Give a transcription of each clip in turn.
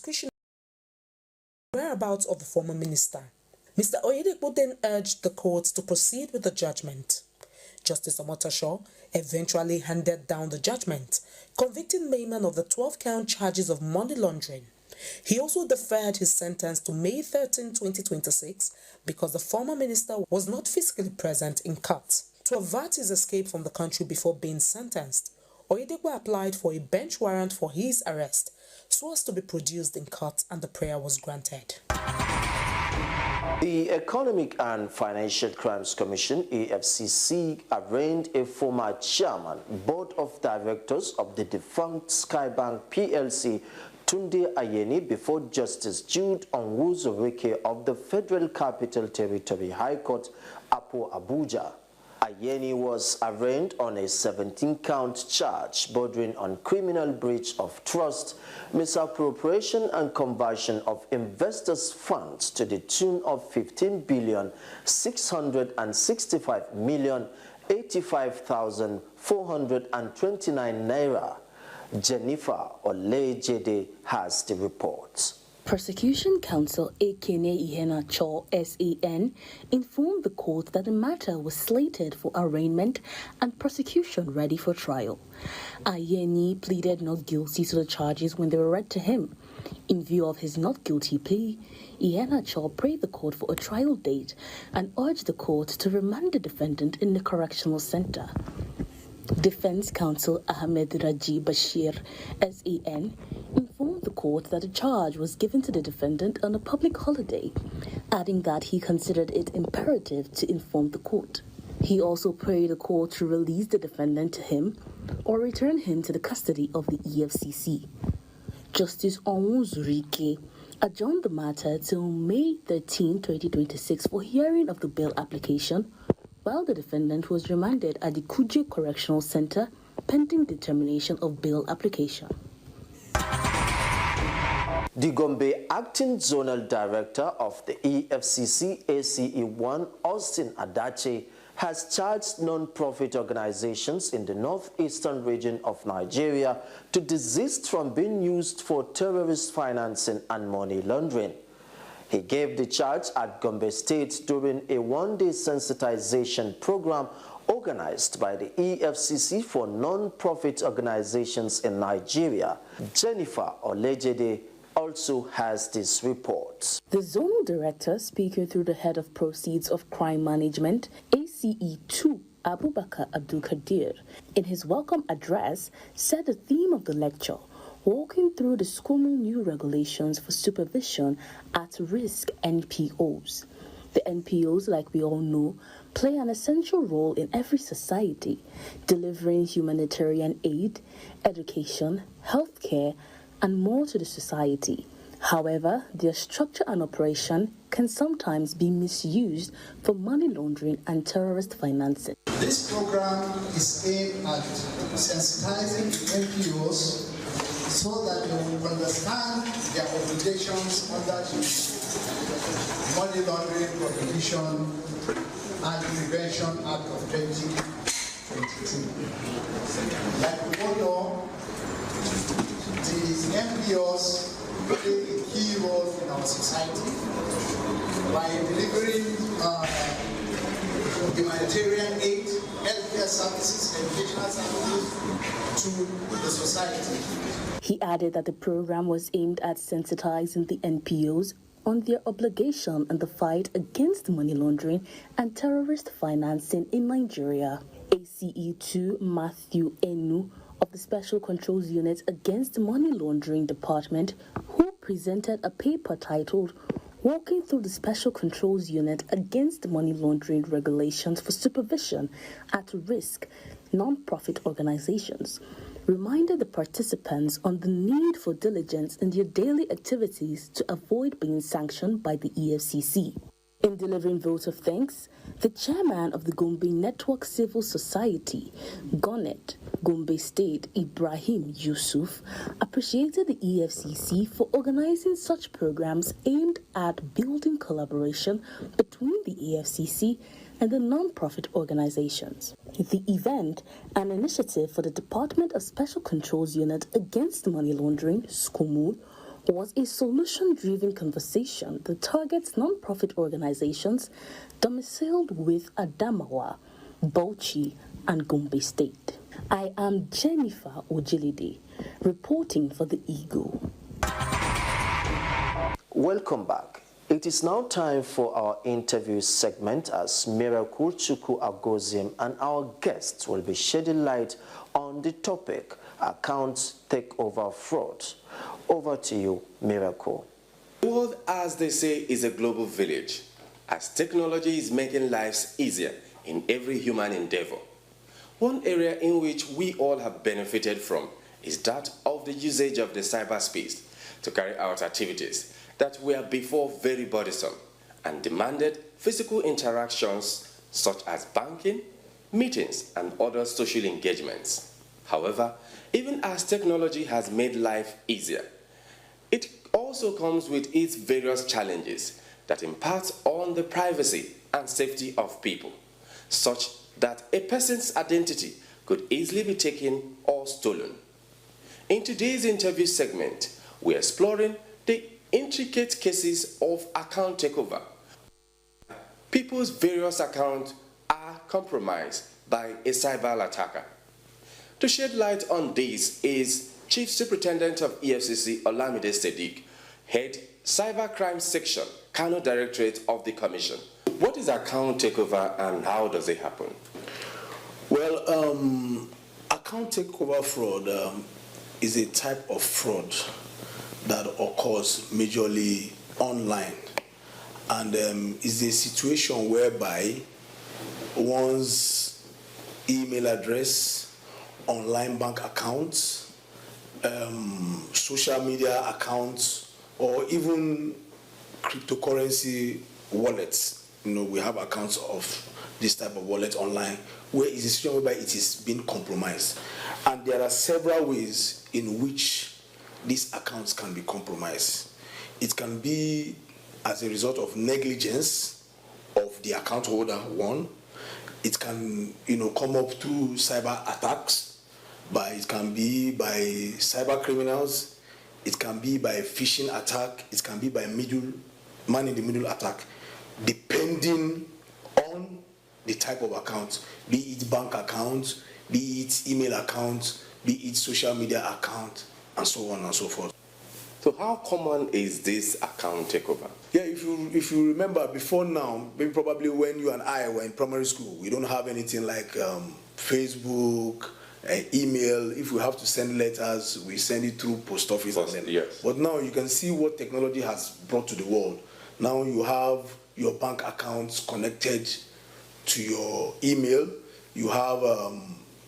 prosecution whereabouts of the former minister. Mr. Oyedepo then urged the court to proceed with the judgment. Justice Omotosho eventually handed down the judgment, convicting Mayman of the 12-count charges of money laundering. He also deferred his sentence to May 13, 2026 because the former minister was not physically present in court. To avert his escape from the country before being sentenced, Oyedepo applied for a bench warrant for his arrest so as to be produced in court, and the prayer was granted. The Economic and Financial Crimes Commission, EFCC, arraigned a former chairman, board of directors of the defunct Skybank PLC, Tunde Ayeni, before Justice Jude Onwuzurike of the Federal Capital Territory High Court, Abuja. Ayeni was arraigned on a 17-count charge bordering on criminal breach of trust, misappropriation and conversion of investors' funds to the tune of 15,665,085,429 naira. Jennifer Olejede has the report. Prosecution Counsel Ekene Ihena Cho SAN informed the court that the matter was slated for arraignment and prosecution ready for trial. Ayeni pleaded not guilty to the charges when they were read to him. In view of his not guilty plea, Ihena Cho prayed the court for a trial date and urged the court to remand the defendant in the correctional center. Defense Counsel Ahmed Raji Bashir SAN informed the court that the charge was given to the defendant on a public holiday, adding that he considered it imperative to inform the court. He also prayed the court to release the defendant to him or return him to the custody of the EFCC. Justice Onwuzurike adjourned the matter till May 13, 2026 for hearing of the bail application, while the defendant was remanded at the Kuje Correctional Center pending determination of bail application. The Gombe Acting Zonal Director of the EFCC ACE1, Austin Adache, has charged non-profit organizations in the northeastern region of Nigeria to desist from being used for terrorist financing and money laundering. He gave the charge at Gombe State during a one-day sensitization program organized by the EFCC for non-profit organizations in Nigeria. Jennifer Olejede also has this report. The zonal director, speaking through the head of proceeds of crime management, ACE2, Abubakar Abdul Kadir, in his welcome address, said the theme of the lecture, walking through the SCOMO new regulations for supervision at risk NPOs. The NPOs, like we all know, play an essential role in every society, delivering humanitarian aid, education, healthcare, and more to the society. However, their structure and operation can sometimes be misused for money laundering and terrorist financing. This program is aimed at sensitizing NPOs so that they will understand their obligations under the Money Laundering Prohibition and Prevention Act of 2022. Like we all know, the NPOs play a key role in our society by delivering humanitarian aid, healthcare services, educational services to the society. He added that the program was aimed at sensitizing the NPOs on their obligation in the fight against money laundering and terrorist financing in Nigeria. ACE2 Matthew Enu of the Special Controls Unit Against Money Laundering Department, who presented a paper titled Walking Through the Special Controls Unit Against Money Laundering Regulations for Supervision at Risk Non-Profit Organizations, reminded the participants on the need for diligence in their daily activities to avoid being sanctioned by the EFCC. In delivering vote of thanks, the chairman of the Gombe Network Civil Society, GONET, Gombe State, Ibrahim Yusuf, appreciated the EFCC for organizing such programs aimed at building collaboration between the EFCC and the non-profit organizations. The event, an initiative for the Department of Special Controls Unit Against Money Laundering, SCOMO, was a solution-driven conversation that targets non-profit organizations domiciled with Adamawa, Bauchi, and Gombe State. I am Jennifer Ojilide, reporting for the Eagle. Welcome back. It is now time for our interview segment as Miracle Chukwu Agozim and our guests will be shedding light on the topic, account takeover fraud. Over to you, Miracle. The world, as they say, is a global village, as technology is making lives easier in every human endeavor. One area in which we all have benefited from is that of the usage of the cyberspace to carry out activities that were before very burdensome and demanded physical interactions such as banking, meetings, and other social engagements. However, even as technology has made life easier, it also comes with its various challenges that impact on the privacy and safety of people, such that a person's identity could easily be taken or stolen. In today's interview segment, we're exploring the intricate cases of account takeover. People's various accounts are compromised by a cyber attacker. To shed light on this is Chief Superintendent of EFCC Olamide Sadiq, Head Cybercrime Section, Kano Directorate of the Commission. What is account takeover and how does it happen? Well, account takeover fraud is a type of fraud that occurs majorly online, and is a situation whereby one's email address, online bank accounts, social media accounts, or even cryptocurrency wallets. We have accounts of this type of wallet online where it's a situation whereby it is being compromised. And there are several ways in which these accounts can be compromised. It can be as a result of negligence of the account holder, one. It can, come up through cyber attacks. It can be by cyber criminals. It can be by phishing attack. It can be by man-in-the-middle attack, depending on the type of account, be it bank account, be it email account, be it social media account, and so on and so forth. So how common is this account takeover? Yeah, if you remember before now, maybe probably when you and I were in primary school, we don't have anything like Facebook, email. If we have to send letters, we send it through post office. Yes. But now you can see what technology has brought to the world. Now you have your bank accounts connected to your email. You have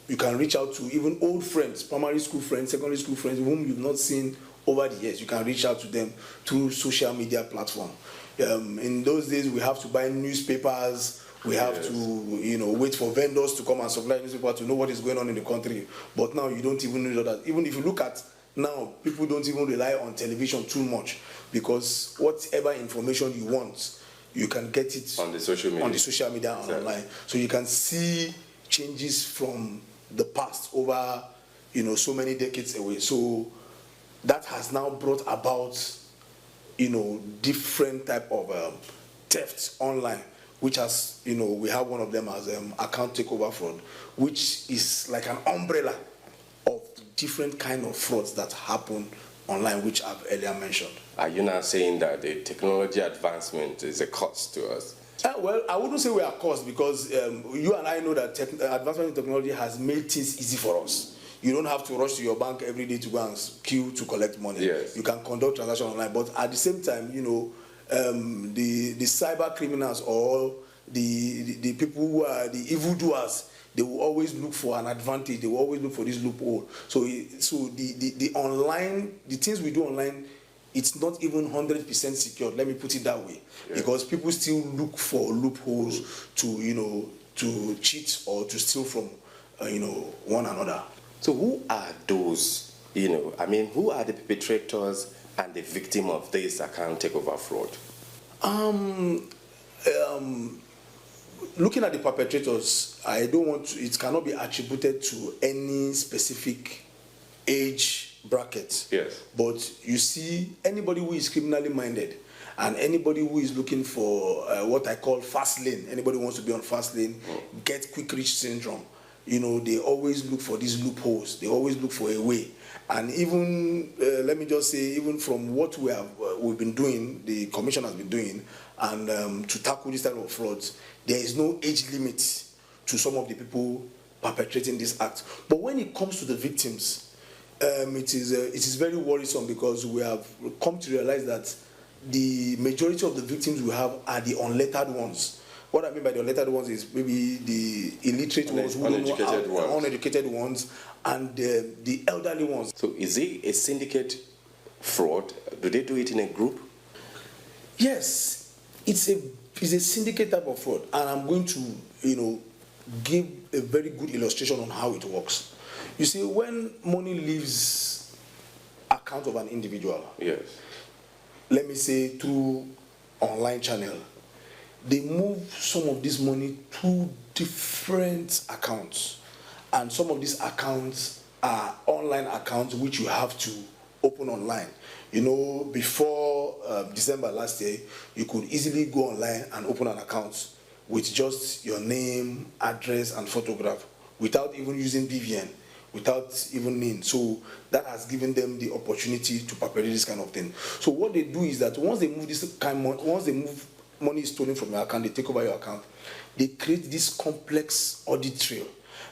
you can reach out to even old friends, primary school friends, secondary school friends whom you've not seen over the years. You can reach out to them through social media platform. In those days, we have to buy newspapers. We have to, wait for vendors to come and supply newspaper to know what is going on in the country. But now you don't even know that. Even if you look at now, people don't even rely on television too much, because whatever information you want, you can get it on the social media, and online. So you can see changes from the past over, so many decades away. So that has now brought about, different type of thefts online, which has, we have one of them as account takeover fraud, which is like an umbrella of different kind of frauds that happen online, which I've earlier mentioned. Are you now saying that the technology advancement is a cost to us? Well, I wouldn't say we are cost, because you and I know that advancement in technology has made things easy for us. You don't have to rush to your bank every day to go and queue to collect money. Yes. You can conduct transactions online, but at the same time, the cyber criminals or the people who are the evildoers, they will always look for an advantage. They will always look for this loophole. So the online, the things we do online, it's not even 100% secure. Let me put it that way, because people still look for loopholes to cheat or to steal from one another. So who are those? Who are the perpetrators and the victim of this account takeover fraud? Looking at the perpetrators, I don't want to. It cannot be attributed to any specific age bracket. Yes. But you see, anybody who is criminally minded and anybody who is looking for what I call fast lane, anybody who wants to be on fast lane, get quick rich syndrome, they always look for these loopholes. They always look for a way. And even, let me just say, even from what we've been doing, the commission has been doing, and to tackle this type of frauds, there is no age limit to some of the people perpetrating this act. But when it comes to the victims, it is very worrisome, because we have come to realize that the majority of the victims we have are the unlettered ones. What I mean by the unlettered ones is maybe the illiterate ones, who uneducated don't know, uneducated ones, and the elderly ones. So is it a syndicate fraud? Do they do it in a group? Yes, it's a syndicate type of fraud, and I'm going to, give a very good illustration on how it works. You see, when money leaves account of an individual, yes, let me say through online channel, they move some of this money to different accounts, and some of these accounts are online accounts which you have to open online. Before December last year, you could easily go online and open an account with just your name, address, and photograph, without even using BVN, without even name. So that has given them the opportunity to perpetrate this kind of thing. So what they do is that once they move money is stolen from your account, they take over your account, they create this complex audit trail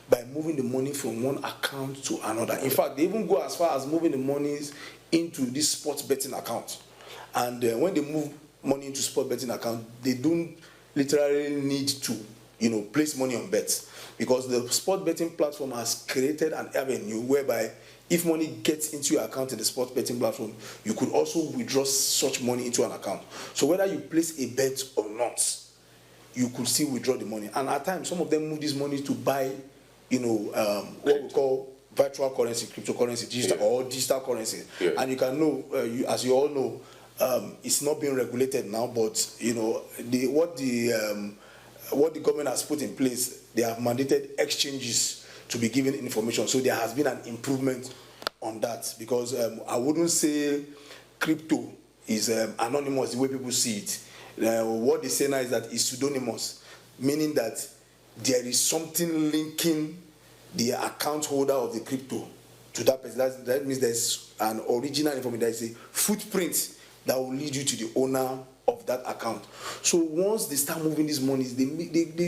by moving the money from one account to another. In fact, they even go as far as moving the monies into this sports betting account. And when they move money into sports betting account, they don't literally need to, place money on bets, because the sports betting platform has created an avenue whereby if money gets into your account in the sports betting platform, you could also withdraw such money into an account. So whether you place a bet or not, you could still withdraw the money. And at times, some of them move this money to buy, what we call virtual currency, cryptocurrency, digital currency. Yeah. And you can know, as you all know, it's not being regulated now, but what the government has put in place, they have mandated exchanges to be given information. So there has been an improvement on that, because I wouldn't say crypto is anonymous the way people see it. What they say now is that it's pseudonymous, meaning that there is something linking the account holder of the crypto to that person. That means there's an original information, there is a footprint that will lead you to the owner of that account. So once they start moving these monies, they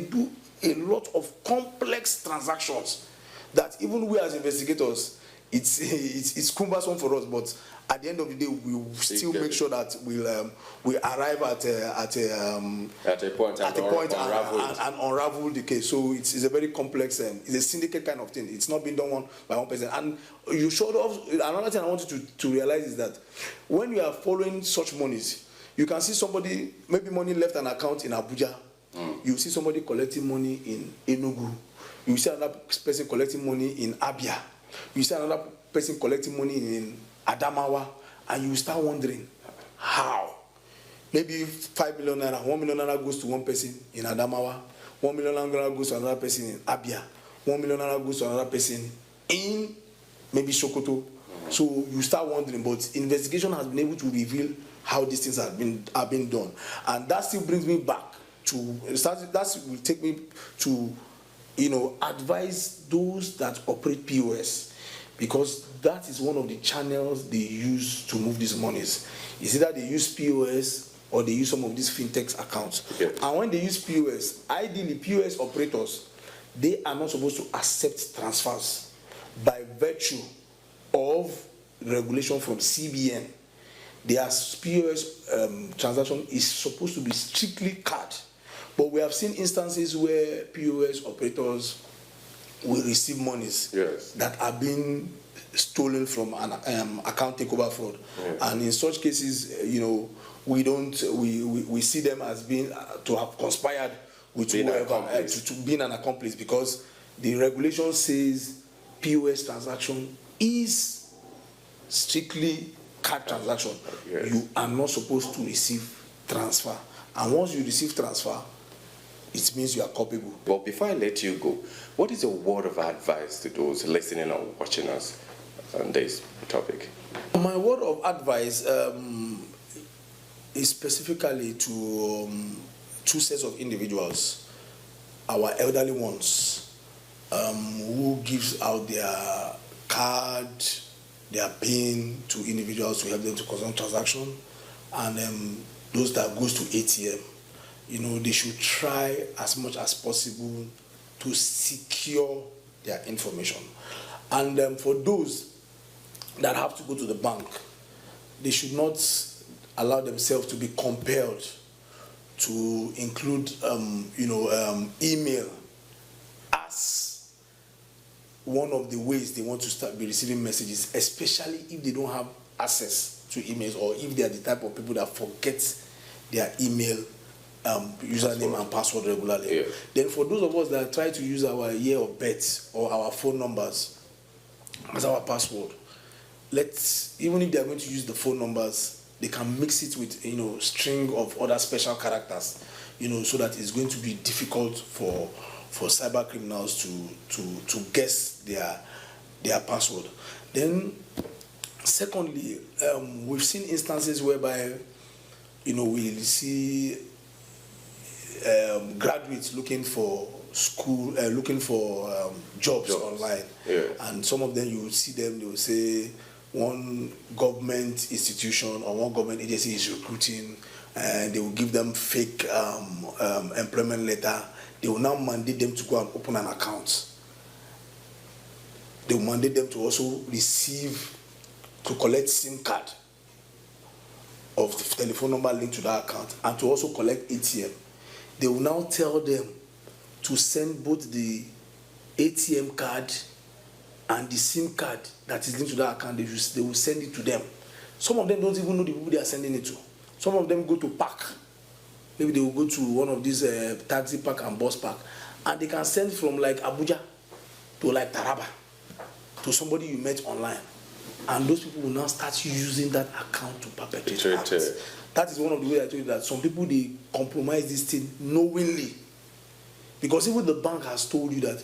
do a lot of complex transactions that even we as investigators, it's cumbersome for us, but at the end of the day, we will still make sure that we arrive at a point and unravel the case. So it's a very complex, it's a syndicate kind of thing. It's not been done by one person. And you showed off, another thing I want you to realize is that when you are following such monies, you can see somebody, maybe money left an account in Abuja. You see somebody collecting money in Enugu. You see another person collecting money in Abia. You see another person collecting money in Adamawa, and you start wondering how. Maybe 5 million naira, 1 million naira goes to one person in Adamawa, 1 million naira goes to another person in Abia, 1 million naira goes to another person in maybe Sokoto. So you start wondering, but investigation has been able to reveal how these things have been done. And that still brings me back to, that will take me to, advise those that operate POS, because that is one of the channels they use to move these monies. Is either they use POS or they use some of these fintech accounts. Okay. And when they use POS, ideally POS operators, they are not supposed to accept transfers by virtue of regulation from CBN. Their POS transaction is supposed to be strictly card. But we have seen instances where POS operators will receive monies that are being stolen from an account takeover fraud. And in such cases, we see them as being to have conspired with whoever to being an accomplice, because the regulation says POS transaction is strictly card transaction. You are not supposed to receive transfer, and once you receive transfer, it means you are culpable. Well, before I let you go, what is a word of advice to those listening or watching us on this topic? My word of advice is specifically to two sets of individuals, our elderly ones, who gives out their card, their PIN to individuals to help them to conduct transaction, and those that goes to ATM. They should try as much as possible to secure their information. And for those that have to go to the bank, they should not allow themselves to be compelled to include, email as one of the ways they want to start be receiving messages, especially if they don't have access to emails, or if they are the type of people that forget their email username and password regularly. Yeah. Then for those of us that try to use our year of birth or our phone numbers as our password, even if they are going to use the phone numbers, they can mix it with string of other special characters, so that it's going to be difficult for cyber criminals to guess their password. Then secondly, we've seen instances whereby we see graduates looking for jobs online. Yeah. And some of them, you will see them, they will say one government institution or one government agency is recruiting, and they will give them fake employment letter. They will now mandate them to go and open an account. They will mandate them to also to collect SIM card of the telephone number linked to that account, and to also collect ATM. They will now tell them to send both the ATM card and the SIM card that is linked to that account. They will send it to them. Some of them don't even know the people they are sending it to. Some of them go to park. Maybe they will go to one of these taxi park and bus park, and they can send from like Abuja to like Taraba to somebody you met online. And those people will now start using that account to perpetrate acts. That is one of the ways I told you that some people, they compromise this thing knowingly. Because even the bank has told you that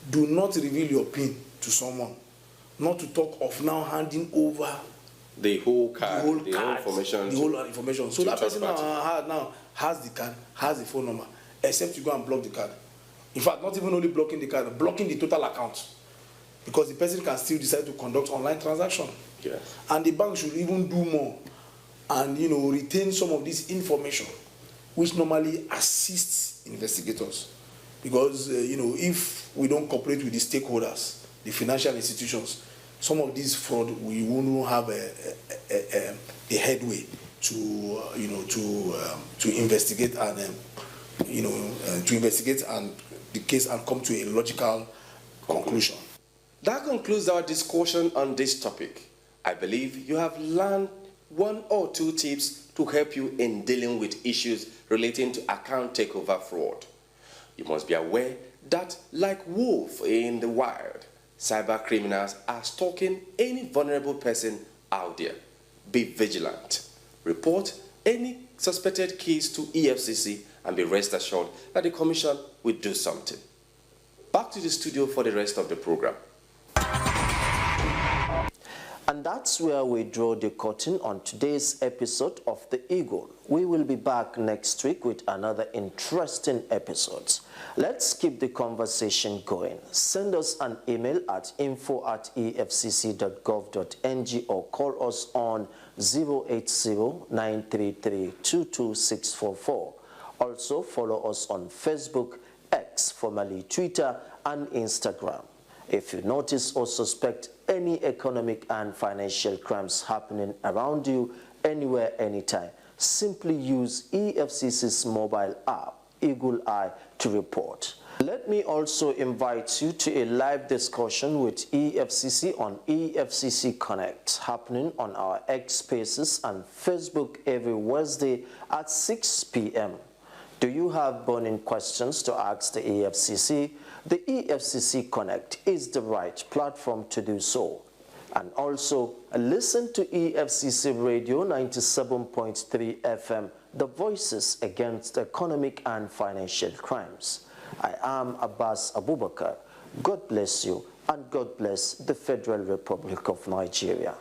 do not reveal your PIN to someone. Not to talk of now handing over the whole card, the whole information. So that person now has the card, has the phone number, except you go and block the card. In fact, not even only blocking the card, blocking the total account. Because the person can still decide to conduct online transaction. Yes. And the bank should even do more and retain some of this information, which normally assists investigators. Because if we don't cooperate with the stakeholders, the financial institutions, some of these fraud, we won't have a headway to investigate and the case and come to a logical conclusion. That concludes our discussion on this topic. I believe you have learned one or two tips to help you in dealing with issues relating to account takeover fraud. You must be aware that, like wolves in the wild, cyber criminals are stalking any vulnerable person out there. Be vigilant. Report any suspected case to EFCC and be rest assured that the Commission will do something. Back to the studio for the rest of the program. And that's where we draw the curtain on today's episode of The Eagle. We will be back next week with another interesting episode. Let's keep the conversation going. Send us an email at info@efcc.gov.ng or call us on 080-933-22644. Also follow us on Facebook, X, formerly Twitter, and Instagram. If you notice or suspect any economic and financial crimes happening around you, anywhere, anytime, simply use EFCC's mobile app, Eagle Eye, to report. Let me also invite you to a live discussion with EFCC on EFCC Connect, happening on our X Spaces and Facebook every Wednesday at 6 p.m. Do you have burning questions to ask the EFCC? The EFCC Connect is the right platform to do so. And also, listen to EFCC Radio 97.3 FM, the voices against economic and financial crimes. I am Abbas Abubakar. God bless you and God bless the Federal Republic of Nigeria.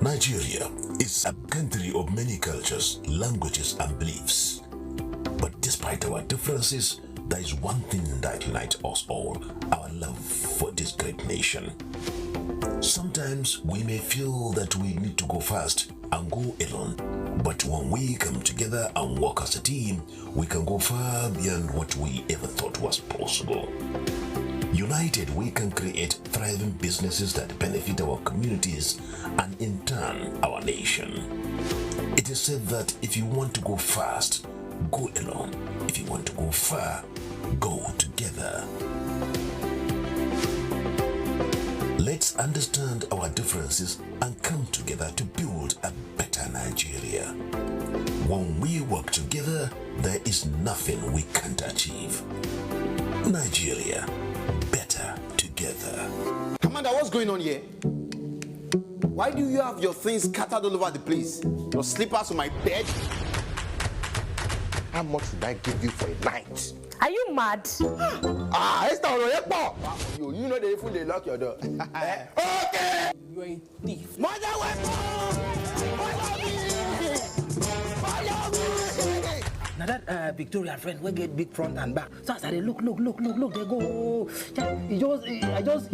Nigeria is a country of many cultures, languages, and beliefs. But despite our differences, there is one thing that unites us all: our love for this great nation. Sometimes we may feel that we need to go fast and go alone, but when we come together and work as a team, we can go far beyond what we ever thought was possible. United, we can create thriving businesses that benefit our communities and in turn our nation. It is said that if you want to go fast, go alone. If you want to go far, go together. Let's understand our differences and come together to build a better Nigeria. When we work together, there is nothing we can't achieve. Nigeria, better together. Commander, what's going on here? Why do you have your things scattered all over the place? Your slippers on my bed? How much should I give you for a night? Are you mad? Esther, you know they fully lock your door. Okay! You're a thief. Mother Now that Victoria friend will get big front and back. So I said, look, they go. I just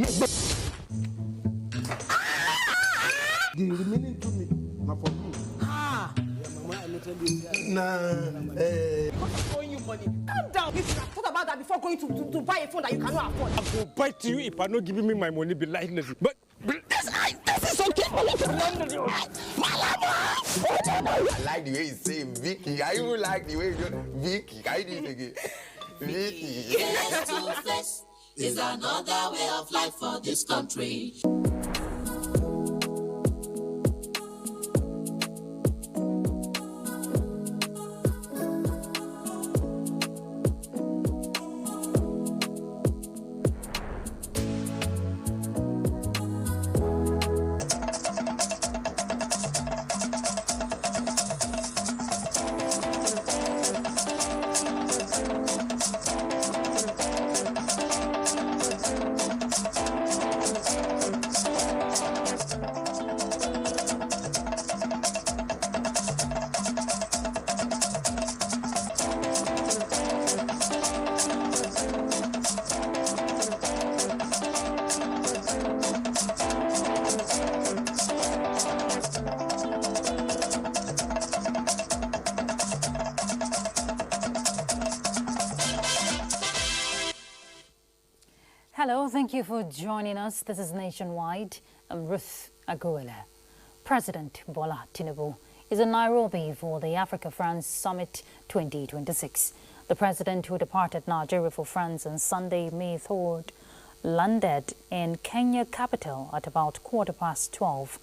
the remaining 2 minutes, not for me. What's owing you money? Calm down. If you have thought about that before going to buy a phone that you cannot afford. I will bite you if I'm not giving me my money, be likeness. But this is okay. I like the way you say Vicky. I even like the way you do Vicky. I do it again. Vicky. Face is another way of life for this country. Hello, thank you for joining us. This is Nationwide. I'm Ruth Aguilera. President Bola Tinubu is in Nairobi for the Africa-France Summit 2026. The president, who departed Nigeria for France on Sunday, May 3rd, landed in Kenya capital at about 12:15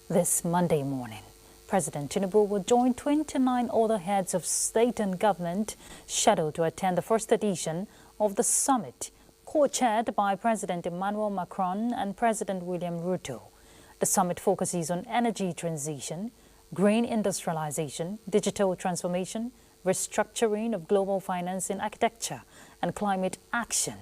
this Monday morning. President Tinubu will join 29 other heads of state and government scheduled to attend the first edition of the summit, co-chaired by President Emmanuel Macron and President William Ruto. The summit focuses on energy transition, green industrialization, digital transformation, restructuring of global financing architecture, and climate action.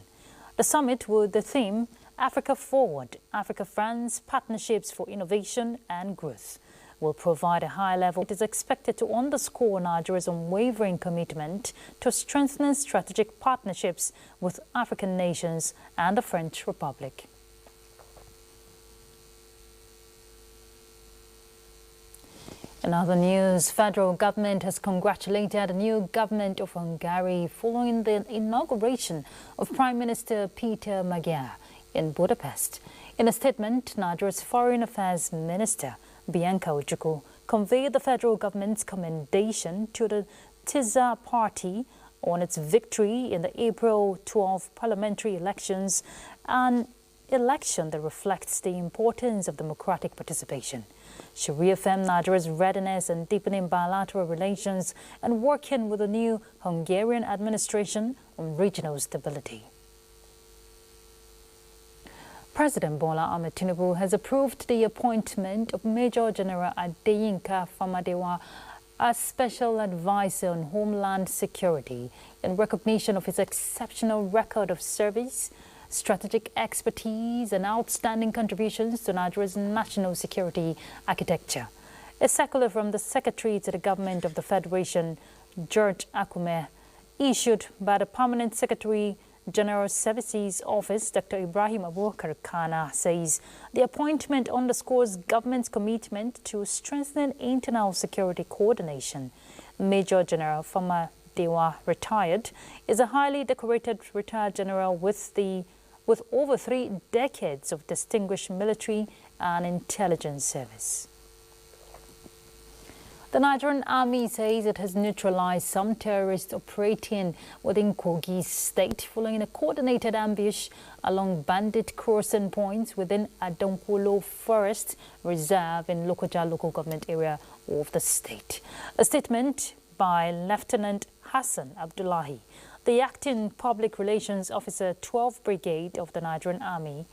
The summit with the theme Africa Forward, Africa-France Partnerships for Innovation and Growth will provide a high level. It is expected to underscore Nigeria's unwavering commitment to strengthening strategic partnerships with African nations and the French Republic. In other news, federal government has congratulated the new government of Hungary following the inauguration of Prime Minister Peter Magyar in Budapest. In a statement, Nigeria's Foreign Affairs Minister Bianca Ojukwu conveyed the federal government's commendation to the TISA party on its victory in the April 12 parliamentary elections, an election that reflects the importance of democratic participation. She reaffirmed Nigeria's readiness in deepening bilateral relations and working with the new Hungarian administration on regional stability. President Bola Ahmed Tinubu has approved the appointment of Major General Adeyinka Famadewa as Special Advisor on Homeland Security in recognition of his exceptional record of service, strategic expertise and outstanding contributions to Nigeria's national security architecture. A circular from the Secretary to the Government of the Federation, George Akume, issued by the Permanent Secretary General Services Office, Dr. Ibrahim Abubakar Kana, says the appointment underscores government's commitment to strengthening internal security coordination. Major General Famadewa, retired, is a highly decorated retired general with over 3 decades of distinguished military and intelligence service. The Nigerian Army says it has neutralized some terrorists operating within Kogi State following a coordinated ambush along bandit crossing points within Adonkolo Forest Reserve in Lokoja local government area of the state. A statement by Lieutenant Hassan Abdullahi, the acting public relations officer, 12th Brigade of the Nigerian Army,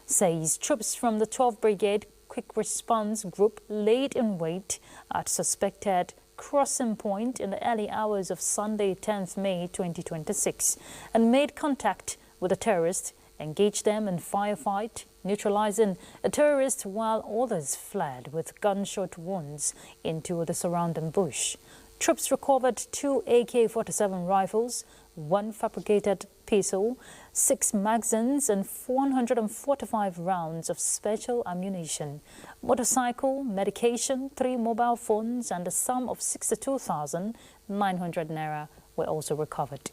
says troops from the 12th Brigade Quick Response Group laid in wait at suspected crossing point in the early hours of Sunday, 10th May 2026, and made contact with the terrorists, engaged them in firefight, neutralizing a terrorist while others fled with gunshot wounds into the surrounding bush. Troops recovered 2 AK-47 rifles, 1 fabricated pistol, 6 magazines and 145 rounds of special ammunition, motorcycle, medication, 3 mobile phones and a sum of 62,900 naira were also recovered.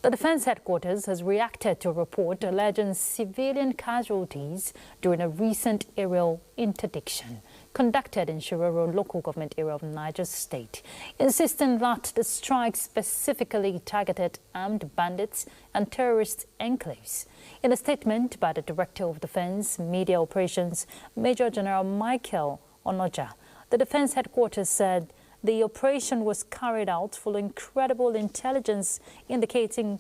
The Defense Headquarters has reacted to a report alleging civilian casualties during a recent aerial interdiction conducted in Shiroro local government area of Niger State, insisting that the strike specifically targeted armed bandits and terrorist enclaves. In a statement by the Director of Defense Media Operations, Major General Michael Onoja, the Defense Headquarters said the operation was carried out following credible intelligence indicating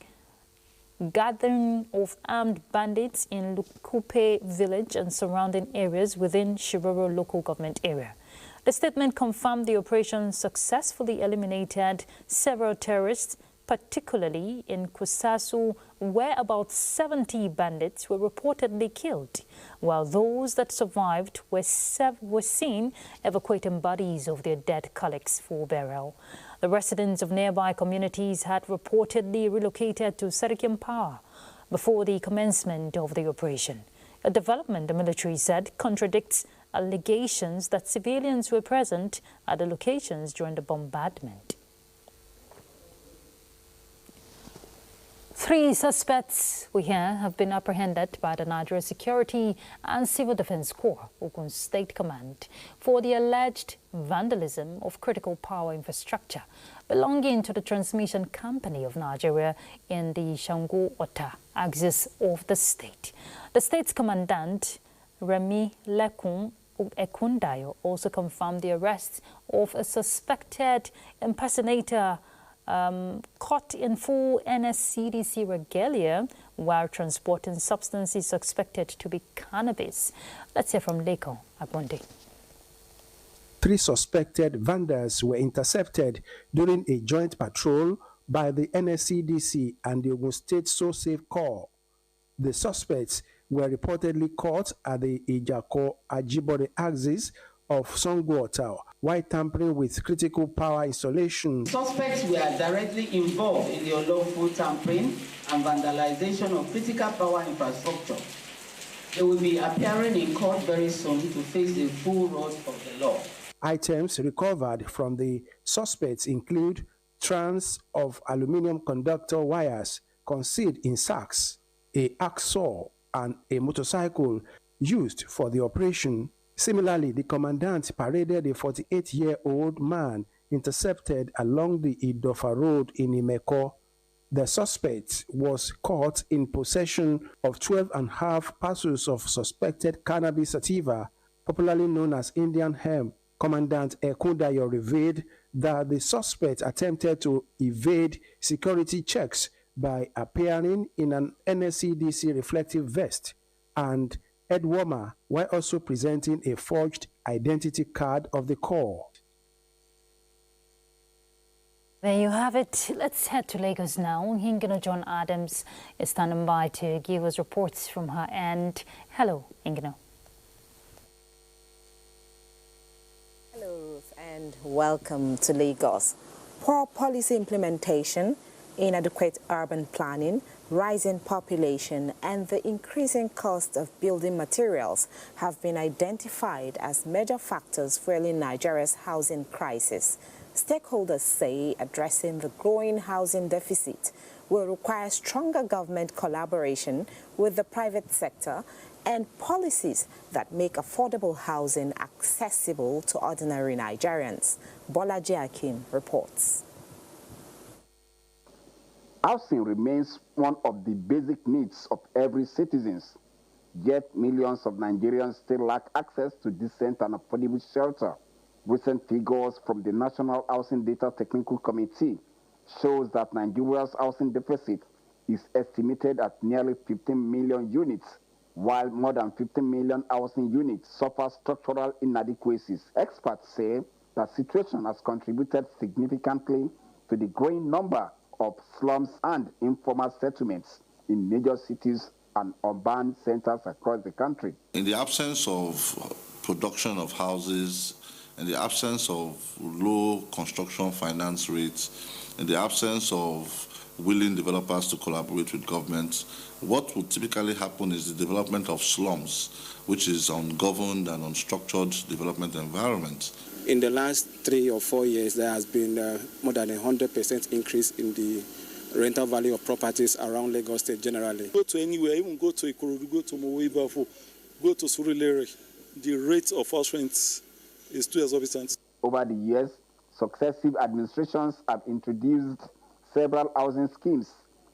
gathering of armed bandits in Lukupe village and surrounding areas within Shiroro local government area. The statement confirmed the operation successfully eliminated several terrorists, particularly in Kusasu, where about 70 bandits were reportedly killed, while those that survived were seen evacuating bodies of their dead colleagues for burial. The residents of nearby communities had reportedly relocated to Serikimpara before the commencement of the operation. A development, the military said, contradicts allegations that civilians were present at the locations during the bombardment. 3 suspects, we hear, have been apprehended by the Nigeria Security and Civil Defense Corps, Ogun State Command, for the alleged vandalism of critical power infrastructure belonging to the transmission company of Nigeria in the Shango-Ota axis of the state. The state's commandant, Remi Lekun Ekundayo, also confirmed the arrest of a suspected impersonator caught in full NSCDC regalia while transporting substances suspected to be cannabis. Let's hear from Leko Agbonde. 3 suspected vandals were intercepted during a joint patrol by the NSCDC and the Ogun State So Safe Corps. The suspects were reportedly caught at the Ijako-Ajibode axis of Sango-Ota while tampering with critical power installations. Suspects were directly involved in the unlawful tampering and vandalization of critical power infrastructure. They will be appearing in court very soon to face the full wrath of the law. Items recovered from the suspects include strands of aluminum conductor wires concealed in sacks, a hacksaw, and a motorcycle used for the operation. Similarly, the commandant paraded a 48-year-old man intercepted along the Idofa Road in Imeko. The suspect was caught in possession of 12.5 parcels of suspected cannabis sativa, popularly known as Indian hemp. Commandant Ekundayo revealed that the suspect attempted to evade security checks by appearing in an NSCDC reflective vest and head warmer while also presenting a forged identity card of the corps. There you have it. Let's head to Lagos now. Ingino John Adams is standing by to give us reports from her end. Hello, Ingino. Hello, Ruth, and welcome to Lagos. Poor policy implementation, inadequate urban planning, rising population, and the increasing cost of building materials have been identified as major factors fueling Nigeria's housing crisis. Stakeholders say addressing the growing housing deficit will require stronger government collaboration with the private sector and policies that make affordable housing accessible to ordinary Nigerians. Bolaji Akim reports. Housing remains one of the basic needs of every citizen, yet millions of Nigerians still lack access to decent and affordable shelter. Recent figures from the National Housing Data Technical Committee shows that Nigeria's housing deficit is estimated at nearly 15 million units, while more than 15 million housing units suffer structural inadequacies. Experts say the situation has contributed significantly to the growing number of slums and informal settlements in major cities and urban centers across the country. In the absence of production of houses, in the absence of low construction finance rates, in the absence of willing developers to collaborate with governments, what would typically happen is the development of slums, which is ungoverned and unstructured development environment. In the last 3 or 4 years, there has been more than 100% increase in the rental value of properties around Lagos State generally. Go to anywhere, even go to Ikorodu, go to Mowe, go to Surulere, the rate of house rents is too exorbitant. Over the years, successive administrations have introduced several housing schemes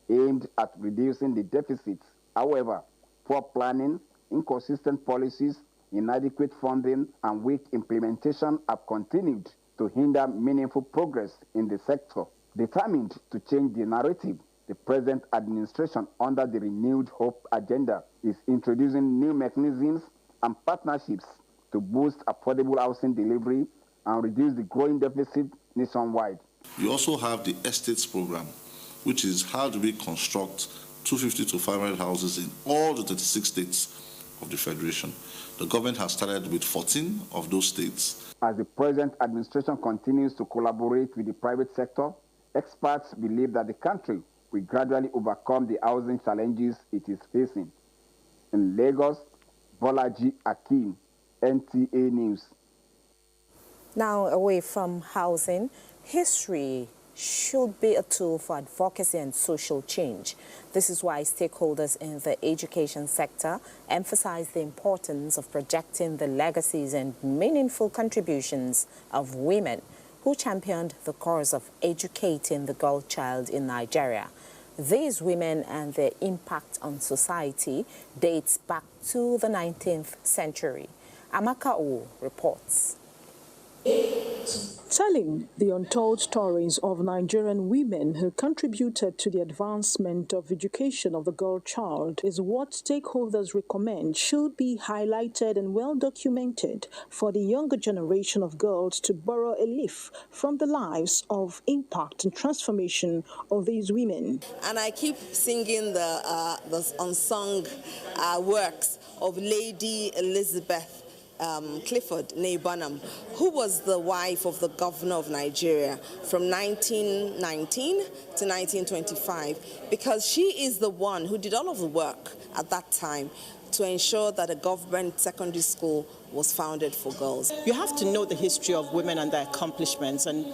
aimed at reducing the deficit. However, poor planning, inconsistent policies, inadequate funding, and weak implementation have continued to hinder meaningful progress in the sector. Determined to change the narrative, the present administration, under the Renewed Hope agenda, is introducing new mechanisms and partnerships to boost affordable housing delivery and reduce the growing deficit nationwide. We also have the Estates Program, which is how do we construct 250 to 500 houses in all the 36 states of the Federation. The government has started with 14 of those states. As the present administration continues to collaborate with the private sector, experts believe that the country will gradually overcome the housing challenges it is facing. In Lagos, Bolaji Akim, NTA News. Now, away from housing, history should be a tool for advocacy and social change. This is why stakeholders in the education sector emphasize the importance of projecting the legacies and meaningful contributions of women who championed the cause of educating the girl child in Nigeria. These women and their impact on society dates back to the 19th century. Amaka O reports. Telling the untold stories of Nigerian women who contributed to the advancement of education of the girl child is what stakeholders recommend should be highlighted and well documented for the younger generation of girls to borrow a leaf from the lives of impact and transformation of these women. And I keep singing the unsung works of Lady Elizabeth Clifford Neighbonham, who was the wife of the governor of Nigeria from 1919 to 1925, because she is the one who did all of the work at that time to ensure that a government secondary school was founded for girls. You have to know the history of women and their accomplishments and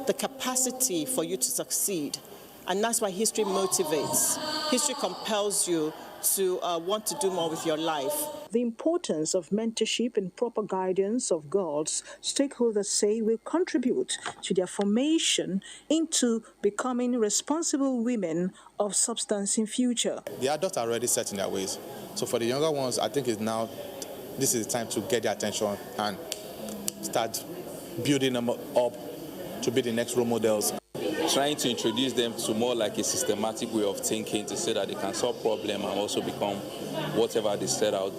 the capacity for you to succeed. And that's why history motivates. History compels you to want to do more with your life. The importance of mentorship and proper guidance of girls, stakeholders say, will contribute to their formation into becoming responsible women of substance in future. The adults are already set in their ways. So for the younger ones, I think this is the time to get their attention and start building them up to be the next role models. Trying to introduce them to more like a systematic way of thinking to say that they can solve problems and also become whatever they set out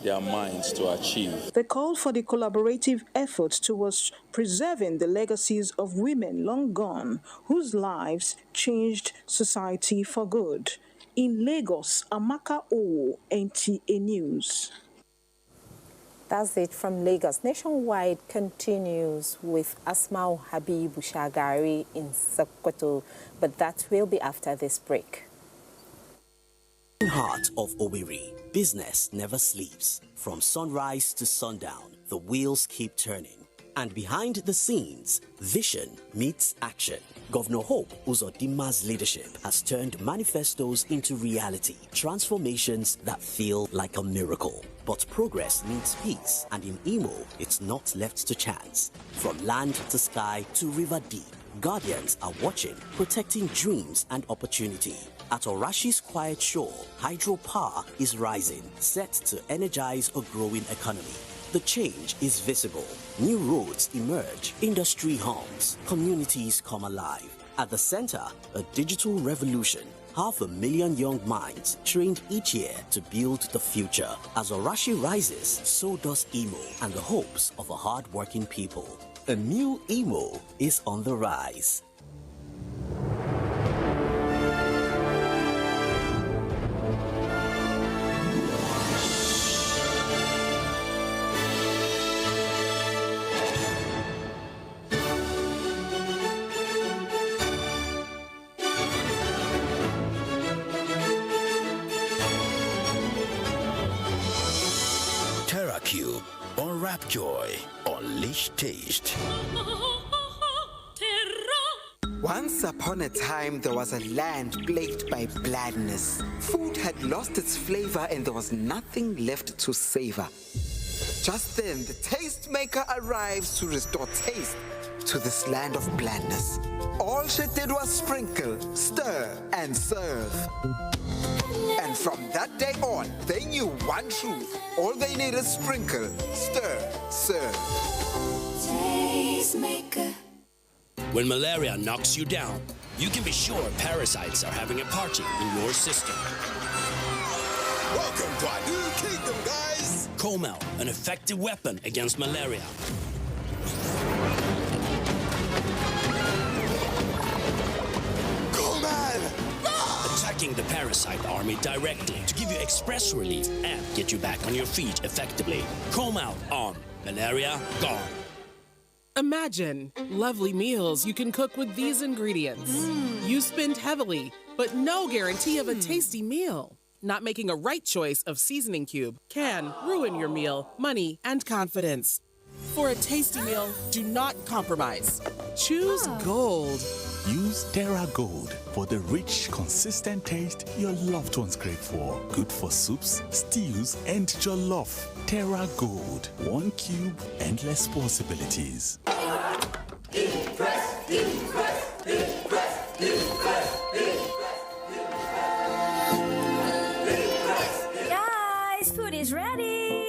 their minds to achieve. They called for the collaborative efforts towards preserving the legacies of women long gone, whose lives changed society for good. In Lagos, Amaka Owo, NTA News. That's it from Lagos. Nationwide continues with Asmau Habibu Shagari in Sokoto, but that will be after this break. Heart of Owerri, business never sleeps. From sunrise to sundown, the wheels keep turning. And behind the scenes, vision meets action. Governor Hope Uzodimma's leadership has turned manifestos into reality, transformations that feel like a miracle. But progress needs peace, and in Imo, it's not left to chance. From land to sky to river deep, guardians are watching, protecting dreams and opportunity. At Orashi's quiet shore, hydropower is rising, set to energize a growing economy. The change is visible. New roads emerge, industry hums, communities come alive. At the center, a digital revolution. 500,000 young minds trained each year to build the future. As Orashi rises, so does Imo and the hopes of a hard-working people. A new Imo is on the rise. TerraCube, unwrap joy, unleash taste. Once upon a time, there was a land plagued by blandness. Food had lost its flavor and there was nothing left to savor. Just then, the tastemaker arrives to restore taste to this land of blandness. All she did was sprinkle, stir, and serve. And from that day on, they knew one truth. All they need is sprinkle, stir, serve. Tastemaker. When malaria knocks you down, you can be sure parasites are having a party in your system. Welcome to our new kingdom, guys! Comel, an effective weapon against malaria. Attacking the parasite army directly to give you express relief and get you back on your feet effectively. Comel on. Malaria gone. Imagine lovely meals you can cook with these ingredients. You spend heavily, but no guarantee of a tasty meal. Not making a right choice of seasoning cube can ruin your meal, money, and confidence. For a tasty meal, do not compromise. Choose Gold. Use Terra Gold for the rich, consistent taste your loved ones crave for. Good for soups, stews, and jollof. Terra Gold. 1 cube, endless possibilities. Impress, impress, impress, impress, impress. Guys, food is ready.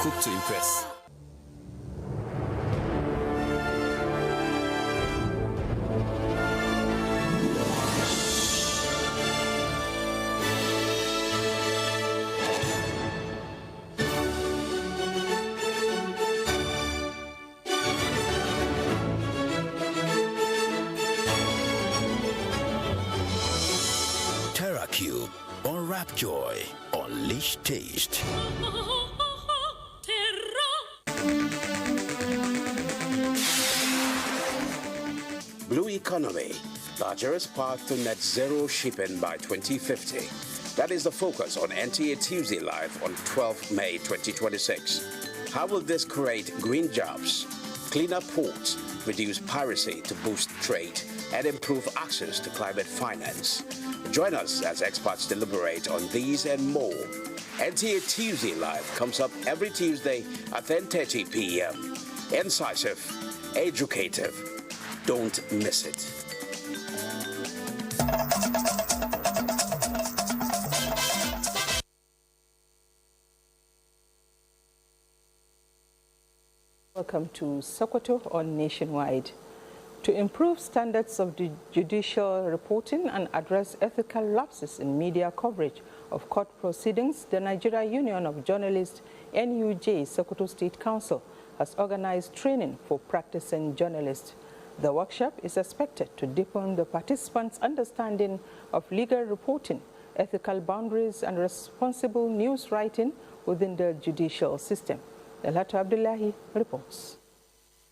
Cook to impress. TerraCube, unwrap joy, unleash taste. economy, Nigeria's path to net zero shipping by 2050. That is the focus on NTA Tuesday Live on 12 May 2026. How will this create green jobs, cleaner ports, reduce piracy to boost trade, and improve access to climate finance? Join us as experts deliberate on these and more. NTA Tuesday Live comes up every Tuesday at 10:30 p.m. Incisive, educative. Don't miss it. Welcome to Sokoto on Nationwide. To improve standards of the judicial reporting and address ethical lapses in media coverage of court proceedings, the Nigeria Union of Journalists, NUJ Sokoto State Council, has organized training for practicing journalists. The workshop is expected to deepen the participants' understanding of legal reporting, ethical boundaries, and responsible news writing within the judicial system. Dalhatu Abdullahi reports.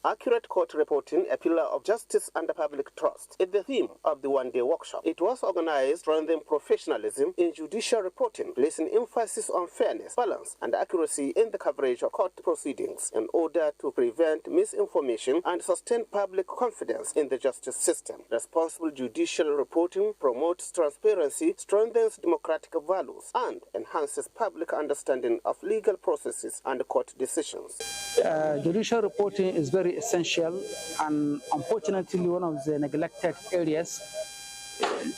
Accurate court reporting, a pillar of justice and public trust, is the theme of the one-day workshop. It was organized strengthening professionalism in judicial reporting, placing emphasis on fairness, balance, and accuracy in the coverage of court proceedings in order to prevent misinformation and sustain public confidence in the justice system. Responsible judicial reporting promotes transparency, strengthens democratic values, and enhances public understanding of legal processes and court decisions. Judicial reporting is very essential and unfortunately one of the neglected areas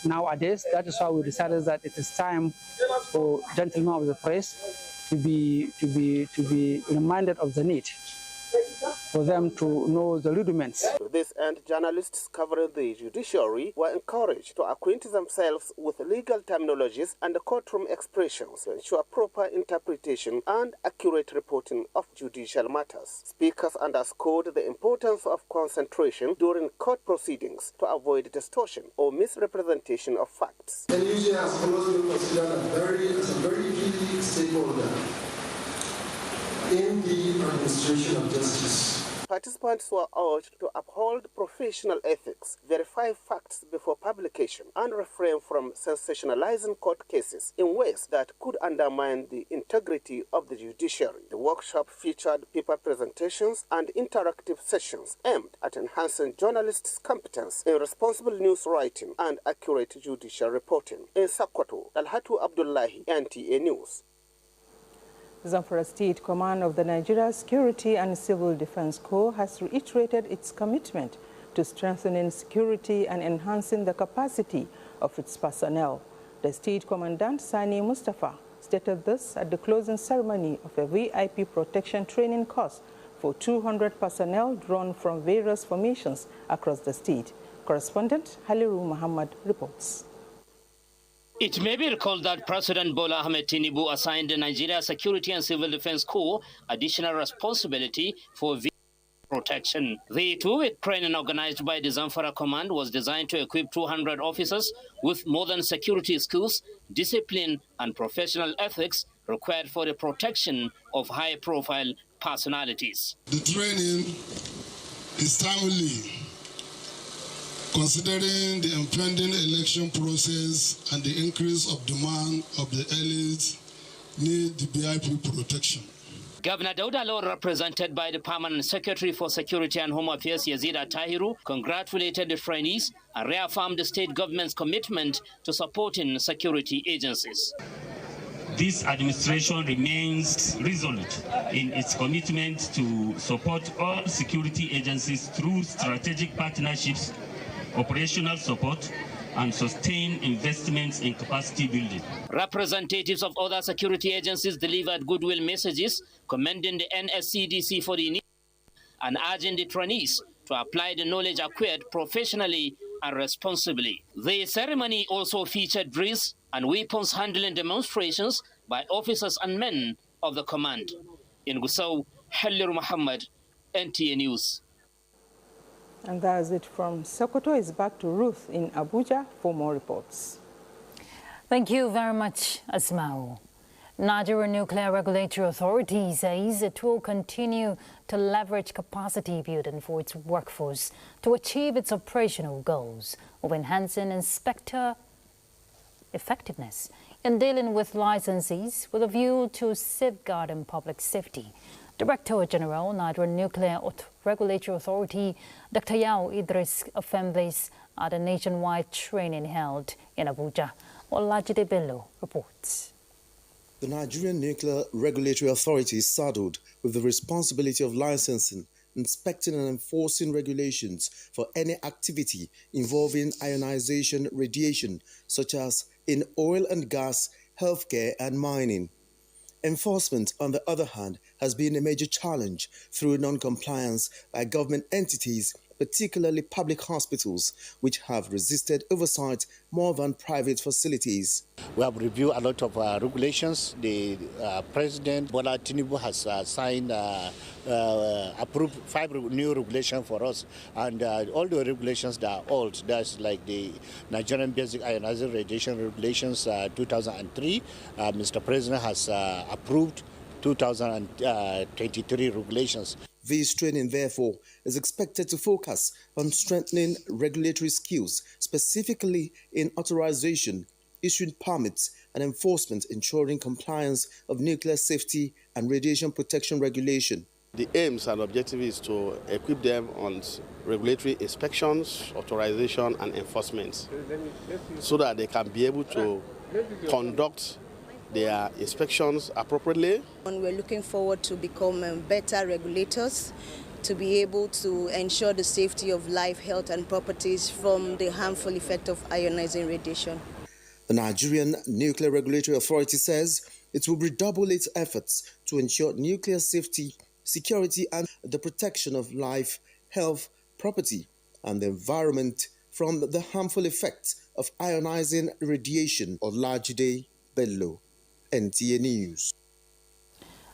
nowadays. That is why we decided that it is time for gentlemen of the press to be reminded of the need for them to know the rudiments. To this end, journalists covering the judiciary were encouraged to acquaint themselves with legal terminologies and courtroom expressions to ensure proper interpretation and accurate reporting of judicial matters. Speakers underscored the importance of concentration during court proceedings to avoid distortion or misrepresentation of facts. And usually has always been considered as a very key stakeholder in the administration of justice. Participants were urged to uphold professional ethics, verify facts before publication, and refrain from sensationalizing court cases in ways that could undermine the integrity of the judiciary. The workshop featured paper presentations and interactive sessions aimed at enhancing journalists' competence in responsible news writing and accurate judicial reporting. In Sokoto, Dalhatu Abdullahi, NTA News. Zamfara State Command of the Nigeria Security and Civil Defense Corps has reiterated its commitment to strengthening security and enhancing the capacity of its personnel. The State Commandant, Sani Mustafa, stated this at the closing ceremony of a VIP protection training course for 200 personnel drawn from various formations across the state. Correspondent Haliru Muhammad reports. It may be recalled that President Bola Ahmed Tinubu assigned the Nigeria Security and Civil Defense Corps additional responsibility for protection. The two-week training organized by the Zamfara Command was designed to equip 200 officers with modern security skills, discipline, and professional ethics required for the protection of high-profile personalities. The training is timely, considering the impending election process and the increase of demand of the elites need the VIP protection. Governor Dauda Law, represented by the Permanent Secretary for Security and Home Affairs, Yazida Tahiru, congratulated the trainees and reaffirmed the state government's commitment to supporting security agencies. This administration remains resolute in its commitment to support all security agencies through strategic partnerships, operational support, and sustain investments in capacity building. Representatives of other security agencies delivered goodwill messages commending the NSCDC for the initiative and urging the trainees to apply the knowledge acquired professionally and responsibly. The ceremony also featured drills and weapons handling demonstrations by officers and men of the command. In Gusau, Haliru Muhammad, NTA News. And that is it from Sokoto. It's back to Ruth in Abuja for more reports. Thank you very much, Asmao. Nigerian Nuclear Regulatory Authority says it will continue to leverage capacity building for its workforce to achieve its operational goals of enhancing inspector effectiveness in dealing with licensees with a view to safeguarding public safety. Director General, Nigerian Nuclear Regulatory Authority, Dr. Yao Idris affirmed this at a nationwide training held in Abuja. Olajide Bello reports. The Nigerian Nuclear Regulatory Authority is saddled with the responsibility of licensing, inspecting and enforcing regulations for any activity involving ionization radiation, such as in oil and gas, healthcare and mining. Enforcement, on the other hand, has been a major challenge through non-compliance by government entities, particularly public hospitals, which have resisted oversight more than private facilities. We have reviewed a lot of regulations. The President Bola Tinubu has approved 5 new regulations for us, and all the regulations that are old. That's like the Nigerian Basic Ionizing Radiation Regulations 2003. Mr. President has approved 2023 regulations. This training, therefore, is expected to focus on strengthening regulatory skills, specifically in authorization, issuing permits, and enforcement, ensuring compliance of nuclear safety and radiation protection regulation. The aims and objective is to equip them on regulatory inspections, authorization, and enforcement, so that they can be able to conduct their inspections appropriately. And we're looking forward to become better regulators, to be able to ensure the safety of life, health and properties from the harmful effect of ionizing radiation. The Nigerian Nuclear Regulatory Authority says it will redouble its efforts to ensure nuclear safety, security and the protection of life, health, property and the environment from the harmful effects of ionizing radiation. Olajide Bello, NTA News.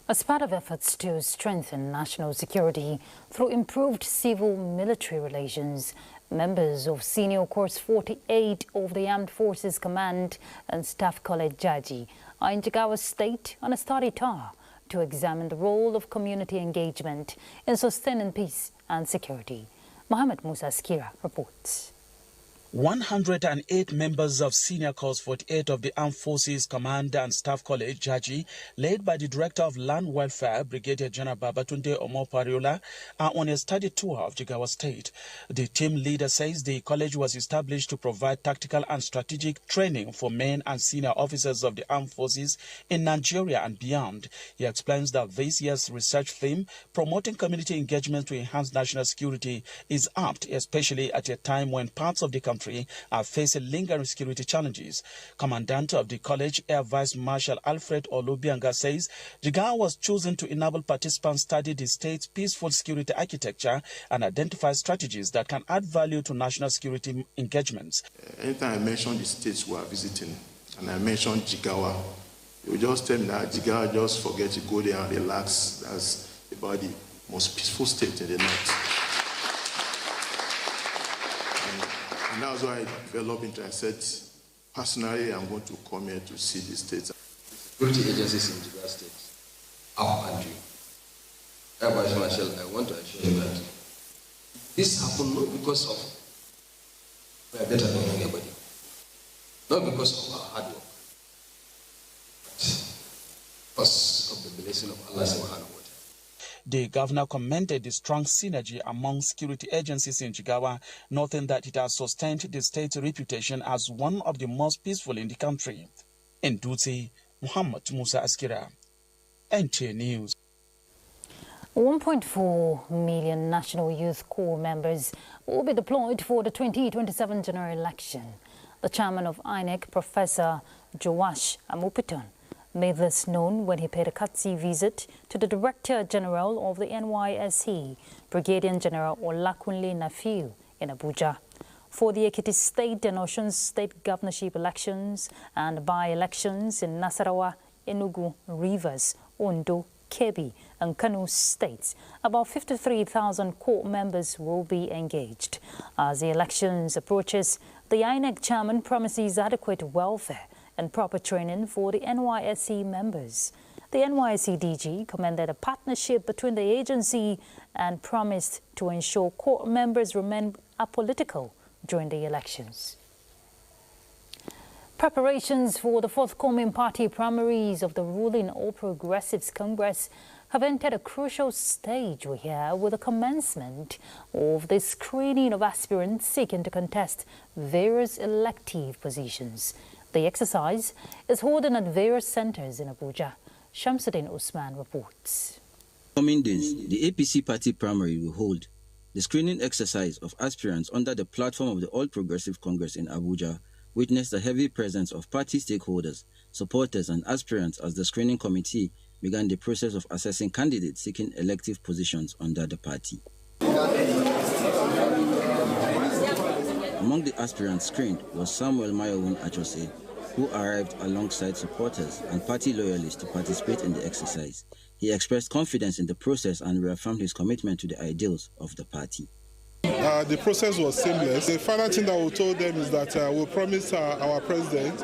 As part of efforts to strengthen national security through improved civil-military relations, members of Senior Course 48 of the Armed Forces Command and Staff College Jaji are in Jigawa State on a study tour to examine the role of community engagement in sustaining peace and security. Mohammed Musa Skira reports. 108 members of Senior Course 48 of the Armed Forces Command and Staff College, Jaji, led by the Director of Land Welfare, Brigadier General Babatunde Omopariola, are on a study tour of Jigawa State. The team leader says the college was established to provide tactical and strategic training for men and senior officers of the armed forces in Nigeria and beyond. He explains that this year's research theme, promoting community engagement to enhance national security, is apt, especially at a time when parts of the country are facing lingering security challenges. Commandant of the college, Air Vice Marshal Alfred Olubianga, says Jigawa was chosen to enable participants study the state's peaceful security architecture and identify strategies that can add value to national security engagements. Anytime I mention the states we are visiting and I mention Jigawa, you just tell me that Jigawa, just forget to go there and relax. That's about the most peaceful state in the north. And that's why I developed into it. I said, personally, I'm going to come here to see the states. Security agencies in Jigawa State, our country. Air Vice Marshal, I want to assure you that this happened not because of we are better than anybody, not because of our hard work, but because of the blessing of Allah subhanahu wa ta'ala. The governor commended the strong synergy among security agencies in Jigawa, noting that it has sustained the state's reputation as one of the most peaceful in the country. In Dutse, Muhammad Musa Askira, NTA News. 1.4 million National Youth Corps members will be deployed for the 2027 general election. The chairman of INEC, Professor Joash Amupiton, made this known when he paid a courtesy visit to the Director General of the NYSC, Brigadier General Olakunle Nafiu, in Abuja. For the Ekiti State and Osun State governorship elections and by-elections in Nasarawa, Enugu, Rivers, Ondo, Kebbi and Kano states, about 53,000 Corps members will be engaged. As the elections approaches, the INEC chairman promises adequate welfare and proper training for the NYSC members. The NYSC DG commended a partnership between the agency and promised to ensure corps members remain apolitical during the elections. Preparations for the forthcoming party primaries of the ruling All Progressives Congress have entered a crucial stage, we hear, with the commencement of the screening of aspirants seeking to contest various elective positions. The exercise is holding at various centres in Abuja. Shamsuddin Usman reports. Coming days, the APC party primary will hold the screening exercise of aspirants under the platform of the All Progressive Congress in Abuja. Witnessed a heavy presence of party stakeholders, supporters and aspirants as the screening committee began the process of assessing candidates seeking elective positions under the party. Among the aspirants screened was Samuel Mayowun Achose, who arrived alongside supporters and party loyalists to participate in the exercise. He expressed confidence in the process and reaffirmed his commitment to the ideals of the party. The process was seamless. The final thing that we told them is that we promised our president,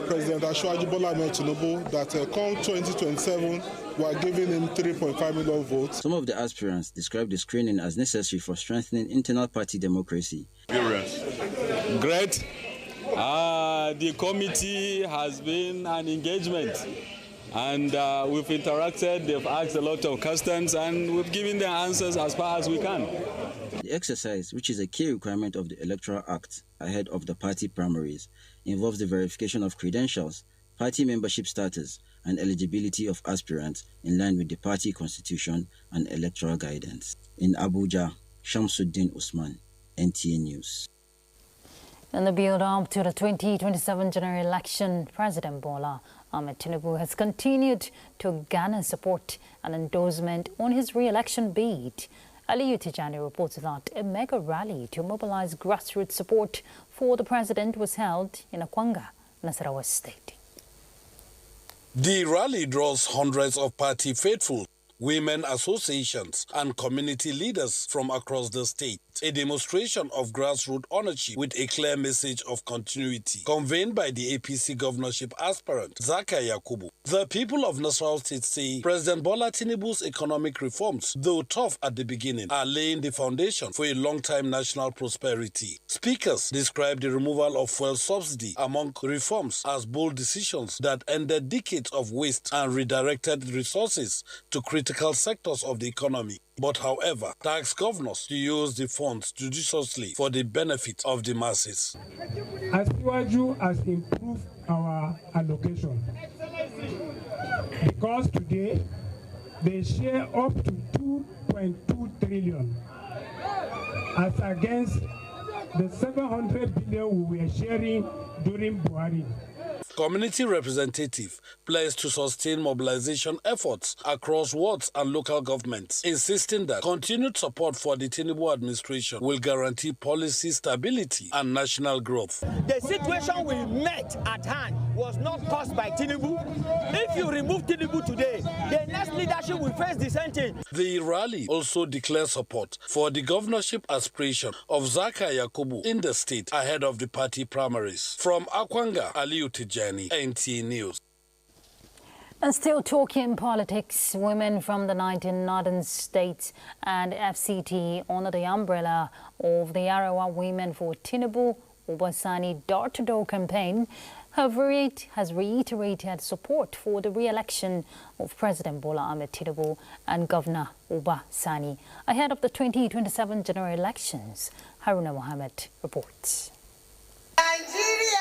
President Asiwaju Bola Ahmed Tinubu, that come 2027, we are giving him 3.5 million votes. Some of the aspirants described the screening as necessary for strengthening internal party democracy. Great. The committee has been an engagement. And we've interacted, they've asked a lot of questions, and we've given them answers as far as we can. The exercise, which is a key requirement of the Electoral Act ahead of the party primaries, involves the verification of credentials, party membership status, and eligibility of aspirants in line with the party constitution and electoral guidance. In Abuja, Shamsuddin Usman, NTA News. In the build-up to the 2027 general election, President Bola Ahmed Tinubu has continued to garner support and endorsement on his re-election bid. Aliyu Tijani reports that a mega rally to mobilize grassroots support for the president was held in Akwanga, Nasarawa State. The rally draws hundreds of party faithful, women associations and community leaders from across the state. A demonstration of grassroots ownership with a clear message of continuity conveyed by the APC governorship aspirant Zaka Yakubu. The people of Nasarawa State say President Bola Tinubu's economic reforms, though tough at the beginning, are laying the foundation for a long-time national prosperity. Speakers described the removal of fuel subsidy among reforms as bold decisions that ended decades of waste and redirected resources to critical sectors of the economy. But however, tasked governors to use the funds judiciously for the benefit of the masses. Asiwaju has improved our allocation because today they share up to 2.2 trillion as against the 700 billion we were sharing during Buhari. Community representative pledged to sustain mobilization efforts across wards and local governments, insisting that continued support for the Tinubu administration will guarantee policy stability and national growth. The situation we met at hand was not caused by Tinubu. If you remove Tinubu today, the next leadership will face the same thing. The rally also declared support for the governorship aspiration of Zaka Yakubu in the state ahead of the party primaries. From Akwanga, Aliyu Tijani, NTA News. And still talking politics, women from the 19 northern states and FCT under the umbrella of the Arewa Women for Tinubu Obasani door-to-door campaign has reiterated support for the re-election of President Bola Ahmed Tinubu and Governor Obasani ahead of the 2027 general elections. Haruna Mohammed reports. Nigeria!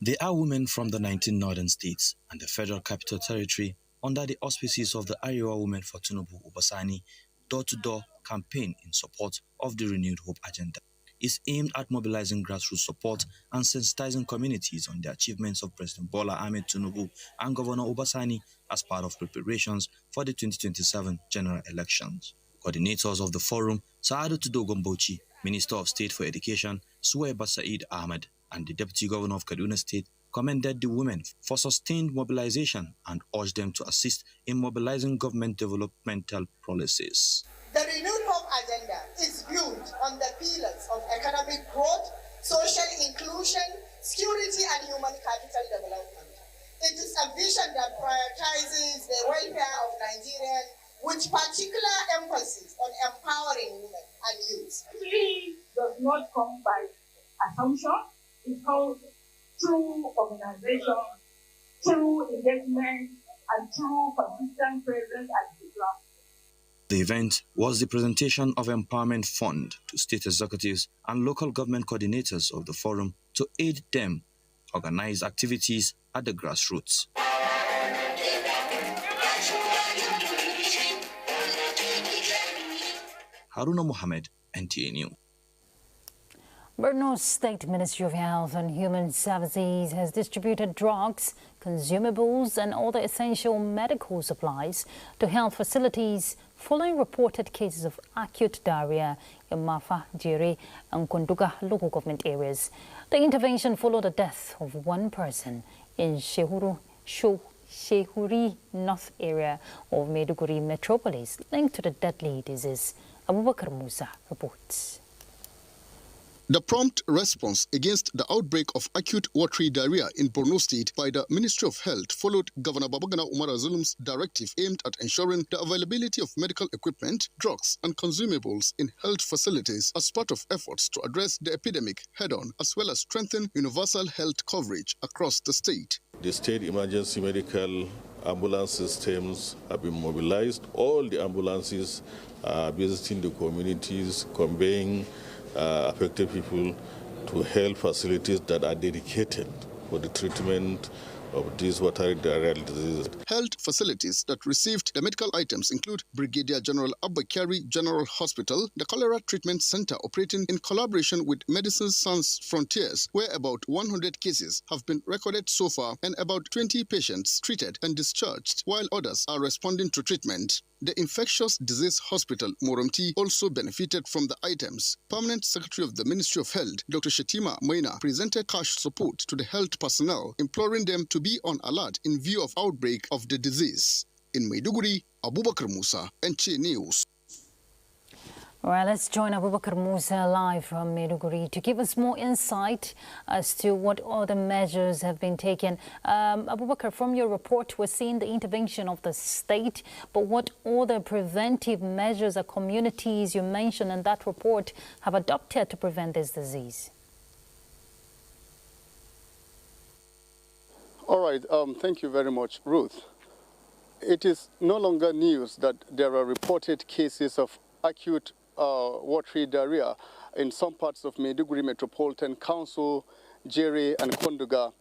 They are women from the 19 northern states and the Federal Capital Territory under the auspices of the Arewa Women for Tinubu Obasani door-to-door campaign in support of the Renewed Hope agenda. It's aimed at mobilizing grassroots support and sensitizing communities on the achievements of President Bola Ahmed Tinubu and Governor Obasani as part of preparations for the 2027 general elections. Coordinators of the forum, Saadatu Dogombochi, Minister of State for Education, Suwaiba Said Ahmed, and the Deputy Governor of Kaduna State commended the women for sustained mobilization and urged them to assist in mobilizing government developmental policies. The Renewed Hope agenda is built on the pillars of economic growth, social inclusion, security and human capital development. It is a vision that prioritizes the welfare of Nigerians with particular emphasis on empowering women and youth. It does not come by assumption. It comes through organization, through engagement, and through consistent presence at the ground. The event was the presentation of Empowerment Fund to state executives and local government coordinators of the forum to aid them organize activities at the grassroots. Haruna Mohammed, NTA News. Borno State Ministry of Health and Human Services has distributed drugs, consumables and other essential medical supplies to health facilities following reported cases of acute diarrhea in Mafa, Jere and Konduga local government areas. The intervention followed the death of one person in Shehuri North area of Maiduguri metropolis linked to the deadly disease. Abubakar Musa reports. The prompt response against the outbreak of acute watery diarrhea in Borno State by the Ministry of Health followed Governor Babagana Umar Zulum's directive aimed at ensuring the availability of medical equipment, drugs and consumables in health facilities as part of efforts to address the epidemic head-on as well as strengthen universal health coverage across the state. The state emergency medical ambulance systems have been mobilized. All the ambulances are visiting the communities, conveying affected people to health facilities that are dedicated for the treatment of these watery diarrheal diseases. Health facilities that received the medical items include Brigadier General Abba Kyari General Hospital, the Cholera Treatment Center operating in collaboration with Medicine Sans Frontiers, where about 100 cases have been recorded so far and about 20 patients treated and discharged, while others are responding to treatment. The Infectious Disease Hospital, Moromti, also benefited from the items. Permanent Secretary of the Ministry of Health, Dr. Shetima Moina, presented cash support to the health personnel, imploring them to be on alert in view of outbreak of the disease. In Maiduguri, Abubakar Musa, NTA News. All right, let's join Abubakar Musa live from Maiduguri to give us more insight as to what other measures have been taken. Abubakar, from your report, we're seeing the intervention of the state, but what other preventive measures or communities you mentioned in that report have adopted to prevent this disease? All right, thank you very much, Ruth. It is no longer news that there are reported cases of acute watery diarrhea in some parts of Maiduguri Metropolitan Council, Jere and Konduga.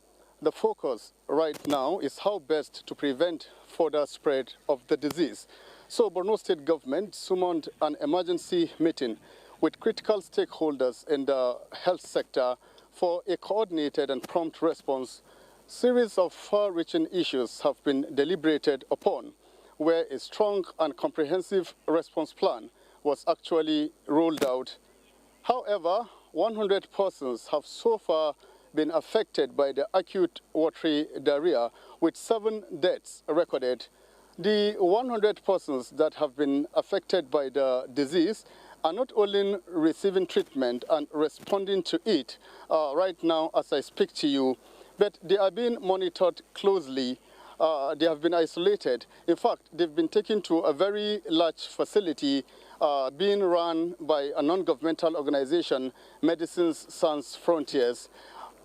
The focus right now is how best to prevent further spread of the disease. So Borno State government summoned an emergency meeting with critical stakeholders in the health sector for a coordinated and prompt response. Series of far-reaching issues have been deliberated upon, where a strong and comprehensive response plan was actually rolled out. However, 100 persons have so far been affected by the acute watery diarrhea, with 7 deaths recorded. The 100 persons that have been affected by the disease are not only receiving treatment and responding to it right now as I speak to you, but they are being monitored closely. They have been isolated. In fact, they've been taken to a very large facility being run by a non-governmental organization, Medicines Sans Frontiers.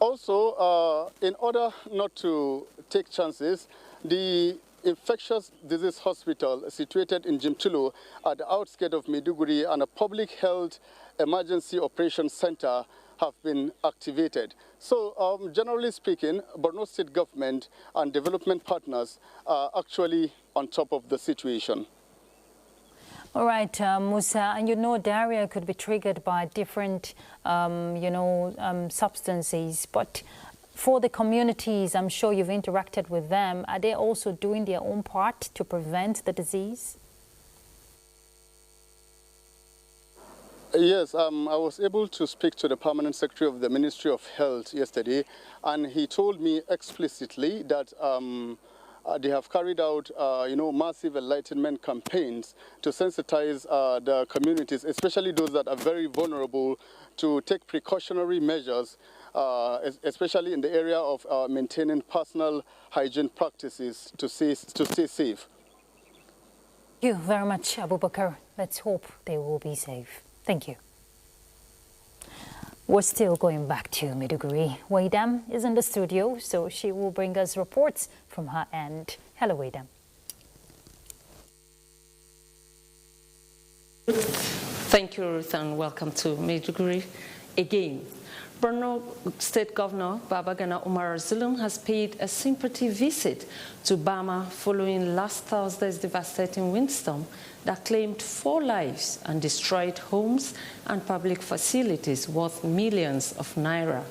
Also, in order not to take chances, the Infectious Disease Hospital situated in Jimtulu at the outskirts of Maiduguri and a public health emergency operations center have been activated. So generally speaking, Borno State government and development partners are actually on top of the situation. All right, Musa, and you know diarrhea could be triggered by different, substances, but for the communities, I'm sure you've interacted with them, are they also doing their own part to prevent the disease? Yes, I was able to speak to the Permanent Secretary of the Ministry of Health yesterday, and he told me explicitly that they have carried out, massive enlightenment campaigns to sensitize the communities, especially those that are very vulnerable, to take precautionary measures especially in the area of maintaining personal hygiene practices to stay safe. Thank you very much, Abubakar. Let's hope they will be safe. Thank you. We're still going back to Maiduguri. Waidam is in the studio, so she will bring us reports from her end. Hello, Waidam. Thank you, Ruth, and welcome to Maiduguri again. Borno State Governor Babagana Umar Zulum has paid a sympathy visit to Bama following last Thursday's devastating windstorm that claimed 4 lives and destroyed homes and public facilities worth millions of naira.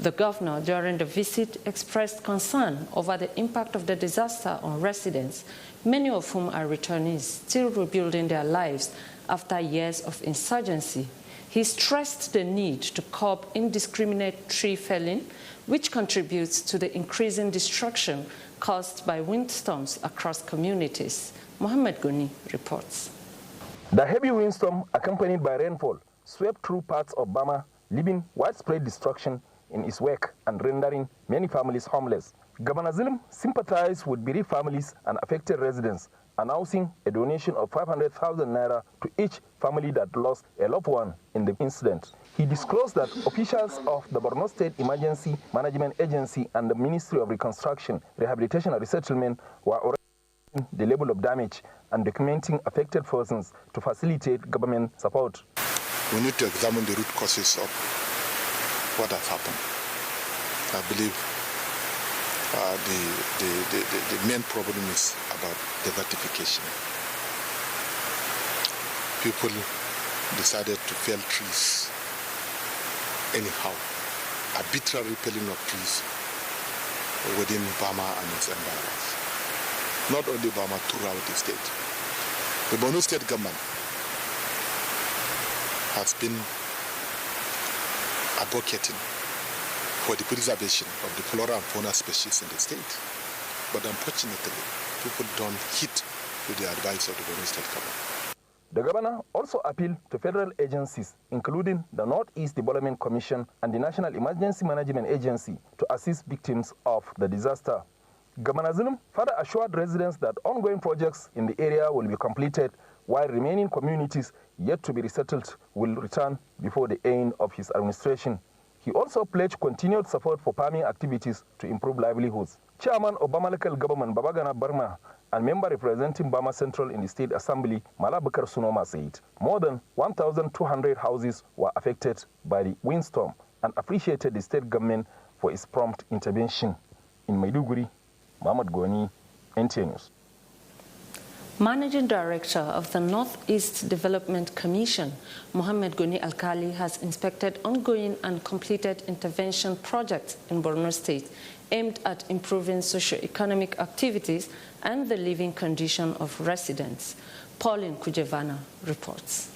The governor, during the visit, expressed concern over the impact of the disaster on residents, many of whom are returnees still rebuilding their lives after years of insurgency. He stressed the need to curb indiscriminate tree felling, which contributes to the increasing destruction caused by windstorms across communities. Mohammed Goni reports. The heavy windstorm, accompanied by rainfall, swept through parts of Bama, leaving widespread destruction in its wake and rendering many families homeless. Governor Zulum sympathized with bereaved families and affected residents, announcing a donation of 500,000 naira to each family that lost a loved one in the incident. He disclosed that officials of the Borno State Emergency Management Agency and the Ministry of Reconstruction, Rehabilitation and Resettlement were already the level of damage and documenting affected persons to facilitate government support. We need to examine the root causes of what has happened. I believe the main problem is about desertification. People decided to fell trees anyhow, arbitrary felling of trees within Bama and its environs. Not only Bama, throughout the state. The Borno State government has been advocating for the preservation of the flora and fauna species in the state. But unfortunately, people don't heed to the advice of the Borno State government. The governor also appealed to federal agencies, including the Northeast Development Commission and the National Emergency Management Agency, to assist victims of the disaster. Governor Zulum further assured residents that ongoing projects in the area will be completed, while remaining communities yet to be resettled will return before the end of his administration. He also pledged continued support for farming activities to improve livelihoods. Chairman of Bama Local Government Babagana Barma and member representing Bama Central in the State Assembly, Malabakar Sunoma, said more than 1,200 houses were affected by the windstorm and appreciated the state government for its prompt intervention. In Maiduguri, Mohammed Goni, NTA News. Managing Director of the Northeast Development Commission, Mohammed Goni Alkali, has inspected ongoing and completed intervention projects in Borno State aimed at improving socio-economic activities and the living condition of residents. Pauline Kujevana reports.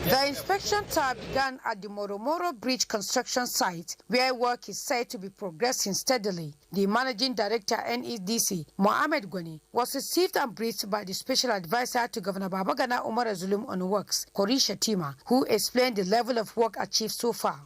The inspection tour began at the Moromoro Bridge construction site, where work is said to be progressing steadily. The Managing Director, NEDC, Mohammed Goni, was received and briefed by the Special Advisor to Governor Babagana Umar Zulum on Works, Korisha Tima, who explained the level of work achieved so far.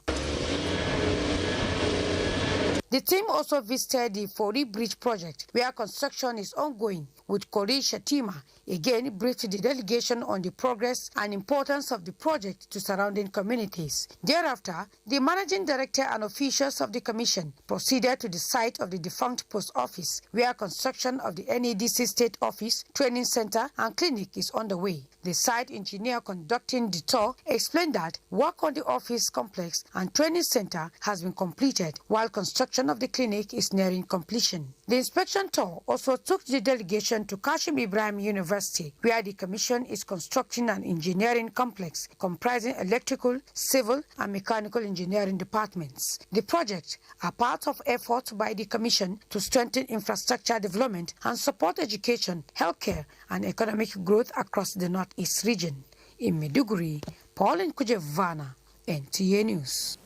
The team also visited the Fori Bridge project, where construction is ongoing, with Korisha Tima again briefed the delegation on the progress and importance of the project to surrounding communities. Thereafter, the managing director and officials of the commission proceeded to the site of the defunct post office, where construction of the NEDC State Office, Training Center and Clinic is underway. The site engineer conducting the tour explained that work on the office complex and training center has been completed, while construction of the clinic is nearing completion. The inspection tour also took the delegation to Kashim Ibrahim University, where the commission is constructing an engineering complex comprising electrical, civil and mechanical engineering departments. The project are part of efforts by the commission to strengthen infrastructure development and support education, healthcare and economic growth across the Northeast region. In Maiduguri, Pauline Kujevana, NTA News.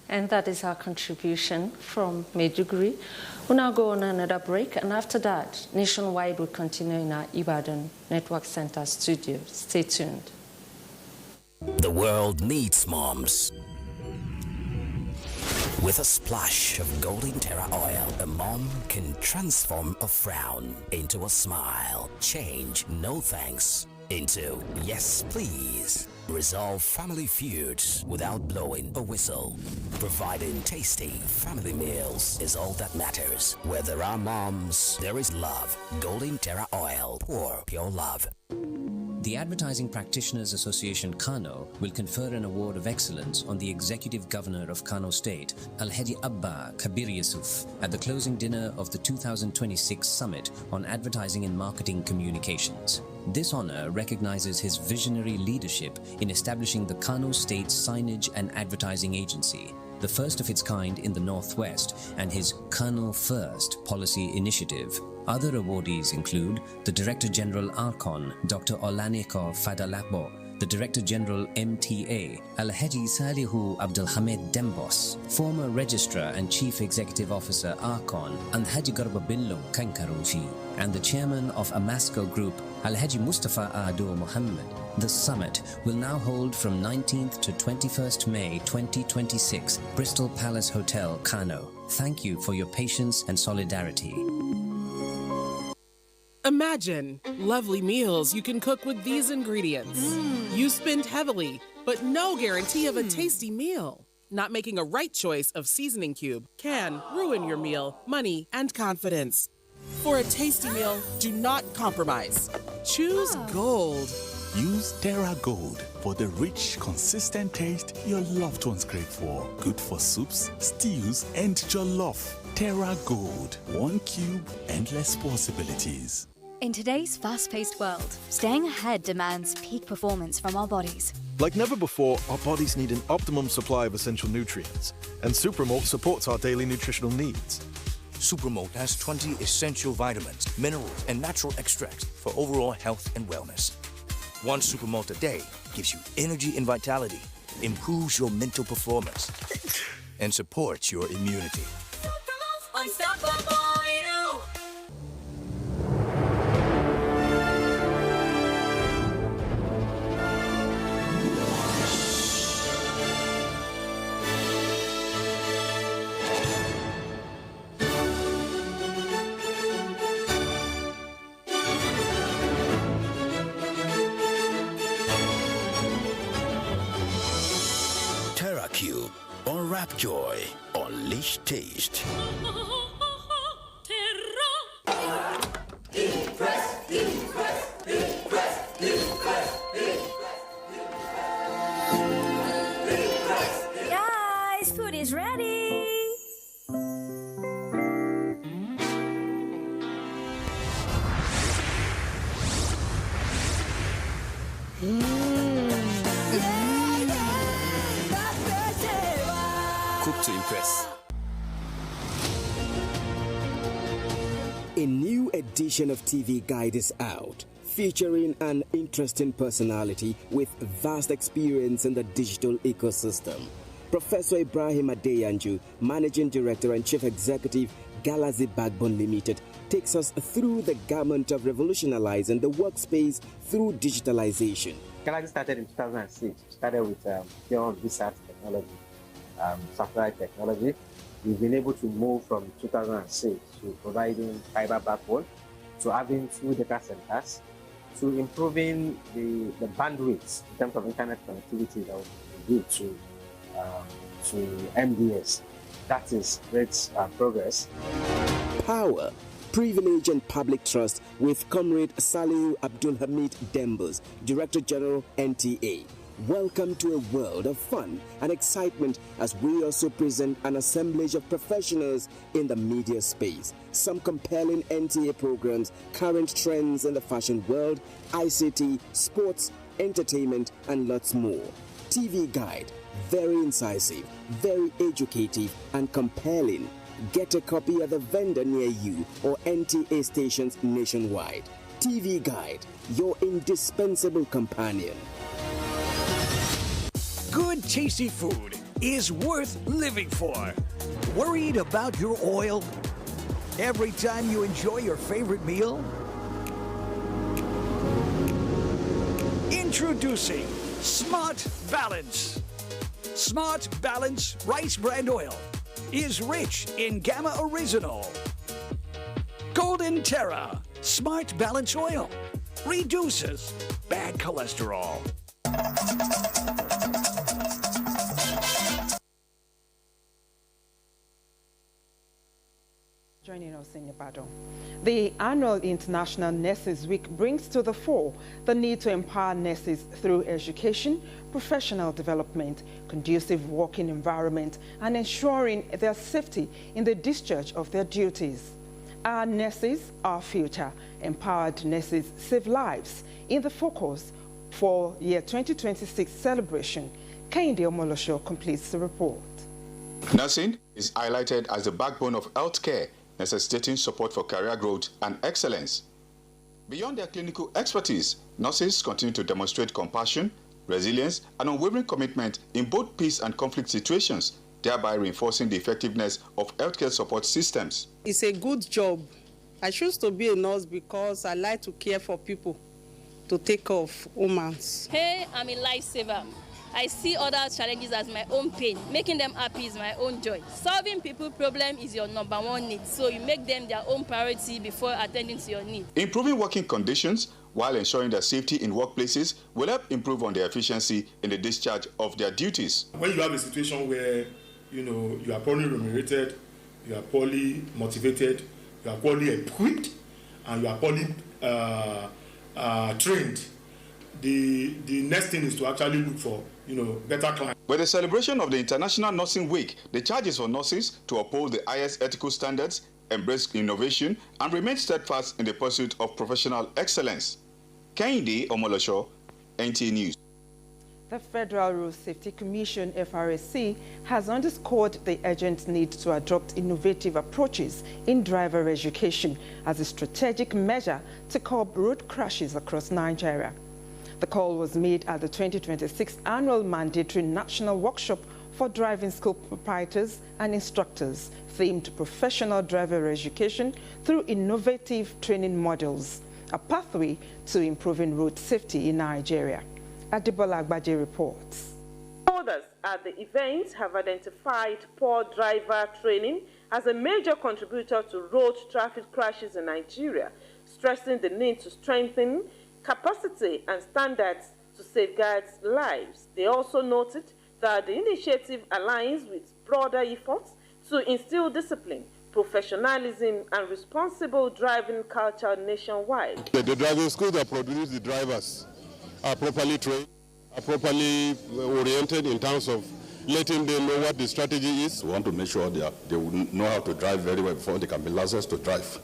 And that is our contribution from Maiduguri. We'll now go on another break, and after that, Nationwide will continue in our Ibadan Network Center studio. Stay tuned. The world needs moms. With a splash of golden Terra oil, a mom can transform a frown into a smile. Change no thanks into yes please. Resolve family feuds without blowing a whistle. Providing tasty family meals is all that matters. Where there are moms, there is love. Golden Terra oil, pour pure love. The Advertising Practitioners Association Kano will confer an award of excellence on the Executive Governor of Kano State, Alhaji Abba Kabir Yusuf, at the closing dinner of the 2026 Summit on Advertising and Marketing Communications. This honor recognizes his visionary leadership in establishing the Kano State Signage and Advertising Agency, the first of its kind in the Northwest, and his Kano First policy initiative. Other awardees include the Director General Archon, Dr. Olaneko Fadalapo, the Director General NTA, Alhaji Salihu Abdulhamid Dembos, former Registrar and Chief Executive Officer Archon, Alhaji Garba Billo Kankaruji, and the Chairman of Amasco Group, Alhaji Mustafa Ado Muhammad. The summit will now hold from 19th to 21st May 2026, Bristol Palace Hotel, Kano. Thank you for your patience and solidarity. Imagine lovely meals you can cook with these ingredients. You spend heavily, but no guarantee of a tasty meal. Not making a right choice of seasoning cube can ruin your meal, money, and confidence. For a tasty meal, do not compromise. Choose Gold. Use Terra Gold for the rich, consistent taste your loved ones crave for. Good for soups, stews, and jollof. Terra Gold. 1 cube, endless possibilities. In today's fast-paced world, staying ahead demands peak performance from our bodies. Like never before, our bodies need an optimum supply of essential nutrients, and Supermalt supports our daily nutritional needs. Supermalt has 20 essential vitamins, minerals, and natural extracts for overall health and wellness. 1 Supermalt a day gives you energy and vitality, improves your mental performance, and supports your immunity. Unstoppable. TerraCube, unwrap joy, unleash taste. Guys, food is ready. Cook to impress. A new edition of TV Guide is out, featuring an interesting personality with vast experience in the digital ecosystem. Professor Ibrahim Adeyanju, Managing Director and Chief Executive, Galaxy Backbone Limited, takes us through the gamut of revolutionizing the workspace through digitalization. Galaxy started in 2006. Started with pure research technology, satellite technology. We've been able to move from 2006 to providing fiber backbone, to having 2 data centers, to improving the bandwidth in terms of internet connectivity that we do to MDS. That is great progress. Power, privilege and public trust with Comrade Salihu Abdulhamid Dembos, Director General NTA. Welcome to a world of fun and excitement as we also present an assemblage of professionals in the media space. Some compelling NTA programs, current trends in the fashion world, ICT, sports, entertainment, and lots more. TV Guide, very incisive, very educative, and compelling. Get a copy at the vendor near you or NTA stations nationwide. TV Guide, your indispensable companion. Good, tasty food is worth living for. Worried about your oil? Every time you enjoy your favorite meal? Introducing Smart Balance. Smart Balance Rice Bran Oil. is rich in Gamma Original. Golden Terra Smart Balance Oil reduces bad cholesterol. Joining us in Ibadan. The annual International Nurses Week brings to the fore the need to empower nurses through education, professional development, conducive working environment, and ensuring their safety in the discharge of their duties. Our nurses, our future. Empowered nurses save lives in the focus for year 2026 celebration. Kehinde Omolosho completes the report. Nursing is highlighted as the backbone of healthcare, necessitating support for career growth and excellence. Beyond their clinical expertise, nurses continue to demonstrate compassion, resilience, and unwavering commitment in both peace and conflict situations, thereby reinforcing the effectiveness of healthcare support systems. It's a good job. I choose to be a nurse because I like to care for people, to take care of women. Hey, I'm a lifesaver. I see other challenges as my own pain. Making them happy is my own joy. Solving people's problem is your #1 need, so you make them their own priority before attending to your need. Improving working conditions while ensuring their safety in workplaces will help improve on their efficiency in the discharge of their duties. When you have a situation where you are poorly remunerated, you are poorly motivated, you are poorly equipped, and you are poorly trained, the next thing is to actually look for better clients. With the celebration of the International Nursing Week, the charge is for nurses to uphold the highest ethical standards, embrace innovation, and remain steadfast in the pursuit of professional excellence. Kehinde Omolosho, NTA News. The Federal Road Safety Commission, FRSC, has underscored the urgent need to adopt innovative approaches in driver education as a strategic measure to curb road crashes across Nigeria. The call was made at the 2026 annual mandatory national workshop for driving school proprietors and instructors, themed professional driver education through innovative training models, a pathway to improving road safety in Nigeria. Adebola Agbaje reports. Others at the event have identified poor driver training as a major contributor to road traffic crashes in Nigeria, stressing the need to strengthen capacity and standards to safeguard lives. They also noted that the initiative aligns with broader efforts to instill discipline, professionalism, and responsible driving culture nationwide. The driving schools that produce the drivers are properly trained, are properly oriented in terms of letting them know what the strategy is. We want to make sure they will know how to drive very well before they can be licensed to drive.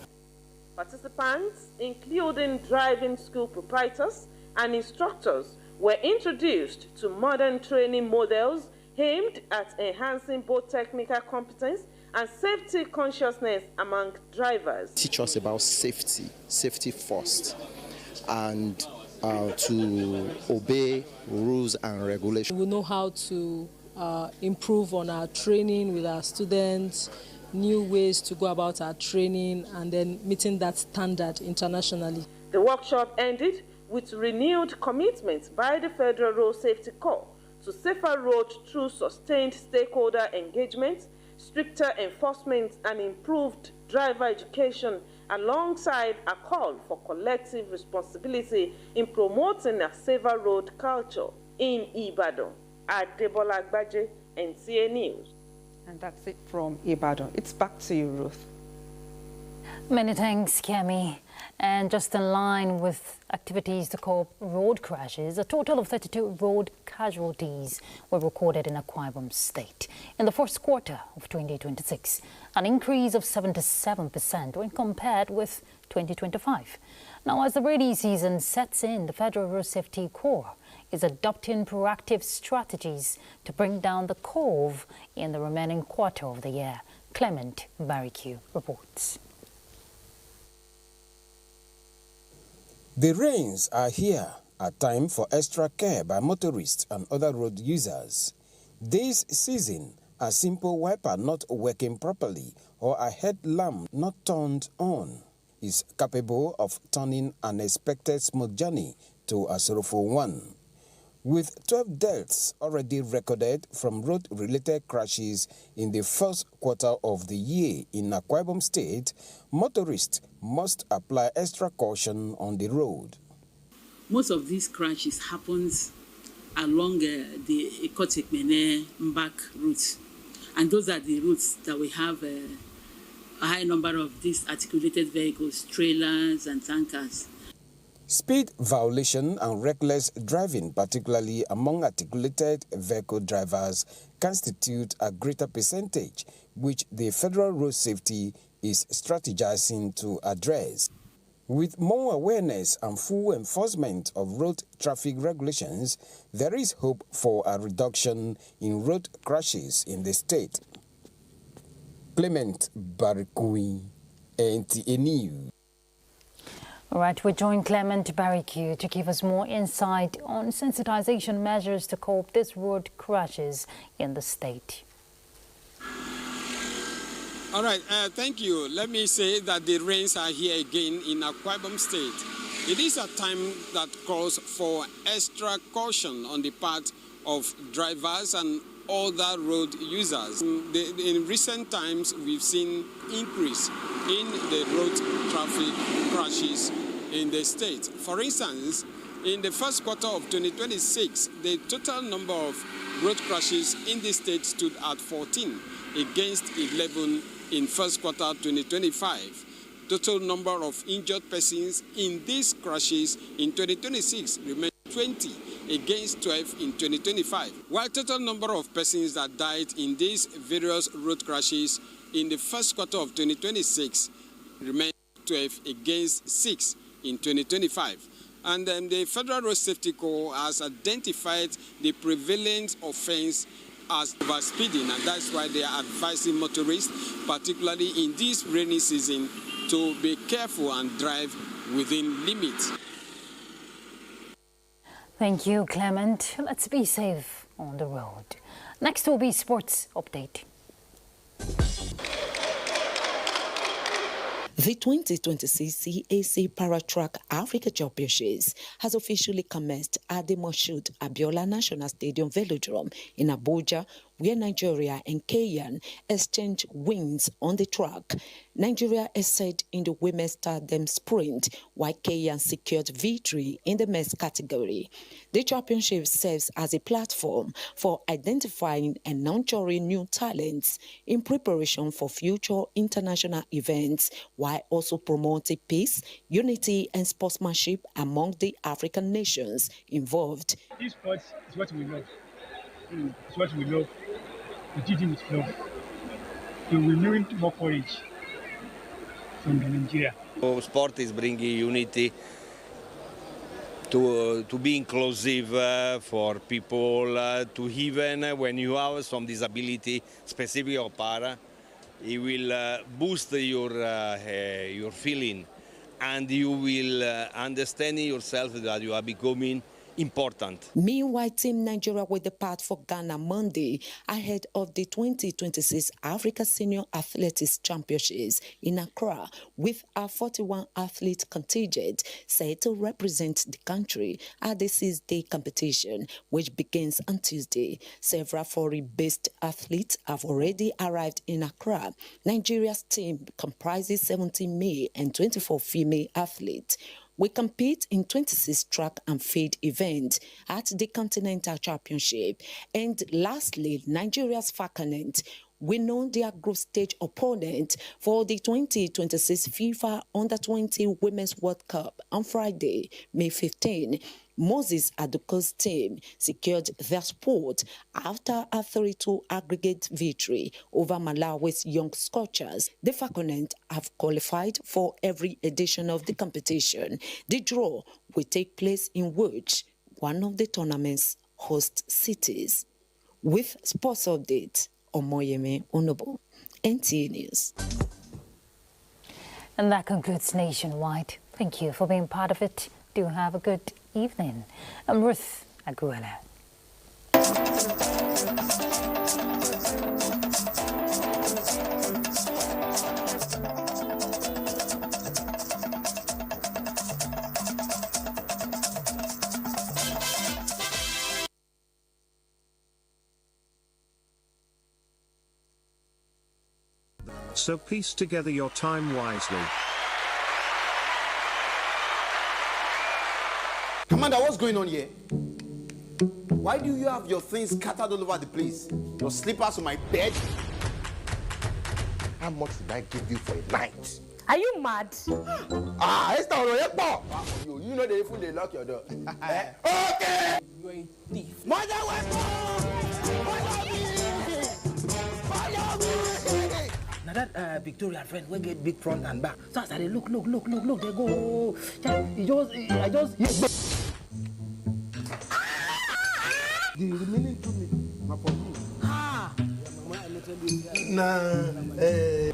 Participants, including driving school proprietors and instructors, were introduced to modern training models aimed at enhancing both technical competence and safety consciousness among drivers. Teach us about safety first, and to obey rules and regulations. We know how to improve on our training with our students, new ways to go about our training, and then meeting that standard internationally. The workshop ended with renewed commitment by the Federal Road Safety Corps to safer roads through sustained stakeholder engagement, stricter enforcement, and improved driver education, alongside a call for collective responsibility in promoting a safer road culture in Ibadan. Adebola Agbaje, NTA News. And that's it from Ibadan. It's back to you, Ruth. Many thanks, Kemi. And just in line with activities to curb road crashes, a total of 32 road casualties were recorded in Akwa Ibom State in the first quarter of 2026, an increase of 77% when compared with 2025. Now, as the rainy season sets in, the Federal Road Safety Corps is adopting proactive strategies to bring down the curve in the remaining quarter of the year. Clement Barique reports. The rains are here, a time for extra care by motorists and other road users. This season, a simple wiper not working properly or a headlamp not turned on is capable of turning an expected smooth journey to a sorrowful one. With 12 deaths already recorded from road-related crashes in the first quarter of the year in Akwa Ibom State, motorists must apply extra caution on the road. Most of these crashes happens along the Ikotekmene-Mbak routes, and those are the routes that we have a high number of these articulated vehicles, trailers and tankers. Speed violation and reckless driving, particularly among articulated vehicle drivers, constitute a greater percentage, which the Federal Road Safety is strategizing to address. With more awareness and full enforcement of road traffic regulations, there is hope for a reduction in road crashes in the state. Clement Barikui, NTA News. All right, we join Clement Barrique to give us more insight on sensitization measures to cope these road crashes in the state. All right, thank you. Let me say that the rains are here again in Akwa Ibom State. It is a time that calls for extra caution on the part of drivers and other road users. In recent times, we've seen increase in the road traffic crashes in the state. For instance, in the first quarter of 2026, the total number of road crashes in the state stood at 14 against 11 in first quarter 2025. Total number of injured persons in these crashes in 2026 remained 20 against 12 in 2025, while total number of persons that died in these various road crashes in the first quarter of 2026 remained 12 against 6 in 2025. And then the Federal Road Safety Corps has identified the prevalent offense as overspeeding, and that's why they are advising motorists, particularly in this rainy season, to be careful and drive within limits. Thank you, Clement. Let's be safe on the road. Next will be Sports Update. The 2026 CAC Paratrack Africa Championships has officially commenced at the Moshood Abiola National Stadium Velodrome in Abuja, where Nigeria and Kenya exchanged wins on the track. Nigeria excelled in the women's tandem sprint, while Kenya secured victory in the men's category. The championship serves as a platform for identifying and nurturing new talents in preparation for future international events, while also promoting peace, unity, and sportsmanship among the African nations involved. This sport is what we love. It's what we love. We did it with love. So we need more courage from Nigeria. Sport is bringing unity to be inclusive for people, to even when you have some disability, specific or para, it will boost your feeling, and you will understand yourself that you are becoming important. Meanwhile, Team Nigeria will depart for Ghana Monday ahead of the 2026 Africa Senior Athletics Championships in Accra, with a 41-athlete contingent set to represent the country at the 6-day competition, which begins on Tuesday. Several foreign-based athletes have already arrived in Accra. Nigeria's team comprises 17 male and 24 female athletes. We compete in 26 track and field events at the Continental Championship. And lastly, Nigeria's Falconet will know their group stage opponent for the 2026 FIFA Under-20 Women's World Cup on Friday, May 15. Moses Aduko's team secured their spot after a 3-2 aggregate victory over Malawi's Young Scorchers. The Falconet have qualified for every edition of the competition. The draw will take place in Wuch, one of the tournament's host cities. With Sports Update, Omoyeme Onobo, NTA News. And that concludes Nationwide. Thank you for being part of it. Do have a good evening. I'm Ruth Aguilera. So piece together your time wisely. Commander, what's going on here? Why do you have your things scattered all over the place? Your slippers on my bed? How much would I give you for a night? Are you mad? Esther, you know they even they lock your door. Okay! You're a thief. Mother Now that Victoria friend will get big front and back. So I started look, they go. I just the remaining 2 minutes are for you.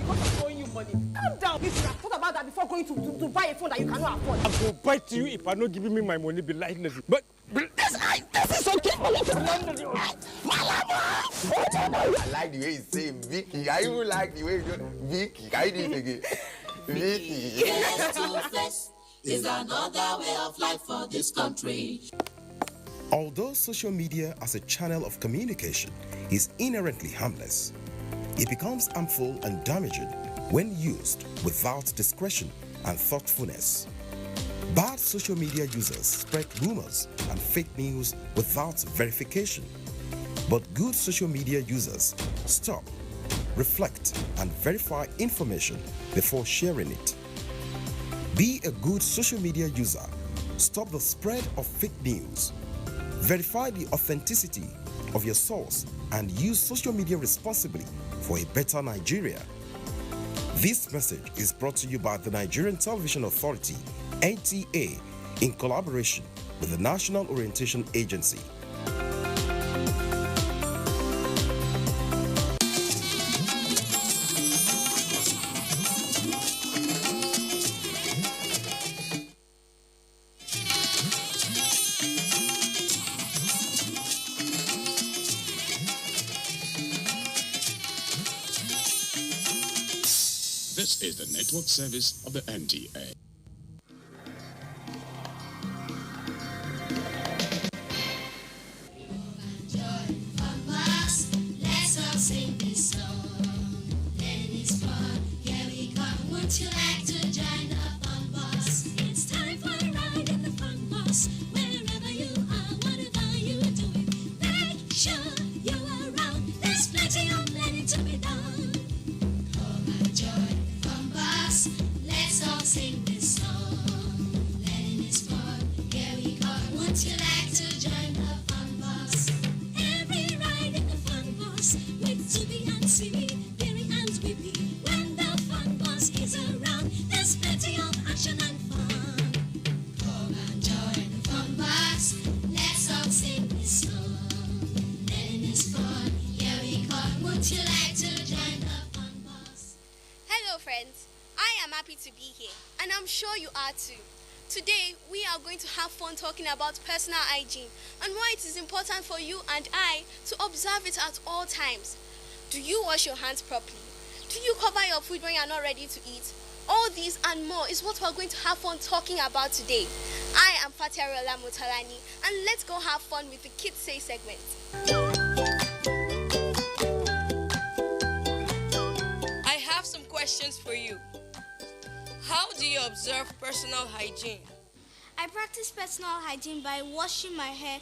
What's showing you money? Calm down. If you have thought about that before going to buy a phone that you cannot afford. I will bite you if I'm not giving me my money, be lightness. But this is okay. I like the way you say Vicky. I even like the way you do Vicky. I do it again. Vicky. Face-to-face is another way of life for this country. Although social media as a channel of communication is inherently harmless, it becomes harmful and damaging when used without discretion and thoughtfulness. Bad social media users spread rumors and fake news without verification. But good social media users stop, reflect, and verify information before sharing it. Be a good social media user. Stop the spread of fake news. Verify the authenticity of your source and use social media responsibly for a better Nigeria. This message is brought to you by the Nigerian Television Authority, NTA, in collaboration with the National Orientation Agency. This is the network service of the NTA. Let's all sing this song. Then it's fun. Here we come. Would you like to join the fun bus? It's time for a ride in the fun bus. Wherever you are, whatever you're doing, make sure you're around. There's plenty of learning to be done. Come and join the fun bus. Let's all sing this song. Learning is fun. Here we come. Would you like to join the fun bus? Every ride in the fun bus with Zubi and Simi, Berry and Whippy. When the fun bus is around, there's plenty of action and fun. Come and join the fun bus. Let's all sing this song. Learning is fun. Here we come. Would you like to join the fun bus? Hello friends, I am happy to be here and I'm sure you are too. Today we are going to have fun talking about personal hygiene and why it is important for you and I to observe it at all times. Do you wash your hands properly? Do you cover your food when you are not ready to eat? All these and more is what we are going to have fun talking about today. I am Fatiarola Mutalani and let's go have fun with the Kids Say segment. I have some questions for you. How do you observe personal hygiene? I practice personal hygiene by washing my hair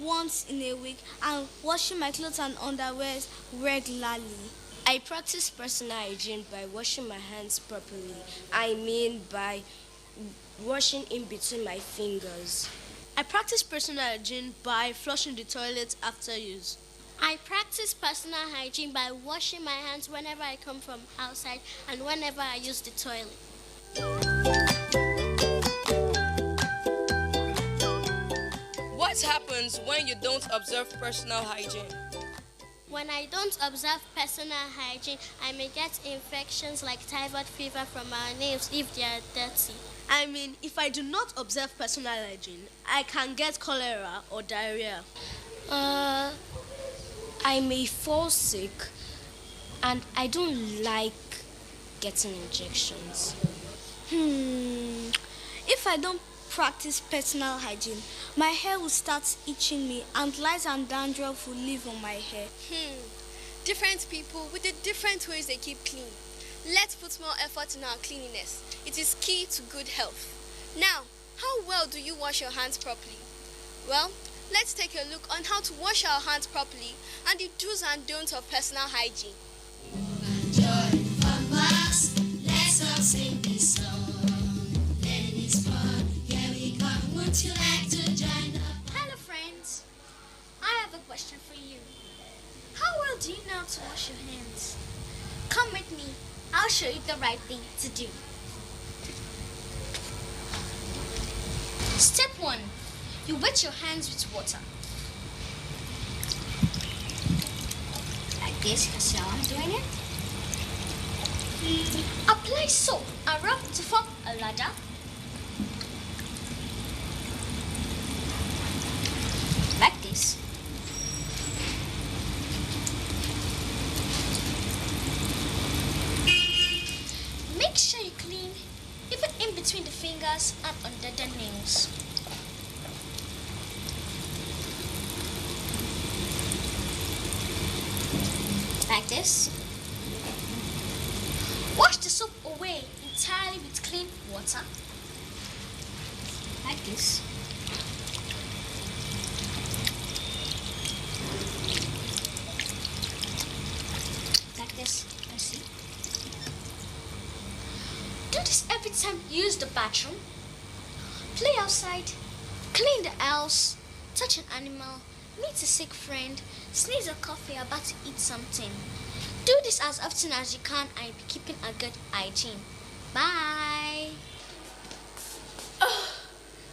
once in a week and washing my clothes and underwear regularly. I practice personal hygiene by washing my hands properly. I mean by washing in between my fingers. I practice personal hygiene by flushing the toilet after use. I practice personal hygiene by washing my hands whenever I come from outside and whenever I use the toilet. What happens when you don't observe personal hygiene? When I don't observe personal hygiene, I may get infections like typhoid fever from our nails if they are dirty. I mean, if I do not observe personal hygiene, I can get cholera or diarrhea. I may fall sick, and I don't like getting injections. If I don't practice personal hygiene, my hair will start itching me and lice and dandruff will live on my hair. Different people with the different ways they keep clean. Let's put more effort in our cleanliness. It is key to good health. Now, how well do you wash your hands properly? Well, let's take a look on how to wash our hands properly and the do's and don'ts of personal hygiene. Let's all sing this song. Learning is fun. Here we come. Would you like to join us? Hello friends, I have a question for you. How well do you know how to wash your hands? Come with me, I'll show you the right thing to do. Step 1. You wet your hands with water. Like this, you can see how I'm doing it. Apply soap and rub to form a ladder. Like this. Make sure you clean even in between the fingers and under the nails. Like this. Wash the soap away entirely with clean water. Like this. Like this, you see. Do this every time you use the bathroom. Play outside, clean the house, touch an animal, meet a sick friend, sneeze or cough you're about to eat something. Do this as often as you can and be keeping a good hygiene. Bye. Oh,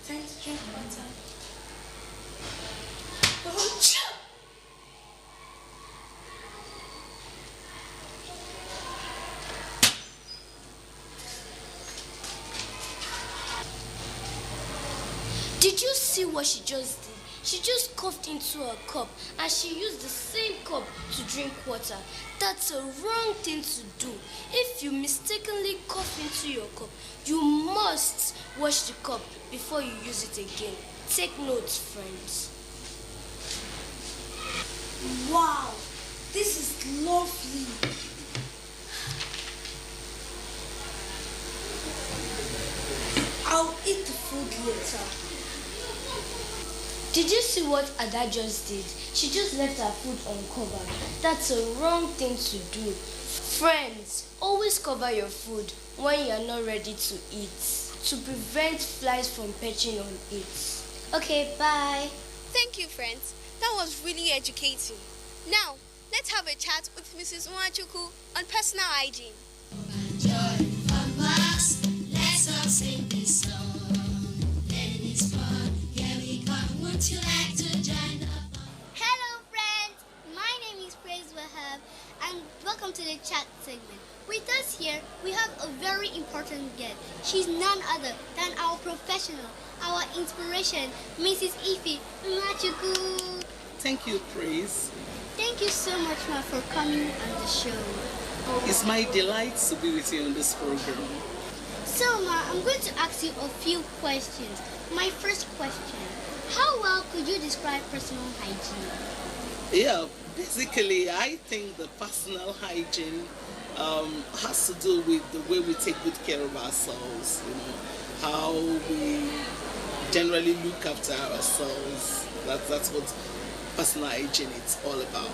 time to drink water. Did you see what she just did? She just coughed into a cup and she used the same cup to drink water. That's a wrong thing to do. If you mistakenly cough into your cup, you must wash the cup before you use it again. Take notes, friends. Wow, this is lovely. I'll eat the food later. Did you see what Ada just did? She just left her food uncovered. That's a wrong thing to do. Friends, always cover your food when you're not ready to eat to prevent flies from perching on it. Okay, bye. Thank you, friends. That was really educating. Now, let's have a chat with Mrs. Nwachukwu on personal hygiene. Let's all sing this song. Learning is fun. Here we come. Would you like to join us? Hello, friends. My name is Praise Wahab, and welcome to the chat segment. With us here, we have a very important guest. She's none other than our professional, our inspiration, Mrs. Ife Nwachukwu. Thank you, Praise. Thank you so much, Ma, for coming on the show. It's my delight to be with you on this program. So, Ma, I'm going to ask you a few questions. My first question, how well could you describe personal hygiene? Yeah, basically, I think the personal hygiene has to do with the way we take good care of ourselves, you know, how we generally look after ourselves. That's what personal hygiene is all about.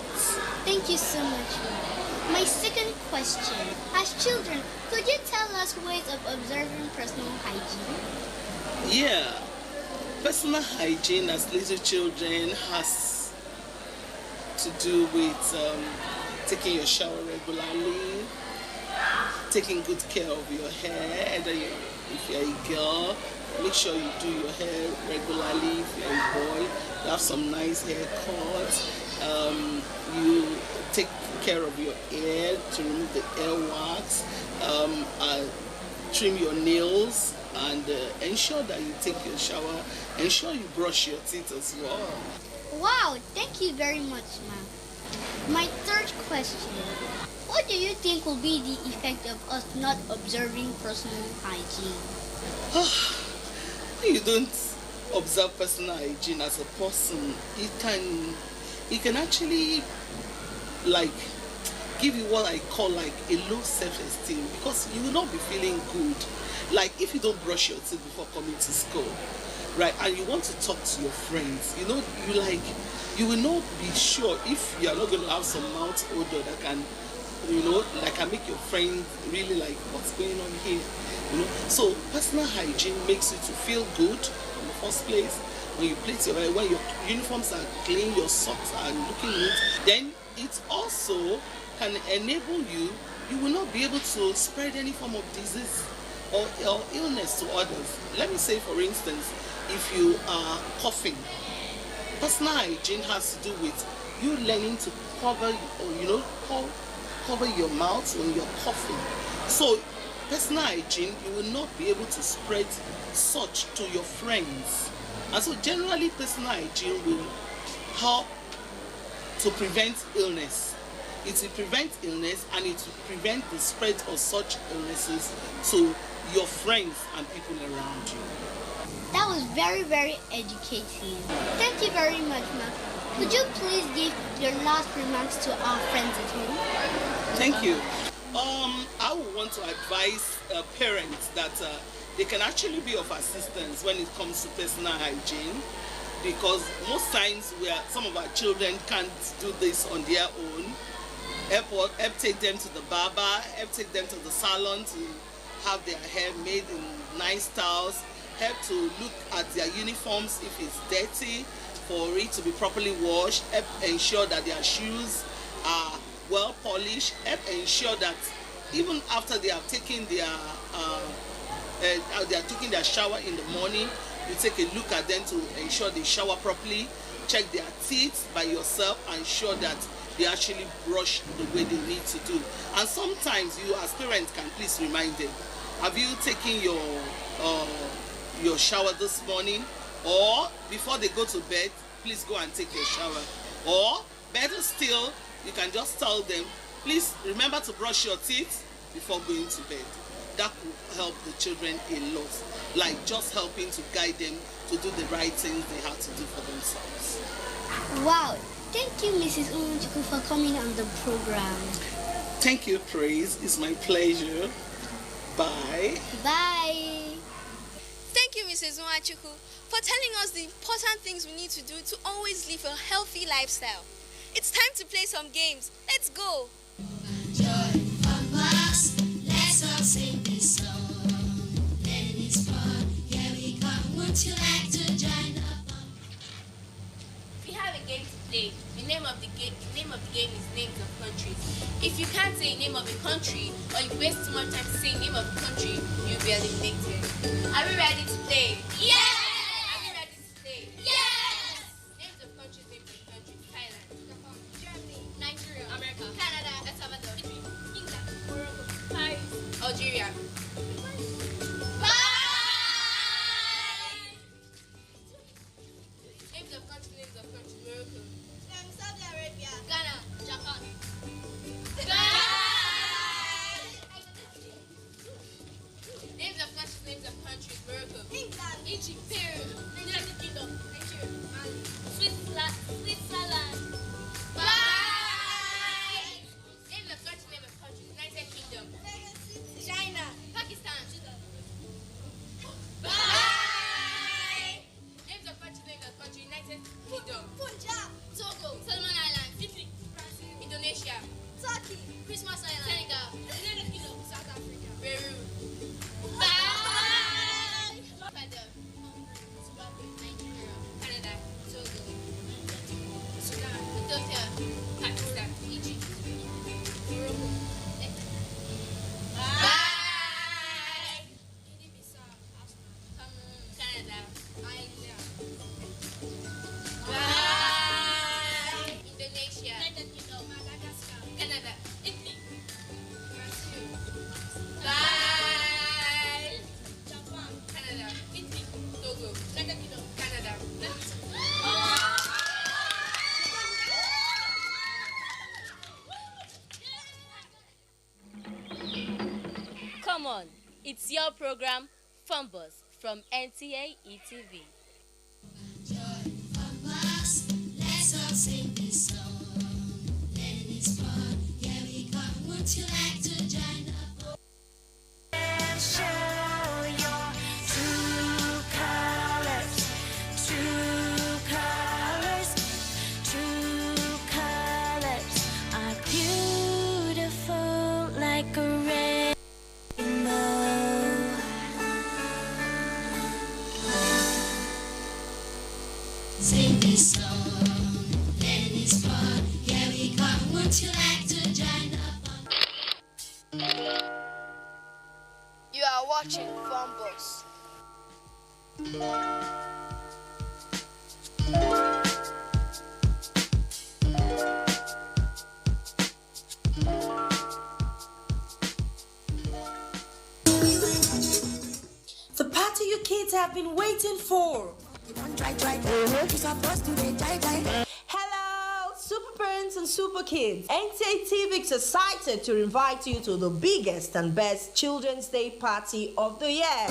Thank you so much, Ma. My second question, as children, could you tell us ways of observing personal hygiene? Yeah, personal hygiene as little children has to do with taking your shower regularly, taking good care of your hair, either if you're a girl, make sure you do your hair regularly. If you're a boy, you have some nice haircuts. You take care of your hair to remove the hair wax, trim your nails, and ensure that you take your shower. Ensure you brush your teeth as well. Wow, thank you very much, ma'am. My third question, what do you think will be the effect of us not observing personal hygiene? You don't observe personal hygiene as a person, it can actually give you what I call like a low self-esteem, because you will not be feeling good. Like if you don't brush your teeth before coming to school, right, and you want to talk to your friends, you know, you will not be sure if you are not going to have some mouth odor that can, you know, like can make your friends really like, what's going on here, you know. So personal hygiene makes you to feel good in the first place. When you plait your hair, when your uniforms are clean, your socks are looking neat, then it also can enable you will not be able to spread any form of disease or illness to others. Let me say, for instance, if you are coughing, personal hygiene has to do with you learning to cover, or, you know, cover your mouth when you're coughing. So personal hygiene, you will not be able to spread such to your friends. And so generally personal hygiene will help to prevent illness. It will prevent illness, and it will prevent the spread of such illnesses to your friends and people around you. That was very, very educating. Thank you very much, ma'am. Could you please give your last remarks to our friends at home? Thank you. I would want to advise parents that they can actually be of assistance when it comes to personal hygiene, because most times some of our children can't do this on their own. Help take them to the barber, help take them to the salon to have their hair made in nice styles, help to look at their uniforms if it's dirty, for it to be properly washed, help ensure that their shoes are well polished, help ensure that even after they have taken their shower in the morning, you take a look at them to ensure they shower properly, check their teeth by yourself, and ensure that they actually brush the way they need to do. And sometimes you as parents can please remind them, have you taken your shower this morning? Or before they go to bed, please go and take your shower. Or better still, you can just tell them, please remember to brush your teeth before going to bed. That will help the children a lot, like just helping to guide them to do the right things they have to do for themselves. Wow, thank you, Mrs. Umuchukwu, for coming on the program. Thank you, Praise. It's my pleasure. Bye. Bye. Thank you, Mrs. Nwachukwu, for telling us the important things we need to do to always live a healthy lifestyle. It's time to play some games. Let's go. Let's all sing this song. Then it's fun. Here we come. Would you like to join the fun? We have a game to play. The name of the game is names of countries. If you can't say the name of a country, or you waste too much time to say the name of the country, you'll be eliminated. Are we ready to play? Yes! Are we ready to play? Yes! Names of countries, Thailand, Japan, Germany, Nigeria, America, Canada, El Salvador, Italy, England, Morocco, Paris, Algeria. Names of countries, Morocco. Saudi Arabia, Ghana, Japan. Names of countries, Morocco. England, Egypt, Peru, United Kingdom, Nigeria, Mali, Switzerland. Names of countries, United Kingdom. China, Pakistan. Names of countries, United Kingdom. Punjab, Togo, Solomon Islands. Italy, Brazil, Indonesia. Turkey, Christmas Island, Senegal. United Kingdom, South Africa, Peru. Ecuador, Zimbabwe, Nigeria. Canada. Togo, Sudan, Ethiopia. Pakistan. Egypt, Morocco, Guinea-Bissau, Cameroon. Canada. Ireland, Indonesia. United Kingdom, Madagascar, Canada. Italy, Brazil, Japan, Canada. Italy, Togo. United Kingdom, Canada. Come on, it's your program, Fun Bus, from NTA ETV. Let's all sing this song. Then it's fun. Here we come. Would you like to join the fun? Show your true colors, true colors, true colors are beautiful like a rainbow. Sing this song, then it's fun. Here we come. Would you like to join the fun? You are watching Fun Bus. The party you kids have been waiting for. Hello, super parents and super kids. NTA TV is excited to invite you to the biggest and best Children's Day party of the year.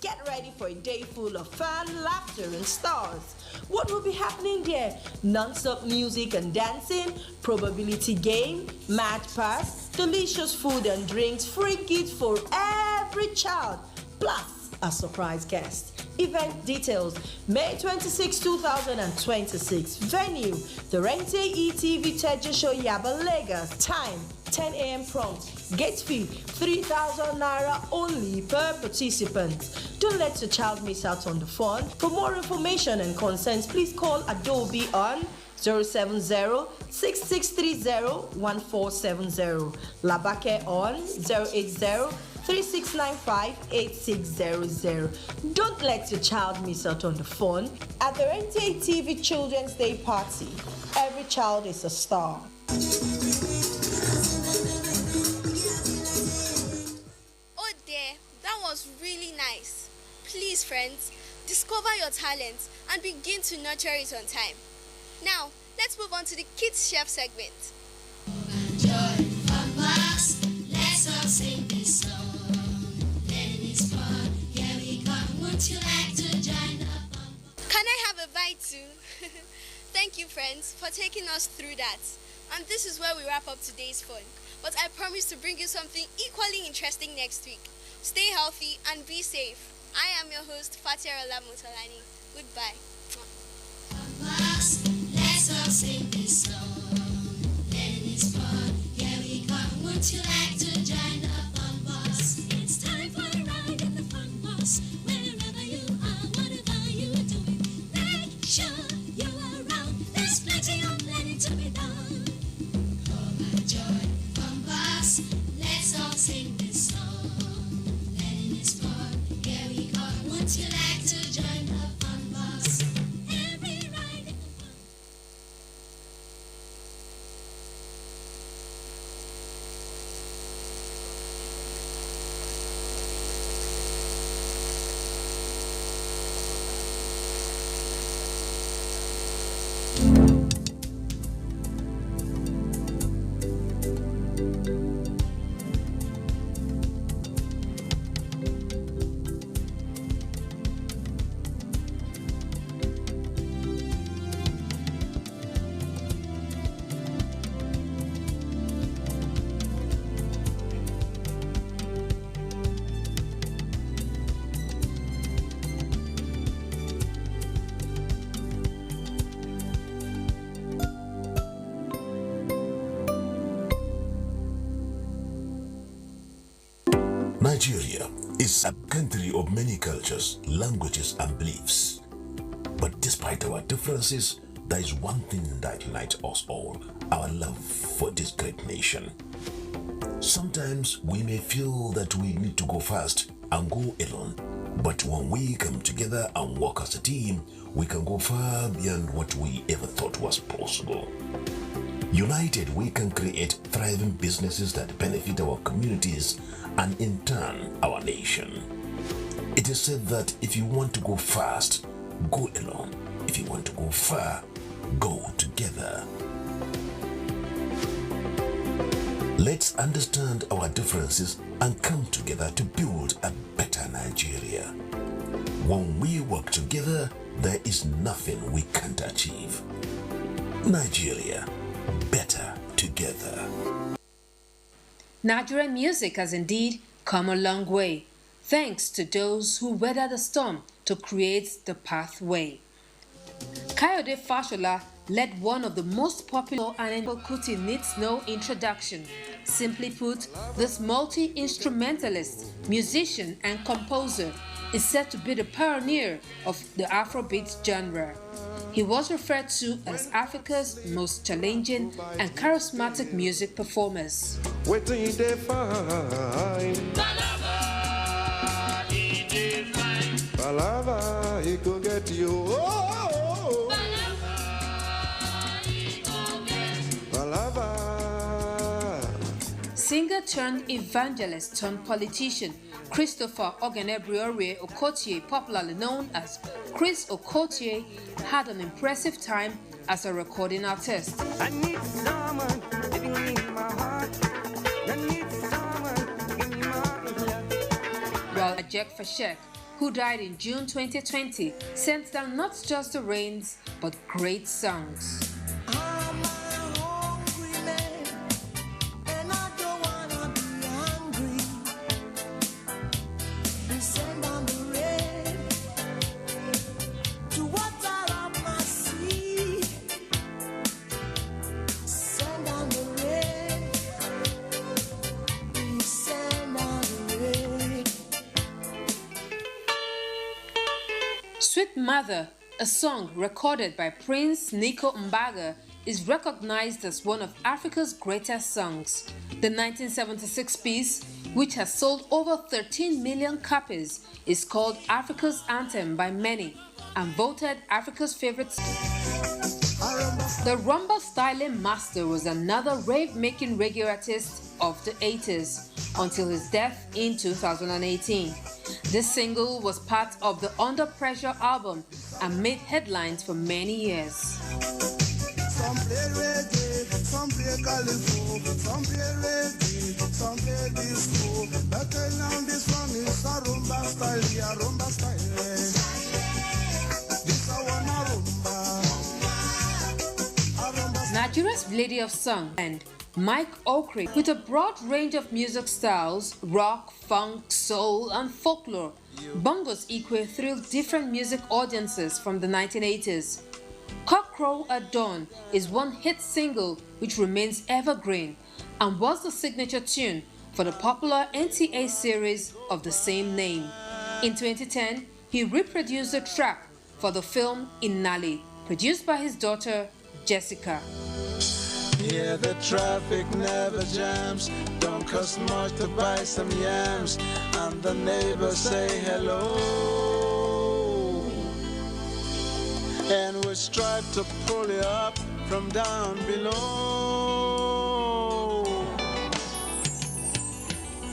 Get ready for a day full of fun, laughter, and stars. What will be happening there? Non-stop music and dancing, probability game, match pass, delicious food and drinks, free gifts for every child, plus a surprise guest. Event details, May 26, 2026. Venue, the NTA TV Teja Show Yaba, Lagos. Time, 10 a.m. prompt. Gate fee, 3,000 naira only per participant. Don't let your child miss out on the fun. For more information and consents, please call Adobe on 070-6630-1470. Labake on 080-3695-8600. Don't let your child miss out on the fun. At the NTA TV Children's Day Party, every child is a star. Oh dear, that was really nice. Please, friends, discover your talents and begin to nurture it on time. Now, let's move on to the Kids Chef segment. Join Fun Bus. Let's all sing this song. Then it's fun. Here we come. Would you like to join the fun? Can I have a bite too? Thank you, friends, for taking us through that. And this is where we wrap up today's fun. But I promise to bring you something equally interesting next week. Stay healthy and be safe. I am your host, Fatierola Mutalani. Goodbye. Bus. Let's all sing this song. Then it's fun. Here we come. Would you like to join the fun bus? It's time for a ride in the fun bus. Wherever you are, whatever you are doing, make sure you are around. There's plenty to be done. Come and join Fun Bus. Let's all sing this song. Then it's fun. Here we come. Would you like to join the fun bus? Every ride in the fun. Nigeria is a country of many cultures, languages, and beliefs. But despite our differences, there is one thing that unites us all: our love for this great nation. Sometimes we may feel that we need to go fast and go alone, but when we come together and work as a team, we can go far beyond what we ever thought was possible. United, we can create thriving businesses that benefit our communities and in turn our nation. It is said that if you want to go fast, go alone. If you want to go far, go together. Let's understand our differences and come together to build a better Nigeria. When we work together, there is nothing we can't achieve. Nigeria, better together. Nigerian music has indeed come a long way, thanks to those who weathered the storm to create the pathway. Kayode Fashola led one of the most popular, and Kuti needs no introduction. Simply put, this multi-instrumentalist, musician and composer is said to be the pioneer of the Afrobeat genre. He was referred to as Africa's most challenging and charismatic music performers. Palava, he could get you. Singer turned evangelist turned politician Christopher Ogenebriore Okotie, popularly known as Chris Okotie, had an impressive time as a recording artist. I need someone living in my heart. I need someone in my heart. While Jack Fashek, who died in June 2020, sent down not just the rains, but great songs. Sweet Mother, a song recorded by Prince Nico Mbaga, is recognized as one of Africa's greatest songs. The 1976 piece, which has sold over 13 million copies, is called Africa's Anthem by many and voted Africa's favorite. The rumba styling master was another rave-making reggae artist of the 80s until his death in 2018. This single was part of the Under Pressure album and made headlines for many years. Some play reggae, some play calico, some play reggae, some play disco. But now this one is a rumba style, yeah, rumba style. This a one a rumba. Nigeria's Lady of Song and Mike Okri, with a broad range of music styles, rock, funk, soul, and folklore, Bongos Ikwe thrilled different music audiences from the 1980s. Cockcrow at Dawn is one hit single which remains evergreen and was the signature tune for the popular NTA series of the same name. In 2010, he reproduced the track for the film Inali, produced by his daughter Jessica. Here the traffic never jams, don't cost much to buy some yams, and the neighbors say hello. And we strive to pull you up from down below.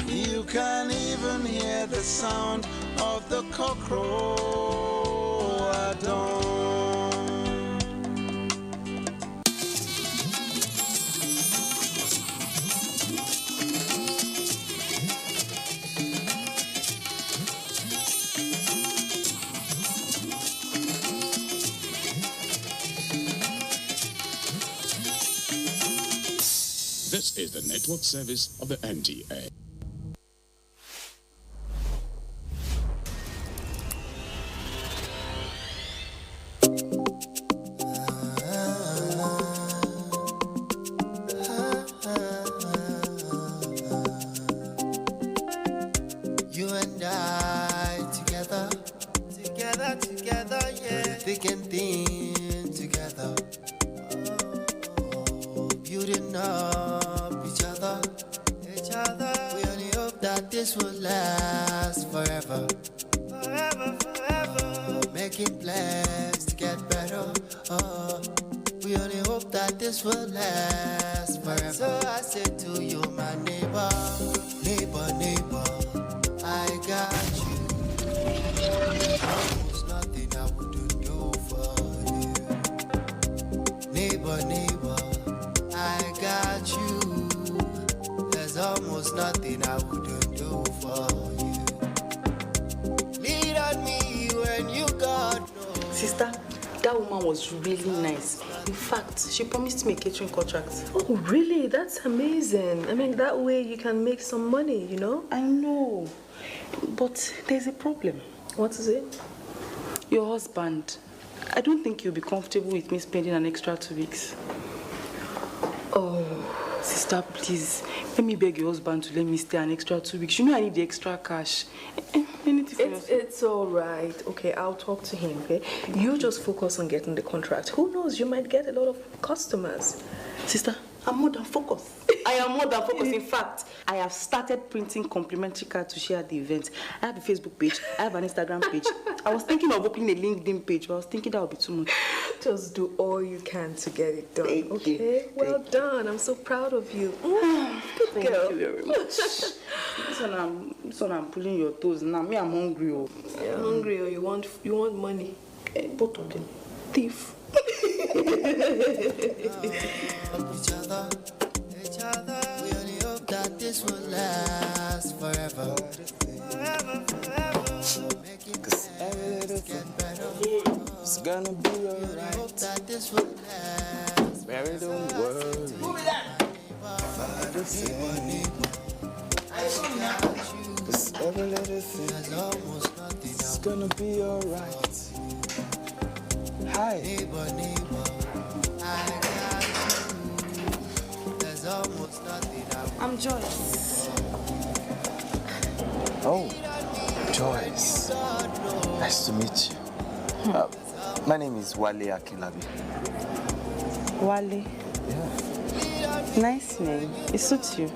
You can even hear the sound of the cockcrow at dawn. This is the network service of the NTA. You and I together, yeah. Thick and thin together. Oh, building up each other. We only hope that this will last forever. Making plans to get better. Oh, we only hope that this will last forever. So I said to you, my neighbor, I got you. Almost nothing I wouldn't do for you. Neighbor, I got you. There's almost nothing I wouldn't do for you. Lead on me when you got no. Sister, that woman was really nice. In fact, she promised me a catering contract. Oh, really? That's amazing. I mean, that way you can make some money, you know? I know. But there's a problem. What is it? Your husband. I don't think you'll be comfortable with me spending an extra 2 weeks. Oh, sister, please. Let me beg your husband to let me stay an extra 2 weeks. You know I need the extra cash. It's all right. Okay, I'll talk to him, okay? You just focus on getting the contract. Who knows? You might get a lot of customers. Sister, I'm more than focused. I am more than focused. In fact, I have started printing complimentary cards to share at the event. I have a Facebook page. I have an Instagram page. I was thinking of opening a LinkedIn page, but I was thinking that would be too much. Just do all you can to get it done, Thank okay? you. Well done. I'm so proud of you. Good girl. Thank you very much. This one I'm pulling your toes. Now, me, I'm hungry. Oh. You're hungry or you want money? Both of them. Thief. Each other. We only hope that this will last forever. Make it get better. It's gonna be alright. Hope that this will last. Baby, don't worry. About the same. Cause every little thing is gonna be alright. Hi. Neighbor, I got you. There's almost nothing I'm Joyce. Oh, Joyce. Nice to meet you. My name is Wale Akinlabi. Wale. Yeah. Nice name. It suits you.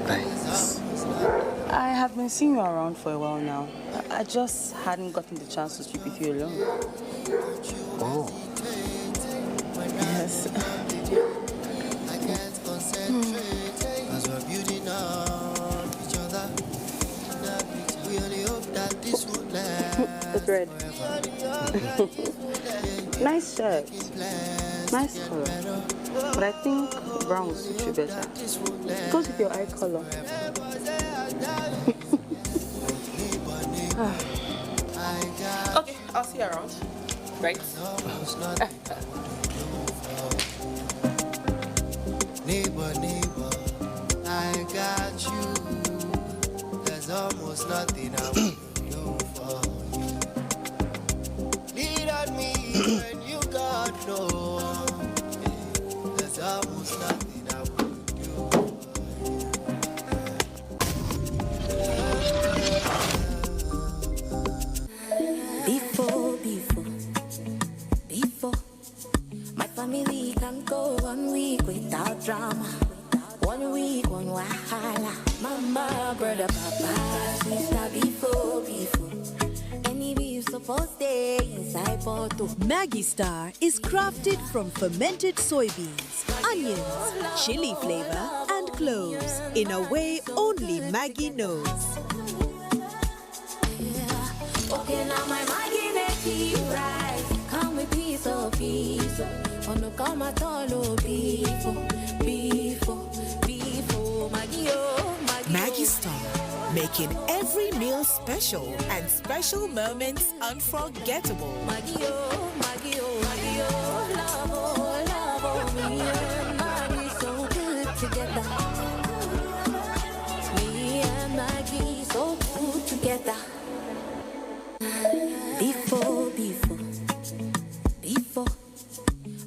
Thanks. I have been seeing you around for a while now. I just hadn't gotten the chance to speak with you alone. Oh. Yes. Cause we're building on each other. We only hope that this will last. The bread. Nice shirt. Nice color. But I think brown will suit you better. It goes with your eye color. Okay, I'll see you around. Right? Neighbor, I got you. There's almost nothing I wouldn't do for you. Lean on me when you got no one. There's almost nothing I wouldn't do Before, my family can go 1 week without drama. 1 week, one wahala. Mama, brother, papa, sister, before. Any beef supposed to stay inside bottle. Maggi Star is crafted from fermented soybeans, onions, chili flavor, and cloves in a way only Maggi knows. Okay, now my Maggi make it right. Come with piece of piece. On the come at all, oh, before. Maggi, oh, Maggi Star, making every meal special and special moments unforgettable. Maggi, oh, love, me and Maggi so good together. Me and Maggi so good together. Before,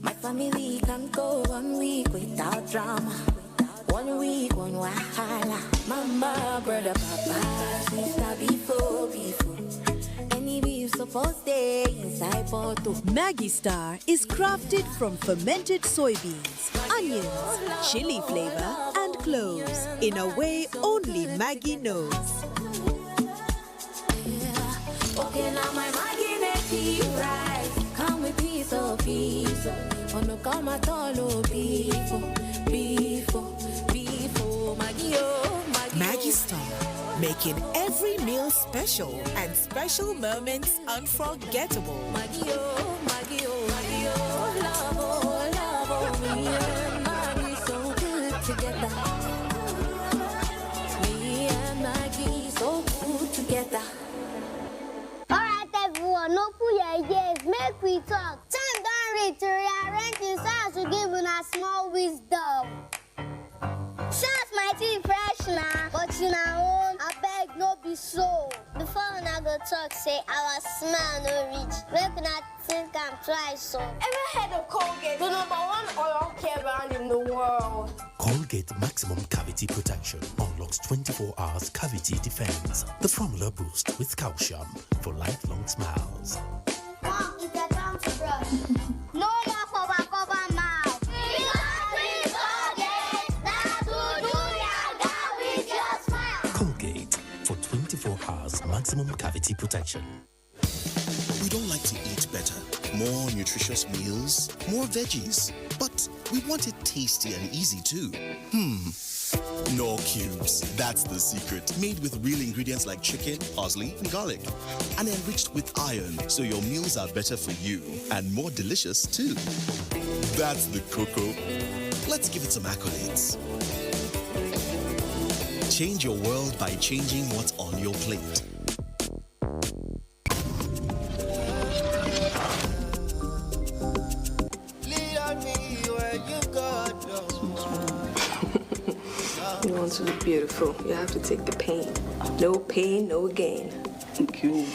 my family can go 1 week without drama. 1 week, one wahala. Mama, brother, papa, sister, before. Any beef supposed to stay inside bottle. Maggi Star is crafted from fermented soybeans, onions, chili flavor, and cloves in a way only Maggi knows. Okay, now my Maggi make it right. Come with piece of piece. On the come at all, oh, before. Maggi, oh, Maggi Star, making every meal special and special moments unforgettable. Maggi, oh, love, me and Maggi so good together. Me and Maggi so good together. Alright everyone, open your ears, make we talk. Time don't reach na small wisdom. Sounds mighty fresh now, but you know, I beg no be so. Before I go talk, say our smell no reach. Make una think I'm twice so. Ever heard of Colgate? The number one oral care brand in the world. Colgate Maximum Cavity Protection unlocks 24 hours cavity defense. The formula boost with calcium for lifelong smiles. Mom, it's a time to brush. No more cover mouth. Colgate for 24 hours maximum cavity protection. We don't like to eat better, more nutritious meals, more veggies, but we want it tasty and easy too. Knorr Cubes, that's the secret. Made with real ingredients like chicken, parsley, and garlic. And enriched with iron, so your meals are better for you and more delicious too. That's the cocoa. Let's give it some accolades. Change your world by changing what's on your plate. You want to look beautiful, you have to take the pain. No pain, no gain. Thank you.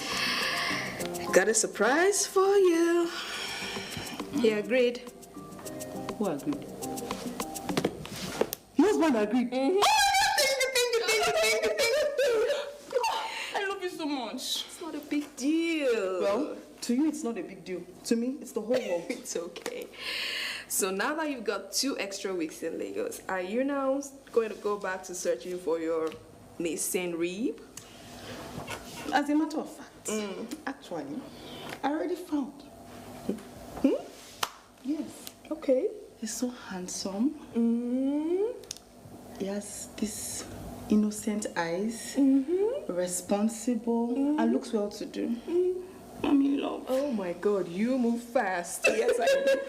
Got a surprise for you. He agreed. Who agreed? Your husband agreed. I love you so much. It's not a big deal. Well, to you it's not a big deal. To me, it's the whole world. It's okay. So now that you've got 2 extra weeks in Lagos, are you now going to go back to searching for your missing rib? As a matter of fact, actually, I already found. Yes. Okay. He's so handsome. He has this innocent eyes, responsible, and looks well to do. I'm in love. Oh my God, you move fast. Yes, I do.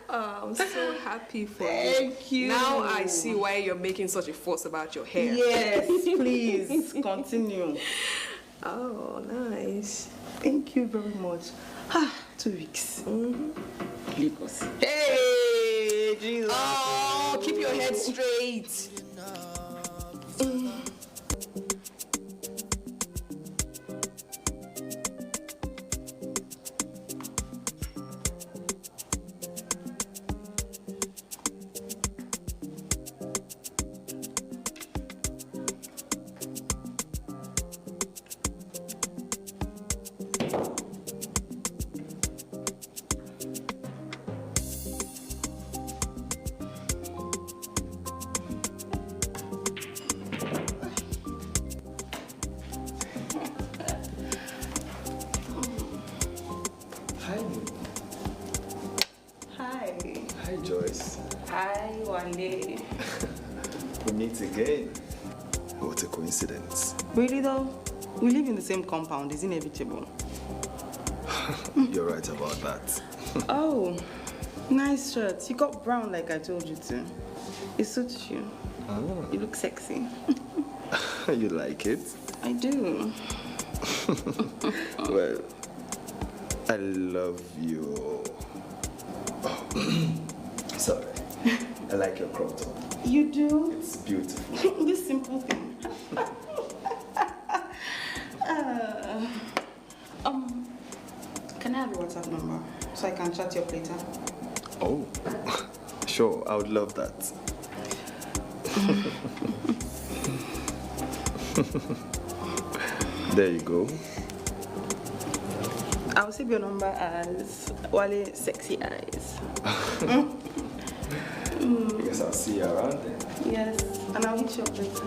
I'm so happy for you. Thank you. Now I see why you're making such a fuss about your hair. Yes, please continue. Oh, nice. Thank you very much. 2 weeks. Lagos. Hey, Jesus. Oh, keep your head straight. We meet again. What a coincidence. Really though? We live in the same compound. It's inevitable. You're right about that. Oh, nice shirt. You got brown like I told you to. It suits you. Oh. You look sexy. You like it? I do. Well, I love you. Oh. Sorry. I like your crop top. You do? It's beautiful. This simple thing. Can I have your WhatsApp number so I can chat you up later? Oh, sure. I would love that. There you go. I'll save your number as Wale Sexy Eyes. I guess I'll see you around then. Yes, and I'll hit you up later.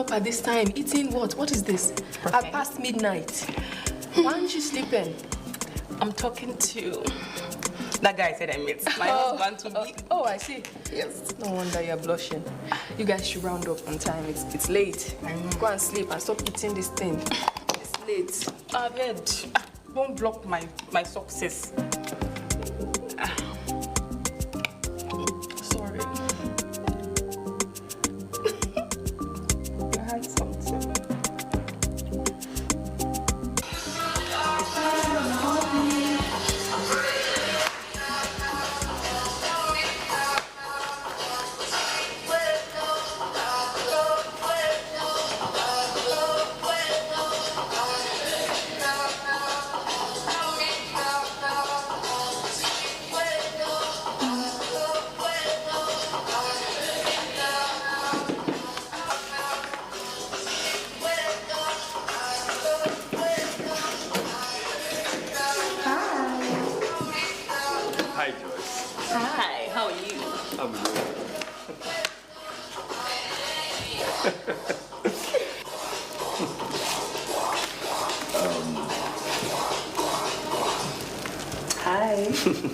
up at this time? Eating what? What is this? At past midnight. Why aren't you sleeping? I'm talking to that guy I said I met. My husband to be. Oh, I see. Yes. No wonder you're blushing. You guys should round up on time. It's late. Go and sleep and stop eating this thing. It's late. I've heard. Don't block my success. Sorry. I had something.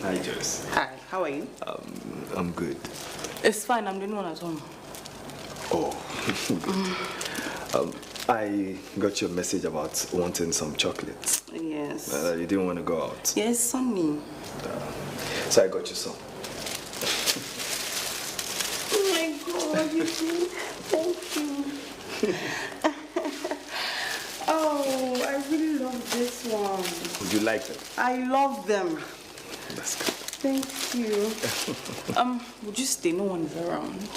Hi, Joyce. Hi, how are you? I'm good. It's fine, I'm the only one at home. Oh. I got your message about wanting some chocolates. Yes. You didn't want to go out. Yes, Sonny. So I got you some. Oh my God, you did. Thank you. Oh, I really love this one. You like them? I love them. That's good. Thank you. Would you stay? No one is around.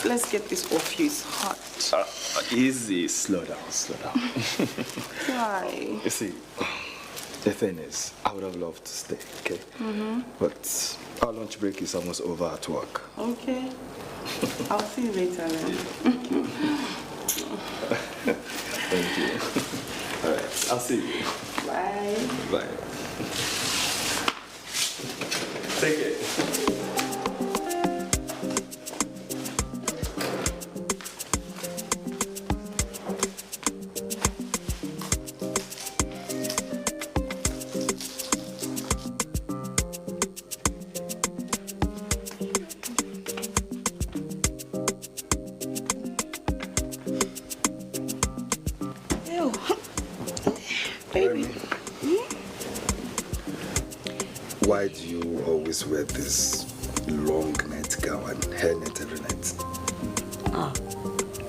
Let's get this off you. It's hot. Easy. Slow down. Why? You see, the thing is, I would have loved to stay, okay? But our lunch break is almost over at work. Okay. I'll see you later then. Thank you. All right, I'll see you. Bye. Bye. Take it. Why do you always wear this long nightgown and hairnet every night?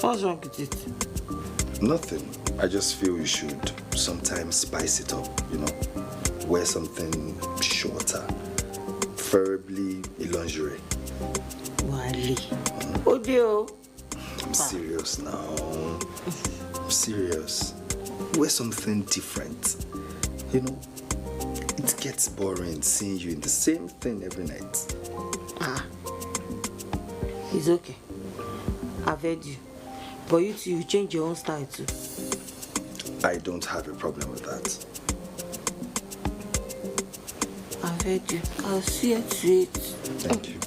What's wrong with it? Nothing. I just feel you should sometimes spice it up, you know? Wear something shorter, preferably a lingerie. Wally. Odio. I'm serious now. I'm serious. Wear something different, you know? It gets boring seeing you in the same thing every night. It's okay. I've heard you. But you two, you change your own style too. I don't have a problem with that. I've heard you. I'll see you to it. Thank you.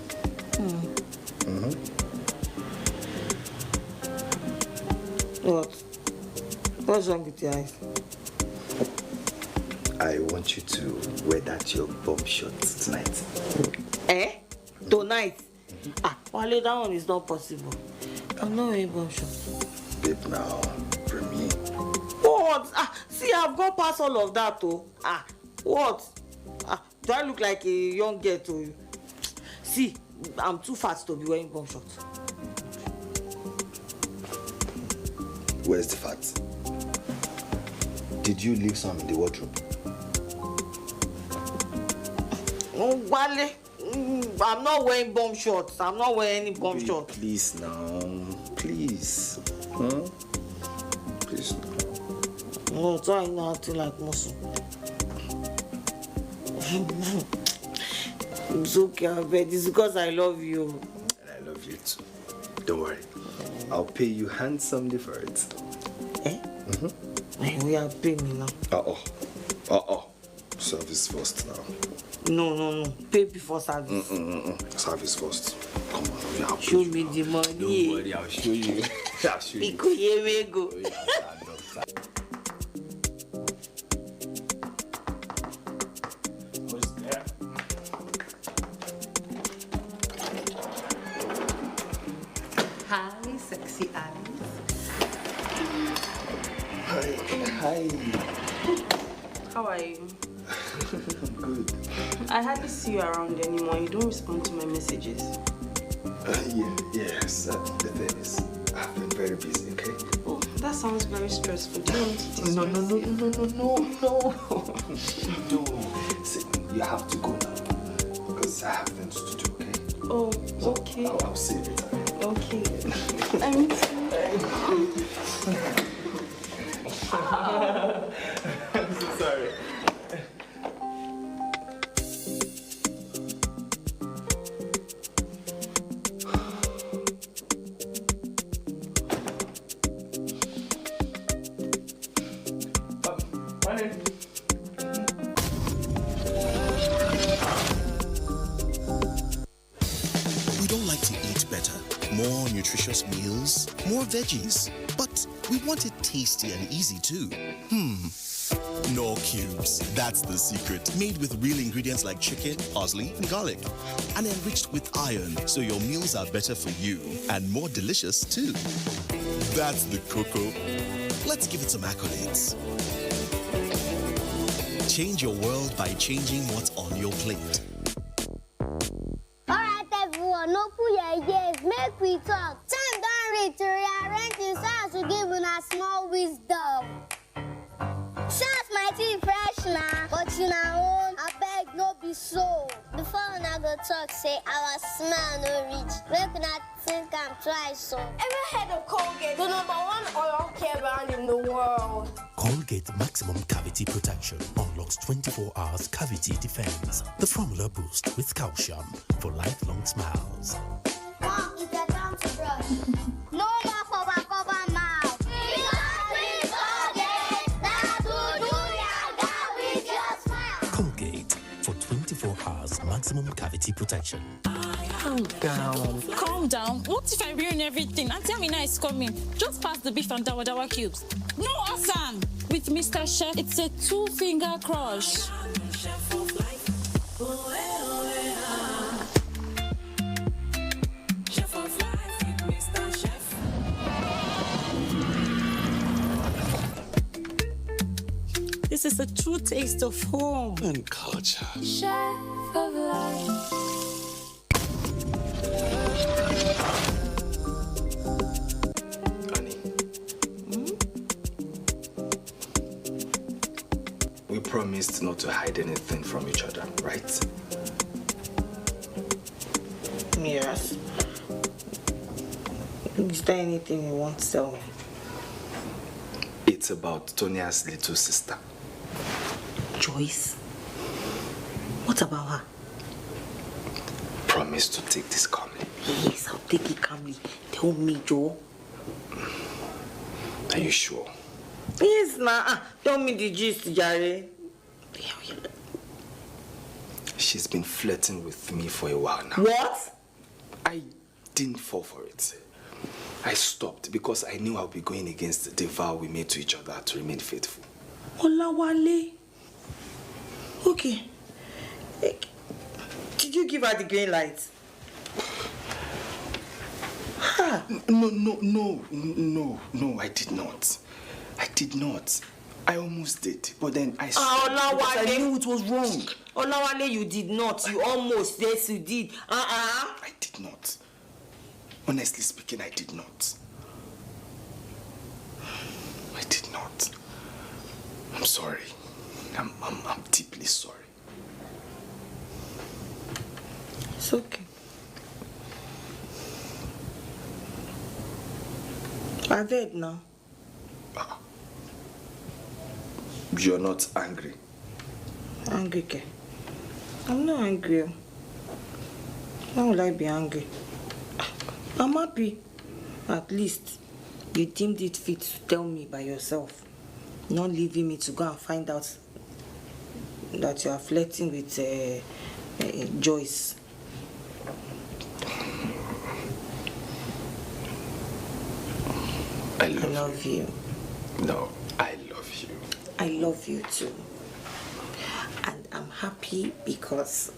What? What's wrong with your eyes? I want you to wear that your bomb shot tonight. Tonight? Wale, that one is not possible. I'm not wearing bomb shot. Babe, now, for me. What? See, I've gone past all of that, oh. What? Do I look like a young girl to you? See, I'm too fat to be wearing bomb shots. Where's the fat? Did you leave some in the wardrobe? Oh, Wale, I'm not wearing bomb shorts. I'm not wearing any bomb shorts. Please now. Please. Please now. No, it's all not acting like muscle. It's okay, I bet. It's because I love you. And I love you too. Don't worry. I'll pay you handsomely for it. We are paying me now. Service first now. No. Pay before service. Service first. Come on, we are show me the money. Don't worry, I'll show you. Hi, sexy eyes. Hi. How are you? Good. I hardly see you around anymore. You don't respond to my messages. Yes. The thing is, I've been very busy, okay? Oh, that sounds very stressful. Do you want to take No. No. See, you have to go now. Because I have things to do, okay? Oh, okay. I'll see you later. Okay. I mean, I'm so sorry. We don't like to eat better, more nutritious meals, more veggies, but we want it tasty and easy too. No cubes, that's the secret. Made with real ingredients like chicken, parsley, and garlic, and enriched with iron, so your meals are better for you and more delicious too. That's the cocoa. Let's give it some accolades. Change your world by changing what's on your plate. Alright, everyone, no put your ears, make we talk. Time don't reach to rearrange this house to give us a small wisdom. Shots might be fresh now, but you know, I beg no be so. Before I go talk, say our smile no reach. Make not think I'm twice so. Ever heard of Colgate, the #1 oral care brand in the world? Colgate Maximum Cavity Protection unlocks 24 hours cavity defense. The formula boost with calcium for lifelong smiles. Mom, it's your time to brush. No more cover mouth. Colgate for 24 hours maximum cavity protection. Calm down. Calm down. What if I ruin everything? Auntie Amina is coming. Just pass the beef and dawa cubes. No awesome. With Mr. Chef, it's a 2-finger crush. This is a true taste of home and culture. Chef of life. We promised not to hide anything from each other, right? Yes. Is there anything you want to tell me? It's about Tonia's little sister. Joyce? What about her? Promise to take this calmly. Yes, I'll take it calmly. Tell me, Joe. Are you sure? Yes, nah. Tell me the gist, Jare. She's been flirting with me for a while now. What? I didn't fall for it. I stopped because I knew I'll be going against the vow we made to each other to remain faithful. Olawale. Okay. Did you give her the green light? No, I did not. I almost did, but then I Olawale, I knew it was wrong. Olawale, you did not. You almost. Yes, you did. I did not. Honestly speaking, I did not. I did not. I'm sorry. I'm deeply sorry. It's okay. I've heard now. You're not angry? Angry, Ke? I'm not angry. Why would I be angry? I'm happy. At least you deemed it fit to tell me by yourself. Not leaving me to go and find out that you are flirting with Joyce. I love you. No, I love you. I love you too. And I'm happy because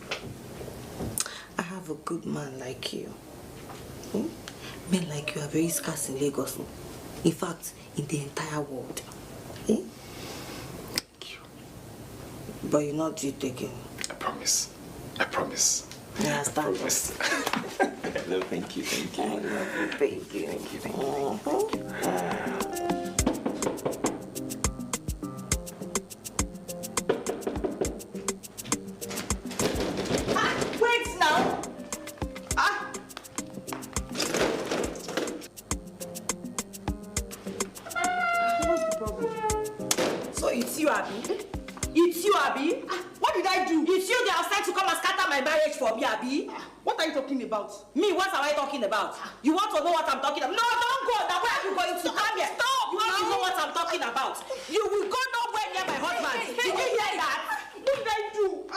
I have a good man like you. Men like you are very scarce in Lagos. In fact, in the entire world. Thank you. But you're not due taking. I promise. I promise. Yeah, I promise. No, thank you. I love you, baby. Thank you. Wait now. What's the problem? So it's you, Abby? It's you, Abby? What did I do? It's you that are sent to come and scatter my marriage for me, Abby? What are you talking about? Me, what am I talking about? You want to know what I'm talking about? No, don't go. Now where are you going to? Come here. Stop. You want to know what I'm talking about? You will go nowhere near my husband. Did you hear that? What did I do?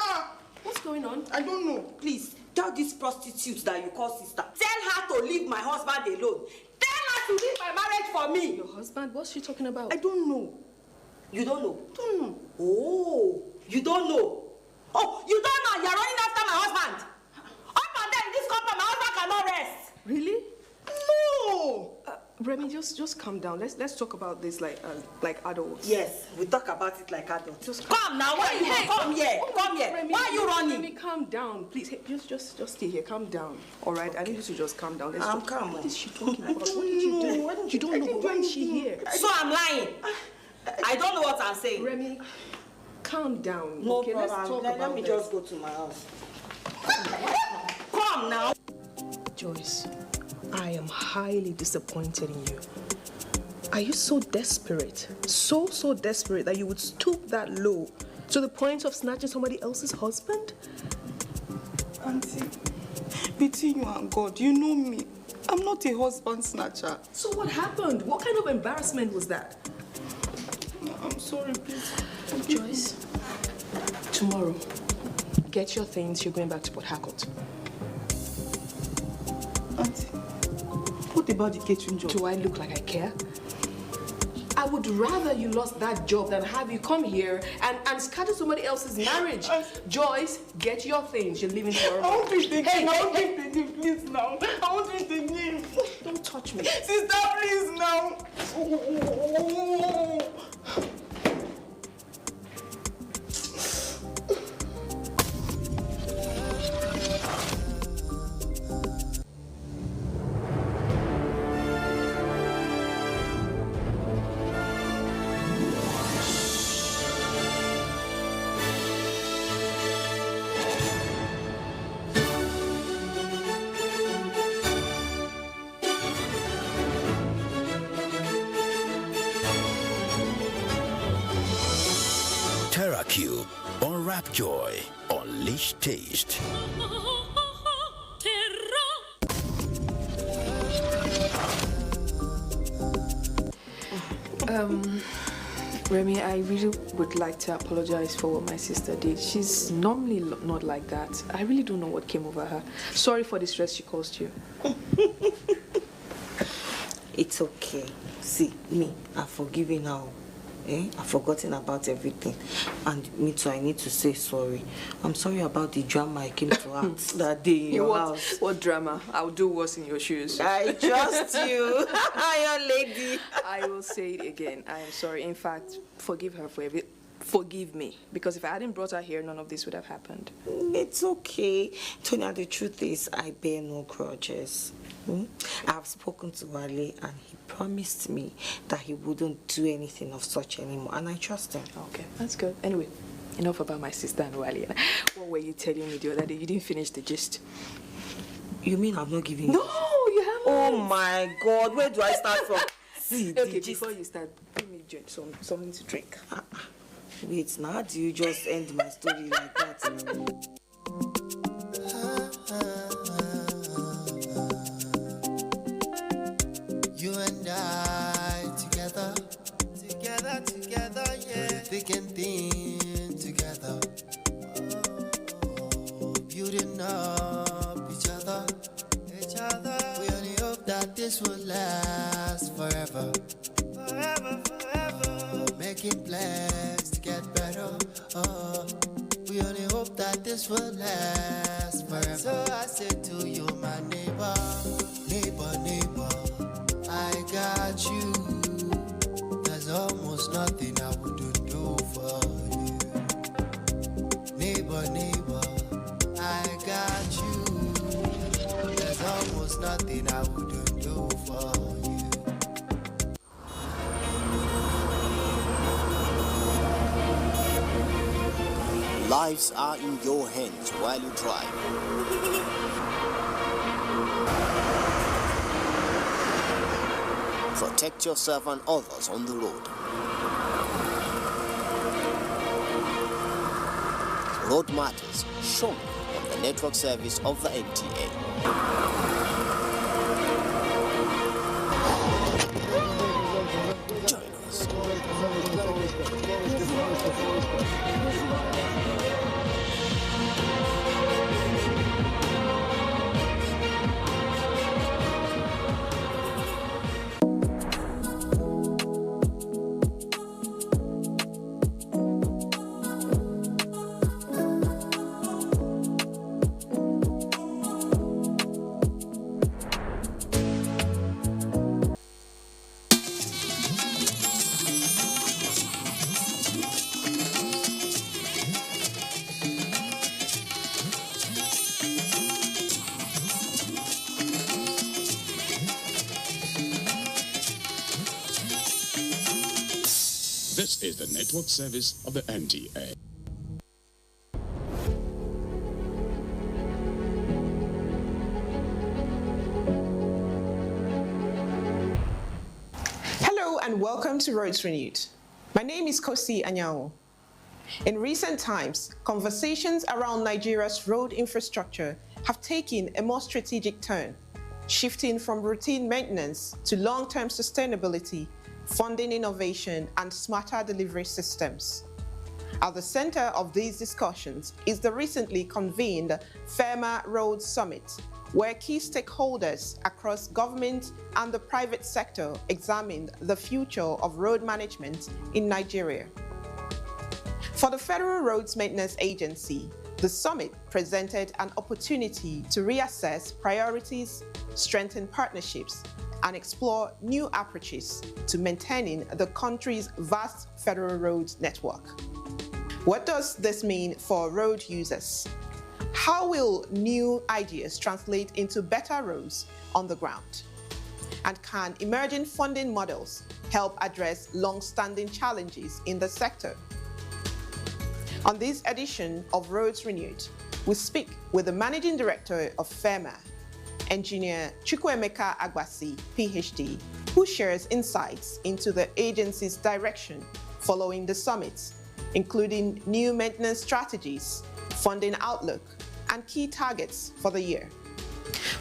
What's going on? I don't know. Please, tell this prostitute that you call sister. Tell her to leave my husband alone. Tell her to leave my marriage for me. Your husband? What's she talking about? I don't know. You don't know? Don't know. Oh, you don't know. Oh, you don't know. You're running after my husband. Up and down in this compound, my husband cannot rest. Really? No. Remy, just calm down. Let's talk about this like adults. Yes, we talk about it like adults. Just come now. Why you come here? Come here. Remy, why are you running? Remy, calm down, please. Hey, just stay here. Calm down. All right. Okay. I need you to just calm down. I'm calm. What is she talking about? What did you do? You don't know. Why is she here? So I'm lying. I don't know what I'm saying. Remy, calm down. No okay, problem. Let's talk Let about me this. just go to my house. Come now. Joyce, I am highly disappointed in you. Are you so desperate, so desperate that you would stoop that low to the point of snatching somebody else's husband? Auntie, between you and God, you know me. I'm not a husband snatcher. So what happened? What kind of embarrassment was that? I'm sorry, please. Joyce, tomorrow, get your things. You're going back to Port Harcourt. Auntie, what about the catering job? Do I look like I care? I would rather you lost that job than have you come here and scatter somebody else's marriage. Joyce, get your things. You're leaving forever. I won't be thinking. I won't be thinking, please now. I won't be thinking. Don't touch me. Sister, please now. TerraCube, unwrap joy, unleash taste. Remy, I really would like to apologize for what my sister did. She's normally not like that. I really don't know what came over her. Sorry for the stress she caused you. It's okay. See, me, I've forgiven her. I've forgotten about everything. And me too, I need to say sorry. I'm sorry about the drama I came to act that day in your house. What drama? I'll do worse in your shoes. I trust you, your lady. I will say it again. I am sorry. In fact, forgive her for everything. Forgive me, because if I hadn't brought her here, none of this would have happened. It's okay. Tonya, the truth is, I bear no grudges. I've spoken to Wale and he promised me that he wouldn't do anything of such anymore, and I trust him. Okay, that's good. Anyway, enough about my sister and Wale. What were you telling me the other day? You didn't finish the gist. You mean I'm not giving you? No, you haven't. Oh my God, where do I start from? See, okay, before you start, give me something to drink. Wait, now how do you just end my story like that? You and I together, yeah. Thick and thin together. Oh, building up each other. We only hope that this will last forever. We only hope that this will last forever. So I say to you, my neighbor, neighbor, neighbor, I got you. There's almost nothing I wouldn't do for you. Neighbor, neighbor, I got you. There's almost nothing I wouldn't do for you. Lives are in your hands while you drive. Protect yourself and others on the road. Road Matters, shown on the network service of the NTA. Join us. This is the network service of the NTA. Hello and welcome to Roads Renewed. My name is Kosi Anyao. In recent times, conversations around Nigeria's road infrastructure have taken a more strategic turn, shifting from routine maintenance to long-term sustainability, funding innovation, and smarter delivery systems. At the center of these discussions is the recently convened FEMA Road Summit, where key stakeholders across government and the private sector examined the future of road management in Nigeria. For the Federal Roads Maintenance Agency, the summit presented an opportunity to reassess priorities, strengthen partnerships, and explore new approaches to maintaining the country's vast federal road network. What does this mean for road users? How will new ideas translate into better roads on the ground? And can emerging funding models help address long-standing challenges in the sector? On this edition of Roads Renewed, we speak with the Managing Director of FEMA, Engineer Chukwuemeka Agbasi, PhD, who shares insights into the agency's direction following the summit, including new maintenance strategies, funding outlook, and key targets for the year.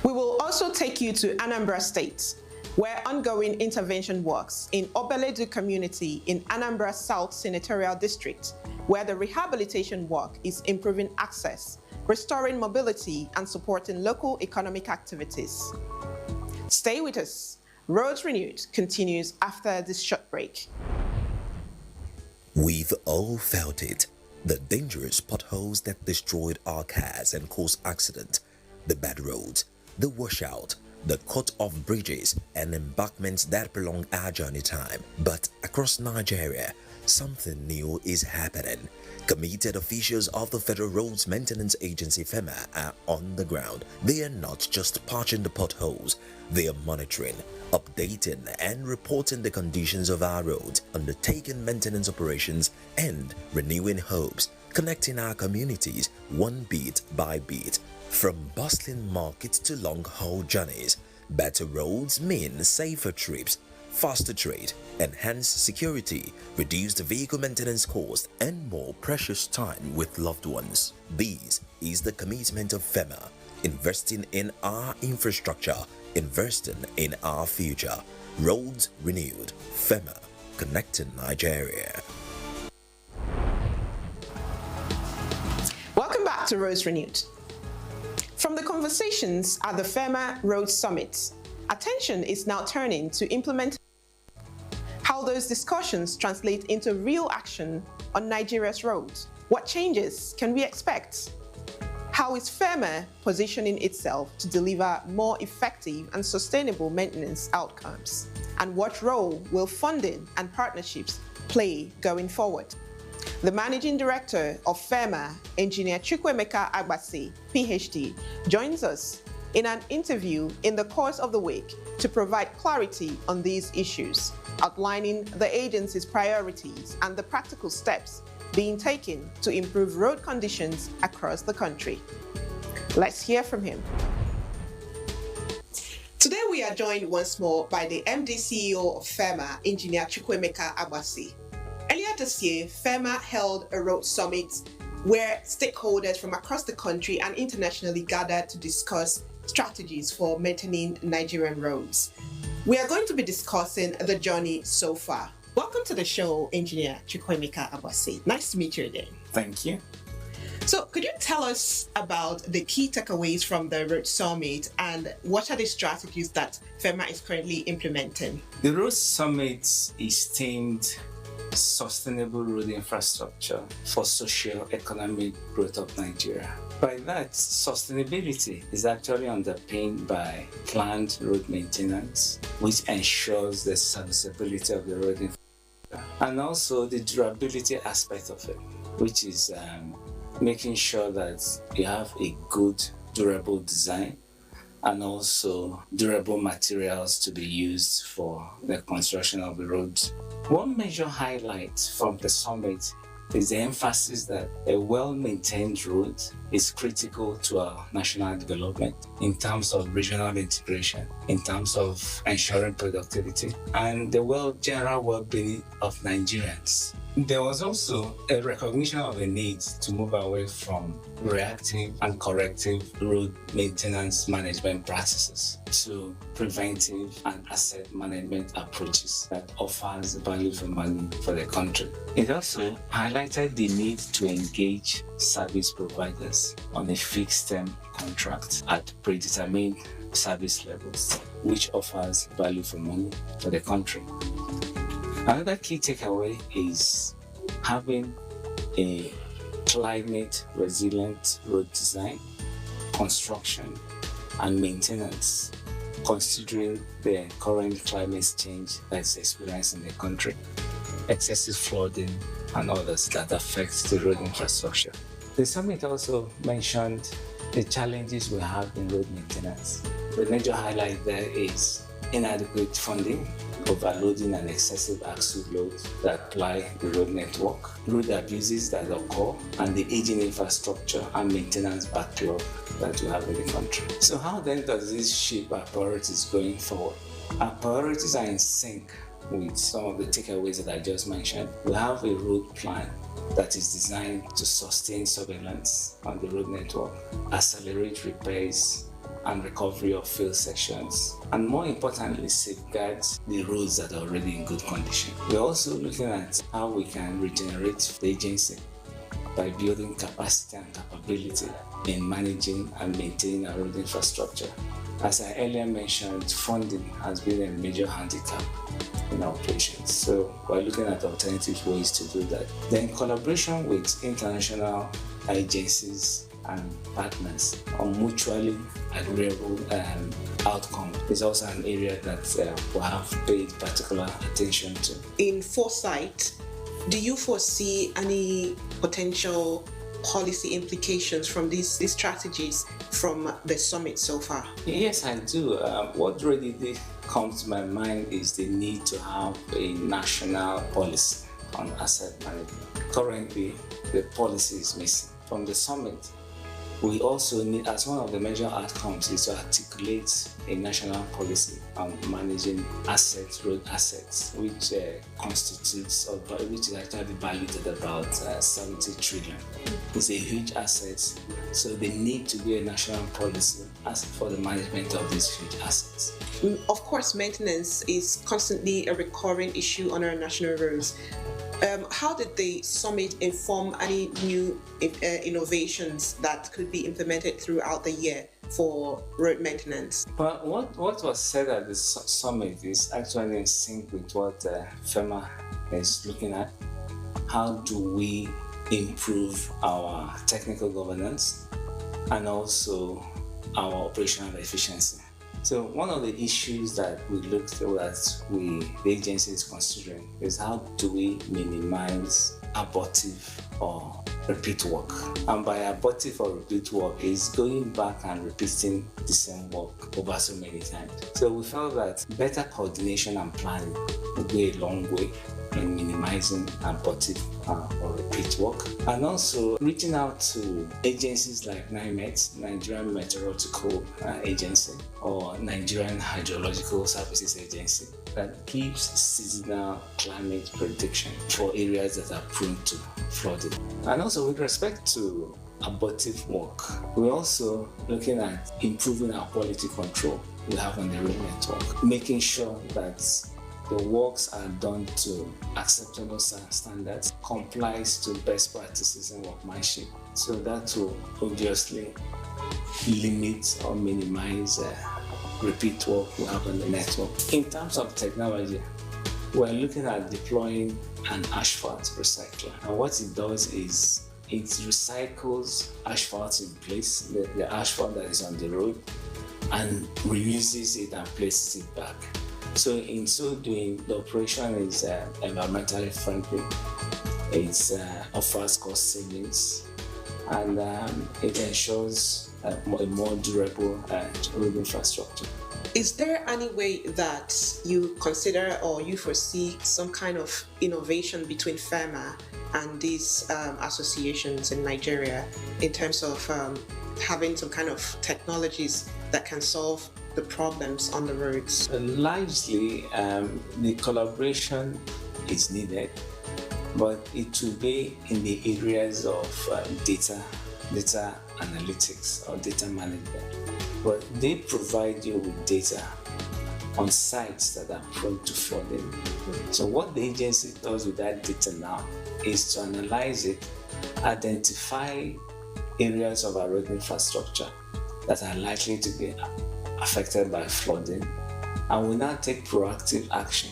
We will also take you to Anambra State, where ongoing intervention works in Obeledu community in Anambra South Senatorial District, where the rehabilitation work is improving access, restoring mobility, and supporting local economic activities. Stay with us. Roads Renewed continues after this short break. We've all felt it. The dangerous potholes that destroyed our cars and caused accident, the bad roads, the washout, the cut-off bridges and embankments that prolong our journey time. But across Nigeria, something new is happening. Committed officials of the Federal Roads Maintenance Agency FEMA are on the ground. They are not just patching the potholes, they are monitoring, updating and reporting the conditions of our roads, undertaking maintenance operations and renewing hopes, connecting our communities one bit by bit. From bustling markets to long-haul journeys, better roads mean safer trips, faster trade, enhanced security, reduced vehicle maintenance costs, and more precious time with loved ones. This is the commitment of FEMA, investing in our infrastructure, investing in our future. Roads Renewed. FEMA, connecting Nigeria. Welcome back to Roads Renewed. From the conversations at the FEMA Road Summit, attention is now turning to implement how those discussions translate into real action on Nigeria's roads. What changes can we expect? How is FEMA positioning itself to deliver more effective and sustainable maintenance outcomes? And what role will funding and partnerships play going forward? The Managing Director of FEMA, Engineer Chukwuemeka Agbasi, PhD, joins us in an interview in the course of the week to provide clarity on these issues, outlining the agency's priorities and the practical steps being taken to improve road conditions across the country. Let's hear from him. Today we are joined once more by the MD CEO of FEMA, Engineer Chukwuemeka Agbasi. Earlier this year, FEMA held a road summit where stakeholders from across the country and internationally gathered to discuss strategies for maintaining Nigerian roads. We are going to be discussing the journey so far. Welcome to the show, Engineer Chukwuemeka Agbasi. Nice to meet you again. Thank you. So could you tell us about the key takeaways from the Road Summit and what are the strategies that FEMA is currently implementing? The Road Summit is themed Sustainable Road Infrastructure for Socio-Economic Growth of Nigeria. By that, sustainability is actually underpinned by planned road maintenance, which ensures the serviceability of the road infrastructure, and also the durability aspect of it, which is making sure that you have a good, durable design and also durable materials to be used for the construction of the roads. One major highlight from the summit is the emphasis that a well-maintained road is critical to our national development in terms of regional integration, in terms of ensuring productivity, and the general well-being of Nigerians. There was also a recognition of a need to move away from reactive and corrective road maintenance management practices to preventive and asset management approaches that offers value for money for the country. It also highlighted the need to engage service providers on a fixed-term contract at predetermined service levels, which offers value for money for the country. Another key takeaway is having a climate resilient road design, construction, and maintenance, considering the current climate change that's experienced in the country, excessive flooding, and others that affect the road infrastructure. The summit also mentioned the challenges we have in road maintenance. The major highlight there is inadequate funding, overloading and excessive axle loads that ply the road network, road abuses that occur, and the aging infrastructure and maintenance backlog that we have in the country. So how then does this shape our priorities going forward? Our priorities are in sync with some of the takeaways that I just mentioned. We have a road plan that is designed to sustain surveillance on the road network, accelerate repairs and recovery of failed sections, and more importantly, safeguard the roads that are already in good condition. We're also looking at how we can regenerate the agency by building capacity and capability in managing and maintaining our road infrastructure. As I earlier mentioned, funding has been a major handicap in our operations. So we're looking at alternative ways to do that. Then collaboration with international agencies and partners on mutually agreeable outcome is also an area that we have paid particular attention to. In foresight, do you foresee any potential policy implications from these strategies from the summit so far? Yes, I do. What really did come to my mind is the need to have a national policy on asset management. Currently, the policy is missing. From the summit, we also need, as one of the major outcomes, is to articulate a national policy on managing assets, road assets, which constitutes, or which is actually valued at about 70 trillion. It's a huge asset, so there need to be a national policy as for the management of these huge assets. Of course, maintenance is constantly a recurring issue on our national roads. How did the summit inform any new innovations that could be implemented throughout the year for road maintenance? But what was said at the summit is actually in sync with what FEMA is looking at. How do we improve our technical governance and also our operational efficiency. So one of the issues that we looked at, the agency is considering, is how do we minimize abortive or repeat work. And by abortive or repeat work is going back and repeating the same work over so many times. So we felt that better coordination and planning would go a long way in minimizing abortive or repeat work, and also reaching out to agencies like NIMET, Nigerian Meteorological Agency, or Nigerian Hydrological Services Agency, that gives seasonal climate prediction for areas that are prone to flooding. And also with respect to abortive work, we're also looking at improving our quality control we have on the road network, making sure that the works are done to acceptable standards, complies to best practices in workmanship. So that will obviously limit or minimize repeat work we have on the network. In terms of technology, we're looking at deploying an asphalt recycler. And what it does is it recycles asphalt in place, the asphalt that is on the road, and reuses it and places it back. So in so doing, the operation is environmentally friendly. It offers cost savings, and it ensures a more durable road infrastructure. Is there any way that you consider or you foresee some kind of innovation between FEMA and these associations in Nigeria in terms of having some kind of technologies that can solve the problems on the roads? Largely, the collaboration is needed, but it will be in the areas of data analytics or data management. But they provide you with data on sites that are prone to flooding. So what the agency does with that data now is to analyze it, identify areas of our road infrastructure that are likely to be affected by flooding, and will now take proactive action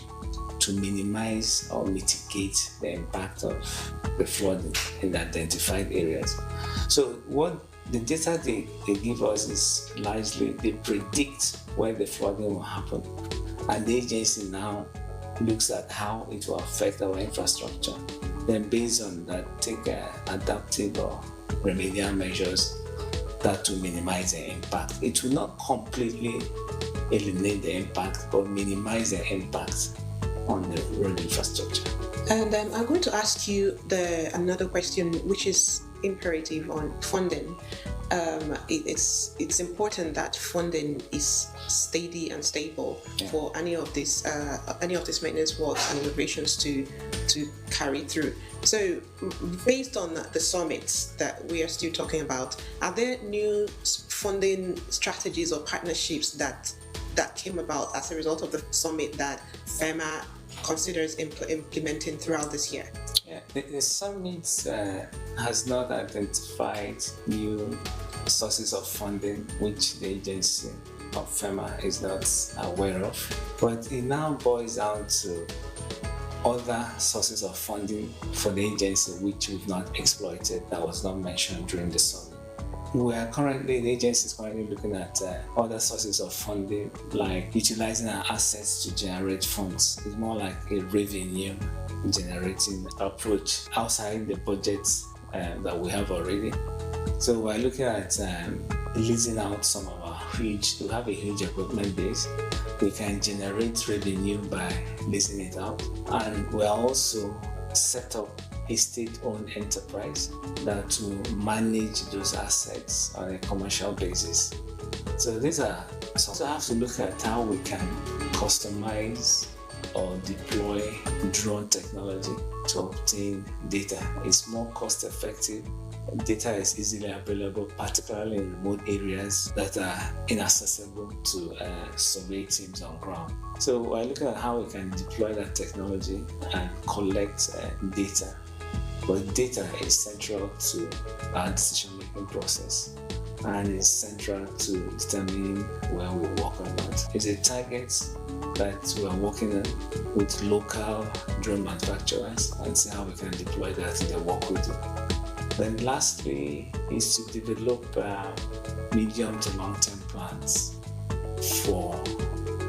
to minimize or mitigate the impact of the flooding in the identified areas. So what the data they give us is largely they predict where the flooding will happen, and the agency now looks at how it will affect our infrastructure. Then based on that, take adaptive or remedial measures that will minimize the impact. It will not completely eliminate the impact, but minimize the impact on the road infrastructure. And I'm going to ask you another question, which is imperative on funding. It's important that funding is steady and stable for any of these maintenance works and innovations to carry through. So, based on the summits that we are still talking about, are there new funding strategies or partnerships that came about as a result of the summit that FEMA considers implementing throughout this year? Yeah, the summit has not identified new sources of funding which the agency of FEMA is not aware of, but it now boils down to other sources of funding for the agency which we've not exploited, that was not mentioned during the summit. The agency is currently looking at other sources of funding, like utilizing our assets to generate funds. It's more like a revenue generating approach outside the budgets that we have already. So we're looking at leasing out some of our we have a huge equipment base. We can generate revenue by leasing it out, and we are also set up a state-owned enterprise that will manage those assets on a commercial basis. So these are also have to look at how we can customize or deploy drone technology to obtain data. It's more cost effective. Data is easily available, particularly in remote areas that are inaccessible to survey teams on ground. So we're looking at how we can deploy that technology and collect data. But data is central to our decision-making process, and is central to determining where we work or not. It's a target that we are working on with local drone manufacturers and see how we can deploy that in the work we do. Then lastly is to develop medium to long-term plans for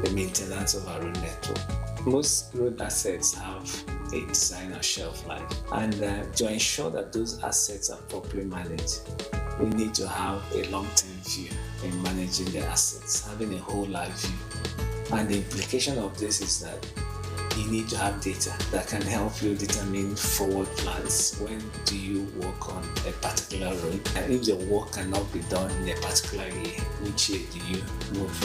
the maintenance of our road network. Most road assets have a design or shelf life, and to ensure that those assets are properly managed, we need to have a long-term view in managing the assets, having a whole life view. And the implication of this is that you need to have data that can help you determine forward plans. When do you work on a particular road? And if the work cannot be done in a particular year, which year do you move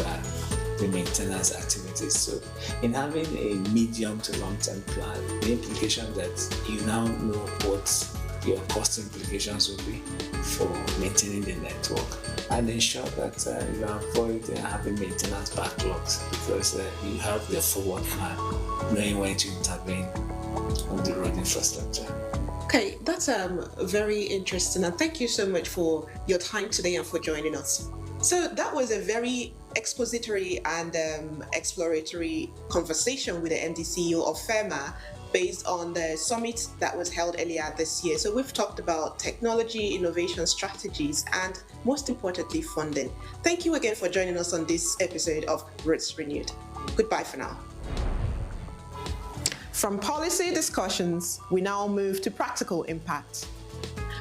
the maintenance activities? So in having a medium to long-term plan, the implication that you now know what your cost implications will be for maintaining the network, and ensure that you avoid having maintenance backlogs, because you have the forward plan, knowing when to intervene on the road infrastructure. Okay, that's very interesting, and thank you so much for your time today and for joining us. So that was a very expository and exploratory conversation with the MD CEO of FEMA, based on the summit that was held earlier this year. So we've talked about technology, innovation strategies, and most importantly, funding. Thank you again for joining us on this episode of Roots Renewed. Goodbye for now. From policy discussions, we now move to practical impact.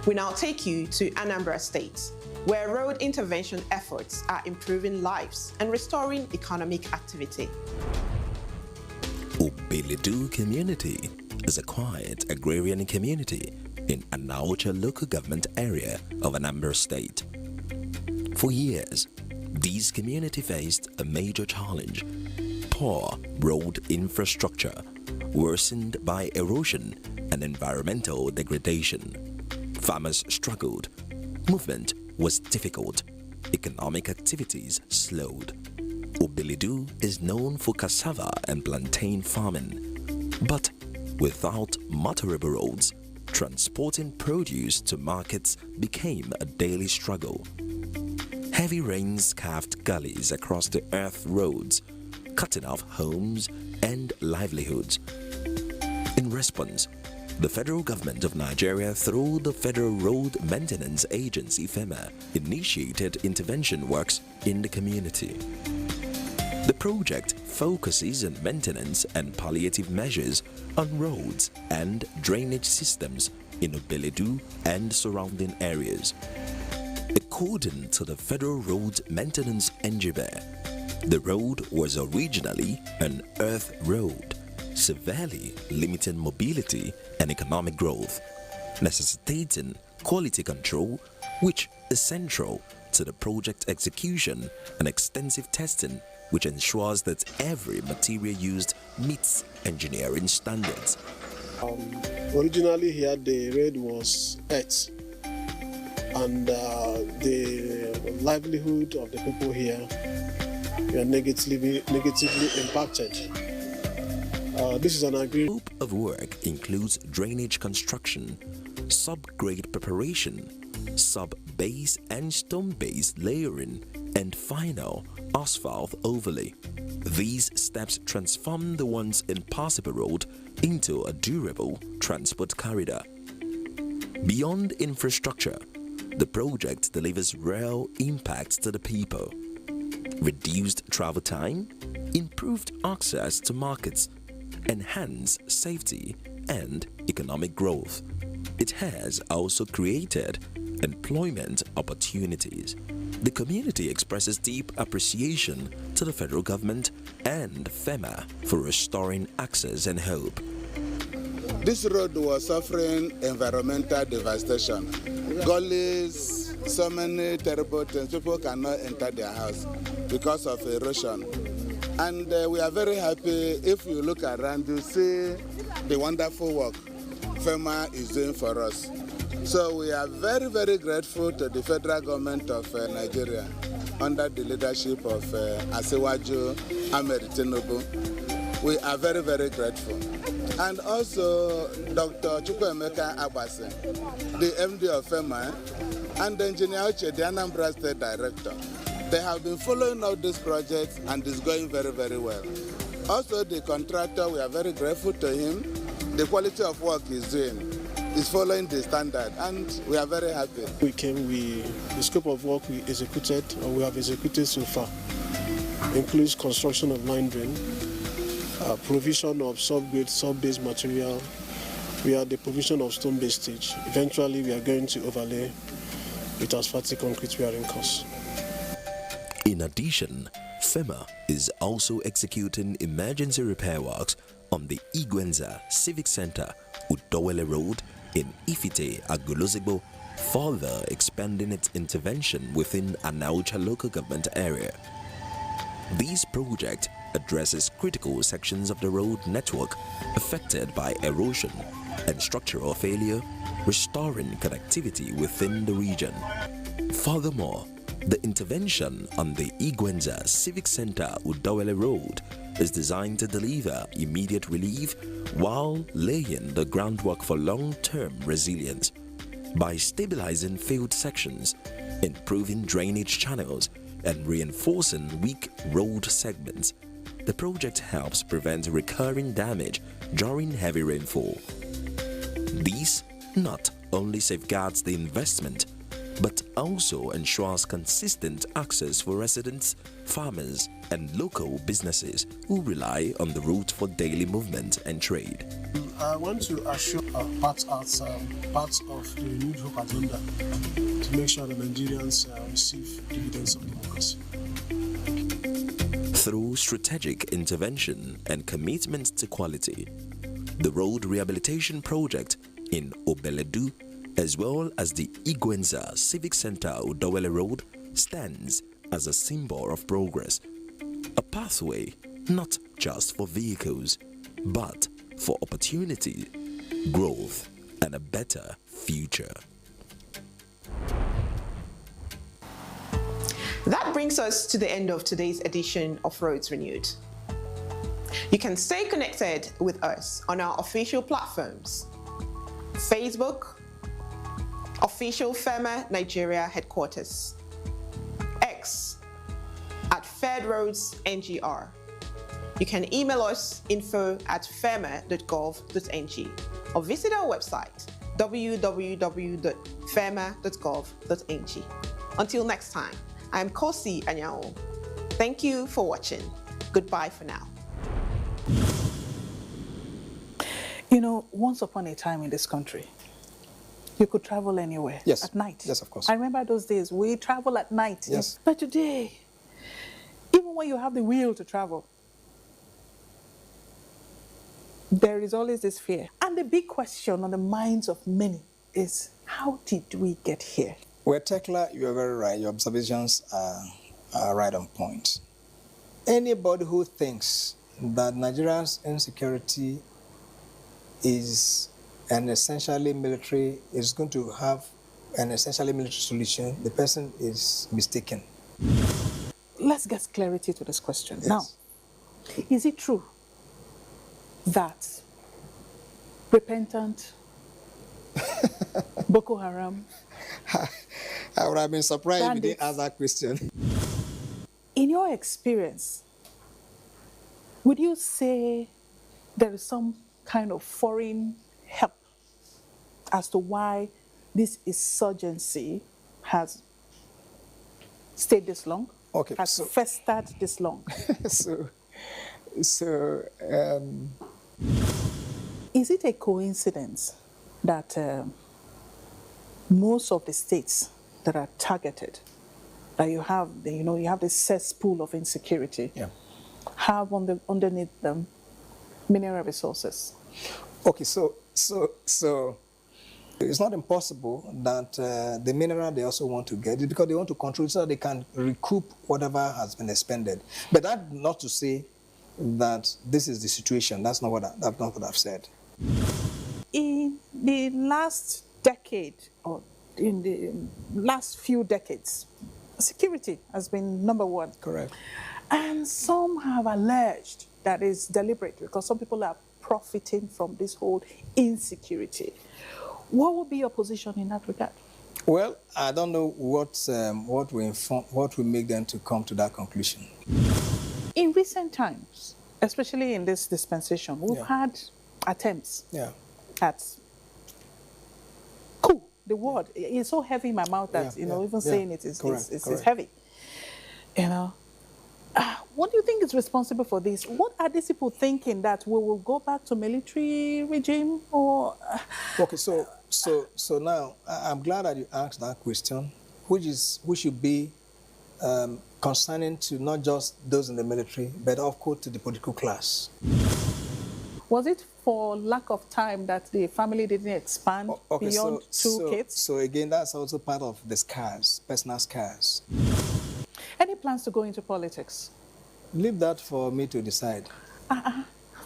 We now take you to Anambra State, where road intervention efforts are improving lives and restoring economic activity. Obilidu community is a quiet agrarian community in Anaucha local government area of Anambra State. For years, this community faced a major challenge: poor road infrastructure, worsened by erosion and environmental degradation. Farmers struggled, movement was difficult, economic activities slowed. Obilidu is known for cassava and plantain farming, but without motorable roads, transporting produce to markets became a daily struggle. Heavy rains carved gullies across the earth roads, cutting off homes and livelihoods. In response, the federal government of Nigeria, through the Federal Road Maintenance Agency FEMA, initiated intervention works in the community. The project focuses on maintenance and palliative measures on roads and drainage systems in Obilidu and surrounding areas. According to the Federal Road Maintenance Engineer, the road was originally an earth road, severely limiting mobility and economic growth, necessitating quality control, which is central to the project execution, and extensive testing, which ensures that every material used meets engineering standards. Originally here the road was earth, and the livelihood of the people here were negatively impacted. This is an agreement. Scope of work includes drainage construction, sub-grade preparation, sub-base and stone-base layering, and final asphalt overlay. These steps transform the once impassable road into a durable transport corridor. Beyond infrastructure, the project delivers real impact to the people. Reduced travel time, improved access to markets, enhanced safety and economic growth. It has also created employment opportunities. The community expresses deep appreciation to the federal government and FEMA for restoring access and hope. This road was suffering environmental devastation. Gullies, so many terrible things. People cannot enter their house because of erosion. And we are very happy. If you look around, you see the wonderful work FEMA is doing for us. So we are very, very grateful to the federal government of Nigeria under the leadership of Asiwaju Ahmed Tinubu. We are very, very grateful. And also Dr. Chukwuemeka Agbasi, the MD of FEMA, and the engineer Uche, the Anambra State Director. They have been following up this project and it's going very, very well. Also the contractor, we are very grateful to him. The quality of work he's doing. is following the standard, and we are very happy. The scope of work we executed, or we have executed so far, includes construction of line drain, provision of sub-grade, sub-base material. We are the provision of stone-based stage. Eventually, we are going to overlay with asphalt concrete bearing course. In addition, FEMA is also executing emergency repair works on the Igwenza Civic Center, Udowele Road in Ifite, Agulozigbo, further expanding its intervention within Anaucha local government area. This project addresses critical sections of the road network affected by erosion and structural failure, restoring connectivity within the region. Furthermore, the intervention on the Igwenza Civic Center Udawele Road is designed to deliver immediate relief while laying the groundwork for long-term resilience. By stabilizing failed sections, improving drainage channels, and reinforcing weak road segments, the project helps prevent recurring damage during heavy rainfall. This not only safeguards the investment, but also ensures consistent access for residents, farmers, and local businesses who rely on the route for daily movement and trade. I want to assure part of the renewed hope agenda to make sure that Nigerians receive dividends of democracy. Through strategic intervention and commitment to quality, the road rehabilitation project in Obeledu, as well as the Igwenza Civic Center Udawele Road, stands as a symbol of progress, a pathway not just for vehicles, but for opportunity, growth, and a better future. That brings us to the end of today's edition of Roads Renewed. You can stay connected with us on our official platforms: Facebook, official FEMA Nigeria headquarters; X at Fed Roads NGR. You can email us info@fema.gov.ng or visit our website www.fema.gov.ng. Until next time, I'm Kosi Anyao. Thank you for watching. Goodbye for now. You know, once upon a time in this country, you could travel anywhere at night. Yes, of course. I remember those days. We travel at night. Yes. But today, even when you have the will to travel, there is always this fear. And the big question on the minds of many is, how did we get here? Well, Tekla, you are very right. Your observations are right on point. Anybody who thinks that Nigeria's insecurity is going to have an essentially military solution, the person is mistaken. Let's get clarity to this question. Yes. Now, is it true that repentant Boko Haram I would have been surprised if you didn't bandits, ask that question. in your experience, would you say there is some kind of foreign help as to why this insurgency has stayed this long? Okay, has festered this long? Is it a coincidence that most of the states that are targeted, that you have this cesspool of insecurity, have underneath them mineral resources? Okay, so it's not impossible that the mineral they also want to get it because they want to control it so that they can recoup whatever has been expended. But that's not to say that this is the situation. That's not what I've said. In the last decade, or in the last few decades, security has been number one. Correct. And some have alleged that it's deliberate because some people are profiting from this whole insecurity. What would be your position in that regard? Well, I don't know what will make them to come to that conclusion. In recent times, especially in this dispensation, we've had attempts at the word. It's so heavy in my mouth that, even saying it is Correct. heavy. What do you think is responsible for this? What are these people thinking, that we will go back to military regime or? Okay, so now I'm glad that you asked that question, which should be concerning to not just those in the military, but of course to the political class. Was it for lack of time that the family didn't expand beyond two kids? So again, that's also part of the scars, personal scars. Any plans to go into politics? Leave that for me to decide.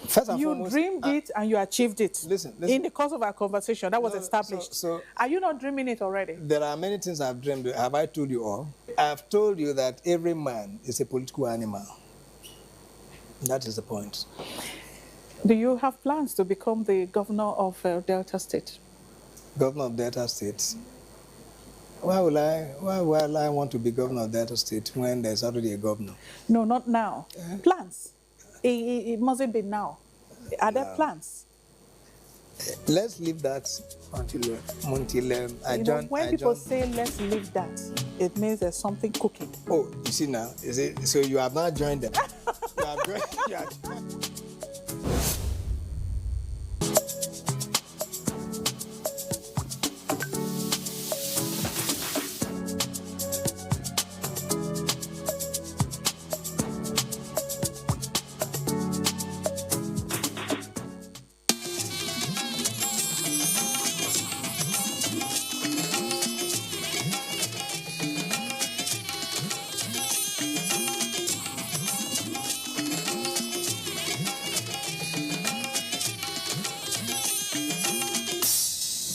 First and you foremost, dreamed it and you achieved it. Listen. In the course of our conversation, that was established. So are you not dreaming it already? There are many things I've dreamed. Have I told you all? I've told you that every man is a political animal. That is the point. Do you have plans to become the governor of Delta State? Governor of Delta State? Why will I want to be governor of Delta State when there's already a governor? No, not now. Plans. It mustn't be now. Are there plans? Let's leave that until I join. When people say let's leave that, it means there's something cooking. Oh, you see now? Is it? So you have not joined them. You have joined.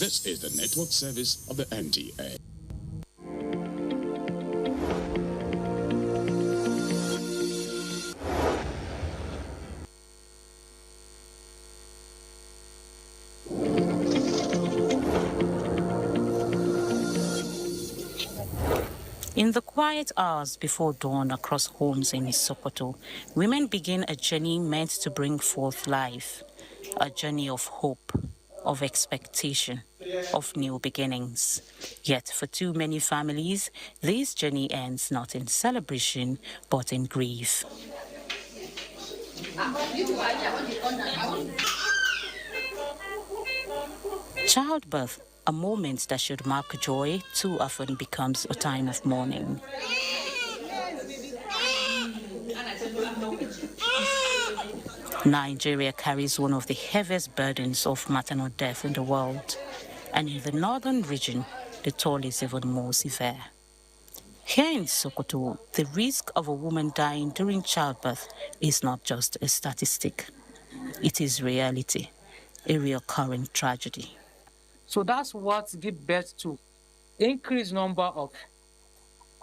This is the network service of the NTA. In the quiet hours before dawn across homes in Sokoto, women begin a journey meant to bring forth life, a journey of hope, of expectation, of new beginnings. Yet for too many families, this journey ends not in celebration, but in grief. Childbirth, a moment that should mark joy, too often becomes a time of mourning. Nigeria carries one of the heaviest burdens of maternal death in the world, and in the northern region, the toll is even more severe. Here in Sokoto, the risk of a woman dying during childbirth is not just a statistic. It is reality, a recurring tragedy. So that's what gives birth to increased number of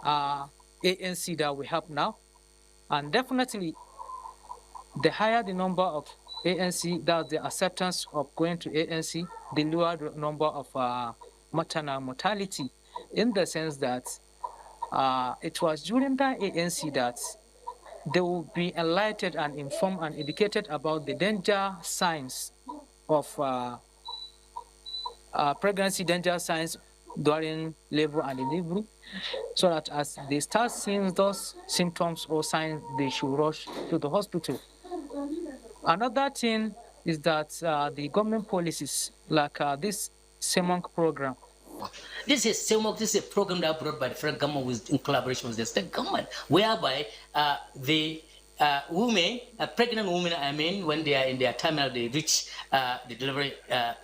ANC that we have now. And definitely, the higher the number of ANC, that's the acceptance of going to ANC, the lower the number of maternal mortality, in the sense that it was during the ANC that they will be enlightened and informed and educated about the danger signs of pregnancy, danger signs during labor and delivery, so that as they start seeing those symptoms or signs, they should rush to the hospital. Another thing is that the government policies, like this CEMONC program. This is CEMONC, this is a program that brought by the federal government in collaboration with the state government, whereby the women, pregnant women, when they are in their terminal, they reach the delivery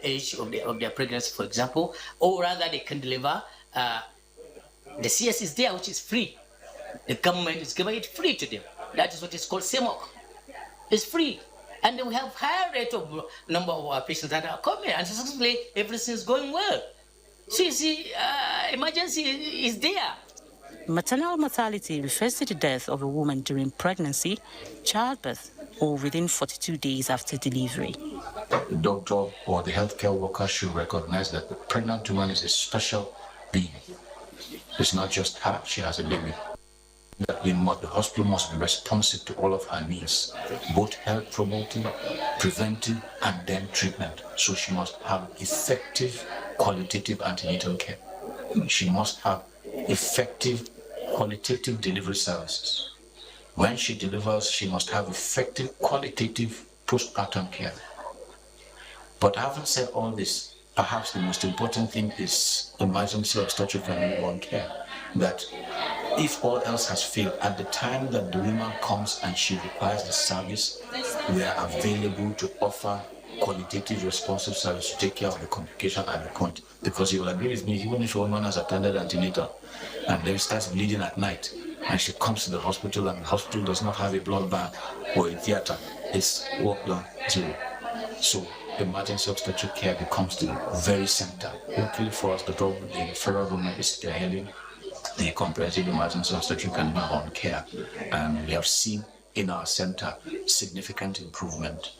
age of their pregnancy, for example, or rather they can deliver, the CS is there, which is free. The government is giving it free to them. That is what is called CEMONC. It's free. And we have higher rate of number of our patients that are coming, and successfully everything is going well. So you see, emergency is there. Maternal mortality refers to the death of a woman during pregnancy, childbirth, or within 42 days after delivery. The doctor or the healthcare worker should recognize that the pregnant woman is a special being. It's not just her, she has a baby. that the hospital must be responsive to all of her needs, both health promoting, preventive, and then treatment. So she must have effective, qualitative antenatal care. She must have effective, qualitative delivery services. When she delivers, she must have effective, qualitative postpartum care. But having said all this, perhaps the most important thing is emergency obstetric and newborn care. That if all else has failed, at the time that the woman comes and she requires the service, we are available to offer qualitative, responsive service to take care of the complication at the point. Because you will agree with me, even if a woman has attended antenatal and then starts bleeding at night, and she comes to the hospital and the hospital does not have a blood bank or a theater, it's work done zero. So emergency obstetric care becomes the very center. Luckily for us, the federal government is spearheading the comprehensive emergency obstetric and newborn care, and we have seen in our center significant improvement.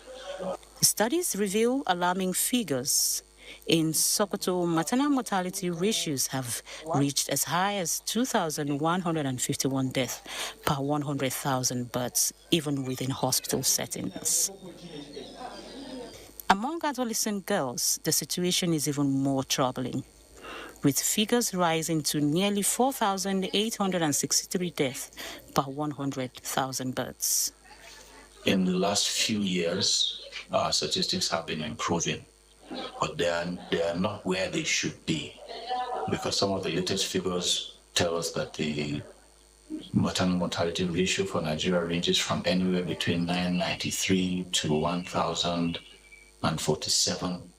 Studies reveal alarming figures. In Sokoto, maternal mortality ratios have reached as high as 2,151 deaths per 100,000 births, even within hospital settings. Among adolescent girls, the situation is even more troubling, with figures rising to nearly 4,863 deaths per 100,000 births. In the last few years, our statistics have been improving, but they are not where they should be, because some of the latest figures tell us that the maternal mortality ratio for Nigeria ranges from anywhere between 993 to 1,047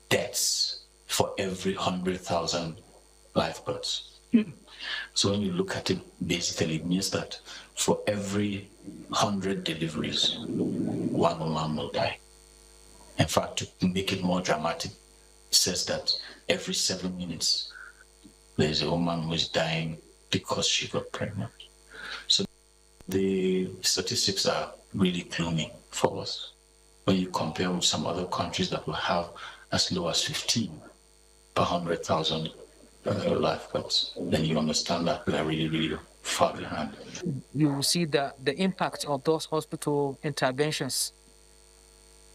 deaths for every 100,000 live births. So when you look at it, basically it means that for every 100 deliveries, one woman will die. In fact, to make it more dramatic, it says that every 7 minutes, there's a woman who is dying because she got pregnant. So the statistics are really gloomy for us when you compare with some other countries that will have as low as 15 per 100,000 life births. Then you understand that we are really, really far behind. You will see the impact of those hospital interventions,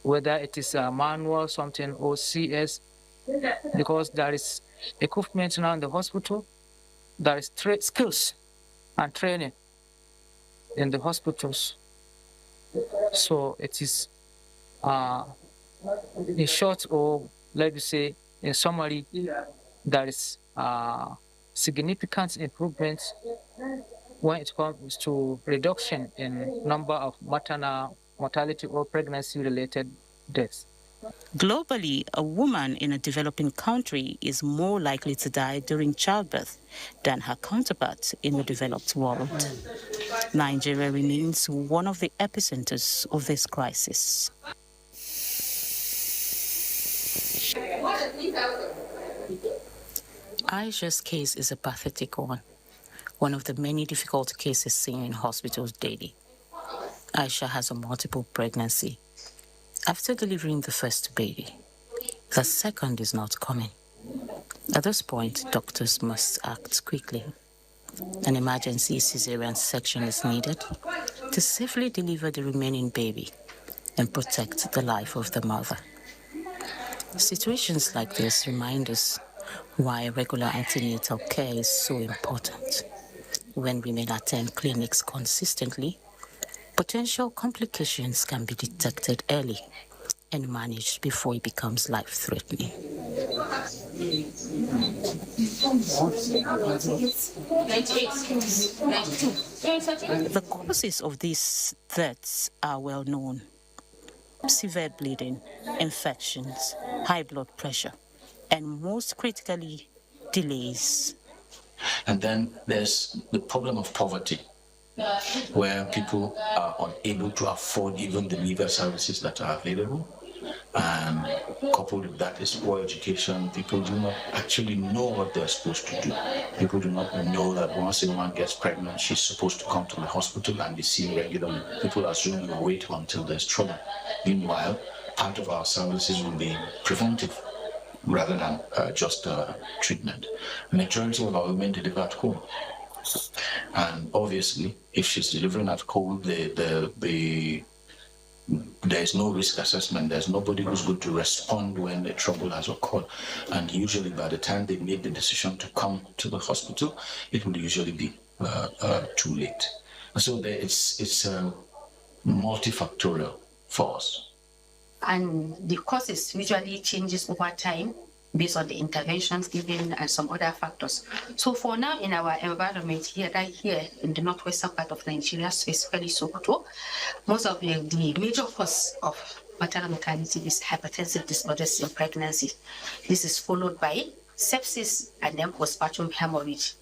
whether it is a manual, something, or CS, because there is equipment now in the hospital, there is skills and training in the hospitals. So it is, in short, or let me say, in summary, there is significant improvement when it comes to reduction in number of maternal mortality or pregnancy-related deaths. Globally, a woman in a developing country is more likely to die during childbirth than her counterpart in the developed world. Nigeria remains one of the epicenters of this crisis. Aisha's case is a pathetic one of the many difficult cases seen in hospitals daily. Aisha has a multiple pregnancy. After delivering the first baby, the second is not coming. At this point, doctors must act quickly. An emergency cesarean section is needed to safely deliver the remaining baby and protect the life of the mother. Situations like this remind us why regular antenatal care is so important. When women attend clinics consistently, potential complications can be detected early and managed before it becomes life-threatening. The causes of these deaths are well known: severe bleeding, infections, high blood pressure, and most critically, delays. And then there's the problem of poverty, where people are unable to afford even the legal services that are available. And coupled with that is poor education. People do not actually know what they're supposed to do. People do not know that once a woman gets pregnant, she's supposed to come to the hospital and be seen regularly. People assume you wait until there's trouble. Meanwhile, part of our services will be preventive rather than just treatment. Majority of our women deliver at home. And obviously, if she's delivering at home, there's no risk assessment. There's nobody who's going to respond when the trouble has occurred. And usually by the time they make the decision to come to the hospital, it will usually be too late. So it's multifactorial for us. And the causes usually changes over time based on the interventions given and some other factors. So for now in our environment here, right here in the northwestern part of Nigeria, specifically Sokoto, most of the major cause of maternal mortality is hypertensive disorders in pregnancy. This is followed by sepsis and then postpartum hemorrhage.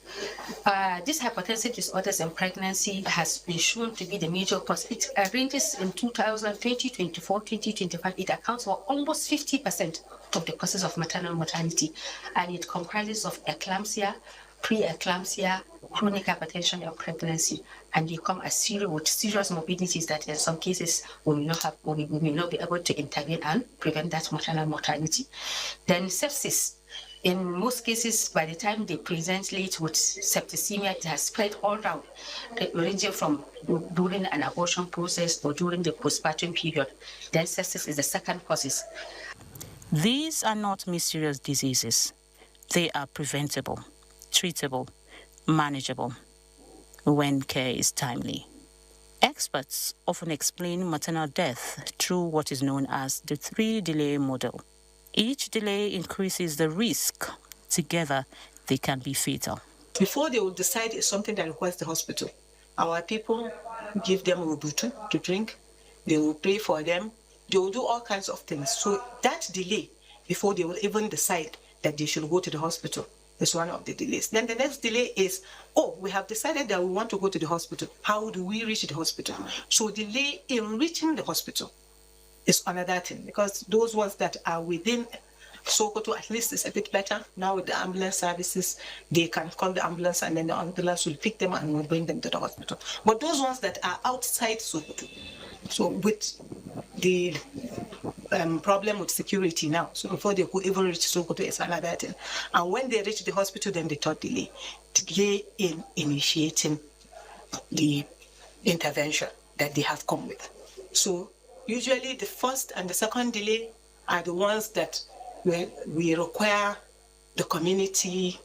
This hypertensive disorders in pregnancy has been shown to be the major cause. It ranges in 2020, 24, 2025. It accounts for almost 50% of the causes of maternal mortality, and it comprises of eclampsia, pre-eclampsia, chronic hypertension in pregnancy, and they come as serious morbidities that in some cases we may not be able to intervene and prevent that maternal mortality. Then sepsis. In most cases, by the time they present late with septicemia, it has spread all around, ranging from during an abortion process or during the postpartum period. Then sepsis is the second cause. These are not mysterious diseases. They are preventable, treatable, manageable, when care is timely. Experts often explain maternal death through what is known as the 3-delay model. Each delay increases the risk. Together, they can be fatal. Before they will decide it's something that requires the hospital, our people give them rubutu to drink. They will pray for them. They will do all kinds of things. So that delay, before they will even decide that they should go to the hospital, is one of the delays. Then the next delay is, we have decided that we want to go to the hospital. How do we reach the hospital? So delay in reaching the hospital is another thing, because those ones that are within Sokoto, at least it's a bit better. Now with the ambulance services, they can call the ambulance and then the ambulance will pick them and will bring them to the hospital. But those ones that are outside Sokoto, so with the problem with security now, so before they could even reach Sokoto, it's another thing. And when they reach the hospital, then the third delay in initiating the intervention that they have come with. So usually the first and the second delay are the ones that we require the community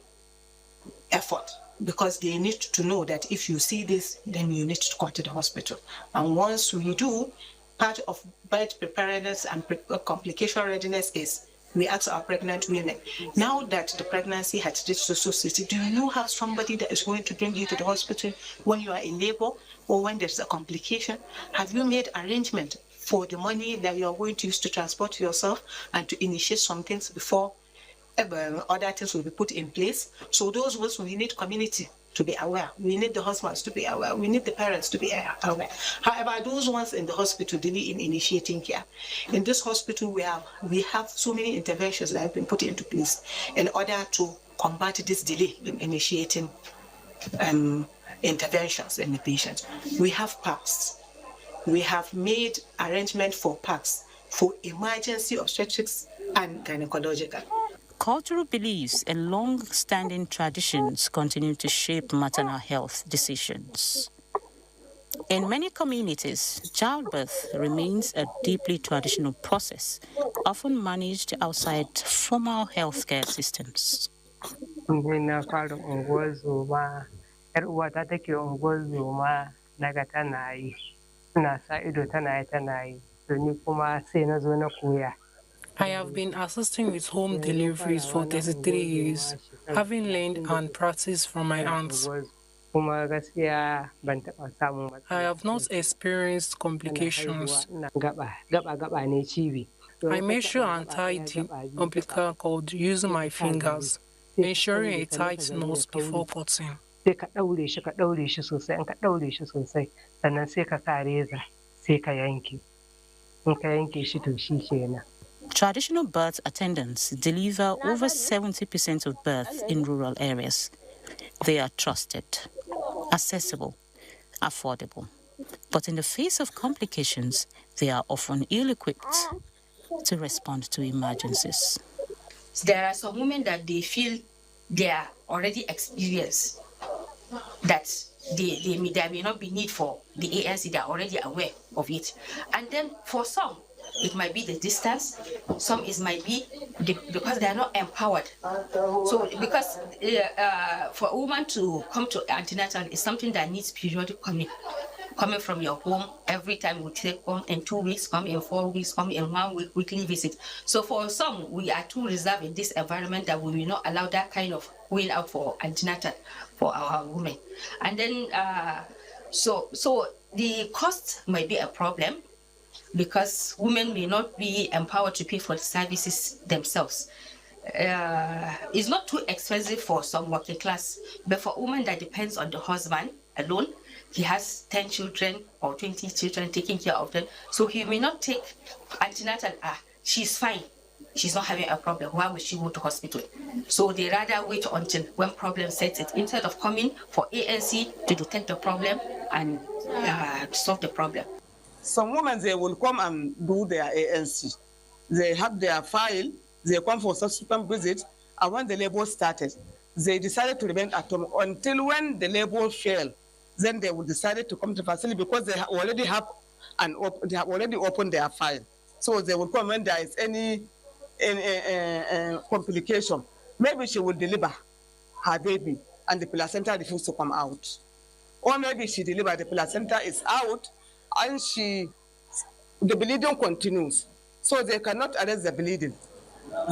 effort, because they need to know that if you see this, then you need to come to the hospital. And once we do, part of birth preparedness and complication readiness is we ask our pregnant women, now that the pregnancy has reached the society, do you have somebody that is going to bring you to the hospital when you are in labor or when there's a complication? Have you made arrangement for the money that you are going to use to transport yourself and to initiate some things before other things will be put in place? So those ones, we need community to be aware. We need the husbands to be aware. We need the parents to be aware. However, those ones in the hospital delay in initiating care. In this hospital, we have so many interventions that have been put into place in order to combat this delay in initiating interventions in the patients. We have PACs. We have made arrangement for PACs for emergency obstetrics and gynecological. Cultural beliefs and long-standing traditions continue to shape maternal health decisions. In many communities, childbirth remains a deeply traditional process, often managed outside formal healthcare systems. I have been assisting with home deliveries for 33 years, having learned and practiced from my aunts. I have not experienced complications. I measure and tie the umbilical cord using my fingers, ensuring a tight nose before cutting. Traditional birth attendants deliver over 70% of birth in rural areas. They are trusted, accessible, affordable. But in the face of complications, they are often ill-equipped to respond to emergencies. There are some women that they feel they are already experienced that there may not be need for the ANC. They are already aware of it. And then for some, it might be the distance. Some it might be because they are not empowered. So because for a woman to come to antenatal is something that needs periodic coming from your home every time. We take come in 2 weeks, come in 4 weeks, come in 1 week, weekly visit. So for some, we are too reserved in this environment that we will not allow that kind of going out for antenatal for our women. And then so the cost might be a problem because women may not be empowered to pay for the services themselves. It's not too expensive for some working class, but for a woman that depends on the husband alone, he has 10 children or 20 children taking care of them, so he may not take antenatal. She's fine, she's not having a problem, why would she go to hospital? So they rather wait until when problem sets it, instead of coming for ANC to detect the problem and solve the problem. Some women, they will come and do their ANC. They have their file, they come for subsequent visit, and when the labor started, they decided to remain at home until when the labor failed. Then they would decide to come to the facility because they already have they have already opened their file. So they will come when there is any complication. Maybe she will deliver her baby and the placenta refuses to come out. Or maybe she delivers, the placenta is out and the bleeding continues. So they cannot arrest the bleeding.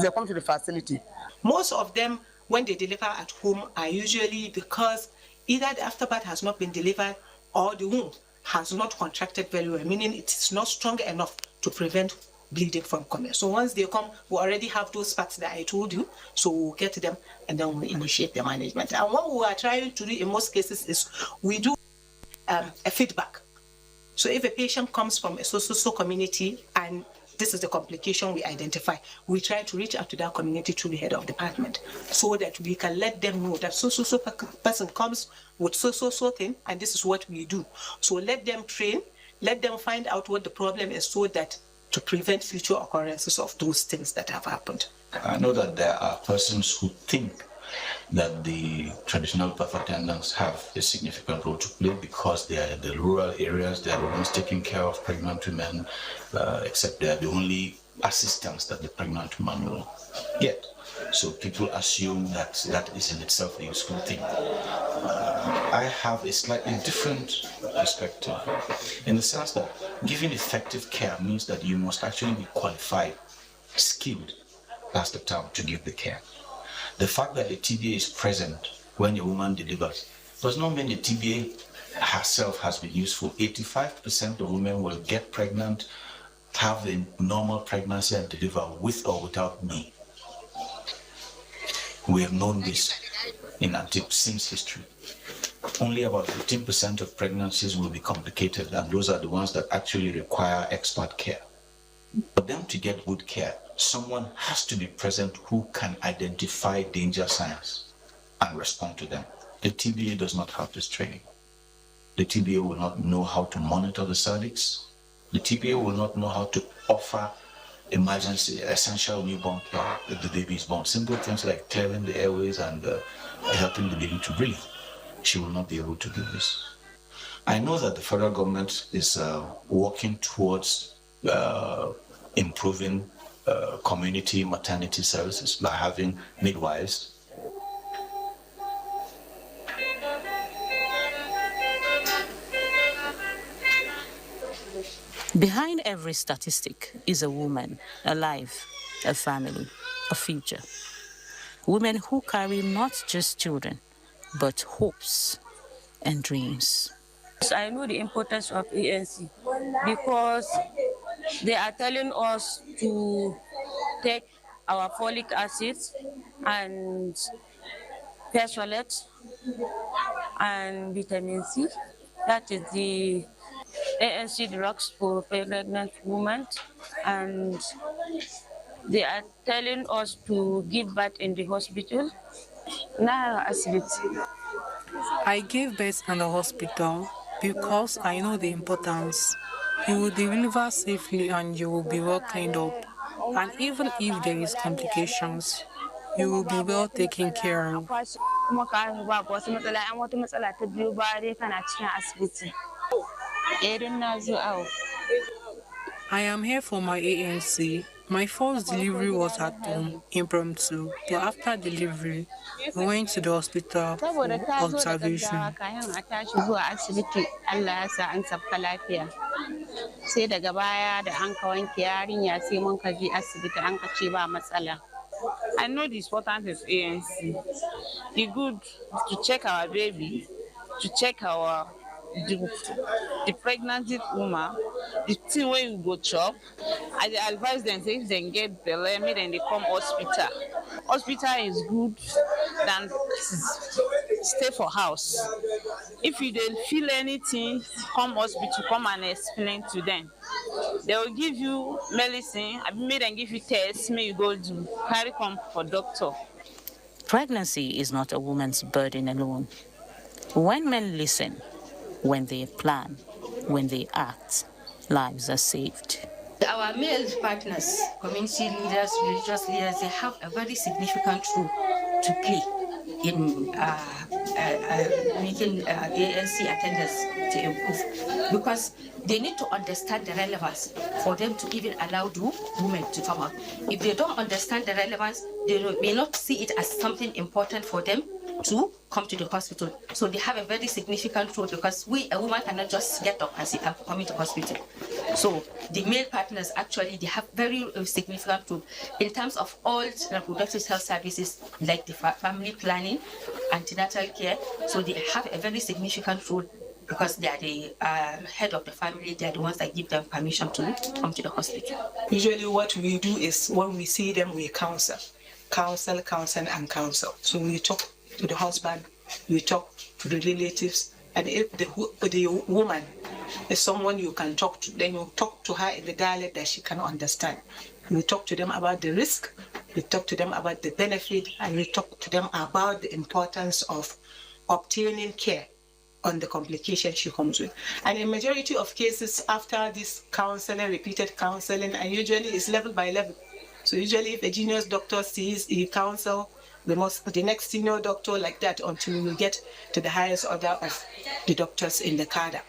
They come to the facility. Most of them, when they deliver at home, are usually because either the afterbirth has not been delivered or the womb has not contracted very well, meaning it is not strong enough to prevent bleeding from coming. So once they come, we already have those facts that I told you, so we'll get them and then we'll initiate the management. And what we are trying to do in most cases is we do a feedback. So if a patient comes from a so community and this is the complication we identify, we try to reach out to that community through the head of department so that we can let them know that so person comes with so thing and this is what we do. So let them train, let them find out what the problem is so that to prevent future occurrences of those things that have happened. I know that there are persons who think that the traditional birth attendants have a significant role to play because they are in the rural areas, they are the ones taking care of pregnant women, except they are the only assistants that the pregnant woman will get. So people assume that that is in itself a useful thing. I have a slightly different perspective in the sense that giving effective care means that you must actually be qualified, skilled, that's the term, to give the care. The fact that the TBA is present when a woman delivers does not mean the TBA herself has been useful. 85% of women will get pregnant, have a normal pregnancy and deliver with or without me. We have known this since history. Only about 15% of pregnancies will be complicated, and those are the ones that actually require expert care. For them to get good care, someone has to be present who can identify danger signs and respond to them. The TBA does not have this training. The TBA will not know how to monitor the cervix. The TBA will not know how to offer emergency, essential newborn care if the baby is born. Simple things like clearing the airways and helping the baby to breathe. She will not be able to do this. I know that the federal government is working towards improving community maternity services by having midwives. Behind every statistic is a woman, a life, a family, a future. Women who carry not just children, but hopes and dreams. I know the importance of ANC because they are telling us to take our folic acid and persolate and vitamin C. That is the ANC drugs for pregnant women, and they are telling us to give birth in the hospital. I gave birth in the hospital because I know the importance. You will deliver safely and you will be well cleaned up. And even if there is complications, you will be well taken care of. kuma ka haihu ba wasu matsala an wata matsala ta biyo ba dai kana cikin asibiti. Don na zo awo. I am here for my ANC. My first delivery was at home, impromptu, but after delivery, we went to the hospital Saboda for ka zo da observation. gaggawa kayan a tashi zuwa asibiti Allah ya sa an sabka lafiya. Sai daga baya da an ka wanke yarinya sai mun ka je asibiti an ka ce ba matsala. I know the importance of ANC. The good to check our baby, to check our the pregnant woman, the thing wey we go chop. I dey advise them say if dem get belle, make dem dey come hospital. Hospital is good than stay for house. If you dey feel anything, come hospital, come and explain to them. They will give you medicine, make dem give you test, make you go do. Carry come for doctor. Pregnancy is not a woman's burden alone. When men listen, when they plan, when they act, lives are saved. Our male partners, community leaders, religious leaders, they have a very significant role to play in making ANC attendance to improve, because they need to understand the relevance for them to even allow the women to come out. If they don't understand the relevance, they may not see it as something important for them to come to the hospital. So they have a very significant role, because a woman cannot just get up and say, I'm coming to hospital. So the male partners actually, they have very significant role in terms of all reproductive health services, like the family planning, antenatal care. So they have a very significant role because they are the head of the family. They are the ones that give them permission to come to the hospital. Usually what we do is when we see them, we counsel. And counsel. So we talk to the husband, we talk to the relatives, and if the woman is someone you can talk to, then you talk to her in the dialect that she can understand. We talk to them about the risk, we talk to them about the benefit, and we talk to them about the importance of obtaining care on the complications she comes with. And in majority of cases, after this counseling, repeated counseling, and usually it's level by level. So usually if a junior doctor sees, he counsel the next senior doctor, like that, until we get to the highest order of the doctors in the cadre.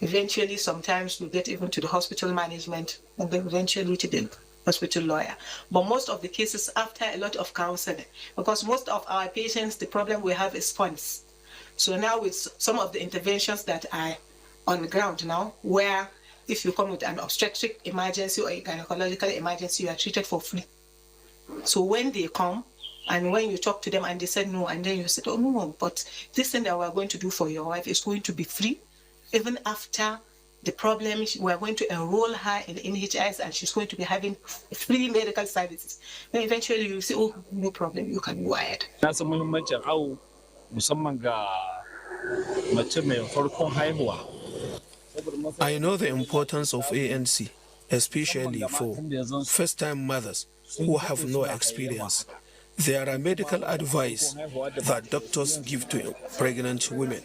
Eventually, sometimes we get even to the hospital management, and then eventually to the hospital lawyer. But most of the cases after a lot of counseling, because most of our patients, the problem we have is funds. So now with some of the interventions that are on the ground now, where if you come with an obstetric emergency or a gynecological emergency, you are treated for free. So when they come, and when you talk to them and they said no, and then you said, oh no, but this thing that we're going to do for your wife is going to be free. Even after the problem, we're going to enroll her in NHS and she's going to be having free medical services. Then eventually you say, oh, no problem, you can go ahead. I know the importance of ANC, especially for first-time mothers who have no experience. There are medical advice that doctors give to pregnant women,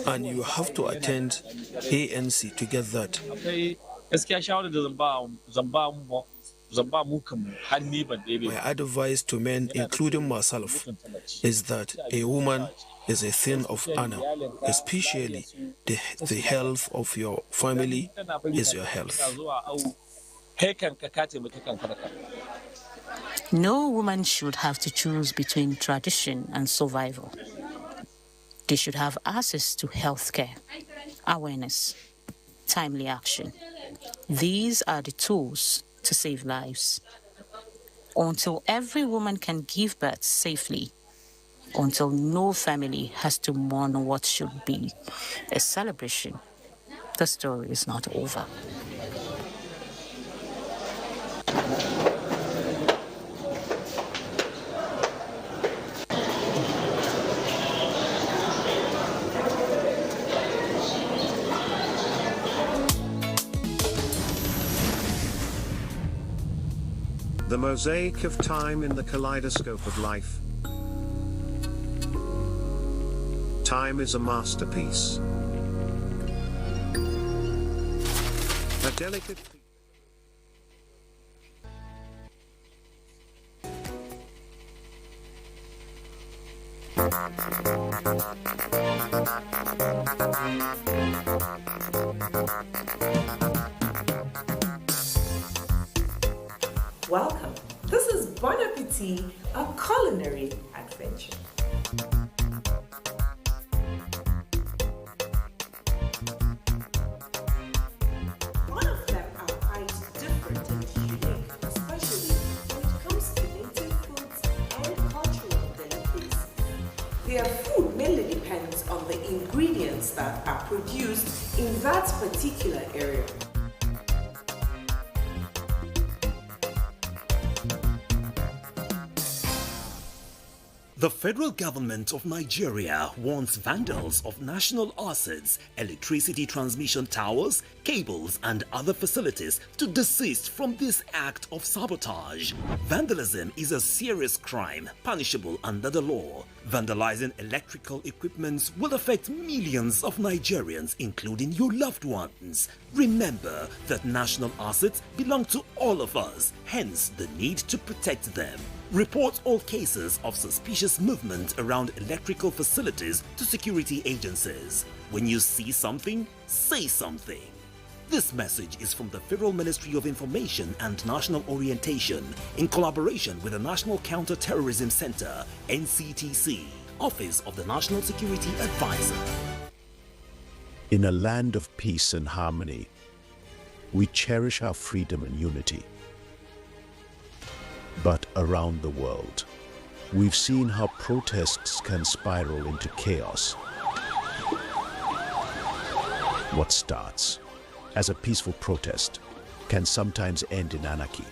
and you have to attend ANC to get that. My advice to men, including myself, is that a woman is a thing of honor, especially the health of your family is your health. No woman should have to choose between tradition and survival. They should have access to healthcare, awareness, timely action. These are the tools to save lives. Until every woman can give birth safely, until no family has to mourn what should be a celebration, the story is not over. The mosaic of time in the kaleidoscope of life. Time is a masterpiece. A delicate... Welcome. This is Bon Appetit, a culinary adventure. All of them are quite different and unique, especially when it comes to native foods and cultural delicacies. Their food mainly depends on the ingredients that are produced in that particular area. The federal government of Nigeria warns vandals of national assets, electricity transmission towers, cables, and other facilities to desist from this act of sabotage. Vandalism is a serious crime punishable under the law. Vandalizing electrical equipment will affect millions of Nigerians, including your loved ones. Remember that national assets belong to all of us, hence the need to protect them. Report all cases of suspicious movement around electrical facilities to security agencies. When you see something, say something. This message is from the Federal Ministry of Information and National Orientation in collaboration with the National Counter-Terrorism Center, NCTC, Office of the National Security Advisor. In a land of peace and harmony, we cherish our freedom and unity. But around the world, we've seen how protests can spiral into chaos. What starts as a peaceful protest can sometimes end in anarchy,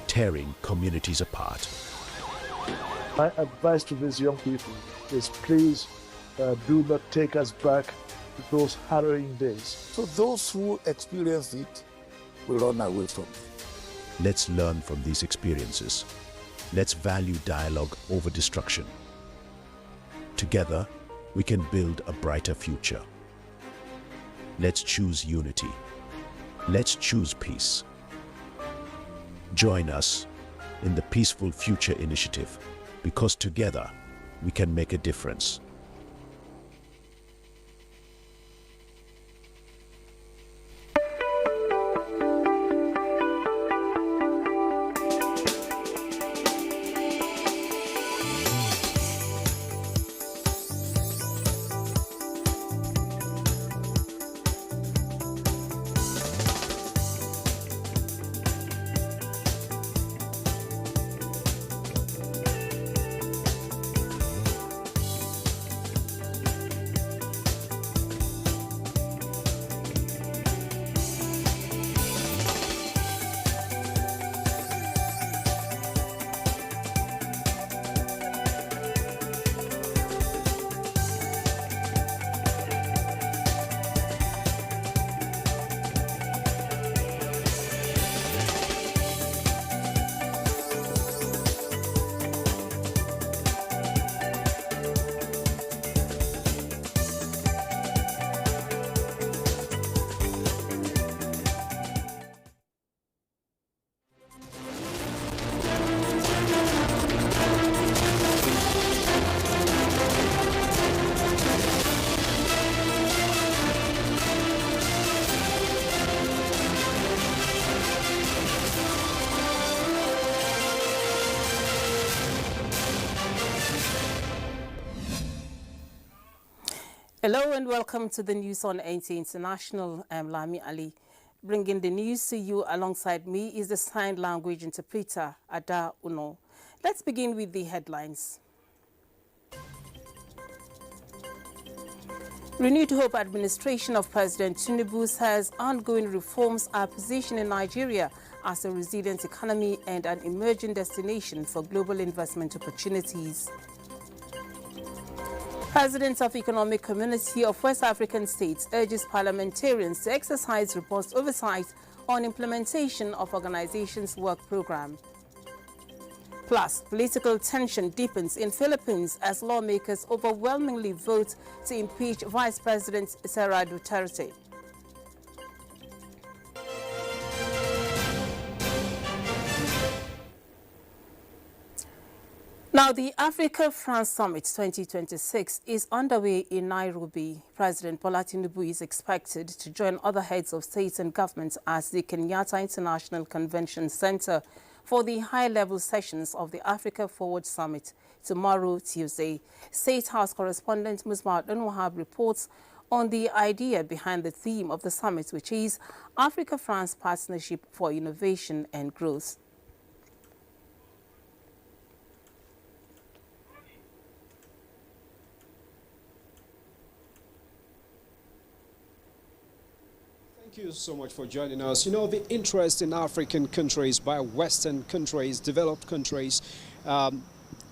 tearing communities apart. My advice to these young people is please do not take us back to those harrowing days. So those who experience it will run away from it. Let's learn from these experiences. Let's value dialogue over destruction. Together, we can build a brighter future. Let's choose unity. Let's choose peace. Join us in the Peaceful Future Initiative, because together we can make a difference. Hello and welcome to the news on NTA International. I'm Lami Ali. Bringing the news to you alongside me is the sign language interpreter, Ada Uno. Let's begin with the headlines. Renewed Hope administration of President Tinubu says ongoing reforms are positioning Nigeria as a resilient economy and an emerging destination for global investment opportunities. President of Economic Community of West African States urges parliamentarians to exercise robust oversight on implementation of organization's work program. Plus, political tension deepens in Philippines as lawmakers overwhelmingly vote to impeach Vice President Sara Duterte. Now, the Africa-France Summit 2026 is underway in Nairobi. President Bola Tinubu is expected to join other heads of states and governments at the Kenyatta International Convention Center for the high-level sessions of the Africa Forward Summit tomorrow, Tuesday. State House correspondent Musbat Wahab reports on the idea behind the theme of the summit, which is Africa-France Partnership for Innovation and Growth. Thank you so much for joining us. You know, the interest in African countries by Western countries, developed countries,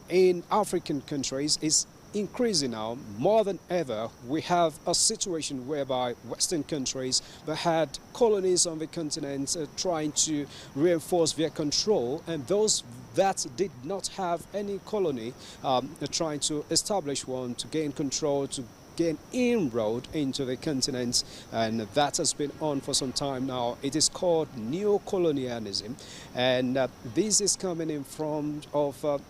in African countries is increasing now more than ever. We have a situation whereby Western countries that had colonies on the continent trying to reinforce their control, and those that did not have any colony trying to establish one to gain control, to gain inroad into the continent, and that has been on for some time now. It is called neo-colonialism, and this is coming in front of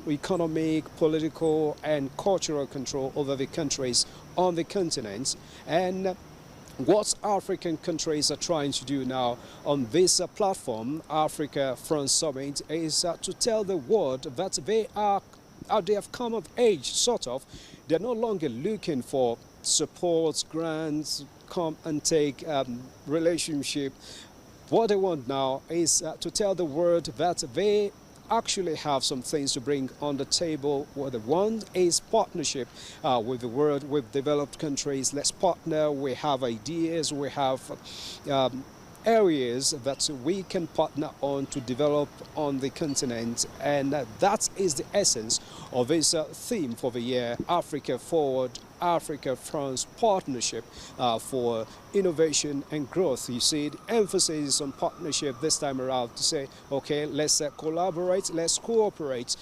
economic, political and cultural control over the countries on the continent. And what African countries are trying to do now on this platform, Africa-France Summit, is to tell the world that they have come of age, sort of. They're no longer looking for support, grants, come and take relationship. What they want now is to tell the world that they actually have some things to bring on the table. What they want is partnership with the world, with developed countries. Let's partner. We have ideas. We have areas that we can partner on to develop on the continent, and that is the essence of this theme for the year, Africa Forward, Africa-France Partnership for Innovation and Growth. You see, the emphasis is on partnership this time around to say, okay, let's collaborate, let's cooperate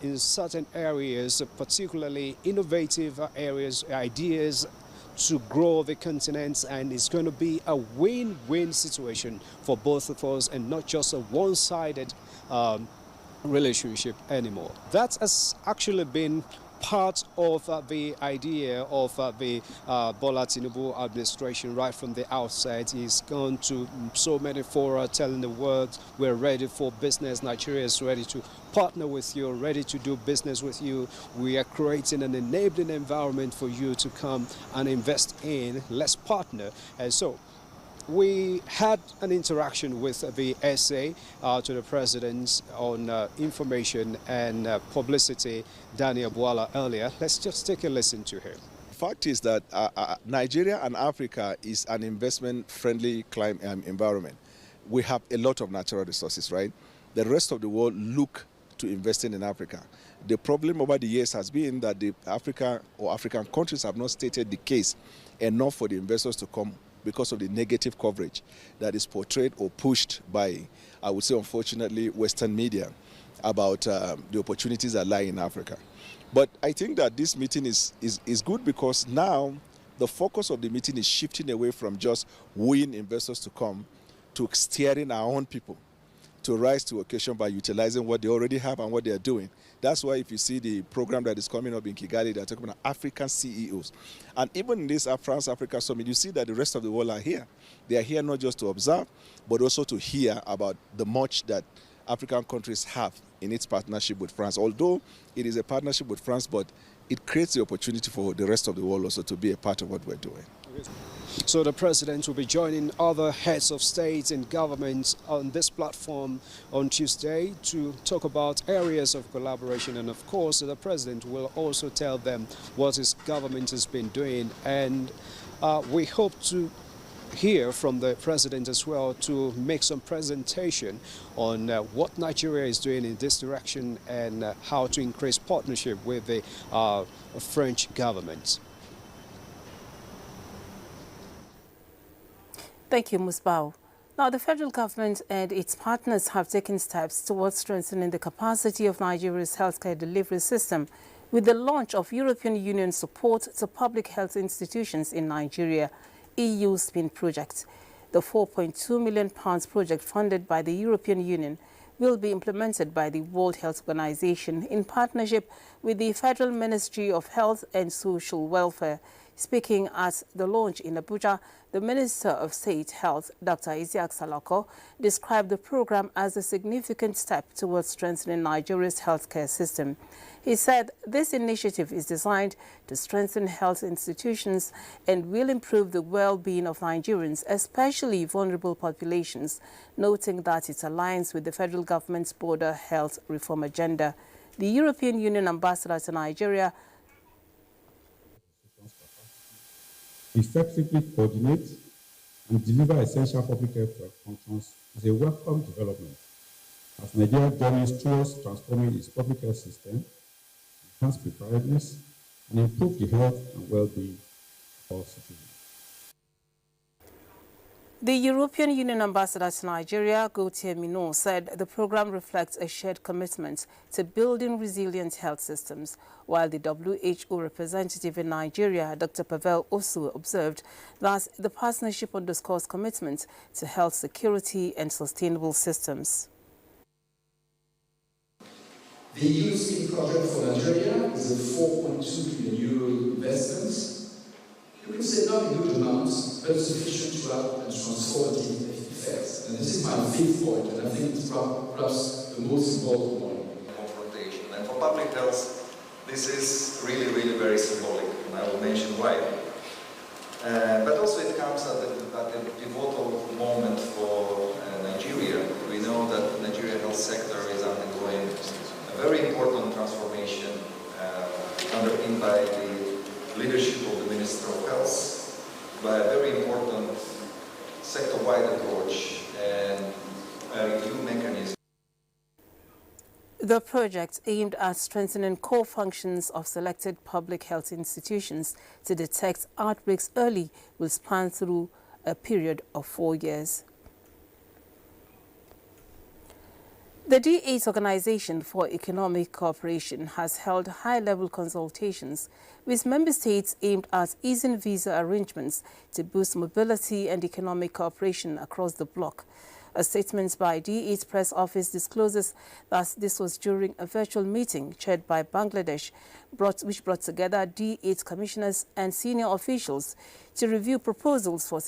in certain areas, particularly innovative areas, ideas, to grow the continent, and it's going to be a win-win situation for both of us and not just a one-sided relationship anymore. That has actually been part of the idea of the Bola Tinubu administration right from the outset. He's gone to so many fora telling the world we're ready for business. Nigeria is ready to partner with you, ready to do business with you. We are creating an enabling environment for you to come and invest in. Let's partner. And so we had an interaction with the SA to the president on information and publicity, Daniel Bwala, earlier. Let's just take a listen to him. The fact is that Nigeria and Africa is an investment-friendly environment. We have a lot of natural resources, right? The rest of the world look to investing in Africa. The problem over the years has been that the African countries have not stated the case enough for the investors to come, because of the negative coverage that is portrayed or pushed by, I would say, unfortunately, Western media about the opportunities that lie in Africa. But I think that this meeting is good, because now the focus of the meeting is shifting away from just wooing investors to come to steering our own people to rise to occasion by utilizing what they already have and what they are doing. That's why if you see the program that is coming up in Kigali, they're talking about African CEOs. And even in this France-Africa Summit, you see that the rest of the world are here. They are here not just to observe, but also to hear about the much that African countries have in its partnership with France. Although it is a partnership with France, but it creates the opportunity for the rest of the world also to be a part of what we're doing. So the president will be joining other heads of states and governments on this platform on Tuesday to talk about areas of collaboration. And of course, the president will also tell them what his government has been doing. And we hope to hear from the president as well to make some presentation on what Nigeria is doing in this direction and how to increase partnership with the French government. Thank you, Musbao. Now, the federal government and its partners have taken steps towards strengthening the capacity of Nigeria's healthcare delivery system with the launch of European Union support to public health institutions in Nigeria, EU SPIN project. The £4.2 million project funded by the European Union will be implemented by the World Health Organization in partnership with the Federal Ministry of Health and Social Welfare. Speaking at the launch in Abuja, the Minister of State Health, Dr. Isiaq Salako, described the program as a significant step towards strengthening Nigeria's healthcare system. He said this initiative is designed to strengthen health institutions and will improve the well-being of Nigerians, especially vulnerable populations, noting that it aligns with the federal government's border health reform agenda. The European Union ambassador to Nigeria effectively coordinate and deliver essential public health functions is a welcome development as Nigeria journeys towards transforming its public health system, enhance preparedness, and improve the health and well-being of all citizens. The European Union ambassador to Nigeria, Gautier Minot, said the program reflects a shared commitment to building resilient health systems, while the WHO representative in Nigeria, Dr. Pavel Osu, observed that the partnership underscores commitment to health security and sustainable systems. The EU Scheme project for Nigeria is a 4.2 billion euro investment. You can say not a huge amount, but sufficient to have a transformative effect. And this is my fifth point, and I think it's perhaps the most important one. Confrontation. And for public health, this is really, really very symbolic, and I will mention why. But also it comes at a pivotal moment for Nigeria. We know that the Nigerian health sector is undergoing a very important transformation underpinned by the leadership of the Minister of Health, by a very important sector-wide approach and a review mechanism. The project, aimed at strengthening core functions of selected public health institutions to detect outbreaks early, will span through a period of 4 years. The D8 Organization for Economic Cooperation has held high-level consultations with member states aimed at easing visa arrangements to boost mobility and economic cooperation across the bloc. A statement by D8 Press Office discloses that this was during a virtual meeting chaired by Bangladesh, which brought together D8 commissioners and senior officials to review proposals for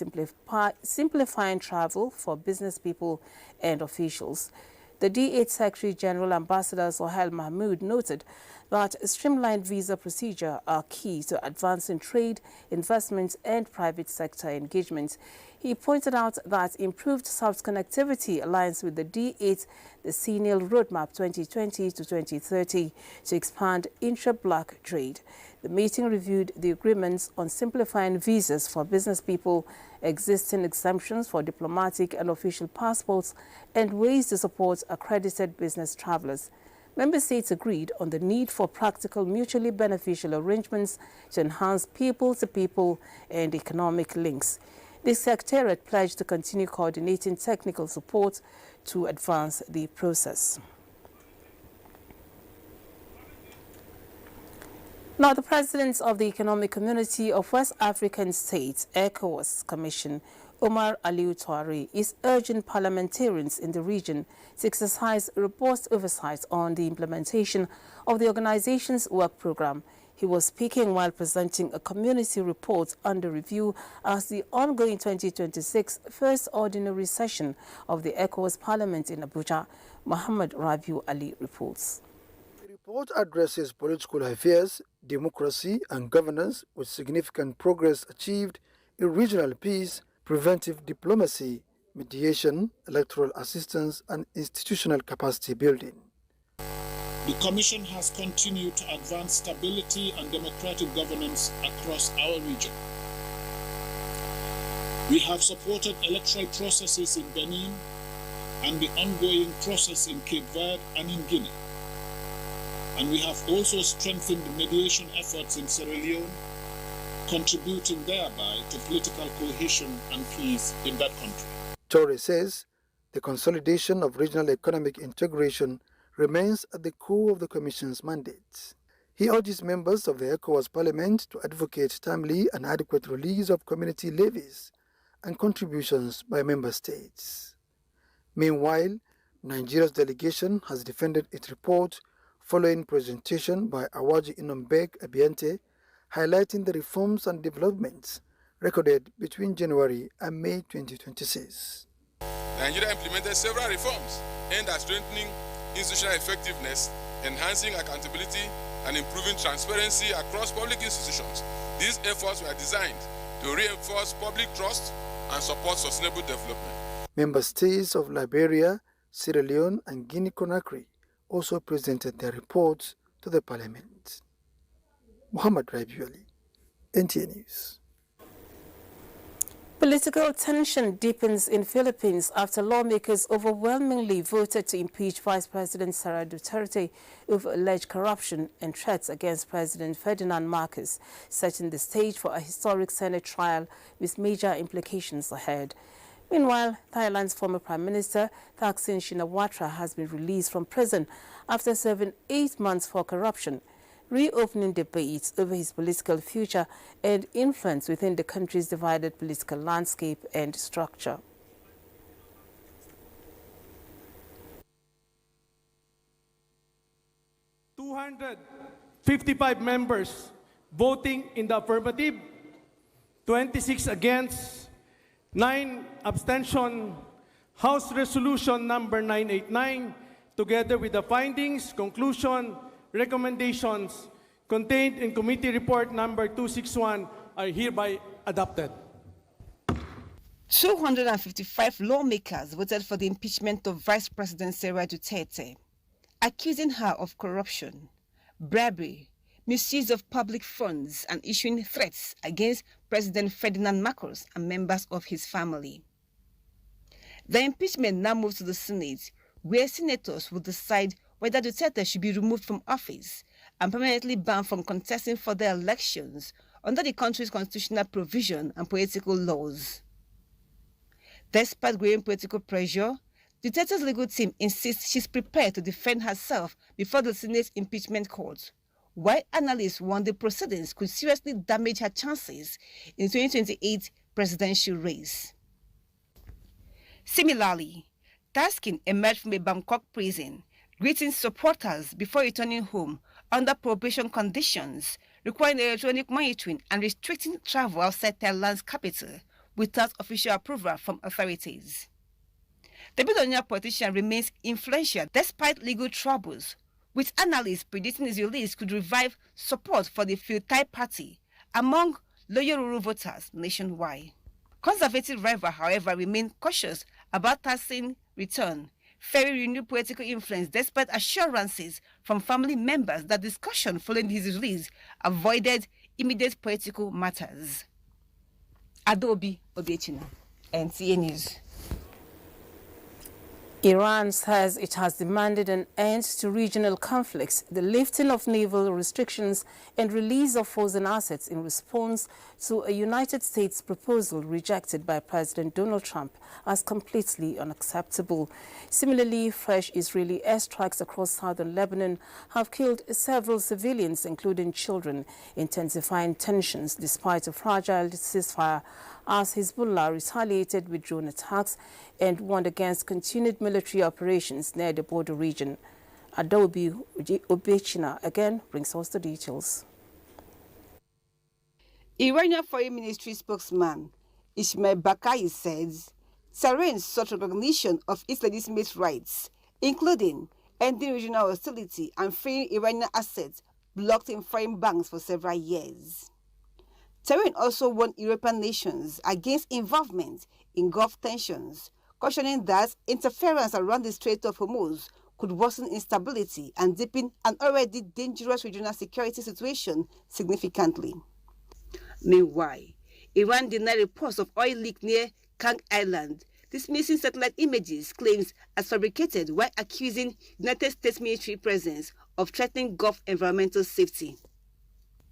simplifying travel for business people and officials. The D8 Secretary General Ambassador Sohail Mahmood noted that streamlined visa procedure are key to advancing trade, investment and private sector engagement. He pointed out that improved South connectivity aligns with the D8 Decennial Roadmap 2020 to 2030 to expand intra-bloc trade. The meeting reviewed the agreements on simplifying visas for business people, existing exemptions for diplomatic and official passports, and ways to support accredited business travelers. Member states agreed on the need for practical, mutually beneficial arrangements to enhance people-to-people and economic links. The Secretariat pledged to continue coordinating technical support to advance the process. Now, the President of the Economic Community of West African States, ECOWAS Commission, Omar Aliou Touare, is urging parliamentarians in the region to exercise robust oversight on the implementation of the organization's work program. He was speaking while presenting a community report under review as the ongoing 2026 first ordinary session of the ECOWAS Parliament in Abuja. Muhammad Rabiu Ali reports. The report addresses political affairs, democracy and governance with significant progress achieved in regional peace, preventive diplomacy, mediation, electoral assistance and institutional capacity building. The Commission has continued to advance stability and democratic governance across our region. We have supported electoral processes in Benin and the ongoing process in Cape Verde and in Guinea. And we have also strengthened mediation efforts in Sierra Leone, contributing thereby to political cohesion and peace in that country. Touare says the consolidation of regional economic integration remains at the core of the Commission's mandate. He urges members of the ECOWAS Parliament to advocate timely and adequate release of community levies and contributions by member states. Meanwhile, Nigeria's delegation has defended its report following presentation by Awaji Inombeg Abiente, highlighting the reforms and developments recorded between January and May 2026. Nigeria implemented several reforms aimed at strengthening institutional effectiveness, enhancing accountability, and improving transparency across public institutions. These efforts were designed to reinforce public trust and support sustainable development. Member states of Liberia, Sierra Leone, and Guinea-Conakry also presented their reports to the Parliament. Muhammad Rabiuli, NTA News. Political tension deepens in Philippines after lawmakers overwhelmingly voted to impeach Vice President Sara Duterte over alleged corruption and threats against President Ferdinand Marcos, setting the stage for a historic Senate trial with major implications ahead. Meanwhile, Thailand's former Prime Minister Thaksin Shinawatra has been released from prison after serving 8 months for corruption, reopening debates over his political future and influence within the country's divided political landscape and structure. $255 members voting in the affirmative, 26 against, 9 abstention. House Resolution number 989, together with the findings, conclusion, recommendations contained in Committee Report number 261 are hereby adopted. 255 lawmakers voted for the impeachment of Vice President Sara Duterte, accusing her of corruption, bribery, misuse of public funds, and issuing threats against President Ferdinand Marcos and members of his family. The impeachment now moves to the Senate, where senators will decide whether Duterte should be removed from office and permanently banned from contesting further elections under the country's constitutional provision and political laws. Despite growing political pressure, Duterte's legal team insists she's prepared to defend herself before the Senate's impeachment court, while analysts warn the proceedings could seriously damage her chances in the 2028 presidential race. Similarly, Thaksin emerged from a Bangkok prison, greeting supporters before returning home under probation conditions, requiring electronic monitoring and restricting travel outside Thailand's capital without official approval from authorities. The billionaire politician remains influential despite legal troubles, with analysts predicting his release could revive support for the Pheu Thai party among loyal rural voters nationwide. Conservative rivals, however, remain cautious about Thaksin's return, fearing renewed political influence despite assurances from family members that discussion following his release avoided immediate political matters. Adobe Obechina, NTA News. Iran says it has demanded an end to regional conflicts, the lifting of naval restrictions, and release of frozen assets in response to a United States proposal rejected by President Donald Trump as completely unacceptable. Similarly, fresh Israeli airstrikes across southern Lebanon have killed several civilians, including children, intensifying tensions despite a fragile ceasefire, as Hezbollah retaliated with drone attacks and warned against continued military operations near the border region. Adobe Obechina again brings us the details. Iranian Foreign Ministry spokesman Ismail Bakai says Tehran sought recognition of its legitimate rights, including ending regional hostility and freeing Iranian assets blocked in foreign banks for several years. Tehran also warned European nations against involvement in Gulf tensions, cautioning that interference around the Strait of Hormuz could worsen instability and deepen an already dangerous regional security situation significantly. Meanwhile, Iran denied reports of oil leak near Kang Island, dismissing satellite images claims as fabricated while accusing United States military presence of threatening Gulf environmental safety.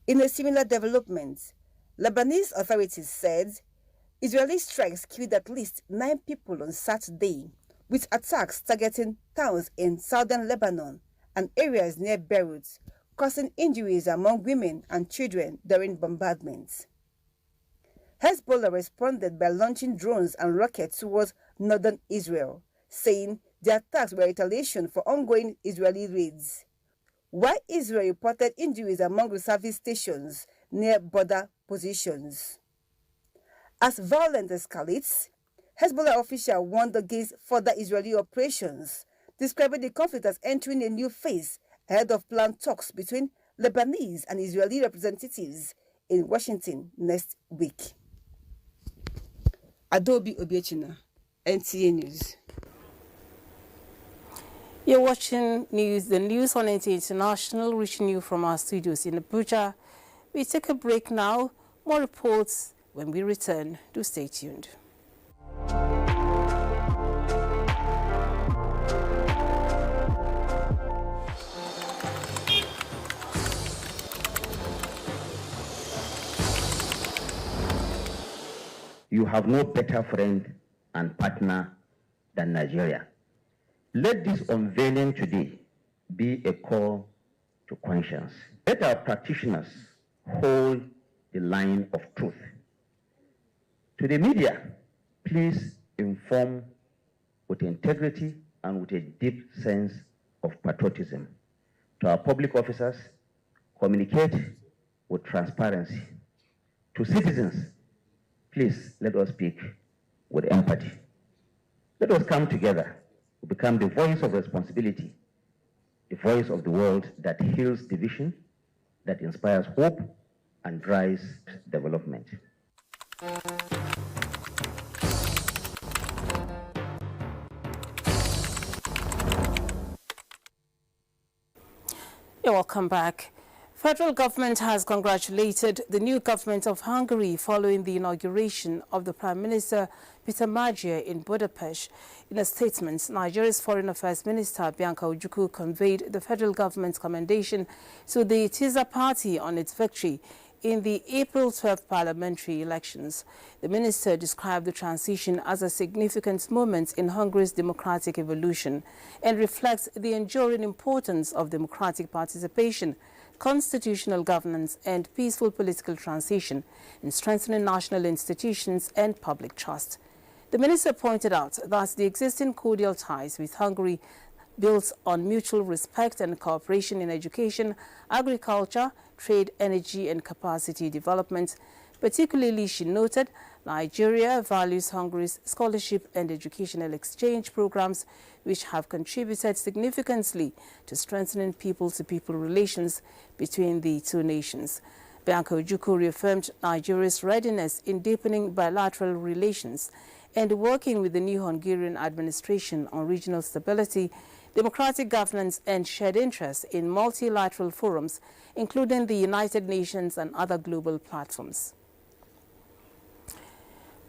In a similar development, Lebanese authorities said Israeli strikes killed at least 9 people on Saturday, with attacks targeting towns in southern Lebanon and areas near Beirut, causing injuries among women and children during bombardments. Hezbollah responded by launching drones and rockets towards northern Israel, saying The attacks were retaliation for ongoing Israeli raids, while Israel reported injuries among reservist stations near border positions. As violence escalates, Hezbollah officials warned against further Israeli operations, describing the conflict as entering a new phase ahead of planned talks between Lebanese and Israeli representatives in Washington next week. Adobe Obiechina, NTA News. You're watching the news on NTA International, reaching you from our studios in Abuja. We take a break now. More reports when we return. Do stay tuned. You have no better friend and partner than Nigeria. Let this unveiling today be a call to conscience. Let our practitioners hold the line of truth. To the media, please inform with integrity and with a deep sense of patriotism. To our public officers, communicate with transparency. To citizens, please let us speak with empathy. Let us come together to become the voice of responsibility, the voice of the world that heals division, that inspires hope and drives development. You're welcome back. Federal government has congratulated the new government of Hungary following the inauguration of the Prime Minister Peter Magyar in Budapest. In a statement, Nigeria's Foreign Affairs Minister Bianca Ojukwu conveyed the federal government's commendation to the Tiza party on its victory in the April 12 parliamentary elections. The minister described the transition as a significant moment in Hungary's democratic evolution and reflects the enduring importance of democratic participation, constitutional governance and peaceful political transition in strengthening national institutions and public trust. The minister pointed out that the existing cordial ties with Hungary built on mutual respect and cooperation in education, agriculture, trade, energy and capacity development. Particularly, she noted, Nigeria values Hungary's scholarship and educational exchange programs, which have contributed significantly to strengthening people-to-people relations between the two nations. Bianca Ojukwu reaffirmed Nigeria's readiness in deepening bilateral relations and working with the new Hungarian administration on regional stability, democratic governance and shared interests in multilateral forums, including the United Nations and other global platforms.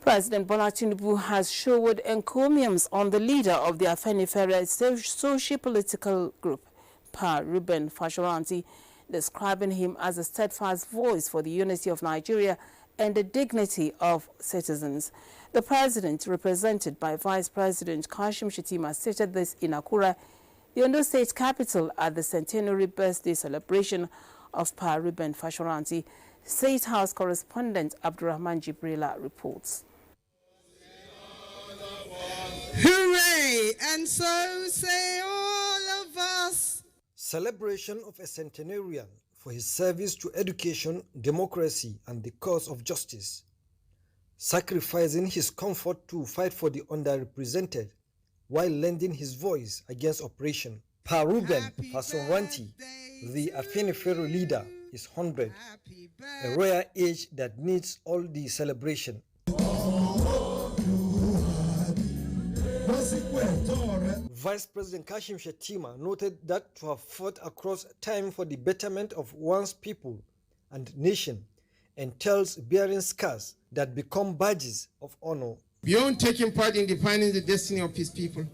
President Bola Tinubu has showered encomiums on the leader of the Afenifere socio-political group, Pa Reuben Fashoranti, describing him as a steadfast voice for the unity of Nigeria and the dignity of citizens. The president, represented by Vice President Kashim Shettima, stated this in Akure, the Ondo State capital, at the centenary birthday celebration of Pa Reuben Fashoranti. State House correspondent Abdurrahman Jibrila reports. Hooray! And so say all of us. Celebration of a centenarian for his service to education, democracy, and the cause of justice, sacrificing his comfort to fight for the underrepresented while lending his voice against oppression. Pa Reuben Fashoranti, the Afenifere leader, is 100, a rare age that needs all the celebration. Vice President Kashim Shettima noted that to have fought across time for the betterment of one's people and nation entails bearing scars that become badges of honor. Beyond taking part in defining the destiny of his people,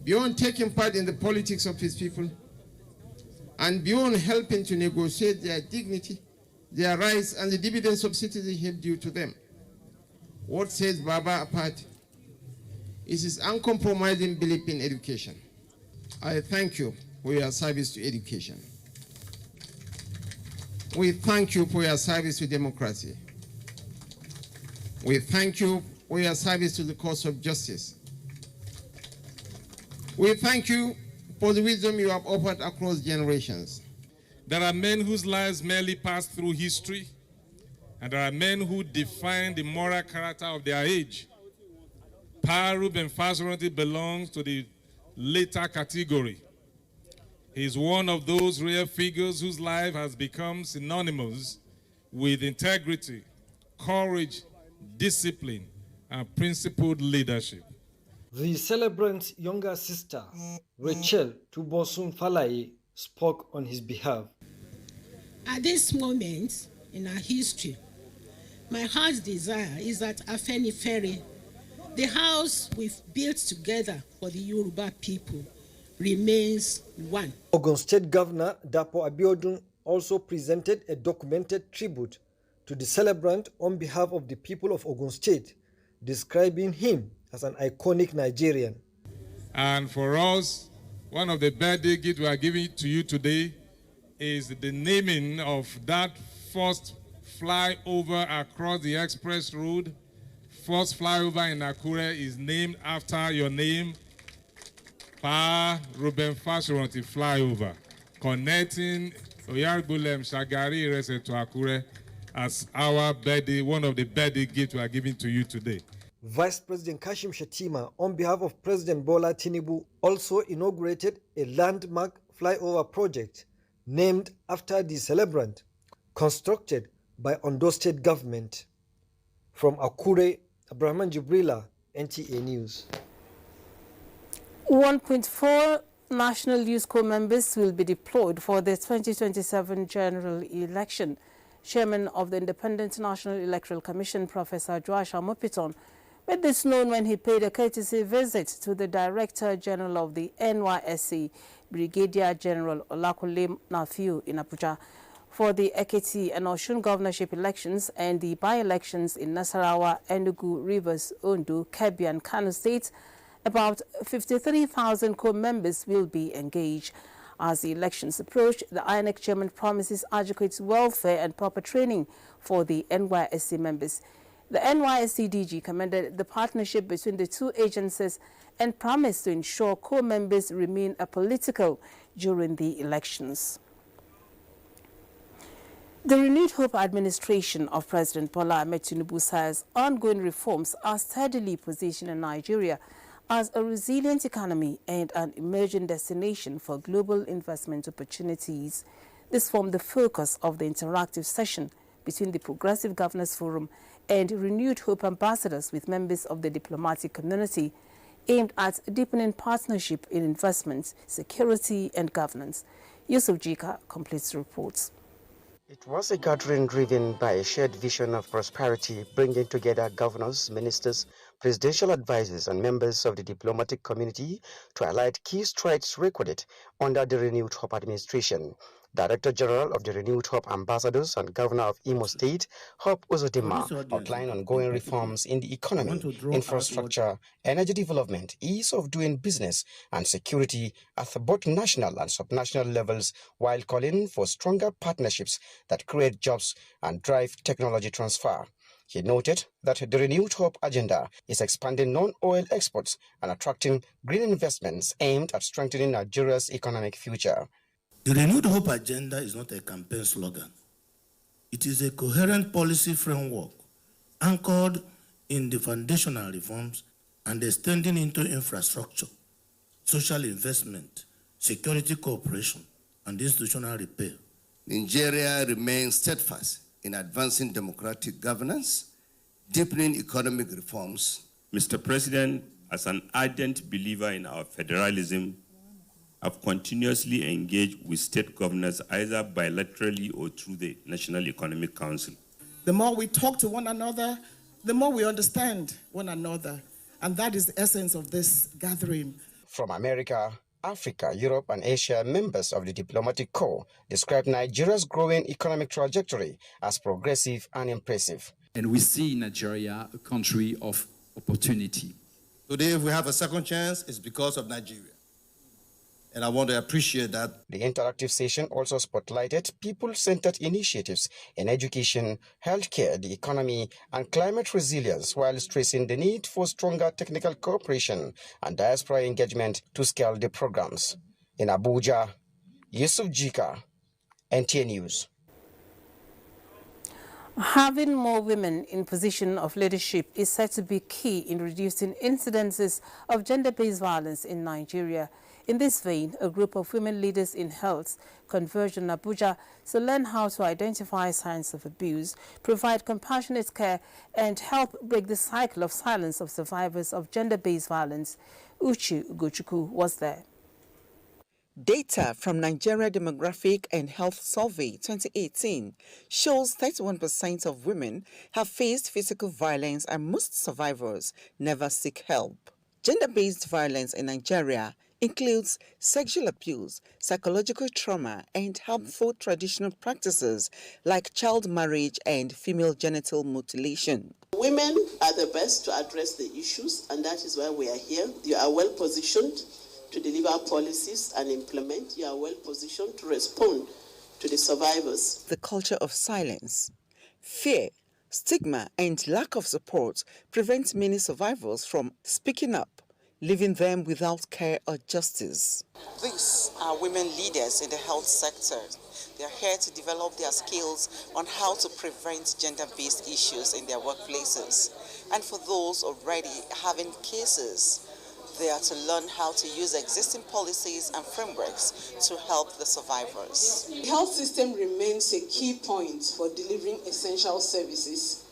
beyond taking part in the politics of his people, and beyond helping to negotiate their dignity, their rights, and the dividends of citizenship due to them, what sets Baba apart is his uncompromising belief in education. I thank you for your service to education. We thank you for your service to democracy. We thank you for your service to the cause of justice. We thank you for the wisdom you have offered across generations. There are men whose lives merely pass through history, and there are men who define the moral character of their age. Pa Ruben Fasoranti belongs to the later category. He is one of those rare figures whose life has become synonymous with integrity, courage, discipline, and principled leadership. The celebrant's younger sister, Rachel Tubosun Falaye, spoke on his behalf. At this moment in our history, my heart's desire is that Afenifere, the house we've built together for the Yoruba people, remains one. Ogun State Governor Dapo Abiodun also presented a documented tribute to the celebrant on behalf of the people of Ogun State, describing him as an iconic Nigerian. And for us, one of the birthday gifts we are giving to you today is the naming of that first flyover across the express road. First flyover in Akure is named after your name, Pa Ruben Fasoranti flyover, connecting Oyarbulem Shagari Rese to Akure as our birthday, one of the birthday gifts we are giving to you today. Vice President Kashim Shettima, on behalf of President Bola Tinubu, also inaugurated a landmark flyover project named after the celebrant, constructed by Ondo State government. From Akure, Abrahman Jibrila, NTA News. 1.4 National Youth Corps members will be deployed for the 2027 general election. Chairman of the Independent National Electoral Commission, Professor Joash Amopiton, made this known when he paid a courtesy visit to the Director General of the NYSC, Brigadier General Olakunle Nafiu in Abuja, for the Ekiti and Osun governorship elections and the by-elections in Nasarawa, Enugu, Rivers, Ondo, Kebbi and Kano states. About 53,000 corps members will be engaged. As the elections approach, the INEC chairman promises adequate welfare and proper training for the NYSC members. The NYSC DG commended the partnership between the two agencies and promised to ensure corps members remain apolitical during the elections. The Renewed Hope administration of President Bola Ahmed Tinubu says ongoing reforms are steadily positioning Nigeria as a resilient economy and an emerging destination for global investment opportunities. This formed the focus of the interactive session between the Progressive Governors Forum and Renewed Hope ambassadors with members of the diplomatic community, aimed at deepening partnership in investment, security and governance. Yusuf Jika completes the reports. It was a gathering driven by a shared vision of prosperity, bringing together governors, ministers, presidential advisors and members of the diplomatic community to highlight key strides recorded under the Renewed Hope administration. Director General of the Renewed Hope Ambassadors and Governor of Imo State, Hope Uzodinma, outlined ongoing reforms in the economy, infrastructure, energy development, ease of doing business, and security at both national and subnational levels, while calling for stronger partnerships that create jobs and drive technology transfer. He noted that the Renewed Hope agenda is expanding non-oil exports and attracting green investments aimed at strengthening Nigeria's economic future. The Renewed Hope agenda is not a campaign slogan. It is a coherent policy framework anchored in the foundational reforms and extending into infrastructure, social investment, security cooperation, and institutional repair. Nigeria remains steadfast in advancing democratic governance, deepening economic reforms. Mr. President, as an ardent believer in our federalism, have continuously engaged with state governors either bilaterally or through the National Economic Council. The more we talk to one another, the more we understand one another. And that is the essence of this gathering. From America, Africa, Europe, and Asia, members of the diplomatic corps described Nigeria's growing economic trajectory as progressive and impressive. And we see Nigeria a country of opportunity. Today, if we have a second chance, it's because of Nigeria. And I want to appreciate that. The interactive session also spotlighted people-centered initiatives in education, healthcare, the economy, and climate resilience, while stressing the need for stronger technical cooperation and diaspora engagement to scale the programs. In Abuja, Yusuf Jika, NTA News. Having more women in position of leadership is said to be key in reducing incidences of gender-based violence in Nigeria. In this vein, a group of women leaders in health converged in Abuja to learn how to identify signs of abuse, provide compassionate care, and help break the cycle of silence of survivors of gender-based violence. Uche Ugochukwu was there. Data from Nigeria Demographic and Health Survey 2018 shows 31% of women have faced physical violence and most survivors never seek help. Gender-based violence in Nigeria includes sexual abuse, psychological trauma, and harmful traditional practices like child marriage and female genital mutilation. Women are the best to address the issues, and that is why we are here. You are well positioned to deliver policies and implement. You are well positioned to respond to the survivors. The culture of silence, fear, stigma, and lack of support prevents many survivors from speaking up, leaving them without care or justice. These are women leaders in the health sector. They are here to develop their skills on how to prevent gender-based issues in their workplaces. And for those already having cases, they are to learn how to use existing policies and frameworks to help the survivors. The health system remains a key point for delivering essential services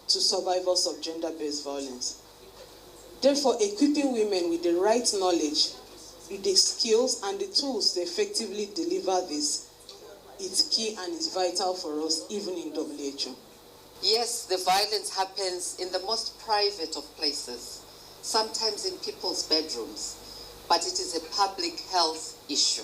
to survivors of gender-based violence. Therefore, equipping women with the right knowledge, with the skills and the tools to effectively deliver this is key and is vital for us, even in WHO. Yes, the violence happens in the most private of places, sometimes in people's bedrooms, but it is a public health issue.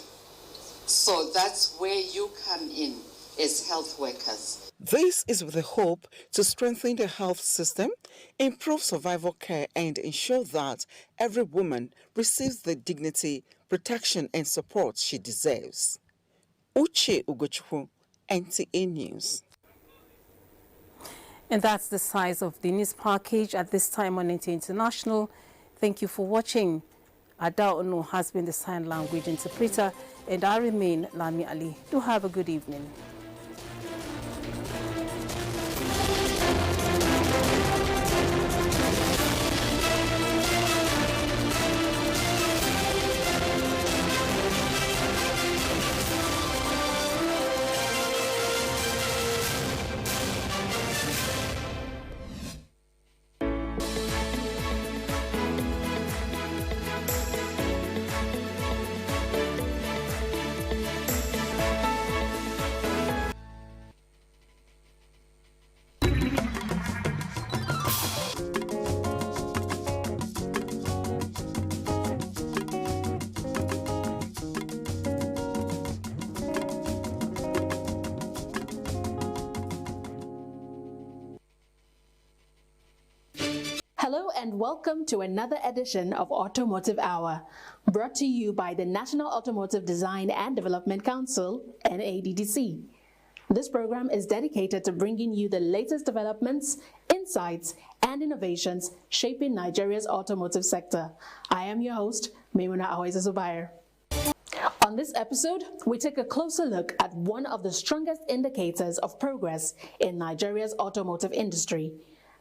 So that's where you come in as health workers. This is with the hope to strengthen the health system, improve survival care, and ensure that every woman receives the dignity, protection, and support she deserves. Uche Ugochukwu, NTA News. And that's the size of the news package at this time on NTA International. Thank you for watching. Ada Ono has been the sign language interpreter, and I remain Lami Ali. Do have a good evening. Hello and welcome to another edition of Automotive Hour, brought to you by the National Automotive Design and Development Council, NADDC. This program is dedicated to bringing you the latest developments, insights, and innovations shaping Nigeria's automotive sector. I am your host, Maimuna Awaiza Zubair. On this episode, we take a closer look at one of the strongest indicators of progress in Nigeria's automotive industry: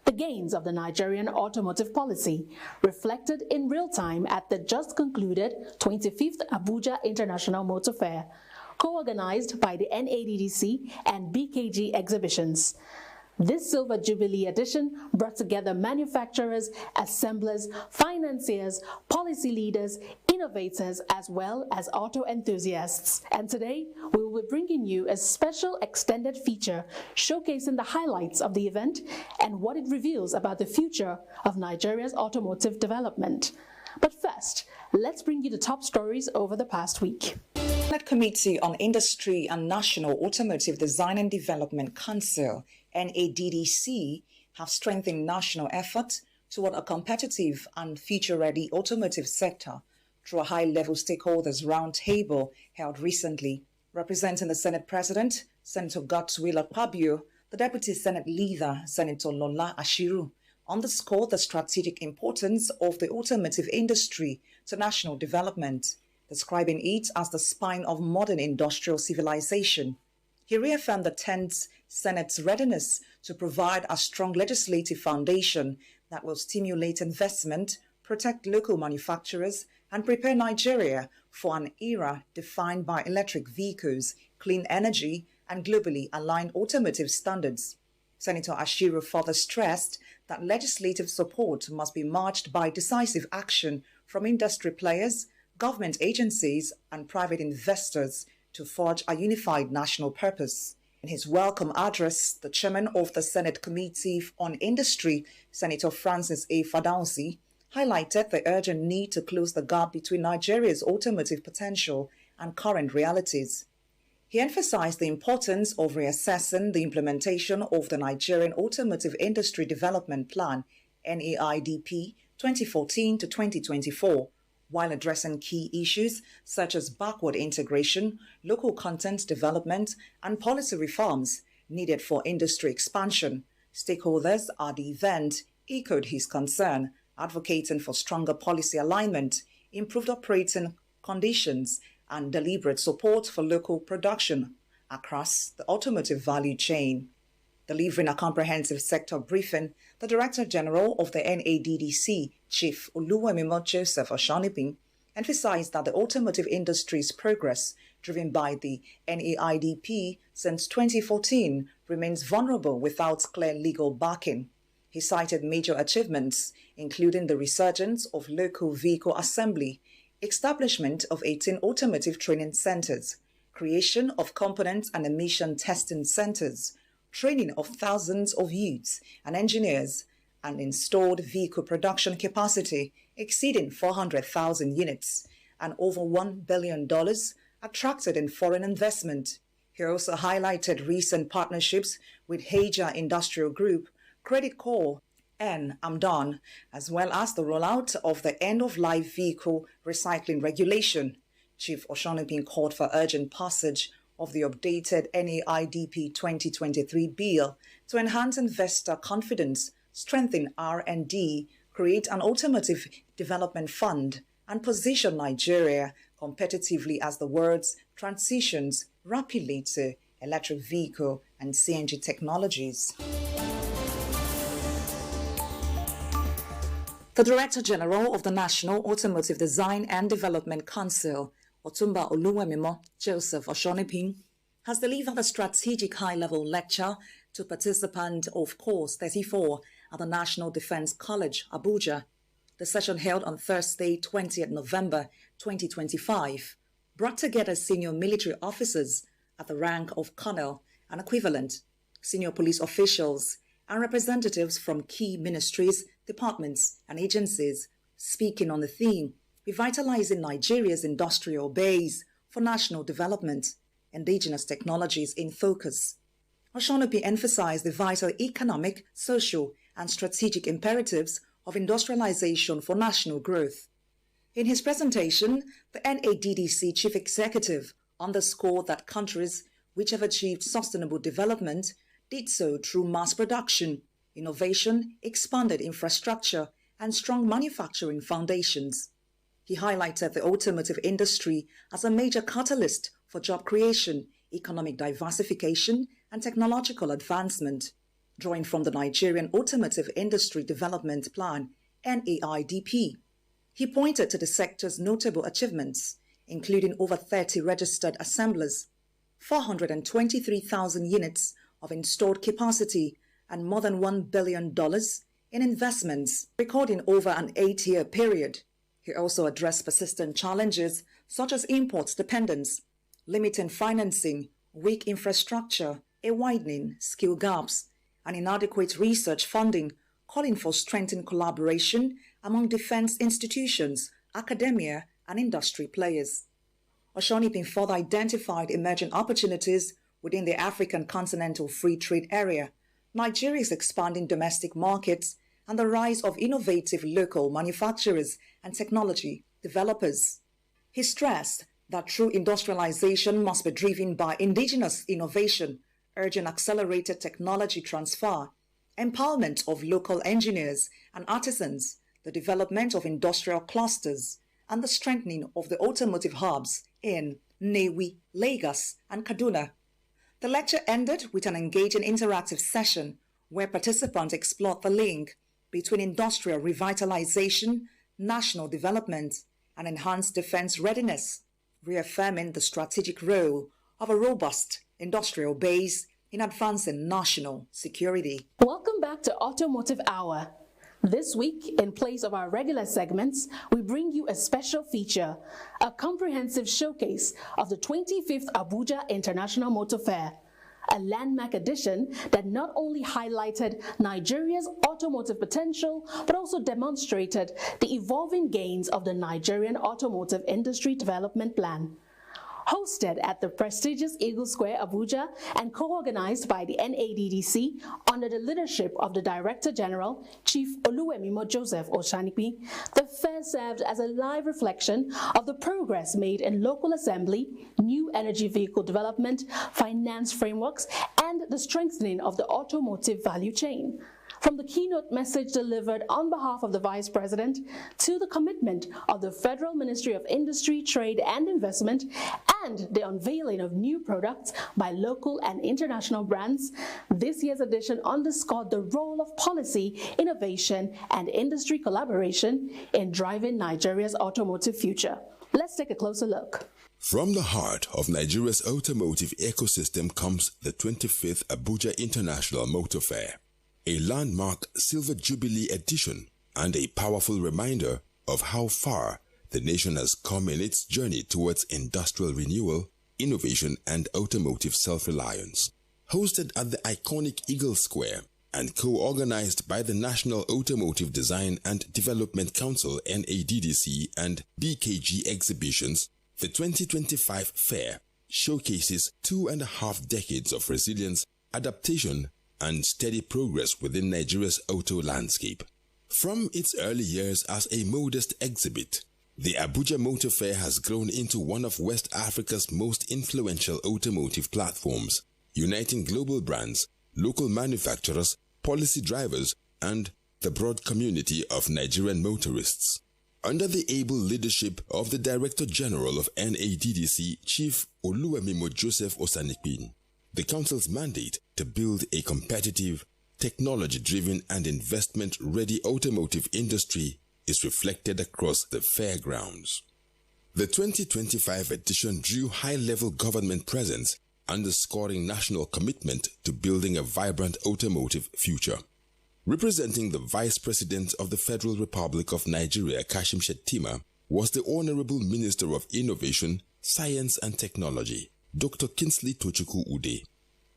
the gains of the Nigerian automotive policy, reflected in real time at the just concluded 25th Abuja International Motor Fair, co-organized by the NADDC and BKG exhibitions. This Silver Jubilee edition brought together manufacturers, assemblers, financiers, policy leaders, innovators, as well as auto enthusiasts. And today, we will be bringing you a special extended feature showcasing the highlights of the event and what it reveals about the future of Nigeria's automotive development. But first, let's bring you the top stories over the past week. The Committee on Industry and National Automotive Design and Development Council, NADDC, have strengthened national efforts toward a competitive and future-ready automotive sector through a high-level stakeholders roundtable held recently. Representing the Senate President, Senator Godswill Akpabio, the Deputy Senate Leader, Senator Lola Ashiru, underscored the strategic importance of the automotive industry to national development, describing it as the spine of modern industrial civilization. He reaffirmed the 10th Senate's readiness to provide a strong legislative foundation that will stimulate investment, protect local manufacturers, and prepare Nigeria for an era defined by electric vehicles, clean energy, and globally aligned automotive standards. Senator Ashiru further stressed that legislative support must be matched by decisive action from industry players, government agencies, and private investors to forge a unified national purpose. In his welcome address, the chairman of the Senate Committee on Industry, Senator Francis A. Fadausi, highlighted the urgent need to close the gap between Nigeria's automotive potential and current realities. He emphasized the importance of reassessing the implementation of the Nigerian Automotive Industry Development Plan, NAIDP, 2014 to 2024, while addressing key issues such as backward integration, local content development, and policy reforms needed for industry expansion. Stakeholders at the event echoed his concern, advocating for stronger policy alignment, improved operating conditions, and deliberate support for local production across the automotive value chain. Delivering a comprehensive sector briefing, the Director General of the NADDC, Chief Oluwemimo Joseph Oshonipin, emphasized that the automotive industry's progress, driven by the NAIDP since 2014, remains vulnerable without clear legal backing. He cited major achievements, including the resurgence of local vehicle assembly, establishment of 18 automotive training centers, creation of component and emission testing centers, training of thousands of youths and engineers, and installed vehicle production capacity exceeding 400,000 units, and over $1 billion attracted in foreign investment. He also highlighted recent partnerships with Haja Industrial Group, Credit Corps, and Amdan, as well as the rollout of the end-of-life vehicle recycling regulation. Chief Oshonipin called for urgent passage of the updated NAIDP 2023 bill to enhance investor confidence, strengthen R&D, create an automotive development fund, and position Nigeria competitively as the world transitions rapidly to electric vehicle and CNG technologies. The Director General of the National Automotive Design and Development Council, Otumba Oluwemimo Joseph Oshonipin, has delivered a strategic high-level lecture to participants of Course 34 at the National Defense College, Abuja. The session held on Thursday, 20th November 2025, brought together senior military officers at the rank of colonel and equivalent, senior police officials, and representatives from key ministries, departments, and agencies, speaking on the theme, Revitalizing Nigeria's Industrial Base for National Development, Indigenous Technologies in Focus. Oshonipin emphasized the vital economic, social, and strategic imperatives of industrialization for national growth. In his presentation, the NADDC Chief Executive underscored that countries which have achieved sustainable development did so through mass production, innovation, expanded infrastructure, and strong manufacturing foundations. He highlighted the automotive industry as a major catalyst for job creation, economic diversification, and technological advancement, drawing from the Nigerian Automotive Industry Development Plan, NAIDP. He pointed to the sector's notable achievements, including over 30 registered assemblers, 423,000 units of installed capacity, and more than $1 billion in investments, recording over an 8-year period. He also addressed persistent challenges such as import dependence, limiting financing, weak infrastructure, a widening skill gaps, and inadequate research funding, calling for strengthened collaboration among defense institutions, academia, and industry players. Oshonipin further identified emerging opportunities within the African Continental Free Trade Area, Nigeria's expanding domestic markets, and the rise of innovative local manufacturers and technology developers. He stressed that true industrialization must be driven by indigenous innovation, urging accelerated technology transfer, empowerment of local engineers and artisans, the development of industrial clusters, and the strengthening of the automotive hubs in Nnewi, Lagos, and Kaduna. The lecture ended with an engaging interactive session where participants explored the link between industrial revitalization, national development, and enhanced defense readiness, reaffirming the strategic role of a robust industrial base in advancing national security. Welcome back to Automotive Hour. This week, in place of our regular segments, we bring you a special feature, a comprehensive showcase of the 25th Abuja International Motor Fair, a landmark edition that not only highlighted Nigeria's automotive potential, but also demonstrated the evolving gains of the Nigerian Automotive Industry Development Plan. Hosted at the prestigious Eagle Square, Abuja, and co-organized by the NADDC under the leadership of the Director General, Chief Oluwemimo Joseph Osanikpi, the fair served as a live reflection of the progress made in local assembly, new energy vehicle development, finance frameworks, and the strengthening of the automotive value chain. From the keynote message delivered on behalf of the Vice President to the commitment of the Federal Ministry of Industry, Trade and Investment and the unveiling of new products by local and international brands, this year's edition underscored the role of policy, innovation and industry collaboration in driving Nigeria's automotive future. Let's take a closer look. From the heart of Nigeria's automotive ecosystem comes the 25th Abuja International Motor Fair, a landmark Silver Jubilee edition and a powerful reminder of how far the nation has come in its journey towards industrial renewal, innovation, and automotive self-reliance. Hosted at the iconic Eagle Square and co-organized by the National Automotive Design and Development Council (NADDC) and BKG Exhibitions, the 2025 fair showcases 2.5 decades of resilience, adaptation, and steady progress within Nigeria's auto landscape. From its early years as a modest exhibit, the Abuja Motor Fair has grown into one of West Africa's most influential automotive platforms, uniting global brands, local manufacturers, policy drivers, and the broad community of Nigerian motorists. Under the able leadership of the Director General of NADDC, Chief Oluwemimo Joseph Osanikpi, the Council's mandate to build a competitive, technology-driven and investment-ready automotive industry is reflected across the fairgrounds. The 2025 edition drew high-level government presence, underscoring national commitment to building a vibrant automotive future. Representing the Vice President of the Federal Republic of Nigeria, Kashim Shettima, was the Honorable Minister of Innovation, Science and Technology, Dr. Kingsley Tochukwu Ude.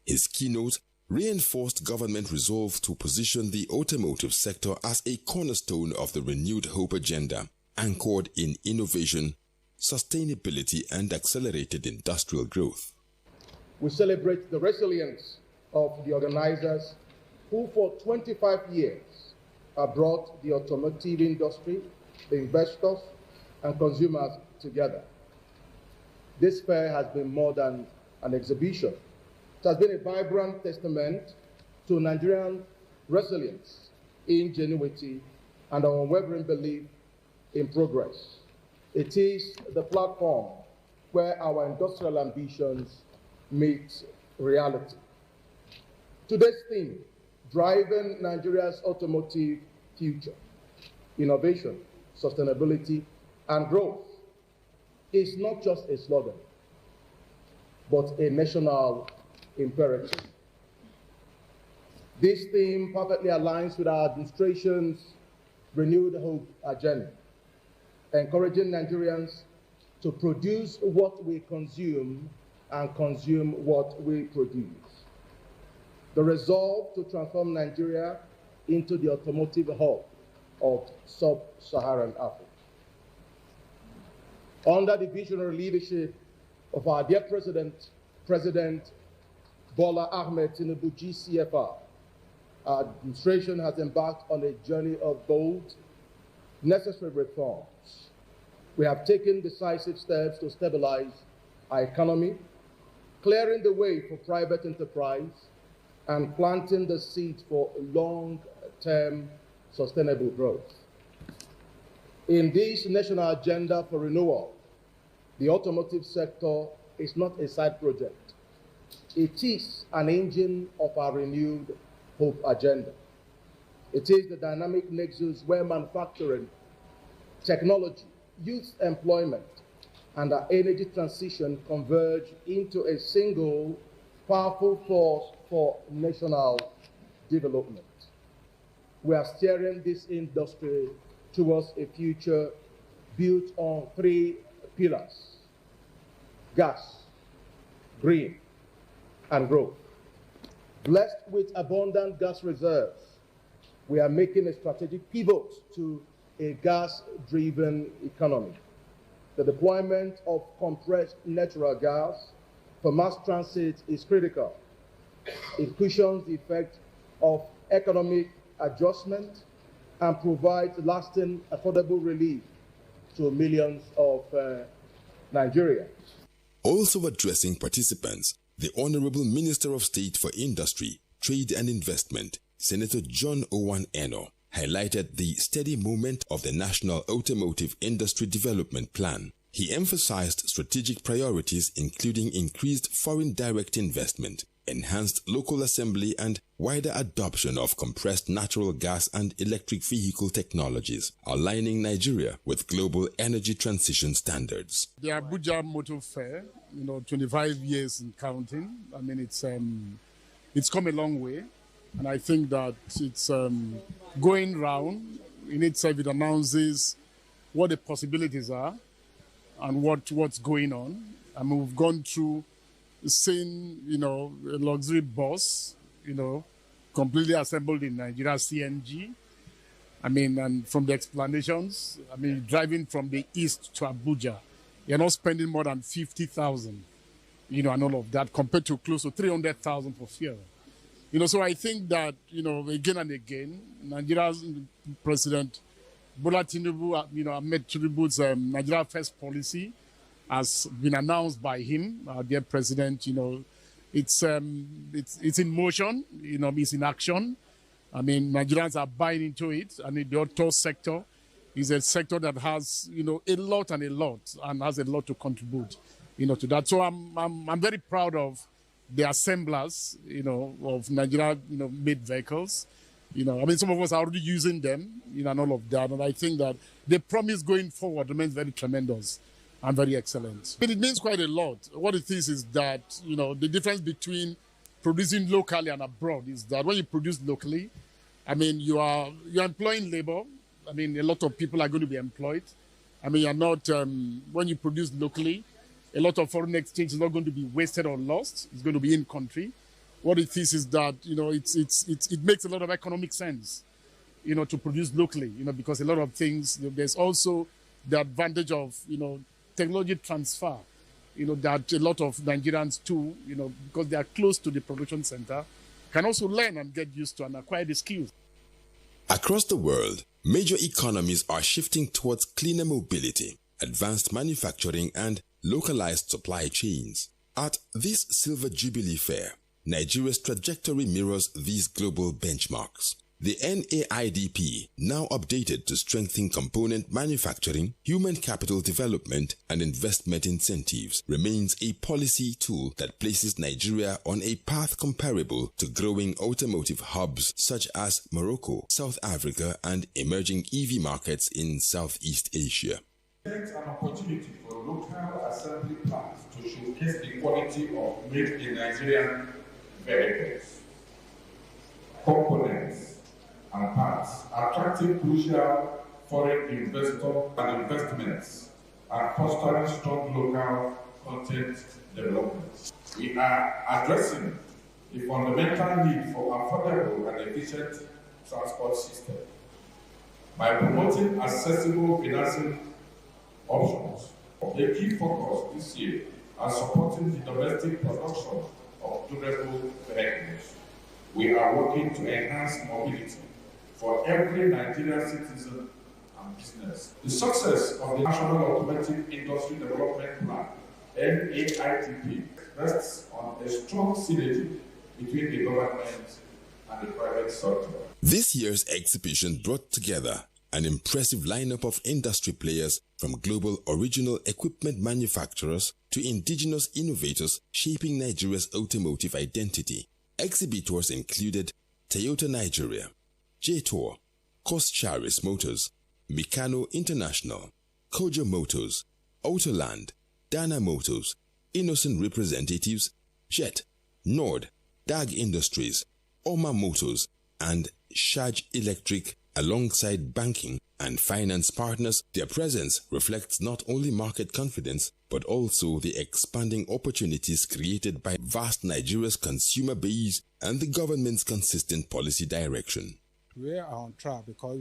His keynote reinforced government resolve to position the automotive sector as a cornerstone of the renewed hope agenda, anchored in innovation, sustainability, and accelerated industrial growth. We celebrate the resilience of the organizers who for 25 years have brought the automotive industry, the investors, and consumers together. This fair has been more than an exhibition. It has been a vibrant testament to Nigerian resilience, ingenuity, and our unwavering belief in progress. It is the platform where our industrial ambitions meet reality. Today's theme, driving Nigeria's automotive future, innovation, sustainability, and growth, is not just a slogan, but a national imperative. This theme perfectly aligns with our administration's renewed hope agenda, encouraging Nigerians to produce what we consume and consume what we produce. The resolve to transform Nigeria into the automotive hub of sub-Saharan Africa. Under the visionary leadership of our dear President Bola Ahmed Tinubu, GCFR, our administration has embarked on a journey of bold, necessary reforms We have taken decisive steps to stabilize our economy, clearing the way for private enterprise and planting the seeds for long-term sustainable growth. In this national agenda for renewal, the automotive sector is not a side project. It is an engine of our renewed hope agenda. It is the dynamic nexus where manufacturing, technology, youth employment, and our energy transition converge into a single powerful force for national development. We are steering this industry towards a future built on 3 pillars: gas, green, and growth. Blessed with abundant gas reserves, we are making a strategic pivot to a gas-driven economy. The deployment of compressed natural gas for mass transit is critical. It cushions the effect of economic adjustment and provides lasting, affordable relief to millions of Nigerians. Also addressing participants, the Honorable Minister of State for Industry, Trade and Investment, Senator John Owan Eno, highlighted the steady movement of the National Automotive Industry Development Plan. He emphasized strategic priorities including increased foreign direct investment, enhanced local assembly and wider adoption of compressed natural gas and electric vehicle technologies, aligning Nigeria with global energy transition standards. The Abuja Motor Fair, 25 years and counting. I mean, it's come a long way, and I think that it's going round. In itself, it announces what the possibilities are and what's going on. I mean, we've gone through seeing, a luxury bus, completely assembled in Nigeria, CNG. I mean, and from the explanations, driving from the east to Abuja, you're not spending more than 50,000, and all of that, compared to close to 300,000 for fuel. So I think that, again and again, Nigeria's President Bola Tinubu, Ahmed Tinubu's Nigeria First policy has been announced by him, our dear President. It's in motion, it's in action. I mean, Nigerians are buying into it. I mean, the auto sector is a sector that has, a lot and has a lot to contribute, to that. So I'm very proud of the assemblers, of Nigeria, made vehicles. Some of us are already using them, and all of that. And I think that the promise going forward remains very tremendous and very excellent. But it means quite a lot. What it is that, the difference between producing locally and abroad is that when you produce locally, you're employing labor. A lot of people are going to be employed. You're not, when you produce locally, a lot of foreign exchange is not going to be wasted or lost. It's going to be in country. What it is that, it makes a lot of economic sense, to produce locally, because a lot of things, there's also the advantage of, technology transfer, that a lot of Nigerians too, because they are close to the production center, can also learn and get used to and acquire the skills. Across the world, major economies are shifting towards cleaner mobility, advanced manufacturing and localized supply chains. At this Silver Jubilee Fair, Nigeria's trajectory mirrors these global benchmarks. The NAIDP, now updated to strengthen component manufacturing, human capital development, and investment incentives, remains a policy tool that places Nigeria on a path comparable to growing automotive hubs such as Morocco, South Africa, and emerging EV markets in Southeast Asia. It's an opportunity for local assembly plants to showcase the quality of made in Nigerian vehicles, components, and parts, attracting crucial foreign investors and investments, and fostering strong local content development. We are addressing the fundamental need for affordable and efficient transport system by promoting accessible financing options. A key focus this year is supporting the domestic production of durable vehicles. We are working to enhance mobility for every Nigerian citizen and business. The success of the National Automotive Industry Development Plan, NAITP, rests on a strong synergy between the government and the private sector. This year's exhibition brought together an impressive lineup of industry players, from global original equipment manufacturers to indigenous innovators shaping Nigeria's automotive identity. Exhibitors included Toyota Nigeria, J-Tour, Coscharis Motors, Mikano International, Kojo Motors, Autoland, Dana Motors, Innocent Representatives, Jet, Nord, DAG Industries, Oma Motors, and Shaj Electric. Alongside banking and finance partners, their presence reflects not only market confidence, but also the expanding opportunities created by vast Nigeria's consumer base and the government's consistent policy direction. We are on track because,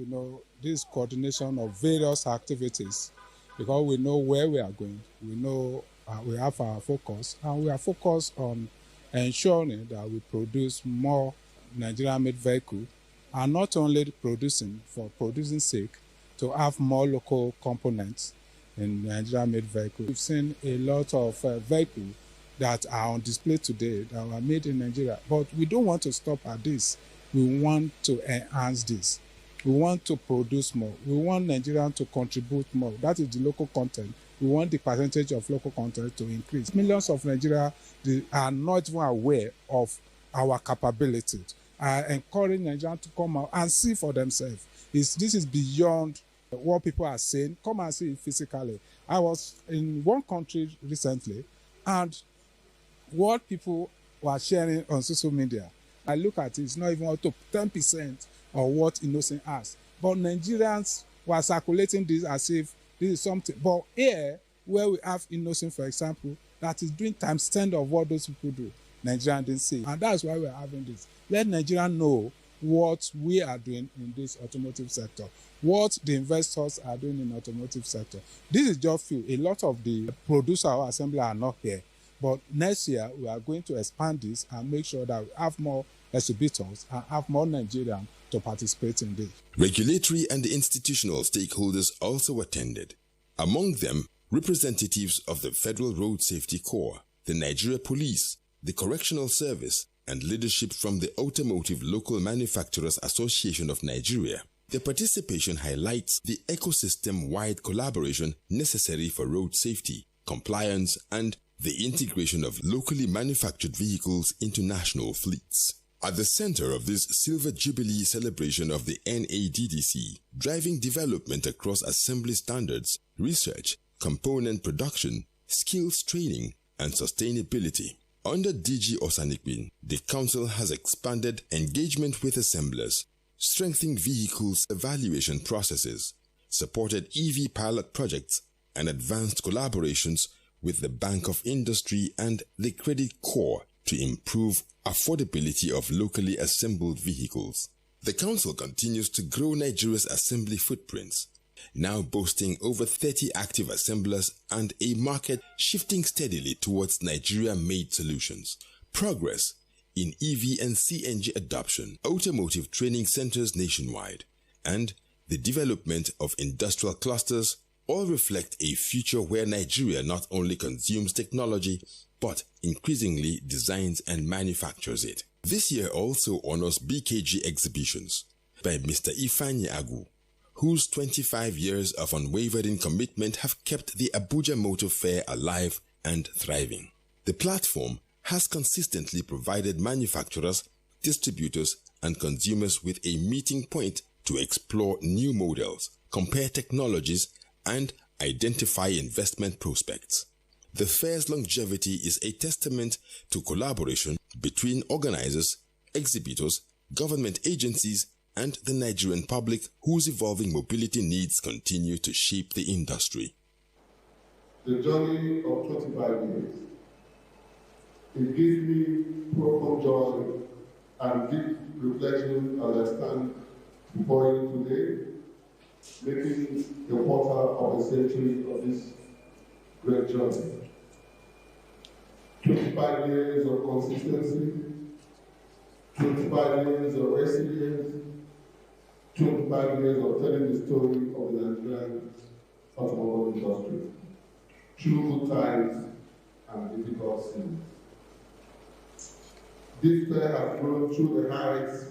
this coordination of various activities, because we know where we are going, we know we have our focus, and we are focused on ensuring that we produce more Nigerian-made vehicles, and not only producing for producing sake, to have more local components in Nigerian-made vehicles. We've seen a lot of vehicles that are on display today that were made in Nigeria, but we don't want to stop at this. We want to enhance this. We want to produce more. We want Nigerians to contribute more. That is the local content. We want the percentage of local content to increase. Millions of Nigerians are not even aware of our capabilities. I encourage Nigerians to come out and see for themselves. This is beyond what people are saying. Come and see it physically. I was in one country recently, and what people were sharing on social media, I look at it, it's not even up to 10% of what Innocent has. But Nigerians were circulating this as if this is something. But here, where we have Innocent, for example, that is doing times 10 of what those people do, Nigerians didn't see. And that's why we're having this. Let Nigerians know what we are doing in this automotive sector, what the investors are doing in the automotive sector. This is just few. A lot of the producer or assembly are not here. But next year, we are going to expand this and make sure that we have more exhibitors and have more Nigerians to participate in this. Regulatory and institutional stakeholders also attended. Among them, representatives of the Federal Road Safety Corps, the Nigeria Police, the Correctional Service, and leadership from the Automotive Local Manufacturers Association of Nigeria. The participation highlights the ecosystem-wide collaboration necessary for road safety, compliance, and the integration of locally manufactured vehicles into national fleets. At the center of this Silver Jubilee celebration of the NADDC, driving development across assembly standards, research, component production, skills training, and sustainability. Under DG Osanikbin, the Council has expanded engagement with assemblers, strengthened vehicles evaluation processes, supported EV pilot projects, and advanced collaborations with the Bank of Industry and the Credit Corps to improve affordability of locally assembled vehicles. The Council continues to grow Nigeria's assembly footprints, now boasting over 30 active assemblers and a market shifting steadily towards Nigeria-made solutions. Progress in EV and CNG adoption, automotive training centers nationwide, and the development of industrial clusters all reflect a future where Nigeria not only consumes technology, but increasingly designs and manufactures it. This year also honors BKG exhibitions by Mr. Ifeanyi Agu, whose 25 years of unwavering commitment have kept the Abuja Motor Fair alive and thriving. The platform has consistently provided manufacturers, distributors, and consumers with a meeting point to explore new models, compare technologies, and identify investment prospects. The fair's longevity is a testament to collaboration between organizers, exhibitors, government agencies, and the Nigerian public, whose evolving mobility needs continue to shape the industry. The journey of 25 years, it gives me profound joy and deep reflection as I stand before you today, making a quarter of a century of this great journey. 25 years of consistency, 25 years of resilience, 25 years of telling the story of the Nigerian automobile industry, through good times and difficult seasons. This fair has grown through the heights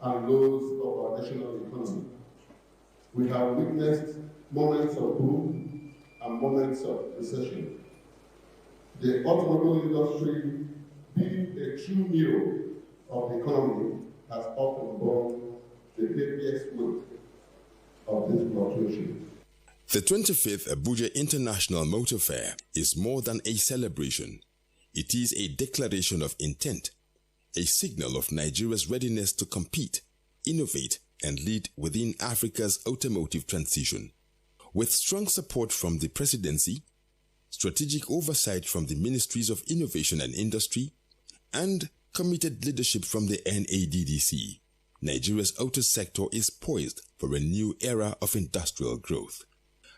and lows of our national economy. We have witnessed moments of boom and moments of recession. The automobile industry, being a true mirror of the economy, has often borne the heaviest weight of this fluctuation. The 25th Abuja International Motor Fair is more than a celebration. It is a declaration of intent, a signal of Nigeria's readiness to compete, innovate, and lead within Africa's automotive transition. With strong support from the Presidency, strategic oversight from the Ministries of Innovation and Industry, and committed leadership from the NADDC, Nigeria's auto sector is poised for a new era of industrial growth.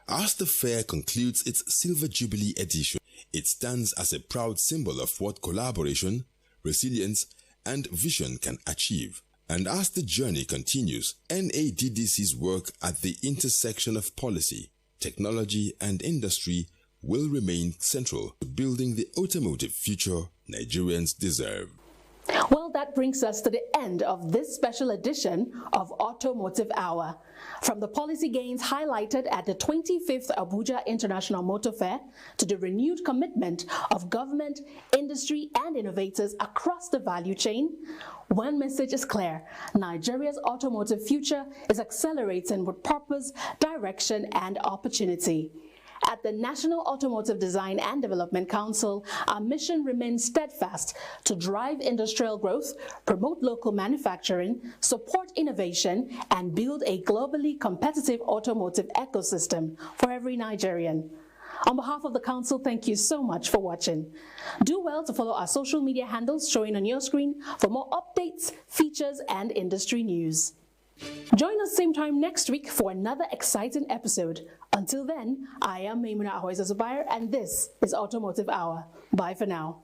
As the fair concludes its Silver Jubilee edition, it stands as a proud symbol of what collaboration, resilience, and vision can achieve. And as the journey continues, NADDC's work at the intersection of policy, technology, and industry will remain central to building the automotive future Nigerians deserve. Well, that brings us to the end of this special edition of Automotive Hour. From the policy gains highlighted at the 25th Abuja International Motor Fair to the renewed commitment of government, industry, and innovators across the value chain, one message is clear: Nigeria's automotive future is accelerating with purpose, direction, and opportunity. At the National Automotive Design and Development Council, our mission remains steadfast to drive industrial growth, promote local manufacturing, support innovation, and build a globally competitive automotive ecosystem for every Nigerian. On behalf of the Council, thank you so much for watching. Do well to follow our social media handles showing on your screen for more updates, features, and industry news. Join us same time next week for another exciting episode. Until then, I am Maimuna Ahoiza Zubair, and this is Automotive Hour. Bye for now.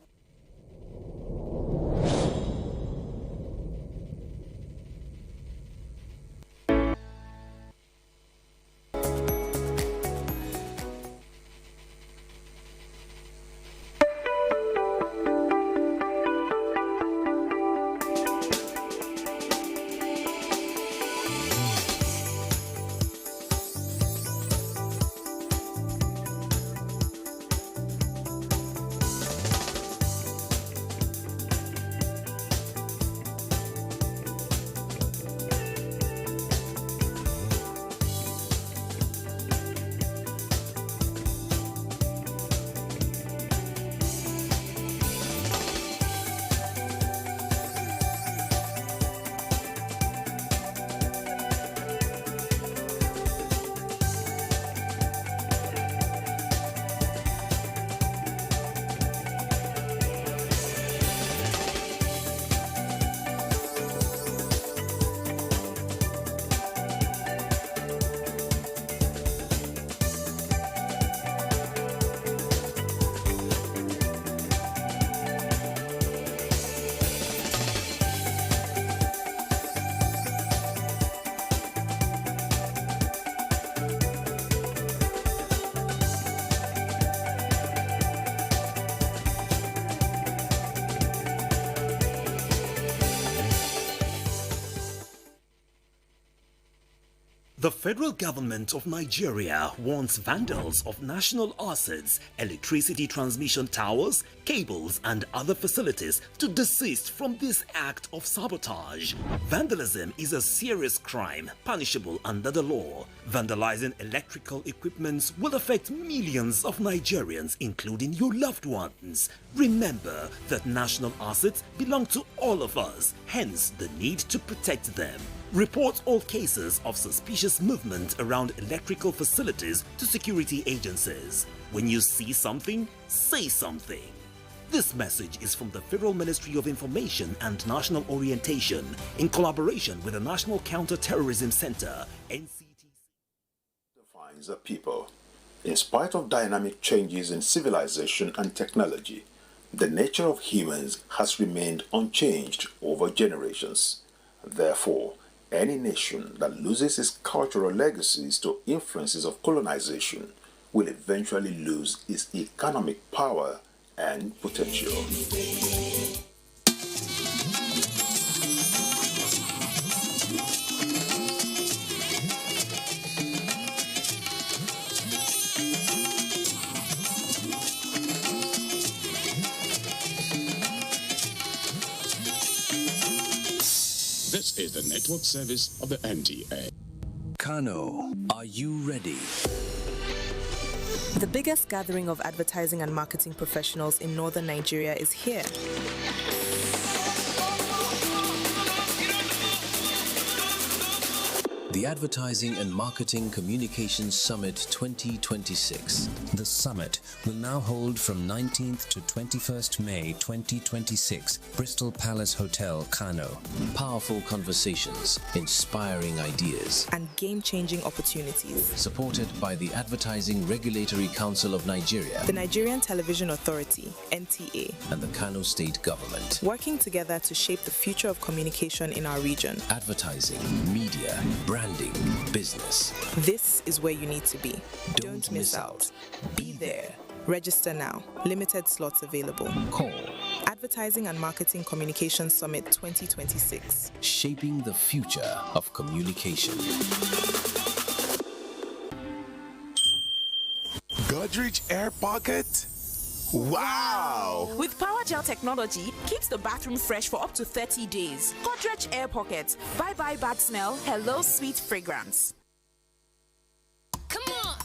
The federal government of Nigeria warns vandals of national assets, electricity transmission towers, cables, and other facilities to desist from this act of sabotage. Vandalism is a serious crime punishable under the law. Vandalizing electrical equipment will affect millions of Nigerians, including your loved ones. Remember that national assets belong to all of us, hence the need to protect them. Report all cases of suspicious movement around electrical facilities to security agencies. When you see something, say something. This message is from the Federal Ministry of Information and National Orientation in collaboration with the National Counter-Terrorism Center, NCT. Defines a people. In spite of dynamic changes in civilization and technology, the nature of humans has remained unchanged over generations. Therefore, Any nation that loses its cultural legacies to influences of colonization will eventually lose its economic power and potential. This is the network service of the NTA. Kano, are you ready? The biggest gathering of advertising and marketing professionals in northern Nigeria is here. The Advertising and Marketing Communications Summit 2026. The summit will now hold from 19th to 21st May 2026, Bristol Palace Hotel, Kano. Powerful conversations, inspiring ideas, and game-changing opportunities. Supported by the Advertising Regulatory Council of Nigeria, the Nigerian Television Authority, NTA, and the Kano State Government. Working together to shape the future of communication in our region. Advertising, media, branding, business. This is where you need to be. Don't miss out. Be there. Register now. Limited slots available. Call Advertising and Marketing Communication Summit 2026. Shaping the future of communication. Godrich Air Pocket? Wow! With Power Gel technology, keeps the bathroom fresh for up to 30 days. Godrich Air Pocket. Bye-bye bad smell. Hello sweet fragrance. Come on.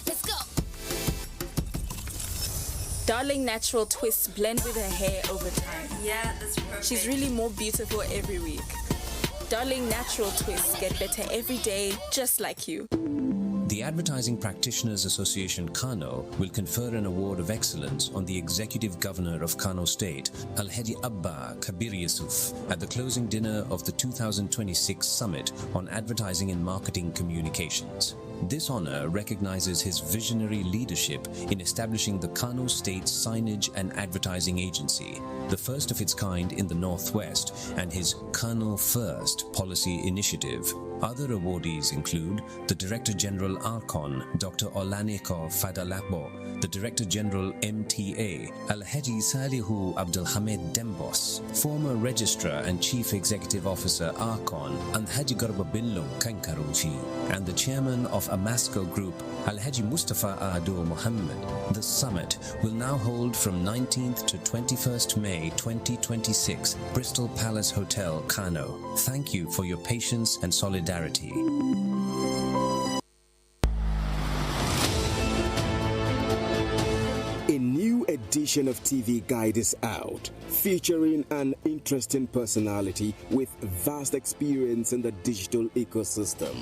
Let's go. Darling natural twists blend with her hair over time. Yeah, that's perfect. She's really more beautiful every week. Darling natural twists get better every day, just like you. The Advertising Practitioners Association Kano will confer an award of excellence on the Executive Governor of Kano State, Alhaji Abba Kabir Yusuf, at the closing dinner of the 2026 Summit on Advertising and Marketing Communications. This honor recognizes his visionary leadership in establishing the Kano State Signage and Advertising Agency, the first of its kind in the Northwest, and his Kano First policy initiative. Other awardees include the Director General Archon, Dr. Olaneko Fadalapo, the Director General NTA, Alhaji Salihu Abdulhamid Dembos, former Registrar and Chief Executive Officer Archon, Alhaji Garba Billo Kankaruchi, and the Chairman of Amasco Group, Alhaji Mustafa Ado Muhammad. The summit will now hold from 19th to 21st May 2026, Bristol Palace Hotel, Kano. Thank you for your patience and solidarity. A new edition of TV Guide is out, featuring an interesting personality with vast experience in the digital ecosystem.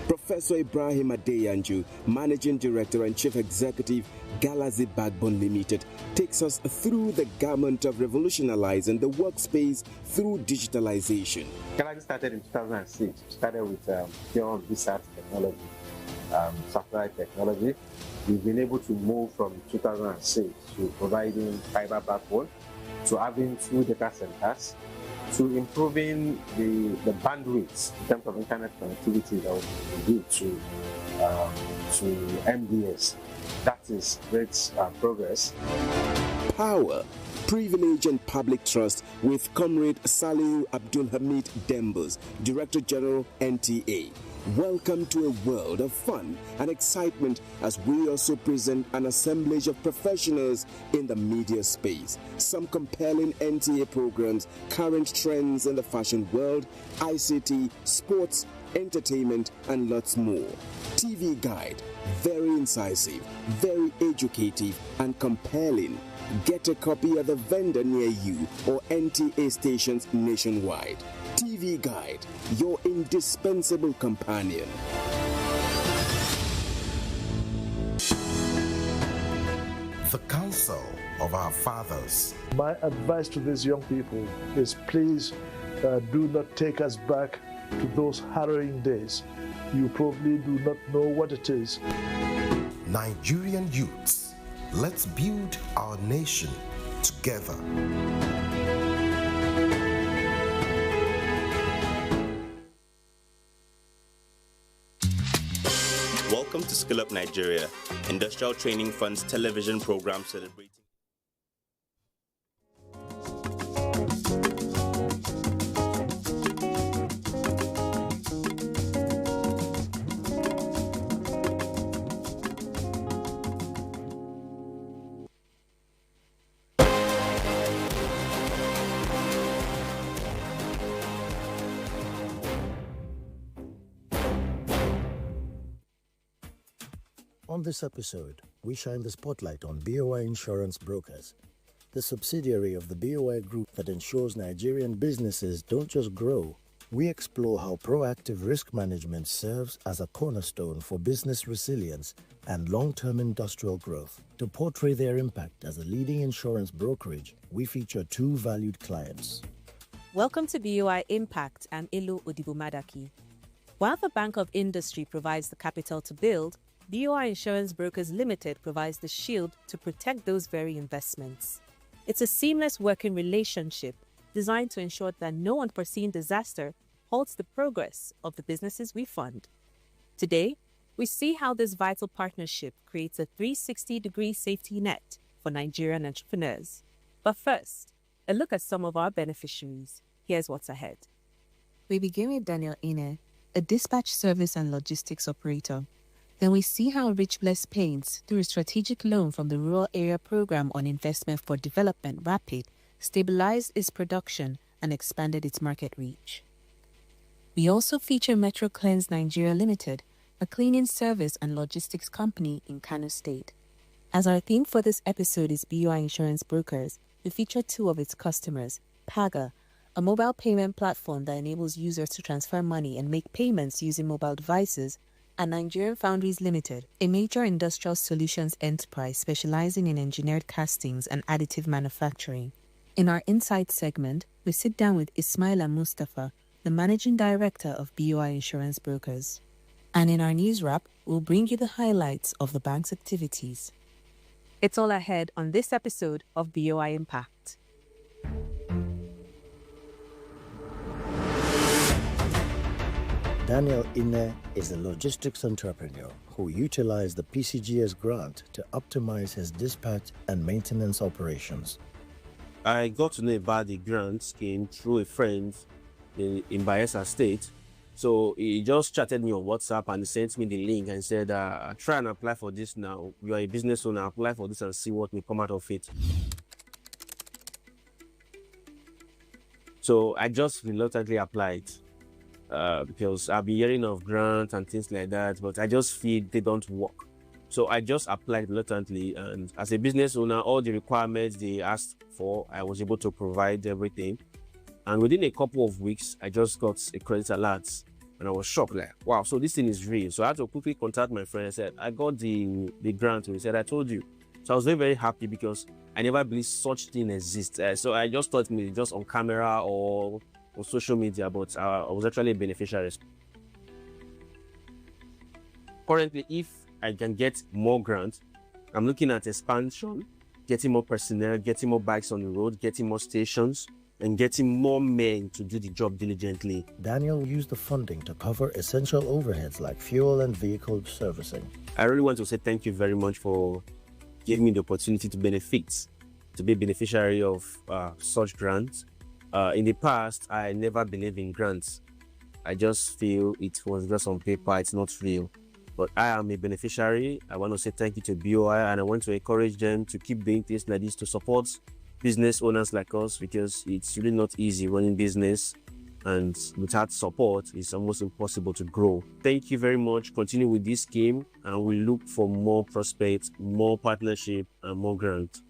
Professor Ibrahim Adeyanju, Managing Director and Chief Executive, Galaxy Backbone Limited, takes us through the gamut of revolutionizing the workspace through digitalization. Galaxy started in 2006. Started with pure research technology, software technology. We've been able to move from 2006 to providing fiber backbone, to having 2 data centers, to improving the bandwidth in terms of internet connectivity that we do to MDS. That is great progress. Power, privilege and public trust with Comrade Salihu Abdulhamid Dembos, Director General NTA. Welcome to a world of fun and excitement as we also present an assemblage of professionals in the media space. Some compelling NTA programs, current trends in the fashion world, ICT, sports, entertainment, and lots more. TV Guide, very incisive, very educative, and compelling. Get a copy at the vendor near you or NTA stations nationwide. TV Guide, your indispensable companion. The Council of Our Fathers. My advice to these young people is please do not take us back to those harrowing days. You probably do not know what it is. Nigerian youths, let's build our nation together. to Skill Up Nigeria, Industrial Training Fund's television program celebrating. On this episode, we shine the spotlight on BOI Insurance Brokers, the subsidiary of the BOI Group that ensures Nigerian businesses don't just grow. We explore how proactive risk management serves as a cornerstone for business resilience and long-term industrial growth. To portray their impact as a leading insurance brokerage, we feature two valued clients. Welcome to BOI Impact. I'm Ilu Odibumadaki. While the Bank of Industry provides the capital to build, BOI Insurance Brokers Limited provides the shield to protect those very investments. It's a seamless working relationship designed to ensure that no unforeseen disaster halts the progress of the businesses we fund. Today, we see how this vital partnership creates a 360-degree safety net for Nigerian entrepreneurs. But first, a look at some of our beneficiaries. Here's what's ahead. We begin with Daniel Ine, a dispatch service and logistics operator. Then we see how Rich Bless Paints, through a strategic loan from the Rural Area Program on Investment for Development RAPID, stabilized its production and expanded its market reach. We also feature Metro Cleanse Nigeria Limited, a cleaning service and logistics company in Kano State. As our theme for this episode is BOI Insurance Brokers, we feature two of its customers, Paga, a mobile payment platform that enables users to transfer money and make payments using mobile devices, and Nigerian Foundries Limited, a major industrial solutions enterprise specializing in engineered castings and additive manufacturing. In our Insight segment, we sit down with Ismaila Mustafa, the Managing Director of BOI Insurance Brokers. And in our news wrap, we'll bring you the highlights of the bank's activities. It's all ahead on this episode of BOI Impact. Daniel Ine is a logistics entrepreneur who utilized the PCGS grant to optimize his dispatch and maintenance operations. I got to know about the grant scheme through a friend in Bayelsa State. So he just chatted me on WhatsApp and sent me the link and said, try and apply for this now. You are a business owner, apply for this and see what may come out of it. So I just reluctantly applied. Because I've been hearing of grants and things like that, but I just feel they don't work. So I just applied reluctantly, and as a business owner, all the requirements they asked for, I was able to provide everything. And within a couple of weeks, I just got a credit alert, and I was shocked, like, wow, so this thing is real. So I had to quickly contact my friend. I said, I got the grant. He said, I told you. So I was very, very happy because I never believed such thing exists. So I just thought maybe just on camera or on social media, but I was actually a beneficiary. Currently, if I can get more grants, I'm looking at expansion, getting more personnel, getting more bikes on the road, getting more stations, and getting more men to do the job diligently. Daniel used the funding to cover essential overheads like fuel and vehicle servicing. I really want to say thank you very much for giving me the opportunity to benefit, to be a beneficiary of such grants. In the past, I never believed in grants. I just feel it was just on paper, it's not real. But I am a beneficiary. I want to say thank you to BOI, and I want to encourage them to keep doing things like this to support business owners like us, because it's really not easy running business, and without support, it's almost impossible to grow. Thank you very much. Continue with this scheme, and we look for more prospects, more partnership, and more grants.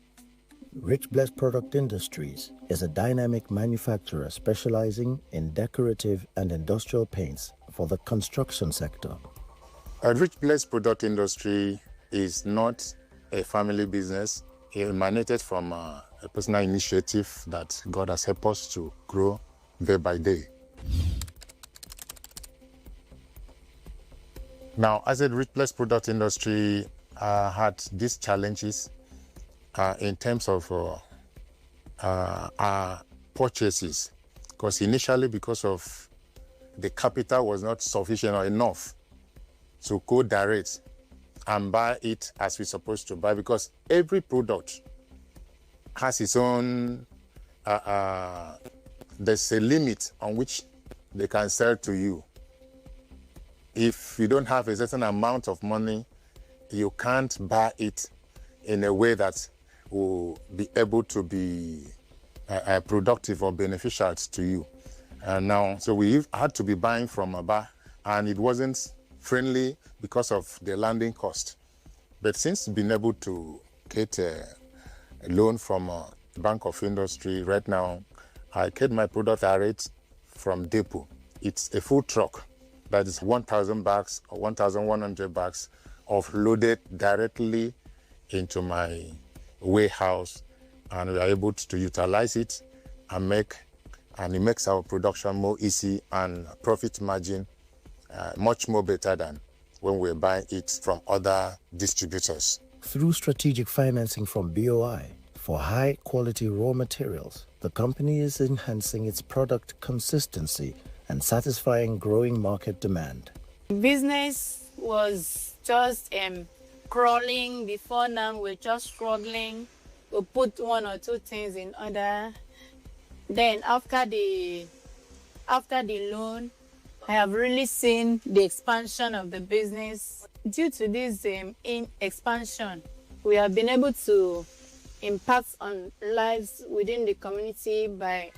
Rich Bless Product Industries is a dynamic manufacturer specializing in decorative and industrial paints for the construction sector. Rich Bless Product Industry is not a family business. It emanated from a personal initiative that God has helped us to grow day by day. Now, as a Rich Bless Product Industry had these challenges in terms of our purchases, because initially, because of the capital was not sufficient or enough to go direct and buy it as we're supposed to buy, because every product has its own, there's a limit on which they can sell to you. If you don't have a certain amount of money, you can't buy it in a way that will be able to be productive or beneficial to you. Now, so we had to be buying from Aba, and it wasn't friendly because of the landing cost. But since being able to get a loan from Bank of Industry, right now, I get my product at rate from depot. It's a full truck that is 1,000 bags or 1,100 bags offloaded directly into my warehouse, and we are able to utilize it and it makes our production more easy and profit margin much more better than when we're buying it from other distributors. Through strategic financing from BOI for high-quality raw materials, the company is enhancing its product consistency and satisfying growing market demand. Business was just crawling before. Now we're just struggling. We put one or two things in order. Then after the loan, I have really seen the expansion of the business. Due to this expansion, we have been able to impact on lives within the community by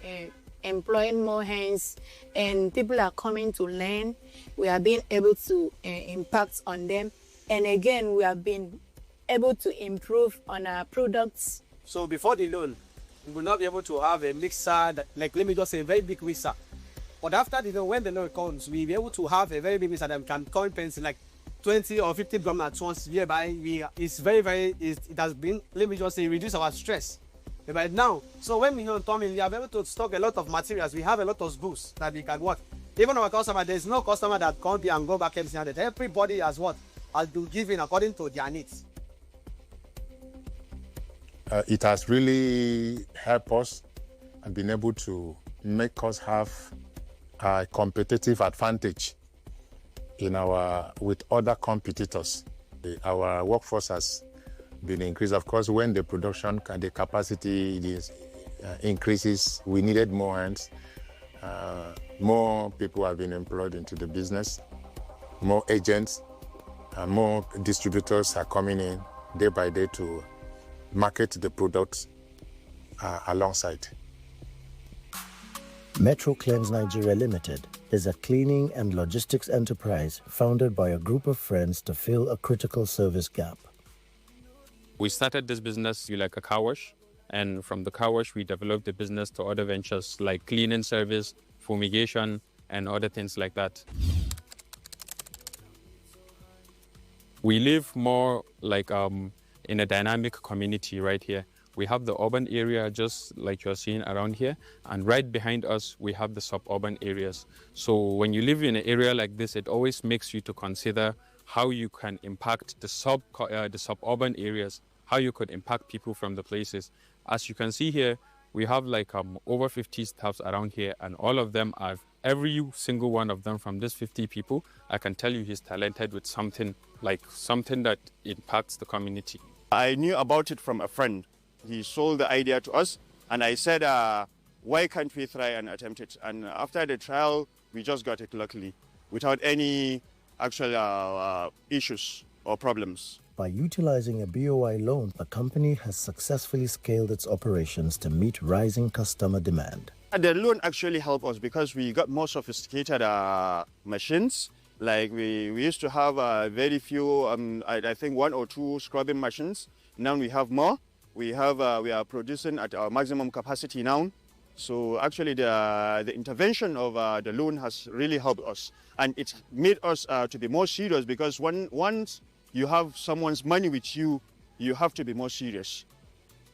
employing more hands, and people are coming to learn. We are being able to impact on them, and again we have been able to improve on our products. So before the loan, we will not be able to have a mixer that, like, let me just say, a very big mixer. But after the loan, when the loan comes, we'll be able to have a very big mixer that can come pens like 20 or 50 grams at once, whereby it has been, let me just say, reduce our stress. But now, so when we come in, we are able to stock a lot of materials. We have a lot of goods that we can work. Even our customer, there's no customer that can't be and go back empty handed. Everybody has what? Has to give in according to their needs. It has really helped us and been able to make us have a competitive advantage with other competitors. Our workforce has been increased. Of course, when the production and the capacity increases, we needed more hands. More people have been employed into the business. More agents and more distributors are coming in day by day to market the products alongside. Metro Cleanse Nigeria Limited is a cleaning and logistics enterprise founded by a group of friends to fill a critical service gap. We started this business like a car wash, and from the car wash we developed the business to other ventures like cleaning service, fumigation, and other things like that. We live more like in a dynamic community right here. We have the urban area just like you're seeing around here, and right behind us we have the suburban areas. So when you live in an area like this, it always makes you to consider how you can impact the suburban areas, how you could impact people from the places. As you can see here, we have like over 50 staffs around here, and all of them are, every single one of them from these 50 people, I can tell you he's talented with something that impacts the community. I knew about it from a friend. He sold the idea to us, and I said, why can't we try and attempt it? And after the trial, we just got it luckily, without any actual issues or problems. By utilizing a BOI loan, the company has successfully scaled its operations to meet rising customer demand. The loan actually helped us because we got more sophisticated machines. Like we used to have very few, I think 1 or 2 scrubbing machines. Now we have more. We are producing at our maximum capacity now. So actually the intervention of the loan has really helped us. And it made us to be more serious, because once you have someone's money with you, you have to be more serious.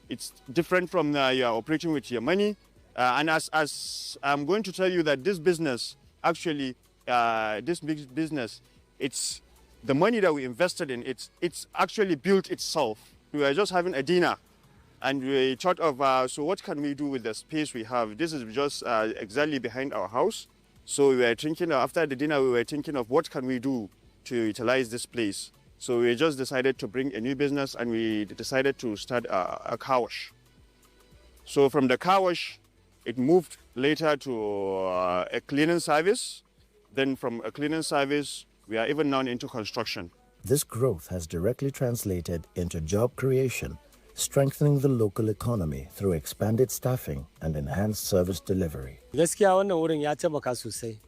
It's different from you're operating with your money. And as I'm going to tell you that this business, actually, this big business, it's the money that we invested in, it's actually built itself. We were just having a dinner, and we thought of, so what can we do with the space we have? This is just exactly behind our house. So we were thinking, after the dinner, we were thinking of what can we do to utilize this place. So we just decided to bring a new business, and we decided to start a car wash. So from the car wash, it moved later to a cleaning service. Then from a cleaning service, we are even now into construction. This growth has directly translated into job creation, strengthening the local economy through expanded staffing and enhanced service delivery. Gaskiya wannan wurin ya taimaka sosai.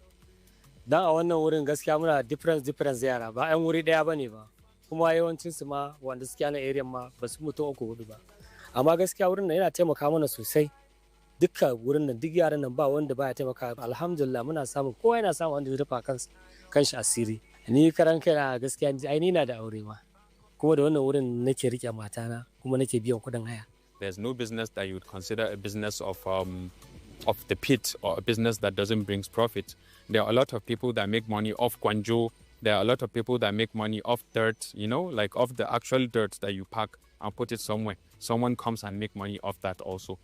Dan a wannan wurin gaskiya muna difference yara ba 'yan wuri daya bane ba. Kuma yawancin su ma wanda suke na area ma ba su mutu uku hudu ba. Amma gaskiya wurin nan yana taimaka mana sosai. Dukkan wurin nan duk yaran nan ba wanda baya taimaka. Alhamdulillah muna samun kowa yana samun wanda zai rufa kanshi asiri. Ni karan kaina gaskiya ai ni na da aure ma. Kuma da wannan wurin nake rike matana kuma nake biyan kuɗin haya. There's no business that you would consider a business of the pit or a business that doesn't bring profit. There are a lot of people that make money off Guangzhou. There are a lot of people that make money off dirt, you know, like off the actual dirt that you pack and put it somewhere. Someone comes and make money off that also.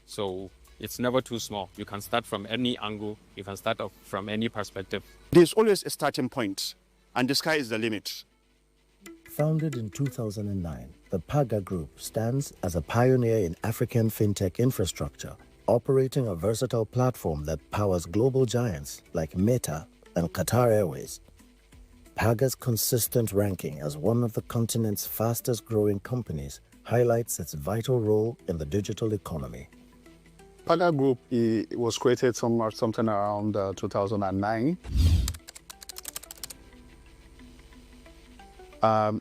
So it's never too small. You can start from any angle. You can start off from any perspective. There's always a starting point, and the sky is the limit. Founded in 2009, the Paga Group stands as a pioneer in African fintech infrastructure, operating a versatile platform that powers global giants like Meta and Qatar Airways. Paga's consistent ranking as one of the continent's fastest growing companies highlights its vital role in the digital economy. Paga Group was created something around 2009.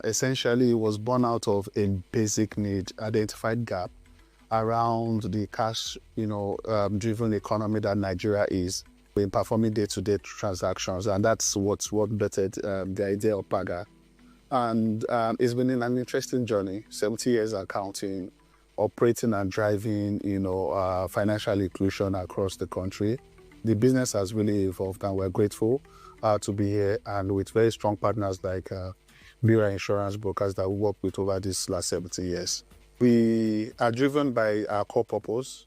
Essentially, it was born out of a basic need, identified gap around the cash, driven economy that Nigeria is in performing day-to-day transactions, and that's what bettered the idea of Paga. And it's been an interesting journey, 70 years accounting, operating and driving, financial inclusion across the country. The business has really evolved, and we're grateful to be here, and with very strong partners like BOI Insurance Brokers that we worked with over these last 70 years. We are driven by our core purpose,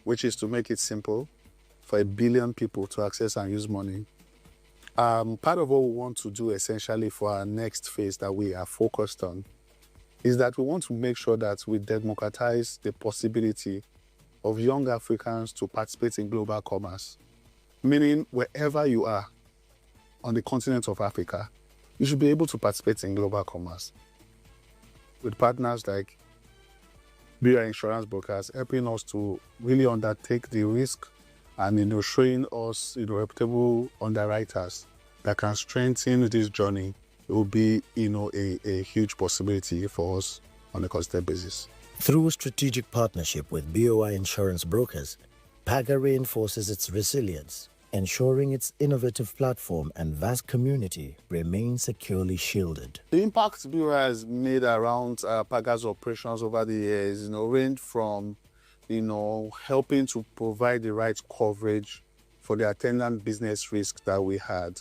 which is to make it simple for 1 billion people to access and use money. Part of what we want to do essentially for our next phase that we are focused on is that we want to make sure that we democratize the possibility of young Africans to participate in global commerce. Meaning, wherever you are on the continent of Africa, you should be able to participate in global commerce. With partners like BOI Insurance Brokers helping us to really undertake the risk and showing us reputable underwriters that can strengthen this journey, it will be a huge possibility for us on a constant basis. Through a strategic partnership with BOI Insurance Brokers, Paga reinforces its resilience, ensuring its innovative platform and vast community remain securely shielded. The impact BOI has made around Paga's operations over the years, range from helping to provide the right coverage for the attendant business risk that we had.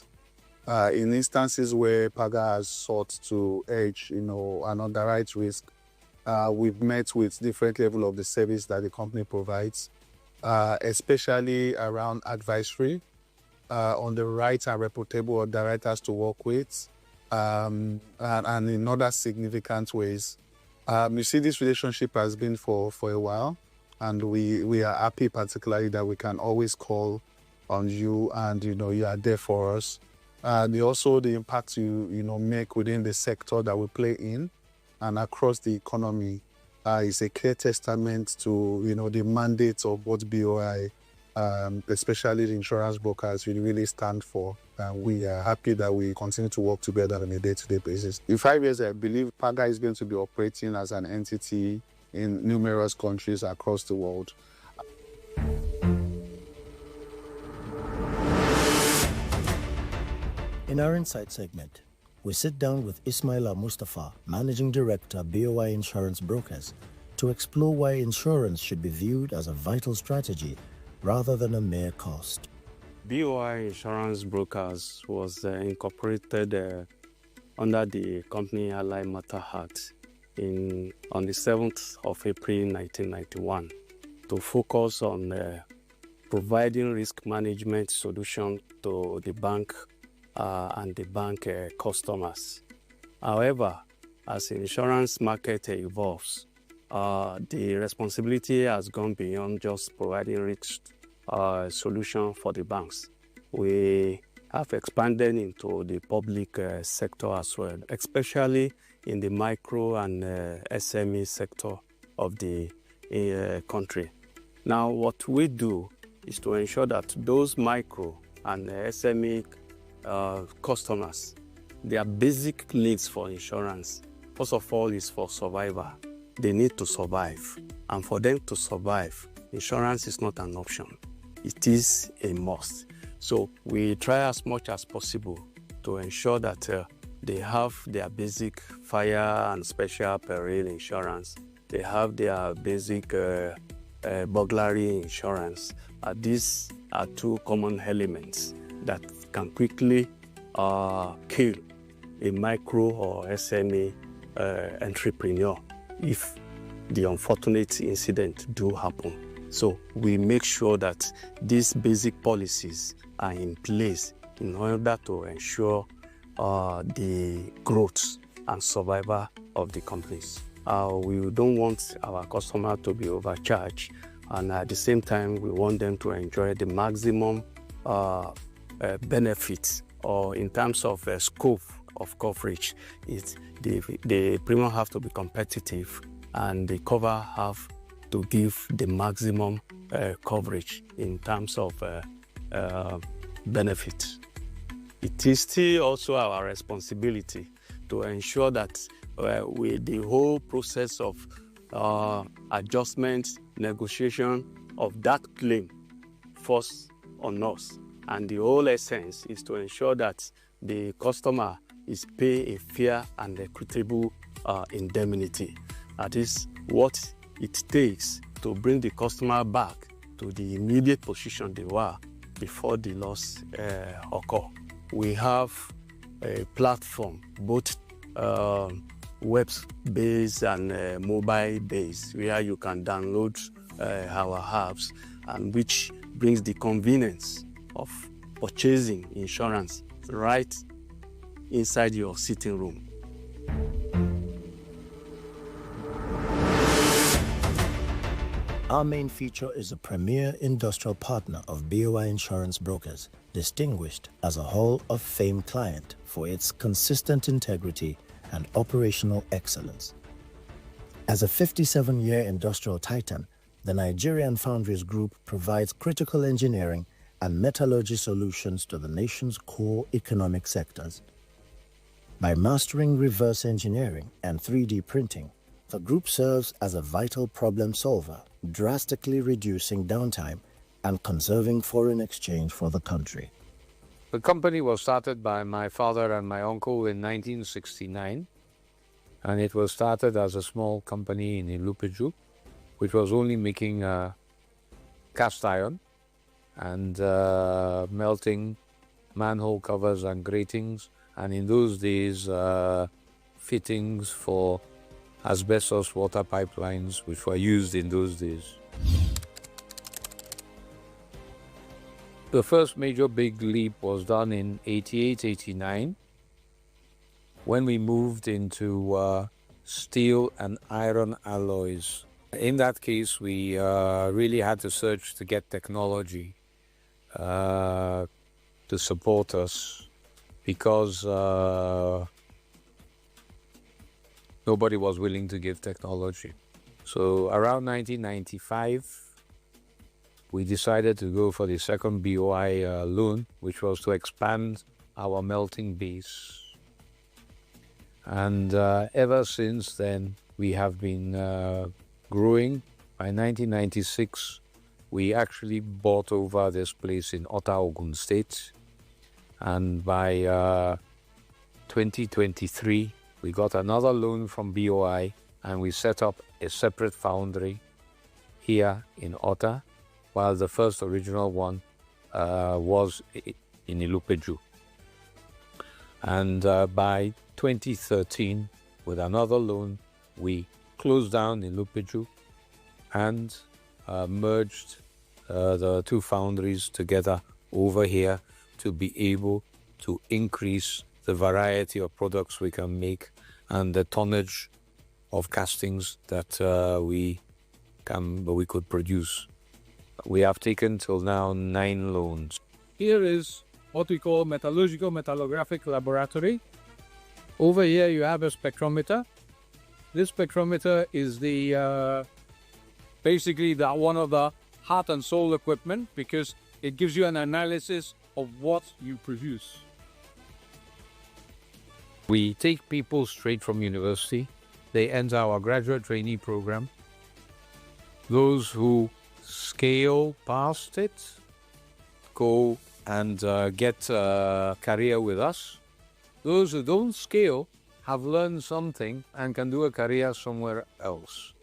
In instances where Paga has sought to hedge, an underwrite risk, we've met with different level of the service that the company provides, especially around advisory on the right and reputable underwriters to work with, and in other significant ways. You see, this relationship has been for a while, and we are happy particularly that we can always call on you, and you are there for us. Also the impact you make within the sector that we play in and across the economy is a clear testament to the mandate of what BOI, especially the insurance brokers, really stand for. We are happy that we continue to work together on a day-to-day basis. In 5 years, I believe Paga is going to be operating as an entity in numerous countries across the world. In our Insight segment, we sit down with Ismaila Mustafa, Managing Director, BOI Insurance Brokers, to explore why insurance should be viewed as a vital strategy rather than a mere cost. BOI Insurance Brokers was incorporated under the company Ally Matter Act on the 7th of April 1991 to focus on providing risk management solution to the bank and the bank customers. However, as the insurance market evolves, the responsibility has gone beyond just providing risk solution for the banks. We have expanded into the public sector as well, especially in the micro and SME sector of the country. Now, what we do is to ensure that those micro and SME customers, their basic needs for insurance, first of all, is for survival. They need to survive. And for them to survive, insurance is not an option. It is a must. So we try as much as possible to ensure that they have their basic fire and special peril insurance. They have their basic burglary insurance. These are two common elements that can quickly kill a micro or SME entrepreneur if the unfortunate incident do happen. So we make sure that these basic policies are in place in order to ensure the growth and survival of the companies. We don't want our customer to be overcharged, and at the same time, we want them to enjoy the maximum benefits, or in terms of scope of coverage. The premium have to be competitive, and the cover have to give the maximum coverage in terms of benefits. It is still also our responsibility to ensure that with the whole process of adjustment, negotiation of that claim falls on us. And the whole essence is to ensure that the customer is paid a fair and equitable indemnity. That is what it takes to bring the customer back to the immediate position they were before the loss occur. We have a platform, both web-based and mobile-based, where you can download our apps, and which brings the convenience of purchasing insurance right inside your sitting room. Our main feature is a premier industrial partner of BOI Insurance Brokers, distinguished as a Hall of Fame client for its consistent integrity and operational excellence. As a 57-year industrial titan, the Nigerian Foundries Group provides critical engineering and metallurgy solutions to the nation's core economic sectors. By mastering reverse engineering and 3D printing, the group serves as a vital problem solver, drastically reducing downtime and conserving foreign exchange for the country. The company was started by my father and my uncle in 1969, and it was started as a small company in Ilupeju, which was only making cast iron and melting manhole covers and gratings, and in those days fittings for asbestos water pipelines, which were used in those days. The first major big leap was done in 88, 89, when we moved into steel and iron alloys. In that case, we really had to search to get technology to support us, because nobody was willing to give technology. So around 1995, we decided to go for the second BOI loan, which was to expand our melting base. And ever since then, we have been growing. By 1996, we actually bought over this place in Ota, Ogun State. And by 2023, we got another loan from BOI, and we set up a separate foundry here in Ota, while the first original one was in Ilupeju. And by 2013, with another loan, we closed down Ilupeju and merged the two foundries together over here to be able to increase the variety of products we can make, and the tonnage of castings that we could produce. We have taken till now 9 loans. Here is what we call metallurgical metallographic laboratory. Over here you have a spectrometer. This spectrometer is basically one of the heart and soul equipment, because it gives you an analysis of what you produce. We take people straight from university. They enter our graduate trainee program. Those who scale past it go and get a career with us. Those who don't scale have learned something and can do a career somewhere else.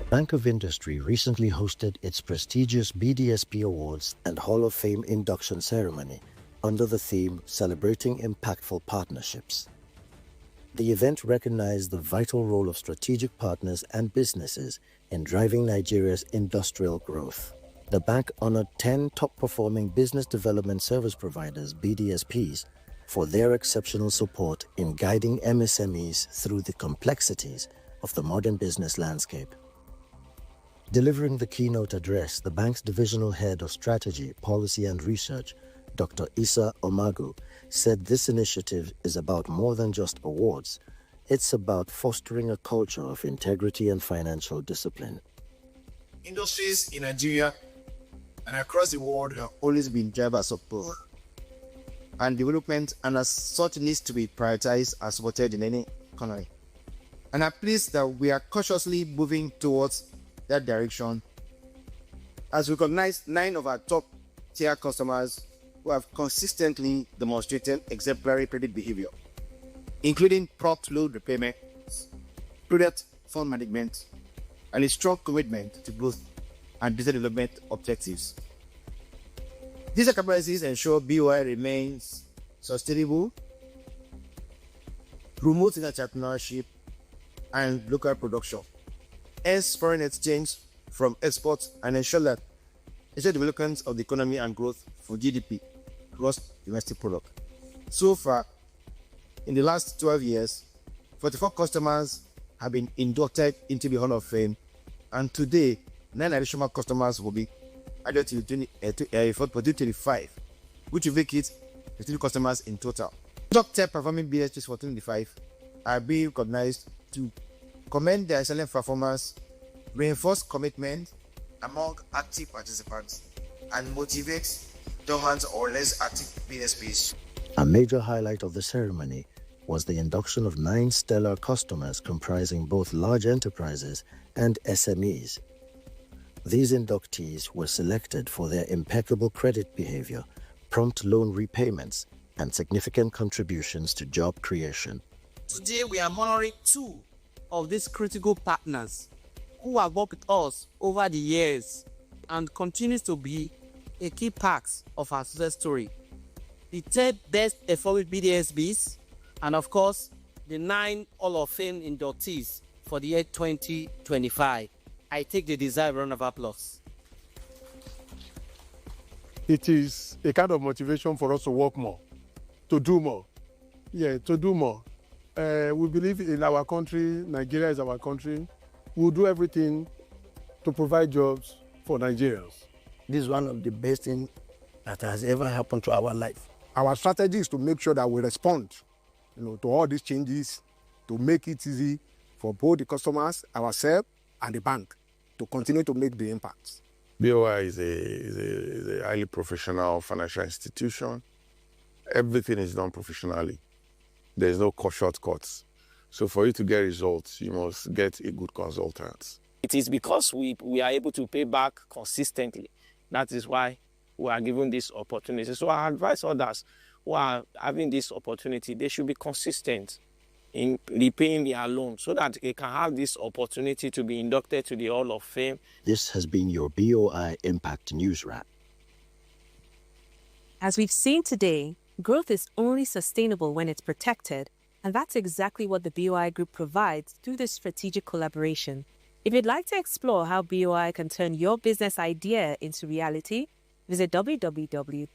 Bank of Industry recently hosted its prestigious BDSP Awards and Hall of Fame induction ceremony under the theme Celebrating Impactful Partnerships. The event recognized the vital role of strategic partners and businesses in driving Nigeria's industrial growth. The bank honored 10 top-performing business development service providers, BDSPs, for their exceptional support in guiding MSMEs through the complexities of the modern business landscape. Delivering the keynote address, the bank's divisional head of strategy, policy and research, Dr. Issa Omagu, said this initiative is about more than just awards. It's about fostering a culture of integrity and financial discipline. Industries in Nigeria and across the world have always been drivers of growth and development, and as such needs to be prioritized and supported in any economy. And I'm pleased that we are cautiously moving towards that direction, as we recognize 9 of our top-tier customers who have consistently demonstrated exemplary credit behavior, including prompt loan repayments, prudent fund management, and a strong commitment to growth and business development objectives. These capabilities ensure BOI remains sustainable, promotes entrepreneurship and local production, hence foreign exchange from exports, and ensure development of the economy and growth for GDP, gross domestic product. So far, in the last 12 years, 44 customers have been inducted into the Hall of Fame, and today, 9 additional customers will be added to 2025, which will make it 32 customers in total. Top 10 performing BSPs for 2025 are being recognized to commend their excellent performance, reinforce commitment among active participants, and motivate dormant or less active BSPs. A major highlight of the ceremony was the induction of 9 stellar customers comprising both large enterprises and SMEs. These inductees were selected for their impeccable credit behavior, prompt loan repayments, and significant contributions to job creation. Today we are honoring 2 of these critical partners who have worked with us over the years and continues to be a key part of our success story. The 10 best performing BDSBs, and of course, the 9 Hall of Fame inductees for the year 2025. I take the desired round of applause. It is a kind of motivation for us to work more, to do more. Yeah, to do more. We believe in our country, Nigeria is our country. We'll do everything to provide jobs for Nigerians. This is one of the best things that has ever happened to our life. Our strategy is to make sure that we respond, to all these changes, to make it easy for both the customers, ourselves, and the bank to continue to make the impact. BOI is a highly professional financial institution. Everything is done professionally. There's no shortcuts. So for you to get results, you must get a good consultant. It is because we are able to pay back consistently. That is why we are given this opportunity. So I advise others who are having this opportunity, they should be consistent in repaying their loan so that they can have this opportunity to be inducted to the Hall of Fame. This has been your BOI Impact News Wrap. As we've seen today, growth is only sustainable when it's protected, and that's exactly what the BOI Group provides through this strategic collaboration. If you'd like to explore how BOI can turn your business idea into reality, Visit www.boi.ng,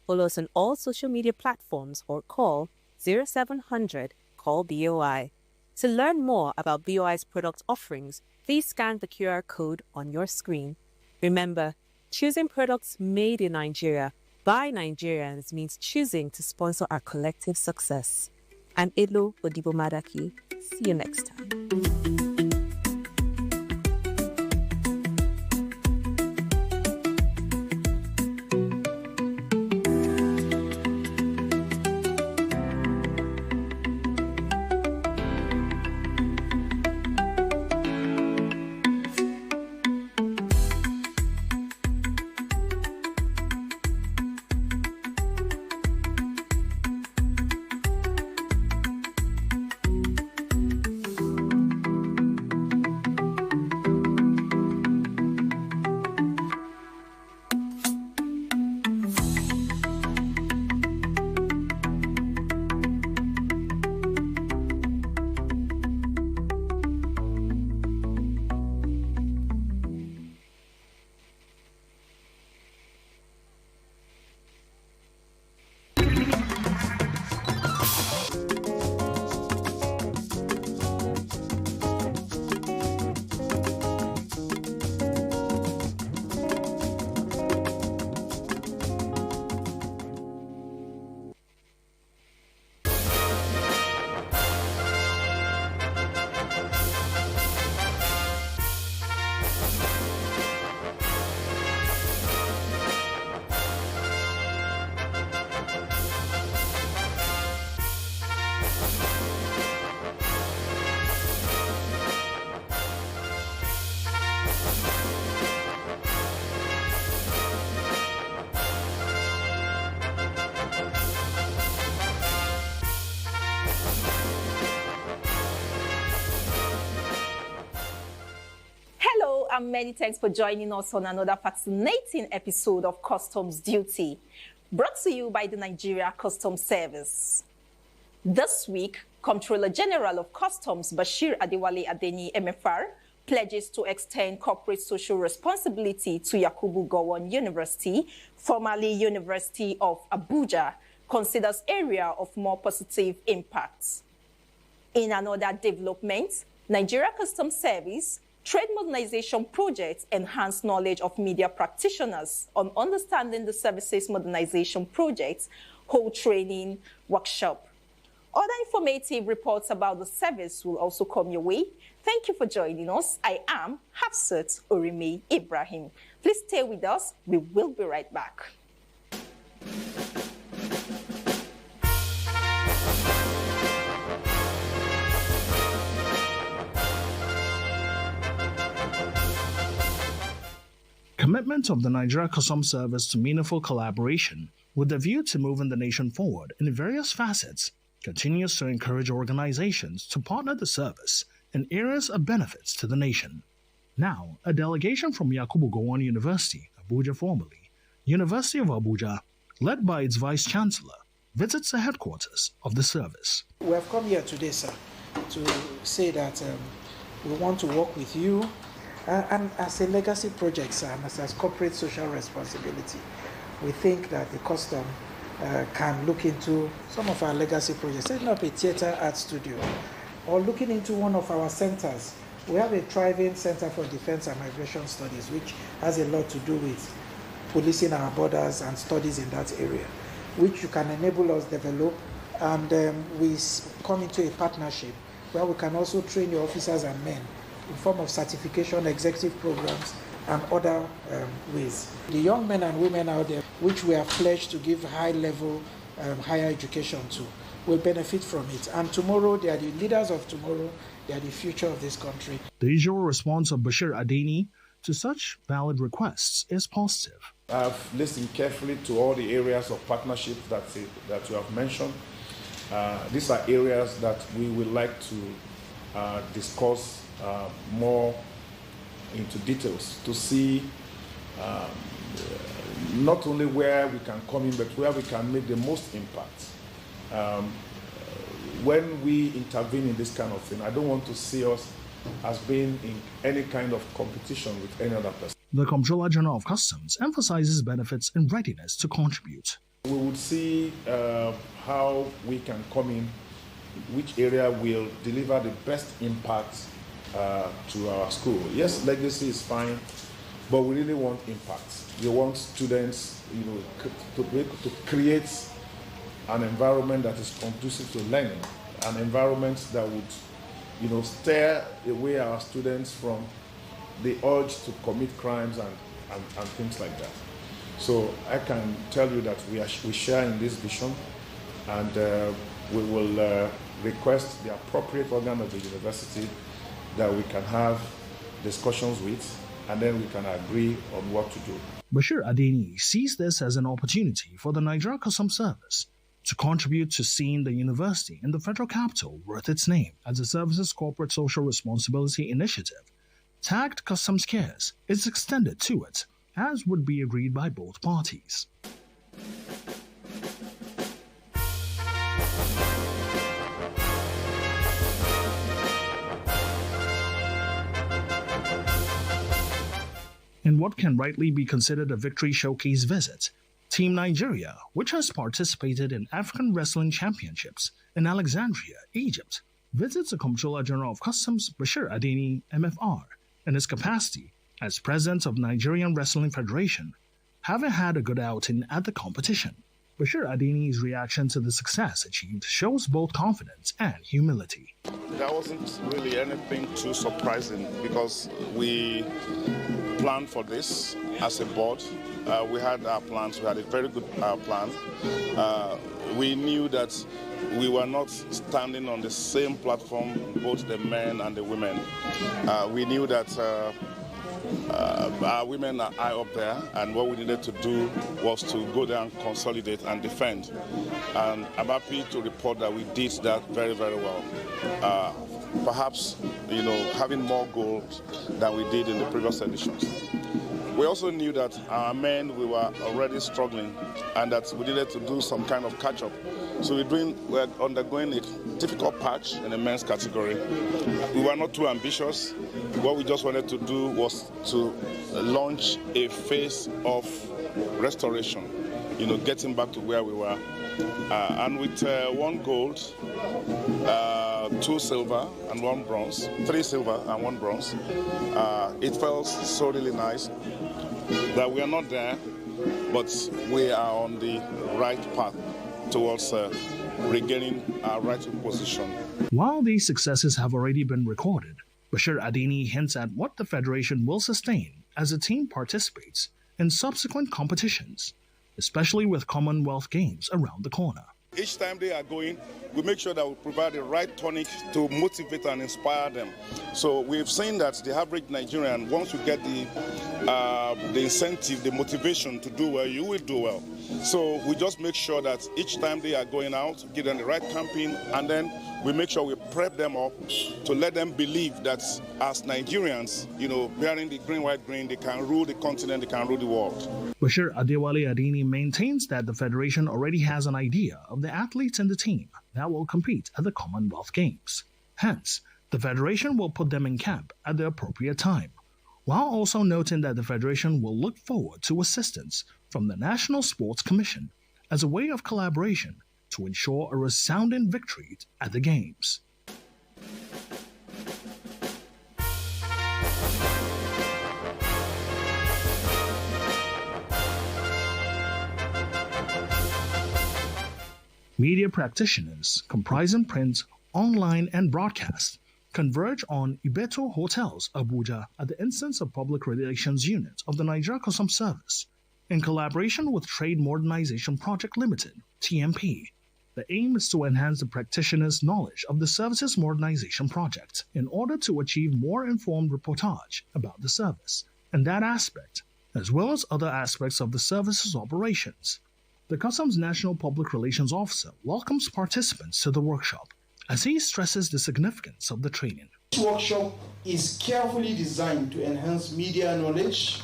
follow us on all social media platforms, or call 0700 call BOI. To learn more about BOI's product offerings, please scan the QR code on your screen. Remember, choosing products made in Nigeria by Nigerians means choosing to sponsor our collective success. I'm Elo Odibomadaki. See you next time. And many thanks for joining us on another fascinating episode of Customs Duty, brought to you by the Nigeria Customs Service. This week, Comptroller General of Customs Bashir Adewale Adeni MFR pledges to extend corporate social responsibility to Yakubu Gowon University, formerly University of Abuja, considers area of more positive impacts. In another development, Nigeria Customs Service Trade Modernization Project enhance knowledge of media practitioners on understanding the services modernization project, whole training workshop. Other informative reports about the service will also come your way. Thank you for joining us. I am Hafsat Orime Ibrahim. Please stay with us. We will be right back. Commitment of the Nigeria Customs Service to meaningful collaboration with the view to moving the nation forward in various facets continues to encourage organizations to partner the service in areas of benefits to the nation. Now, a delegation from Yakubu Gowon University, Abuja formerly, University of Abuja, led by its Vice-Chancellor, visits the headquarters of the service. We have come here today, sir, to say that we want to work with you and as a legacy project, sir, and as corporate social responsibility. We think that the custom can look into some of our legacy projects, setting up a theater art studio, or looking into one of our centers. We have a thriving Center for Defense and Migration Studies, which has a lot to do with policing our borders and studies in that area, which you can enable us develop, and we come into a partnership where we can also train your officers and men in form of certification, executive programs, and other ways. The young men and women out there, which we have pledged to give high-level higher education to, will benefit from it. And tomorrow, they are the leaders of tomorrow. They are the future of this country. The usual response of Bashir Adeni to such valid requests is positive. I've listened carefully to all the areas of partnership that you have mentioned. These are areas that we would like to discuss more into details to see not only where we can come in, but where we can make the most impact. When we intervene in this kind of thing, I don't want to see us as being in any kind of competition with any other person. The Comptroller General of Customs emphasizes benefits and readiness to contribute. We would see how we can come in, which area will deliver the best impact to our school. Yes, legacy is fine, but we really want impact. We want students, to create an environment that is conducive to learning, an environment that would, steer away our students from the urge to commit crimes and things like that. So I can tell you that we share in this vision, and we will request the appropriate organ of the university that we can have discussions with, and then we can agree on what to do. Bashir Adeni sees this as an opportunity for the Nigerian Customs Service to contribute to seeing the university in the federal capital worth its name. As the service's corporate social responsibility initiative, tagged Customs Cares, is extended to it, as would be agreed by both parties. In what can rightly be considered a victory showcase visit, Team Nigeria, which has participated in African Wrestling Championships in Alexandria, Egypt, visits the Comptroller General of Customs, Bashir Adeni, MFR, in his capacity as President of Nigerian Wrestling Federation, having had a good outing at the competition. Bashir Adeni's reaction to the success achieved shows both confidence and humility. There wasn't really anything too surprising because we planned for this as a board. We had our plans. We had a very good plan. We knew that we were not standing on the same platform, both the men and the women. We knew that our women are high up there, and what we needed to do was to go there and consolidate and defend. And I'm happy to report that we did that very, very well. Perhaps, having more gold than we did in the previous editions. We also knew that our men, we were already struggling, and that we needed to do some kind of catch-up. So we're undergoing a difficult patch in the men's category. We were not too ambitious. What we just wanted to do was to launch a phase of restoration, getting back to where we were. And with 1 gold, 2 silver and 1 bronze, 3 silver and 1 bronze, it felt so really nice that we are not there, but we are on the right path towards regaining our rightful position. While these successes have already been recorded, Bashir Adeni hints at what the Federation will sustain as the team participates in subsequent competitions, especially with Commonwealth Games around the corner. Each time they are going, we make sure that we provide the right tonic to motivate and inspire them. So we've seen that the average Nigerian, once you get the incentive, the motivation to do well, you will do well. So we just make sure that each time they are going out, give them the right campaign, and then we make sure we prep them up to let them believe that as Nigerians, wearing the green, white, green, they can rule the continent, they can rule the world. Bashir Adewale Adeni maintains that the Federation already has an idea of the athletes in the team that will compete at the Commonwealth Games. Hence, the Federation will put them in camp at the appropriate time, while also noting that the Federation will look forward to assistance from the National Sports Commission as a way of collaboration to ensure a resounding victory at the Games. Media practitioners, comprising print, online, and broadcast, converge on Ibeto Hotels, Abuja, at the instance of Public Relations Unit of the Nigerian Customs Service, in collaboration with Trade Modernization Project Limited, TMP. The aim is to enhance the practitioners' knowledge of the service's modernization project in order to achieve more informed reportage about the service and that aspect, as well as other aspects of the service's operations. The Customs National Public Relations Officer welcomes participants to the workshop as he stresses the significance of the training. This workshop is carefully designed to enhance media knowledge,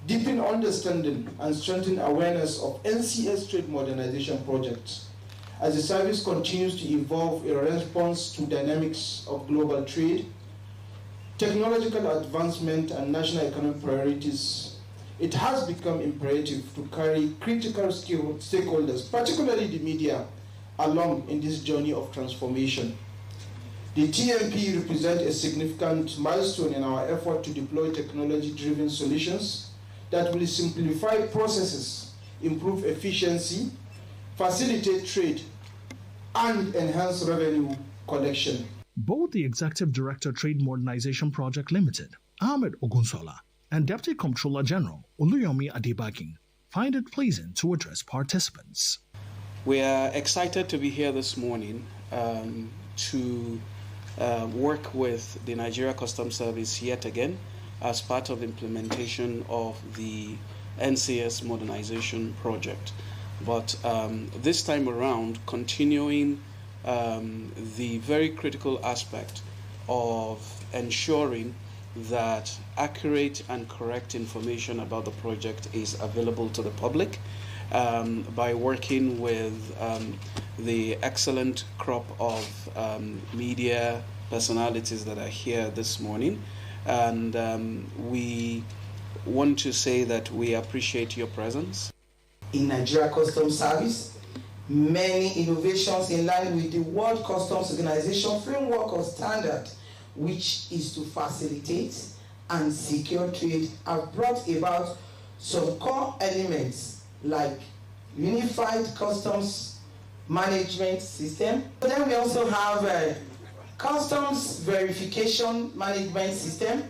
deepen understanding, and strengthen awareness of NCS trade modernization projects as the service continues to evolve in response to dynamics of global trade, technological advancement and national economic priorities, it has become imperative to carry critical stakeholders, particularly the media, along in this journey of transformation. The TMP represents a significant milestone in our effort to deploy technology-driven solutions that will simplify processes, improve efficiency, facilitate trade, and enhance revenue collection. Both the Executive Director Trade Modernization Project Limited, Ahmed Ogunsola, and Deputy Comptroller General Oluyomi Adebakin find it pleasant to address participants. We are excited to be here this morning to work with the Nigeria Customs Service yet again as part of the implementation of the NCS modernization project. But this time around, continuing the very critical aspect of ensuring that accurate and correct information about the project is available to the public by working with the excellent crop of media personalities that are here this morning. And we want to say that we appreciate your presence. In Nigeria Customs Service, many innovations in line with the World Customs Organization framework or standard, which is to facilitate and secure trade, have brought about some core elements like unified customs management system. But then we also have a customs verification management system,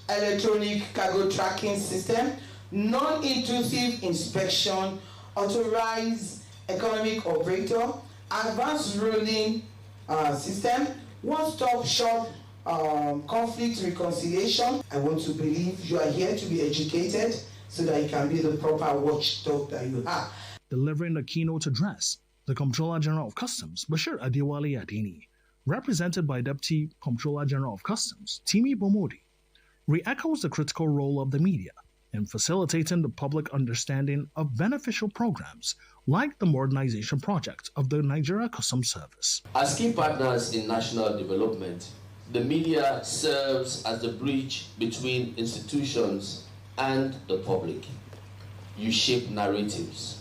electronic cargo tracking system, non-intrusive inspection, authorized economic operator, advanced rolling system, one-stop shop conflict reconciliation. I want to believe you are here to be educated so that you can be the proper watchdog that you are. Delivering the keynote address, the Comptroller General of Customs, Bashir Adewale Adeni, represented by Deputy Comptroller General of Customs, Timi Bomodi, re-echoes the critical role of the media in facilitating the public understanding of beneficial programs like the modernization project of the Nigeria Customs Service. As key partners in national development, the media serves as the bridge between institutions and the public. You shape narratives,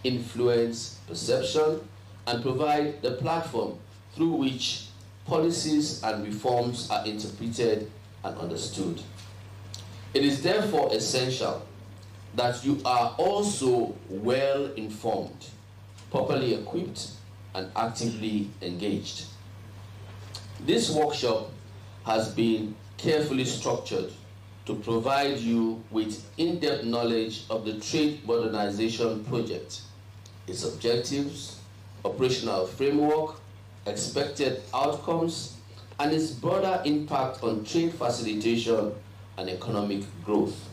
influence perception, and provide the platform through which policies and reforms are interpreted and understood. It is therefore essential that you are also well informed, properly equipped, and actively engaged. This workshop has been carefully structured to provide you with in-depth knowledge of the Trade Modernization Project, its objectives, operational framework, expected outcomes, and its broader impact on trade facilitation and economic growth.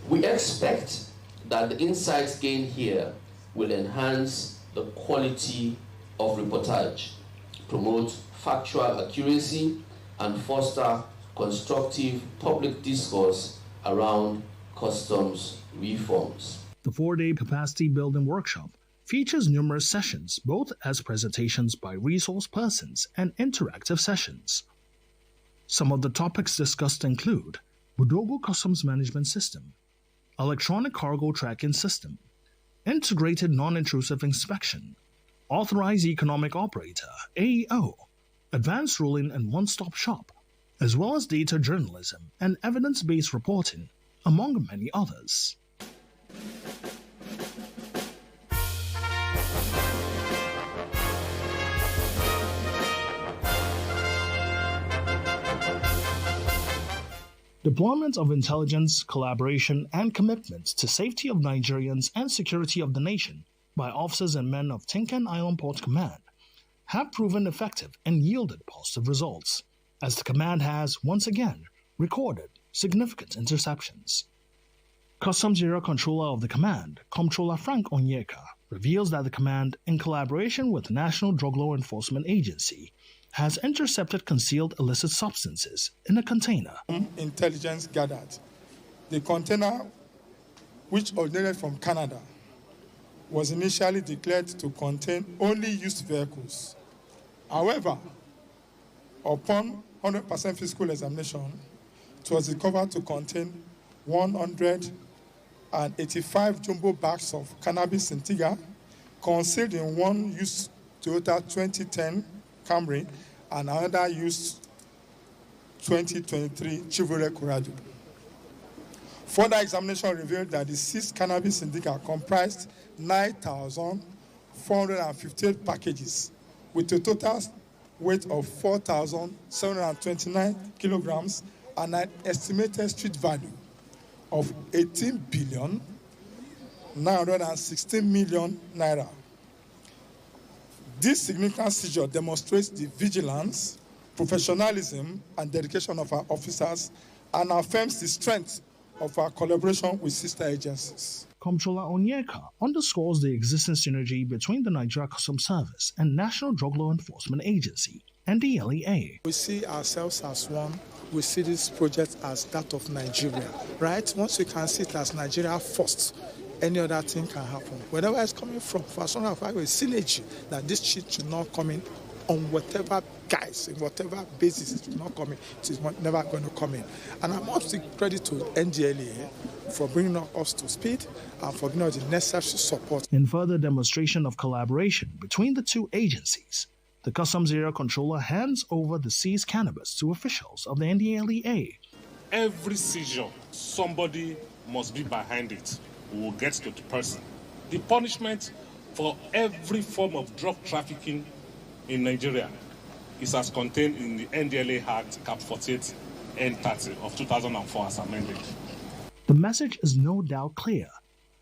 We expect that the insights gained here will enhance the quality of reportage, promote factual accuracy, and foster constructive public discourse around customs reforms. The 4-day capacity building workshop features numerous sessions, both as presentations by resource persons and interactive sessions. Some of the topics discussed include Budogo Customs Management System, Electronic Cargo Tracking System, Integrated Non-Intrusive Inspection, Authorized Economic Operator, AEO, Advanced Ruling and One-Stop Shop, as well as data journalism and evidence-based reporting, among many others. Deployment of intelligence, collaboration, and commitment to safety of Nigerians and security of the nation by officers and men of Tinkan Island Port Command have proven effective and yielded positive results, as the command has, once again, recorded significant interceptions. Customs Area Controller of the Command, Comptroller Frank Onyeka, reveals that the command, in collaboration with the National Drug Law Enforcement Agency, has intercepted concealed illicit substances in a container. Intelligence gathered. The container, which originated from Canada, was initially declared to contain only used vehicles. However, upon 100% physical examination, it was discovered to contain 185 jumbo bags of cannabis sativa concealed in one used Toyota 2010 Camry and another used 2023 Chevrolet Corrado. Further examination revealed that the seized cannabis sativa comprised 9,458 packages with a total weight of 4,729 kilograms and an estimated street value of 18,916 million naira. This significant seizure demonstrates the vigilance, professionalism, and dedication of our officers and affirms the strength of our collaboration with sister agencies. Comptroller Onyeka underscores the existing synergy between the Nigeria Customs Service and National Drug Law Enforcement Agency, NDLEA. We see ourselves as one. We see this project as that of Nigeria, right? Once we can see it as Nigeria first, any other thing can happen. Wherever it's coming from, for as long as I have a synergy that this shit should not come in on whatever guise, in whatever basis it should not come in, it is never going to come in. And I must give credit to NDLEA for bringing us to speed and for giving us the necessary support. In further demonstration of collaboration between the two agencies, the Customs Area Controller hands over the seized cannabis to officials of the NDLEA. Every seizure, somebody must be behind it who will get to the person. The punishment for every form of drug trafficking in Nigeria is as contained in the NDLA Act Cap 48 N30 of 2004 as amended. The message is no doubt clear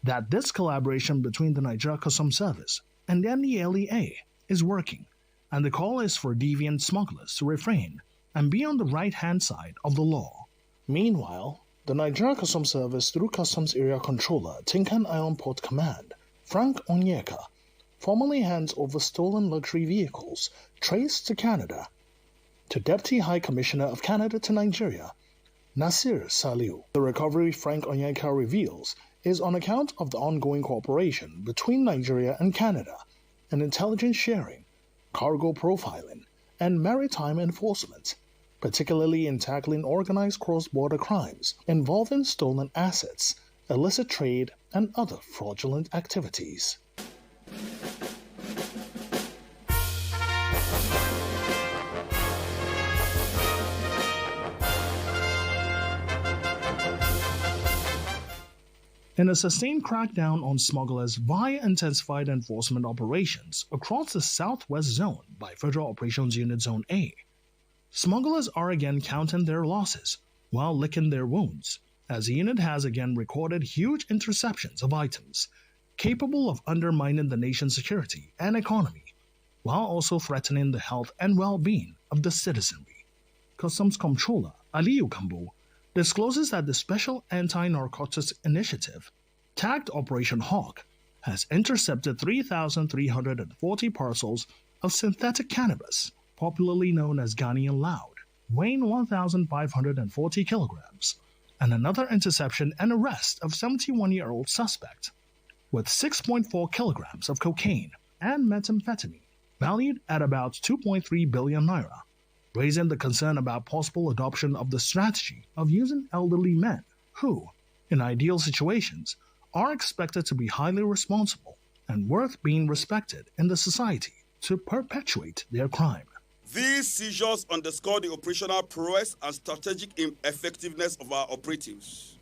that this collaboration between the Nigeria Customs Service and the NDLEA is working, and the call is for deviant smugglers to refrain and be on the right-hand side of the law. Meanwhile, the Nigeria Customs Service, through Customs Area Controller Tinkan Iron Port Command, Frank Onyeka, formally hands over stolen luxury vehicles traced to Canada to Deputy High Commissioner of Canada to Nigeria, Nasir Saliu. The recovery Frank Onyeka reveals is on account of the ongoing cooperation between Nigeria and Canada in intelligence sharing, cargo profiling, and maritime enforcement, particularly in tackling organized cross-border crimes involving stolen assets, illicit trade, and other fraudulent activities. In a sustained crackdown on smugglers via intensified enforcement operations across the Southwest Zone by Federal Operations Unit Zone A, smugglers are again counting their losses while licking their wounds, as the unit has again recorded huge interceptions of items capable of undermining the nation's security and economy, while also threatening the health and well-being of the citizenry. Customs Comptroller Aliyu Kambu discloses that the Special Anti-Narcotics Initiative, tagged Operation Hawk, has intercepted 3,340 parcels of synthetic cannabis, popularly known as Ghanaian Loud, weighing 1,540 kilograms, and another interception and arrest of 71-year-old suspect with 6.4 kilograms of cocaine and methamphetamine, valued at about 2.3 billion naira, raising the concern about possible adoption of the strategy of using elderly men who, in ideal situations, are expected to be highly responsible and worth being respected in the society to perpetuate their crime. These seizures underscore the operational prowess and strategic effectiveness of our operatives.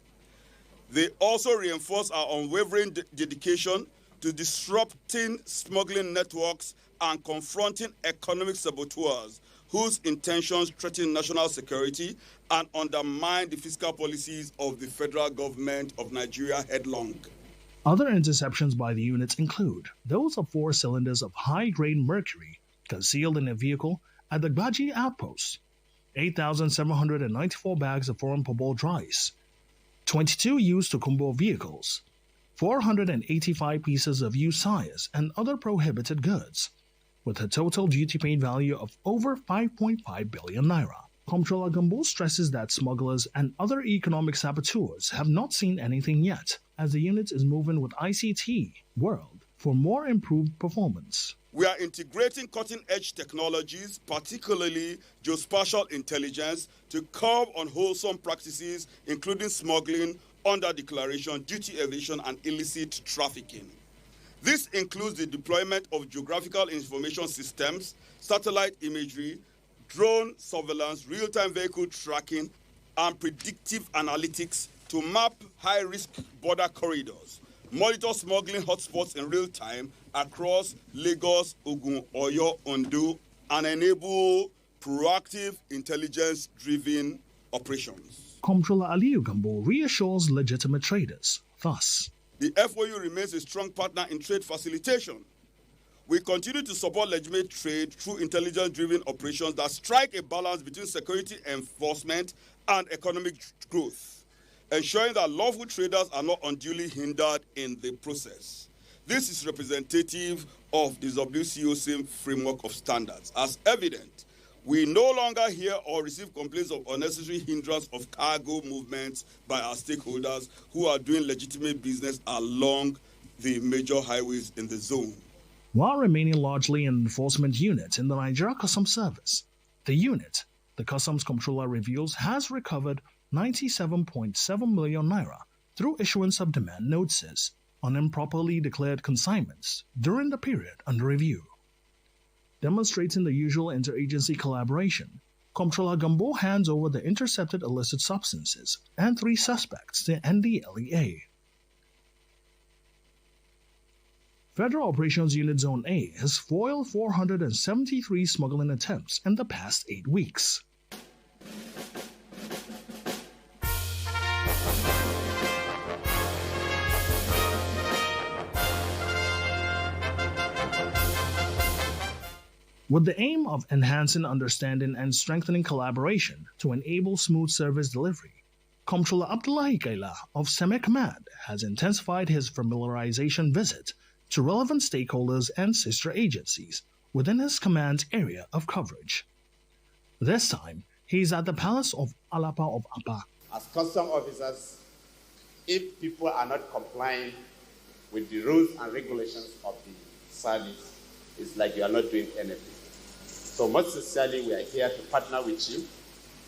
They also reinforce our unwavering dedication to disrupting smuggling networks and confronting economic saboteurs whose intentions threaten national security and undermine the fiscal policies of the federal government of Nigeria headlong. Other interceptions by the units include those of 4 cylinders of high-grade mercury concealed in a vehicle at the Gbaji outpost, 8,794 bags of foreign parboiled rice, 22 used Tokumbo vehicles, 485 pieces of used tires and other prohibited goods, with a total duty paid value of over 5.5 billion naira. Comptroller Gambo stresses that smugglers and other economic saboteurs have not seen anything yet, as the unit is moving with ICT, World, for more improved performance. We are integrating cutting-edge technologies, particularly geospatial intelligence, to curb unwholesome practices, including smuggling, under-declaration, duty evasion, and illicit trafficking. This includes the deployment of geographical information systems, satellite imagery, drone surveillance, real-time vehicle tracking, and predictive analytics to map high-risk border corridors, monitor smuggling hotspots in real time across Lagos, Ogun, Oyo, Ondo, and enable proactive, intelligence-driven operations. Comptroller Aliyu Gambo reassures legitimate traders. Thus, the FOU remains a strong partner in trade facilitation. We continue to support legitimate trade through intelligence-driven operations that strike a balance between security enforcement and economic growth, ensuring that lawful traders are not unduly hindered in the process. This is representative of the WCOC framework of standards. As evident, we no longer hear or receive complaints of unnecessary hindrance of cargo movements by our stakeholders who are doing legitimate business along the major highways in the zone. While remaining largely an enforcement unit in the Nigeria Customs Service, the unit, the Customs Comptroller reveals, has recovered 97.7 million naira through issuance of demand notices on improperly declared consignments during the period under review. Demonstrating the usual interagency collaboration, Comptroller Gambo hands over the intercepted illicit substances and 3 suspects to NDLEA. Federal Operations Unit Zone A has foiled 473 smuggling attempts in the past 8 weeks. With the aim of enhancing understanding and strengthening collaboration to enable smooth service delivery, Comptroller Abdullahi Kaila of SEMECMAD has intensified his familiarization visit to relevant stakeholders and sister agencies within his command's area of coverage. This time, he is at the Palace of Alapa of Apa. As custom officers, if people are not complying with the rules and regulations of the service, it's like you are not doing anything. So most sincerely, we are here to partner with you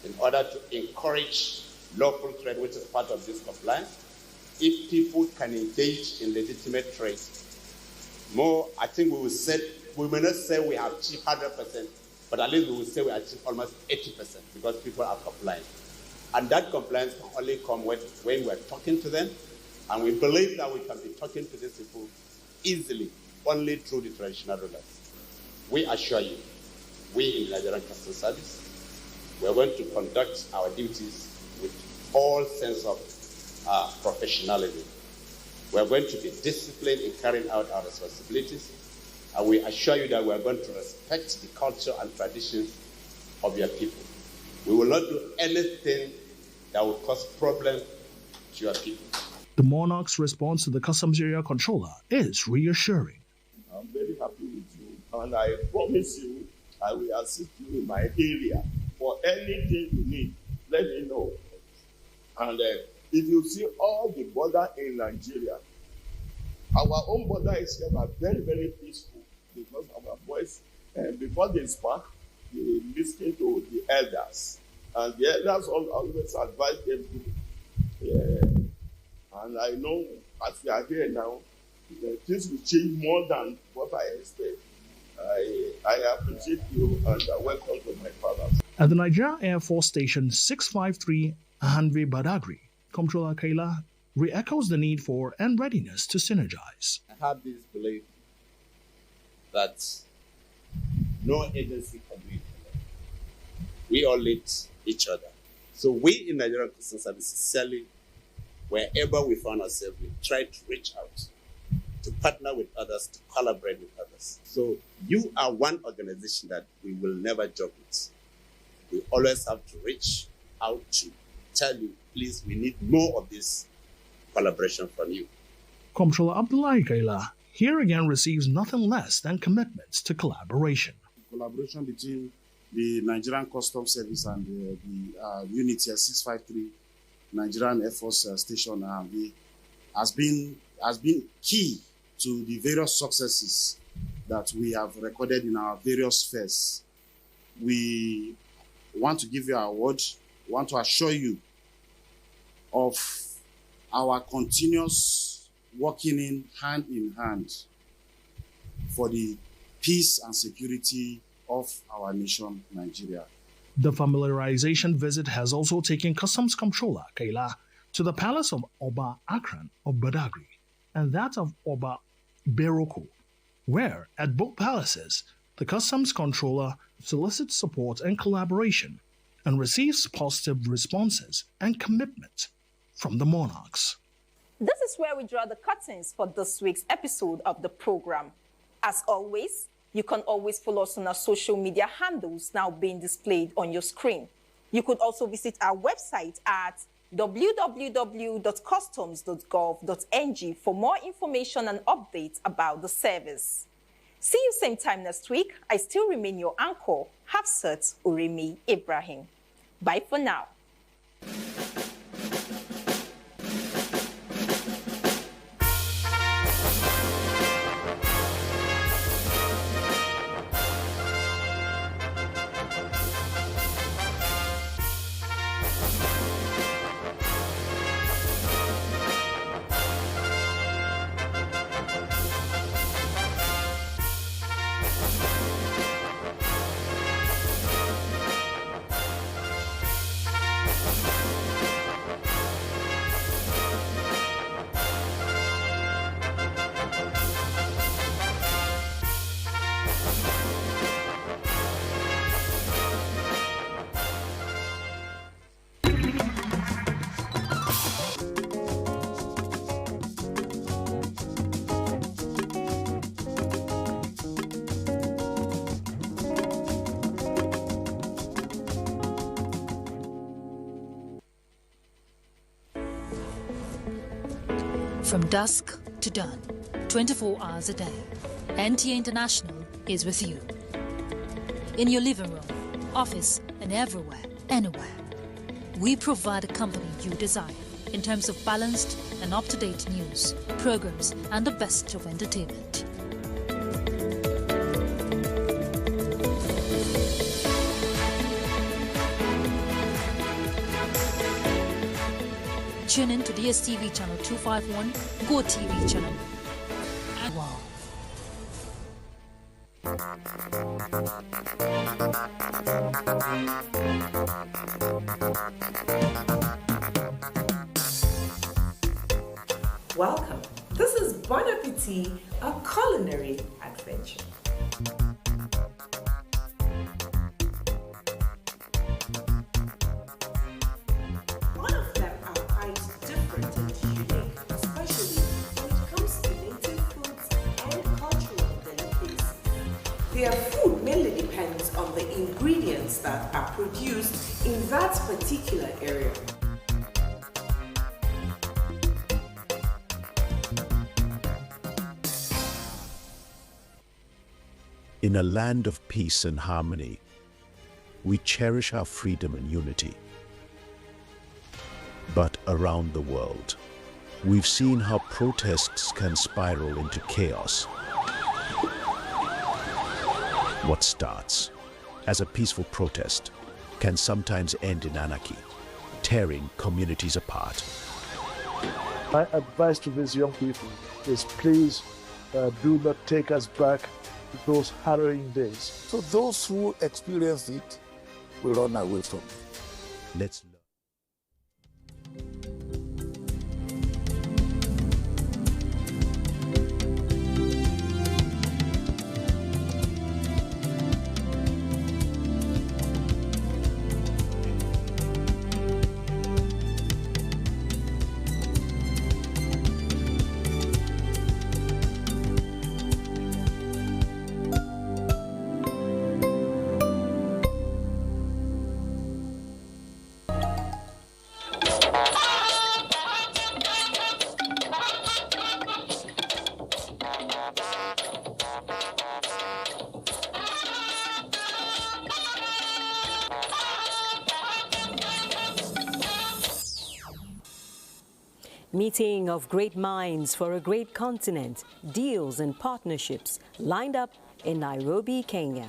in order to encourage lawful trade, which is part of this compliance. If people can engage in legitimate trade, more, I think we may not say we have achieved 100%, but at least we will say we achieved almost 80% because people are compliant. And that compliance can only come when we are talking to them, and we believe that we can be talking to these people easily, only through the traditional rulers. We assure you, we in the Nigerian Customs Service, we are going to conduct our duties with all sense of professionalism. We are going to be disciplined in carrying out our responsibilities, and we assure you that we are going to respect the culture and traditions of your people. We will not do anything that will cause problems to your people. The monarch's response to the Customs Area Controller is reassuring. I'm very happy with you, and I promise you I will assist you in my area. For anything you need, let me know. And if you see all the border in Nigeria, our own border is here are very, very peaceful because our boys, before they spark, they listen to the elders. And the elders always advise them to. And I know as we are here now, things will change more than what I expect. I appreciate you and welcome to my palace. At the Nigeria Air Force Station 653 Ahanve Badagry, Comptroller Kaila re-echoes the need for and readiness to synergize. I have this belief that no agency can do it alone. We all need each other. So we in Nigerian Customs Service, sincerely, wherever we find ourselves, we try to reach out, to partner with others, to collaborate with others. So you are one organization that we will never joke with. We always have to reach out to tell you, please, we need more of this collaboration from you. Comptroller Abdullahi Kaila here again receives nothing less than commitments to collaboration. Collaboration between the Nigerian Customs Service and the unit here, 653 Nigerian Air Force Station has been key to the various successes that we have recorded in our various fairs. We want to give you an award, want to assure you of our continuous working in hand for the peace and security of our nation, Nigeria. The familiarization visit has also taken Customs Controller Kaila to the palace of Oba Akran of Badagry and that of Oba Beroko, where at both palaces the Customs Controller solicits support and collaboration and receives positive responses and commitment from the monarchs. This is where we draw the curtains for this week's episode of the program. As always, you can always follow us on our social media handles now being displayed on your screen. You could also visit our website at www.customs.gov.ng for more information and updates about the service. See you same time next week. I still remain your anchor, Hafsat Uremi Ibrahim. Bye for now. From dusk to dawn, 24 hours a day, NTA International is with you. In your living room, office, and everywhere, anywhere. We provide the company you desire in terms of balanced and up-to-date news, programs, and the best of entertainment. Tune in to DSTV channel 251, Go TV channel. And wow. Welcome. This is Bon Appetit, a culinary adventure. Their food mainly depends on the ingredients that are produced in that particular area. In a land of peace and harmony, we cherish our freedom and unity. But around the world, we've seen how protests can spiral into chaos. What starts as a peaceful protest can sometimes end in anarchy, tearing communities apart. My advice to these young people is please do not take us back to those harrowing days. So those who experience it will run away from it. Let's Meeting of great minds for a great continent, deals and partnerships lined up in Nairobi, Kenya.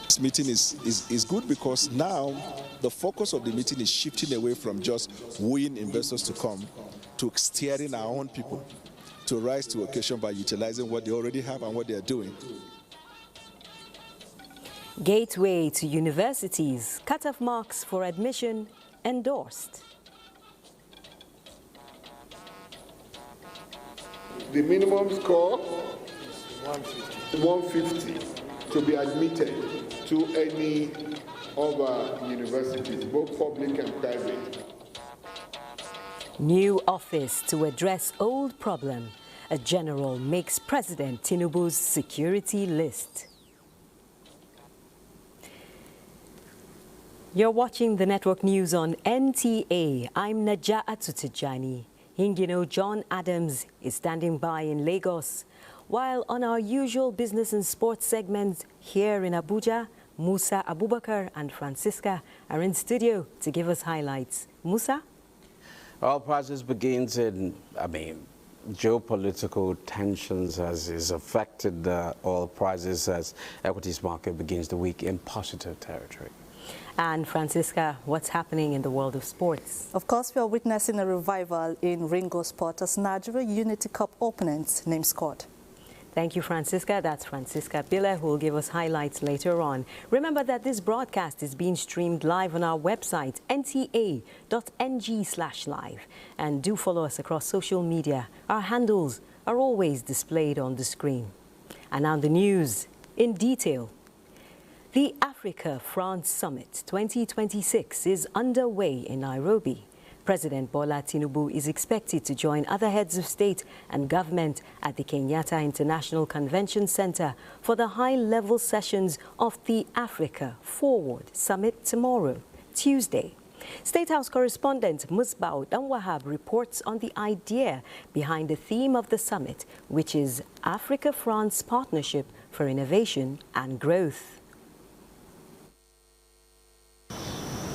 This meeting is good because now the focus of the meeting is shifting away from just wooing investors to come to steering our own people to rise to occasion by utilizing what they already have and what they are doing. Gateway to universities, cut-off marks for admission endorsed. The minimum score 150 to be admitted to any of our universities, both public and private. New office to address old problem. A general makes President Tinubu's security list. You're watching the network news on NTA. I'm Naja'atu Tijani. Hingino John Adams is standing by in Lagos. While on our usual business and sports segments here in Abuja, Musa Abubakar and Francisca are in studio to give us highlights. Musa? Oil prices begins in, geopolitical tensions has affected the oil prices as equities market begins the week in positive territory. And Francisca, what's happening in the world of sports? Of course, we are witnessing a revival in Ringo sport as Nigeria Unity Cup opponents name squad. Thank you, Francisca. That's Francisca Bille, who will give us highlights later on. Remember that this broadcast is being streamed live on our website, nta.ng/live. And do follow us across social media. Our handles are always displayed on the screen. And now the news in detail. The Africa-France Summit 2026 is underway in Nairobi. President Bola Tinubu is expected to join other heads of state and government at the Kenyatta International Convention Center for the high-level sessions of the Africa Forward Summit tomorrow, Tuesday. State House correspondent Musbao Danwahab reports on the idea behind the theme of the summit, which is Africa-France Partnership for Innovation and Growth.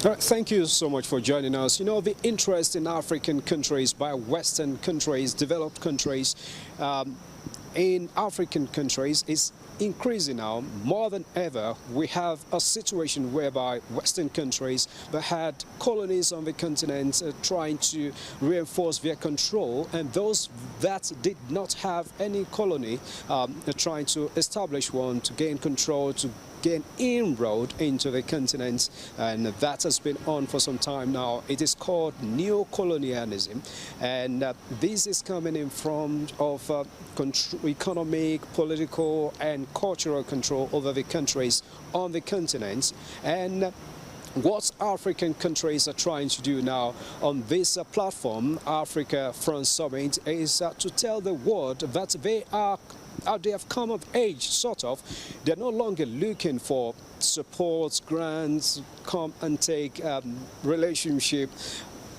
Thank you so much for joining us. You know, the interest in African countries by Western countries, developed countries, in African countries is increasing now more than ever. We have a situation whereby Western countries that had colonies on the continent trying to reinforce their control, and those that did not have any colony trying to establish one to gain control, to gain inroad into the continent, and that has been on for some time now. It is called neo-colonialism, and this is coming in front of economic, political, and cultural control over the countries on the continent. And what African countries are trying to do now on this platform, Africa-France Summit, is to tell the world that they have come of age, sort of. They're no longer looking for support, grants, come and take relationship.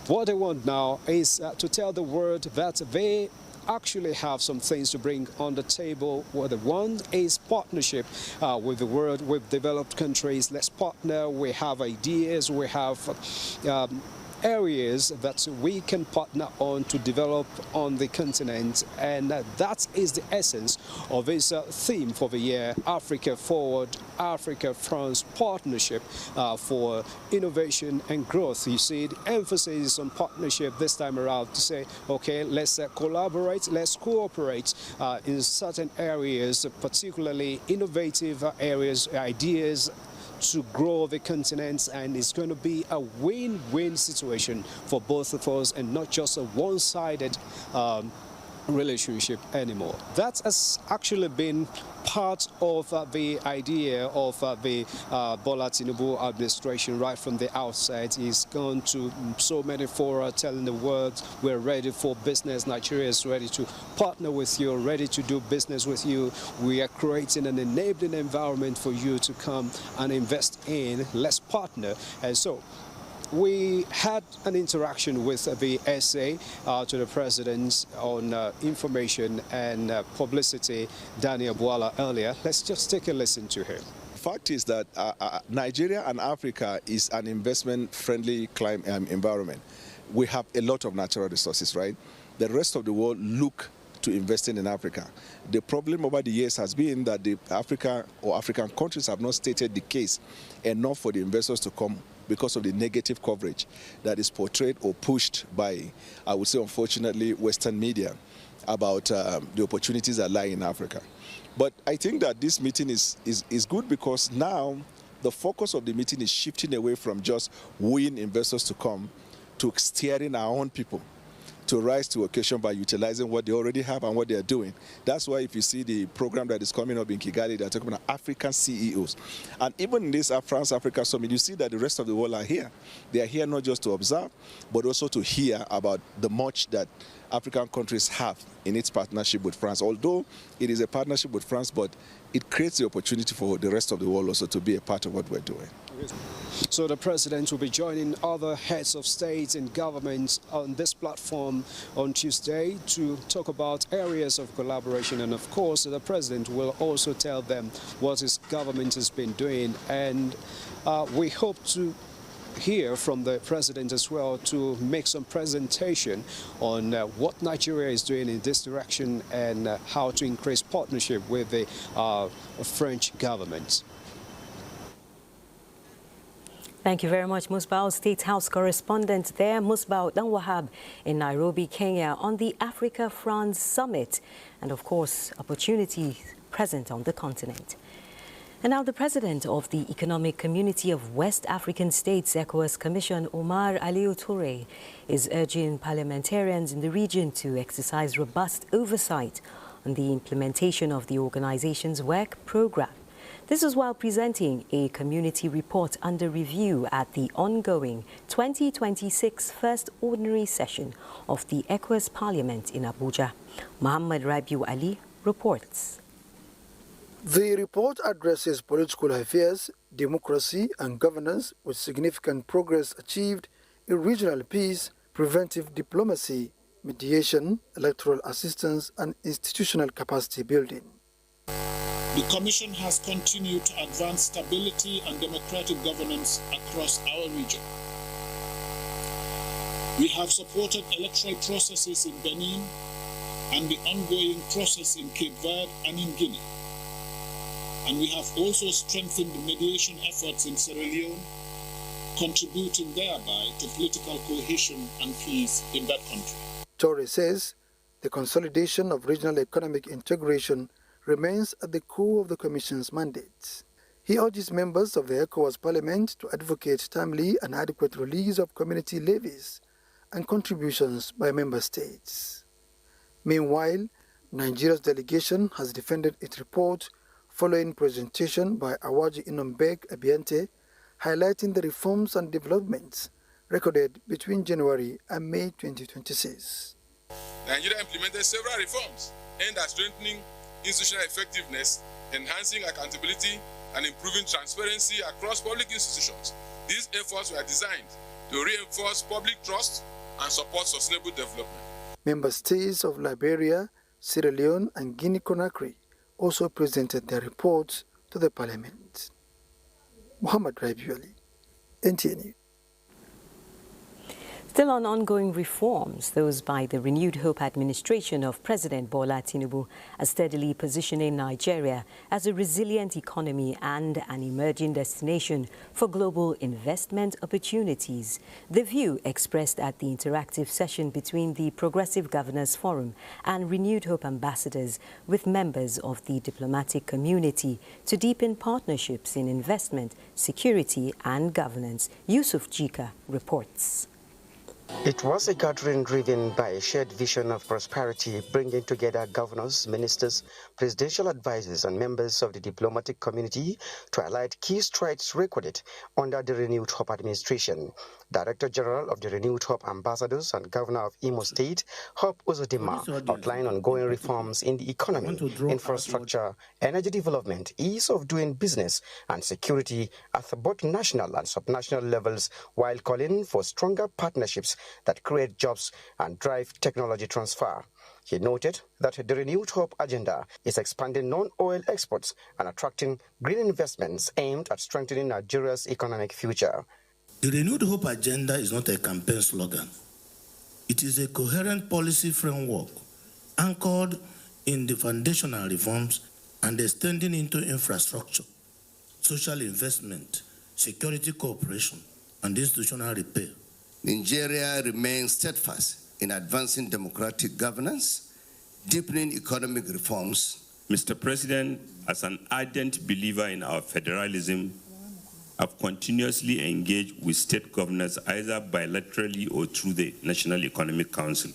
What they want now is to tell the world that they actually have some things to bring on the table. What they want is partnership with the world, with developed countries. Let's partner. We have ideas. We have areas that we can partner on to develop on the continent, and that is the essence of this theme for the year, Africa Forward, Africa-France Partnership for Innovation and Growth. You see, the emphasis is on partnership this time around to say, okay, let's collaborate, let's cooperate in certain areas, particularly innovative areas, ideas, to grow the continent, and it's going to be a win-win situation for both of us and not just a one-sided relationship anymore. That has actually been part of the idea of the Bola Tinubu administration right from the outset. He's gone to so many fora telling the world we're ready for business. Nigeria is ready to partner with you, ready to do business with you. We are creating an enabling environment for you to come and invest in. Let's partner. And so we had an interaction with the SA to the President on information and publicity, Daniel Bwala, earlier. Let's just take a listen to him. fact is that Nigeria and Africa is an investment-friendly environment. We have a lot of natural resources, right? The rest of the world look to investing in Africa. The problem over the years has been that the African countries have not stated the case enough for the investors to come because of the negative coverage that is portrayed or pushed by, I would say, unfortunately, Western media about the opportunities that lie in Africa. But I think that this meeting is good because now the focus of the meeting is shifting away from just wooing investors to come to steering our own people to rise to occasion by utilizing what they already have and what they are doing. That's why if you see the program that is coming up in Kigali, they're talking about African CEOs. And even in this France-Africa Summit, you see that the rest of the world are here. They are here not just to observe, but also to hear about the much that African countries have in its partnership with France. Although it is a partnership with France, but it creates the opportunity for the rest of the world also to be a part of what we're doing. So the president will be joining other heads of states and governments on this platform on Tuesday to talk about areas of collaboration. And of course, the president will also tell them what his government has been doing. And we hope to hear from the president as well to make some presentation on what Nigeria is doing in this direction and how to increase partnership with the French government. Thank you very much, Musbao, State House correspondent there. Musbao Danwahab in Nairobi, Kenya, on the Africa-France Summit and, of course, opportunities present on the continent. And now the president of the Economic Community of West African States, ECOWAS Commission, Omar Aliou Touré, is urging parliamentarians in the region to exercise robust oversight on the implementation of the organization's work program. This is while presenting a community report under review at the ongoing 2026 First Ordinary Session of the ECOWAS Parliament in Abuja. Muhammad Rabiu Ali reports. The report addresses political affairs, democracy and governance with significant progress achieved in regional peace, preventive diplomacy, mediation, electoral assistance and institutional capacity building. The Commission has continued to advance stability and democratic governance across our region. We have supported electoral processes in Benin and the ongoing process in Cape Verde and in Guinea. And we have also strengthened the mediation efforts in Sierra Leone, contributing thereby to political cohesion and peace in that country. Touré says the consolidation of regional economic integration remains at the core of the Commission's mandate. He urges members of the ECOWAS Parliament to advocate timely and adequate release of community levies and contributions by member states. Meanwhile, Nigeria's delegation has defended its report following presentation by Awaji Inombeg Abiante, highlighting the reforms and developments recorded between January and May 2026. Nigeria implemented several reforms aimed at strengthening institutional effectiveness, enhancing accountability, and improving transparency across public institutions. These efforts were designed to reinforce public trust and support sustainable development. Member states of Liberia, Sierra Leone, and Guinea-Conakry also presented their reports to the Parliament. Muhammad Rabiuli, NTA News. Still on ongoing reforms, those by the Renewed Hope administration of President Bola Tinubu are steadily positioning Nigeria as a resilient economy and an emerging destination for global investment opportunities. The view expressed at the interactive session between the Progressive Governors Forum and Renewed Hope ambassadors with members of the diplomatic community to deepen partnerships in investment, security and governance. Yusuf Jika reports. It was a gathering driven by a shared vision of prosperity, bringing together governors, ministers, presidential advisors, and members of the diplomatic community to highlight key strides recorded under the Renewed Hope administration. Director General of the Renewed Hope Ambassadors and Governor of Imo State, Hope Uzodinma, outlined ongoing reforms in the economy, infrastructure, energy development, ease of doing business, and security at both national and subnational levels, while calling for stronger partnerships that create jobs and drive technology transfer. He noted that the Renewed Hope agenda is expanding non-oil exports and attracting green investments aimed at strengthening Nigeria's economic future. The Renewed Hope agenda is not a campaign slogan. It is a coherent policy framework anchored in the foundational reforms and extending into infrastructure, social investment, security cooperation, and institutional repair. Nigeria remains steadfast in advancing democratic governance, deepening economic reforms. Mr. President, as an ardent believer in our federalism, I've continuously engaged with state governors either bilaterally or through the National Economic Council.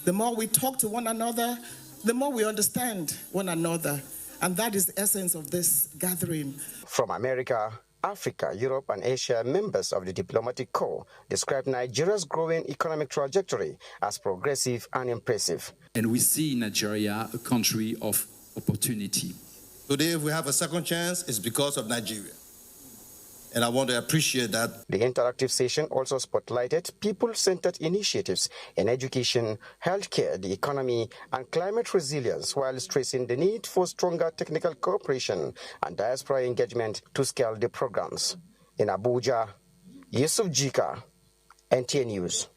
The more we talk to one another, the more we understand one another. And that is the essence of this gathering. From America, Africa, Europe, and Asia, members of the diplomatic corps describe Nigeria's growing economic trajectory as progressive and impressive. And we see Nigeria a country of opportunity. Today, if we have a second chance, it's because of Nigeria. And I want to appreciate that. The interactive session also spotlighted people-centered initiatives in education, healthcare, the economy, and climate resilience, while stressing the need for stronger technical cooperation and diaspora engagement to scale the programs. In Abuja, Yusuf Jika, NTA News.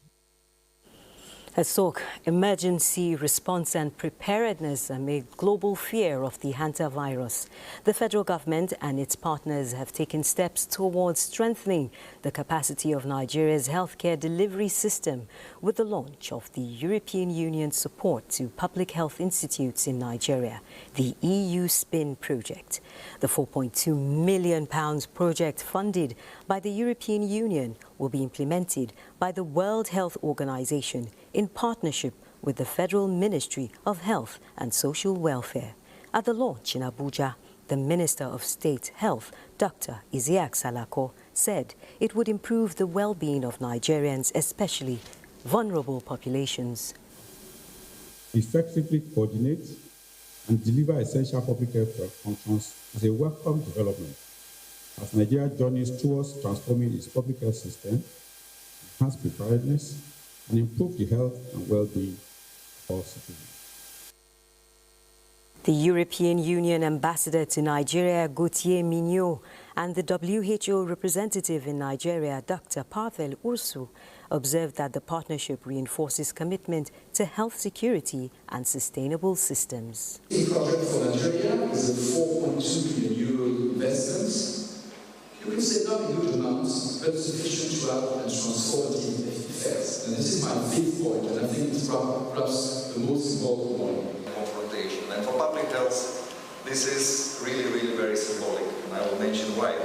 Let's talk emergency response and preparedness amid global fear of the hantavirus. The federal government and its partners have taken steps towards strengthening the capacity of Nigeria's healthcare delivery system with the launch of the European Union support to public health institutes in Nigeria, the EU SPIN project. The £4.2 million project funded by the European Union will be implemented by the World Health Organization in partnership with the Federal Ministry of Health and Social Welfare. At the launch in Abuja, the Minister of State Health, Dr. Isiaq Salako, said it would improve the well-being of Nigerians, especially vulnerable populations. Effectively coordinate and deliver essential public health functions is a welcome development as Nigeria journeys towards transforming its public health system, enhance preparedness, and improve the health and well-being of all citizens. The European Union ambassador to Nigeria, Gauthier Mignot, and the WHO representative in Nigeria, Dr. Pavel Ursu, observed that the partnership reinforces commitment to health security and sustainable systems. The project for Nigeria is a €4.2 million investment. You can say not huge amounts, but sufficient to have a transformative effects. And this is my fifth point, and I think it's perhaps the most important one. Confrontation. And for public health, this is really, really very symbolic, and I will mention why.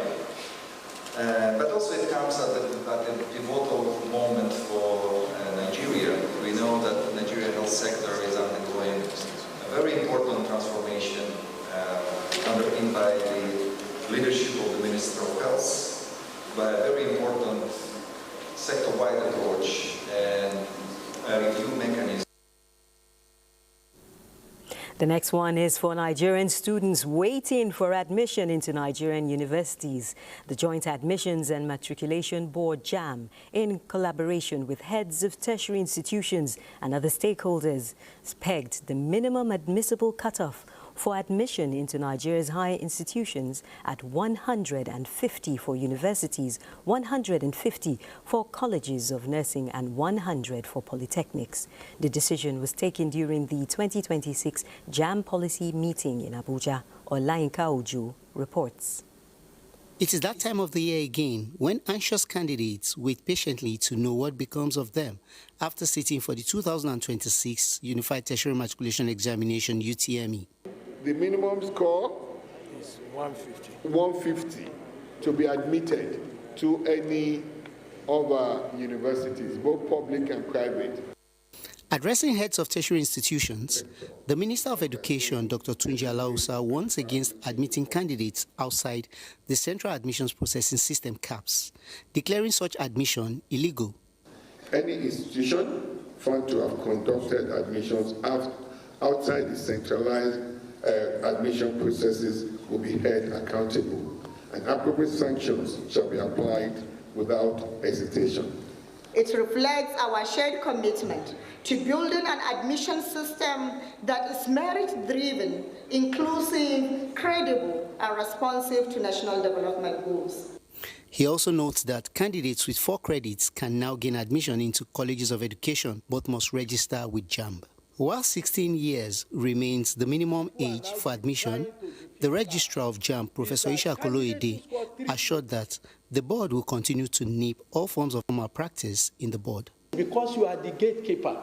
But also it comes at a pivotal moment for Nigeria. We know that the Nigerian health sector is undergoing a very important transformation underpinned by the leadership of the Minister of Health, by a very important sector-wide approach and a review mechanism. The next one is for Nigerian students waiting for admission into Nigerian universities. The Joint Admissions and Matriculation Board, JAM, in collaboration with heads of tertiary institutions and other stakeholders, pegged the minimum admissible cutoff for admission into Nigeria's higher institutions at 150 for universities, 150 for colleges of nursing, and 100 for polytechnics. The decision was taken during the 2026 JAM policy meeting in Abuja. Olainka Ojo reports. It is that time of the year again when anxious candidates wait patiently to know what becomes of them after sitting for the 2026 Unified Tertiary Matriculation Examination UTME. The minimum score is 150 to be admitted to any of our universities, both public and private. Addressing heads of tertiary institutions, the Minister of Education, Dr. Tunji Alausa, warns against admitting candidates outside the Central Admissions Processing System CAPS, declaring such admission illegal. Any institution found to have conducted admissions outside the centralized admission processes will be held accountable, and appropriate sanctions shall be applied without hesitation. It reflects our shared commitment to building an admission system that is merit-driven, inclusive, credible, and responsive to national development goals. He also notes that candidates with 4 credits can now gain admission into colleges of education, but must register with JAMB. While 16 years remains the minimum age for admission, the Registrar of JAMB, Professor Isha Koloede, assured that the board will continue to nip all forms of malpractice in the board. Because you are the gatekeeper,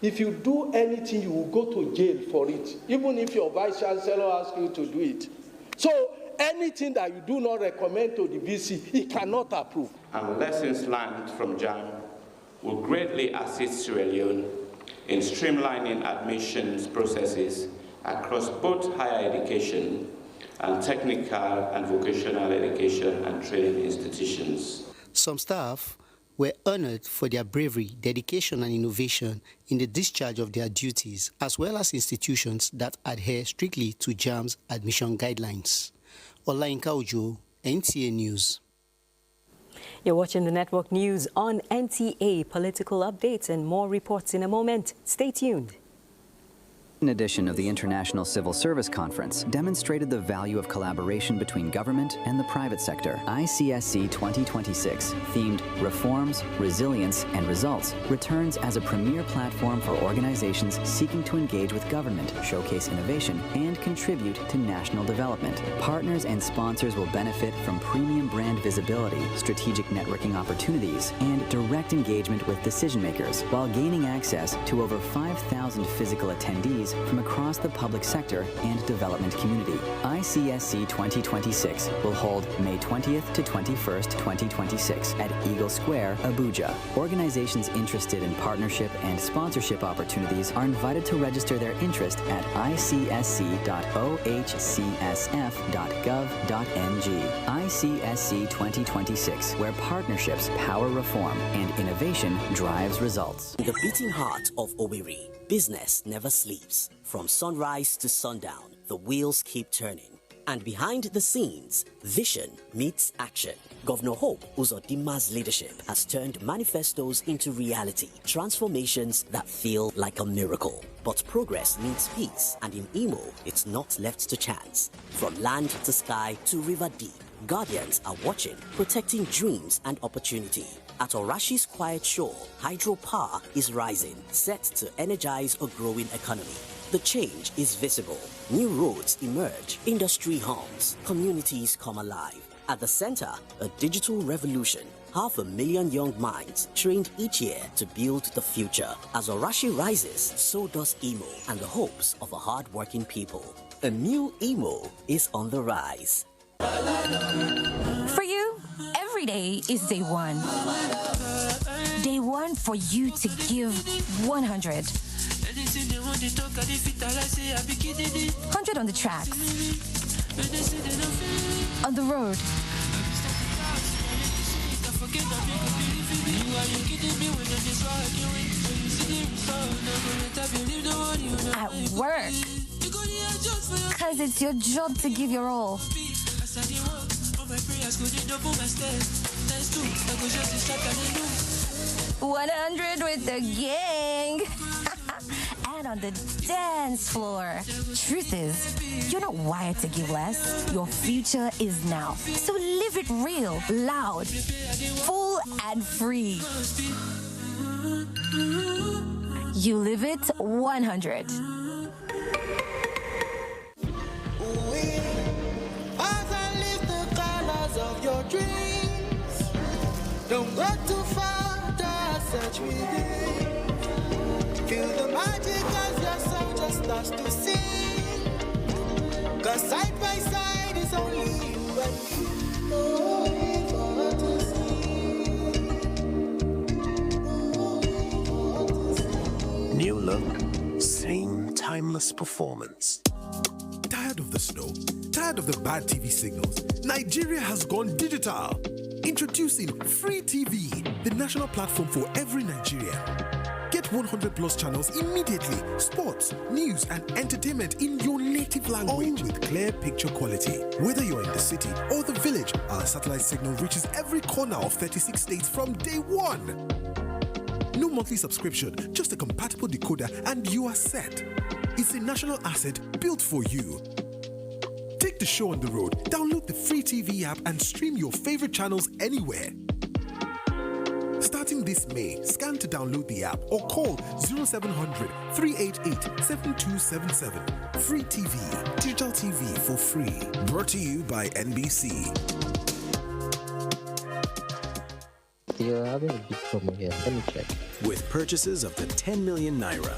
if you do anything, you will go to jail for it, even if your vice chancellor asks you to do it. So anything that you do not recommend to the VC, he cannot approve. And lessons learned from JAMB will greatly assist Sierra Leone in streamlining admissions processes across both higher education and technical and vocational education and training institutions. Some staff were honored for their bravery, dedication, and innovation in the discharge of their duties, as well as institutions that adhere strictly to JAMB's admission guidelines. Olayinka Ojo, NTA News. You're watching the Network News on NTA. Political updates and more reports in a moment. Stay tuned. An edition of the International Civil Service Conference demonstrated the value of collaboration between government and the private sector. ICSC 2026, themed Reforms, Resilience, and Results, returns as a premier platform for organizations seeking to engage with government, showcase innovation, and contribute to national development. Partners and sponsors will benefit from premium brand visibility, strategic networking opportunities, and direct engagement with decision makers, while gaining access to over 5,000 physical attendees from across the public sector and development community. ICSC 2026 will hold May 20th to 21st, 2026 at Eagle Square, Abuja. Organizations interested in partnership and sponsorship opportunities are invited to register their interest at icsc.ohcsf.gov.ng. ICSC 2026, where partnerships power reform and innovation drives results. In the beating heart of Owerri, business never sleeps. From sunrise to sundown, the wheels keep turning. And behind the scenes, vision meets action. Governor Hope Uzodinma's leadership has turned manifestos into reality, transformations that feel like a miracle. But progress needs peace, and in Imo, it's not left to chance. From land to sky to river deep, Guardians are watching, protecting dreams and opportunity. At Orashi's quiet shore, hydropower is rising, set to energize a growing economy. The change is visible. New roads emerge, industry hums, communities come alive. At the center, a digital revolution. 500,000 young minds trained each year to build the future. As Orashi rises, so does Imo and the hopes of a hard-working people. A new Imo is on the rise. For you, every day is day one. Day one for you to give 100. 100 on the tracks, on the road, at work, because it's your job to give your all. 100 with the gang. And on the dance floor. Truth is, you're not wired to give less. Your future is now. So live it real, loud, full and free. You live it 100. Don't go too far, just search within. Feel the magic as your soul just starts to sing. Cause side by side is only you and me. Only for her to see. New look, same timeless performance. Tired of the snow? Tired of the bad TV signals? Nigeria has gone digital. Introducing Free TV, the national platform for every Nigerian. Get 100 plus channels immediately. Sports, news, and entertainment in your native language with clear picture quality. Whether you're in the city or the village, our satellite signal reaches every corner of 36 states from day one. No monthly subscription, just a compatible decoder and you are set. It's a national asset built for you. Take the show on the road, download the free TV app and stream your favorite channels anywhere. Starting this May, scan to download the app or call 0700 388 7277. Free TV, digital TV for free. Brought to you by NBC. You're having a big promo here. Let me check. With purchases of the 10 million naira,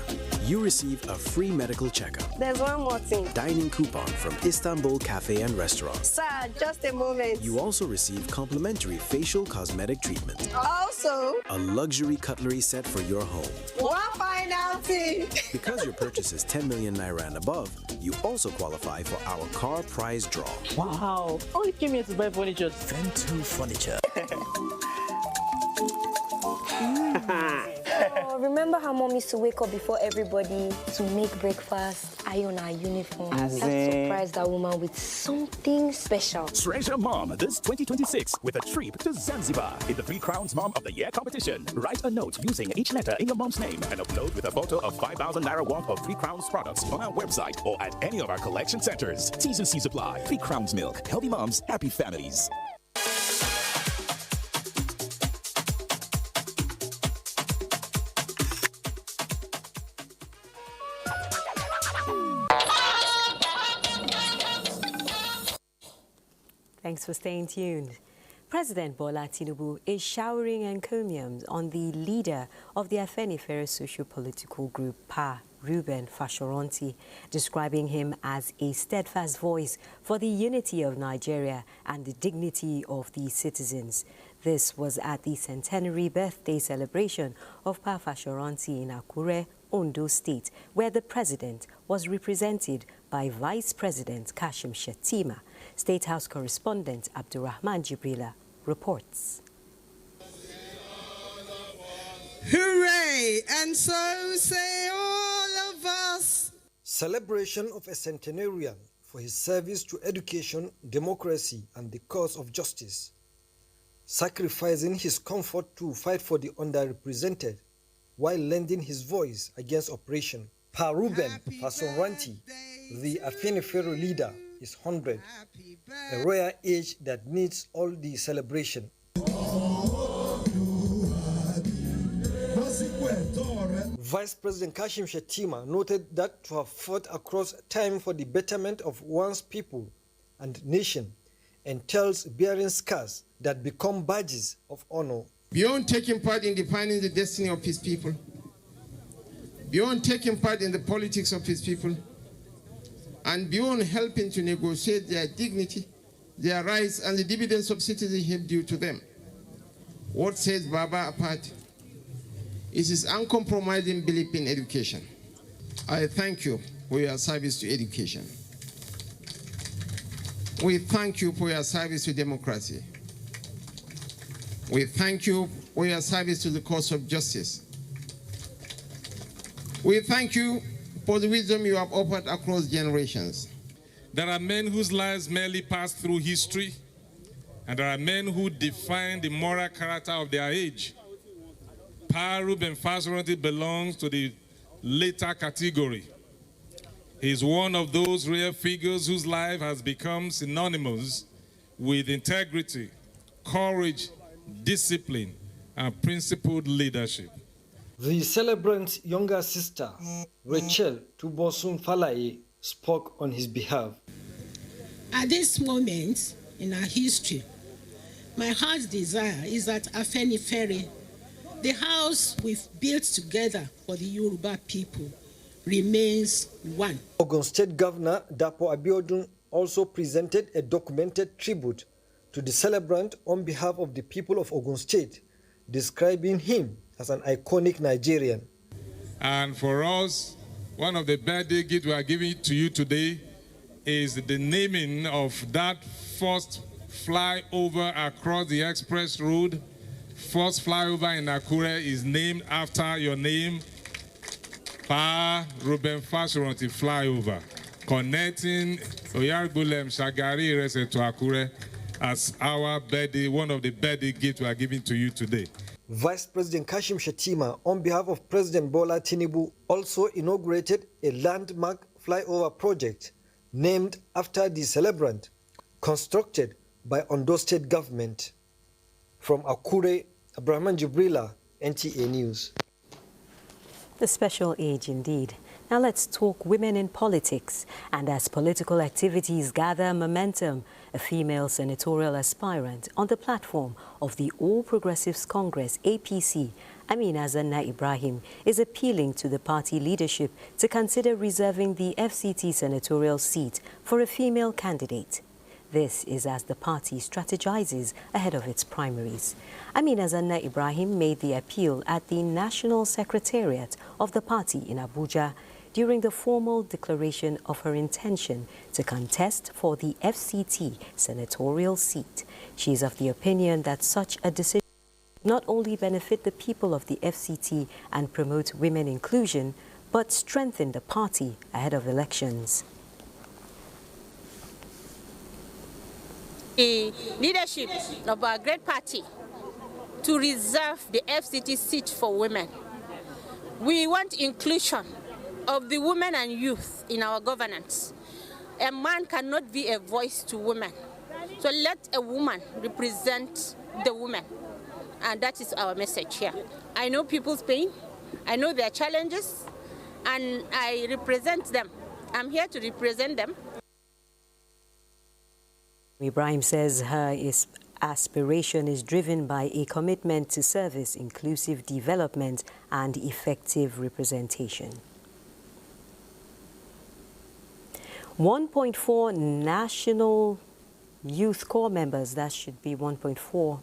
you receive a free medical checkup. There's one more thing. Dining coupon from Istanbul Cafe and Restaurant. Sir, just a moment. You also receive complimentary facial cosmetic treatment. Also, a luxury cutlery set for your home. one final thing. Because your purchase is 10 million naira and above, you also qualify for our car prize draw. Wow. Only came here to buy furniture. Ventu Furniture. Oh, remember how mom used to wake up before everybody to make breakfast, iron our uniform, and surprise that woman with something special? Treasure Mom this 2026 with a trip to Zanzibar in the 3 Crowns Mom of the Year competition. Write a note using each letter in your mom's name and upload with a photo of 5,000 naira worth of 3 Crowns products on our website or at any of our collection centers. T's and C's apply. 3 Crowns Milk. Healthy moms, happy families. Thanks for staying tuned. President Bola Tinubu is showering encomiums on the leader of the Afenifere socio-political group, Pa, Reuben Fashoranti, describing him as a steadfast voice for the unity of Nigeria and the dignity of the citizens. This was at the centenary birthday celebration of Pa Fashoranti in Akure, Ondo State, where the president was represented by Vice President Kashim Shettima. State House correspondent Abdurrahman Jibrila reports. Hooray! And so say all of us. Celebration of a centenarian for his service to education, democracy, and the cause of justice. Sacrificing his comfort to fight for the underrepresented while lending his voice against oppression. Pa Reuben Fashoranti, the Afenifere leader, is 100, a rare age that needs all the celebration. Vice President Kashim Shettima noted that to have fought across time for the betterment of one's people and nation entails bearing scars that become badges of honor. Beyond taking part in defining the destiny of his people, beyond taking part in the politics of his people, and beyond helping to negotiate their dignity, their rights, and the dividends of citizenship due to them, what sets Baba apart is his uncompromising belief in education. I thank you for your service to education. We thank you for your service to democracy. We thank you for your service to the cause of justice. We thank you for the wisdom you have offered across generations. There are men whose lives merely pass through history, and there are men who define the moral character of their age. Pa Reuben Fashoranti belongs to the later category. He is one of those rare figures whose life has become synonymous with integrity, courage, discipline, and principled leadership. The celebrant's younger sister, Rachel Tubosun Falaye, spoke on his behalf. At this moment in our history, my heart's desire is that Afenifere, the house we've built together for the Yoruba people, remains one. Ogun State Governor Dapo Abiodun also presented a documented tribute to the celebrant on behalf of the people of Ogun State, describing him as an iconic Nigerian. And for us, one of the birthday gifts we are giving to you today is the naming of that first flyover across the express road. First flyover in Akure is named after your name, Pa Ruben Fashionati flyover connecting Oyargulem Shagari Rese to Akure as our birthday, one of the birthday gifts we are giving to you today. Vice President Kashim Shettima, on behalf of President Bola Tinubu, also inaugurated a landmark flyover project named after the celebrant, constructed by Ondo State government. From Akure, Abrahman Jibrila, NTA News. The special age indeed. Now let's talk women in politics. And as political activities gather momentum, a female senatorial aspirant on the platform of the All Progressives Congress, APC, Amina Zanna Ibrahim, is appealing to the party leadership to consider reserving the FCT senatorial seat for a female candidate. This is as the party strategizes ahead of its primaries. Amina Zanna Ibrahim made the appeal at the National Secretariat of the party in Abuja during the formal declaration of her intention to contest for the FCT senatorial seat. She is of the opinion that such a decision not only benefit the people of the FCT and promote women inclusion, but strengthen the party ahead of elections. The leadership of our great party to reserve the FCT seat for women. We want inclusion of the women and youth in our governance. A man cannot be a voice to women. So let a woman represent the women. And that is our message here. I know people's pain, I know their challenges, and I represent them. I'm here to represent them. Ibrahim says her aspiration is driven by a commitment to service, inclusive development, and effective representation. 1.4 national youth corps members, that should be 1.4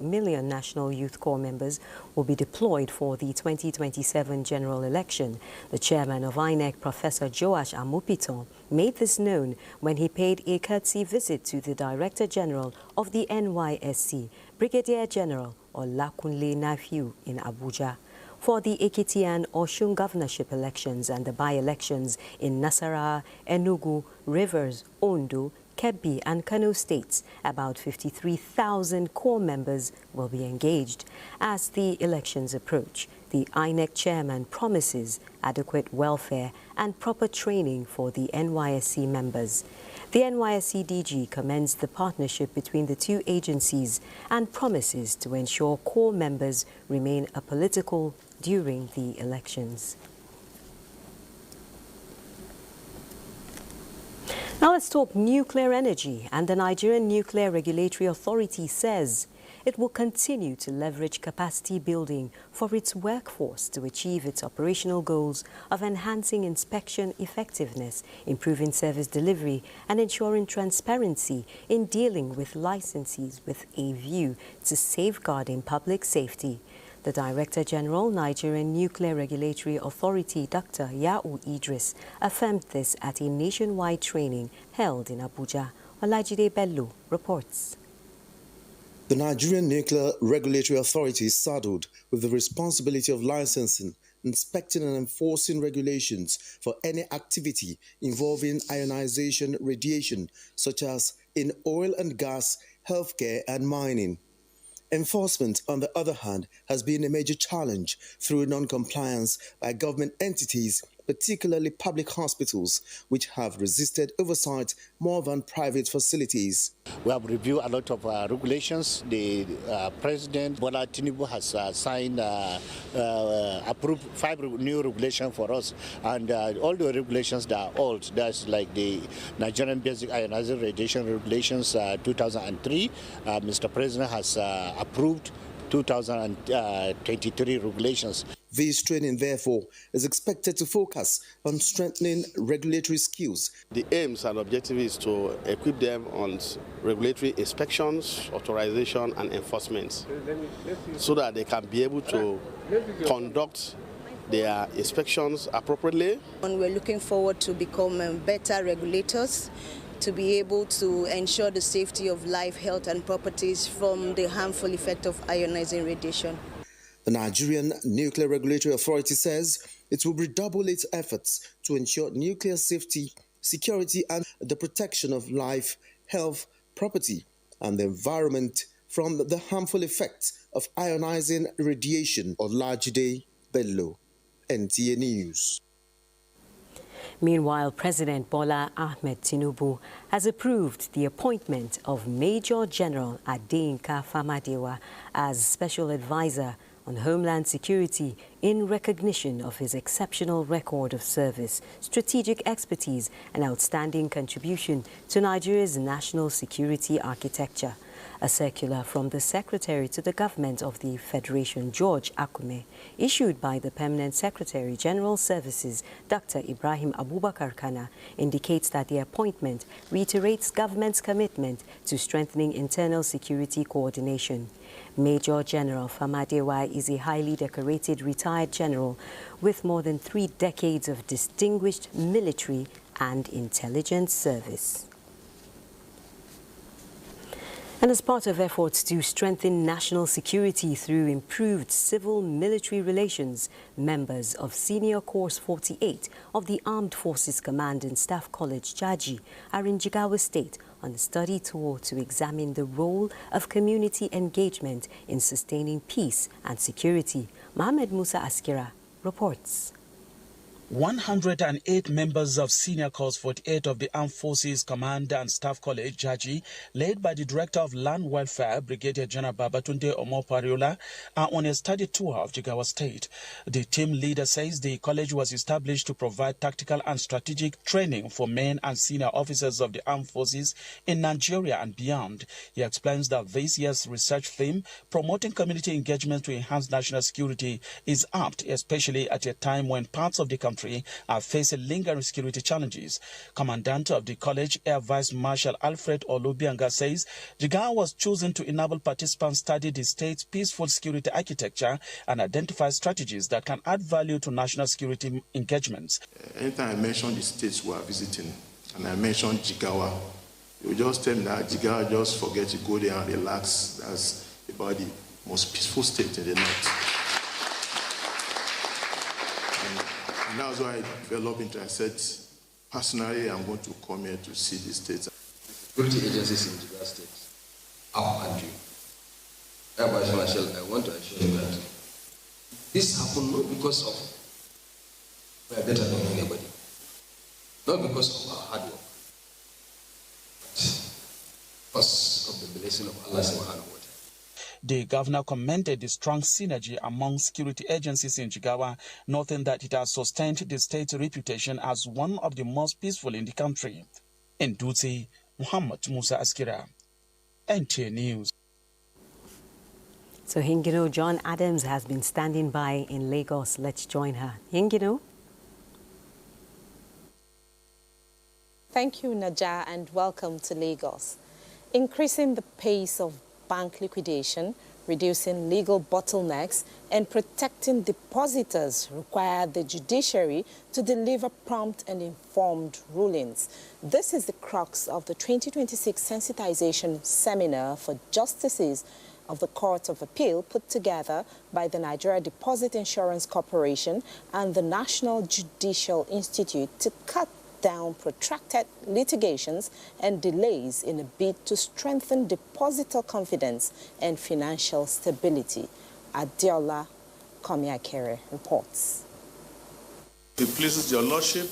million national youth corps members, will be deployed for the 2027 general election. The chairman of INEC, Professor Joash Amupiton, made this known when he paid a courtesy visit to the Director General of the NYSC, Brigadier General Olakunle Nafiu, in Abuja. For the Ekiti and Osun governorship elections and the by-elections in Nasarawa, Enugu, Rivers, Ondo, Kebbi and Kano states, about 53,000 corps members will be engaged. As the elections approach, the INEC chairman promises adequate welfare and proper training for the NYSC members. The NYSC DG commends the partnership between the two agencies and promises to ensure corps members remain apolitical during the elections. Now let's talk nuclear energy, and the Nigerian Nuclear Regulatory Authority says it will continue to leverage capacity building for its workforce to achieve its operational goals of enhancing inspection effectiveness, improving service delivery, and ensuring transparency in dealing with licensees with a view to safeguarding public safety. The Director General, Nigerian Nuclear Regulatory Authority, Dr. Ya'u Idris, affirmed this at a nationwide training held in Abuja. Olajide Bello reports. The Nigerian Nuclear Regulatory Authority is saddled with the responsibility of licensing, inspecting and enforcing regulations for any activity involving ionization radiation, such as in oil and gas, healthcare and mining. Enforcement, on the other hand, has been a major challenge through non-compliance by government entities, particularly public hospitals, which have resisted oversight more than private facilities. We have reviewed a lot of regulations. The President Bola Tinubu has approved 5 new regulations for us, and all the regulations that are old. That's like the Nigerian Basic Ionizing Radiation Regulations 2003. Mr. President has approved 2023 regulations. This training, therefore, is expected to focus on strengthening regulatory skills. The aims and objective is to equip them on regulatory inspections, authorization and enforcement, so that they can be able to conduct their inspections appropriately. And we're looking forward to become better regulators, to be able to ensure the safety of life, health and properties from the harmful effect of ionizing radiation. The Nigerian Nuclear Regulatory Authority says it will redouble its efforts to ensure nuclear safety, security, and the protection of life, health, property, and the environment from the harmful effects of ionizing radiation. Olajide Bello, NTA News. Meanwhile, President Bola Ahmed Tinubu has approved the appointment of Major General Adeyinka Famadewa as Special Advisor on Homeland Security in recognition of his exceptional record of service, strategic expertise, and outstanding contribution to Nigeria's national security architecture. A circular from the Secretary to the Government of the Federation, George Akume, issued by the Permanent Secretary General Services, Dr. Ibrahim Abubakar Kana, indicates that the appointment reiterates government's commitment to strengthening internal security coordination. Major General Famadewa is a highly decorated retired general with more than 3 decades of distinguished military and intelligence service. And as part of efforts to strengthen national security through improved civil-military relations, members of Senior Course 48 of the Armed Forces Command and Staff College, Jaji, are in Jigawa State on a study tour to examine the role of community engagement in sustaining peace and security. Mohammed Musa Askira reports. 108 members of Senior Course 48 of the Armed Forces Command and Staff College, Jaji, led by the Director of Land Welfare, Brigadier General Babatunde Omopariola, are on a study tour of Jigawa State. The team leader says the college was established to provide tactical and strategic training for men and senior officers of the armed forces in Nigeria and beyond. He explains that this year's research theme, promoting community engagement to enhance national security, is apt, especially at a time when parts of the country are facing lingering security challenges. Commandant of the college, Air Vice Marshal Alfred Olubianga, says Jigawa was chosen to enable participants study the state's peaceful security architecture and identify strategies that can add value to national security engagements. Anytime I mention the states we are visiting and I mention Jigawa, you just tell me that Jigawa, just forget to go there and relax. That's about the most peaceful state in the north. And that's why I developed into, I said, personally, I'm going to come here to see the states. Security agencies in Jigawa State are under you. Air Vice Marshal, I want to assure you that this happened not because of we are better than anybody, not because of our hard work, but because of the blessing of Allah subhanahu wa ta'ala. The governor commended the strong synergy among security agencies in Jigawa, noting that it has sustained the state's reputation as one of the most peaceful in the country. In Dutse, Muhammad Musa Askira, NTA News. So Hingino, John Adams has been standing by in Lagos. Let's join her. Hingino. Thank you, Naja, and welcome to Lagos. Increasing the pace of bank liquidation, reducing legal bottlenecks, and protecting depositors require the judiciary to deliver prompt and informed rulings. This is the crux of the 2026 sensitization seminar for justices of the Court of Appeal put together by the Nigeria Deposit Insurance Corporation and the National Judicial Institute to cut down protracted litigations and delays in a bid to strengthen depositor confidence and financial stability. Adiola Komiakere reports. It pleases your Lordship.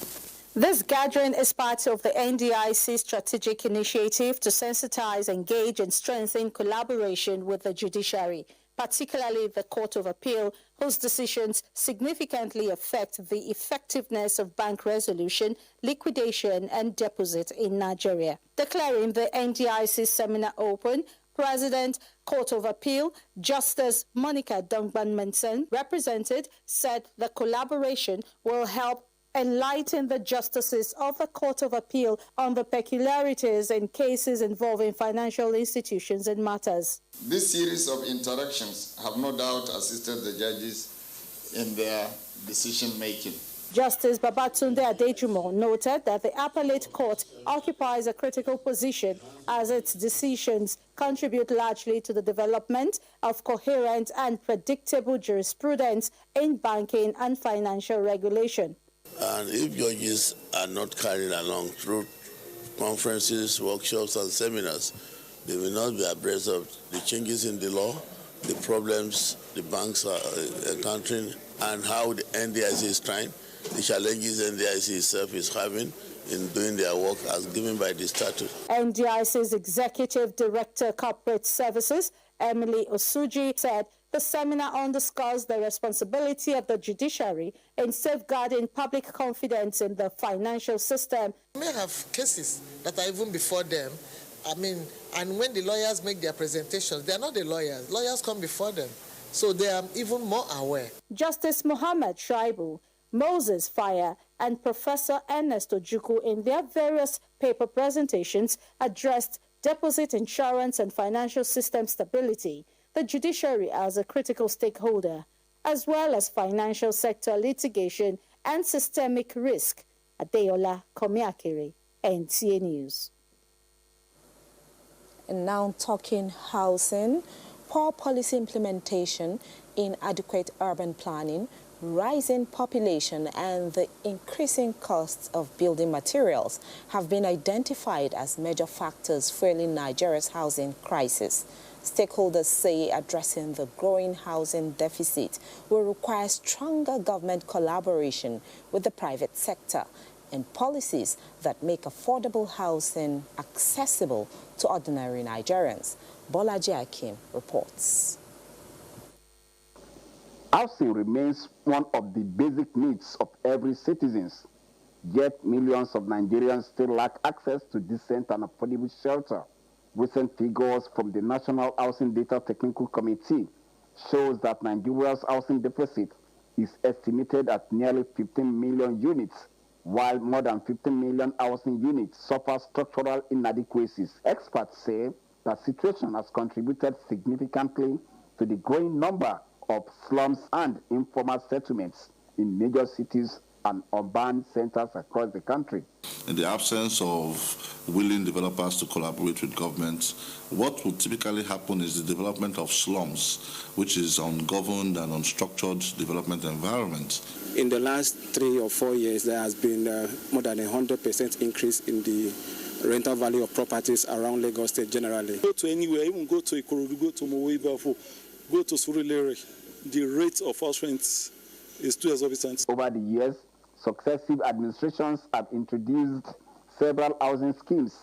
This gathering is part of the NDIC strategic initiative to sensitize, engage, and strengthen collaboration with the judiciary, particularly the Court of Appeal, whose decisions significantly affect the effectiveness of bank resolution, liquidation, and deposit in Nigeria. Declaring the NDIC seminar open, President, Court of Appeal, Justice Monica Dongban-Manson, represented, said the collaboration will help enlighten the justices of the Court of Appeal on the peculiarities in cases involving financial institutions and matters. This series of interactions have no doubt assisted the judges in their decision-making. Justice Babatunde Adejumo noted that the appellate court occupies a critical position as its decisions contribute largely to the development of coherent and predictable jurisprudence in banking and financial regulation. And if judges are not carried along through conferences, workshops, and seminars, they will not be abreast of the changes in the law, the problems the banks are encountering, and how the NDIC is trying, the challenges NDIC itself is having in doing their work as given by the statute. NDIC's Executive Director Corporate Services, Emily Osuji, said the seminar underscores the responsibility of the judiciary in safeguarding public confidence in the financial system. We may have cases that are even before them. And when the lawyers make their presentations, they are not the lawyers. Lawyers come before them. So they are even more aware. Justice Muhammad Shaibu, Moses Fire, and Professor Ernest Ojukwu in their various paper presentations addressed deposit insurance and financial system stability, the judiciary as a critical stakeholder, as well as financial sector litigation and systemic risk. Adeola Komiakere, NTA News. And now talking housing, poor policy implementation, inadequate urban planning, rising population and the increasing costs of building materials have been identified as major factors fueling Nigeria's housing crisis. Stakeholders say addressing the growing housing deficit will require stronger government collaboration with the private sector and policies that make affordable housing accessible to ordinary Nigerians. Bolaji Akim reports. Housing remains one of the basic needs of every citizen, yet millions of Nigerians still lack access to decent and affordable shelter. Recent figures from the National Housing Data Technical Committee shows that Nigeria's housing deficit is estimated at nearly 15 million units, while more than 15 million housing units suffer structural inadequacies. Experts say the situation has contributed significantly to the growing number of slums and informal settlements in major cities and urban centers across the country. In the absence of willing developers to collaborate with government, what would typically happen is the development of slums, which is ungoverned and unstructured development environment. In the last 3 or 4 years, there has been more than 100% increase in the rental value of properties around Lagos State generally. Go to anywhere, even go to Ikorodu, go to Moweibafo, go to Surulere, the rate of house rents is too exorbitant. Over the years, successive administrations have introduced several housing schemes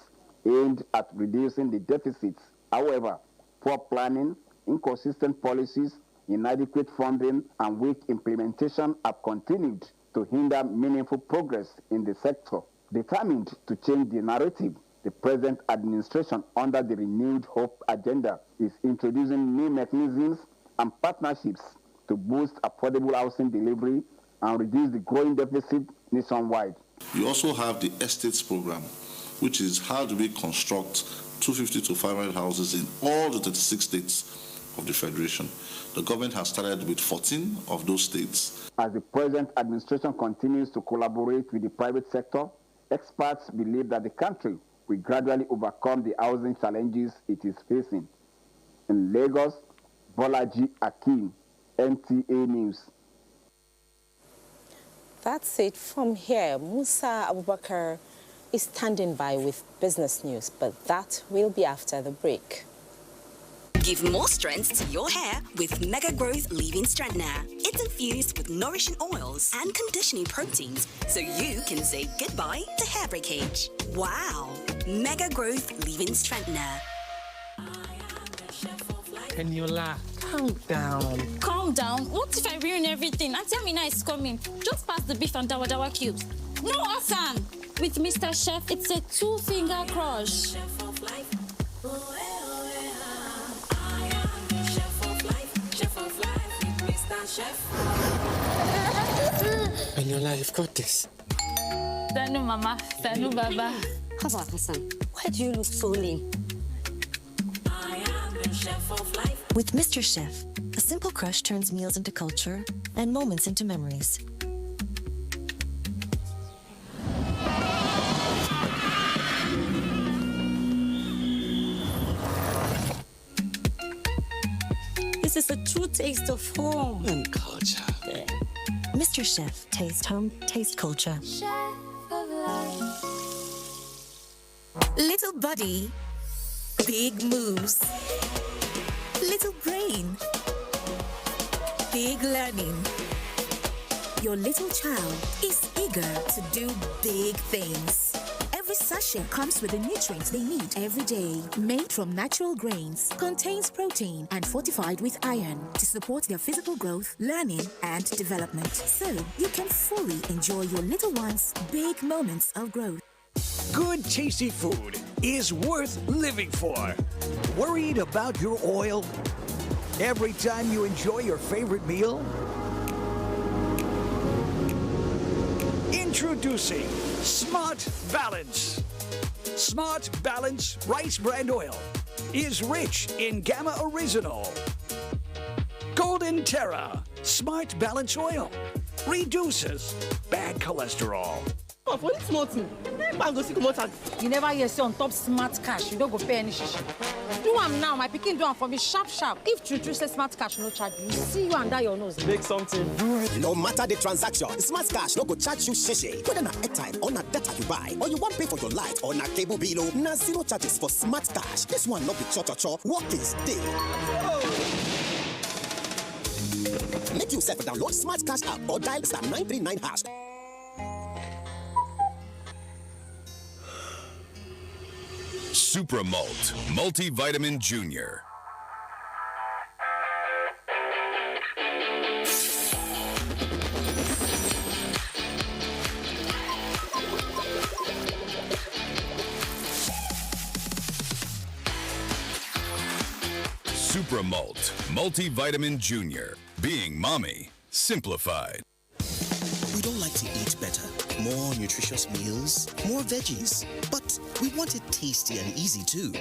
aimed at reducing the deficits. However, poor planning, inconsistent policies, inadequate funding, and weak implementation have continued to hinder meaningful progress in the sector. Determined to change the narrative, the present administration, under the Renewed Hope agenda, is introducing new mechanisms and partnerships to boost affordable housing delivery and reduce the growing deficit nationwide. You also have the Estates Program, which is how do we construct 250 to 500 houses in all the 36 states of the Federation. The government has started with 14 of those states. As the present administration continues to collaborate with the private sector, experts believe that the country will gradually overcome the housing challenges it is facing. In Lagos, Bolaji Akim, NTA News. That's it from here. Musa Abubakar is standing by with business news, but that will be after the break. Give more strength to your hair with Mega Growth Leave-In Strengthener. It's infused with nourishing oils and conditioning proteins, so you can say goodbye to hair breakage. Wow! Mega Growth Leave-In Strengthener. Eniola, calm down. Calm down? What if I ruin everything? Auntie Amina is coming. Just pass the beef and dawa cubes. No, Hassan! With Mr. Chef, it's a 2-finger crush. Eniola, you've got this. Sanu Mama, Sanu Baba. How about Hassan? Why do you look so lean? With Mr. Chef, a simple crush turns meals into culture and moments into memories. is a true taste of home. And culture. Yeah. Mr. Chef, taste home, taste culture. Chef of life. Little body, big moves. Little brain, big learning. Your little child is eager to do big things. Every sachet comes with the nutrients they need every day. Made from natural grains, contains protein and fortified with iron to support their physical growth, learning, and development. So you can fully enjoy your little one's big moments of growth. Good, tasty food is worth living for. Worried about your oil? Every time you enjoy your favorite meal? Introducing Smart Balance. Smart Balance Rice Bran Oil is rich in Gamma Original. Golden Terra Smart Balance Oil reduces bad cholesterol. Oh, for this small thing, you never hear say on top smart cash, you don't go pay any shishi. Do am now, my pikin do am for me sharp. If true say smart cash no charge you, see you under your nose. Make something do it. No matter the transaction, smart cash no go charge you shishi. Whether na airtime or na data you buy, or you want pay for your light or na cable bill, na zero charges for smart cash. This one no be cho. Work is day. Make yourself download smart cash app or dial *939#. Supramalt Multivitamin Junior. Supramalt Multivitamin Junior. Being mommy simplified. We don't like to eat better. More nutritious meals, more veggies. But we want it tasty and easy too.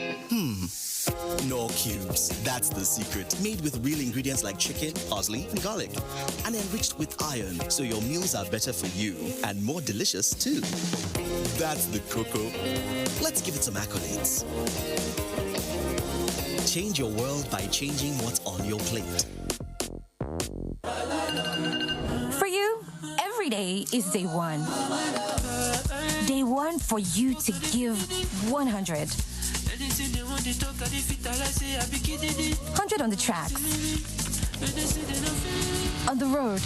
No cubes. That's the secret. Made with real ingredients like chicken, parsley, and garlic. And enriched with iron, so your meals are better for you and more delicious too. That's the cocoa. Let's give it some accolades. Change your world by changing what's on your plate. For you, every day is day one. Day one for you to give 100. 100 on the track. On the road.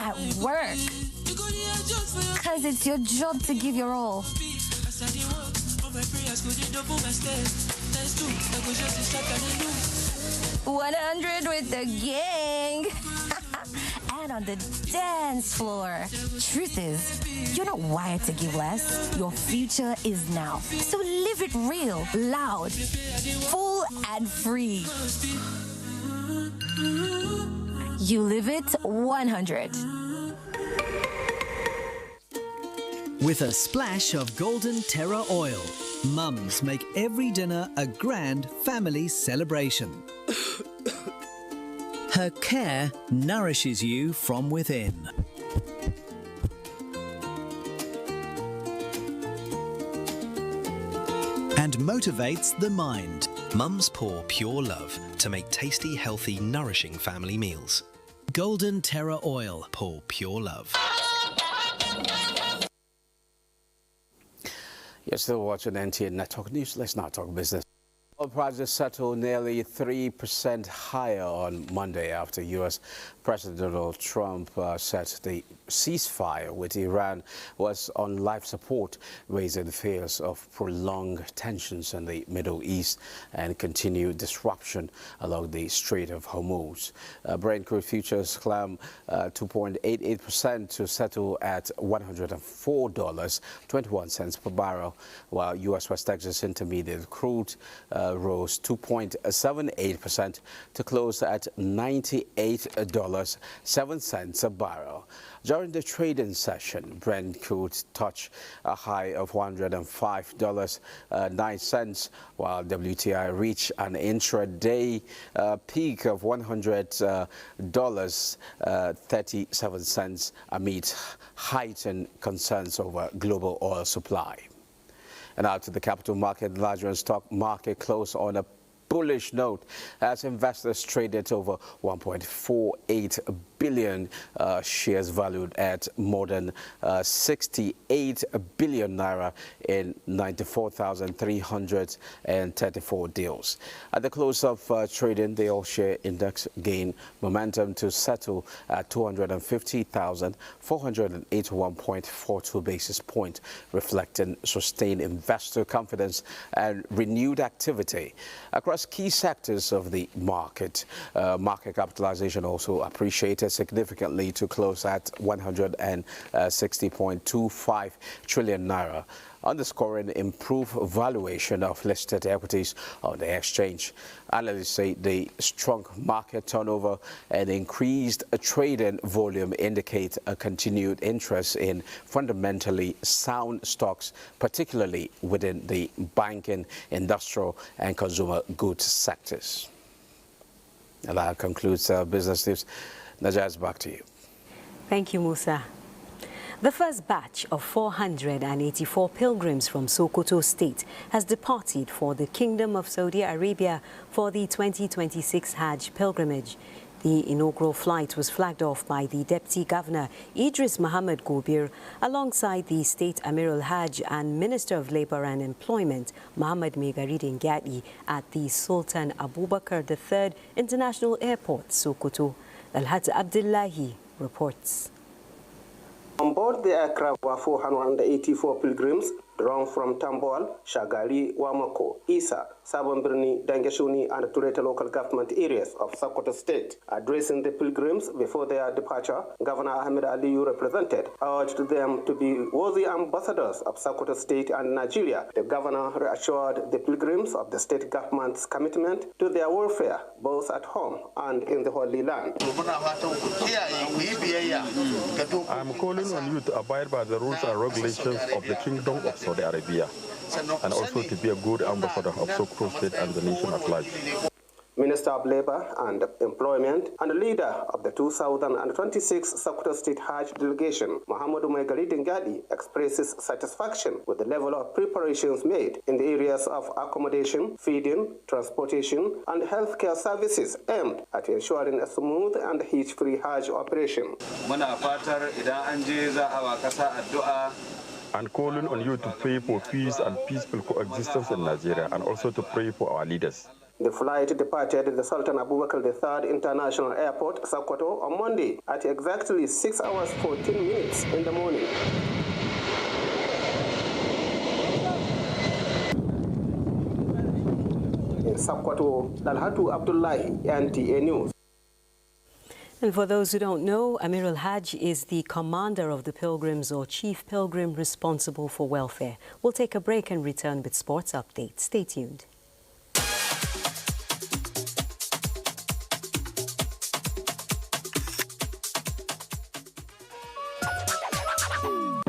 At work. Because it's your job to give your all. 100 with the gang. And on the dance floor. Truth is, you're not wired to give less. Your future is now. So live it real, loud, full and free. You live it 100. With a splash of Golden Terra oil, mums make every dinner a grand family celebration. Her care nourishes you from within. And motivates the mind. Mums pour pure love to make tasty, healthy, nourishing family meals. Golden Terra oil. Pour pure love. You're still watching NTA Network News. Let's now talk business. Oil prices settled nearly 3% higher on Monday after U.S. President Donald Trump said the ceasefire with Iran was on life support, raising fears of prolonged tensions in the Middle East and continued disruption along the Strait of Hormuz. Brent crude futures climbed 2.88% to settle at $104.21 per barrel, while U.S. West Texas Intermediate crude rose 2.78% to close at $98.07 a barrel. During the trading session, Brent crude touched a high of $105.09, while WTI reached an intraday peak of $100.37 amid heightened concerns over global oil supply. And out to the capital market, the Nigerian stock market closed on a bullish note as investors traded over 1.48 billion shares valued at more than 68 billion naira in 94,334 deals. At the close of trading, the all-share index gained momentum to settle at 250,481.42 basis points, reflecting sustained investor confidence and renewed activity across key sectors of the market. Market capitalization also appreciated significantly to close at 160.25 trillion naira, underscoring improved valuation of listed equities on the exchange. Analysts say the strong market turnover and increased trading volume indicate a continued interest in fundamentally sound stocks, particularly within the banking, industrial, and consumer goods sectors. And that concludes business news. Najaz, back to you. Thank you, Musa. The first batch of 484 pilgrims from Sokoto State has departed for the Kingdom of Saudi Arabia for the 2026 Hajj pilgrimage. The inaugural flight was flagged off by the Deputy Governor Idris Muhammad Gobir alongside the State Amir al-Hajj and Minister of Labour and Employment Muhammad Megaridin Gadi at the Sultan Abubakar III International Airport, Sokoto. Al-Hajj Abdullahi reports. On board the aircraft were 484 pilgrims drawn from Tambol, Shagali, Wamako, Isa, Sabon Birni, Dangeshuni, and Tureta local government areas of Sokoto State. Addressing the pilgrims before their departure, Governor Ahmed Aliyu represented urged them to be worthy ambassadors of Sokoto State and Nigeria. The governor reassured the pilgrims of the state government's commitment to their welfare, both at home and in the Holy Land. I'm calling on you to abide by the rules and regulations of the Kingdom of Saudi Arabia, and also to be a good ambassador of Sokoto State and the nation at large. Minister of Labour and Employment and leader of the 2026 Sokoto State Hajj delegation, Muhammadu Megaridin Gadi, expresses satisfaction with the level of preparations made in the areas of accommodation, feeding, transportation, and healthcare services aimed at ensuring a smooth and hitch-free Hajj operation. And calling on you to pray for peace and peaceful coexistence in Nigeria, and also to pray for our leaders. The flight departed the Sultan Abubakar III International Airport, Sokoto, on Monday at exactly 6 hours 14 minutes in the morning. In Sokoto, Dalhatu Abdullahi, NTA News. And for those who don't know, Amir al-Hajj is the commander of the pilgrims or chief pilgrim responsible for welfare. We'll take a break and return with sports updates. Stay tuned.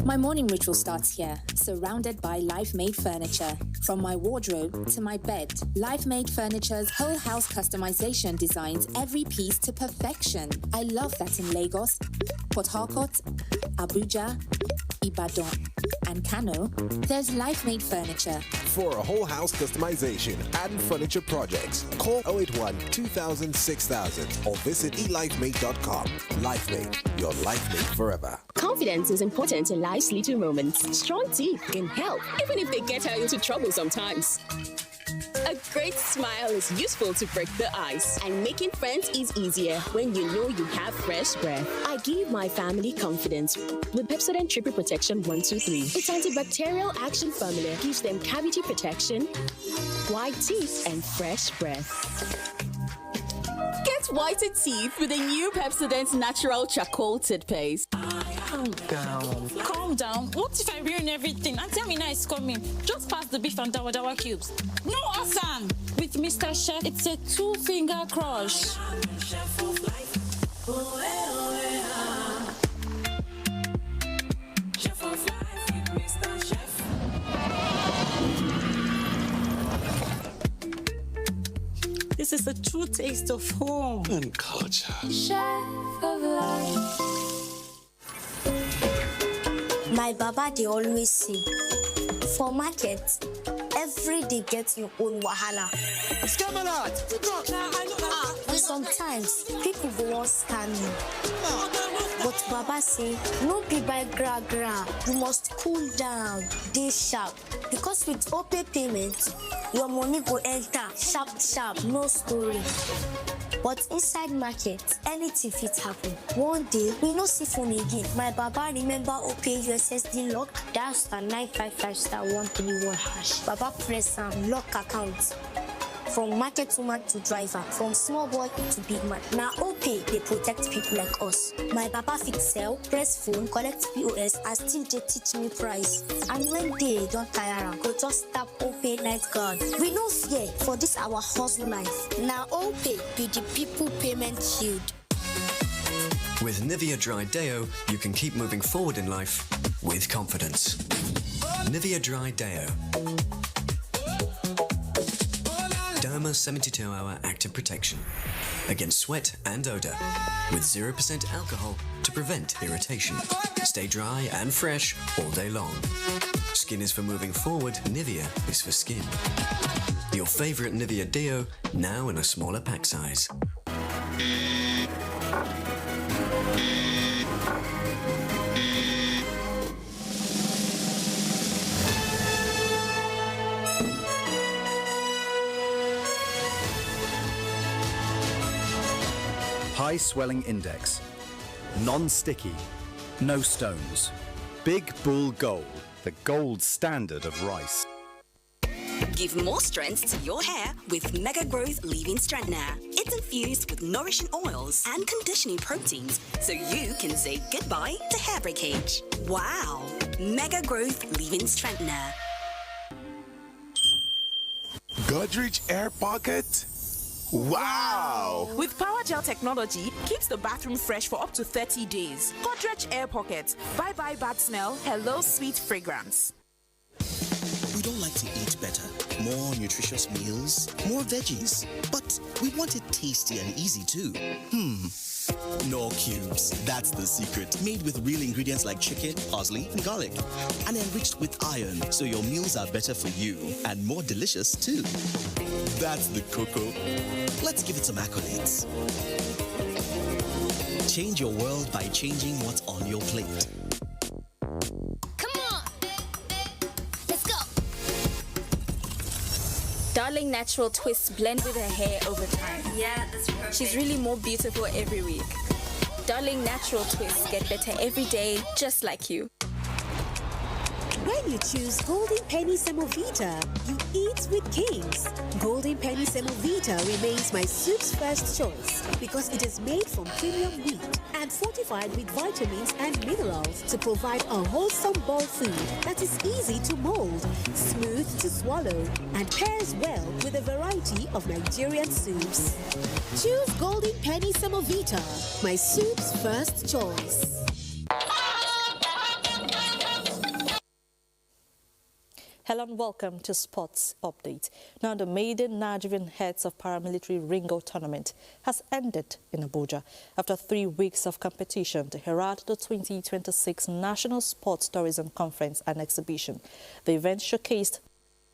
My morning ritual starts here, surrounded by life-made furniture. From my wardrobe to my bed, Life-Made Furniture's whole house customization designs every piece to perfection. I love that in Lagos, Port Harcourt, Abuja, Ibadan, and Kano, there's Life-Made Furniture. For a whole house customization and furniture projects, call 081 2000 6000 or visit elifemade.com. Life-Made, your life made forever. Confidence is important in life's little moments. Strong teeth can help, even if they get her into trouble sometimes. A great smile is useful to break the ice, and making friends is easier when you know you have fresh breath. I give my family confidence with Pepsodent Triple Protection 123. Its antibacterial action formula gives them cavity protection, white teeth, and fresh breath. Get whiter teeth with a new Pepsodent Natural Charcoal Toothpaste. Calm down. Calm down? What if I ruin everything? Auntie Amina is coming. Just pass the beef and dawa cubes. No, Hassan! With Mr. Chef, it's a two-finger crush. This is the true taste of home and culture. Chef of life. My baba, they always say, for market, every day gets your own wahala. Sometimes people go on scam you. But Baba say, no be by gra. You must cool down, dey sharp. Because with OPay payment, your money go enter sharp, no story. But inside market, anything fit happen. One day, we no see phone again. My Baba remember OPay USSD lock, dial *955*131#. Baba press am, lock account. From market woman to driver, from small boy to big man. Now OPay, they protect people like us. My Baba fit sell, press phone, collect POS, and still they teach me price. And when they don't tire, go just tap OPay night guard. We no fear for this our hustle life. Now OPay be the people payment shield. With Nivea Dry Deo, you can keep moving forward in life with confidence. Nivea Dry Deo. Derma 72-hour active protection against sweat and odor with 0% alcohol to prevent irritation. Stay dry and fresh all day long. Skin is for moving forward, Nivea is for skin. Your favorite Nivea Deo, now in a smaller pack size. High swelling index, non-sticky, no stones. Big Bull Gold, the gold standard of rice. Give more strength to your hair with Mega Growth Leave-In Strengthener. It's infused with nourishing oils and conditioning proteins, so you can say goodbye to hair breakage. Wow! Mega Growth Leave-In Strengthener. Godrich Air Pocket? Wow! With Power Gel technology, keeps the bathroom fresh for up to 30 days. Godrich Air Pocket. Bye-bye bad smell. Hello sweet fragrance. We don't like to eat better. More nutritious meals, more veggies. But we want it tasty and easy too. Knorr Cubes. That's the secret. Made with real ingredients like chicken, parsley, and garlic. And enriched with iron, so your meals are better for you and more delicious too. That's the cocoa. Let's give it some accolades. Change your world by changing what's on your plate. Come on! Let's go! Darling natural twists blend with her hair over time. Yeah, that's perfect. She's really more beautiful every week. Darling natural twists get better every day, just like you. When you choose Golden Penny Semovita, you eat with kings. Golden Penny Semovita remains my soup's first choice because it is made from premium wheat and fortified with vitamins and minerals to provide a wholesome bowl food that is easy to mold, smooth to swallow, and pairs well with a variety of Nigerian soups. Choose Golden Penny Semovita, my soup's first choice. Hello and welcome to Sports Update. Now, the maiden Nigerian Heads of Paramilitary Ringo tournament has ended in Abuja. After 3 weeks of competition to herald the 2026 National Sports Tourism Conference and Exhibition, the event showcased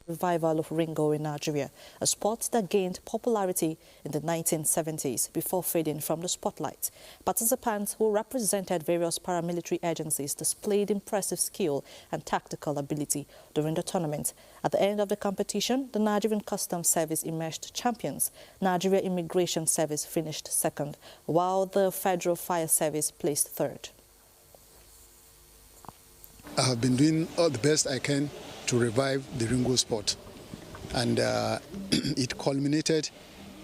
revival of Ringo in Nigeria, a sport that gained popularity in the 1970s before fading from the spotlight. Participants who represented various paramilitary agencies displayed impressive skill and tactical ability during the tournament. At the end of the competition, the Nigerian Customs Service emerged champions. Nigeria Immigration Service finished second, while the Federal Fire Service placed third. I have been doing all the best I can to revive the Ringo sport, and it culminated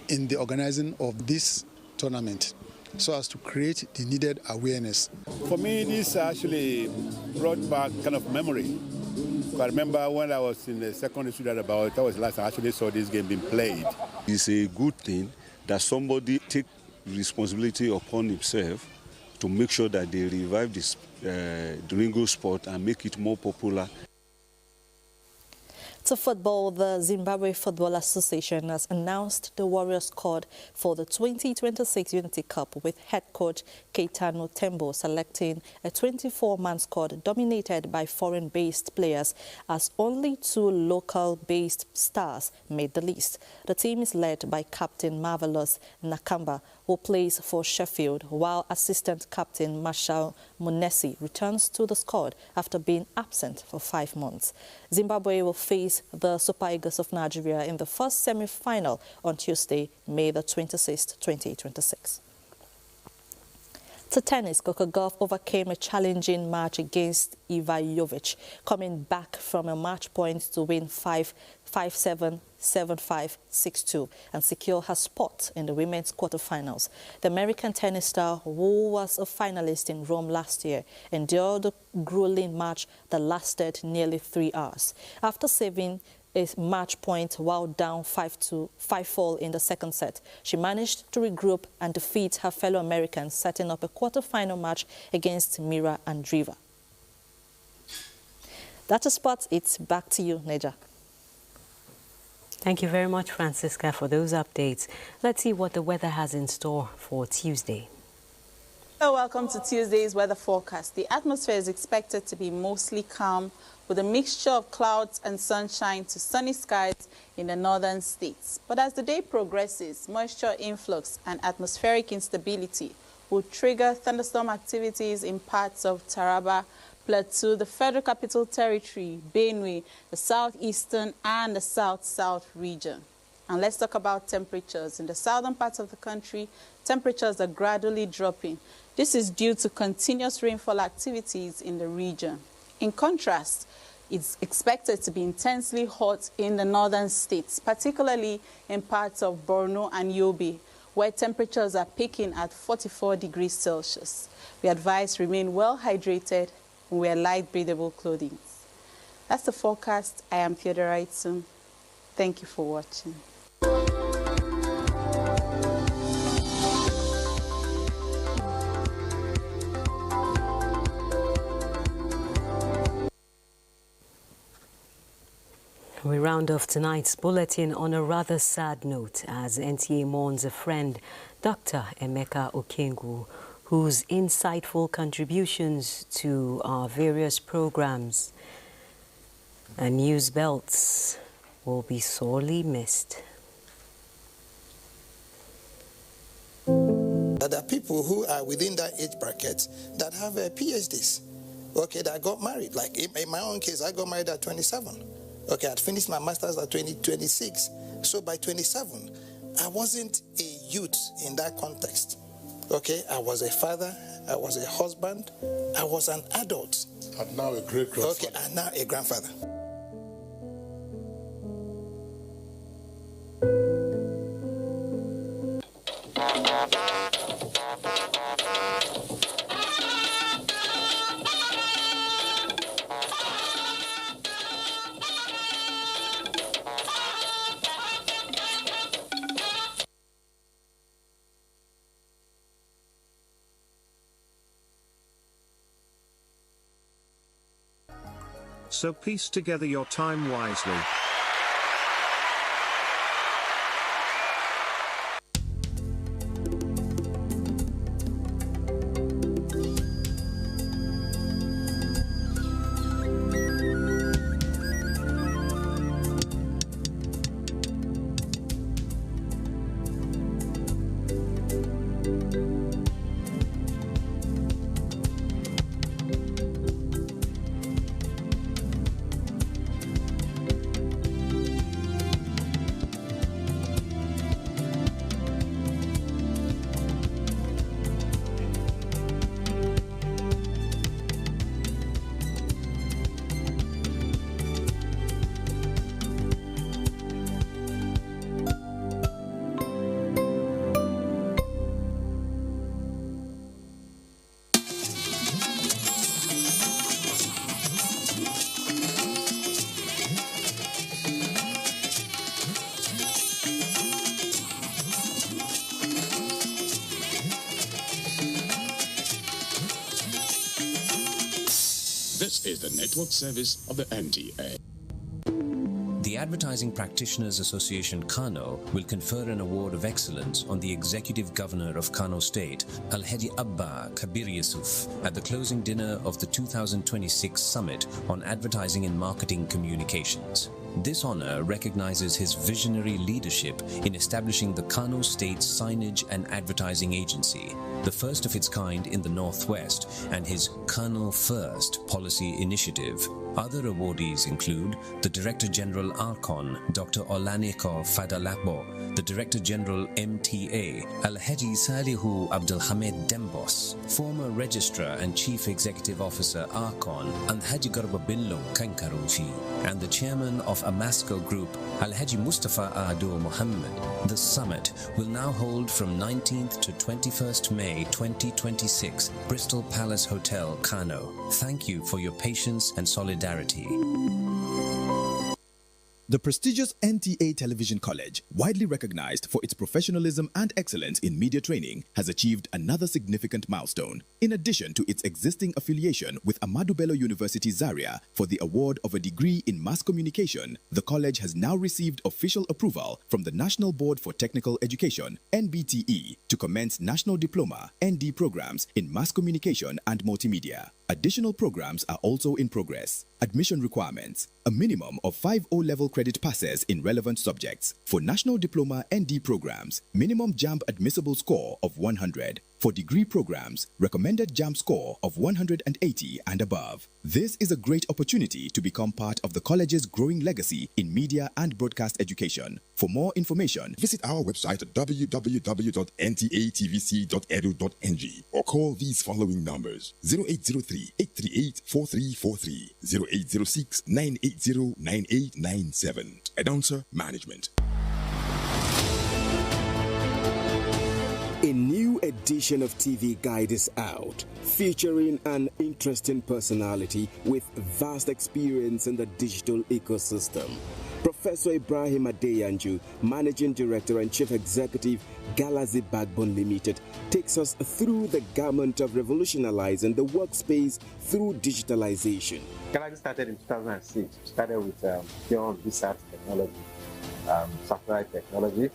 in the organizing of this tournament. so as to create the needed awareness. For me, this actually brought back kind of memory. I remember when I was in the secondary school, that was the last time I actually saw this game being played. It's a good thing that somebody take responsibility upon himself to make sure that they revive this the Ringo sport and make it more popular. To football, the Zimbabwe Football Association has announced the Warriors squad for the 2026 Unity Cup, with head coach Keitano Tembo selecting a 24-man squad dominated by foreign-based players, as only 2 local-based stars made the list. The team is led by Captain Marvelous Nakamba, who plays for Sheffield, while assistant captain Marshall Munesi returns to the squad after being absent for 5 months. Zimbabwe will face the Super Eagles of Nigeria in the first semi-final on Tuesday, May the 26th, 2026. To tennis, Coco Gauff overcame a challenging match against Iva Jovic, coming back from a match point to win 5-7, 7-5, 6-2 and secure her spot in the women's quarterfinals. The American tennis star, who was a finalist in Rome last year, endured a grueling match that lasted nearly 3 hours. After saving a match point while down 5-4 in the second set, she managed to regroup and defeat her fellow Americans, setting up a quarter-final match against Mira Andreeva. That's a spot. It's back to you, Neja. Thank you very much, Francisca, for those updates. Let's see what the weather has in store for Tuesday. Hello, welcome to Tuesday's weather forecast. The atmosphere is expected to be mostly calm, with a mixture of clouds and sunshine to sunny skies in the northern states. But as the day progresses, moisture influx and atmospheric instability will trigger thunderstorm activities in parts of Taraba, Plateau, the Federal Capital Territory, Benue, the southeastern and the south-south region. And let's talk about temperatures. In the southern parts of the country, temperatures are gradually dropping. This is due to continuous rainfall activities in the region. In contrast, it's expected to be intensely hot in the northern states, particularly in parts of Borno and Yobe, where temperatures are peaking at 44 degrees Celsius. We advise remain well hydrated and wear light breathable clothing. That's the forecast. I am Theodora Itzum. Thank you for watching. We round off tonight's bulletin on a rather sad note as NTA mourns a friend, Dr. Emeka Okengu, whose insightful contributions to our various programs and news belts will be sorely missed. There are people who are within that age bracket that have PhDs, okay, that got married. Like in my own case, I got married at 27. Okay, I'd finished my master's at 26. So by 27, I wasn't a youth in that context. Okay, I was a father, I was a husband, I was an adult. And now a great-grandfather. Okay, and now a grandfather. So piece together your time wisely. This is the network service of the NTA. The Advertising Practitioners Association Kano will confer an award of excellence on the Executive Governor of Kano State, Alhaji Abba Kabir Yusuf, at the closing dinner of the 2026 Summit on Advertising and Marketing Communications. This honor recognizes his visionary leadership in establishing the Kano State Signage and Advertising Agency, the first of its kind in the Northwest, and his Kano First policy initiative. Other awardees include the Director General Archon, Dr. Olaneko Fadalapo, the Director General NTA, Alhaji Salihu Abdulhamid Dembos, former Registrar and Chief Executive Officer Archon, Alhaji Garba Billo Kankaruchi, and the Chairman of Amasco Group, Alhaji Mustafa Ado Muhammad. The summit will now hold from 19th to 21st May 2026, Bristol Palace Hotel, Kano. Thank you for your patience and solidarity. The prestigious NTA Television College, widely recognized for its professionalism and excellence in media training, has achieved another significant milestone. In addition to its existing affiliation with Ahmadu Bello University Zaria for the award of a degree in mass communication, the college has now received official approval from the National Board for Technical Education, NBTE, to commence National Diploma, ND programs in mass communication and multimedia. Additional programs are also in progress. Admission requirements: a minimum of 5 O-level credit passes in relevant subjects. For National Diploma ND programs, minimum JAMB admissible score of 100. For degree programs, recommended JAMB score of 180 and above. This is a great opportunity to become part of the college's growing legacy in media and broadcast education. For more information, visit our website at www.ntatvc.edu.ng or call these following numbers: 0803-838-4343, 0806-980-9897. Announcer Management. A new edition of TV Guide is out, featuring an interesting personality with vast experience in the digital ecosystem. Professor Ibrahim Adeyanju, Managing Director and Chief Executive, Galaxy Backbone Limited, takes us through the gamut of revolutionizing the workspace through digitalization. Galaxy started in 2006. Started with pure research technology, satellite technology.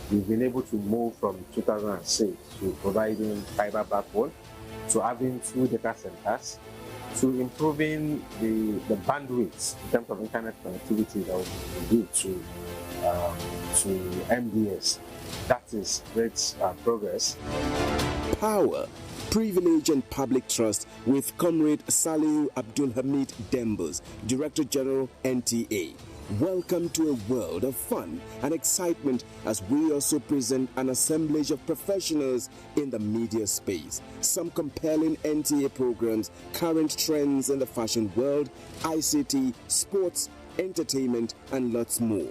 We've been able to move from 2006 to providing fiber backbone, to having 2 data centers, to improving the bandwidth in terms of internet connectivity that we do to MDS. That is great progress. Power, privilege and public trust with Comrade Salihu Abdulhamid Dembos, Director General NTA. Welcome to a world of fun and excitement as we also present an assemblage of professionals in the media space. Some compelling NTA programs, current trends in the fashion world, ICT, sports, entertainment, and lots more.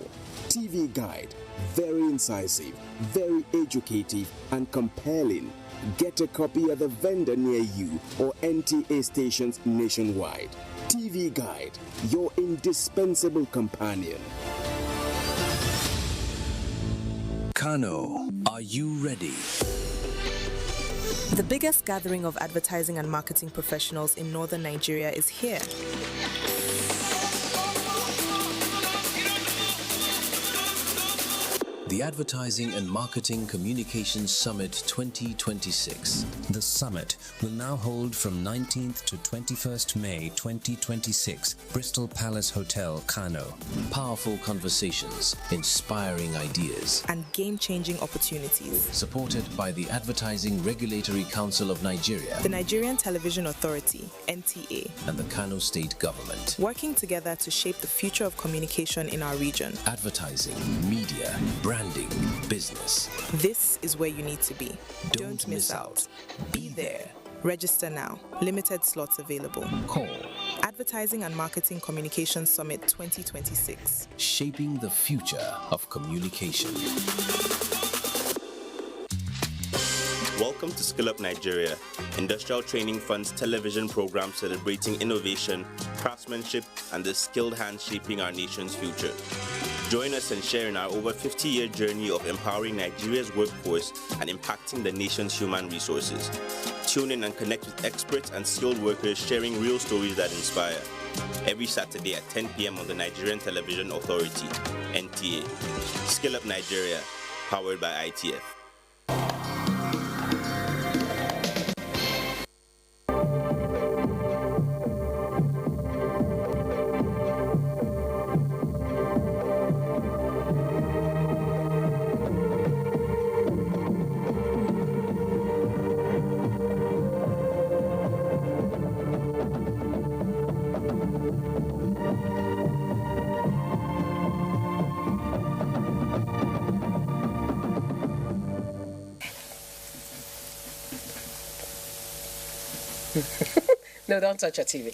TV Guide, very incisive, very educative, and compelling. Get a copy at the vendor near you or NTA stations nationwide. TV Guide, your indispensable companion. Kano, are you ready? The biggest gathering of advertising and marketing professionals in northern Nigeria is here. The Advertising and Marketing Communications Summit 2026. The summit will now hold from 19th to 21st May 2026, Bristol Palace Hotel, Kano. Powerful conversations, inspiring ideas, and game-changing opportunities. Supported by the Advertising Regulatory Council of Nigeria, the Nigerian Television Authority, NTA, and the Kano State Government. Working together to shape the future of communication in our region. Advertising, media, branding, business. This is where you need to be. Don't miss out. Be there. Register now. Limited slots available. Call Advertising and Marketing Communications Summit 2026. Shaping the future of communication. Welcome to Skill Up Nigeria, Industrial Training Fund's television program celebrating innovation, craftsmanship, and the skilled hands shaping our nation's future. Join us in sharing our over 50-year journey of empowering Nigeria's workforce and impacting the nation's human resources. Tune in and connect with experts and skilled workers sharing real stories that inspire. Every Saturday at 10 p.m. on the Nigerian Television Authority, NTA. Skill Up Nigeria, powered by ITF. No, don't touch your TV.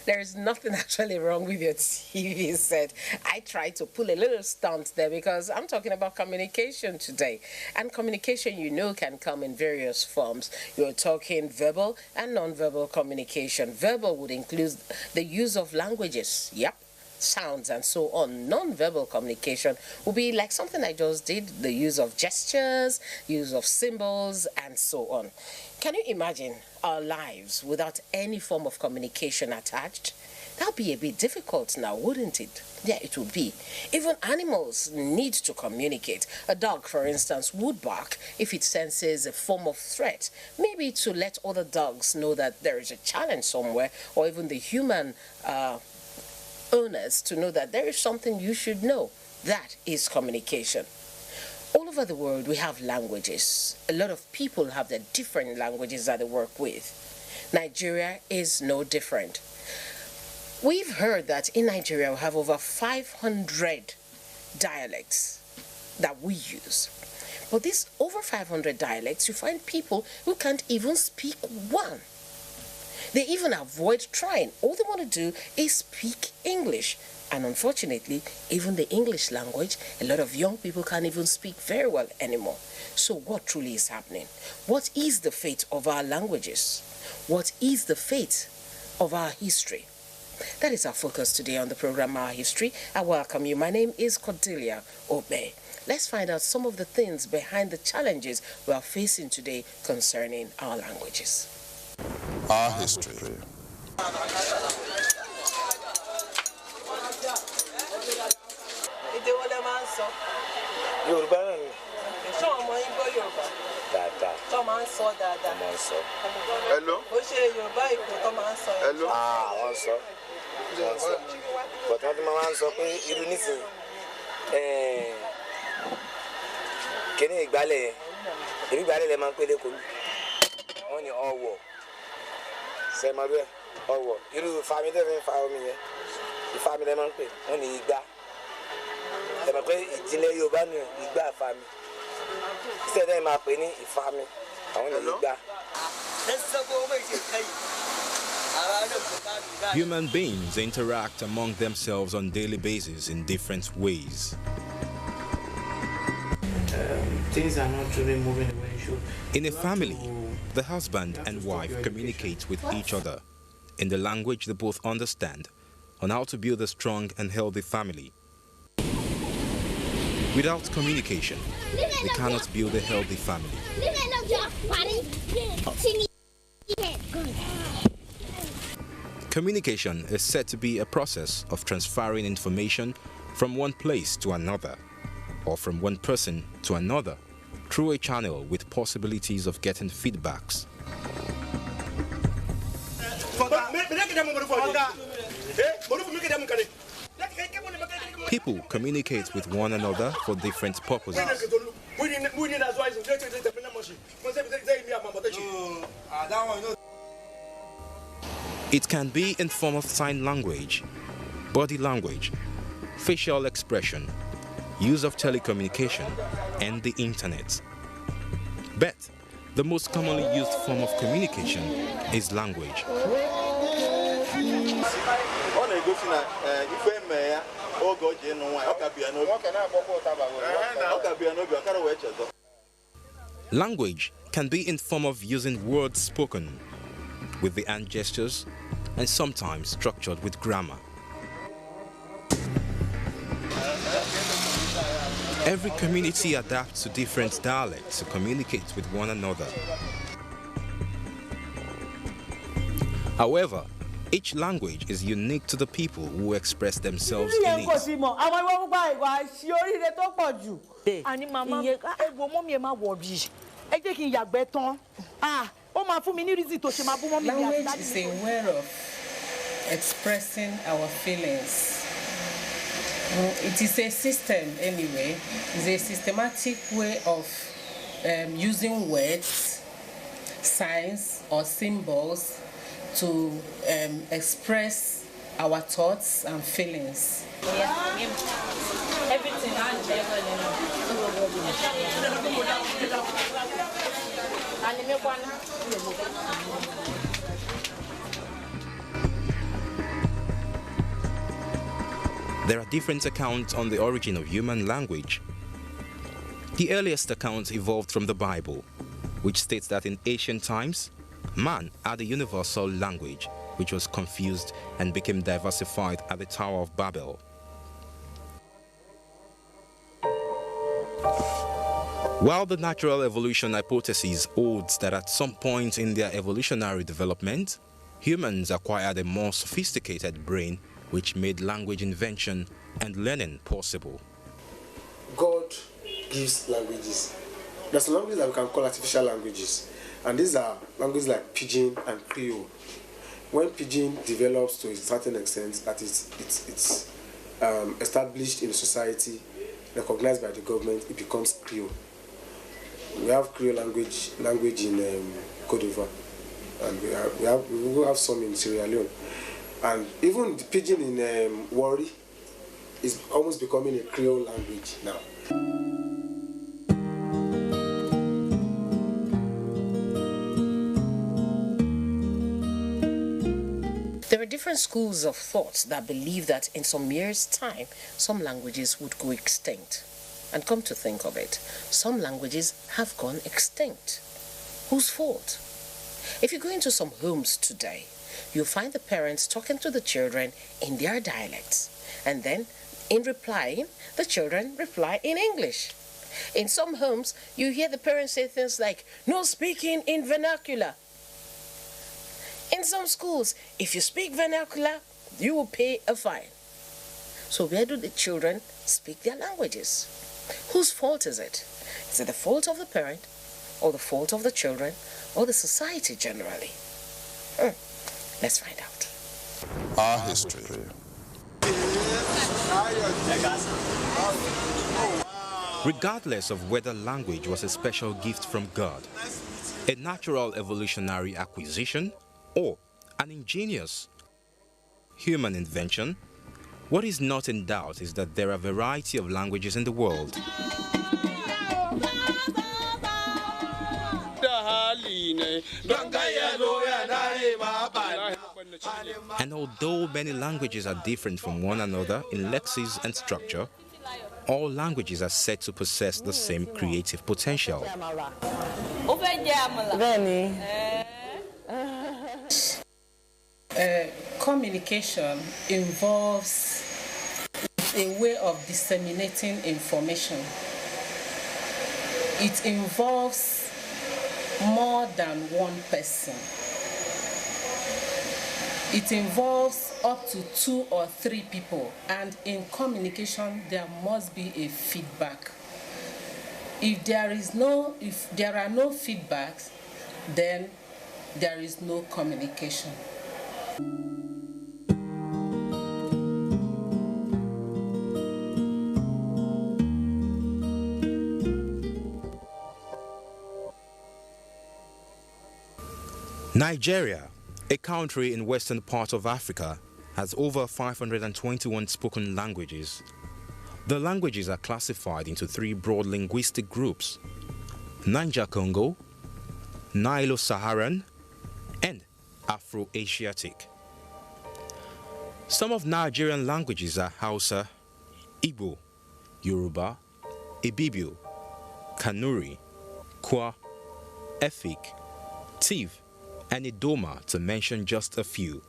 There is nothing actually wrong with your TV set. I tried to pull a little stunt there because I'm talking about communication today. And communication, you know, can come in various forms. You're talking verbal and non-verbal communication. Verbal would include the use of languages. Yep. Sounds and so on. Non-verbal communication will be like something I just did, the use of gestures, use of symbols, and so on. Can you imagine our lives without any form of communication attached? That would be a bit difficult now, wouldn't it? Yeah, it would be. Even animals need to communicate. A dog, for instance, would bark if it senses a form of threat, maybe to let other dogs know that there is a challenge somewhere, or even the human owners to know that there is something you should know. That is communication. All over the world, we have languages. A lot of people have their different languages that they work with. Nigeria is no different. We've heard that in Nigeria, we have over 500 dialects that we use. But these over 500 dialects, you find people who can't even speak one. They even avoid trying. All they want to do is speak English. And unfortunately, even the English language, a lot of young people can't even speak very well anymore. So what truly is happening? What is the fate of our languages? What is the fate of our history? That is our focus today on the program, Our History. I welcome you. My name is Cordelia Obey. Let's find out some of the things behind the challenges we are facing today concerning our languages. Our history. Hello. Hello. Also. But what man sọ pé irú nísìn kíni ìgbálẹ̀ ibi ìgbálẹ̀ lẹ máa ń pele ko wọ́n ní ọwọ́ ṣe ma ru ọwọ́ irú family dem fa omi yẹn ifami lẹ máa ń pè wọ́n ní ìgbá ẹ mọ̀ pé ìjìnlẹ̀ Yorùbá ní ìgbá fami ṣe dem máa pè ní ìfami àwọn ní ìgbá. Human beings interact among themselves on a daily basis in different ways. Things are not really moving the way it should. In a family, the husband and wife communicate with each other in the language they both understand on how to build a strong and healthy family. Without communication, they cannot build a healthy family. Communication is said to be a process of transferring information from one place to another, or from one person to another, through a channel with possibilities of getting feedbacks. People communicate with one another for different purposes. It can be in form of sign language, body language, facial expression, use of telecommunication, and the internet. But the most commonly used form of communication is language. Language can be in form of using words spoken with the hand gestures and sometimes structured with grammar. Every community adapts to different dialects to communicate with one another. However, each language is unique to the people who express themselves in it. Language is a way of expressing our feelings. It is a system anyway. It's a systematic way of using words, signs, or symbols to express our thoughts and feelings. There are different accounts on the origin of human language. The earliest accounts evolved from the Bible, which states that in ancient times, man had a universal language, which was confused and became diversified at the Tower of Babel. While the natural evolution hypothesis holds that at some point in their evolutionary development, humans acquired a more sophisticated brain which made language invention and learning possible. God gives languages. There's some languages that we can call artificial languages, and these are languages like Pidgin and Creole. When Pidgin develops to a certain extent, that it's established in a society, recognized by the government, it becomes Creole. We have Creole language in Cote d'Ivoire, and we will have some in Sierra Leone. And even the Pidgin in Warri is almost becoming a Creole language now. There are different schools of thought that believe that in some years' time, some languages would go extinct. And come to think of it, some languages have gone extinct. Whose fault? If you go into some homes today, you'll find the parents talking to the children in their dialects. And then, in replying, the children reply in English. In some homes, you hear the parents say things like, "No speaking in vernacular." In some schools, if you speak vernacular, you will pay a fine. So where do the children speak their languages? Whose fault is it? Is it the fault of the parent, or the fault of the children, or the society generally? Let's find out. Our history. Regardless of whether language was a special gift from God, a natural evolutionary acquisition, or an ingenious human invention, what is not in doubt is that there are a variety of languages in the world. And although many languages are different from one another in lexis and structure, all languages are said to possess the same creative potential. Communication involves a way of disseminating information. It involves more than one person. It involves up to 2 or 3 people, and in communication there must be a feedback. If there are no feedbacks, then there is no communication. Nigeria, a country in western part of Africa, has over 521 spoken languages. The languages are classified into 3 broad linguistic groups: Niger-Congo, Nilo-Saharan, and Afro-Asiatic. Some of Nigerian languages are Hausa, Igbo, Yoruba, Ibibio, Kanuri, Kwa, Efik, Tiv, and Idoma, to mention just a few.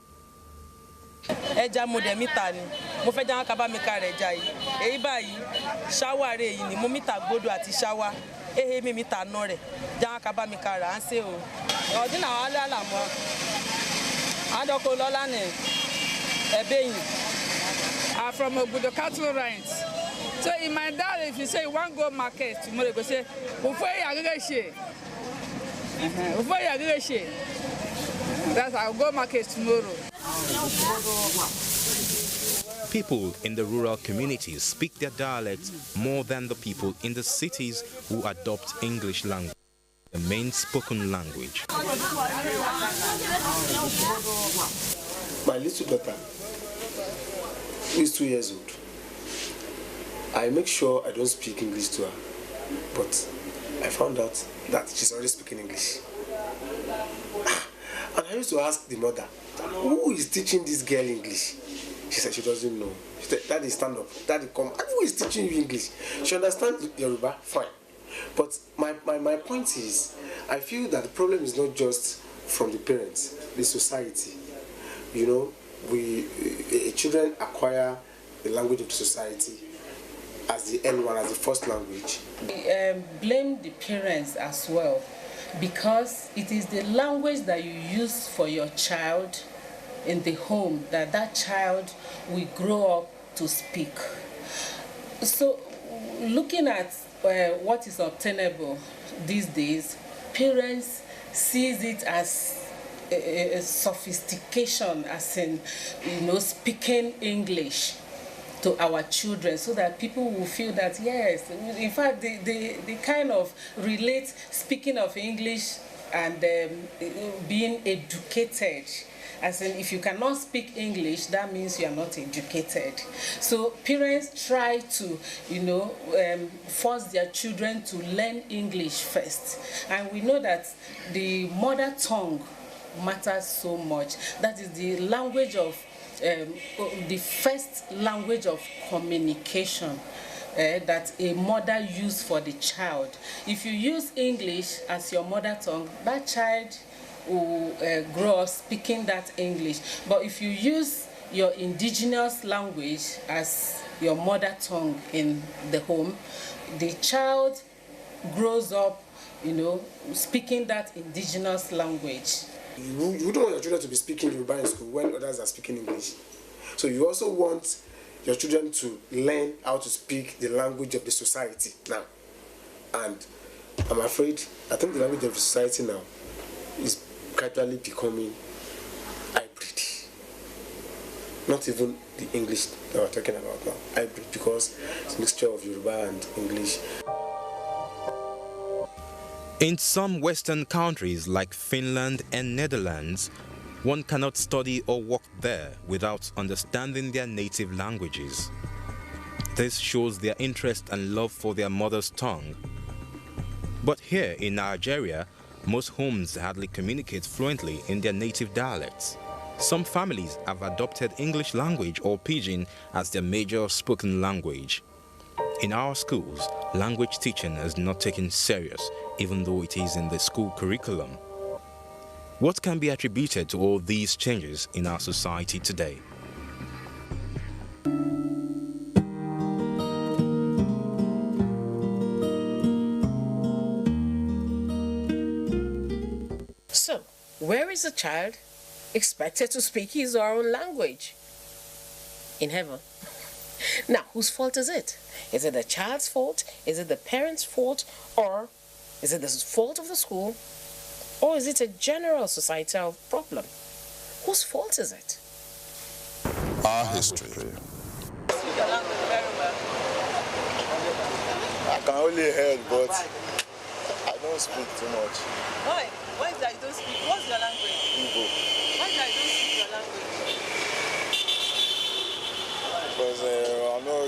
mo fẹ́ jẹ́ ká bá mi ka rẹ̀ jà yìí èyí báyìí ṣáwà rẹ̀ yìí ni mo mítà gbódò àti ṣáwà ehe mi mítà nọ rẹ̀ jẹ́ ká bá mi ka rà á ń ṣe o ọdún náà wà lálà mọ́ àdọ́kọ lọ́lá ní ẹ̀bẹ̀yìn. I'm from Abuja cattle ranch. So in my diary, if you say you want to go market tomorrow, you go say, that's I'll go market tomorrow. People in the rural communities speak their dialects more than the people in the cities who adopt English language, the main spoken language. My little daughter is 2 years old. I make sure I don't speak English to her, but I found out that she's already speaking English. And I used to ask the mother, who is teaching this girl English? She said she doesn't know. She said, Daddy, stand up. Daddy, come. And who is teaching you English? She understands Yoruba, fine. But my point is, I feel that the problem is not just from the parents, the society. You know, children acquire the language of the society as the N1, as the first language. Blame the parents as well, because it is the language that you use for your child in the home that child will grow up to speak. So looking at what is obtainable these days, parents sees it as a sophistication, as in, speaking English to our children, so that people will feel that, yes, in fact, they kind of relate speaking of English and being educated. As in, if you cannot speak English, that means you are not educated. So parents try to, force their children to learn English first. And we know that the mother tongue matters so much. That is the language of, the first language of communication that a mother uses for the child. If you use English as your mother tongue, that child will grow up speaking that English. But if you use your indigenous language as your mother tongue in the home, the child grows up, speaking that indigenous language. You don't want your children to be speaking Yoruba in school when others are speaking English. So you also want your children to learn how to speak the language of the society now. And I'm afraid, I think the language of the society now is gradually becoming hybrid. Not even the English that we're talking about now, hybrid, because it's a mixture of Yoruba and English. In some Western countries like Finland and Netherlands, one cannot study or work there without understanding their native languages. This shows their interest and love for their mother's tongue. But here in Nigeria, most homes hardly communicate fluently in their native dialects. Some families have adopted English language or Pidgin as their major spoken language. In our schools, language teaching is not taken serious, even though it is in the school curriculum. What can be attributed to all these changes in our society today? So, where is a child expected to speak his or her own language? In heaven. Now, whose fault is it? Is it the child's fault? Is it the parent's fault? Or is it the fault of the school? Or is it a general societal problem? Whose fault is it? Our history. I can only hear, but I don't speak too much. Why? Why is that you don't speak? What's your language? Igbo. Why is that you don't speak your language? Because I know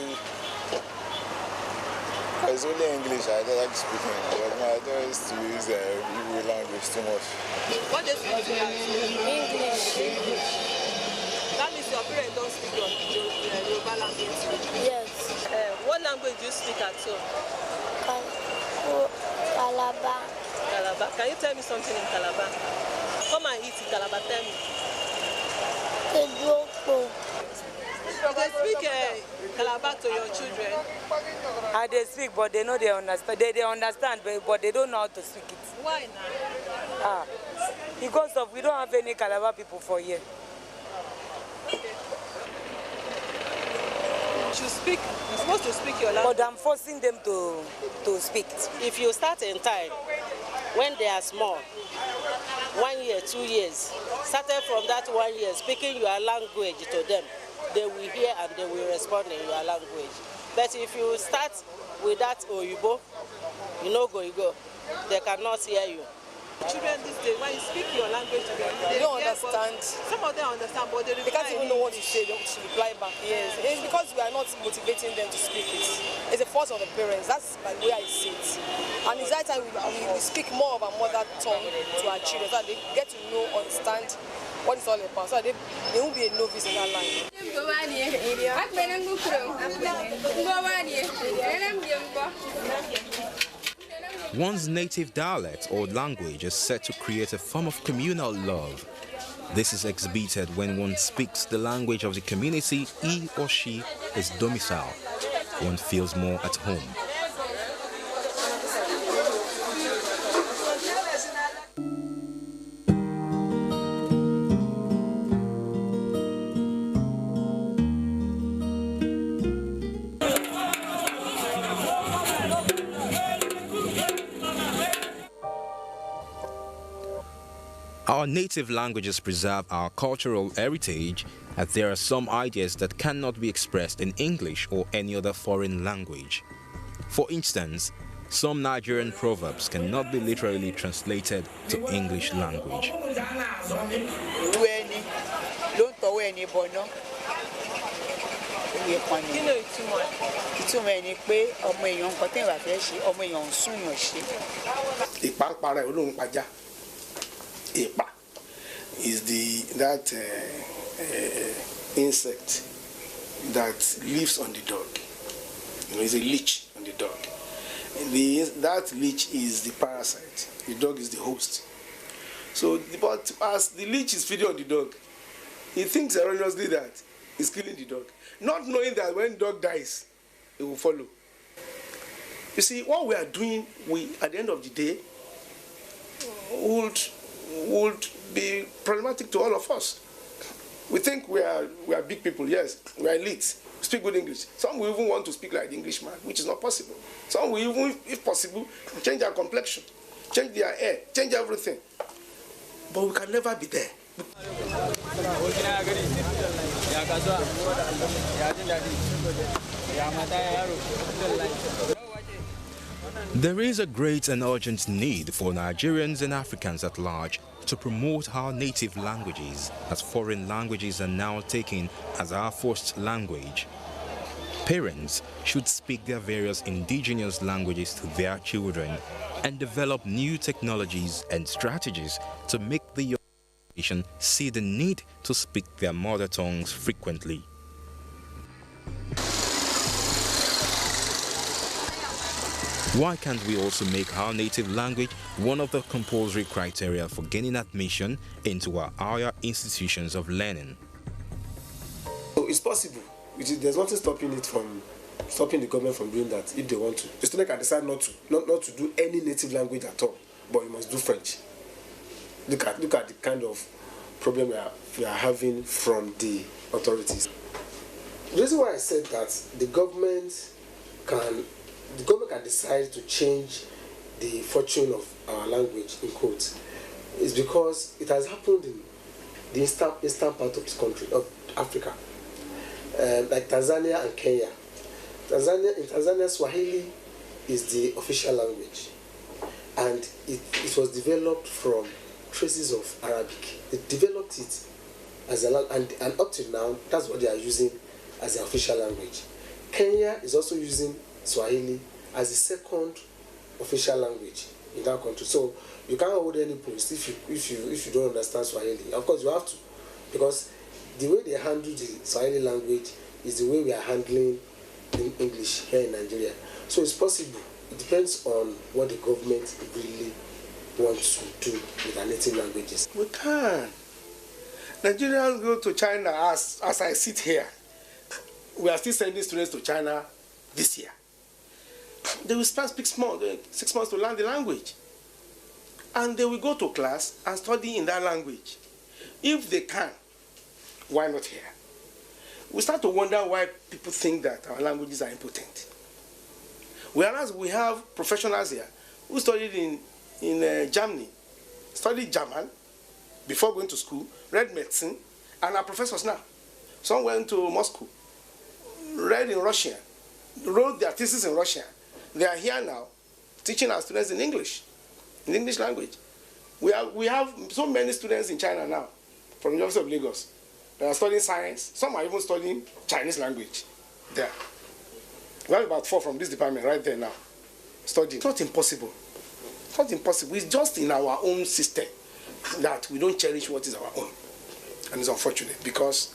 it's only English. I don't like speaking. I don't used to use Igbo language too much. What do you speak? English. That means your parents don't speak your Yoruba language? Yes. What language do you speak at home? Calabar. Calabar. Can you tell me something in Calabar? Come and eat in Calabar. Tell me. You speak Calabar to your children? They speak, but they know they understand. They understand, but they don't know how to speak it. Why now? Because we don't have any Calabar people for here. You're supposed to speak your language. But I'm forcing them to speak. If you start in time, when they are small, 1 year, 2 years, started from that 1 year, speaking your language to them, they will hear and they will respond in your language. But if you start with that Oyibo, you know go, they cannot hear you. Children these days, when you speak your language to them, they don't understand. Some of them understand, but they can't even know what to say to reply back. Yes, it's because we are not motivating them to speak it. It's a fault of the parents. That's the way I see it. And it's that time we speak more of our mother tongue to our children, so that they get to know, understand what it's all about, so that they won't be a novice in that line. One's native dialect or language is said to create a form of communal love. This is exhibited when one speaks the language of the community he or she is domiciled. One feels more at home. Our native languages preserve our cultural heritage, as there are some ideas that cannot be expressed in English or any other foreign language. For instance, some Nigerian proverbs cannot be literally translated to English language. Ipa is that insect that lives on the dog. You know, it's a leech on the dog. That leech is the parasite. The dog is the host. So, but as the leech is feeding on the dog, he thinks erroneously that he's killing the dog, not knowing that when the dog dies, it will follow. You see, what we are doing, at the end of the day, would be problematic to all of us. We think we are big people, yes, we are elite, speak good English. Some will even want to speak like the Englishman, which is not possible. Some will even, if possible, change their complexion, change their hair, change everything. But we can never be there. There is a great and urgent need for Nigerians and Africans at large to promote our native languages, as foreign languages are now taken as our first language. Parents should speak their various indigenous languages to their children and develop new technologies and strategies to make the young generation see the need to speak their mother tongues frequently. Why can't we also make our native language one of the compulsory criteria for gaining admission into our higher institutions of learning? So it's possible. There's nothing stopping the government from doing that if they want to. The student can decide not to do any native language at all, but you must do French. Look at the kind of problem we are having from the authorities. The reason why I said that the government can decide to change the fortune of our language, in quotes, is because it has happened in the eastern part of this country, of Africa, like Tanzania and Kenya. In Tanzania, Swahili is the official language, and it was developed from traces of Arabic. They developed it as a language, and up to now, that's what they are using as their official language. Kenya is also using Swahili as the second official language in that country. So you can't hold any post if you don't understand Swahili. Of course you have to, because the way they handle the Swahili language is the way we are handling in English here in Nigeria. So it's possible. It depends on what the government really wants to do with our native languages. We can. Nigerians go to China as I sit here. we are still sending students to China this year. They will spend 6 months to learn the language. And they will go to class and study in that language. If they can, why not here? We start to wonder why people think that our languages are impotent. Whereas we have professionals here who studied in Germany, studied German before going to school, read medicine, and are professors now. Some went to Moscow, read in Russian, wrote their thesis in Russian. They are here now teaching our students in English language. We have so many students in China now from the University of Lagos. They are studying science. Some are even studying Chinese language there. We have about 4 from this department right there now studying. It's not impossible. It's not impossible. It's just in our own system that we don't cherish what is our own. And it's unfortunate because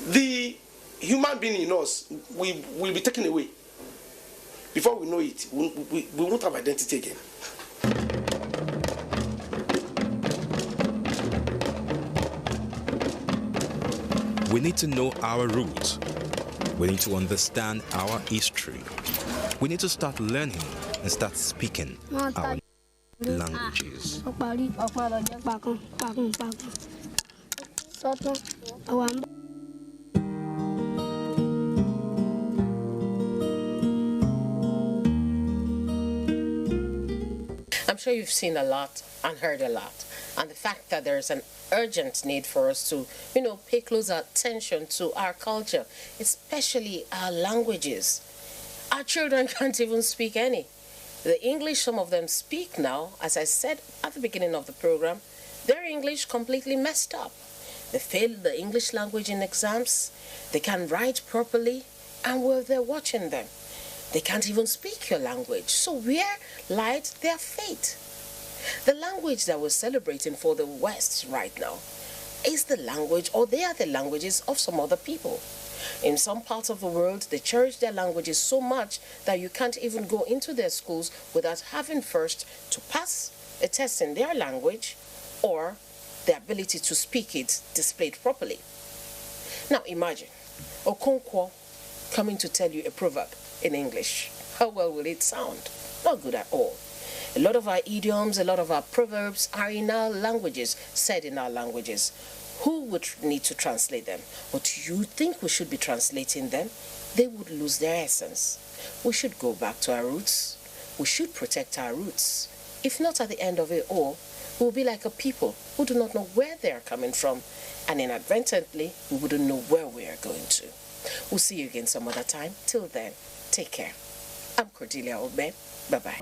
the human being in us will be taken away. Before we know it, we won't have identity again. We need to know our roots. We need to understand our history. We need to start learning and start speaking our languages. I'm sure you've seen a lot and heard a lot. And the fact that there's an urgent need for us to, pay close attention to our culture, especially our languages. Our children can't even speak any. The English some of them speak now, as I said at the beginning of the program, their English completely messed up. They failed the English language in exams. They can't write properly, and we're there watching them. They can't even speak your language. So where lied their fate? The language that we're celebrating for the West right now is the language, or they are the languages of some other people. In some parts of the world, they cherish their languages so much that you can't even go into their schools without having first to pass a test in their language or the ability to speak it displayed properly. Now imagine Okonkwo coming to tell you a proverb in English. How well will it sound? Not good at all. A lot of our idioms, a lot of our proverbs are in our languages, said in our languages. Who would need to translate them? Or do you think we should be translating them? They would lose their essence. We should go back to our roots. We should protect our roots. If not, at the end of it all, we'll be like a people who do not know where they are coming from, and inadvertently, we wouldn't know where we are going to. We'll see you again some other time. Till then, take care. I'm Cordelia Ogbe. Bye-bye.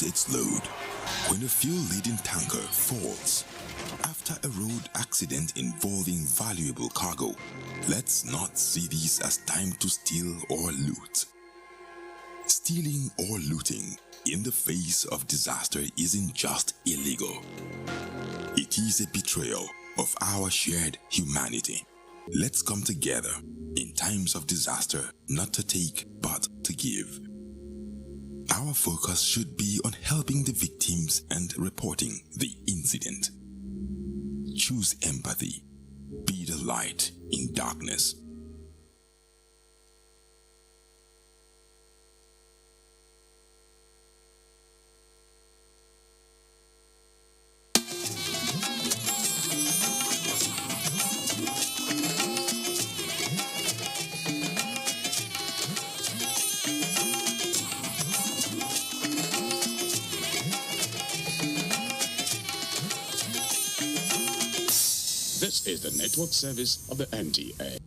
Its load, when a fuel-laden tanker falls after a road accident involving valuable cargo, let's not see this as time to steal or loot. Stealing or looting in the face of disaster isn't just illegal. It is a betrayal of our shared humanity. Let's come together in times of disaster, not to take, but to give. Our focus should be on helping the victims and reporting the incident. Choose empathy. Be the light in darkness. This This is the network service of the NTA.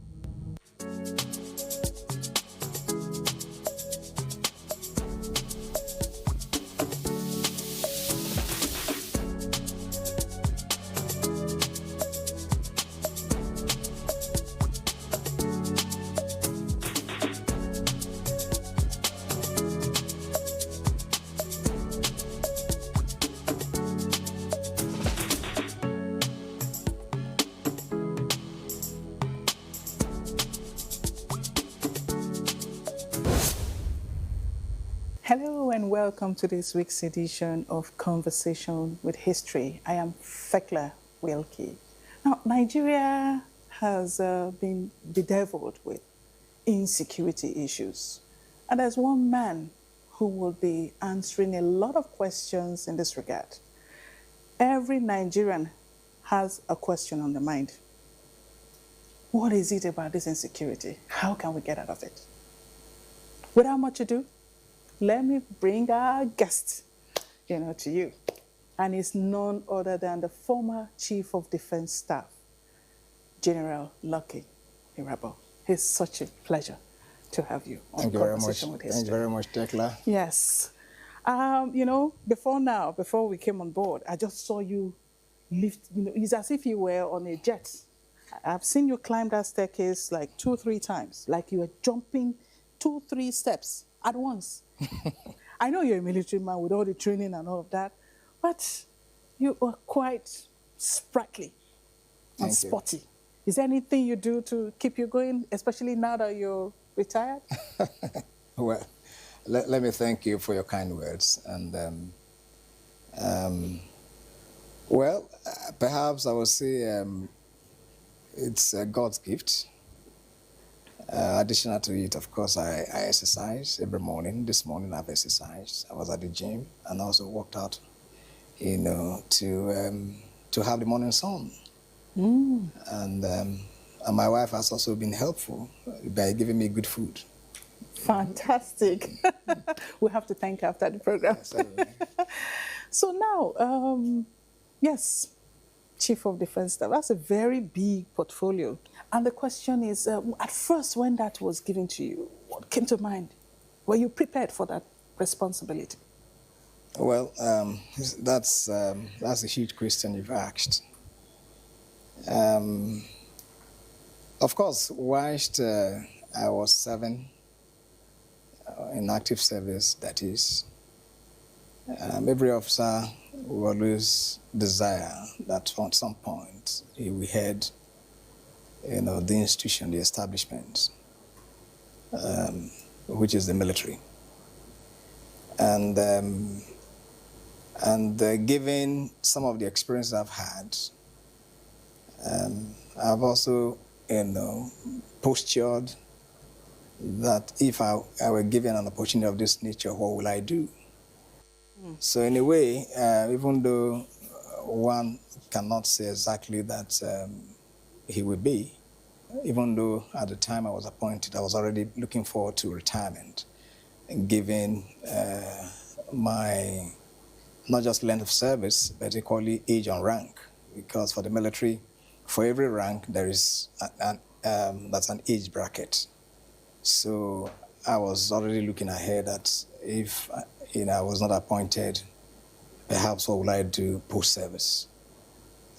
Hello and welcome to this week's edition of Conversation with History. I am Fekla Wilkie. Now, Nigeria has been bedeviled with insecurity issues. And there's one man who will be answering a lot of questions in this regard. Every Nigerian has a question on the mind. What is it about this insecurity? How can we get out of it? Without much ado, let me bring our guest, to you. And it's none other than the former Chief of Defense Staff, General Lucky Irabo. It's such a pleasure to have you on Conversation with History. Thank you very much, Tekla. Yes. Before we came on board, I just saw you lift, it's as if you were on a jet. I've seen you climb that staircase like 2 or 3 times, like you were jumping 2 or 3 steps at once. I know you're a military man with all the training and all of that, but you are quite sprightly and sporty. Is there anything you do to keep you going, especially now that you're retired? Well, let me thank you for your kind words. And perhaps I would say it's God's gift. Additional to it, of course, I exercise every morning. This morning I've exercised. I was at the gym and also worked out, to have the morning sun. And my wife has also been helpful by giving me good food. Fantastic. We'll have to thank her after the program. Yes, so now, yes, Chief of Defense Staff, that's a very big portfolio. And the question is, at first, when that was given to you, what came to mind? Were you prepared for that responsibility? Well, that's a huge question you've asked. Of course, whilst I was serving in active service, that is, every officer will always desire that at some point he will head the institution, the establishment, which is the military. And given some of the experience I've had, I've also, postured that if I were given an opportunity of this nature, what will I do? So in a way, even though one cannot say exactly that he will be, even though at the time I was appointed, I was already looking forward to retirement, and given my, not just length of service, but equally age and rank, because for the military, for every rank, there is that's an age bracket. So I was already looking ahead that if I was not appointed, perhaps what would I do post-service?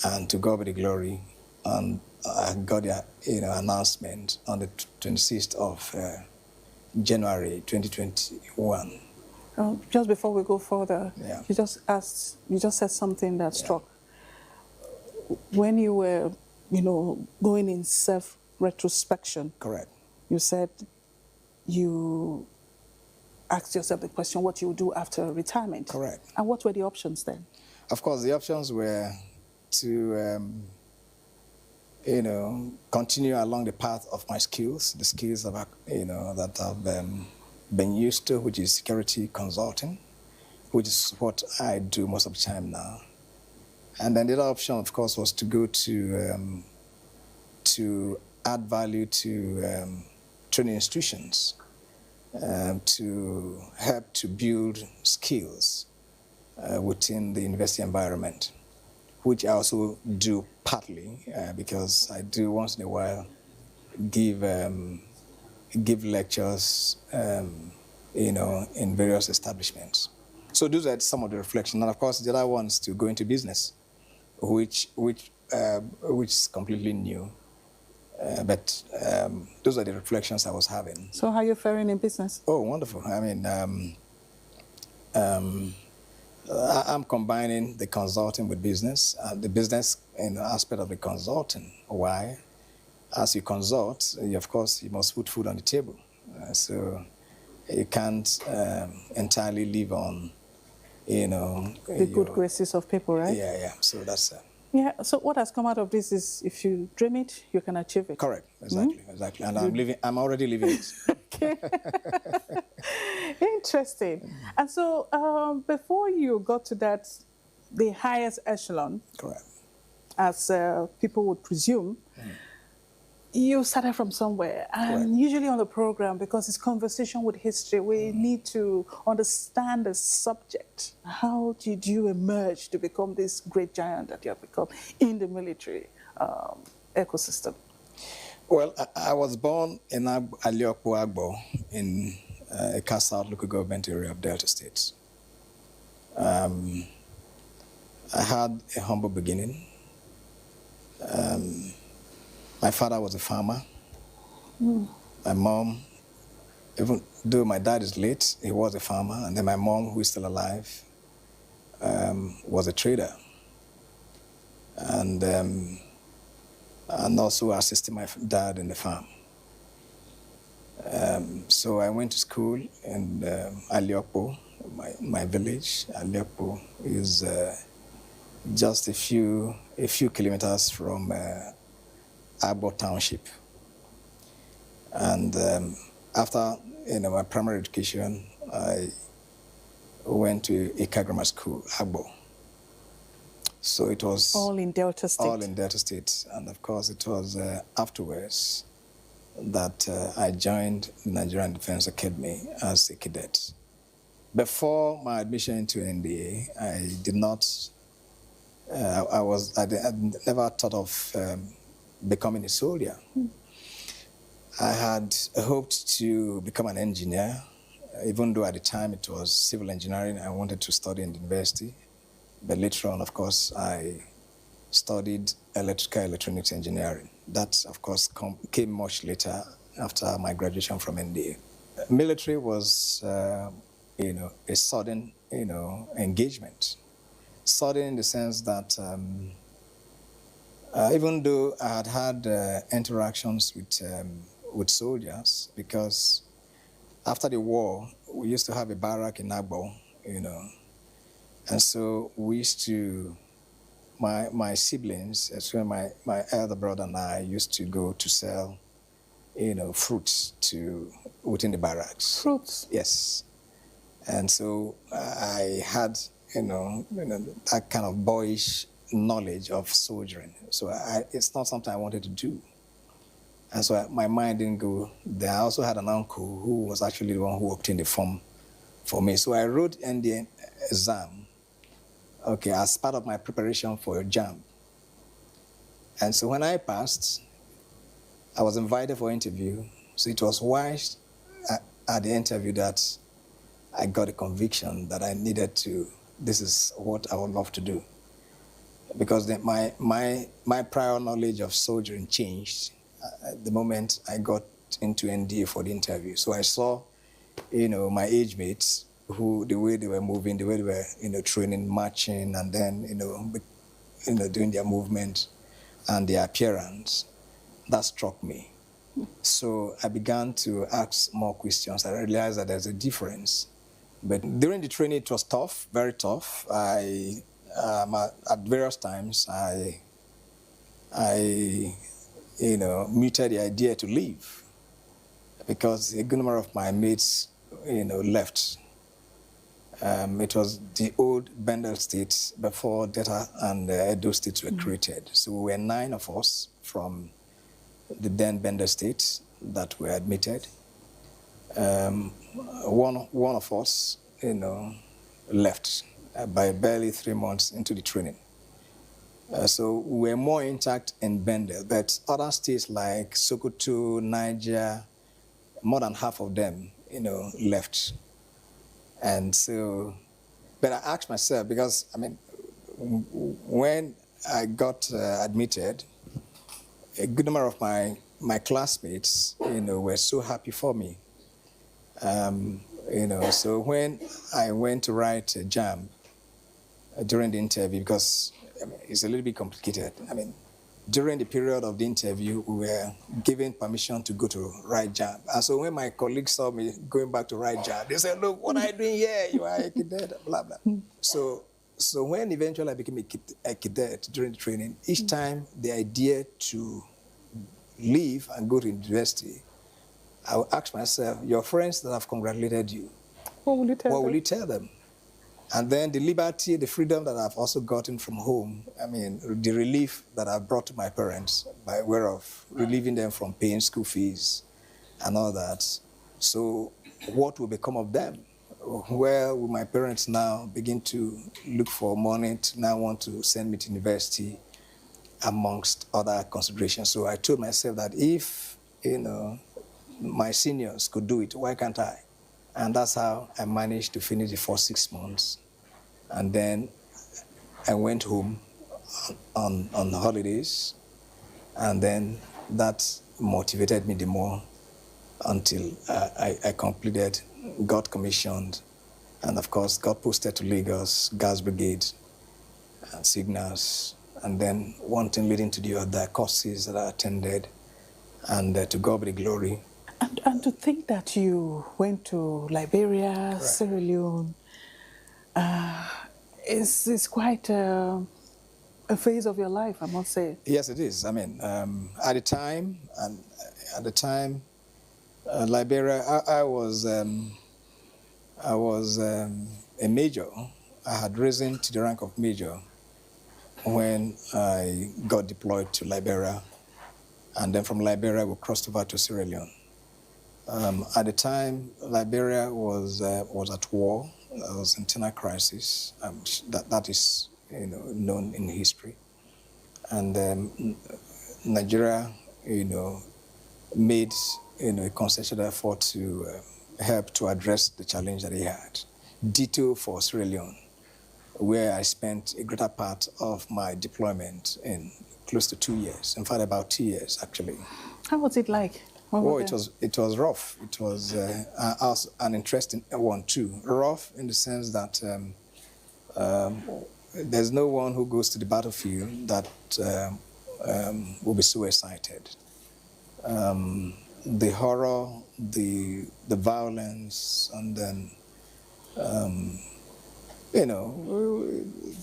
And to God be the glory, and I got the announcement on the 26th of January 2021. Just before we go further, you just said something that struck. When you were, going in self-retrospection, correct, you said you asked yourself the question what you would do after retirement. Correct. And what were the options then? Of course, the options were to, continue along the path of my skills, the skills that I've been used to, which is security consulting, which is what I do most of the time now. And then the other option, of course, was to go to add value to training institutions, to help to build skills within the university environment. which I also do partly because I do once in a while give lectures, in various establishments. So those are some of the reflections. And of course, the other one is to go into business, which is completely new. But those are the reflections I was having. So how are you faring in business? Oh, wonderful. I mean, I'm combining the consulting with business, the business aspect of the consulting. Why? As you consult, of course, you must put food on the table. So you can't entirely live on, the good graces of people, right? Yeah. So that's... Yeah, so what has come out of this is if you dream it, you can achieve it. Correct, exactly. And I'm already living it. Okay. Interesting. And so before you got to that, the highest echelon, correct, as people would presume, you started from somewhere. And correct. Usually on the program, because it's conversation with history, we need to understand the subject. How did you emerge to become this great giant that you have become in the military ecosystem? Well, I was born in Aliokpo Agbo in Eka South local government area of Delta State. I had a humble beginning. My father was a farmer. My mom, even though my dad is late, he was a farmer. And then my mom, who is still alive, was a trader. And also assisted my dad in the farm. So I went to school in Aliokpo, my village. Aliokpo is just a few kilometers from Agbo Township. And after my primary education, I went to Eka Grammar School, Agbo. So it was... all in Delta State? All in Delta State. And of course, it was afterwards that I joined the Nigerian Defense Academy as a cadet. Before my admission into NDA, I did not... I never thought of becoming a soldier. I had hoped to become an engineer, even though at the time it was civil engineering. I wanted to study in the university. But later on, of course, I studied electrical electronics engineering. That, of course, came much later after my graduation from NDA. Military was, a sudden, engagement. Sudden in the sense that even though I had had interactions with soldiers, because after the war, we used to have a barrack in Agbo, and so we used to, my siblings, especially my elder brother and I, used to go to sell, fruits within the barracks. Fruits? Yes. And so I had, that kind of boyish knowledge of soldiering. So it's not something I wanted to do. And so my mind didn't go there. I also had an uncle who was actually the one who obtained the form for me. So I wrote NDA exam, as part of my preparation for a JAM. And so when I passed, I was invited for interview. So it was wise at the interview that I got a conviction that I needed to, this is what I would love to do. Because my prior knowledge of soldiering changed the moment I got into NDA for the interview. So I saw, my age mates, who, the way they were moving, the way they were, training, marching, and then, doing their movement and their appearance. That struck me. So I began to ask more questions. I realized that there's a difference. But during the training, it was tough, very tough. At various times, I muted the idea to leave because a good number of my mates, left. It was the old Bendel State before Delta and Edo States were created. So we were 9 of us from the then Bendel State that were admitted. One of us, left by barely 3 months into the training. So we're more intact in Bendel, but other states like Sokoto, Niger, more than half of them, left. And so, but I asked myself, because, I mean, when I got admitted, a good number of my classmates, were so happy for me. So when I went to write a JAMB during the interview, because it's a little bit complicated. I mean, during the period of the interview, we were given permission to go to write JAMB. And so when my colleagues saw me going back to write JAMB, they said, look, what are you doing here? You are a cadet, blah, blah. So when eventually I became a cadet during the training, each time the idea to leave and go to university, I would ask myself, your friends that have congratulated you, what will you tell them? And then the liberty, the freedom that I've also gotten from home, I mean, the relief that I've brought to my parents by way of relieving them from paying school fees and all that. So what will become of them? Where will my parents now begin to look for money to now want to send me to university, amongst other considerations? So I told myself that if, my seniors could do it, why can't I? And that's how I managed to finish the first 6 months. And then I went home on holidays. And then that motivated me the more until I completed, got commissioned, and of course got posted to Lagos, Gas Brigade, and Signals, and then one thing leading to the other courses that I attended, and to God be the glory. And to think that you went to Liberia, right, Sierra Leone, is quite a phase of your life, I must say. Yes, it is. I mean, at the time, Liberia, I was a major. I had risen to the rank of major when I got deployed to Liberia, and then from Liberia we crossed over to Sierra Leone. At the time, Liberia was at war. There was internal crisis. That is, known in history. And Nigeria, made, a concerted effort to help to address the challenge that he had. Ditto for Sierra Leone, where I spent a greater part of my deployment in close to 2 years. In fact, about 2 years, actually. How was it like? It was rough. It was an interesting one too. Rough in the sense that there's no one who goes to the battlefield that will be so excited. The horror, the violence, and then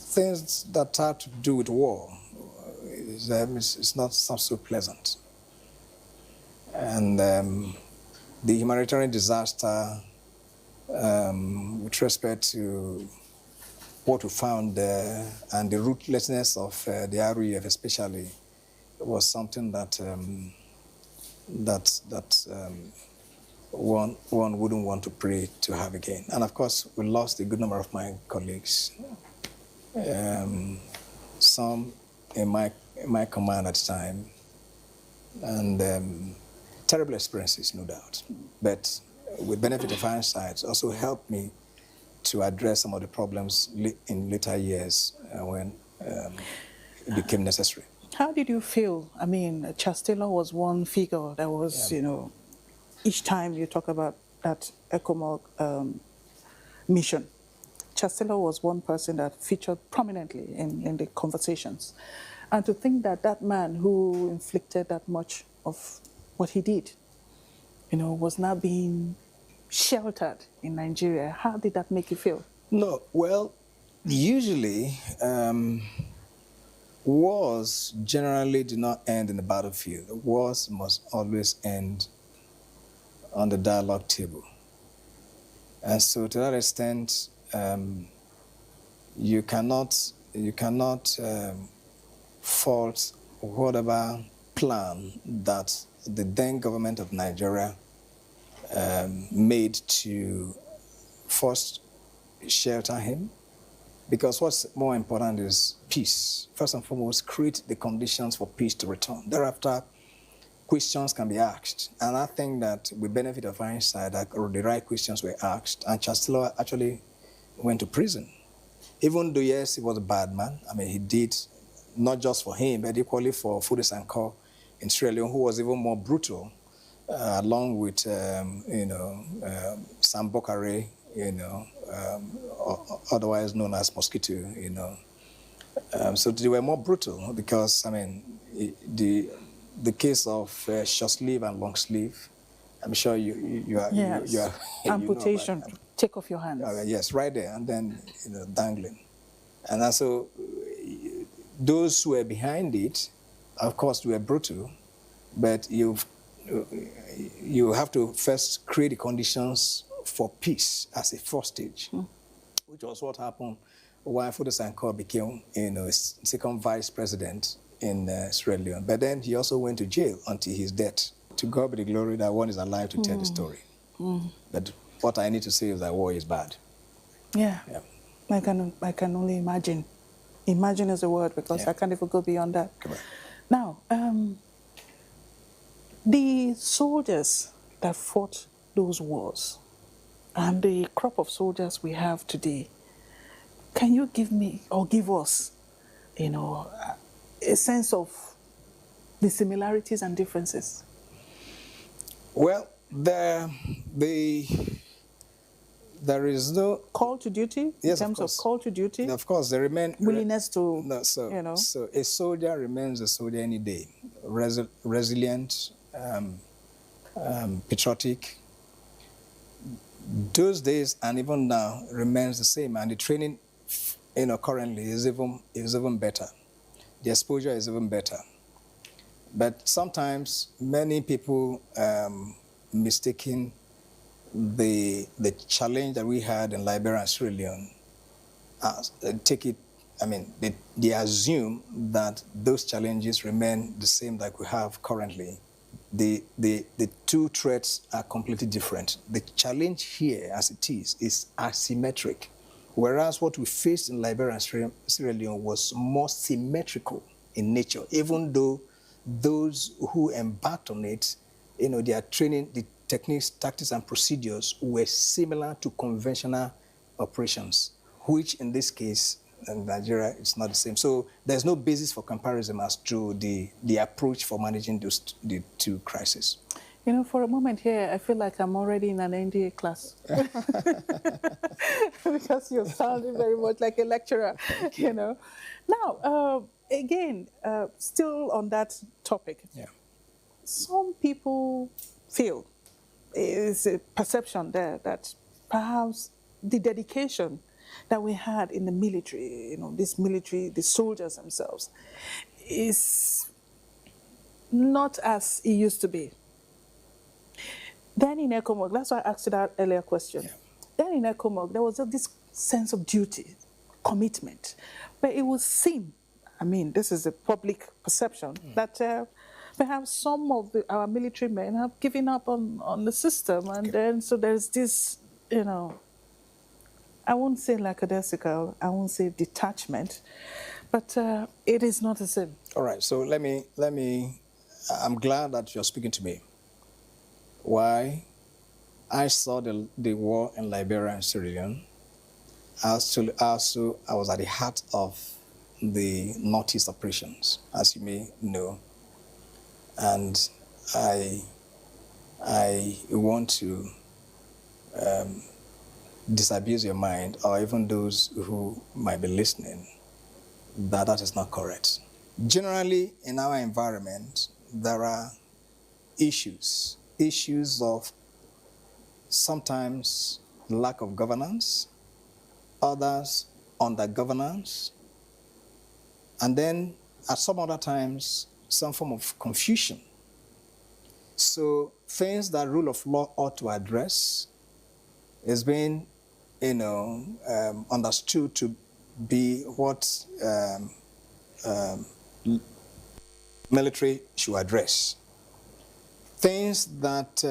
things that have to do with war. It's not so pleasant. And the humanitarian disaster, with respect to what we found there, and the ruthlessness of the RAF especially, was something that one wouldn't want to pray to have again. And of course, we lost a good number of my colleagues. Some in my command at the time, and terrible experiences, no doubt. But with benefit of hindsight, also helped me to address some of the problems in later years when it became necessary. How did you feel? I mean, Charles Taylor was one figure that was, each time you talk about that ECOMOG mission, Charles Taylor was one person that featured prominently in the conversations. And to think that that man who inflicted that much of what he did, was now being sheltered in Nigeria, how did that make you feel? No, well, usually wars generally do not end in the battlefield. Wars must always end on the dialogue table. And so to that extent, you cannot fault whatever plan that the then government of Nigeria made to first shelter him, Because what's more important is peace. First and foremost, create the conditions for peace to return. Thereafter, questions can be asked. And I think that with benefit of hindsight, that the right questions were asked, and Chancellor actually went to prison. Even though, yes, he was a bad man, I mean, he did, not just for him, but equally for Fude Sanko in Sierra Leone, who was even more brutal, along with, Sam Bokare, otherwise known as Mosquito, so they were more brutal because, I mean, the case of short sleeve and long sleeve, I'm sure you are... Yes, you are amputation, take off your hands. Yes, right there, and then, dangling. And also, those who were behind it, of course, were brutal, but you have to first create the conditions for peace as a first stage, which was what happened when Fude Sanko became, second vice president in Sierra Leone. But then he also went to jail until his death. To God be the glory that one is alive to tell the story. But what I need to say is that war is bad. Yeah. I can only imagine. Imagine is a word, because I can't even go beyond that. Now, the soldiers that fought those wars and the crop of soldiers we have today, can you give me or give us, a sense of the similarities and differences? Well, there is no call to duty. Yes, in terms of call to duty. Of course, they remain willingness to. No, so a soldier remains a soldier any day, resilient, patriotic. Those days and even now remains the same, and the training, currently is even better. The exposure is even better. But sometimes many people mistaking the challenge that we had in Liberia and Sierra Leone, they assume that those challenges remain the same like we have currently. The two threats are completely different. The challenge here, as it is asymmetric, whereas what we faced in Liberia and Sierra Leone was more symmetrical in nature, even though those who embarked on it, their training, the techniques, tactics, and procedures were similar to conventional operations, which in this case, in Nigeria, it's not the same. So there's no basis for comparison as to the approach for managing the two crises. For a moment here, I feel like I'm already in an NTA class. Because you're sounding very much like a lecturer, Now, again, still on that topic. Yeah. Some people feel, is a perception there, that perhaps the dedication that we had in the military, the soldiers themselves, is not as it used to be. Then in ECOMOG, that's why I asked you that earlier question. Yeah. Then in ECOMOG, there was this sense of duty, commitment. But it would seem, this is a public perception, that perhaps some of our military men have given up on the system. And then, so there's this, I won't say lackadaisical, I won't say detachment, but it is not the same. All right, so let me, I'm glad that you're speaking to me. Why? I saw the war in Liberia and Sierra Leone. Also, I was at the heart of the Northeast operations, as you may know. And I want to disabuse your mind, or even those who might be listening, that is not correct. Generally, in our environment, there are issues of sometimes lack of governance, others under governance, and then at some other times, some form of confusion. So things that rule of law ought to address is being, understood to be what military should address. Things that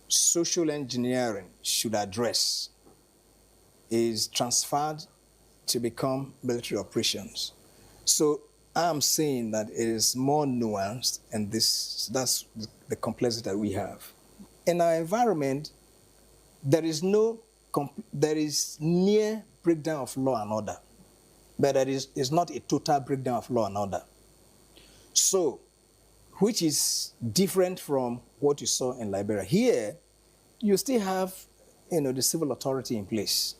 social engineering should address is transferred to become military operations. So I'm saying that it is more nuanced, and this, that's the complexity that we have. In our environment, there is near breakdown of law and order, but there is not a total breakdown of law and order. So, which is different from what you saw in Liberia. Here, you still have, the civil authority in place.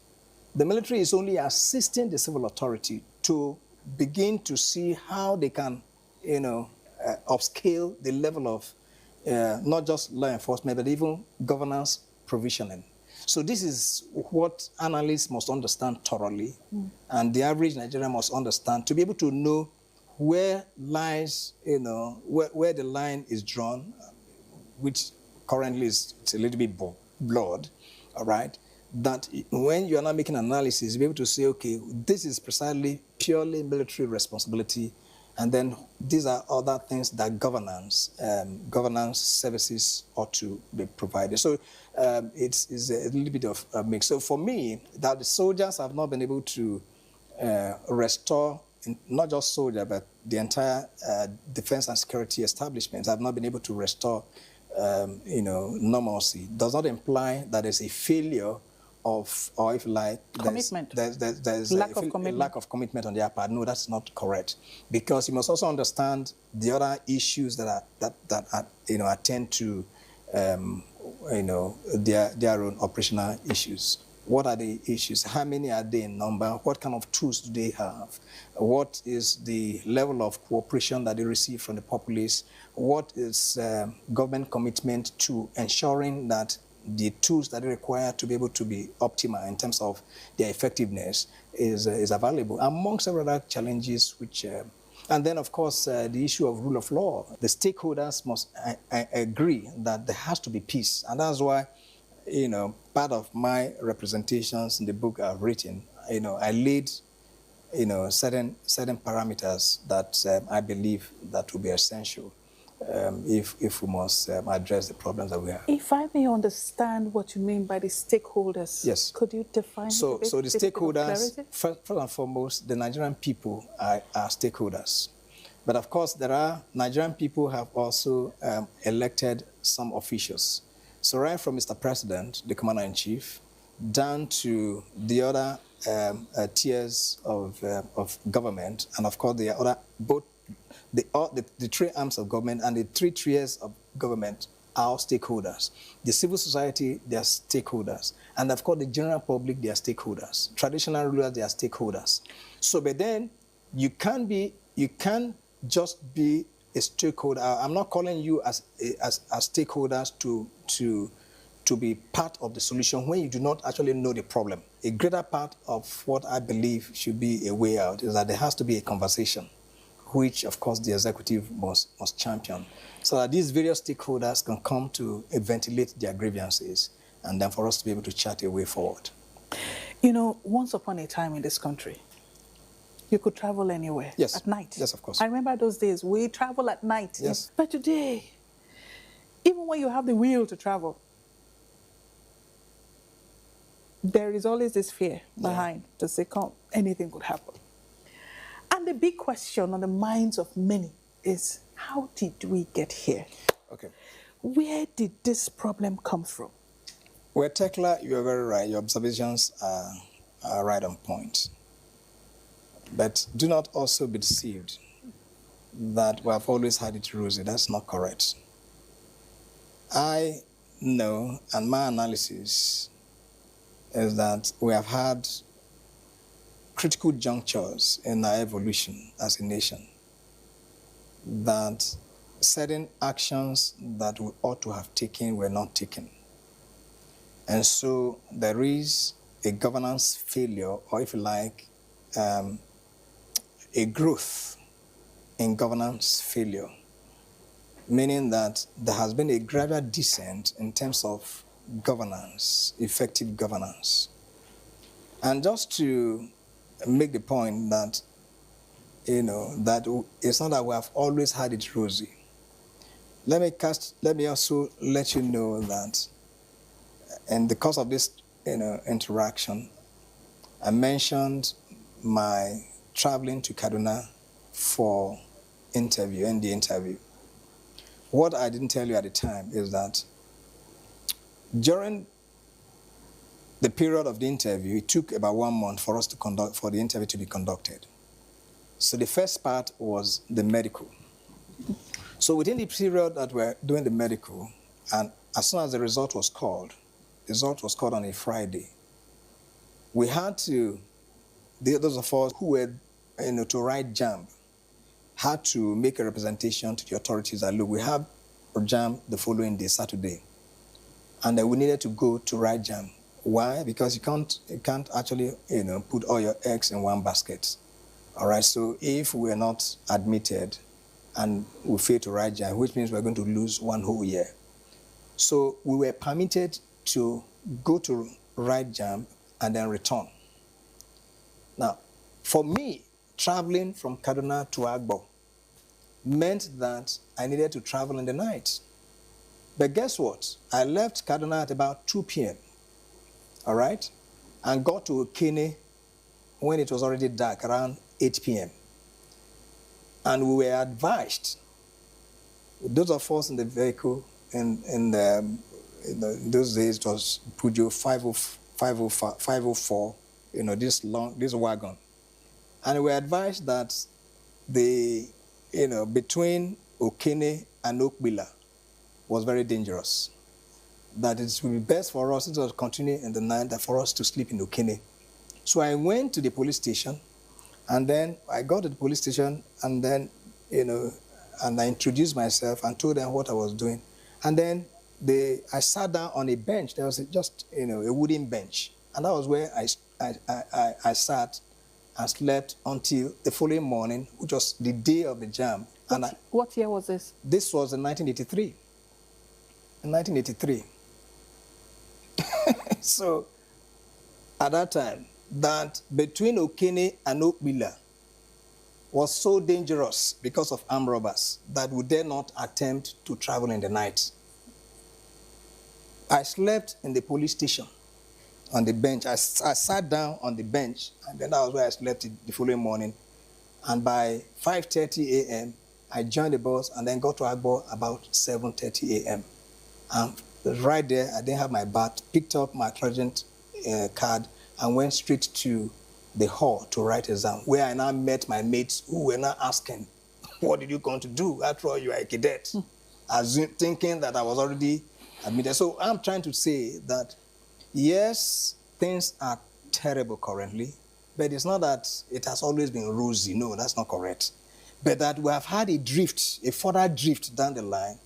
The military is only assisting the civil authority to begin to see how they can, upscale the level of not just law enforcement, but even governance provisioning. So this is what analysts must understand thoroughly, and the average Nigerian must understand to be able to know where lies, where the line is drawn, which currently it's a little bit blurred, all right? That when you are not making analysis, be able to say, okay, this is precisely purely military responsibility, and then these are other things that governance services ought to be provided. So it's a little bit of a mix. So for me, that the soldiers have not been able to restore, not just soldiers, but the entire defense and security establishments have not been able to restore, normalcy. Does not imply that there's a failure of, or if you like, commitment. There's lack of commitment on their part. No, that's not correct, because you must also understand the other issues that attend to, their own operational issues. What are the issues? How many are they in number? What kind of tools do they have? What is the level of cooperation that they receive from the populace? What is government commitment to ensuring that the tools that they require to be able to be optimal in terms of their effectiveness is available, among several other challenges which... and then, of course, the issue of rule of law. The stakeholders must agree that there has to be peace, and that's why part of my representations in the book I've written, I laid, certain parameters that I believe that will be essential if we must address the problems that we have. If I may understand what you mean by the stakeholders, yes, could you define so, it a bit? So the stakeholders, first and foremost, the Nigerian people are stakeholders. But of course, there are Nigerian people have also elected some officials. So right from Mr. President, the Commander-in-Chief, down to the other tiers of government, and of course the other, both the three arms of government and the three tiers of government are stakeholders. The civil society, they are stakeholders. And of course the general public, they are stakeholders. Traditional rulers, they are stakeholders. So but then you can't just be a stakeholder. I'm not calling you as stakeholders to be part of the solution when you do not actually know the problem. A greater part of what I believe should be a way out is that there has to be a conversation, which of course the executive must champion, so that these various stakeholders can come to ventilate their grievances, and then for us to be able to chart a way forward. Once upon a time in this country, you could travel anywhere at night. Yes, of course. I remember those days. We travel at night. Yes. But today, even when you have the will to travel, there is always this fear behind to say, come, anything could happen. And the big question on the minds of many is, how did we get here? Okay. Where did this problem come from? Well, Tekla, you are very right. Your observations are right on point. But do not also be deceived that we have always had it rosy. That's not correct. I know, and my analysis is that we have had critical junctures in our evolution as a nation, that certain actions that we ought to have taken were not taken. And so there is a governance failure, or if you like, a growth in governance failure, meaning that there has been a gradual descent in terms of governance, effective governance. And just to make the point that, that it's not that we have always had it rosy. Let me also let you know that in the course of this interaction, I mentioned my traveling to Kaduna for interview, ND interview. What I didn't tell you at the time is that during the period of the interview, it took about 1 month for the interview to be conducted. So the first part was the medical. So within the period that we're doing the medical, and as soon as the result was called on a Friday, we had to, those of us who were, to write JAMB, had to make a representation to the authorities that, look, we have a JAMB the following day, Saturday, and we needed to go to write JAMB. Why? Because you can't actually, put all your eggs in one basket. All right, so if we're not admitted and we fail to write JAMB, which means we're going to lose 1 whole year. So we were permitted to go to write JAMB and then return. Now, for me, traveling from Kaduna to Agbo meant that I needed to travel in the night. But guess what? I left Kaduna at about 2 p.m., all right, and got to Okene when it was already dark, around 8 p.m. And we were advised, those of us in the vehicle, in those days it was Peugeot 504, this wagon. And we were advised that between Okene and Okbila was very dangerous. That it would be best for us to continue in the night than for us to sleep in Okene. So I went to the police station, and then I got to the police station, and then, and I introduced myself and told them what I was doing. And then I sat down on a bench. There was just a wooden bench. And that was where I sat and slept until the following morning, which was the day of the JAMB. What year was this? This was in 1983. In 1983. So at that time, that between Okene and Okbila was so dangerous because of armed robbers that we dare not attempt to travel in the night. I slept in the police station on the bench. I sat down on the bench, and then that was where I slept the following morning. And by 5:30 a.m., I joined the bus and then got to Agbo about 7:30 a.m. And right there, I didn't have my bath, picked up my clergyman card, and went straight to the hall to write exam, where I now met my mates who were now asking, what did you come to do? After all, you are a cadet. Thinking that I was already admitted. So I'm trying to say that, yes, things are terrible currently, but it's not that it has always been rosy. No, that's not correct. But that we have had a further drift down the line,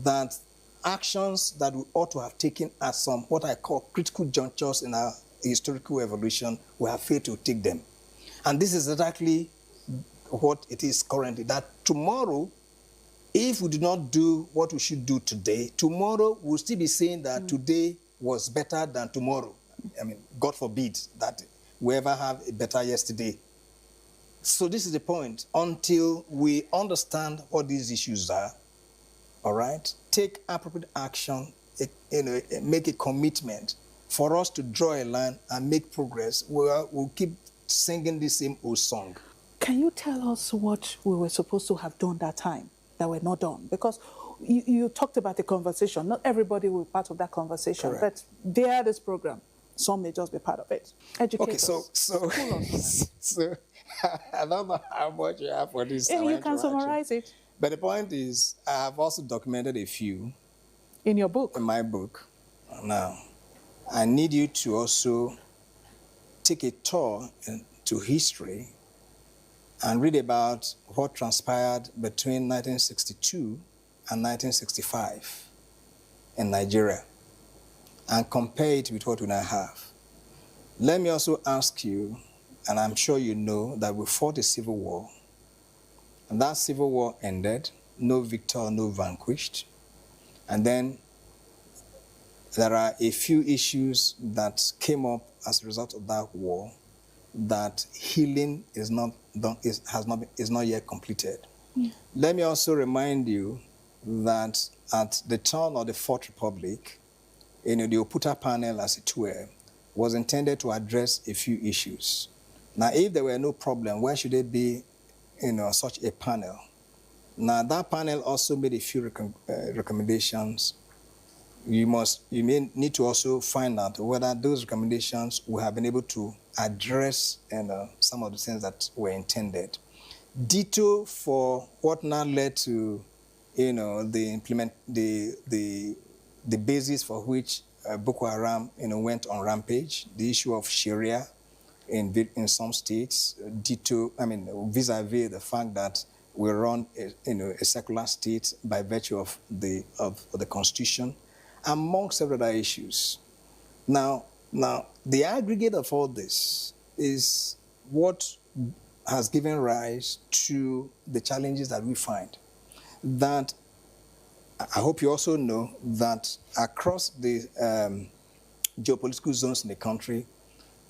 that actions that we ought to have taken at some, what I call critical junctures in our historical evolution, we have failed to take them. And this is exactly what it is currently, that tomorrow, if we do not do what we should do today, tomorrow we'll still be saying that today was better than tomorrow. I mean, God forbid that we ever have a better yesterday. So this is the point. Until we understand what these issues are, all right, take appropriate action, make a commitment for us to draw a line and make progress, we'll keep singing the same old song. Can you tell us what we were supposed to have done that time that were not done? Because you talked about the conversation. Not everybody will be part of that conversation. Correct. But via this program, some may just be part of it. Educate us. So I don't know how much you have for this. Yeah, you can summarize it. But the point is, I have also documented a few. In your book? In my book. Now, I need you to also take a tour into history and read about what transpired between 1962 and 1965 in Nigeria and compare it with what we now have. Let me also ask you, and I'm sure you know, that we fought a civil war. And that civil war ended, no victor, no vanquished. And then there are a few issues that came up as a result of that war that healing is not yet completed. Let me also remind you that at the turn of the Fourth Republic, the Oputa panel, as it were, was intended to address a few issues, Now, if there were no problem, why should there be, such a panel? Now, that panel also made a few recommendations. You may need to also find out whether those recommendations will have been able to address some of the things that were intended. Ditto for what now led to, the basis for which Boko Haram, went on rampage, the issue of Sharia in some states, vis-a-vis the fact that we run a secular state by virtue of the Constitution, among several other issues. Now, the aggregate of all this is what has given rise to the challenges that we find. That I hope you also know that across the geopolitical zones in the country,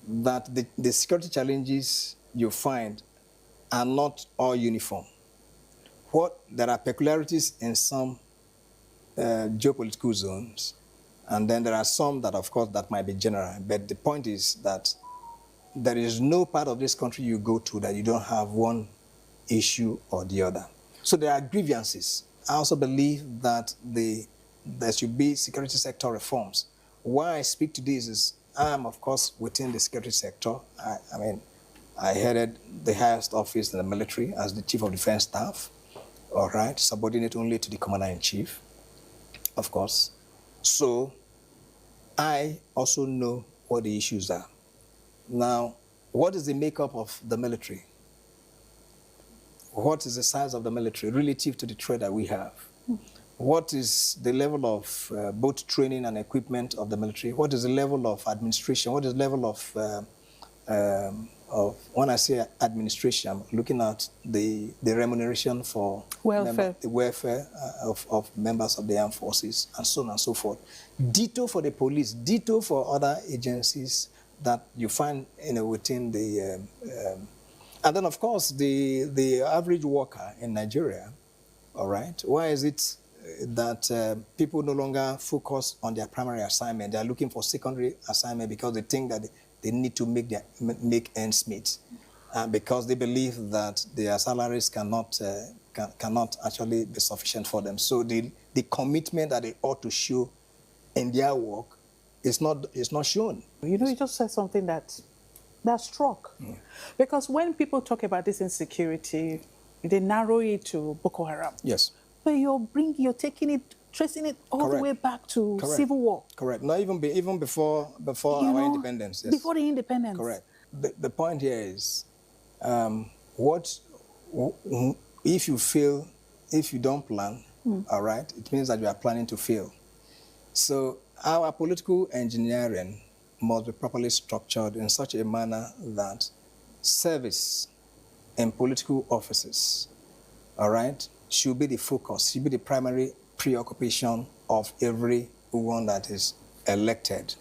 that the security challenges you find are not all uniform. There are peculiarities in some geopolitical zones, and then there are some that, of course, that might be general. But the point is that there is no part of this country you go to that you don't have one issue or the other. So there are grievances. I also believe that there should be security sector reforms. Why I speak to this is I am, of course, within the security sector. I headed the highest office in the military as the Chief of Defense Staff, all right, subordinate only to the Commander-in-Chief, of course. So I also know what the issues are. Now, what is the makeup of the military? What is the size of the military relative to the threat that we have? What is the level of both training and equipment of the military? What is the level of administration? What is the level of when I say administration, I'm looking at the remuneration for the welfare of members of the armed forces, and so on and so forth. Ditto for the police, ditto for other agencies that you find within the... and then, of course, the average worker in Nigeria, all right, why is it that people no longer focus on their primary assignment? They are looking for secondary assignment because they think that they need to make ends meet, because they believe that their salaries cannot actually be sufficient for them. So the commitment that they ought to show in their work is not shown. You just said something that struck. Because when people talk about this insecurity, they narrow it to Boko Haram. Yes. But you're taking it, tracing it all the way back to civil war. Correct. Not even before our independence. Yes. Before the independence. Correct. The point here is, if you fail, if you don't plan, all right, it means that you are planning to fail. So our political engineering must be properly structured in such a manner that service in political offices, all right, should be the focus, should be the primary preoccupation of everyone that is elected.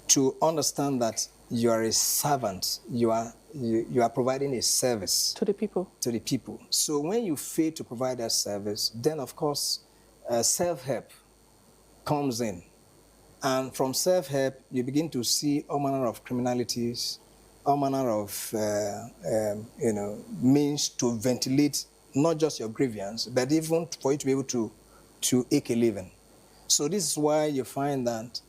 To understand that you are a servant, you are providing a service to the people. So when you fail to provide that service, then of course self-help comes in. And from self-help, you begin to see all manner of criminalities, all manner of means to ventilate not just your grievance, but even for you to be able to eke a living. So this is why you find that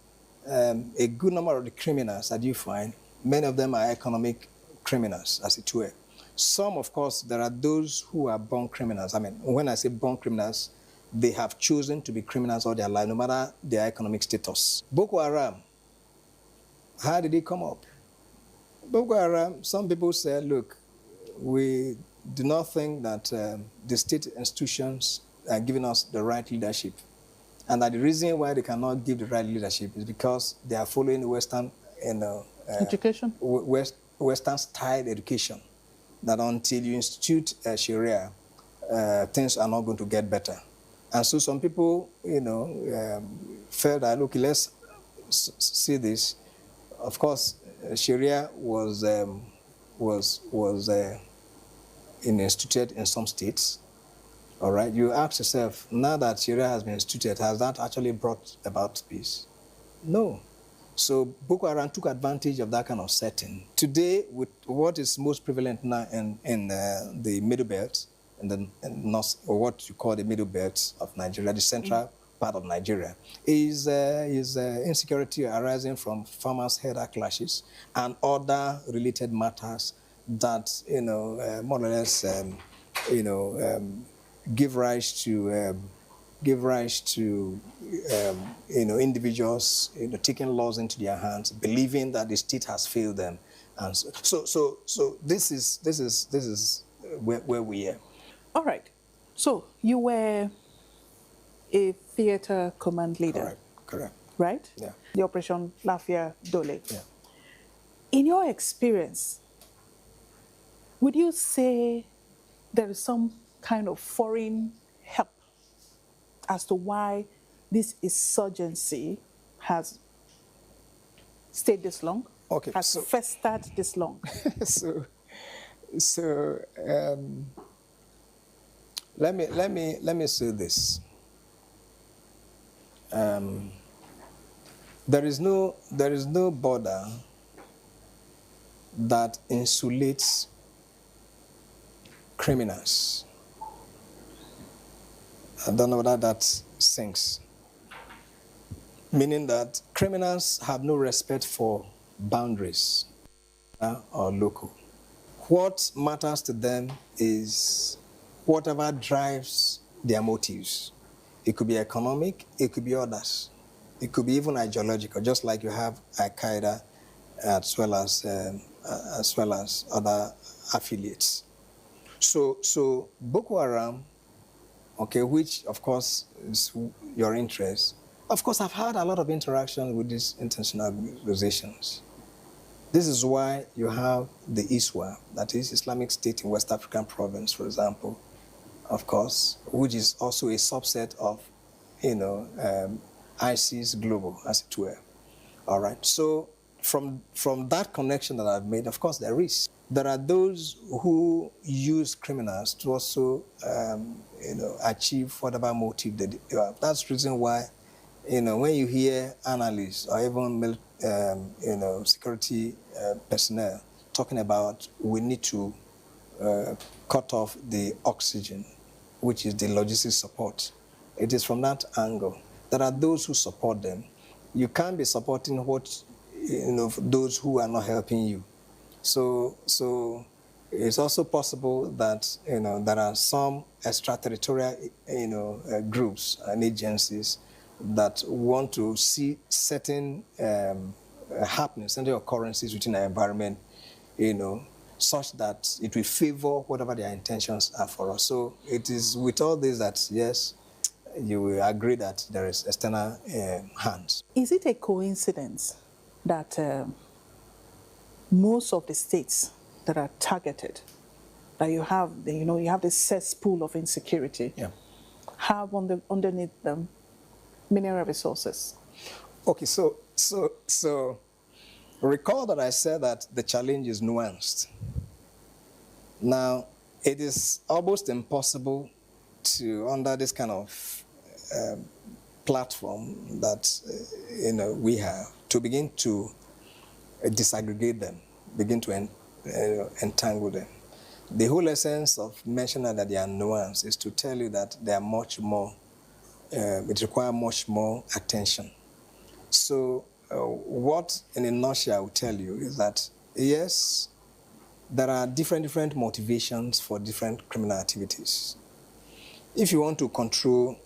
a good number of the criminals that you find, many of them are economic criminals, as it were. Some, of course, there are those who are born criminals. I mean, when I say born criminals, they have chosen to be criminals all their life, no matter their economic status. Boko Haram, how did it come up? Boko Haram, some people say, look, we do not think that the state institutions are giving us the right leadership. And that the reason why they cannot give the right leadership is because they are following Western education, Western style education. That until you institute Sharia, things are not going to get better. And so some people, felt that, look, let's see this. Of course, Sharia was instituted in some states. All right, you ask yourself, now that Sharia has been instituted, has that actually brought about peace? No. So Boko Haram took advantage of that kind of setting. Today, with what is most prevalent now in the middle belt, in north, or what you call the middle belt of Nigeria, the central part of Nigeria, is insecurity arising from farmers' herder clashes and other related matters that more or less give rise to individuals taking laws into their hands, believing that the state has failed them, and so this is where we are. All right. So you were a theater command leader. Correct. Right? Yeah. The Operation Lafia Dole. Yeah. In your experience, would you say there is some kind of foreign help as to why this insurgency has stayed this long? Okay. Has festered this long? Let me say this. There is no border that insulates criminals. I don't know whether that sinks. Meaning that criminals have no respect for boundaries or local. What matters to them is whatever drives their motives. It could be economic, it could be others. It could be even ideological, just like you have Al-Qaeda as well as other affiliates. So Boko Haram, okay, which of course is your interest. Of course, I've had a lot of interaction with these international organizations. This is why you have the ISWA, that is Islamic State in West African Province, for example, of course, which is also a subset of, ISIS Global, as it were. All right. So from that connection that I've made, of course, there is. There are those who use criminals to also, achieve whatever motive they have. That's the reason why, when you hear analysts or even, security personnel talking about we need to cut off the oxygen, which is the logistics support, it is from that angle. There are those who support them. You can't be supporting those who are not helping you. So it's also possible that there are some extraterritorial groups and agencies that want to see certain happenings, certain occurrences within the environment, such that it will favor whatever their intentions are for us. So it is with all this that, yes, you will agree that there is external hands. Is it a coincidence that most of the states that are targeted, that you have this cesspool of insecurity, have underneath them mineral resources? Okay, so recall that I said that the challenge is nuanced. Now, it is almost impossible to, under this kind of platform that we have, to begin to disaggregate them, begin to entangle them. The whole essence of mentioning that they are nuanced is to tell you that they are much more, it requires much more attention. So what in a nutshell I will tell you is that, yes, there are different motivations for different criminal activities. If you want to control,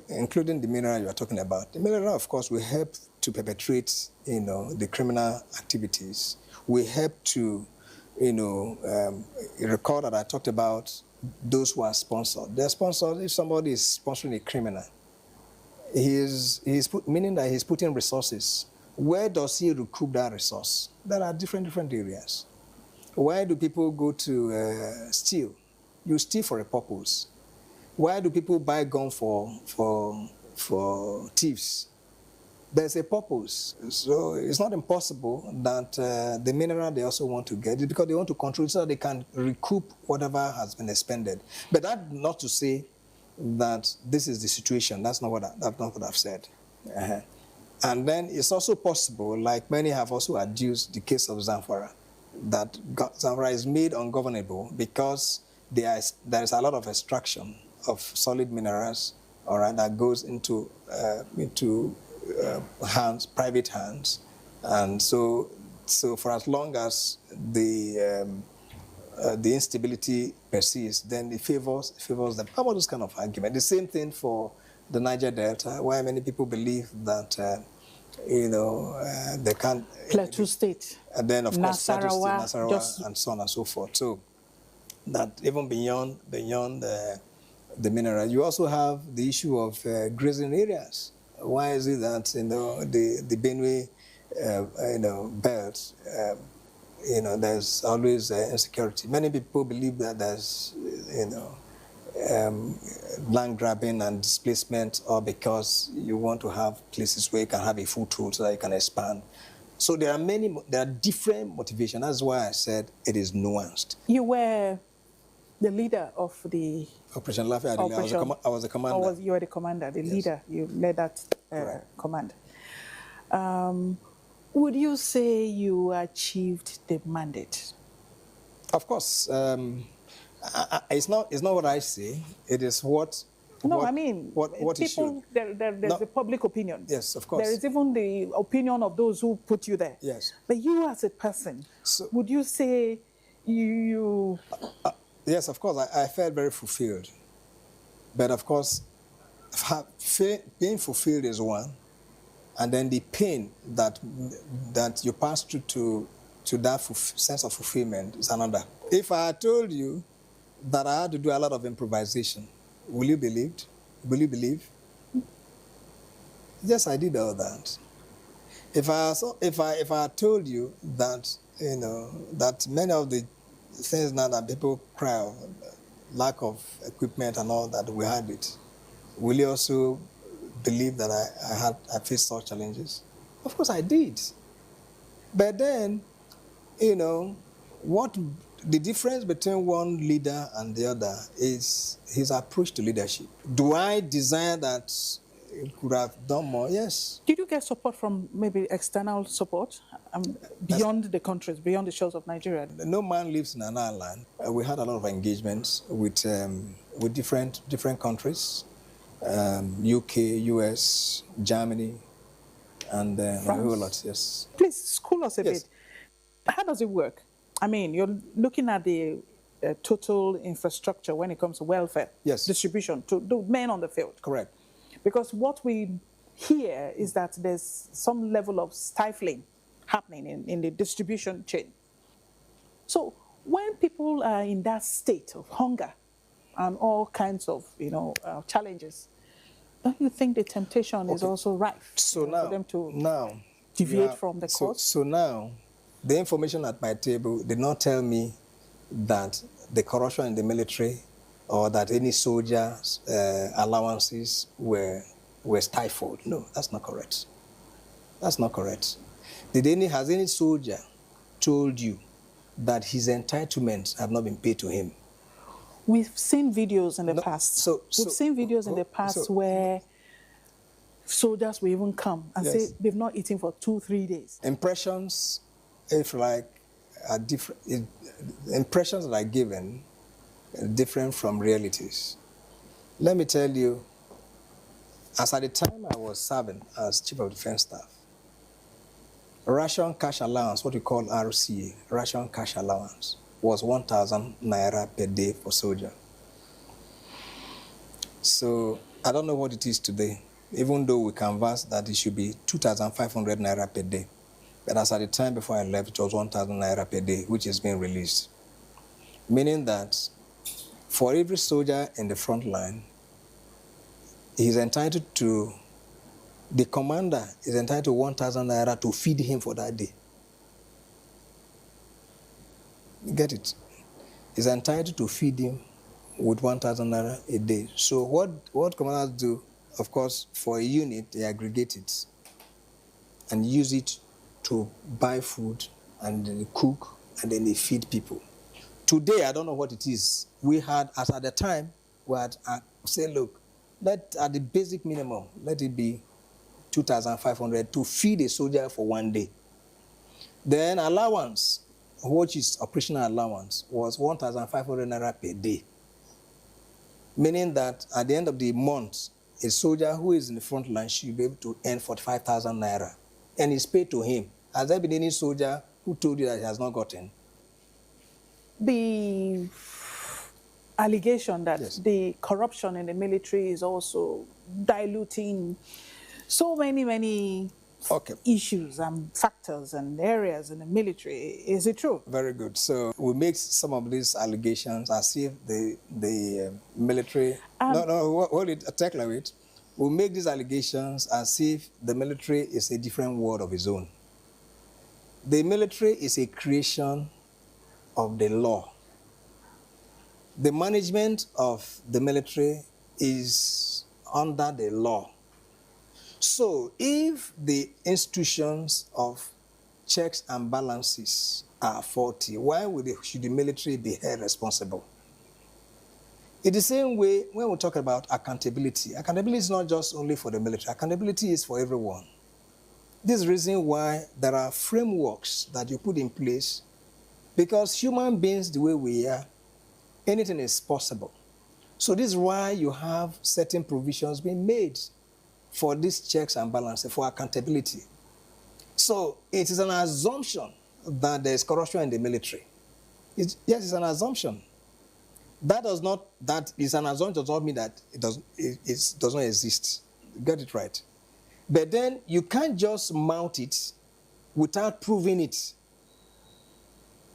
including the mineral you are talking about, the mineral, of course, will help to perpetrate, the criminal activities. We help to, recall that I talked about those who are sponsored. They're sponsored. If somebody is sponsoring a criminal, meaning that he's putting resources. Where does he recoup that resource? There are different areas. Why do people go to steal? You steal for a purpose. Why do people buy gun for thieves? There's a purpose. So it's not impossible that the mineral they also want to get is because they want to control it so that they can recoup whatever has been expended. But that's not to say that this is the situation. That's not what I've said. And then it's also possible, like many have also adduced the case of Zamfara, that Zamfara is made ungovernable because there is a lot of extraction of solid minerals, all right, that goes into private hands, and so for as long as the instability persists, then it favors them. How about this kind of argument? The same thing for the Niger Delta, where many people believe that they can't. Plateau State. And then, of course, Plateau State, Nasarawa, Nasarawa, and so on and so forth. So that even beyond the mineral, you also have the issue of grazing areas. Why is it that the Benue belt, there's always insecurity? Many people believe that there's land grabbing and displacement, or because you want to have places where you can have a foothold so that you can expand. So there are different motivations. That's why I said it is nuanced. You were the leader of the Operation Lafayette. I was the commander. You were the commander, the leader. You led that command. Would you say you achieved the mandate? Of course. It's not what I say. It is what. No, I mean, what people. There's a public opinion. Yes, of course. There is even the opinion of those who put you there. Yes. But you, as a person, would you say you? Yes, of course. I felt very fulfilled. But of course, being fulfilled is one, and then the pain that you pass through to that sense of fulfillment is another. If I had told you that I had to do a lot of improvisation, will you believe? Will you believe? Yes, I did all that. If I told you that that many of the things now that people cry of, lack of equipment and all that, we had it, will you also believe that I faced such challenges? Of course I did. But then, what the difference between one leader and the other is his approach to leadership. Do I desire that he could have done more? Yes. Did you get support from maybe external support beyond the countries, beyond the shores of Nigeria? No man lives in an island. We had a lot of engagements with different countries, UK, US, Germany, and a whole lot. Yes. Please school us a bit. How does it work? I mean, you're looking at the total infrastructure when it comes to welfare, distribution to the men on the field. Correct. Because what we hear is that there's some level of stifling happening in the distribution chain. So when people are in that state of hunger and all kinds of challenges, don't you think the temptation is also rife for them to deviate from the course? So now, the information at my table did not tell me that the corruption in the military or that any soldiers' allowances were stifled. No, that's not correct. That's not correct. Has any soldier told you that his entitlements have not been paid to him? We've seen videos in the past. We've seen videos in the past where soldiers will even come and say they've not eaten for 2-3 days. Impressions, are different. Impressions that are given are different from realities. Let me tell you, as at the time I was serving as Chief of Defense Staff, ration cash allowance, what we call RCA, ration cash allowance, was 1,000 naira per day for soldier. So I don't know what it is today, even though we canvassed that it should be 2,500 naira per day. But as at the time before I left, it was 1,000 naira per day, which is being released. Meaning that for every soldier in the front line, he's entitled to, the commander is entitled to 1,000 naira to feed him for that day. You get it? He's entitled to feed him with 1,000 naira a day. So what commanders do, of course, for a unit, they aggregate it and use it to buy food and then they cook and then they feed people. Today, I don't know what it is. We had, as at the time, we had said, look, at the basic minimum, let it be 2,500 to feed a soldier for 1 day. Then allowance, which is operational allowance, was 1,500 naira per day. Meaning that at the end of the month, a soldier who is in the front line should be able to earn 45,000 naira. And it's paid to him. Has there been any soldier who told you that he has not gotten? The allegation that Yes. the corruption in the military is also diluting so many issues and factors and areas in the military. Is it true? Very good. So we make some of these allegations as if the military... hold it, take like it. We make these allegations as if the military is a different world of its own. The military is a creation of the law. The management of the military is under the law. So if the institutions of checks and balances are faulty, why should the military be held responsible? In the same way, when we talk about accountability is not just only for the military. Accountability is for everyone. This is the reason why there are frameworks that you put in place, because human beings, the way we are, anything is possible. So this is why you have certain provisions being made for these checks and balances, for accountability. So it is an assumption that there is corruption in the military. Yes, it's an assumption. That is an assumption does not mean that it does not exist. Get it right. But then you can't just mount it without proving it.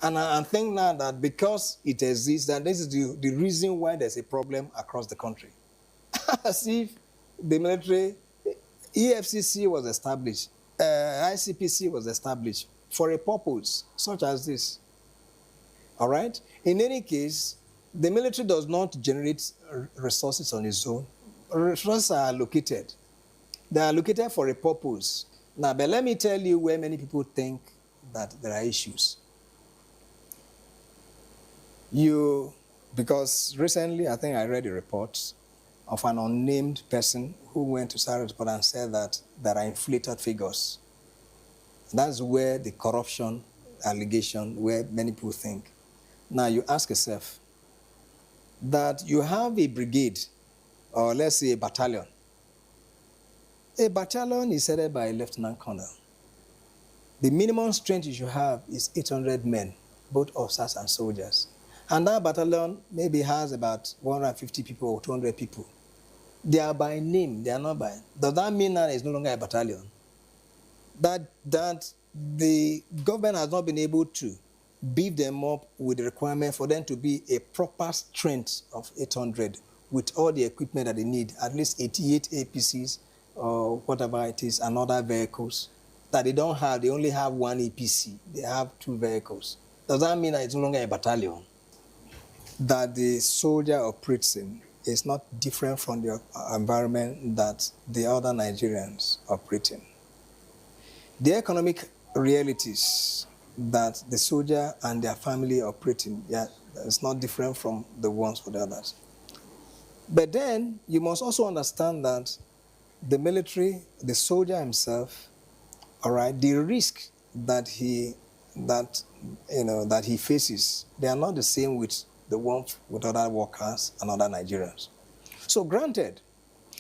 And I think now that because it exists, that this is the reason why there's a problem across the country. As if the military, EFCC was established, ICPC was established for a purpose such as this. All right? In any case, the military does not generate resources on its own. Resources are allocated. They are allocated for a purpose. Now, but let me tell you where many people think that there are issues. Because recently, I think I read a report of an unnamed person who went to Sarah report and said that there are inflated figures. That's where the corruption allegation, where many people think. Now, you ask yourself that you have a brigade, or let's say a battalion. A battalion is headed by a lieutenant colonel. The minimum strength you should have is 800 men, both officers and soldiers. And that battalion maybe has about 150 people or 200 people. They are by name, they are not by... Does that mean that it's no longer a battalion? That the government has not been able to beef them up with the requirement for them to be a proper strength of 800 with all the equipment that they need, at least 88 APCs or whatever it is, and other vehicles that they don't have. They only have one APC. They have 2 vehicles. Does that mean that it's no longer a battalion? That the soldier operates in is not different from the environment that the other Nigerians operate in. The economic realities that the soldier and their family operate in, it's not different from the ones for the others. But then you must also understand that the military, the soldier himself, all right, the risk that he faces, they are not the same with the ones with other workers and other Nigerians. So granted,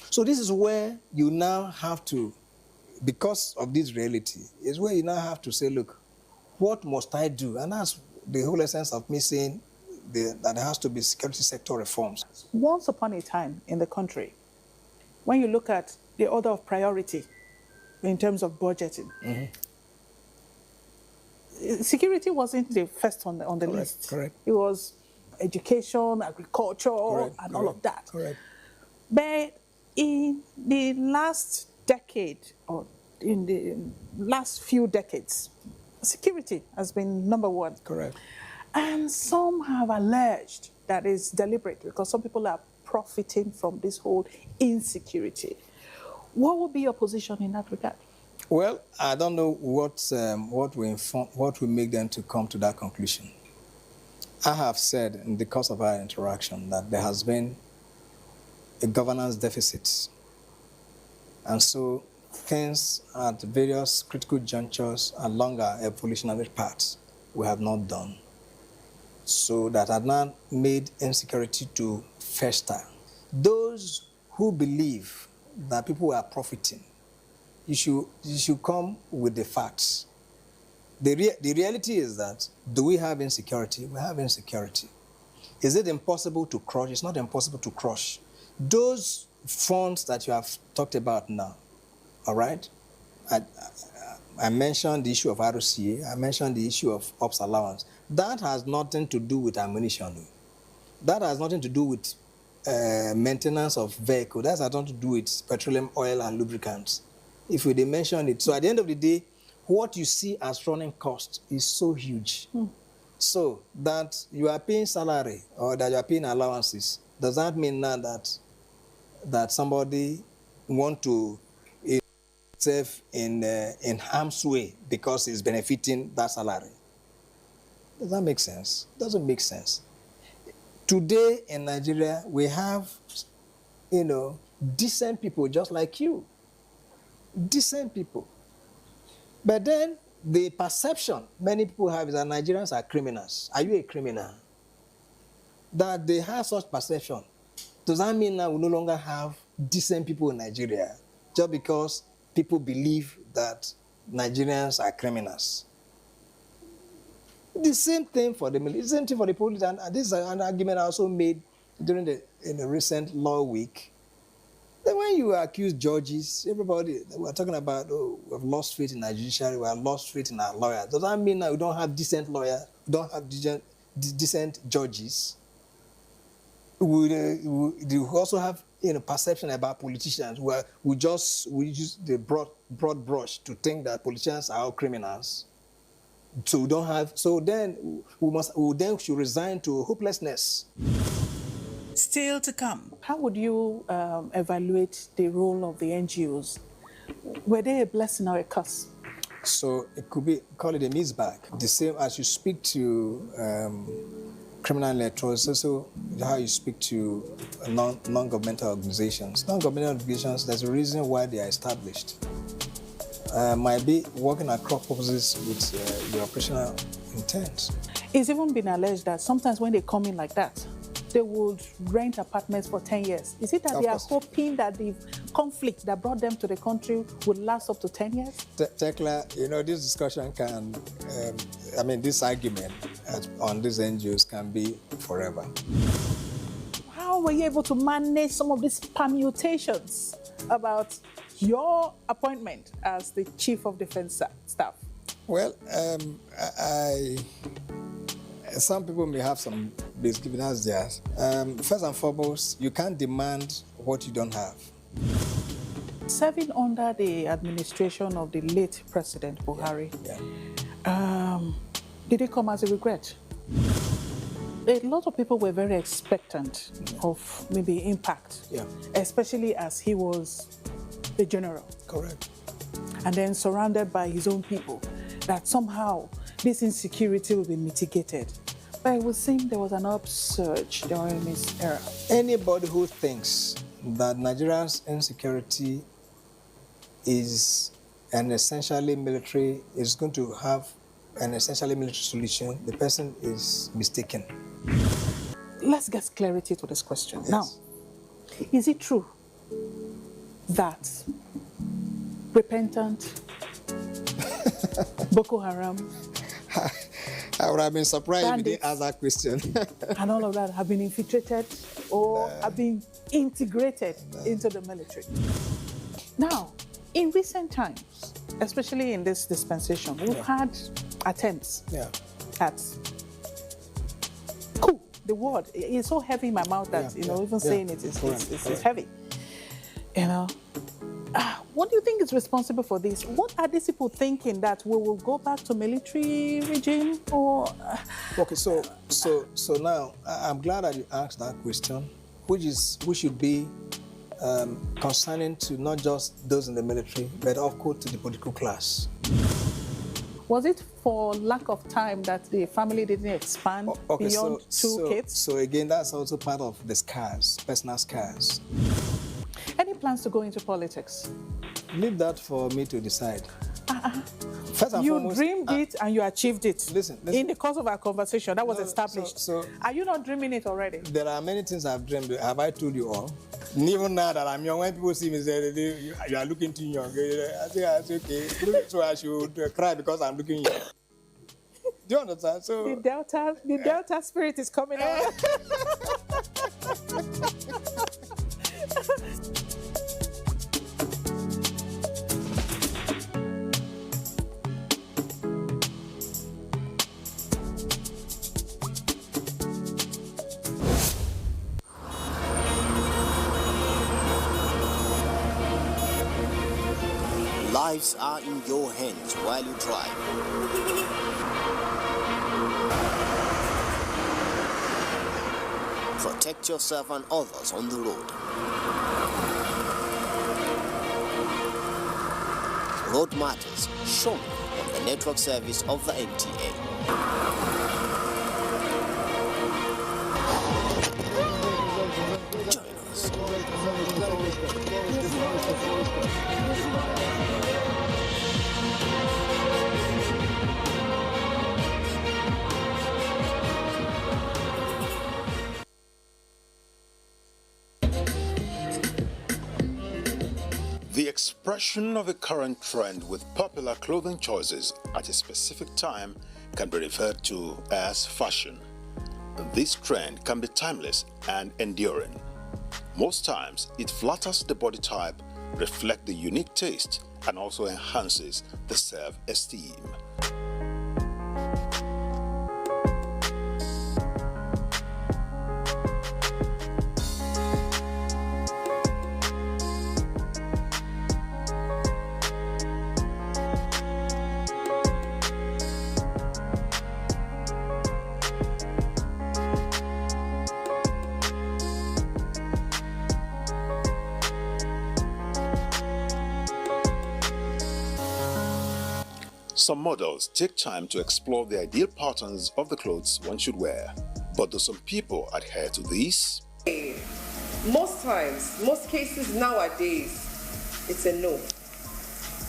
so this is where you now have to, because of this reality, is where you now have to say, look, what must I do? And that's the whole essence of me saying that there has to be security sector reforms. Once upon a time in the country, when you look at the order of priority in terms of budgeting, security wasn't the first on the list. Correct. It was education, agriculture, and all of that. Correct. But in the last decade, or in the last few decades, security has been number one. Correct. And some have alleged that it's deliberate because some people are profiting from this whole insecurity. What would be your position in that regard? Well, I don't know what will make them to come to that conclusion. I have said in the course of our interaction that there has been a governance deficit. And so things at various critical junctures along our evolutionary paths we have not done. So that had not made insecurity to fester. Those who believe that people are profiting, you should come with the facts. The reality is that, do we have insecurity? We have insecurity. Is it impossible to crush? It's not impossible to crush. Those funds that you have talked about now, all right? I mentioned the issue of RCA, I mentioned the issue of ops allowance. That has nothing to do with ammunition. That has nothing to do with maintenance of vehicle. That has nothing to do with petroleum, oil, and lubricants. If we mention it. So at the end of the day, what you see as running cost is so huge. So that you are paying salary or that you are paying allowances, does that mean now that somebody want to serve in harm's way because he's benefiting that salary? Does that make sense? Doesn't make sense. Today in Nigeria, we have, decent people just like you. Decent people. But then the perception many people have is that Nigerians are criminals. Are you a criminal? That they have such perception. Does that mean that we no longer have decent people in Nigeria just because people believe that Nigerians are criminals? The same thing for the military, the same thing for the police, and this is an argument I also made during the recent law week. Then when you accuse judges, everybody, we're talking about, we've lost faith in our judiciary, we have lost faith in our lawyers. Does that mean that we don't have decent lawyers, we don't have decent judges? We also have perception about politicians where we use the broad brush to think that politicians are all criminals. So we don't have. So then we should resign to hopelessness. Still to come. How would you evaluate the role of the NGOs? Were they a blessing or a curse? So it could be, call it a mixed bag. The same as you speak to criminal electors, also how you speak to non-governmental organizations. Non-governmental organizations, there's a reason why they are established. Might be working across purposes with your operational intent. It's even been alleged that sometimes when they come in like that, they would rent apartments for 10 years. Is it that they are hoping that the conflict that brought them to the country would last up to 10 years? Tekla, this discussion can, this argument on these NGOs can be forever. How were you able to manage some of these permutations about your appointment as the Chief of Defense Staff? Well, some people may have some misgivings as theirs. First and foremost, you can't demand what you don't have. Serving under the administration of the late President Buhari, did it come as a regret? A lot of people were very expectant of maybe impact, especially as he was a general. Correct. And then surrounded by his own people, that somehow this insecurity will be mitigated. But it would seem there was an upsurge during his era. Anybody who thinks that Nigeria's insecurity is going to have an essentially military solution, the person is mistaken. Let's get clarity to this question. Yes. Now, is it true that repentant Boko Haram, I would have been surprised if you didn't ask that question. and all of that have been infiltrated or have been integrated into the military? Now, in recent times, especially in this dispensation, we've had attempts at coup. The word is so heavy in my mouth that even saying it is heavy. What do you think is responsible for this? What are these people thinking, that we will go back to military regime or? Okay, so now I'm glad that you asked that question, which should be concerning to not just those in the military, but of course to the political class. Was it for lack of time that the family didn't expand beyond two kids? So again, that's also part of the scars, personal scars. Any plans to go into politics? leave that for me to decide. First and You foremost, dreamed it and you achieved it. Listen. In the course of our conversation, that was established. So, are you not dreaming it already? There are many things I've dreamed. Have I told you all? Even now that I'm young, when people see me say, you are looking too young, I say, it's okay. So I should cry because I'm looking young. Do you understand? So the Delta spirit is coming out. Lives are in your hands while you drive. Protect yourself and others on the road. Road Matters, shown on the network service of the NTA. Join us. The expression of a current trend with popular clothing choices at a specific time can be referred to as fashion. This trend can be timeless and enduring. Most times, it flatters the body type, reflects the unique taste, and also enhances the self-esteem. Some models take time to explore the ideal patterns of the clothes one should wear. But do some people adhere to these? Most times, most cases nowadays, it's a no.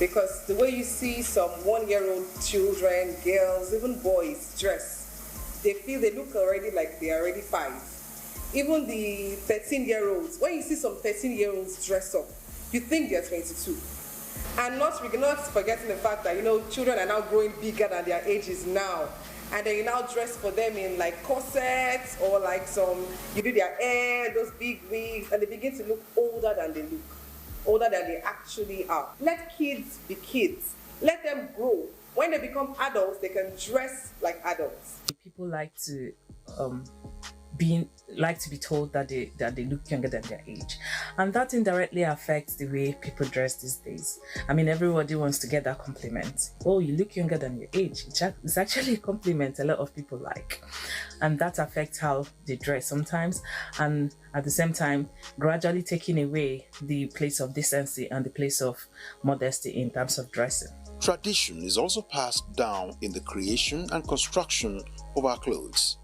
Because the way you see some one-year-old children, girls, even boys dress, they feel they look already like they are already 5. Even the 13-year-olds, when you see some 13-year-olds dress up, you think they're 22. And not forgetting the fact that, children are now growing bigger than their ages now. And then you now dress for them in like corsets or like you do their hair, those big wigs, and they begin to look older than they look, older than they actually are. Let kids be kids. Let them grow. When they become adults, they can dress like adults. People like to be told that they look younger than their age, and that indirectly affects the way people dress these days. I mean, everybody wants to get that compliment. Oh, you look younger than your age. It's actually a compliment a lot of people like, and that affects how they dress sometimes, and at the same time gradually taking away the place of decency and the place of modesty in terms of dressing. Tradition is also passed down in the creation and construction of our clothes.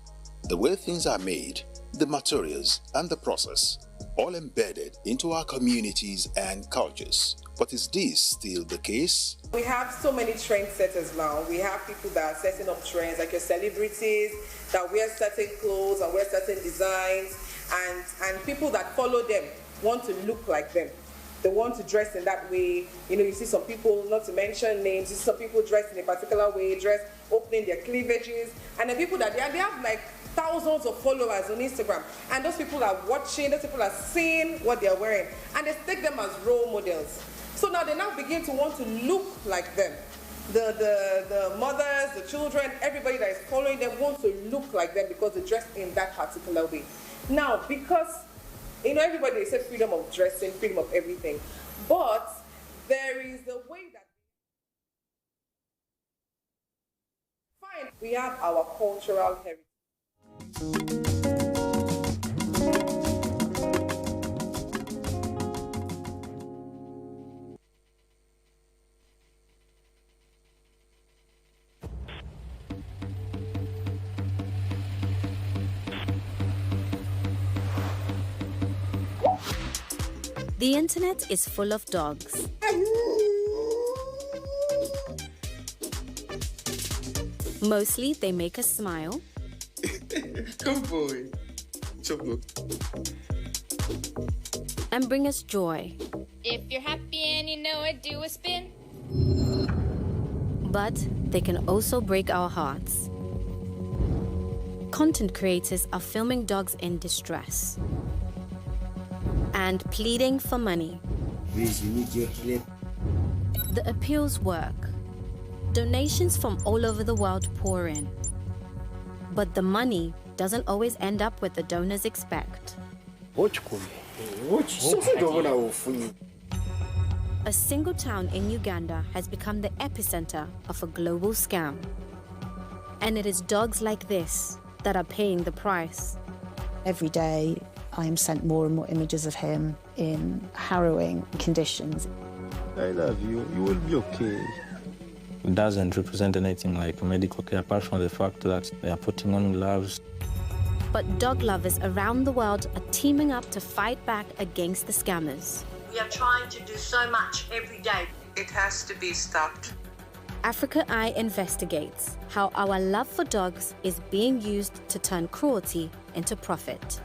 The way things are made, the materials and the process, all embedded into our communities and cultures. But is this still the case? We have so many trendsetters now. We have people that are setting up trends, like your celebrities that wear certain clothes and wear certain designs, and people that follow them want to look like them. They want to dress in that way. You see some people, not to mention names, you see some people dressed in a particular way, opening their cleavages, and the people that they have like thousands of followers on Instagram, and those people are watching, those people are seeing what they are wearing, and they take them as role models. So now they begin to want to look like them. The mothers, the children, everybody that is following them wants to look like them because they dress in that particular way. Now, because everybody says freedom of dressing, freedom of everything, but there is a way that we have our cultural heritage. The internet is full of dogs. Mostly, they make us smile. Come boy. Chop. And bring us joy. If you're happy and you know it, do a spin. But they can also break our hearts. Content creators are filming dogs in distress and pleading for money. The appeals work. Donations from all over the world pour in. But the money doesn't always end up where the donors expect. A single town in Uganda has become the epicenter of a global scam. And it is dogs like this that are paying the price. Every day, I am sent more and more images of him in harrowing conditions. I love you. You will be okay. It doesn't represent anything like medical care, apart from the fact that they are putting on gloves. But dog lovers around the world are teaming up to fight back against the scammers. We are trying to do so much every day. It has to be stopped. Africa Eye investigates how our love for dogs is being used to turn cruelty into profit.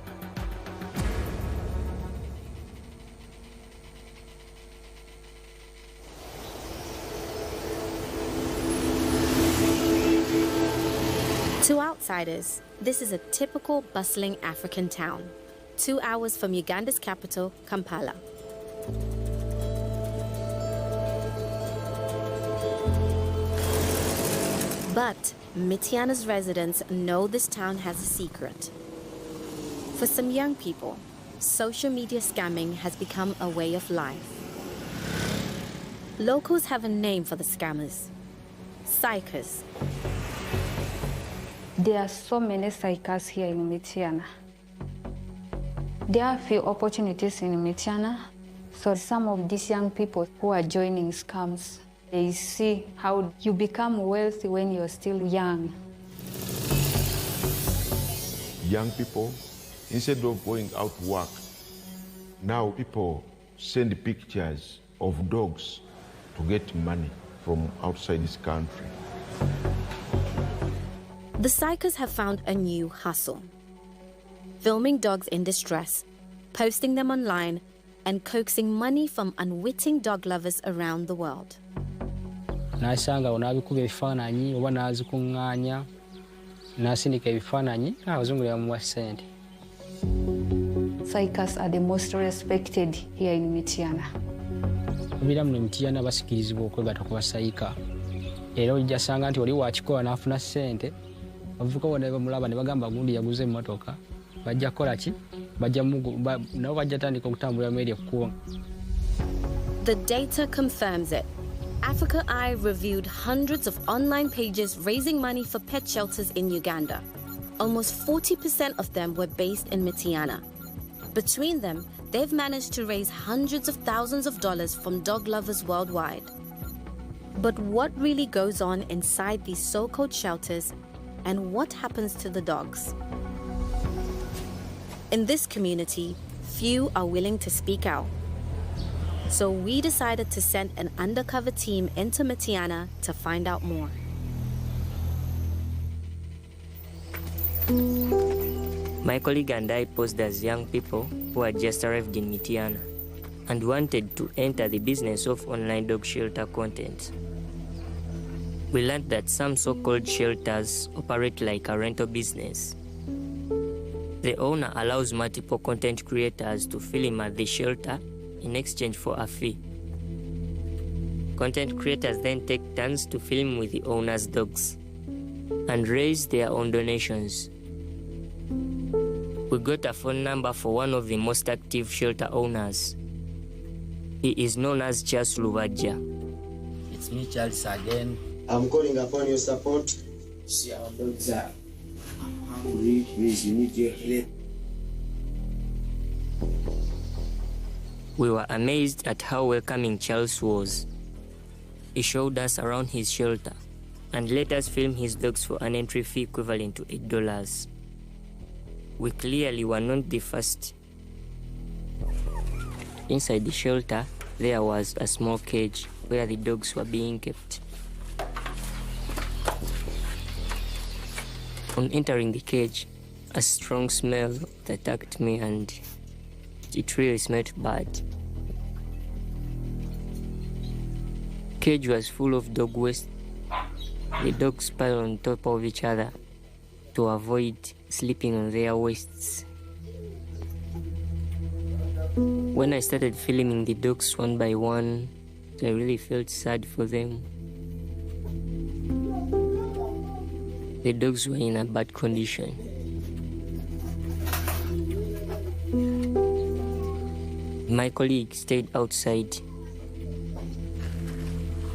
To outsiders, this is a typical bustling African town, 2 hours from Uganda's capital, Kampala. But Mityana's residents know this town has a secret. For some young people, social media scamming has become a way of life. Locals have a name for the scammers: psychers. There are so many psychers here in Mityana. There are few opportunities in Mityana, so some of these young people who are joining scams, they see how you become wealthy when you're still young. Young people, instead of going out to work, now people send pictures of dogs to get money from outside this country. The psychers have found a new hustle: filming dogs in distress, posting them online, and coaxing money from unwitting dog lovers around the world. Nasanga onabikuba ebifaananyi oba nazikuŋŋaanya nasindika ebifaananyi abazungu yamuwa ssente. Psychers are the most respected here in Mityana. Obira muno Mityana basikirizibwa okwegatta ku basayika. Era ojja sanga nti oli wakikola n'afuna ssente, abavubuka bonna bamulaba ne bagamba gundi yaguze emmotoka, bajja kukola ki? Nabo bajja tandika okutambulira mu eryo ekkubo. The data confirms it. Africa Eye reviewed hundreds of online pages raising money for pet shelters in Uganda. Almost 40% of them were based in Mityana. Between them, they've managed to raise hundreds of thousands of dollars from dog lovers worldwide. But what really goes on inside these so-called shelters, and what happens to the dogs? In this community, few are willing to speak out. So we decided to send an undercover team into Mityana to find out more. My colleague and I posed as young people who had just arrived in Mityana and wanted to enter the business of online dog shelter content. We learned that some so-called shelters operate like a rental business. The owner allows multiple content creators to film at the shelter in exchange for a fee. Content creators then take turns to film with the owner's dogs and raise their own donations. We got a phone number for one of the most active shelter owners. He is known as Charles Lubaja. It's me, Charles, again. I'm calling upon your support. See, our dogs are hungry. Please, you need your help. We were amazed at how welcoming Charles was. He showed us around his shelter and let us film his dogs for an entry fee equivalent to $8. We clearly were not the first. Inside the shelter, there was a small cage where the dogs were being kept. On entering the cage, a strong smell attacked me and it really smelled bad. Cage was full of dog waste. The dogs piled on top of each other to avoid sleeping on their wastes. When I started filming the dogs one by one, I really felt sad for them. The dogs were in a bad condition. My colleague stayed outside.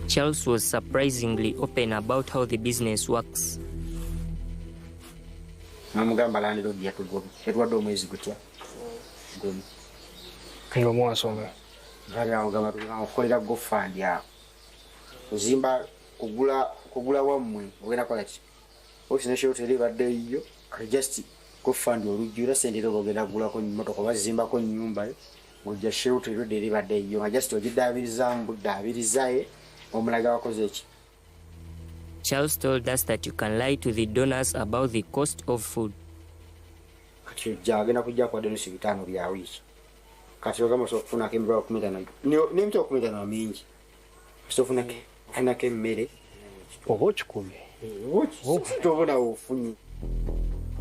Charles was surprisingly open about how the business works. Namugamba landlord yatugobi. Edward omwezi gutya. Gobi. Ngo mwasonga. Ngari amugamba tunakolera go fund ya. Kuzimba kugula wamwe ogenda kola ki. Ofisi nesho tele badde iyo. Just go fund olujura sendero ogenda kugula ko motoka bazimba ko nyumba yo. Ojja shelter ero deri badde iyo. Nga just ogidabiriza mbudabirizaye omulaga wakoze ki. Charles told us that you can lie to the donors about the cost of food. Kati agenda kujja kwa donors 5 bya wiki. Kati ogamba sokufuna kembwa kumita na. Ni mtu kumita na mingi. Sofuna ke anake mmere. Obo chikumi.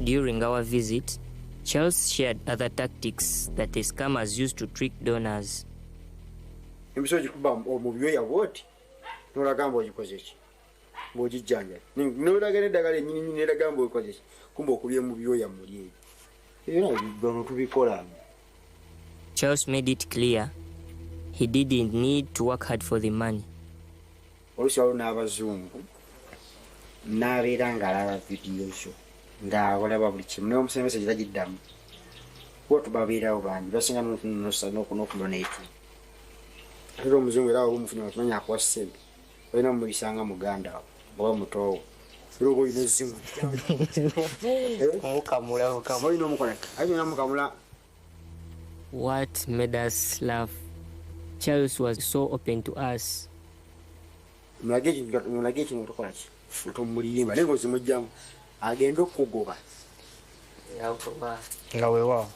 During our visit, Charles shared other tactics that the scammers used to trick donors. Emisoji kuba omubyo ya what? Nola gambo yikozeki. Bojijanja. Nola gane dagale nyinyi nera gambo yikozeki. Kumba okuliye mubyo ya muliye. Era bigono tubikola. Charles made it clear he didn't need to work hard for the money. Olusi n'abazungu n'abeera ng'alaba vidiyo zo ng'akolaba buli kimu naye omusomesa gitagiddamu kuba tubabeerawo bangi basinga n'okudonaiti ate omuzungu era olumufunya batumanya akuwa ssente olina mumuyisanga muganda oba mutoowo era oba olina ezzimu olina omukola ate olina mukamula. What made us laugh? Charles was so open to us. Mulage kino tukola ki otomuliyimba naye ng'ozimugjamu agenda okugoba nga weewaawo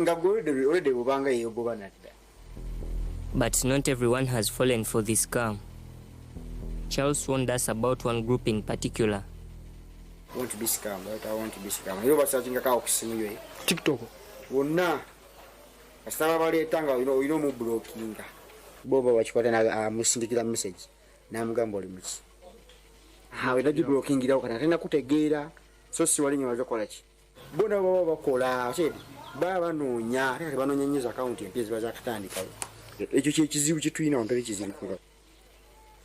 nga olede bwobanga yeegoba nadda. But not everyone has fallen for this scam. Charles warned us about one group in particular. I want to be scammed, right? I want to be scammed. You basachinga ka okusimu yo TikTok wonna asaba baleetanga olina omubulookinga boba wakikwata amusindikira message namugamba oli muki wena gibulokingirawo kati atenda kutegeera so si wali nyomaze kola ki bona baba bakola baba banoonya ate kati banoonya nnyo akawunti empya ziba zakatandikawo ekyo kyekizibu kyetulina wano tali kizibu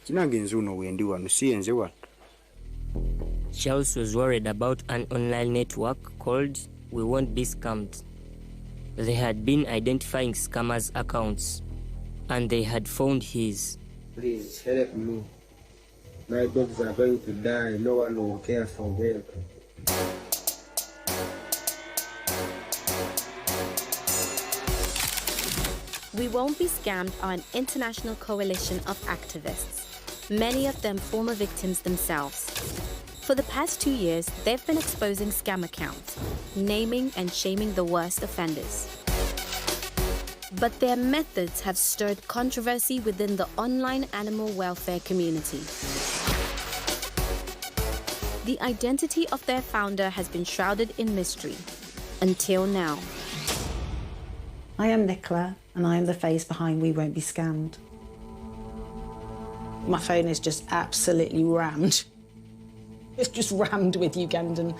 kinange enze uno wendi wano si enze wano. Charles was worried about an online network called We Won't Be Scammed. They had been identifying scammers' accounts, and they had found his. Please help me. My dogs are going to die. No one will care for them. We Won't Be Scammed are an international coalition of activists, many of them former victims themselves. For the past 2 years, they've been exposing scam accounts, naming and shaming the worst offenders. But their methods have stirred controversy within the online animal welfare community. The identity of their founder has been shrouded in mystery, until now. I am Nicola, and I am the face behind We Won't Be Scammed. My phone is just absolutely rammed. It's just rammed with Ugandan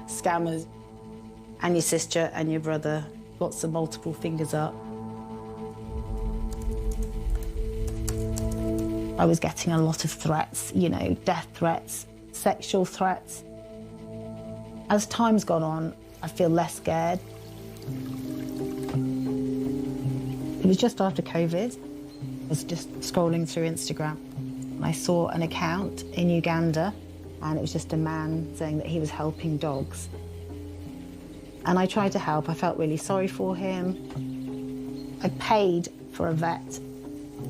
scammers. And your sister and your brother, lots of multiple fingers up. I was getting a lot of threats, death threats, sexual threats. As time's gone on, I feel less scared. It was just after COVID. I was just scrolling through Instagram. And I saw an account in Uganda, and it was just a man saying that he was helping dogs. And I tried to help. I felt really sorry for him. I paid for a vet.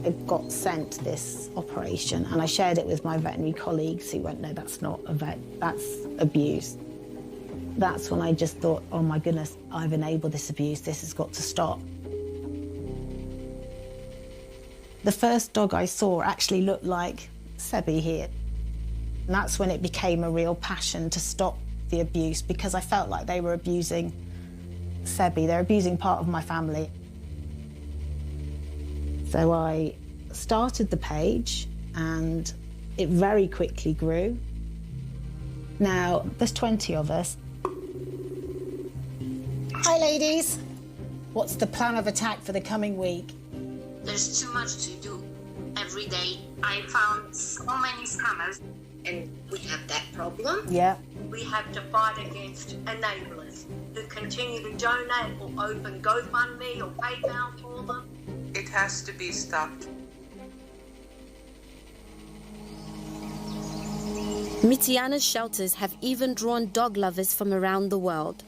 I got sent this operation, and I shared it with my veterinary colleagues who went, no, that's not a vet, that's abuse. That's when I just thought, oh my goodness, I've enabled this abuse, this has got to stop. The first dog I saw actually looked like Sebi here. And that's when it became a real passion to stop the abuse, because I felt like they were abusing Sebi, they're abusing part of my family. So I started the page and it very quickly grew. Now, there's 20 of us. Hi, ladies. What's the plan of attack for the coming week? There's too much to do every day. I found so many scammers, and we have that problem. Yeah. We have to fight against enablers who continue to donate or open GoFundMe or PayPal for them. It has to be stopped. Mityana's shelters have even drawn dog lovers from around the world.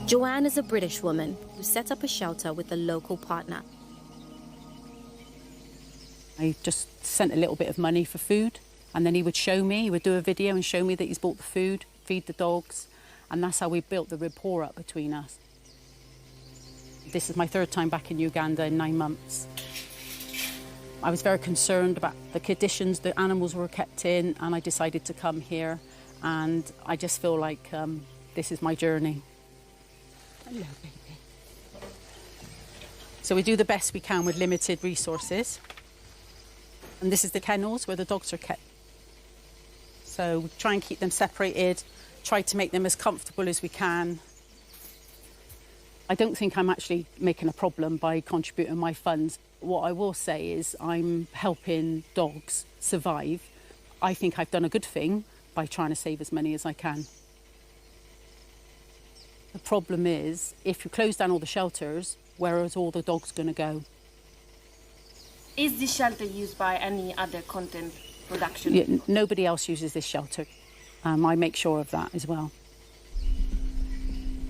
Joanne is a British woman who set up a shelter with a local partner. I just sent a little bit of money for food, and then he would do a video and show me that he's bought the food, feed the dogs, and that's how we built the rapport up between us. This is my third time back in Uganda in 9 months. I was very concerned about the conditions the animals were kept in, and I decided to come here, and I just feel like this is my journey. Hello, baby. So we do the best we can with limited resources. And this is the kennels where the dogs are kept. So we try and keep them separated, try to make them as comfortable as we can. I don't think I'm actually making a problem by contributing my funds. What I will say is I'm helping dogs survive. I think I've done a good thing by trying to save as many as I can. The problem is, if you close down all the shelters, where is all the dogs going to go? Is this shelter used by any other content production? Yeah, nobody else uses this shelter. I make sure of that as well.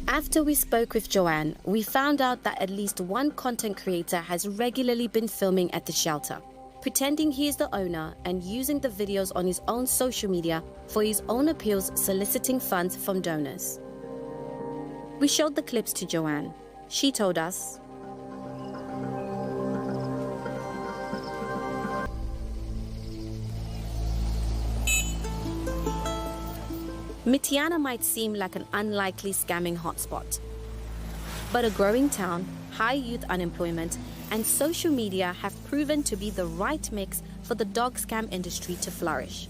After we spoke with Joanne, we found out that at least one content creator has regularly been filming at the shelter, pretending he is the owner and using the videos on his own social media for his own appeals, soliciting funds from donors. We showed the clips to Joanne. She told us, Mityana might seem like an unlikely scamming hotspot, but a growing town, high youth unemployment, and social media have proven to be the right mix for the dog scam industry to flourish.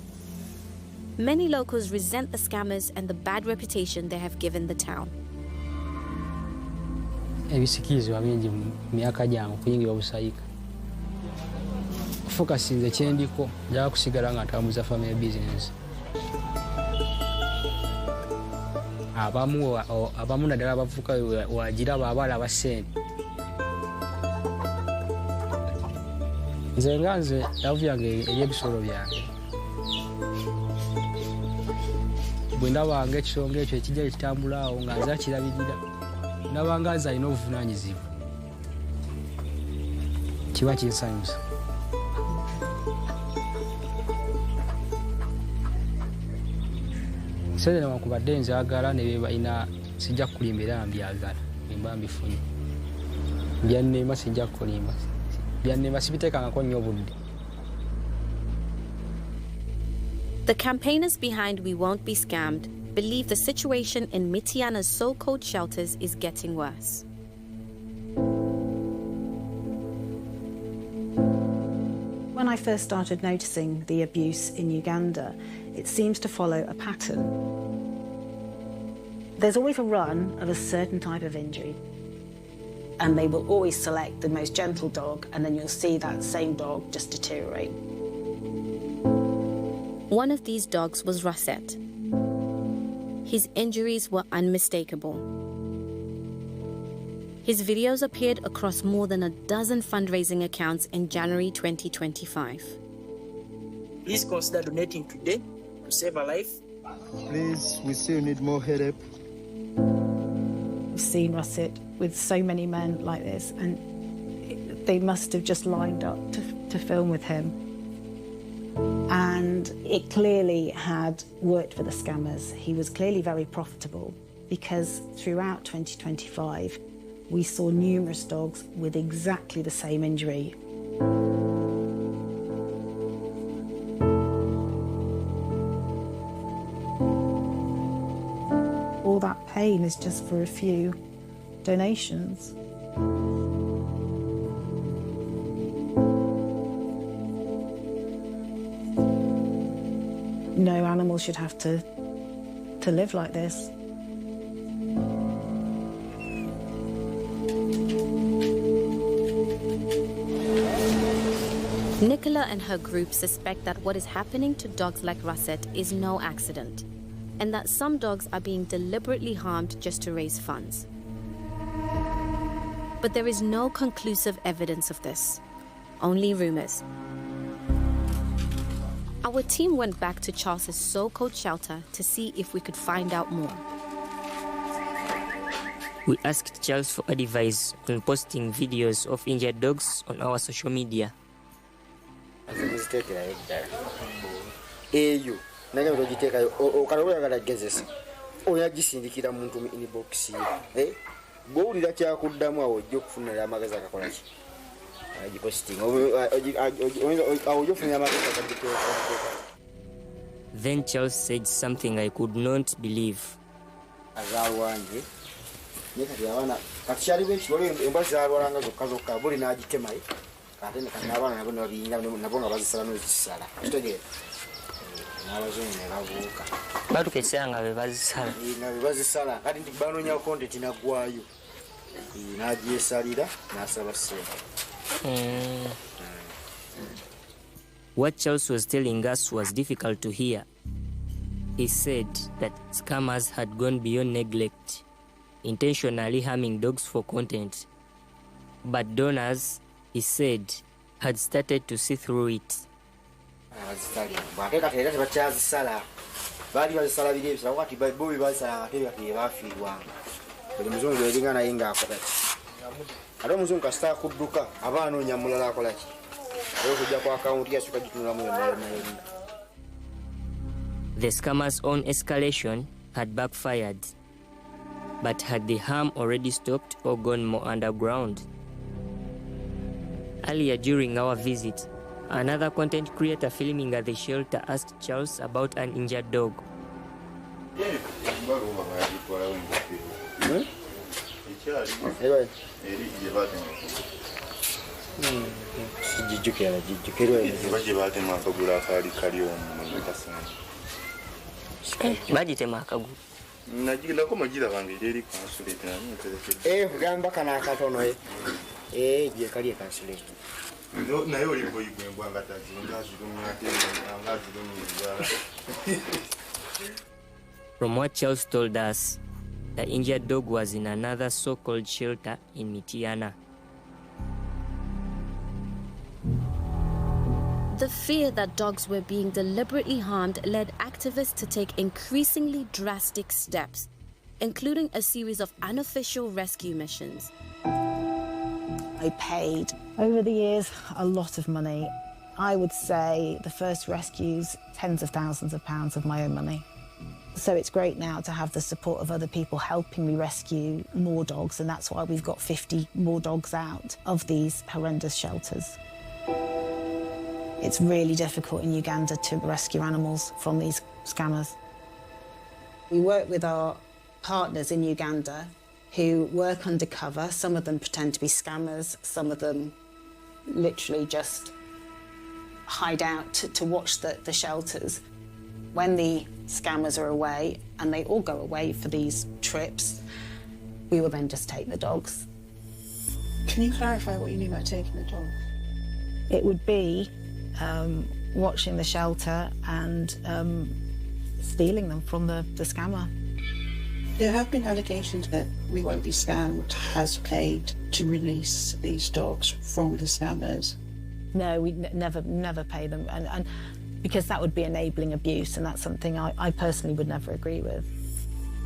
Many locals resent the scammers and the bad reputation they have given the town. Ebisikizibwa bingi mu myaka gyange kuyingira obusayika. Focus nze kyendiko njagala kusigala nga ntambuza family business. Abamu naddala abavuka wagiraba abalaba ssente. Nze nga nze laavu yange eri ebisolo byange. Bwe ndabanga ekisonga ekyo ekijja kitambula awo nga nze akirabirira. Ndabanga nze alina obuvunaanyizibwa. Kiba kinsanyusa. Sente newankubadde nzaagala ne bye balina sijja kulimba era mbyagala mba mbifunye. Byanneema sijja kulimba. Byanneema sibiteekangako nnyo budde. The campaigners behind We Won't Be Scammed believe the situation in Mityana's so-called shelters is getting worse. When I first started noticing the abuse in Uganda, it seems to follow a pattern. There's always a run of a certain type of injury, and they will always select the most gentle dog, and then you'll see that same dog just deteriorate. One of these dogs was Russet. His injuries were unmistakable. His videos appeared across more than a dozen fundraising accounts in January 2025. Please consider donating today to save a life. Please, we still need more help. I've seen Russet with so many men like this, and they must have just lined up to film with him. And it clearly had worked for the scammers. He was clearly very profitable because throughout 2025, we saw numerous dogs with exactly the same injury. All that pain is just for a few donations. No animal should have to live like this. Nicola and her group suspect that what is happening to dogs like Russet is no accident, and that some dogs are being deliberately harmed just to raise funds. But there is no conclusive evidence of this, only rumors. Our team went back to Charles's so-called shelter to see if we could find out more. We asked Charles for advice on posting videos of injured dogs on our social media. Then Charles said something I could not believe. What Charles was telling us was difficult to hear. He said that scammers had gone beyond neglect, intentionally harming dogs for content. But donors, he said, had started to see through it. The scammers' own escalation had backfired. But had the harm already stopped or gone more underground? Earlier during our visit, another content creator filming at the shelter asked Charles about an injured dog. From what Charles told us, the injured dog was in another so-called shelter in Mityana. The fear that dogs were being deliberately harmed led activists to take increasingly drastic steps, including a series of unofficial rescue missions. I paid, over the years, a lot of money. I would say the first rescues, tens of thousands of pounds of my own money. So it's great now to have the support of other people helping me rescue more dogs, and that's why we've got 50 more dogs out of these horrendous shelters. It's really difficult in Uganda to rescue animals from these scammers. We work with our partners in Uganda who work undercover. Some of them pretend to be scammers, some of them literally just hide out to watch the shelters. When the scammers are away, and they all go away for these trips, we will then just take the dogs. Can you clarify what you mean by taking the dogs? It would be watching the shelter and stealing them from the scammer. There have been allegations that We Won't Be Scammed has paid to release these dogs from the scammers. No, we never pay them, and because that would be enabling abuse, and that's something I personally would never agree with.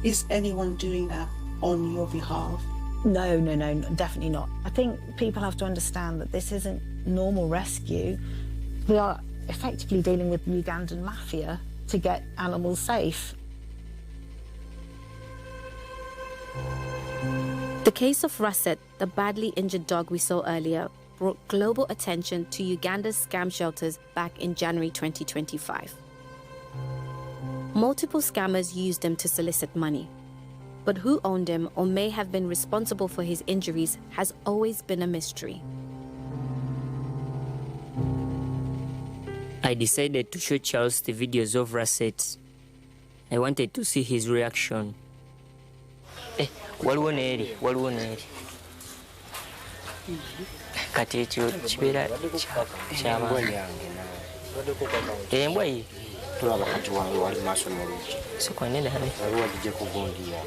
Is anyone doing that on your behalf? No, definitely not. I think people have to understand that this isn't normal rescue. We are effectively dealing with the Ugandan mafia to get animals safe. The case of Russet, the badly injured dog we saw earlier, brought global attention to Uganda's scam shelters back in January 2025. Multiple scammers used him to solicit money. But who owned him or may have been responsible for his injuries has always been a mystery. I decided to show Charles the videos of Russet. I wanted to see his reaction. Waliwo n'eri. Kati ekyo kibeera ky'abantu. Embwa ye? Tulaba kati wange wali maaso mu luggi. Sokwane dabe. Waliwo agijje kuvundiya.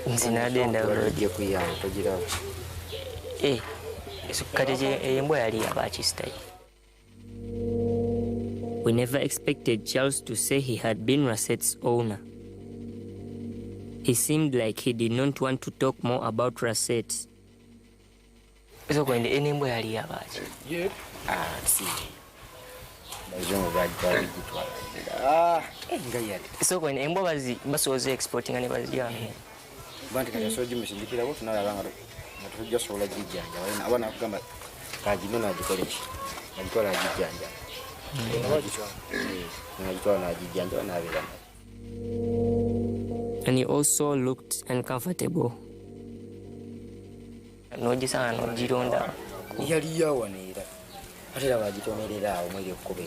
Nzinadde ndaba. Agijje kuyamba, togiraba. Kati embwa yali abakisitaye. We never expected Charles to say he had been Russet's owner. He seemed like he did not want to talk more about Russet. So when the embwa yali abaki? Yeah. See. So when embwa basoze exporting and bazilya. Bantu kati soji musindikira bo tunalaba nga tujja sola jijjanja. Abana kugamba kajino nagikoleki. Nagikola jijjanja. And he also looked uncomfortable. Nogisana nogironda. Yali yawanira. Ate laba agitomerera awo mweri okkobe.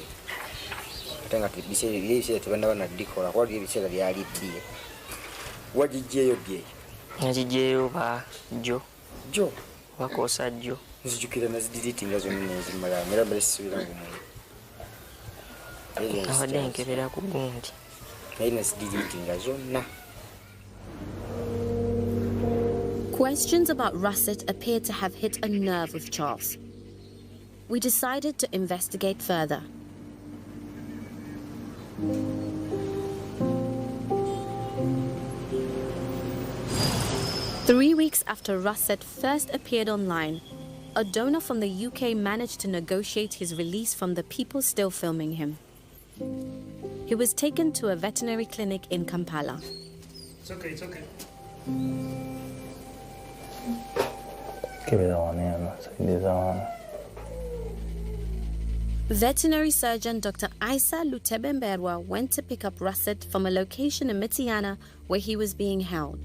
Ate nga biseera tebanda banadikola kuba ebiseera byali ddiye. Wagijjeeyo bye. Nagijjeeyo ba Jo. Jo? Bakoosa Jo. Nzijukira nazidiriitinga zonna nezimala. Mera mbere sisubira mu mwoyo. Abadde nkebera ku gundi. Naye nazidiriitinga zonna. Questions about Russet appeared to have hit a nerve of Charles. We decided to investigate further. Three weeks after Russet first appeared online, a donor from the UK managed to negotiate his release from the people still filming him. He was taken to a veterinary clinic in Kampala. It's okay, it's okay. Give it on, yeah. Veterinary surgeon Dr. Isa Lutebemberwa went to pick up Russet from a location in Mityana where he was being held.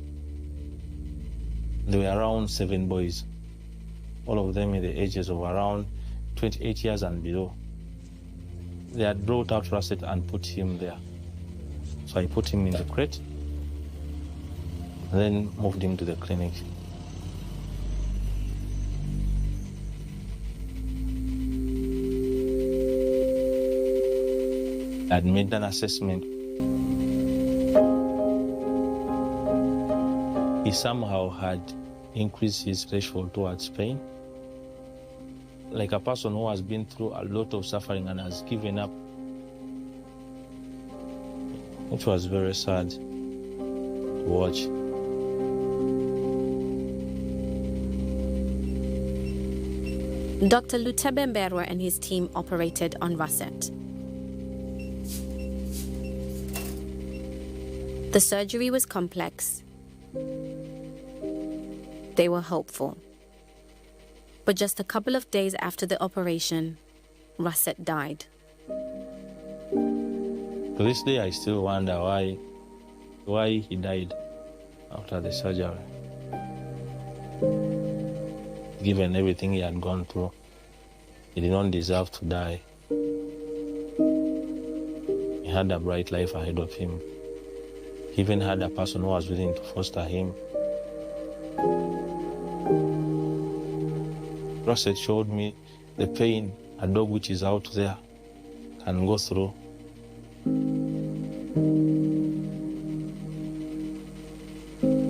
There were around 7 boys, all of them in the ages of around 28 years and below. They had brought out Russet and put him there. So I put him in the crate, and then moved him to the clinic. I had made an assessment. He somehow had increased his threshold towards pain. Like a person who has been through a lot of suffering and has given up. It was very sad to watch. Dr. Lutebemberwa and his team operated on Russet. The surgery was complex. They were hopeful. But just a couple of days after the operation, Russet died. To this day, I still wonder why he died after the surgery. Given everything he had gone through, he did not deserve to die. He had a bright life ahead of him. He even had a person who was willing to foster him. Russet showed me the pain a dog which is out there can go through.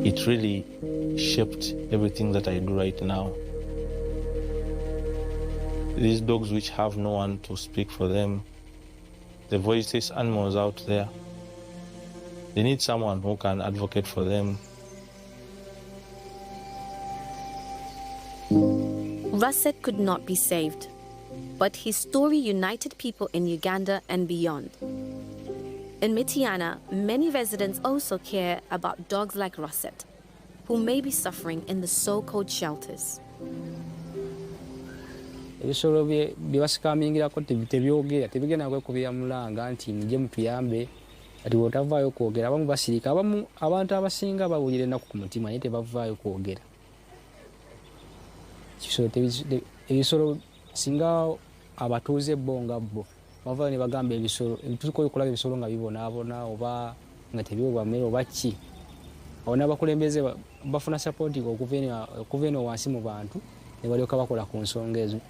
It really shaped everything that I do right now. These dogs which have no one to speak for them, the voiceless animals out there, they need someone who can advocate for them. Russet could not be saved, But his story united people in Uganda and beyond. In Mityana, many residents also care about dogs like Rosset, who may be suffering in the so-called shelters. Ebisolo byebasikamingira tebyogera tebigenda kwekubira mulanga nti muje mutuyambe ati wotavaayo kwogera abamu basirika abamu abantu abasinga bawulira ennaku ku mutima naye tebavaayo kwogera ebisolo singa abatuuze bo nga bo bavaayo ne bagamba ebisolo ebituuka okulaba ebisolo nga bibonaabona oba nga tebiweebwa mmere oba ki awo n'abakulembeze bafuna sapoti okuva eno wansi mu bantu ne balyoka bakola ku nsonga ezo.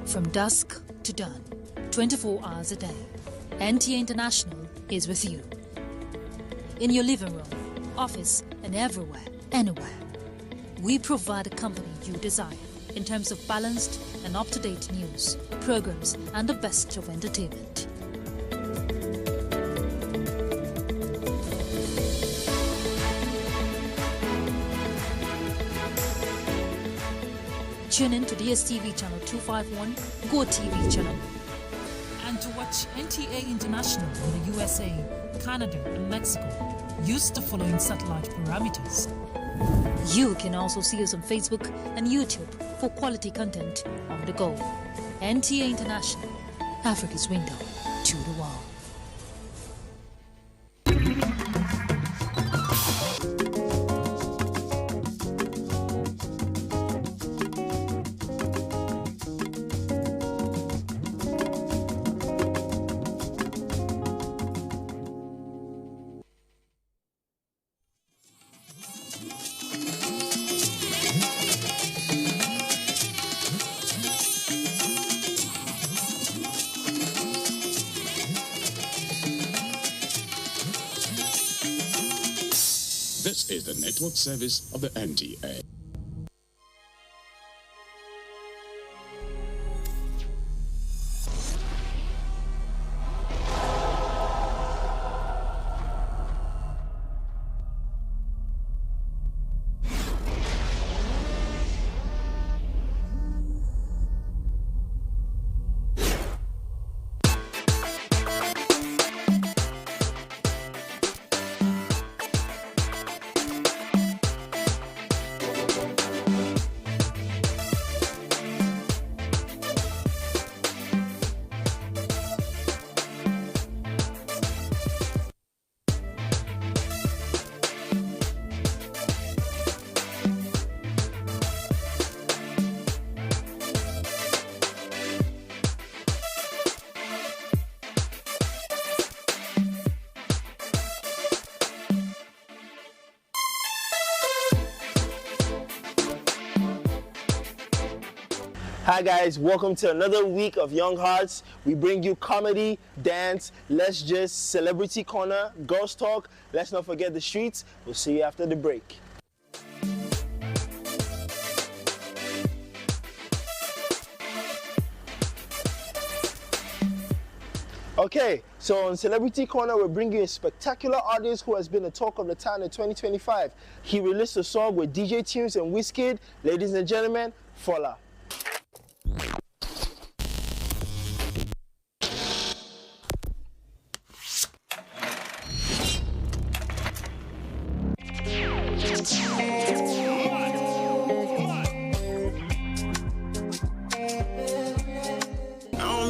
From dusk to dawn, 24 hours a day, NTA International is with you. In your living room, office, and everywhere, anywhere. We provide the company you desire in terms of balanced and up-to-date news, programs, and the best of entertainment. Tune in to DSTV channel 251, Go TV channel. And to watch NTA International in the USA, Canada, and Mexico, use the following satellite parameters. You can also see us on Facebook and YouTube for quality content on the go. NTA International, Africa's window to the world. This is the network service of the NTA. Hi guys, welcome to another week of Young Hearts. We bring you comedy, dance, let's just, celebrity corner, girls talk. Let's not forget the streets. We'll see you after the break. Okay, so on Celebrity Corner, we're bringing you a spectacular artist who has been the talk of the town in 2025. He released a song with DJ Tunes and Wizkid. Ladies and gentlemen, Fola.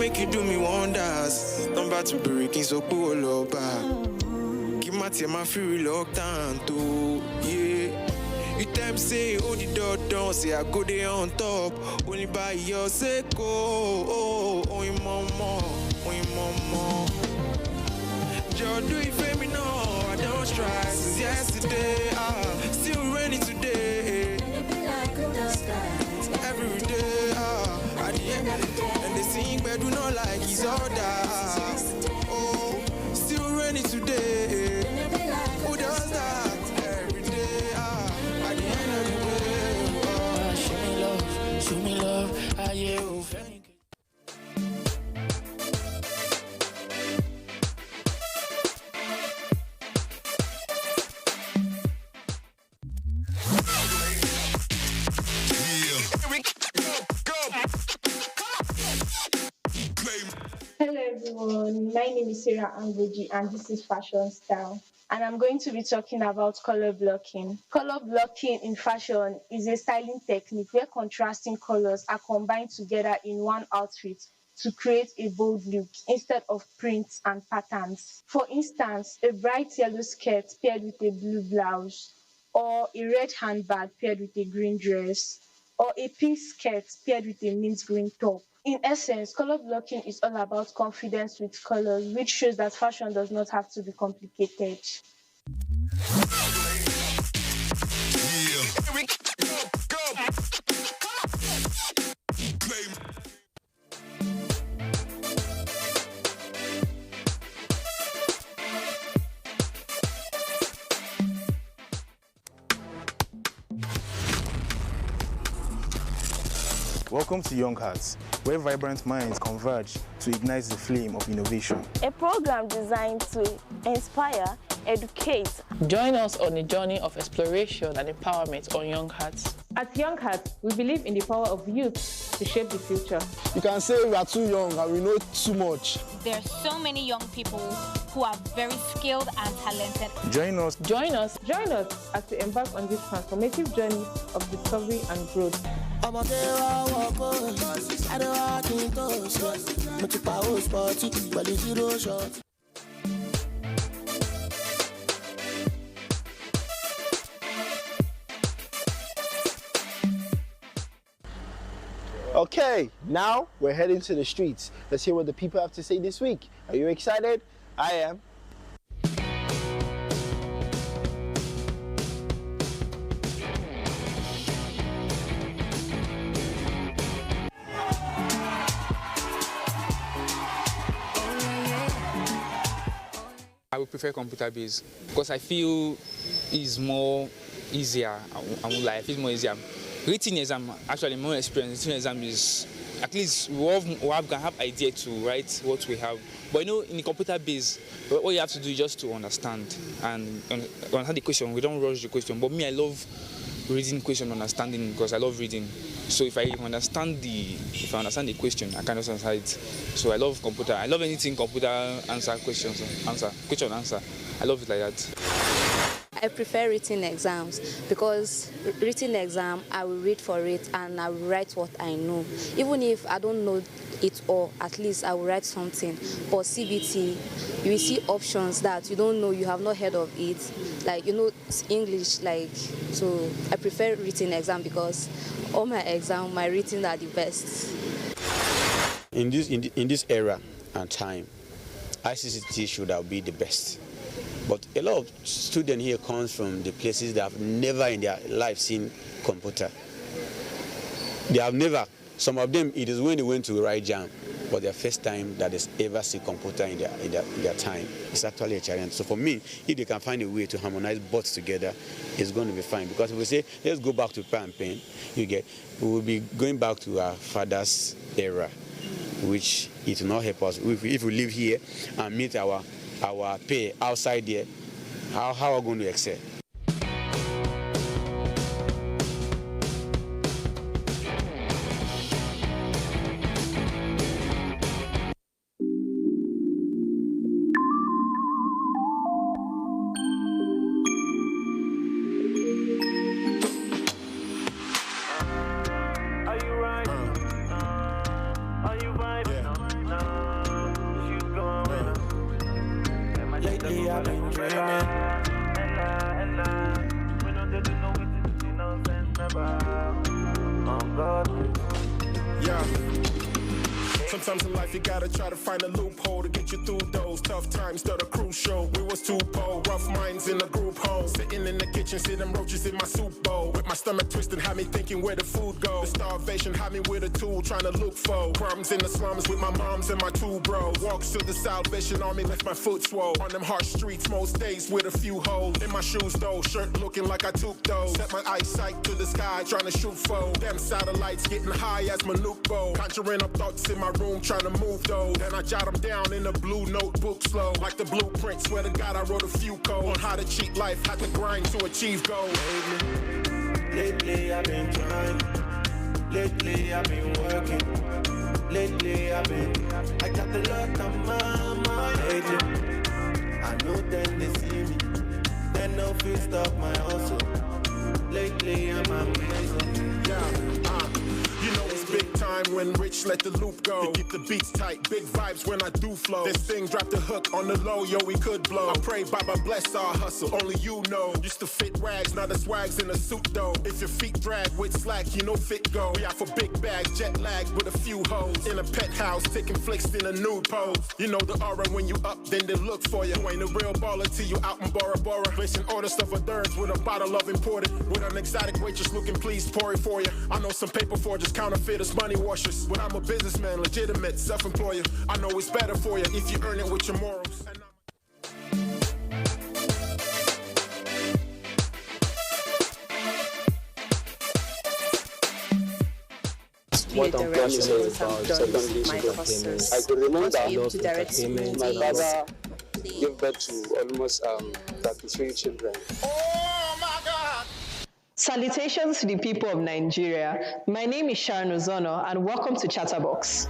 Make you do me wonders. I'm about to break in so cool over. Give my team my free reluctant to yeah. You time say oh the door don't say I go there on top. Only by your sake oh your mama. Just do it for me now. I don't try since yesterday. Still raining today. Every day at the end of the day. And they sing but do not like his order. Oh, still raining today. Who does that? Every day at the end of the day. Oh, show me love, yeah. Hello everyone, my name is Sarah Angoji and this is Fashion Style. And I'm going to be talking about color blocking. Color blocking in fashion is a styling technique where contrasting colors are combined together in one outfit to create a bold look instead of prints and patterns. For instance, a bright yellow skirt paired with a blue blouse, or a red handbag paired with a green dress, or a pink skirt paired with a mint green top. In essence, color blocking is all about confidence with colors, which shows that fashion does not have to be complicated. Welcome to Young Hearts, where vibrant minds converge to ignite the flame of innovation. A program designed to inspire, educate. Join us on a journey of exploration and empowerment on Young Hearts. At Young Hearts, we believe in the power of youth to shape the future. You can say we are too young and we know too much. There are so many young people who are very skilled and talented. Join us. Join us. Join us as we embark on this transformative journey of discovery and growth. Okay, now we're heading to the streets. Let's hear what the people have to say this week. Are you excited? I am. I would prefer computer-based because I feel it's more easier. I won't lie, I feel more easier. Written exam, actually more experience. Written exam is, at least we can have idea to write what we have. But you know, in the computer-based, what you have to do is just to understand and understand the question. We don't rush the question. But me, I love reading question, understanding because I love reading. So if I understand the question, I can also answer it. So I love computer. I love anything computer answer questions, question answer. I love it like that. I prefer written exams because written exam, I will read for it and I will write what I know. Even if I don't know it all, at least I will write something. For CBT, you will see options that you don't know, you have not heard of it. Like, you know, English, like, so I prefer written exam because all my exam, my written are the best. In this era and time, ICT should have been the best. But a lot of students here comes from the places that have never in their life seen computer. They have never Some of them, it is when they went to write jam, but their first time that they ever see computer in their time. It's actually a challenge. So for me, if they can find a way to harmonize both together, it's going to be fine. Because if we say, let's go back to pen and pen, we will be going back to our father's era, which it will not help us. If we live here and meet our pay outside there, how are we going to excel? Sometimes in life you gotta try to find a loophole to get you through those tough times that are crucial. We was too bold, rough minds in a group home. Sitting in the kitchen, see them roaches in my soup bowl. With my stomach twisted, had me thinking where the food goes. The starvation had me with a tool, trying to look for crumbs in the slums with my moms and my two bros. Walks to the Salvation Army, left my foot swole. On them harsh streets most days with a few holes. In my shoes though, shirt looking like I took those. Set my eyesight to the sky, trying to shoot for them satellites getting high as my nuke bow. Conjuring up thoughts in my room, trying to move those. Then I jot them down in a blue notebook slow. Like the blueprint, swear to God I wrote a few codes. On how to cheat life, had to grind to achieve goals. Lately I've been trying. Lately I've been working. Lately I got the luck on my mind. Lately, I know then they see me. Then no feel stop my hustle. Lately I'm amazing. You know it's big time when Rich let the loop go. They keep the beats tight, big vibes when I do flow. This thing dropped the hook on the low, yo, we could blow. I pray Baba bless our hustle, only you know. Used to fit rags, now the swag's in a suit though. If your feet drag with slack, you know fit go. We out for big bags, jet lag with a few hoes. In a pet house, taking flicks in a nude pose. You know the aura when you up, then they look for you. You ain't a real baller till you out in Bora Bora. Placing order stuff for thirds with a bottle of imported. With an exotic waitress looking please, pour it for you. I know some paper forgers, counterfeiters, money washers. But I'm a businessman, legitimate, self-employer. I know it's better for you if you earn it with your morals. What I'm passionate about secondary school payments. I could remember my father gave birth to almost 33 children. Salutations to the people of Nigeria. My name is Sharon Ozono and welcome to Chatterbox.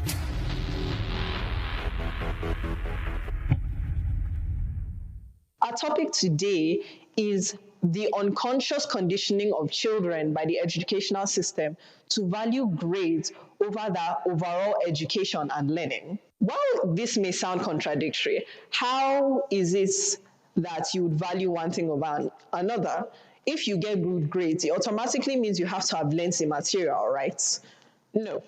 Our topic today is the unconscious conditioning of children by the educational system to value grades over their overall education and learning. While this may sound contradictory, how is it that you would value one thing over another? If you get good grades, it automatically means you have to have learned the material, right? No.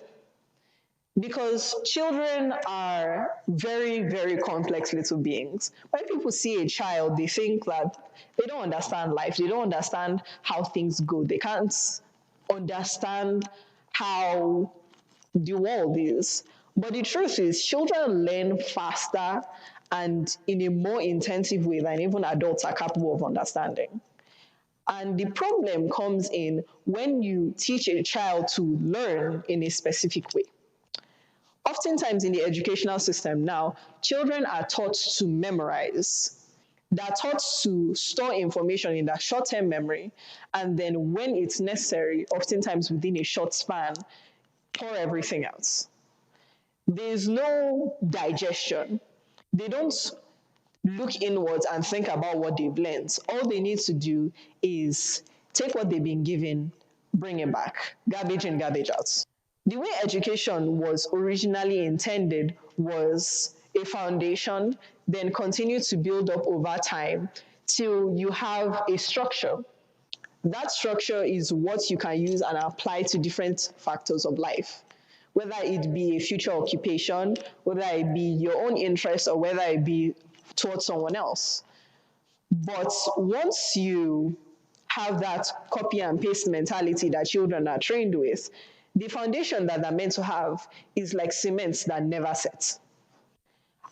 Because children are very, very complex little beings. When people see a child, they think that they don't understand life. They don't understand how things go. They can't understand how the world is. But the truth is, children learn faster and in a more intensive way than even adults are capable of understanding. And the problem comes in when you teach a child to learn in a specific way. Oftentimes in the educational system now, children are taught to memorize. They're taught to store information in their short-term memory, and then when it's necessary, oftentimes within a short span, pour everything out. There's no digestion. They don't look inwards and think about what they've learned. All they need to do is take what they've been given, bring it back, garbage in, garbage out. The way education was originally intended was a foundation, then continue to build up over time till you have a structure. That structure is what you can use and apply to different factors of life, whether it be a future occupation, whether it be your own interest, or whether it be towards someone else. But once you have that copy and paste mentality that children are trained with, The foundation that they're meant to have is like cement that never sets.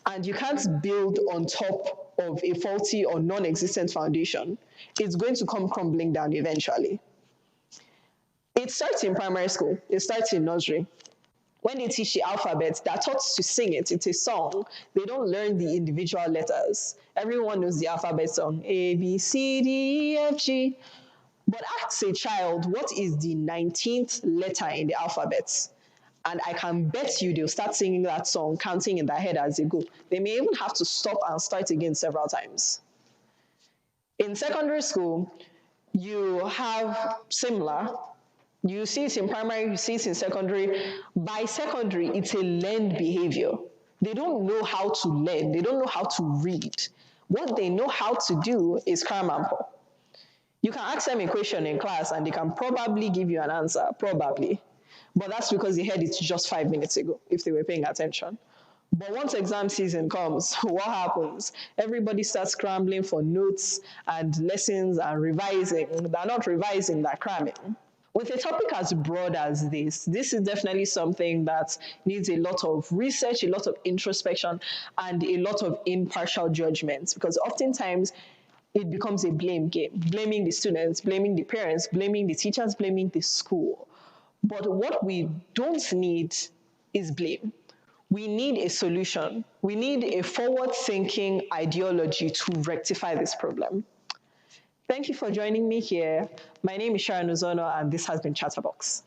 And you can't build on top of a faulty or non-existent foundation. It's going to come crumbling down eventually. It starts in primary school. It starts in nursery. When they teach the alphabet, they're taught to sing it. It's a song. They don't learn the individual letters. Everyone knows the alphabet song. A, B, C, D, E, F, G. But ask a child, what is the 19th letter in the alphabet? And I can bet you they'll start singing that song, counting in their head as they go. They may even have to stop and start again several times. In secondary school, you have similar. You see it in primary, you see it in secondary. By secondary, it's a learned behavior. They don't know how to learn. They don't know how to read. What they know how to do is cram and pour. You can ask them a question in class and they can probably give you an answer, probably. But that's because they heard it just 5 minutes ago, if they were paying attention. But once exam season comes, what happens? Everybody starts scrambling for notes and lessons and revising. They're not revising, they're cramming. With a topic as broad as this is definitely something that needs a lot of research, a lot of introspection, and a lot of impartial judgment, because oftentimes it becomes a blame game, blaming the students, blaming the parents, blaming the teachers, blaming the school. But what we don't need is blame. We need a solution. We need a forward-thinking ideology to rectify this problem. Thank you for joining me here. My name is Sharon Uzono, and this has been Chatterbox.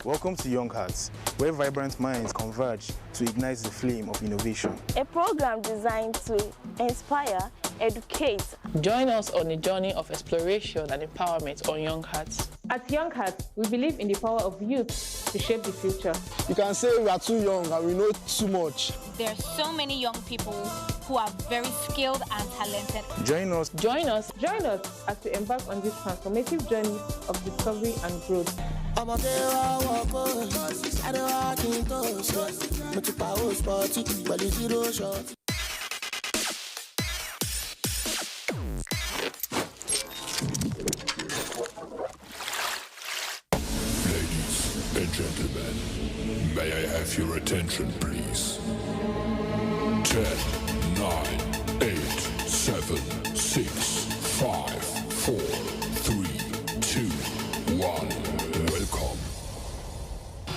Welcome to Young Hearts, where vibrant minds converge to ignite the flame of innovation. A program designed to inspire, educate. Join us on a journey of exploration and empowerment on Young Hearts. At Young Hearts, we believe in the power of youth to shape the future. You can say we are too young and we know too much. There are so many young people who are very skilled and talented. Join us. Join us. Join us as we embark on this transformative journey of discovery and growth. Ladies and gentlemen, may I have your attention, please? 10, 9, 8, 7, 6, 5, 4, 3, 2, 1. Welcome.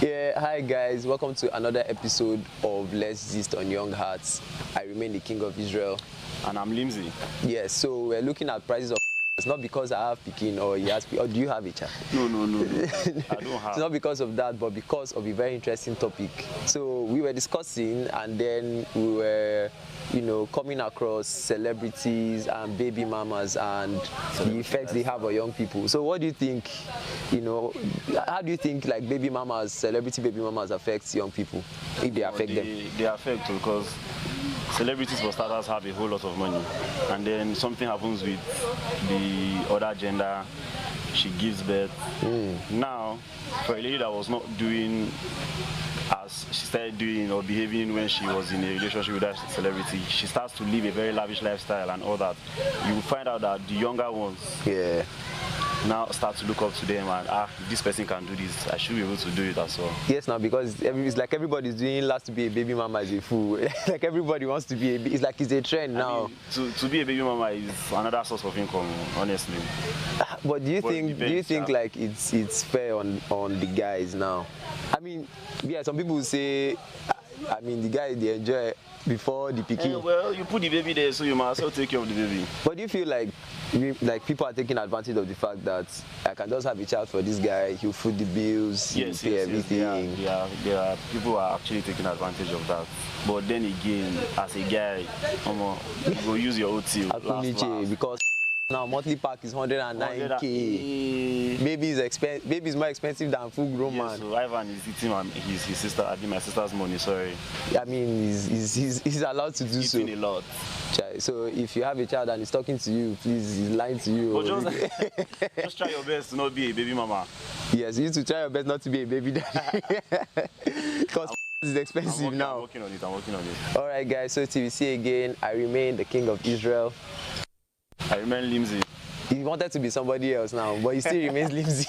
Yeah, hi guys, welcome to another episode of Let's Gist on Young Hearts. I remain the King of Israel. And I'm Limsey. Yes, so we're looking at prices of. It's not because I have Pekin or he has, or do you have a child? No. I don't have. It's not because of that, but because of a very interesting topic. So we were discussing, and then we were, coming across celebrities and baby mamas and the effects they have on young people. So what do you think, how do you think like baby mamas, celebrity baby mamas affects young people, if they affect them? They affect because celebrities for starters have a whole lot of money, and then something happens with the other gender, she gives birth. Now, for a lady that was not doing as she started doing or behaving when she was in a relationship with that celebrity, she starts to live a very lavish lifestyle and all that. You will find out that the younger ones now start to look up to them and this person can do this, I should be able to do it as well. Yes, now because it's like everybody's doing last to be a baby mama is a fool. Like everybody wants to be it's like it's a trend now. I mean, to be a baby mama is another source of income, honestly. But do you think like it's fair on the guys now? I mean, yeah, some people say I mean, the guy they enjoy before the picking. Well, you put the baby there, so you must also take care of the baby. But do you feel like people are taking advantage of the fact that I can just have a child for this guy, he'll foot the bills, he'll pay everything? There are people who are actually taking advantage of that. But then again, as a guy, you go use your OT last. Because now monthly pack is 109k. Baby is more expensive than full grown man. So Ivan is eating his sister. I mean my sister's money. Sorry. I mean he's allowed to do so. Eating a lot. So if you have a child and he's talking to you, please, he's lying to you. But just try your best to not be a baby mama. Yes, you need to try your best not to be a baby daddy. Because it's expensive now. I'm working on it. All right, guys. So till we see again, I remain the king of Israel. I remain Limsy. He wanted to be somebody else now, but he still remains Limsy.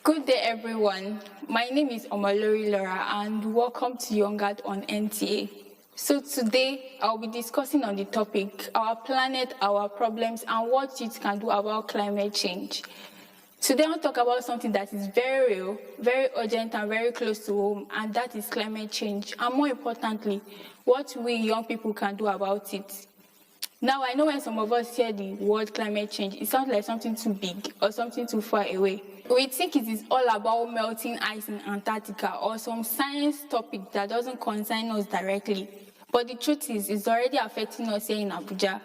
Good day, everyone. My name is Omalori Laura, and welcome to Young Art on NTA. So today, I'll be discussing on the topic, our planet, our problems, and what youth can do about climate change. Today, I'll talk about something that is very real, very urgent, and very close to home, and that is climate change. And more importantly, what we young people can do about it. Now, I know when some of us hear the word climate change, it sounds like something too big or something too far away. We think it is all about melting ice in Antarctica or some science topic that doesn't concern us directly. But the truth is, it's already affecting us here in Abuja.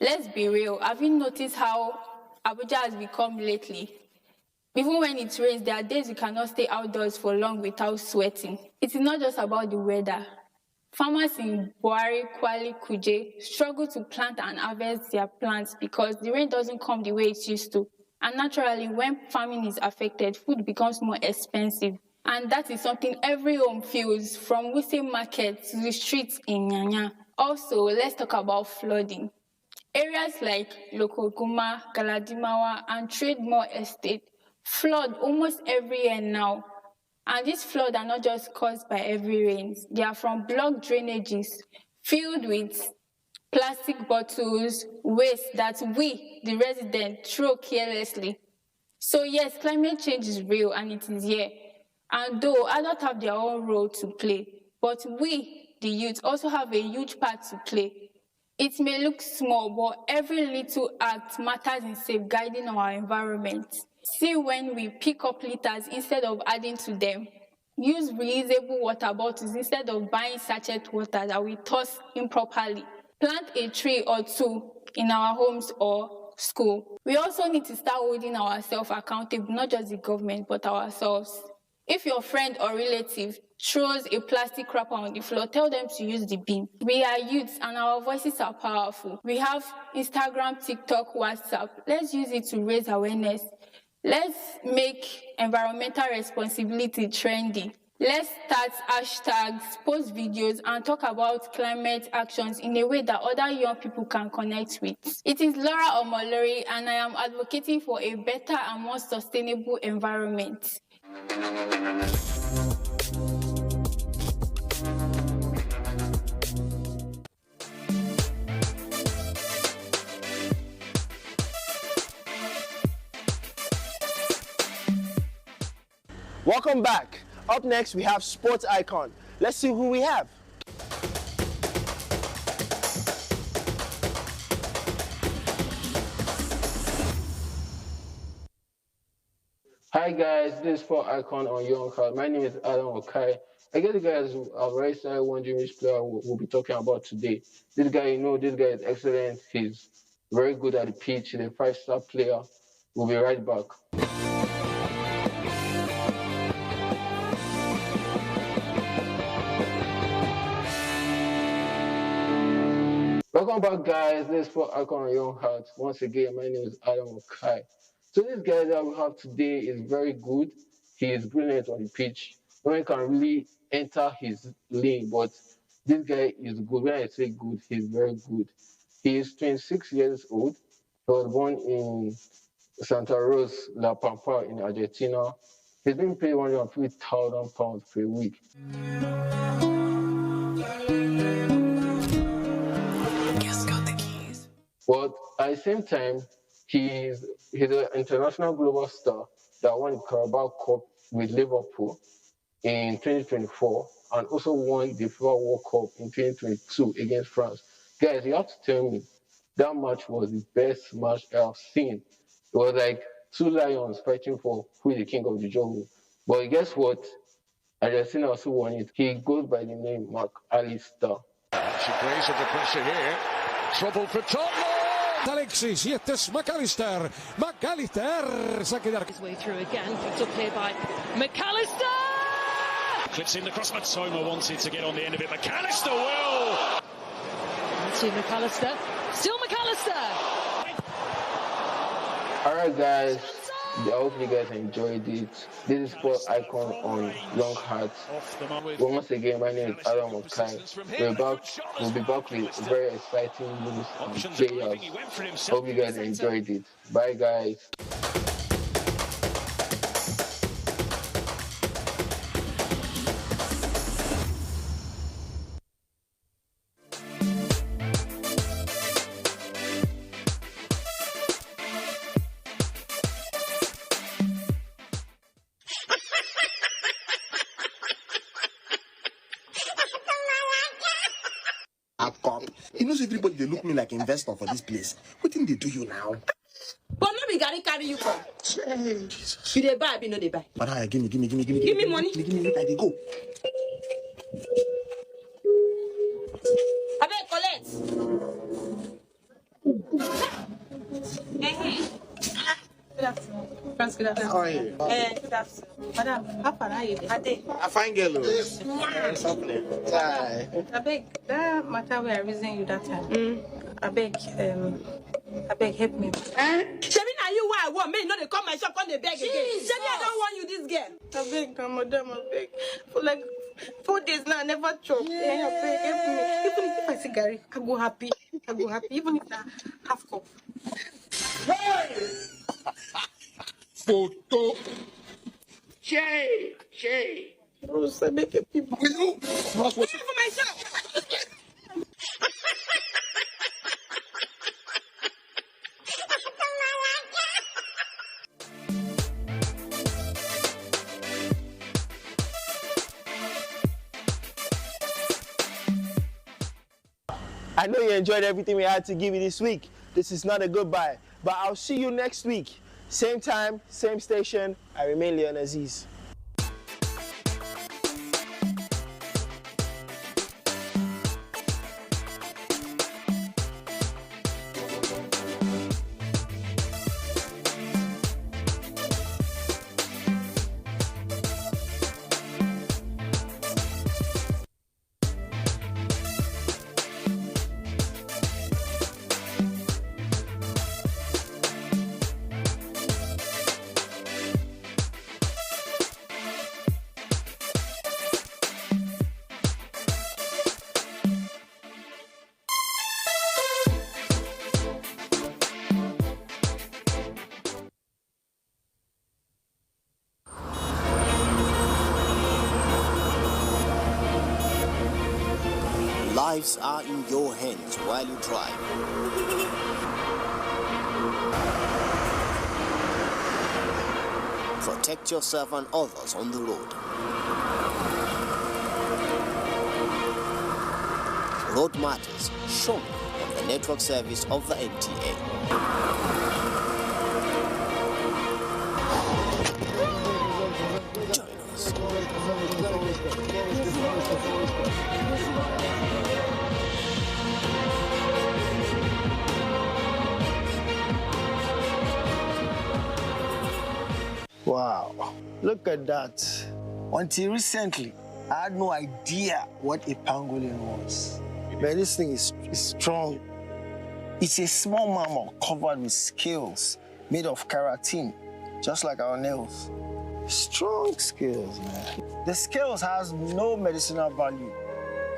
Let's be real. Have you noticed how Abuja has become lately? Even when it rains, there are days you cannot stay outdoors for long without sweating. It is not just about the weather. Farmers in Buhari, Kwali, Kuje struggle to plant and harvest their plants because the rain doesn't come the way it used to. And naturally, when farming is affected, food becomes more expensive. And that is something every home feels, from Wuse Market to the streets in Nyanya. Also, let's talk about flooding. Areas like Lokoguma, Galadimawa, and Trademore Estate flood almost every year now. And these floods are not just caused by heavy rains. They are from blocked drainages filled with plastic bottles, waste that we, the residents, throw carelessly. So yes, climate change is real and it is here. And though adults have their own role to play, but we, the youth, also have a huge part to play. It may look small, but every little act matters in safeguarding our environment. See when we pick up litters instead of adding to them. Use reusable water bottles instead of buying sachet water that we toss improperly. Plant a tree or two in our homes or school. We also need to start holding ourselves accountable, not just the government, but ourselves. If your friend or relative throws a plastic wrapper on the floor, tell them to use the bin. We are youths and our voices are powerful. We have Instagram, TikTok, WhatsApp. Let's use it to raise awareness. Let's make environmental responsibility trendy. Let's start hashtags, post videos, and talk about climate actions in a way that other young people can connect with. It is Laura Omolori, and I am advocating for a better and more sustainable environment. Welcome back. Up next, we have Sports Icon. Let's see who we have. Hi guys, this is Sport Icon on Young Card. My name is Adam Okai. I guess you guys are very started wondering which player we'll be talking about today. This guy, this guy is excellent. He's very good at the pitch. He's a 5-star player. We'll be right back. Welcome back, guys. This is Sport Icon on Young Heart. Once again, my name is Adam Okai. So this guy that we have today is very good. He is brilliant on the pitch. No one can really enter his lane, but this guy is good. When I say good, he's very good. He is 26 years old. He was born in Santa Rosa, La Pampa in Argentina. He's being paid £150,000 per week. But at the same time, he's an international global star that won the Carabao Cup with Liverpool in 2024 and also won the FIFA World Cup in 2022 against France. Guys, you have to tell me that match was the best match I've seen. It was like two lions fighting for who is the king of the jungle. But guess what? Argentina also won it. He goes by the name Mark Alistair. She plays under pressure here. Trouble for Tottenham. Alexis, yet this McAllister. McAllister, his way through again, picked up here by McAllister. Clips in the cross. Matoma wanted to get on the end of it. McAllister will. Let's see McAllister. Still McAllister. All right, guys. I hope you guys enjoyed it. This is Sport Icon on Young Hearts. Once again, my name is Adam Okai. We'll be back with very exciting news and players. Hope you guys enjoyed it. Bye, guys. He knows everybody, they look me like investor for this place. What thing they do you now? But no be carry you come. You dey buy, you know they buy. But give me. Give me money. Give me, I dey go. I beg collect. Good afternoon. Friends, good afternoon. How are you? Good afternoon. Madam, how far are you? I find girl. I beg, that matter where I reason you that time. I beg, help me. Shebi na you why I want me, no they come my shop, come they beg again. Shebi I don't want you this girl. I beg, madam, I beg. For like 4 days now, I never chop. I beg, help me. Even if I see Gary, I go happy. Even if I half cup. Hey! Photo. Shay. Rose, I make a people. With who? For myself. I know you enjoyed everything we had to give you this week. This is not a goodbye, but I'll see you next week. Same time, same station. I remain Leon Aziz. Lives are in your hands while you drive. Protect yourself and others on the road. Road Matters, shown on the network service of the NTA. Join us. Wow, look at that. Until recently, I had no idea what a pangolin was. Man, this thing is strong. It's a small mammal covered with scales made of keratin, just like our nails. Strong scales, man. The scales has no medicinal value,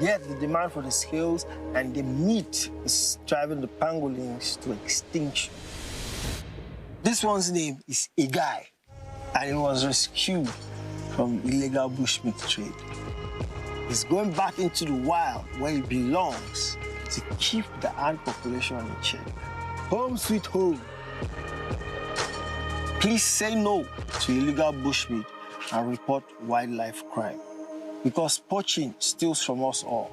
yet the demand for the scales and the meat is driving the pangolins to extinction. This one's name is Igai, and he was rescued from illegal bushmeat trade. He's going back into the wild where he belongs to keep the ant population in check. Home sweet home. Please say no to illegal bushmeat and report wildlife crime, because poaching steals from us all.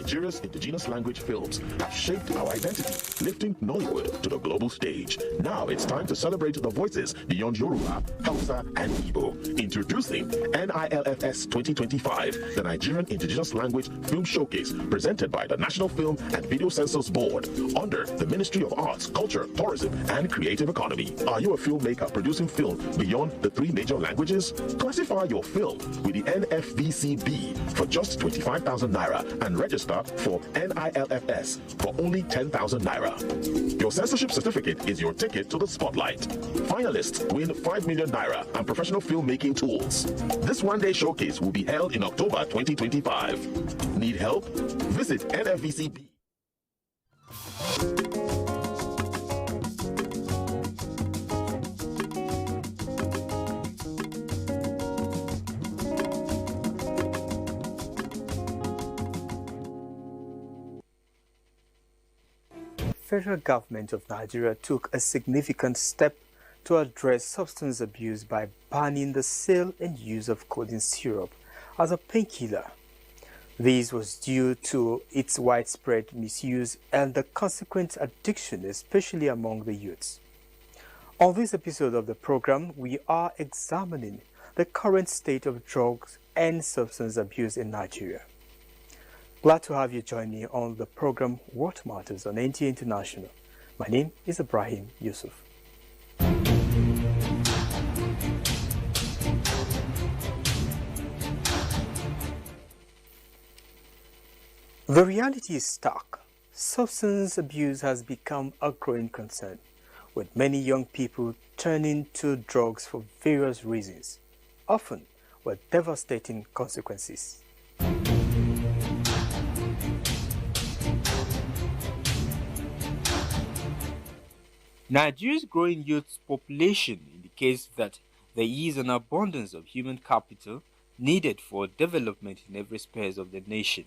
Nigeria's indigenous language films have shaped our identity, lifting Nollywood to the global stage. Now it's time to celebrate the voices beyond Yoruba, Hausa, and Igbo. Introducing NILFS 2025, the Nigerian Indigenous Language Film Showcase, presented by the National Film and Video Censors Board, under the Ministry of Arts, Culture, Tourism, and Creative Economy. Are you a filmmaker producing film beyond the 3 major languages? Classify your film with the NFVCB for just 25,000 Naira and register for NILFS for only 10,000 Naira. Your censorship certificate is your ticket to the spotlight. Finalists win 5 million Naira and professional filmmaking tools. This one-day showcase will be held in October 2025. Need help? Visit NFVCB. Federal government of Nigeria took a significant step to address substance abuse by banning the sale and use of codeine syrup as a painkiller. This was due to its widespread misuse and the consequent addiction, especially among the youths. On this episode of the program, we are examining the current state of drugs and substance abuse in Nigeria. Glad to have you join me on the program What Matters on NTA International. My name is Ibrahim Yusuf. The reality is stark. Substance abuse has become a growing concern, with many young people turning to drugs for various reasons, often with devastating consequences. Nigeria's growing youth population indicates that there is an abundance of human capital needed for development in every sphere of the nation.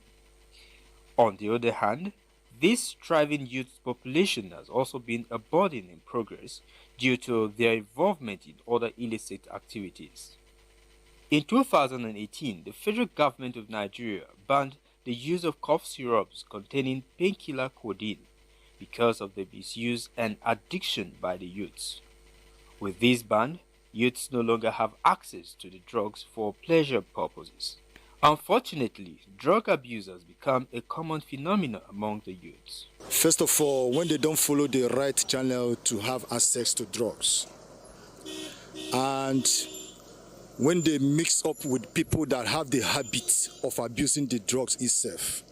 On the other hand, this thriving youth population has also been a burden in progress due to their involvement in other illicit activities. In 2018, the federal government of Nigeria banned the use of cough syrups containing painkiller codeine because of the misuse and addiction by the youths. With this ban, youths no longer have access to the drugs for pleasure purposes. Unfortunately, drug abuse has become a common phenomenon among the youths. First of all, when they don't follow the right channel to have access to drugs, and when they mix up with people that have the habit of abusing the drugs itself,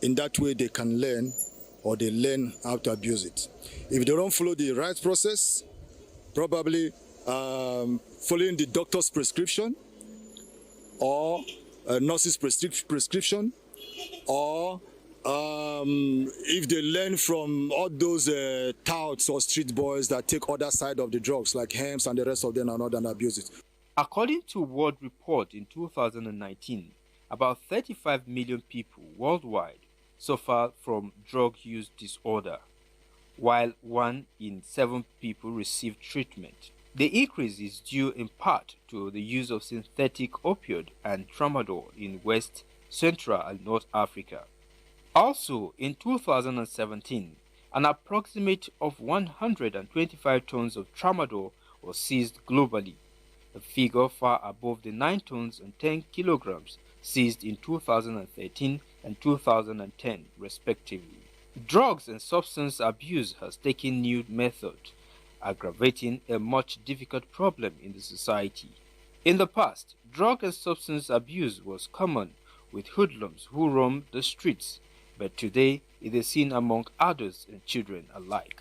in that way they can learn, or they learn how to abuse it. If they don't follow the right process, probably following the doctor's prescription or a nurse's prescription, or if they learn from all those touts or street boys that take other side of the drugs like hams and the rest of them and not abuse it. According to World Report in 2019, about 35 million people worldwide suffer from drug use disorder, while 1 in 7 people receive treatment. The increase is due in part to the use of synthetic opioid and tramadol in West, Central and North Africa. Also, in 2017, an approximate of 125 tons of tramadol was seized globally, a figure far above the 9 tons and 10 kilograms seized in 2013 and 2010, respectively. Drugs and substance abuse has taken new methods, aggravating a much difficult problem in the society. In the past, drug and substance abuse was common with hoodlums who roamed the streets, but today it is seen among adults and children alike.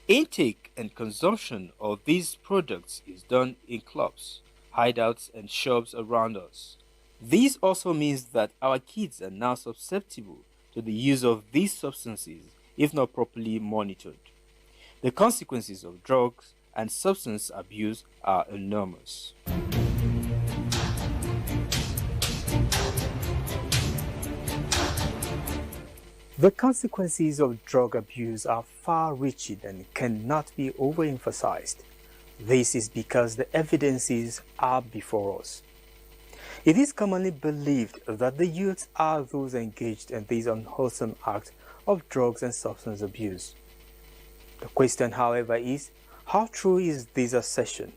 Intake and consumption of these products is done in clubs, hideouts and shops around us. This also means that our kids are now susceptible to the use of these substances if not properly monitored. The consequences of drugs and substance abuse are enormous. The consequences of drug abuse are far-reaching and cannot be overemphasized. This is because the evidences are before us. It is commonly believed that the youths are those engaged in these unwholesome acts of drugs and substance abuse. The question, however, is, how true is this assertion?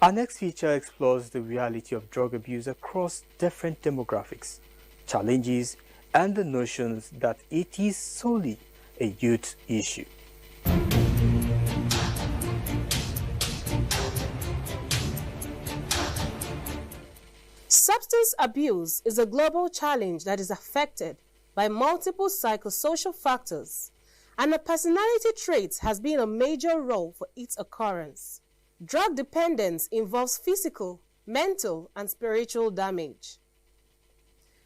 Our next feature explores the reality of drug abuse across different demographics, challenges, and the notions that it is solely a youth issue. Substance abuse is a global challenge that is affected by multiple psychosocial factors, and a personality trait has been a major role for its occurrence. Drug dependence involves physical, mental, and spiritual damage.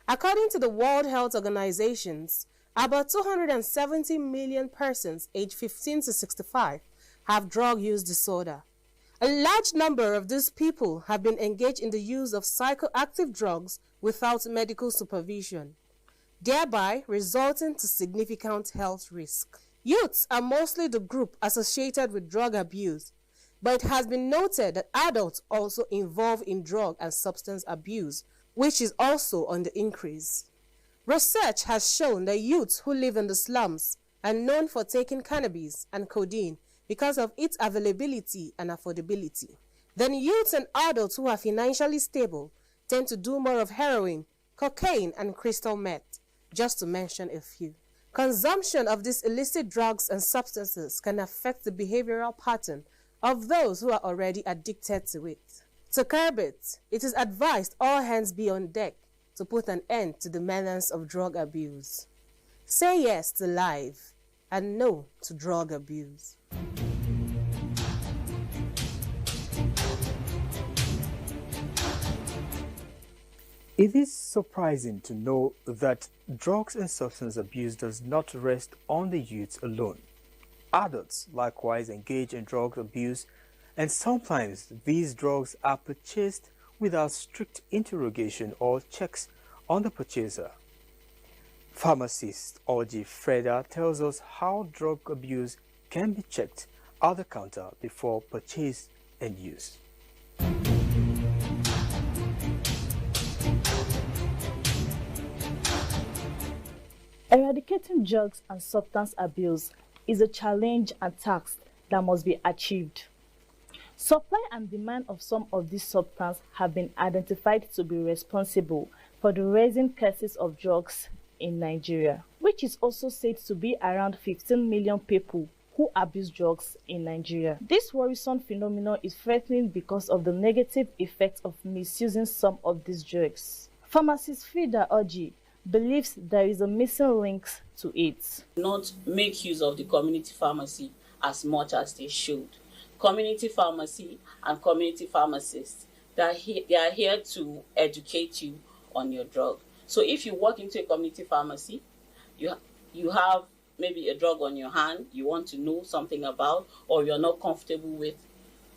According to the World Health Organization, about 270 million persons aged 15 to 65 have drug use disorder. A large number of these people have been engaged in the use of psychoactive drugs without medical supervision, thereby resulting to significant health risk. Youths are mostly the group associated with drug abuse, but it has been noted that adults also involved in drug and substance abuse, which is also on the increase. Research has shown that youths who live in the slums are known for taking cannabis and codeine because of its availability and affordability. Then youths and adults who are financially stable tend to do more of heroin, cocaine, and crystal meth, just to mention a few. Consumption of these illicit drugs and substances can affect the behavioral pattern of those who are already addicted to it. To curb it, it is advised all hands be on deck to put an end to the menace of drug abuse. Say yes to life and no to drug abuse. It is surprising to know that drugs and substance abuse does not rest on the youth alone. Adults likewise engage in drug abuse, and sometimes these drugs are purchased without strict interrogation or checks on the purchaser. Pharmacist Orji Freda tells us how drug abuse can be checked at the counter before purchase and use. Eradicating drugs and substance abuse is a challenge and task that must be achieved. Supply and demand of some of these substances have been identified to be responsible for the rising cases of drugs in Nigeria, which is also said to be around 15 million people who abuse drugs in Nigeria. This worrisome phenomenon is threatening because of the negative effects of misusing some of these drugs. Pharmacist Frida Orji believes there is a missing link to it. Not make use of the community pharmacy as much as they should. Community pharmacy and community pharmacists, they are here to educate you on your drug. So if you walk into a community pharmacy, you have maybe a drug on your hand you want to know something about or you're not comfortable with,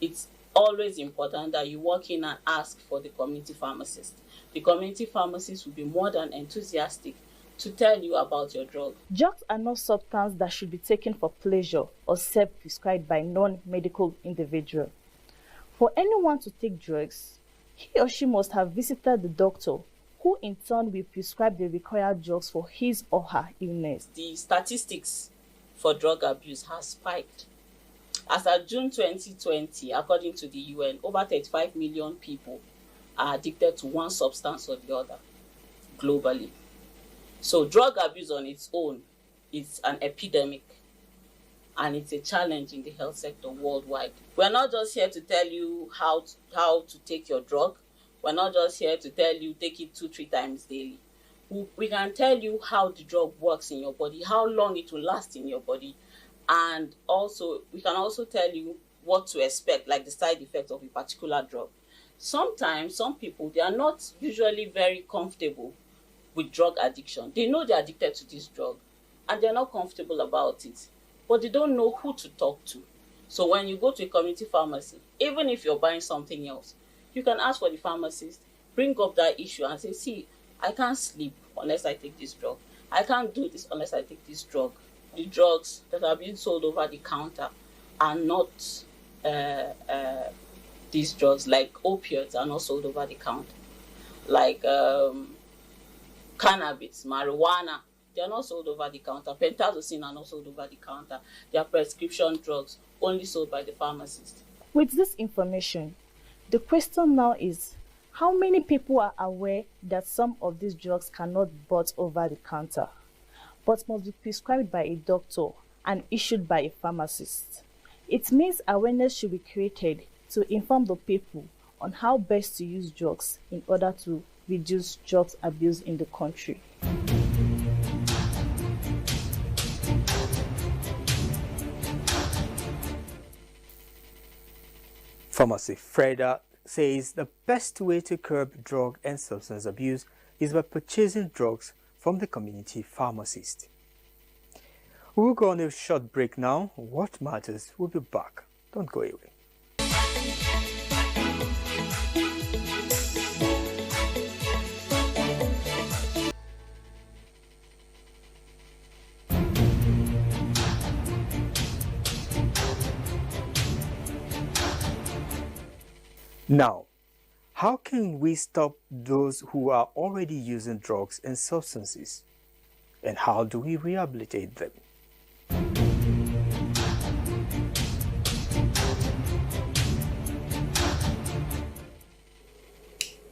it's always important that you walk in and ask for the community pharmacist. The community pharmacist will be more than enthusiastic to tell you about your drug. Drugs are not substances that should be taken for pleasure or self-prescribed by non-medical individual. For anyone to take drugs, he or she must have visited the doctor, who in turn will prescribe the required drugs for his or her illness. The statistics for drug abuse has spiked. As of June 2020, according to the UN, over 35 million people are addicted to one substance or the other globally. So drug abuse on its own is an epidemic and it's a challenge in the health sector worldwide. We're not just here to tell you how to take your drug. We're not just here to tell you take it 2-3 times daily. We can tell you how the drug works in your body, how long it will last in your body, and also we can also tell you what to expect, like the side effects of a particular drug. Sometimes some people, they are not usually very comfortable with drug addiction. They know they're addicted to this drug and they're not comfortable about it, but they don't know who to talk to. So when you go to a community pharmacy, even if you're buying something else, you can ask for the pharmacist, bring up that issue and say, see, I can't sleep unless I take this drug. I can't do this unless I take this drug. The drugs that are being sold over the counter are not these drugs, like opiates are not sold over the counter. Like cannabis, marijuana, they are not sold over the counter. Pentazocine are not sold over the counter. They are prescription drugs, only sold by the pharmacist. With this information, the question now is, how many people are aware that some of these drugs cannot be bought over the counter, but must be prescribed by a doctor and issued by a pharmacist? It means awareness should be created to inform the people on how best to use drugs in order to reduce drug abuse in the country. Pharmacy Freda says the best way to curb drug and substance abuse is by purchasing drugs from the community pharmacist. We will go on a short break now. What Matters will be back. Don't go away. Now, how can we stop those who are already using drugs and substances? And how do we rehabilitate them?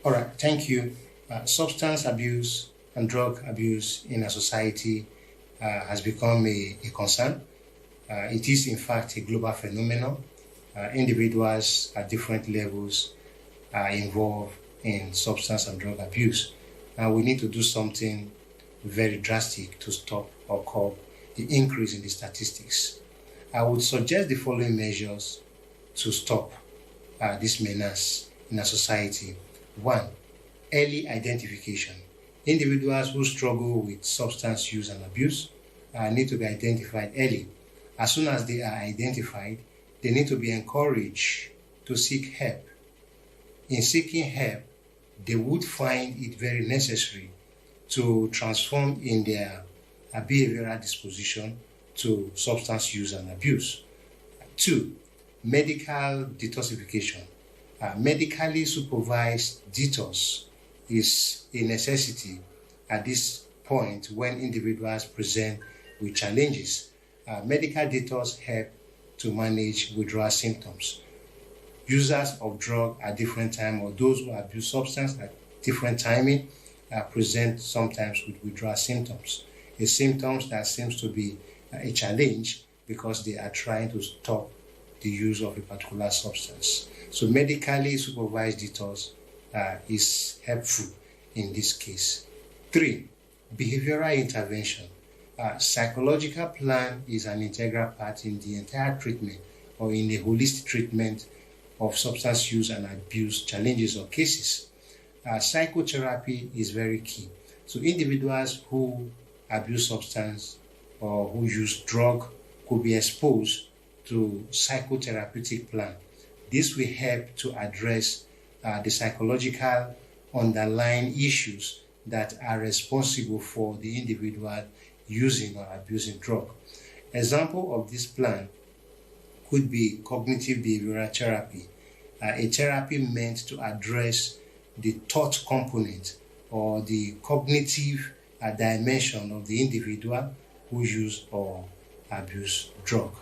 All right, thank you. Substance abuse and drug abuse in a society has become a concern. It is, in fact, a global phenomenon. Individuals at different levels are involved in substance and drug abuse. And we need to do something very drastic to stop or curb the increase in the statistics. I would suggest the following measures to stop this menace in a society. 1. Early identification. Individuals who struggle with substance use and abuse need to be identified early. As soon as they are identified, they need to be encouraged to seek help. In seeking help, they would find it very necessary to transform in their behavioral disposition to substance use and abuse. 2. Medical detoxification. Medically supervised detox is a necessity at this point when individuals present with challenges. Medical detox help to manage withdrawal symptoms. Users of drug at different time, or those who abuse substance at different timing, present sometimes with withdrawal symptoms. A symptoms that seems to be a challenge because they are trying to stop the use of a particular substance. So medically supervised detox is helpful in this case. 3. Behavioral intervention. Psychological plan is an integral part in the entire treatment or in the holistic treatment of substance use and abuse challenges or cases. Psychotherapy is very key. So individuals who abuse substance or who use drug could be exposed to psychotherapeutic plan. This will help to address the psychological underlying issues that are responsible for the individual using or abusing drug. Example of this plan could be cognitive behavioral therapy, a therapy meant to address the thought component or the cognitive dimension of the individual who use or abuse drug.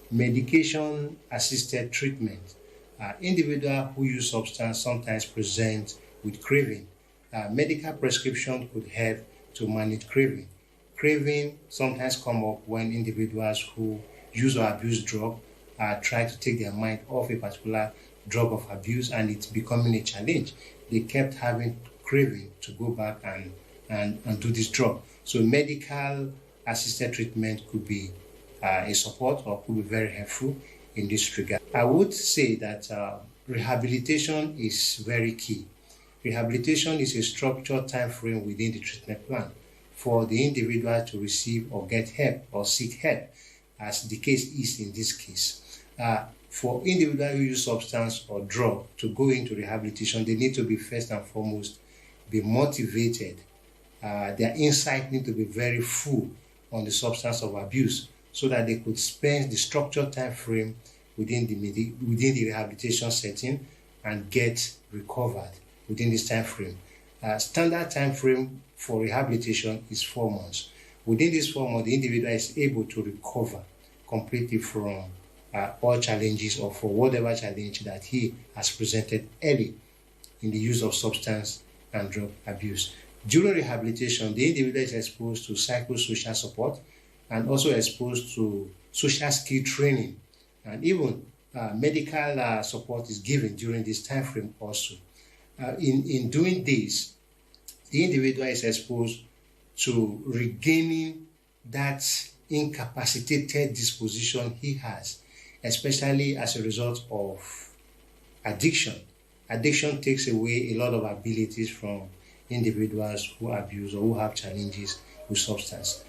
Medication-assisted treatment. Individuals who use substance sometimes present with craving. Medical prescription could help to manage craving. Craving sometimes come up when individuals who use or abuse drug try to take their mind off a particular drug of abuse, and it's becoming a challenge. They kept having craving to go back and do this drug. So medical assisted treatment could be a support or could be very helpful in this regard. I would say that rehabilitation is very key. Rehabilitation is a structured time frame within the treatment plan for the individual to receive or get help or seek help, as the case is in this case. For individuals who use substance or drug to go into rehabilitation, they need to be first and foremost be motivated. Their insight need to be very full on the substance of abuse so that they could spend the structured time frame within the rehabilitation setting and get recovered within this time frame. Standard time frame for rehabilitation is 4 months. Within this 4 months, the individual is able to recover completely from all challenges or for whatever challenge that he has presented early in the use of substance and drug abuse. During rehabilitation, the individual is exposed to psychosocial support and also exposed to social skill training, and even medical support is given during this time frame also. In doing this, the individual is exposed to regaining that incapacitated disposition he has, especially as a result of addiction. Addiction takes away a lot of abilities from individuals who abuse or who have challenges with substance.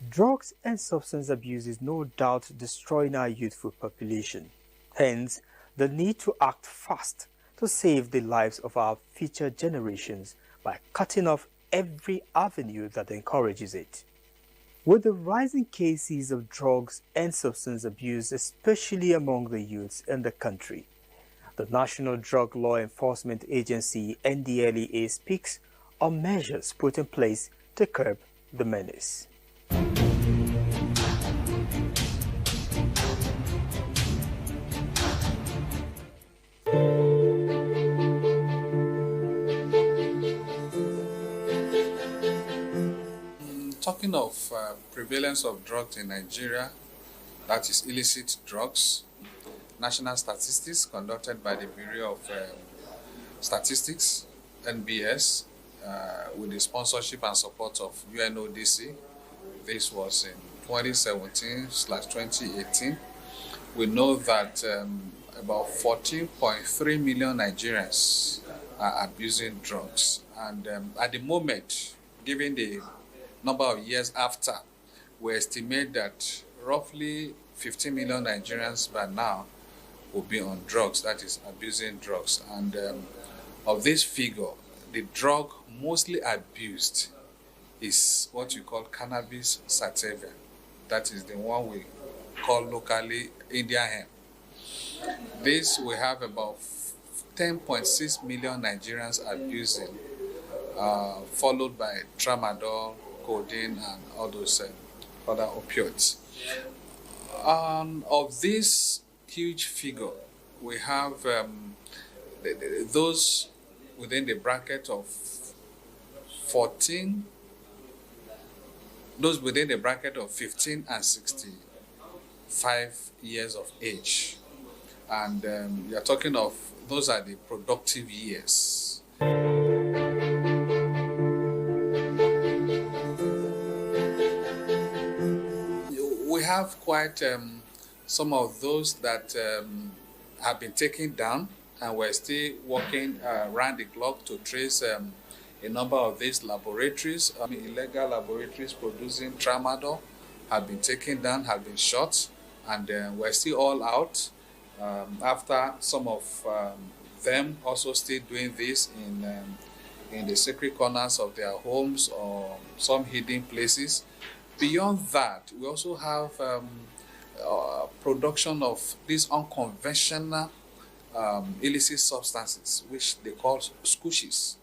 Drugs and substance abuse is no doubt destroying our youthful population. Hence, the need to act fast to save the lives of our future generations by cutting off every avenue that encourages it. With the rising cases of drugs and substance abuse, especially among the youths in the country, the National Drug Law Enforcement Agency (NDLEA) speaks on measures put in place to curb the menace. Talking of prevalence of drugs in Nigeria, that is illicit drugs, national statistics conducted by the Bureau of Statistics, NBS, with the sponsorship and support of UNODC. This was in 2017/2018. We know that about 14.3 million Nigerians are abusing drugs. And at the moment, given the number of years after, we estimate that roughly 15 million Nigerians by now will be on drugs, that is, abusing drugs. And of this figure, the drug mostly abused is what you call cannabis sativa. That is the one we call locally Indian hemp. This we have about 10.6 million Nigerians abusing, followed by tramadol, codeine, and all those other opioids. Of this huge figure, we have those within the bracket of 15 and 65 years of age. And you're talking of those are the productive years. We have quite some of those that have been taken down, and we're still working around the clock to trace a number of these laboratories. Illegal laboratories producing tramadol have been taken down, have been shot, and we're still all out. After some of them also still doing this in the secret corners of their homes or some hidden places. Beyond that, we also have production of these unconventional illicit substances, which they call squishes.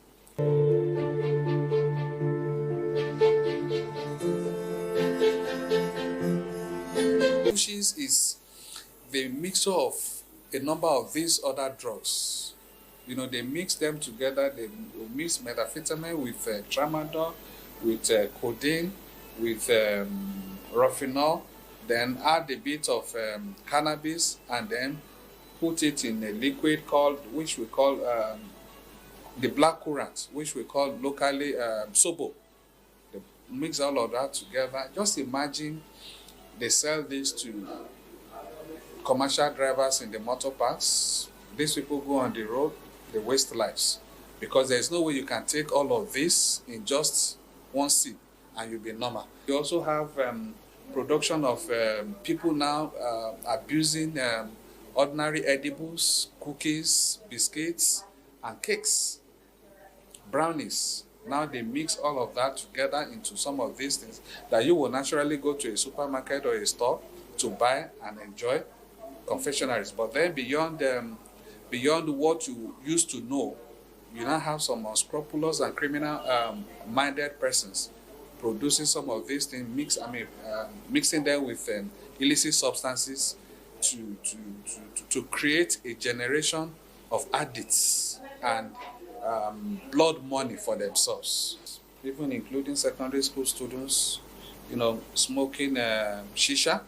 Squishes is the mixture of a number of these other drugs. You know, they mix them together. They mix methamphetamine with tramadol, with codeine, with rofinol, then add a bit of cannabis, and then put it in a liquid which we call the black currant, which we call locally sobo. mix all of that together. Just imagine they sell this to commercial drivers in the motor parks. These people go on the road, they waste lives. Because there's no way you can take all of this in just one sip and you'll be normal. You also have production of people now abusing ordinary edibles, cookies, biscuits, and cakes, brownies. Now they mix all of that together into some of these things that you will naturally go to a supermarket or a store to buy and enjoy, confectionaries. But then beyond what you used to know, you now have some unscrupulous and criminal-minded persons producing some of these things, mixing them with illicit substances to create a generation of addicts and blood money for themselves, even including secondary school students, smoking shisha.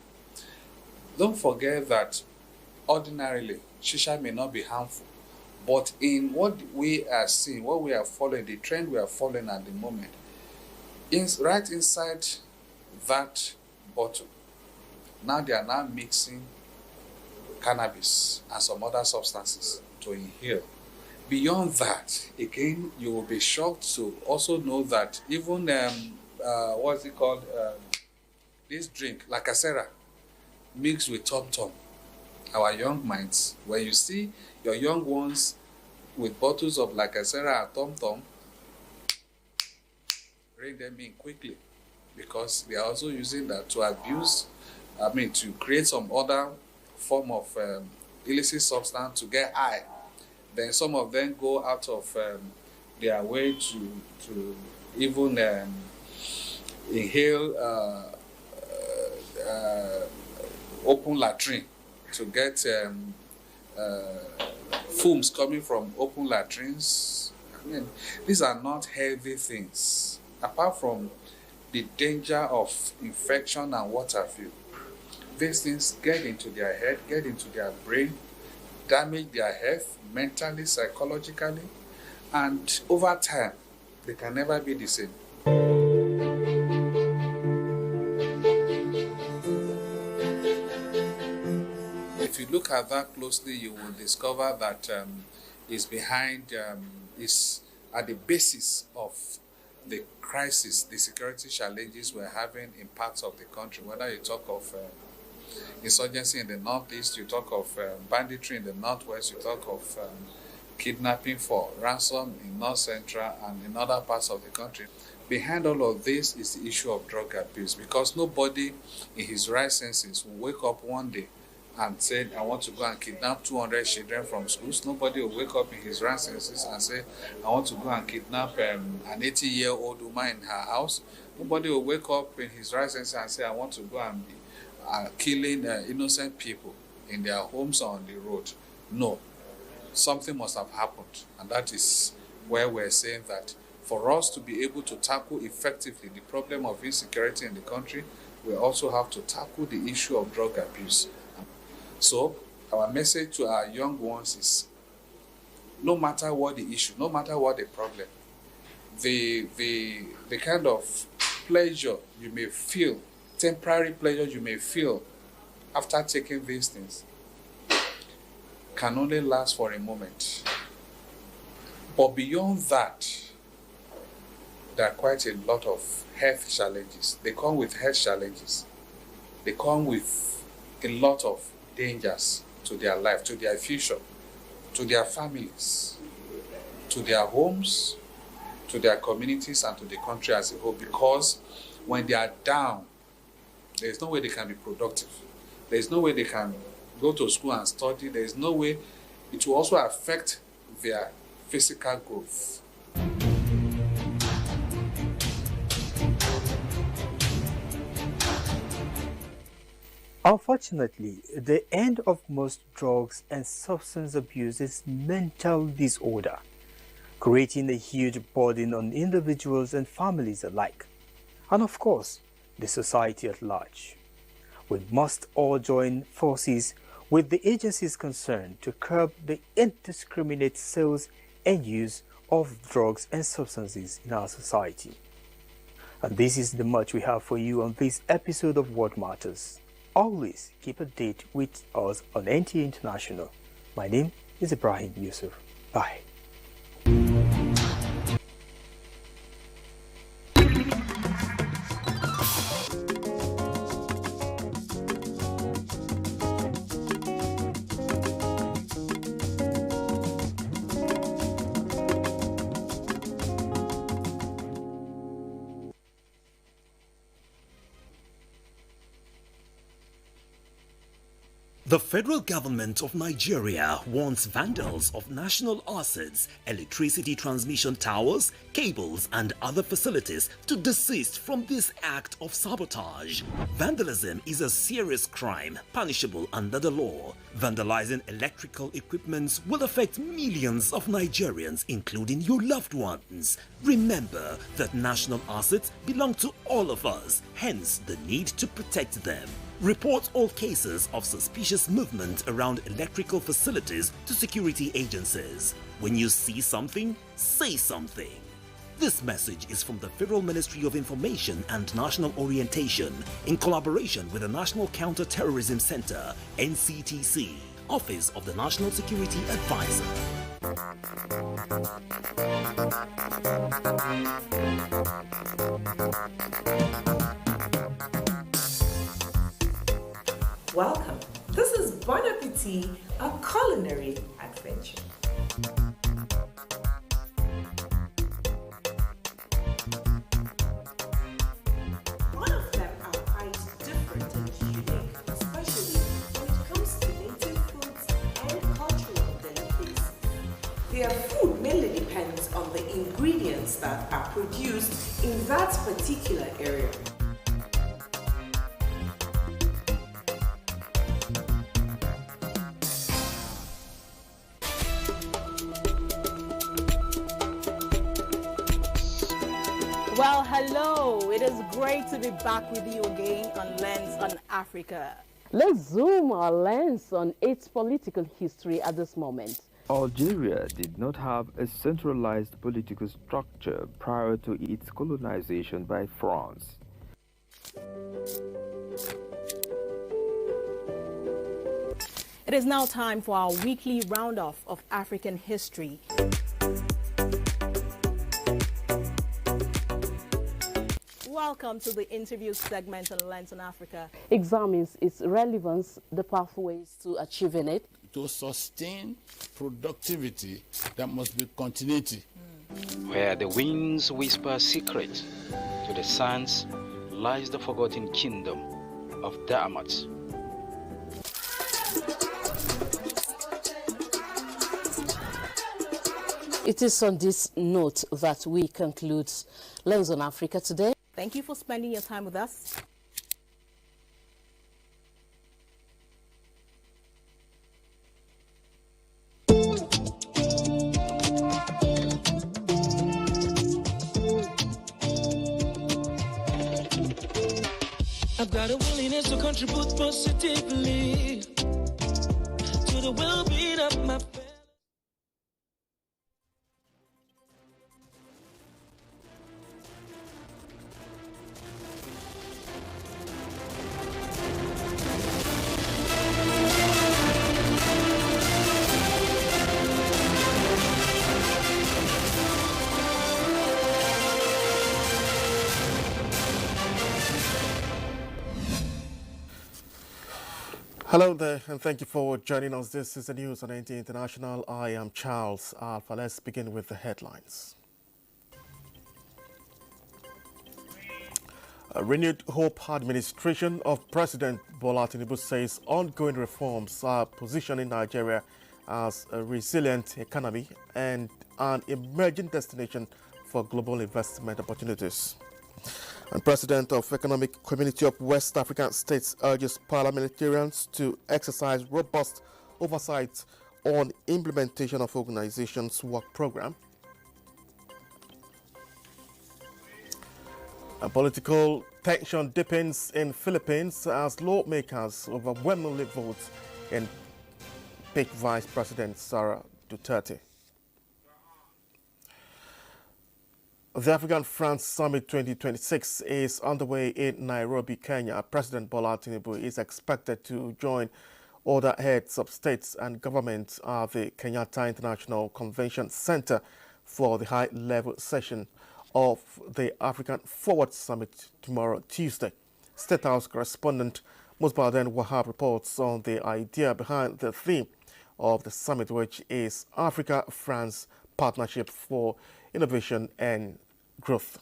Don't forget that ordinarily, shisha may not be harmful, but in what we are seeing, what we are following, the trend we are following at the moment, right inside that bottle, now they are now mixing cannabis and some other substances to inhale. Beyond that, again, you will be shocked to also know that even, what's it called, this drink, lacasera, mixed with tom-tom. Our young minds, when you see your young ones with bottles of lacasera and tom-tom, bring them in quickly, because they are also using that to abuse, to create some other form of illicit substance to get high. Then some of them go out of their way to even inhale open latrine, to get fumes coming from open latrines. These are not healthy things, apart from the danger of infection and what have you. These things get into their head, get into their brain, damage their health mentally, psychologically, and over time, they can never be the same. If you look at that closely, you will discover that is at the basis of the crisis, the security challenges we're having in parts of the country. Whether you talk of insurgency in the northeast, you talk of banditry in the northwest, you talk of kidnapping for ransom in north central and in other parts of the country. Behind all of this is the issue of drug abuse, because nobody in his right senses will wake up one day and say, I want to go and kidnap 200 children from schools. Nobody will wake up in his right senses and say, I want to go and kidnap an 80-year-old woman in her house. Nobody will wake up in his right senses and say, I want to go and be killing innocent people in their homes or on the road. No. Something must have happened. And that is where we're saying that for us to be able to tackle effectively the problem of insecurity in the country, we also have to tackle the issue of drug abuse. So our message to our young ones is, no matter what the issue, no matter what the problem, the kind of pleasure you may feel, temporary pleasure you may feel after taking these things can only last for a moment. But beyond that, there are quite a lot of health challenges. They come with health challenges. They come with a lot of dangers to their life, to their future, to their families, to their homes, to their communities, and to the country as a whole. Because when they are down, there's no way they can be productive. There's no way they can go to school and study. There's no way. It will also affect their physical growth. Unfortunately, the end of most drugs and substance abuse is mental disorder, creating a huge burden on individuals and families alike, and of course, the society at large. We must all join forces with the agencies concerned to curb the indiscriminate sales and use of drugs and substances in our society. And this is the much we have for you on this episode of What Matters. Always keep a date with us on NTA International. My name is Ibrahim Yusuf. Bye. The federal government of Nigeria warns vandals of national assets, electricity transmission towers, cables and other facilities to desist from this act of sabotage. Vandalism is a serious crime punishable under the law. Vandalizing electrical equipment will affect millions of Nigerians, including your loved ones. Remember that national assets belong to all of us, hence the need to protect them. Report all cases of suspicious movement around electrical facilities to security agencies. When you see something, say something. This message is from the Federal Ministry of Information and National Orientation in collaboration with the National Counter-Terrorism Center, NCTC, Office of the National Security Advisor. Welcome. This is Bon Appetit, a culinary adventure. All of them are quite different and unique, especially when it comes to native foods and cultural delicacies. Their food mainly depends on the ingredients that are produced in that particular area. Well, hello. It is great to be back with you again on Lens on Africa. Let's zoom our lens on its political history at this moment. Algeria did not have a centralized political structure prior to its colonization by France. It is now time for our weekly roundoff of African history. Welcome to the interview segment on Lens on Africa. Examines its relevance, the pathways to achieving it. To sustain productivity, there must be continuity. Where the winds whisper secrets, to the sands lies the forgotten kingdom of Da'amat. It is on this note that we conclude Lens on Africa today. Thank you for spending your time with us. I've got a willingness to contribute positively to the well-being of my family. Hello there, and thank you for joining us. This is the news on NTA International. I am Charles Alpha. Let's begin with the headlines. A renewed hope administration of President Bola Tinubu says ongoing reforms are positioning Nigeria as a resilient economy and an emerging destination for global investment opportunities. And President of Economic Community of West African States urges parliamentarians to exercise robust oversight on implementation of organization's work program. A political tension deepens in Philippines as lawmakers overwhelmingly vote in pick Vice President Sara Duterte. The African-France Summit 2026 is underway in Nairobi, Kenya. President Bola Tinubu is expected to join other heads of states and governments at the Kenyatta International Convention Center for the high-level session of the African Forward Summit tomorrow, Tuesday. State House correspondent Musbaden Wahab reports on the idea behind the theme of the summit, which is Africa-France Partnership for Innovation and Growth.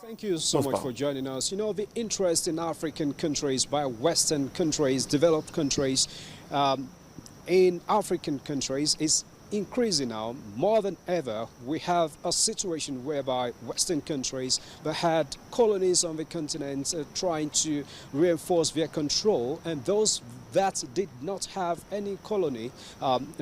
Thank you so much for joining us. You know, the interest in African countries by Western countries, developed countries, in African countries is increasing now more than ever. We have a situation whereby Western countries that had colonies on the continent trying to reinforce their control, and those that did not have any colony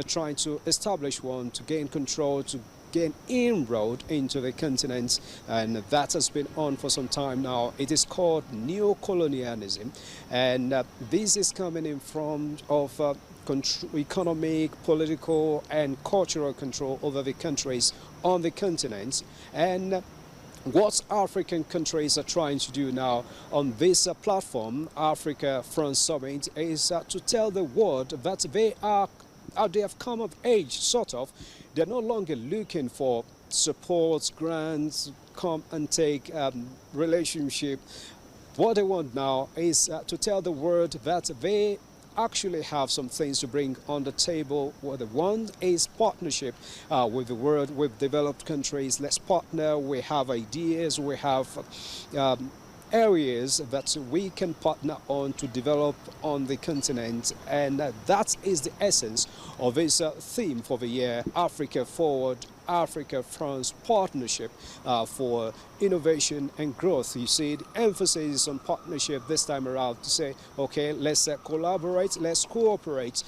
trying to establish one to gain control, to gain inroad into the continent, and that has been on for some time now. It is called neo-colonialism, and this is coming in front of economic, political and cultural control over the countries on the continent. And what African countries are trying to do now on this platform, Africa-France Summit, is to tell the world that they have come of age, sort of. They're no longer looking for supports, grants, come and take relationship. What they want now is to tell the world that they actually have some things to bring on the table. What they want is partnership with the world, with developed countries. Let's partner. We have ideas. We have areas that we can partner on to develop on the continent, and that is the essence of this theme for the year, Africa Forward, Africa-France Partnership for Innovation and Growth. You see, the emphasis is on partnership this time around to say, okay, let's collaborate, let's cooperate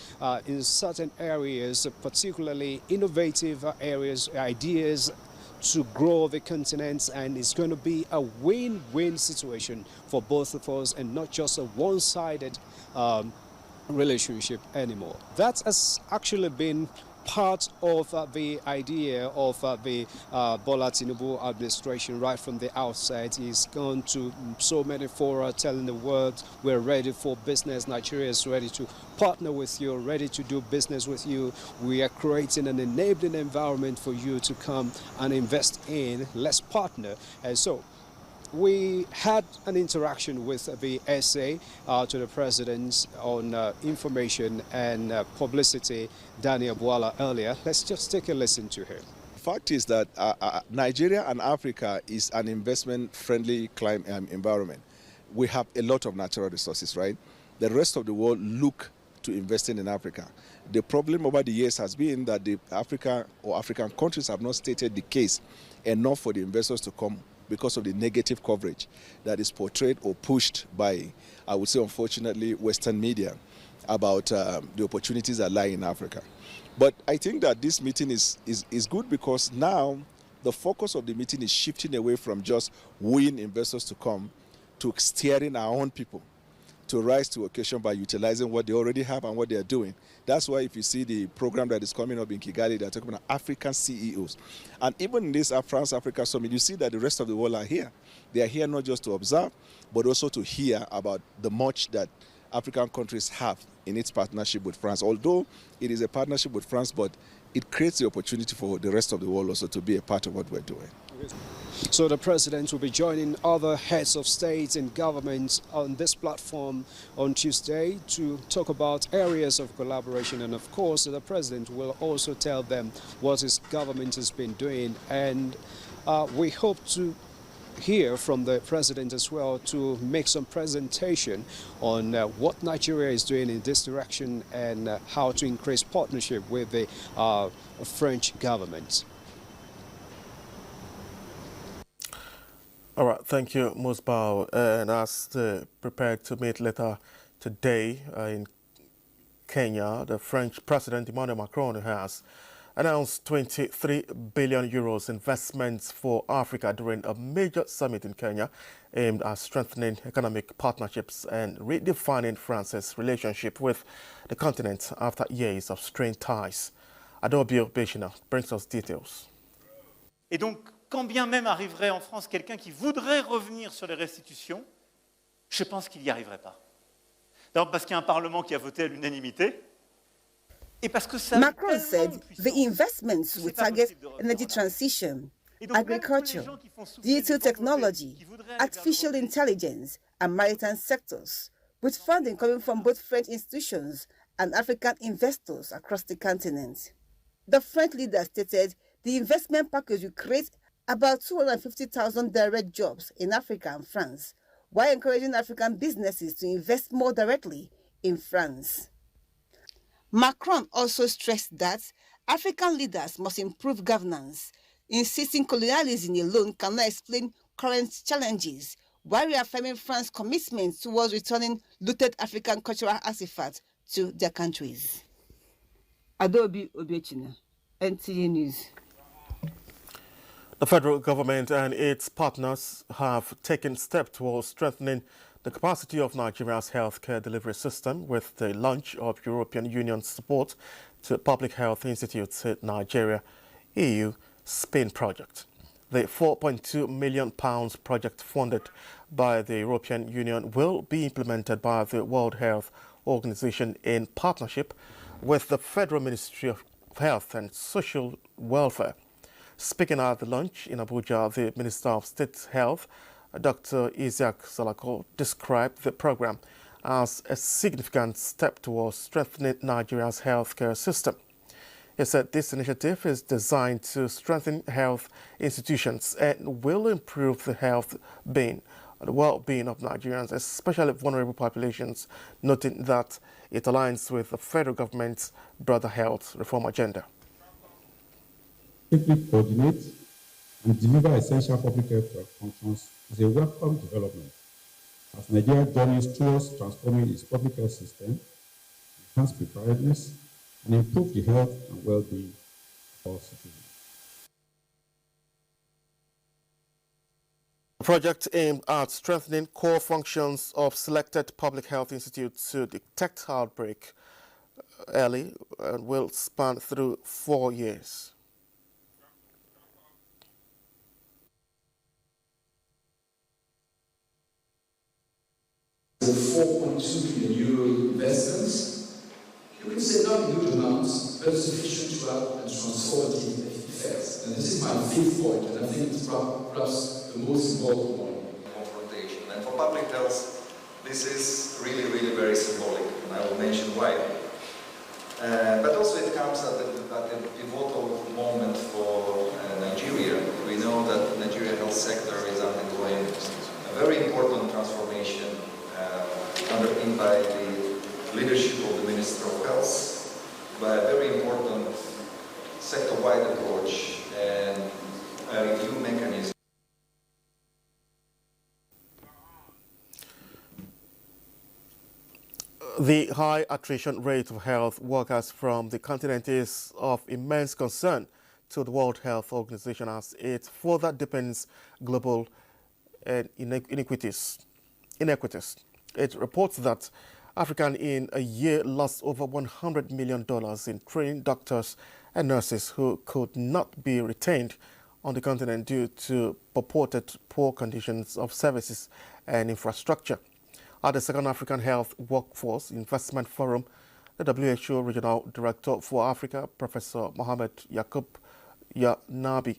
in certain areas, particularly innovative areas, ideas, to grow the continent, and it's going to be a win-win situation for both of us and not just a one-sided relationship anymore. That has actually been part of the idea of the Bola Tinubu administration right from the outset. He's gone to so many fora telling the world we're ready for business. Nigeria is ready to partner with you, ready to do business with you. We are creating an enabling environment for you to come and invest in. Let's partner. And so we had an interaction with the SA to the president on information and publicity, Daniel Bwala, earlier. Let's just take a listen to him. The fact is that Nigeria and Africa is an investment-friendly environment. We have a lot of natural resources, right? The rest of the world look to investing in Africa. The problem over the years has been that the African countries have not stated the case enough for the investors to come, because of the negative coverage that is portrayed or pushed by, I would say, unfortunately, Western media about the opportunities that lie in Africa. But I think that this meeting is good, because now the focus of the meeting is shifting away from just wooing investors to come to steering our own people to rise to occasion by utilizing what they already have and what they are doing. That's why if you see the program that is coming up in Kigali, they're talking about African CEOs. And even in this France-Africa Summit, you see that the rest of the world are here. They are here not just to observe, but also to hear about the much that African countries have in its partnership with France. Although it is a partnership with France, but it creates the opportunity for the rest of the world also to be a part of what we're doing. So the president will be joining other heads of states and governments on this platform on Tuesday to talk about areas of collaboration. And of course, the president will also tell them what his government has been doing. And we hope to hear from the president as well to make some presentation on what Nigeria is doing in this direction and how to increase partnership with the French government. All right, thank you, Musbao. And as prepared to meet later today in Kenya, the French President Emmanuel Macron has announced 23 billion euros investments for Africa during a major summit in Kenya aimed at strengthening economic partnerships and redefining France's relationship with the continent after years of strained ties. Adobio Beshina brings us details. Et donc, quand bien même arriverait en France quelqu'un qui voudrait revenir sur les restitutions, je pense qu'il n'y arriverait pas. D'abord parce qu'il y a un Parlement qui a voté à l'unanimité, et parce que ça Macron said the investments will target energy transition, agriculture, digital technology, artificial intelligence, and maritime sectors, with funding coming from both French institutions and African investors across the continent. The French leader stated the investment package will create about 250,000 direct jobs in Africa and France, while encouraging African businesses to invest more directly in France. Macron also stressed that African leaders must improve governance, insisting colonialism alone cannot explain current challenges, while reaffirming France's commitment towards returning looted African cultural artifacts to their countries. Adobe Obechina, NTA News. The federal government and its partners have taken steps towards strengthening the capacity of Nigeria's healthcare delivery system with the launch of European Union support to public health institutes in Nigeria, EU, Spain project. The £4.2 million project funded by the European Union will be implemented by the World Health Organization in partnership with the Federal Ministry of Health and Social Welfare. Speaking at the launch in Abuja, the Minister of State Health, Dr. Isaac Salako, described the program as a significant step towards strengthening Nigeria's healthcare system. He said this initiative is designed to strengthen health institutions and will improve the the well-being of Nigerians, especially vulnerable populations, noting that it aligns with the federal government's broader health reform agenda. Coordinate and deliver essential public health functions is a welcome development as Nigeria journeys towards transforming its public health system, enhance preparedness, and improve the health and well-being of all citizens. The project aimed at strengthening core functions of selected public health institutes to detect outbreak early and will span through 4 years. The 4.2 million euro investments, you can say not huge amounts, but sufficient to have a transformative effects. And this is my fifth point, and I think it's perhaps the most important one. Confrontation. And for public health, this is really, really very symbolic, and I will mention why. But also it comes at a pivotal moment for Nigeria. We know that the Nigerian health sector is undergoing a very important transformation underpinned by the leadership of the Minister of Health, by a very important sector-wide approach and a review mechanism. The high attrition rate of health workers from the continent is of immense concern to the World Health Organization as it further deepens global inequities. It reports that Africa in a year lost over $100 million in training doctors and nurses who could not be retained on the continent due to purported poor conditions of services and infrastructure. At the Second African Health Workforce Investment Forum, the WHO Regional Director for Africa, Professor Mohamed Yakub Yanabi,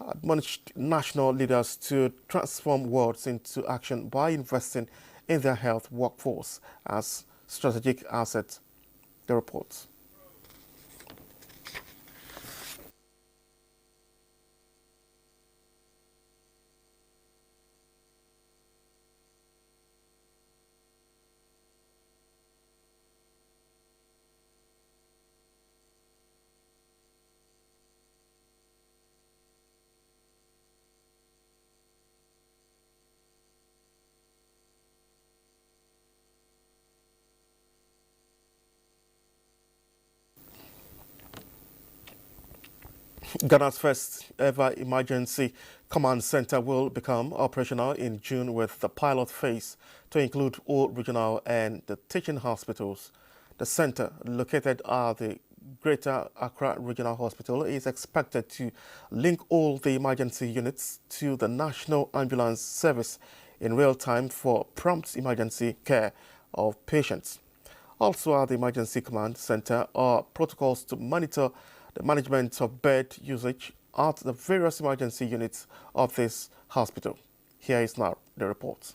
admonished national leaders to transform words into action by investing in their health workforce as strategic asset, the report. Ghana's first ever emergency command center will become operational in June with the pilot phase to include all regional and the teaching hospitals. The center, located at the Greater Accra Regional Hospital is expected to link all the emergency units to the National Ambulance Service in real time for prompt emergency care of patients. Also at the Emergency Command Center are protocols to monitor the management of bed usage at the various emergency units of this hospital. Here is now the report.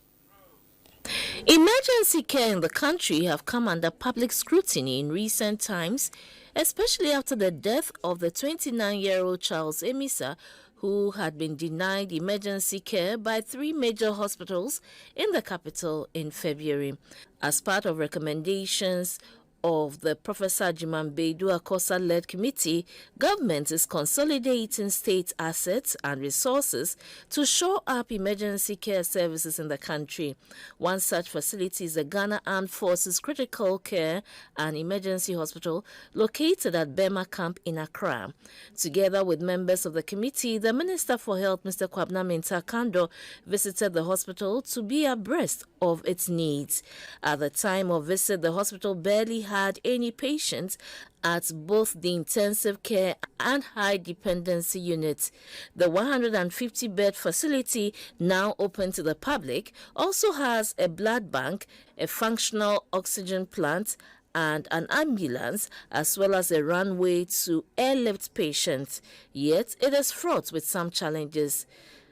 Emergency care in the country have come under public scrutiny in recent times, especially after the death of the 29-year-old Charles Emisa, who had been denied emergency care by 3 major hospitals in the capital in February. As part of recommendations of the Professor Jimambedu Akosa-led committee, government is consolidating state assets and resources to shore up emergency care services in the country. One such facility is the Ghana Armed Forces Critical Care and Emergency Hospital located at Bema Camp in Accra. Together with members of the committee, the Minister for Health, Mr. Kwabena Mintah Kando, visited the hospital to be abreast of its needs. At the time of visit, the hospital barely had any patients at both the intensive care and high dependency units. The 150-bed facility, now open to the public, also has a blood bank, a functional oxygen plant, and an ambulance, as well as a runway to airlift patients. Yet it is fraught with some challenges.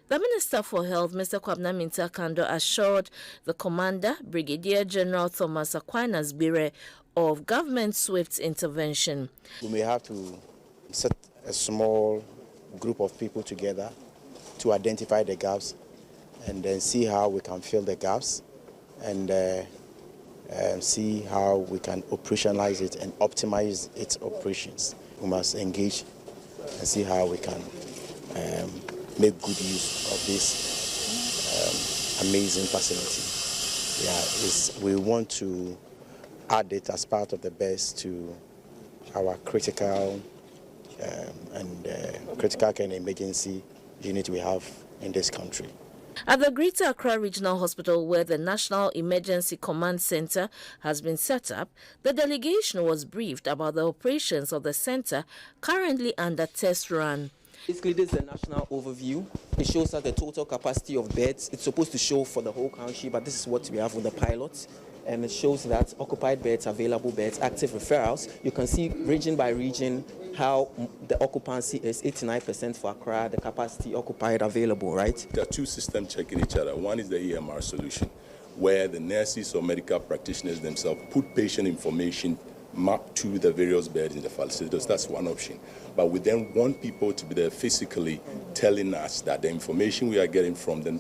The Minister for Health, Mr. Kwabena Mintah Kando, assured the Commander, Brigadier General Thomas Aquinas-Bire, of government's swift intervention. We may have to set a small group of people together to identify the gaps and then see how we can fill the gaps and see how we can operationalize it and optimize its operations. We must engage and see how we can make good use of this amazing facility. We want to add it as part of the best to our critical critical care and emergency unit we have in this country. At the Greater Accra Regional Hospital, where the National Emergency Command Center has been set up, the delegation was briefed about the operations of the center currently under test run. Basically, this is a national overview. It shows us the total capacity of beds. It's supposed to show for the whole country, but this is what we have with the pilots. And it shows that occupied beds, available beds, active referrals. You can see region by region how the occupancy is 89% for Accra, the capacity occupied available, right? There are two systems checking each other. One is the EMR solution, where the nurses or medical practitioners themselves put patient information mapped to the various beds in the facilities. That's one option. But we then want people to be there physically telling us that the information we are getting from the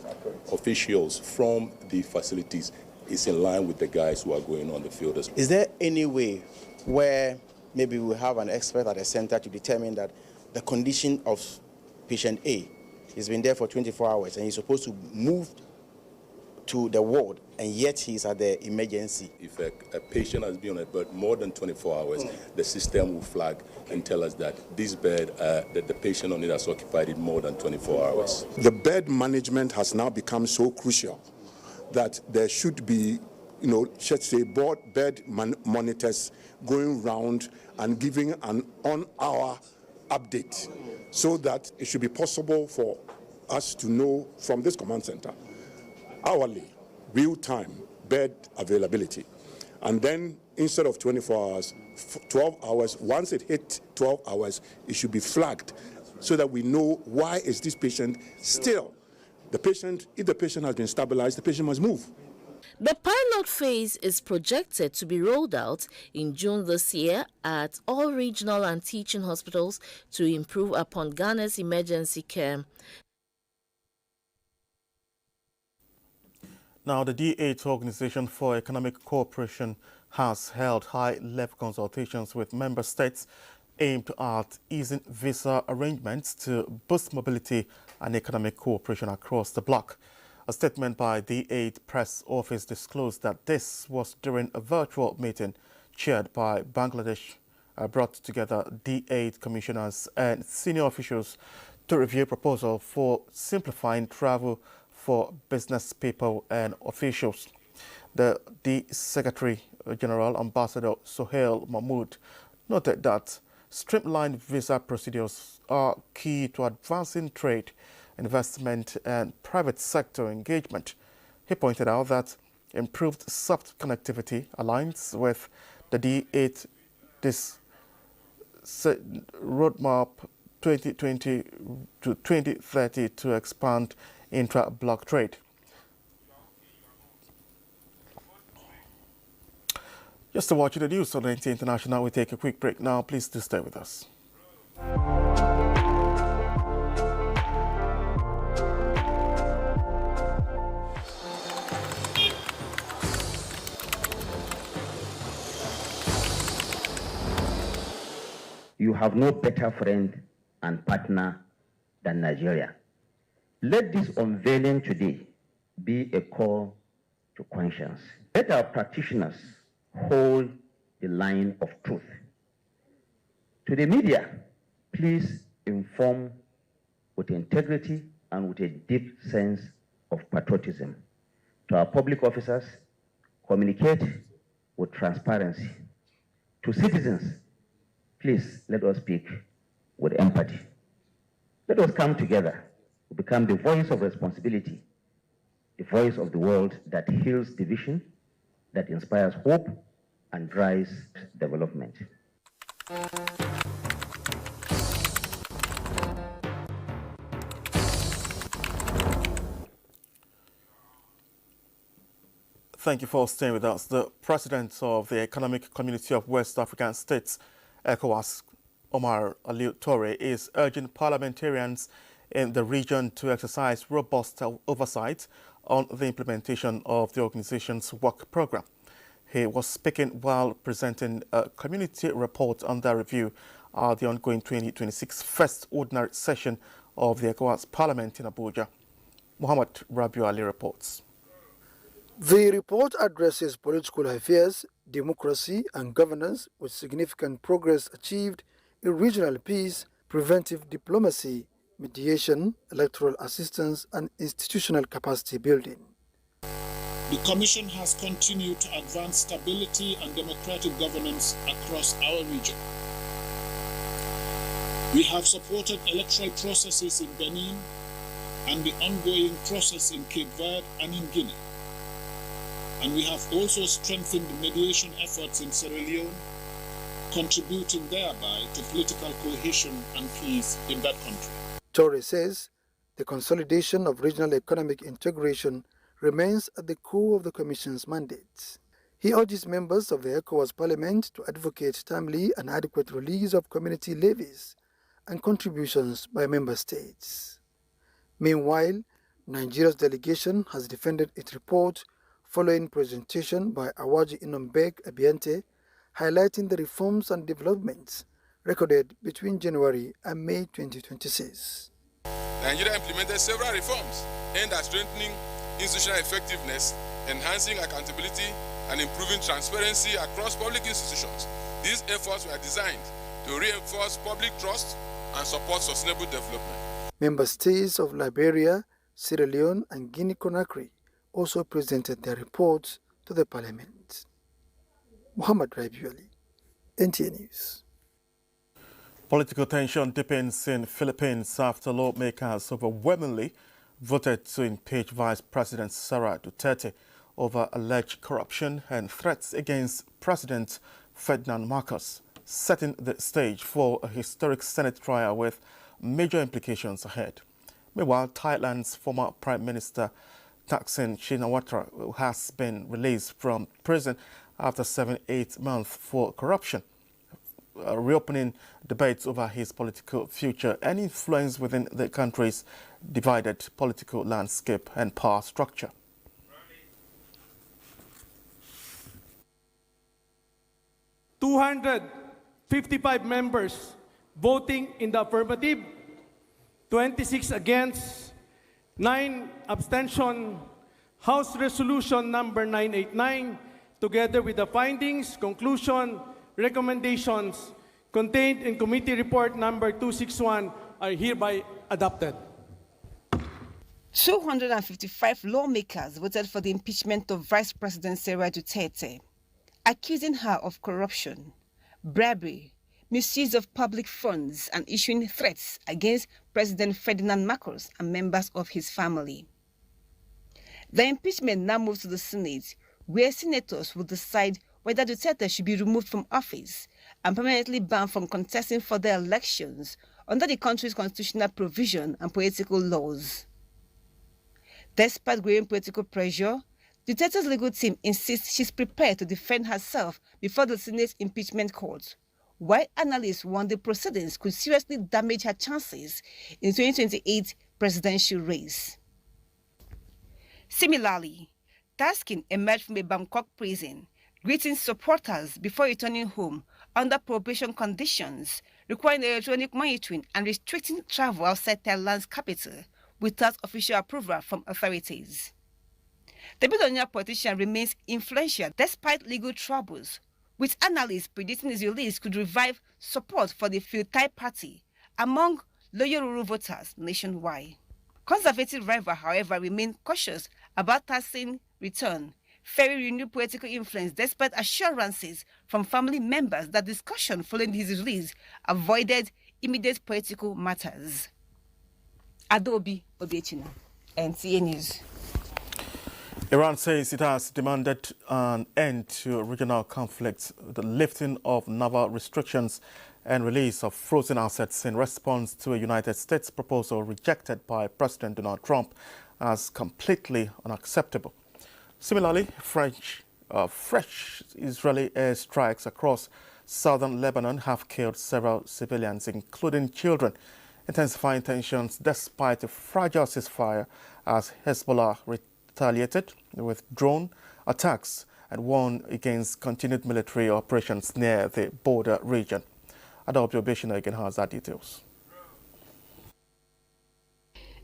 officials from the facilities is in line with the guys who are going on the field as well. Is there any way where maybe we have an expert at the center to determine that the condition of patient A has been there for 24 hours and he's supposed to move to the ward and yet he's at the emergency? If a patient has been on a bed more than 24 hours, the system will flag and tell us that this bed, that the patient on it has occupied it more than 24 hours. The bed management has now become so crucial that there should be, bed monitors going round and giving an on-hour update so that it should be possible for us to know from this command center hourly, real-time bed availability. And then instead of 24 hours, 12 hours, once it hit 12 hours, it should be flagged so that we know why is this patient still. The patient, if the patient has been stabilized, the patient must move. The pilot phase is projected to be rolled out in June this year at all regional and teaching hospitals to improve upon Ghana's emergency care. Now, the D8 Organization for Economic Cooperation has held high-level consultations with member states aimed at easing visa arrangements to boost mobility and economic cooperation across the bloc. A statement by the D8 Press Office disclosed that this was during a virtual meeting chaired by Bangladesh, brought together D8 commissioners and senior officials to review a proposal for simplifying travel for business people and officials. The Secretary General, Ambassador Sohail Mahmood, noted that streamlined visa procedures are key to advancing trade, investment and private sector engagement. He pointed out that improved soft connectivity aligns with the D8 roadmap 2020 to 2030 to expand intra-block trade. Just to watch the news on NTA International, we take a quick break now. Please do stay with us. You have no better friend and partner than Nigeria. Let this unveiling today be a call to conscience. Let our practitioners hold the line of truth. To the media, please inform with integrity and with a deep sense of patriotism. To our public officers, communicate with transparency. To citizens, please let us speak with empathy. Let us come together to become the voice of responsibility, the voice of the world that heals division, that inspires hope and drives development. Thank you for staying with us. The President of the Economic Community of West African States, ECOWAS, Omar Aliou Toure, is urging parliamentarians in the region to exercise robust oversight on the implementation of the organization's work program. He was speaking while presenting a community report under review at the ongoing 2026 first ordinary session of the ECOWAS Parliament in Abuja. Muhammad Rabiu Ali reports. The report addresses political affairs, democracy and governance with significant progress achieved in regional peace, preventive diplomacy, mediation, electoral assistance and institutional capacity building. The Commission has continued to advance stability and democratic governance across our region. We have supported electoral processes in Benin and the ongoing process in Cape Verde and in Guinea. And we have also strengthened the mediation efforts in Sierra Leone, contributing thereby to political cohesion and peace in that country. Toure says the consolidation of regional economic integration remains at the core of the Commission's mandate. He urges members of the ECOWAS Parliament to advocate timely and adequate release of community levies and contributions by member states. Meanwhile, Nigeria's delegation has defended its report following presentation by Awaji Inombek Abiante, highlighting the reforms and developments recorded between January and May 2026. Nigeria implemented several reforms aimed at strengthening institutional effectiveness, enhancing accountability, and improving transparency across public institutions. These efforts were designed to reinforce public trust and support sustainable development. Member states of Liberia, Sierra Leone, and Guinea-Conakry also presented their reports to the Parliament. Muhammad Rabiu Ali, NTA News. Political tension deepens in Philippines after lawmakers overwhelmingly voted to impeach Vice President Sara Duterte over alleged corruption and threats against President Ferdinand Marcos, setting the stage for a historic Senate trial with major implications ahead. Meanwhile, Thailand's former Prime Minister Thaksin Shinawatra has been released from prison after 7-8 months for corruption, reopening debates over his political future and influence within the country's divided political landscape and power structure. $255 members voting in the affirmative, 26 against, 9 abstention. House Resolution number 989, together with the findings, conclusion, recommendations contained in Committee Report number 261 are hereby adopted. 255 lawmakers voted for the impeachment of Vice President Sara Duterte, accusing her of corruption, bribery, misuse of public funds, and issuing threats against President Ferdinand Marcos and members of his family. The impeachment now moves to the Senate, where senators will decide whether Duterte should be removed from office and permanently banned from contesting further elections under the country's constitutional provision and political laws. Despite growing political pressure, Duterte's legal team insists she's prepared to defend herself before the Senate impeachment court, while analysts warn the proceedings could seriously damage her chances in the 2028 presidential race. Similarly, Taskin emerged from a Bangkok prison, greeting supporters before returning home under probation conditions, requiring electronic monitoring and restricting travel outside Thailand's capital without official approval from authorities. The billionaire politician remains influential despite legal troubles, with analysts predicting his release could revive support for the Pheu Thai party among loyal rural voters nationwide. Conservative rivals, however, remain cautious about Taskin's return, fearing renewed political influence despite assurances from family members that discussion following his release avoided immediate political matters. Adobe Obiechina, NTA News. Iran says it has demanded an end to regional conflicts, the lifting of naval restrictions and release of frozen assets in response to a United States proposal rejected by President Donald Trump as completely unacceptable. Similarly, fresh Israeli airstrikes across southern Lebanon have killed several civilians, including children, intensifying tensions despite a fragile ceasefire as Hezbollah retaliated with drone attacks and warned against continued military operations near the border region. Adobe Obeshina again has our details.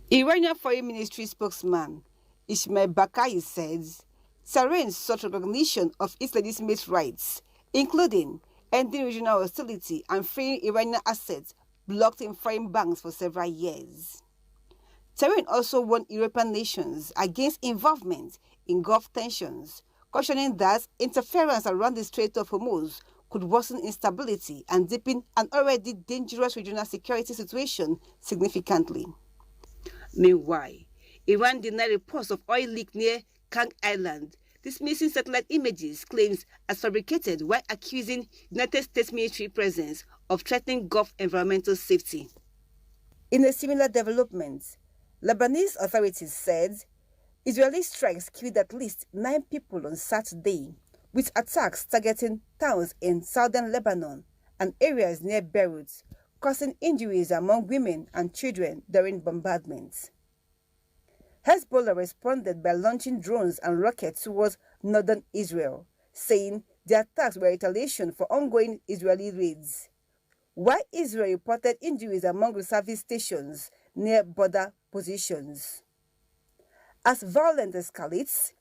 Iranian Foreign Ministry spokesman Ismail Bakai says Tehran sought recognition of its legitimate rights, including ending regional hostility and freeing Iranian assets blocked in foreign banks for several years. Tehran also warned European nations against involvement in Gulf tensions, cautioning that interference around the Strait of Hormuz could worsen instability and deepen an already dangerous regional security situation significantly. Meanwhile, Iran denied reports of oil leak near Kang Island, dismissing satellite images claims as fabricated while accusing United States military presence of threatening Gulf environmental safety. In a similar development, Lebanese authorities said Israeli strikes killed at least 9 people on Saturday, with attacks targeting towns in southern Lebanon and areas near Beirut, causing injuries among women and children during bombardments. Hezbollah responded by launching drones and rockets towards northern Israel, saying the attacks were retaliation for ongoing Israeli raids, while Israel reported injuries among reservist stations near border positions. As violence escalates,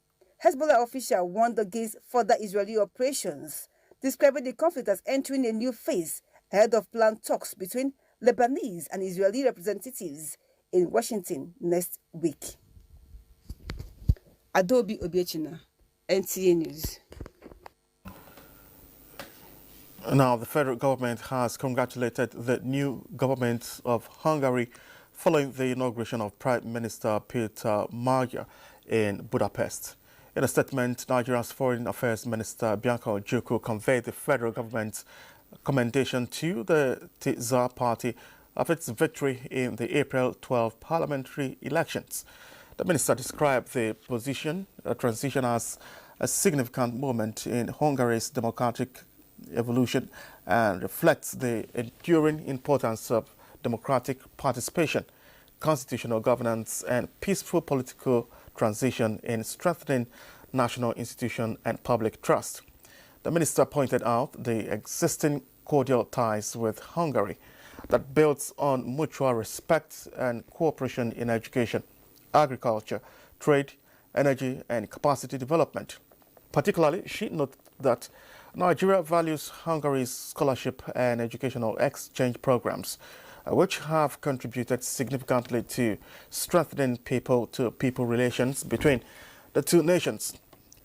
Hezbollah officials warned against further Israeli operations, describing the conflict as entering a new phase ahead of planned talks between Lebanese and Israeli representatives in Washington next week. Adobe Obiechina, NTA News. Now, the federal government has congratulated the new government of Hungary following the inauguration of Prime Minister Peter Magyar in Budapest. In a statement, Nigeria's Foreign Affairs Minister Bianca Ojukwu conveyed the federal government's commendation to the TZA party of its victory in the April 12 parliamentary elections. The minister described the transition as a significant moment in Hungary's democratic evolution and reflects the enduring importance of democratic participation, constitutional governance, and peaceful political transition in strengthening national institutions and public trust. The minister pointed out the existing cordial ties with Hungary that builds on mutual respect and cooperation in education, agriculture, trade, energy, and capacity development. Particularly, she noted that Nigeria values Hungary's scholarship and educational exchange programs, which have contributed significantly to strengthening people-to-people relations between the two nations.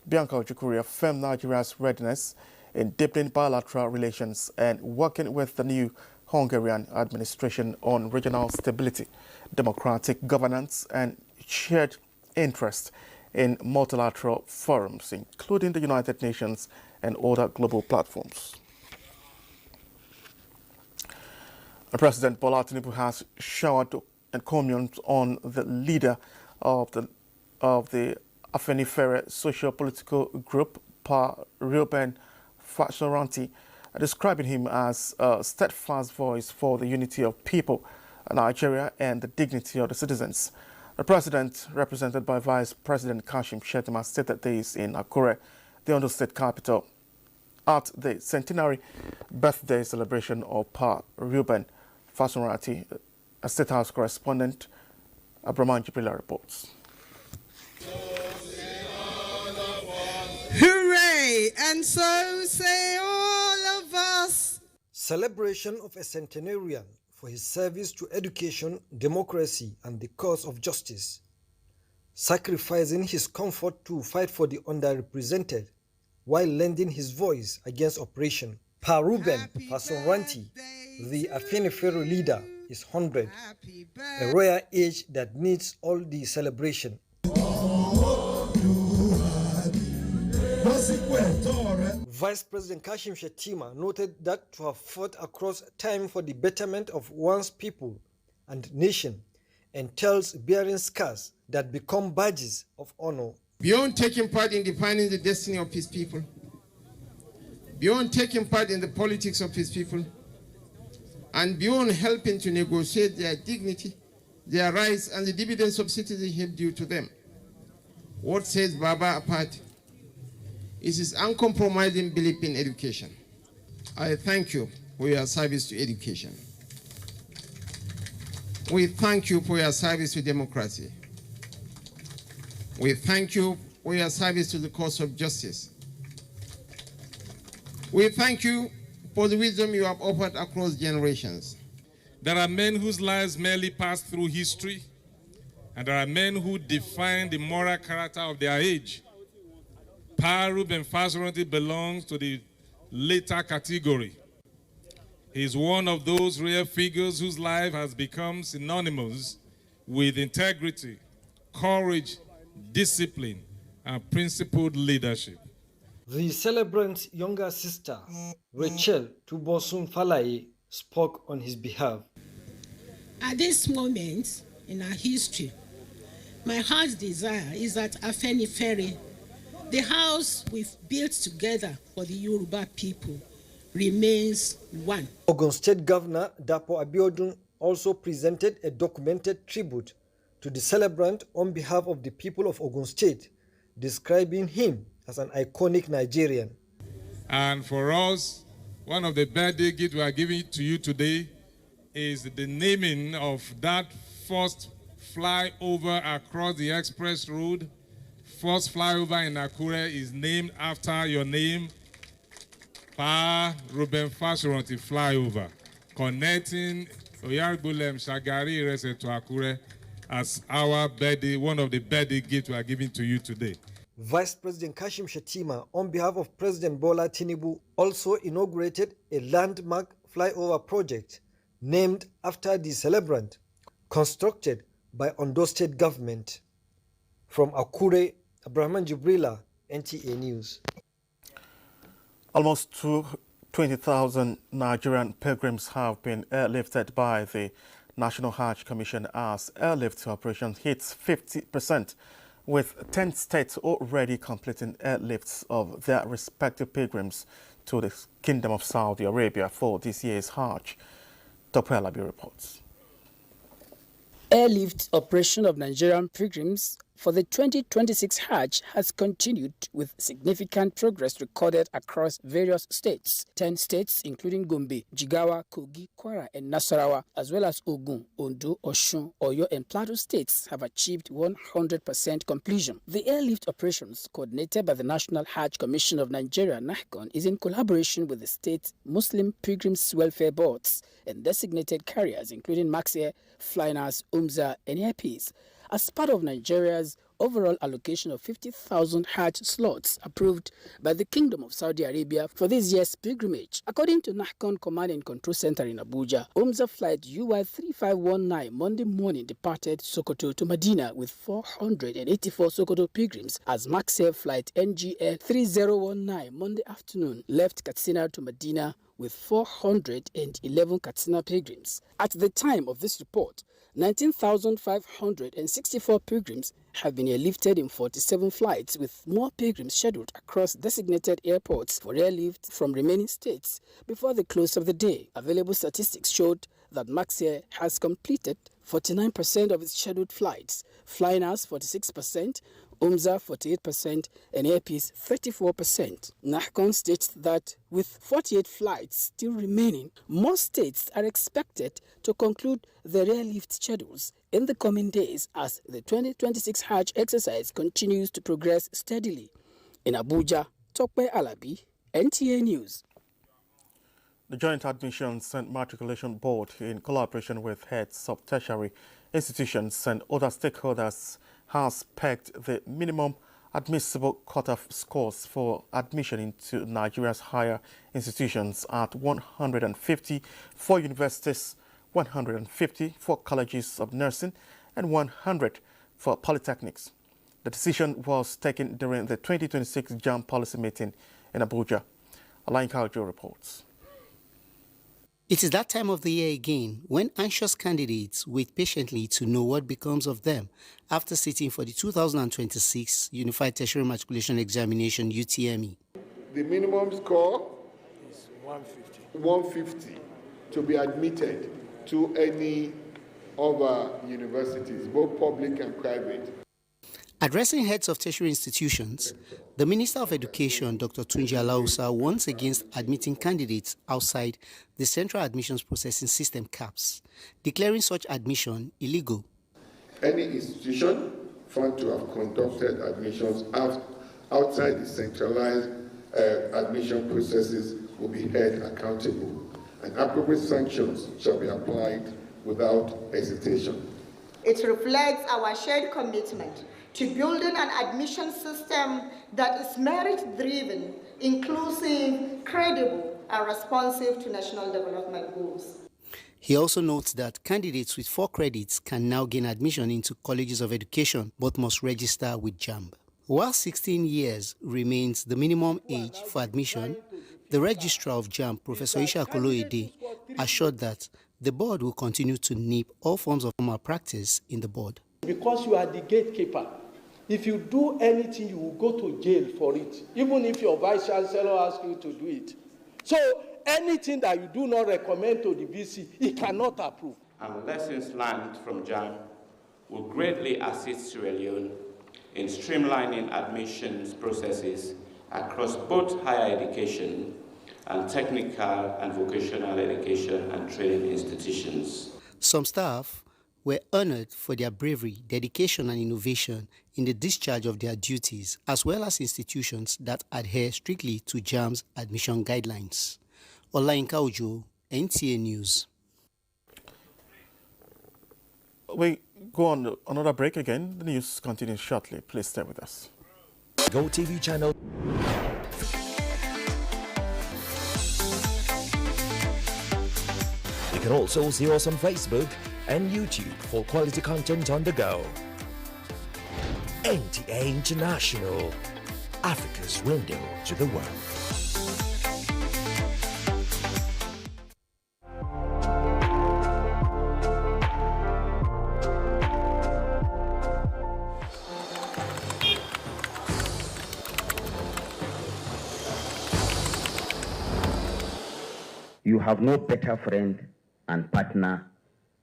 Bianca Ojukwu affirmed Nigeria's readiness in deepening bilateral relations and working with the new Hungarian administration on regional stability, democratic governance, and shared interest in multilateral forums, including the United Nations and other global platforms. President Bola Tinubu has showered encomiums on the leader of the Afenifere socio-political group, Pa Reuben Fashoranti, describing him as a steadfast voice for the unity of people, Nigeria, and the dignity of the citizens. The president, represented by Vice President Kashim Shettima, stated this in Akure, the Ondo State capital, at the centenary birthday celebration of Pa Reuben Fashoranti. A State House correspondent, Abraman Jibrila reports. Hooray! And so say all of us. Celebration of a centenarian for his service to education, democracy, and the cause of justice, sacrificing his comfort to fight for the underrepresented while lending his voice against oppression. Pa Reuben Fashoranti, the Afenifere leader, is 100, a rare age that needs all the celebration. Vice President Kashim Shettima noted that to have fought across time for the betterment of one's people and nation entails bearing scars that become badges of honor. Beyond taking part in defining the destiny of his people, beyond taking part in the politics of his people, and beyond helping to negotiate their dignity, their rights, and the dividends of citizenship due to them, what sets Baba apart is his uncompromising belief in education. I thank you for your service to education. We thank you for your service to democracy. We thank you for your service to the cause of justice. We thank you for the wisdom you have offered across generations. There are men whose lives merely pass through history, and there are men who define the moral character of their age. Pa Reuben Fashoranti belongs to the later category. He is one of those rare figures whose life has become synonymous with integrity, courage, discipline, and principled leadership. The celebrant's younger sister, Rachel Tubosun Falaye, spoke on his behalf. At this moment in our history, my heart's desire is that Afenifere, the house we've built together for the Yoruba people, remains one. Ogun State Governor Dapo Abiodun also presented a documented tribute to the celebrant on behalf of the people of Ogun State, describing him as an iconic Nigerian. And for us, one of the birthday gifts we are giving to you today is the naming of that first flyover across the express road. First flyover in Akure is named after your name, Pa Reuben Fashoranti flyover, connecting Oyargbulem Shagari Irese to Akure as our birthday, one of the birthday gifts we are giving to you today. Vice President Kashim Shettima, on behalf of President Bola Tinubu, also inaugurated a landmark flyover project named after the celebrant, constructed by Ondo State government. From Akure, Abraman Jibrila, NTA News. Almost 20,000 Nigerian pilgrims have been airlifted by the National Hajj Commission as airlift operation hits 50%, with 10 states already completing airlifts of their respective pilgrims to the Kingdom of Saudi Arabia for this year's Hajj. Dr. Alabi reports. Airlift operation of Nigerian pilgrims for the 2026 Hajj has continued with significant progress recorded across various states. 10 states, including Gombe, Jigawa, Kogi, Kwara, and Nasarawa, as well as Ogun, Ondo, Osun, Oyo, and Plateau states have achieved 100% completion. The airlift operations, coordinated by the National Hajj Commission of Nigeria, NAHCON, is in collaboration with the state Muslim Pilgrims Welfare Boards and designated carriers, including Maxair, Flynas, UMZA, and Airpeace, as part of Nigeria's overall allocation of 50,000 Hajj slots approved by the Kingdom of Saudi Arabia for this year's pilgrimage. According to NAHCON Command and Control Center in Abuja, UMSA flight UY 3519 Monday morning departed Sokoto to Medina with 484 Sokoto pilgrims, as Maxair flight NGL 3019 Monday afternoon left Katsina to Medina with 411 Katsina pilgrims. At the time of this report, 19,564 pilgrims have been airlifted in 47 flights, with more pilgrims scheduled across designated airports for airlift from remaining states before the close of the day. Available statistics showed that Maxair has completed 49% of its scheduled flights, Flying House 46%, UMSA 48%, and Airpeace 34%. NAHCON states that with 48 flights still remaining, most states are expected to conclude their airlift schedules in the coming days as the 2026 Hajj exercise continues to progress steadily. In Abuja, Tokwe Alabi, NTA News. The Joint Admissions and Matriculation Board, in collaboration with heads of tertiary institutions and other stakeholders, has pegged the minimum admissible cut-off scores for admission into Nigeria's higher institutions at 150 for universities, 150 for colleges of nursing, and 100 for polytechnics. The decision was taken during the 2026 JAM policy meeting in Abuja. Alain Kaujo reports. It is that time of the year again when anxious candidates wait patiently to know what becomes of them after sitting for the 2026 Unified Tertiary Matriculation Examination UTME. The minimum score is 150 to be admitted to any of our universities, both public and private. Addressing heads of tertiary institutions, the Minister of Education, Dr. Tunji Alausa, warns against admitting candidates outside the Central Admissions Processing System (CAPS), declaring such admission illegal. Any institution found to have conducted admissions outside the centralized admission processes will be held accountable, and appropriate sanctions shall be applied without hesitation. It reflects our shared commitment to building an admission system that is merit-driven, inclusive, credible, and responsive to national development goals. He also notes that candidates with 4 credits can now gain admission into colleges of education, but must register with JAMB. While 16 years remains the minimum age for admission, the Registrar of JAMB, Professor Isha Koloede, assured that the board will continue to nip all forms of malpractice in the board. Because you are the gatekeeper, if you do anything, you will go to jail for it, even if your vice chancellor asks you to do it. So anything that you do not recommend to the VC, he cannot approve. And lessons learned from JAM will greatly assist Sierra Leone in streamlining admissions processes across both higher education and technical and vocational education and training institutions. Some staff were honored for their bravery, dedication, and innovation in the discharge of their duties, as well as institutions that adhere strictly to JAM's admission guidelines. Olainka Ojo, NTA News. We go on another break again. The news continues shortly. Please stay with us. Go TV channel. You can also see us on Facebook and YouTube for quality content on the go. NTA International, Africa's window to the world. You have no better friend and partner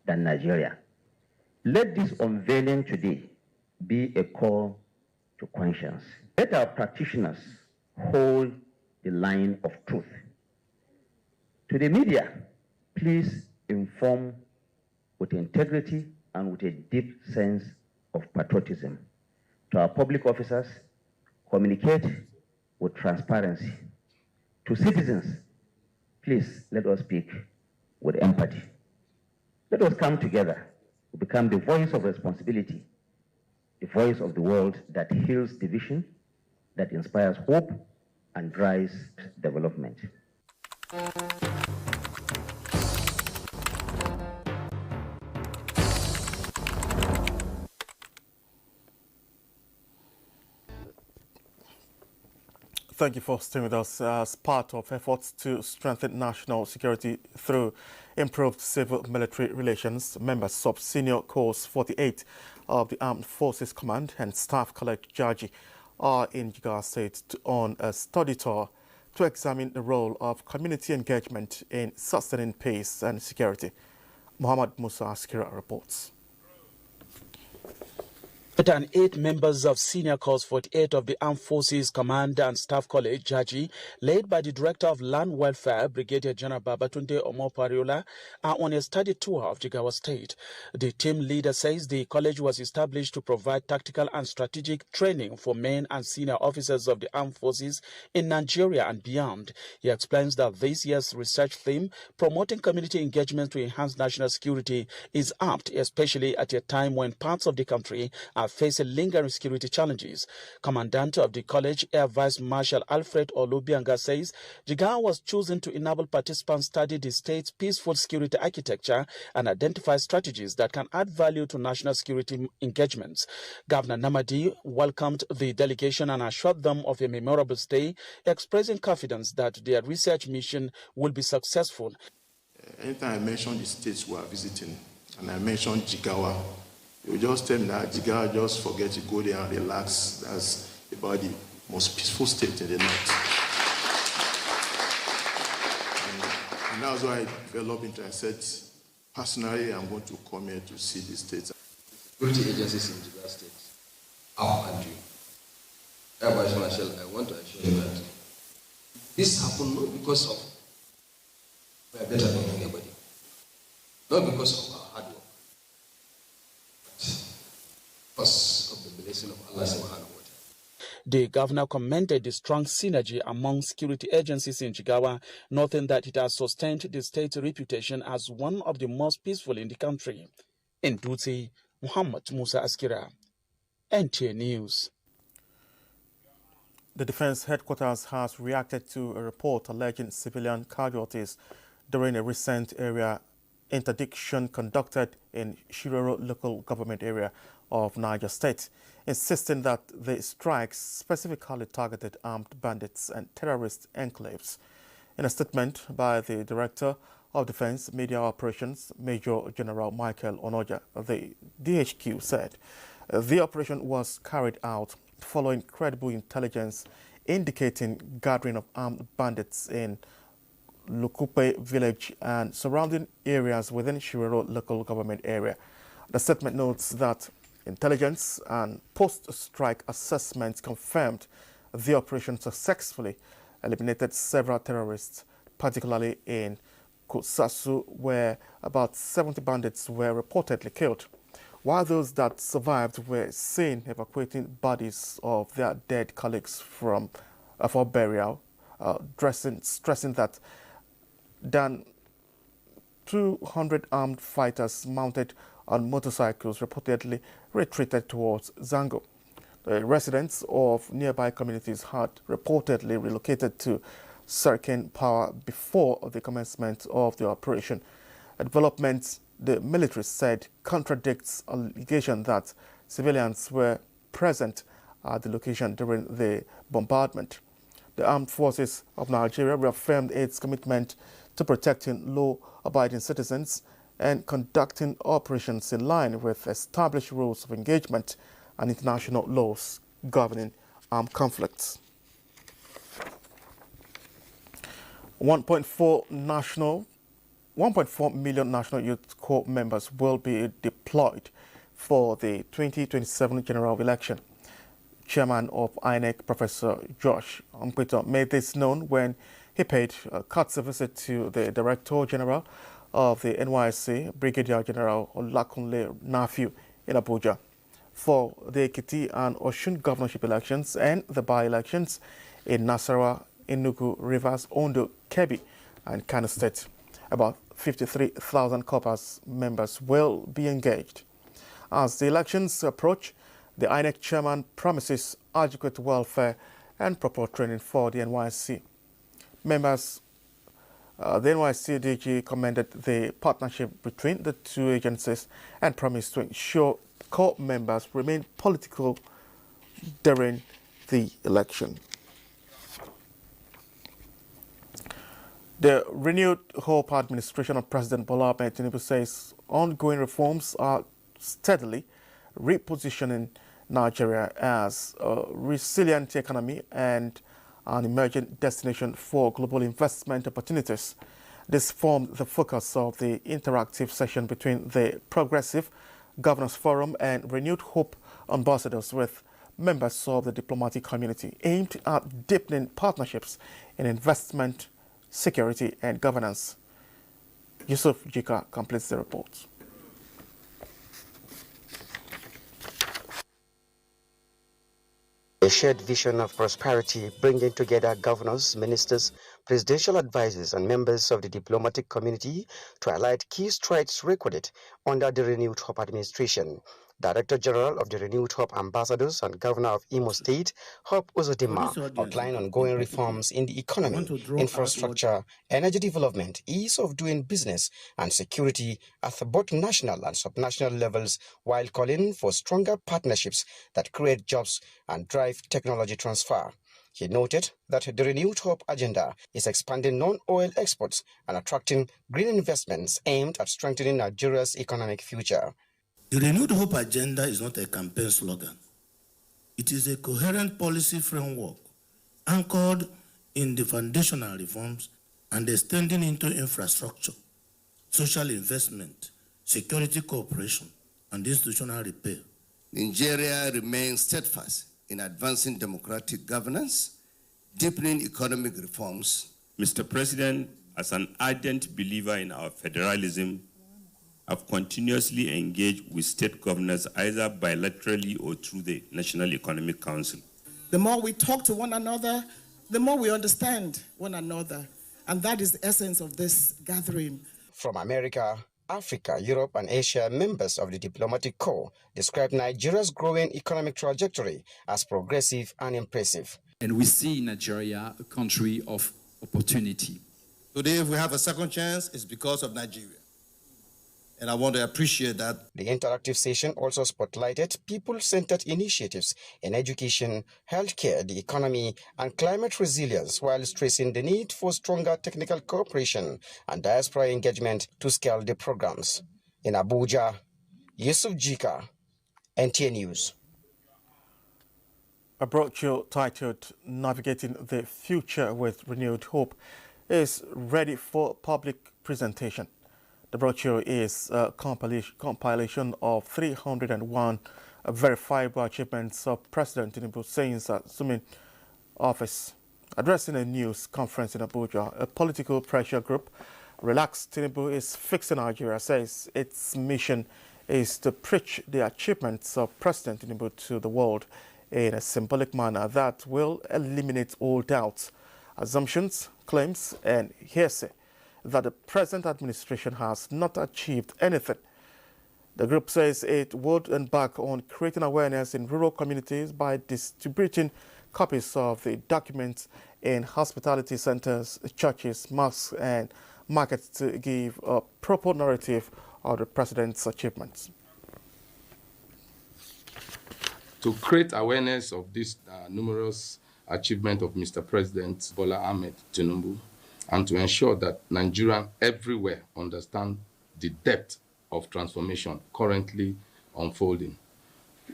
than Nigeria. Let this unveiling today be a call to conscience. Let our practitioners hold the line of truth. To the media, please inform with integrity and with a deep sense of patriotism. To our public officers, communicate with transparency. To citizens, please let us speak with empathy. Let us come together to become the voice of responsibility, the voice of the world that heals division, that inspires hope, and drives development. Thank you for staying with us. As part of efforts to strengthen national security through improved civil-military relations, members of Senior Course 48 of the Armed Forces Command and Staff College Jaji are in Jigawa State on a study tour to examine the role of community engagement in sustaining peace and security. Muhammad Musa Askira reports. 8 members of Senior Course 48 of the Armed Forces Command and Staff College, Jaji, led by the Director of Land Welfare, Brigadier General Babatunde Omopariola, are on a study tour of Jigawa State. The team leader says the college was established to provide tactical and strategic training for men and senior officers of the armed forces in Nigeria and beyond. He explains that this year's research theme, promoting community engagement to enhance national security, is apt, especially at a time when parts of the country are facing lingering security challenges. Commandant of the college, Air Vice Marshal Alfred Olubianga, says Jigawa was chosen to enable participants study the state's peaceful security architecture and identify strategies that can add value to national security engagements. Governor Namadi welcomed the delegation and assured them of a memorable stay, expressing confidence that their research mission will be successful. Anytime I mention the states we are visiting, and I mention Jigawa, you just tell me that Jigawa, just forget to go there and relax. That's about the most peaceful state in the north. And that's why I developed into, I said, personally, I'm going to come here to see the states. Security agencies in Jigawa State, how are you? Air Vice Marshal, I want to assure you that this happened not because of we are better than anybody, not because of our hard work, because of the blessing of Allah subhanahu wa ta'ala. The governor commended the strong synergy among security agencies in Jigawa, noting that it has sustained the state's reputation as one of the most peaceful in the country. In Dutse, Muhammad Musa Askira, NTA News. The Defense Headquarters has reacted to a report alleging civilian casualties during a recent area interdiction conducted in Shiroro local government area of Niger State, insisting that the strikes specifically targeted armed bandits and terrorist enclaves. In a statement by the Director of Defense Media Operations, Major General Michael Onoja, the DHQ said the operation was carried out following credible intelligence indicating gathering of armed bandits in Lukupe village and surrounding areas within Shiroro local government area. The statement notes that intelligence and post-strike assessments confirmed the operation successfully eliminated several terrorists, particularly in Kusasu, where about 70 bandits were reportedly killed, while those that survived were seen evacuating bodies of their dead colleagues for burial, stressing that than 200 armed fighters mounted on motorcycles reportedly retreated towards Zango. The residents of nearby communities had reportedly relocated to Serkin Power before the commencement of the operation. A development the military said contradicts allegation that civilians were present at the location during the bombardment. The Armed Forces of Nigeria reaffirmed its commitment to protecting law-abiding citizens and conducting operations in line with established rules of engagement and international laws governing armed conflicts. 1.4 million National Youth Corps members will be deployed for the 2027 general election. Chairman of INEC, Professor Josh Ompito, made this known when he paid a courtesy visit to the Director General of the NYSC, Brigadier General Olakunle Nafiu, in Abuja, for the Ekiti and Osun governorship elections and the by-elections in Nasarawa, Enugu, Rivers, Ondo, Kebbi, and Kano State. About 53,000 corps members will be engaged. As the elections approach, The INEC chairman promises adequate welfare and proper training for the NYSC. Members, the NYSC DG commended the partnership between the two agencies and promised to ensure core members remain political during the election. The renewed hope administration of President Bola Ahmed Tinubu says ongoing reforms are steadily repositioning Nigeria as a resilient economy and an emerging destination for global investment opportunities. This formed the focus of the interactive session between the Progressive Governors Forum and Renewed Hope ambassadors with members of the diplomatic community, aimed at deepening partnerships in investment, security and governance. Yusuf Jika completes the report. A shared vision of prosperity, bringing together governors, ministers, presidential advisors, and members of the diplomatic community to highlight key strides recorded under the Renewed Hope administration. Director General of the Renewed Hope Ambassadors and Governor of Imo State, Hope Uzodinma, outlined ongoing reforms in the economy, infrastructure, energy development, ease of doing business, and security at both national and subnational levels, while calling for stronger partnerships that create jobs and drive technology transfer. He noted that the Renewed Hope agenda is expanding non-oil exports and attracting green investments aimed at strengthening Nigeria's economic future. The Renewed Hope agenda is not a campaign slogan. It is a coherent policy framework anchored in the foundational reforms and extending into infrastructure, social investment, security cooperation, and institutional repair. Nigeria remains steadfast in advancing democratic governance, deepening economic reforms. Mr. President, as an ardent believer in our federalism, I've continuously engaged with state governors either bilaterally or through the National Economic Council. The more we talk to one another, the more we understand one another. And that is the essence of this gathering. From America, Africa, Europe, and Asia, members of the diplomatic corps described Nigeria's growing economic trajectory as progressive and impressive. And we see Nigeria a country of opportunity. Today, if we have a second chance, it's because of Nigeria. And I want to appreciate that. The interactive session also spotlighted people-centered initiatives in education, healthcare, the economy, and climate resilience, while stressing the need for stronger technical cooperation and diaspora engagement to scale the programs. In Abuja, Yusuf Jika, NTA News. A brochure titled Navigating the Future with Renewed Hope is ready for public presentation. The brochure is a compilation of 301 verifiable achievements of President Tinubu since assuming office. Addressing a news conference in Abuja, a political pressure group, Relax Tinubu is Fixing Nigeria, says its mission is to preach the achievements of President Tinubu to the world in a symbolic manner that will eliminate all doubts, assumptions, claims, and hearsay that the present administration has not achieved anything. The group says it would embark on creating awareness in rural communities by distributing copies of the documents in hospitality centers, churches, mosques, and markets to give a proper narrative of the president's achievements. To create awareness of this numerous achievement of Mr. President Bola Ahmed Tinubu, and to ensure that Nigerians everywhere understand the depth of transformation currently unfolding.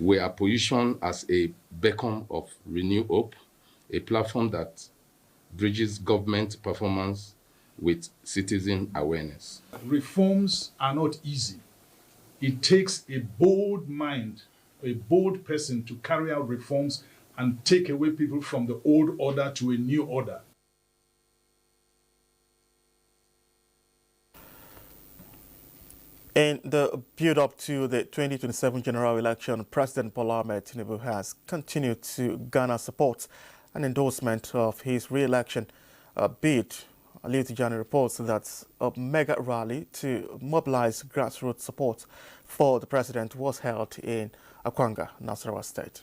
We are positioned as a beacon of renewed hope, a platform that bridges government performance with citizen awareness. Reforms are not easy. It takes a bold mind, a bold person to carry out reforms and take away people from the old order to a new order. In the build-up to the 2027 general election, President Bola Ahmed Tinubu has continued to garner support and endorsement of his re-election bid Ali Tijani reports that a mega rally to mobilize grassroots support for the president was held in Akwanga, Nasarawa State.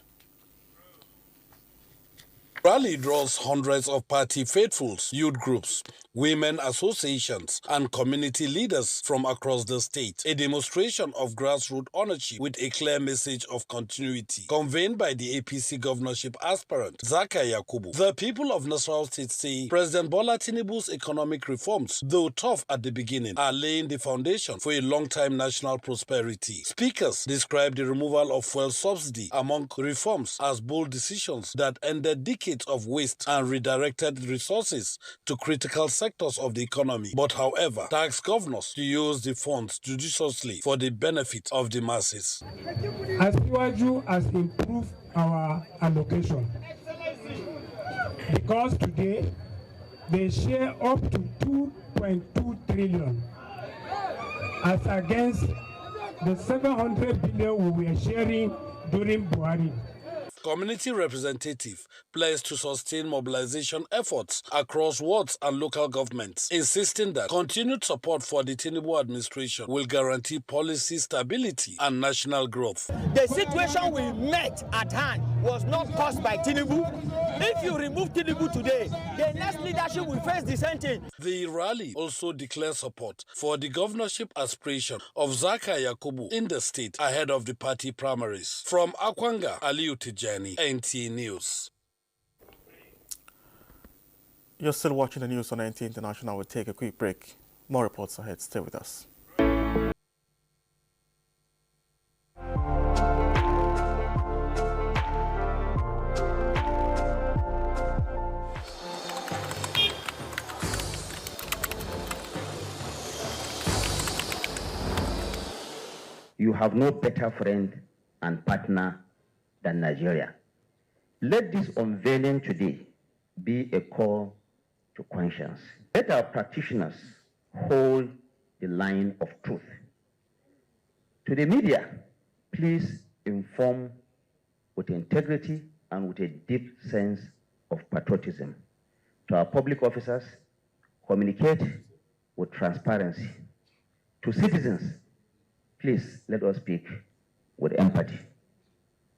Rally draws hundreds of party faithfuls, youth groups, women associations, and community leaders from across the state. A demonstration of grassroots ownership with a clear message of continuity, conveyed by the APC governorship aspirant, Zaka Yakubu. The people of Nasarawa State say President Bola Tinubu's economic reforms, though tough at the beginning, are laying the foundation for a long-time national prosperity. Speakers described the removal of fuel subsidy among reforms as bold decisions that ended decades of waste and redirected resources to critical sectors of the economy, but however, tasked governors to use the funds judiciously for the benefit of the masses. Asiwaju has improved our allocation because today they share up to 2.2 trillion as against the 700 billion we were sharing during Buhari. Community representative pledged to sustain mobilization efforts across wards and local governments, insisting that continued support for the Tinubu administration will guarantee policy stability and national growth. The situation we met at hand was not caused by Tinubu. If you remove Tinubu today, the next leadership will face the same thing. The rally also declared support for the governorship aspiration of Zaka Yakubu in the state ahead of the party primaries. From Akwanga, Aliu Tijani, NTA News. You're still watching the news on NTA International. We'll take a quick break. More reports ahead. Stay with us. You have no better friend and partner than Nigeria. Let this unveiling today be a call to conscience. Let our practitioners hold the line of truth. To the media, please inform with integrity and with a deep sense of patriotism. To our public officers, communicate with transparency. To citizens, please let us speak with empathy.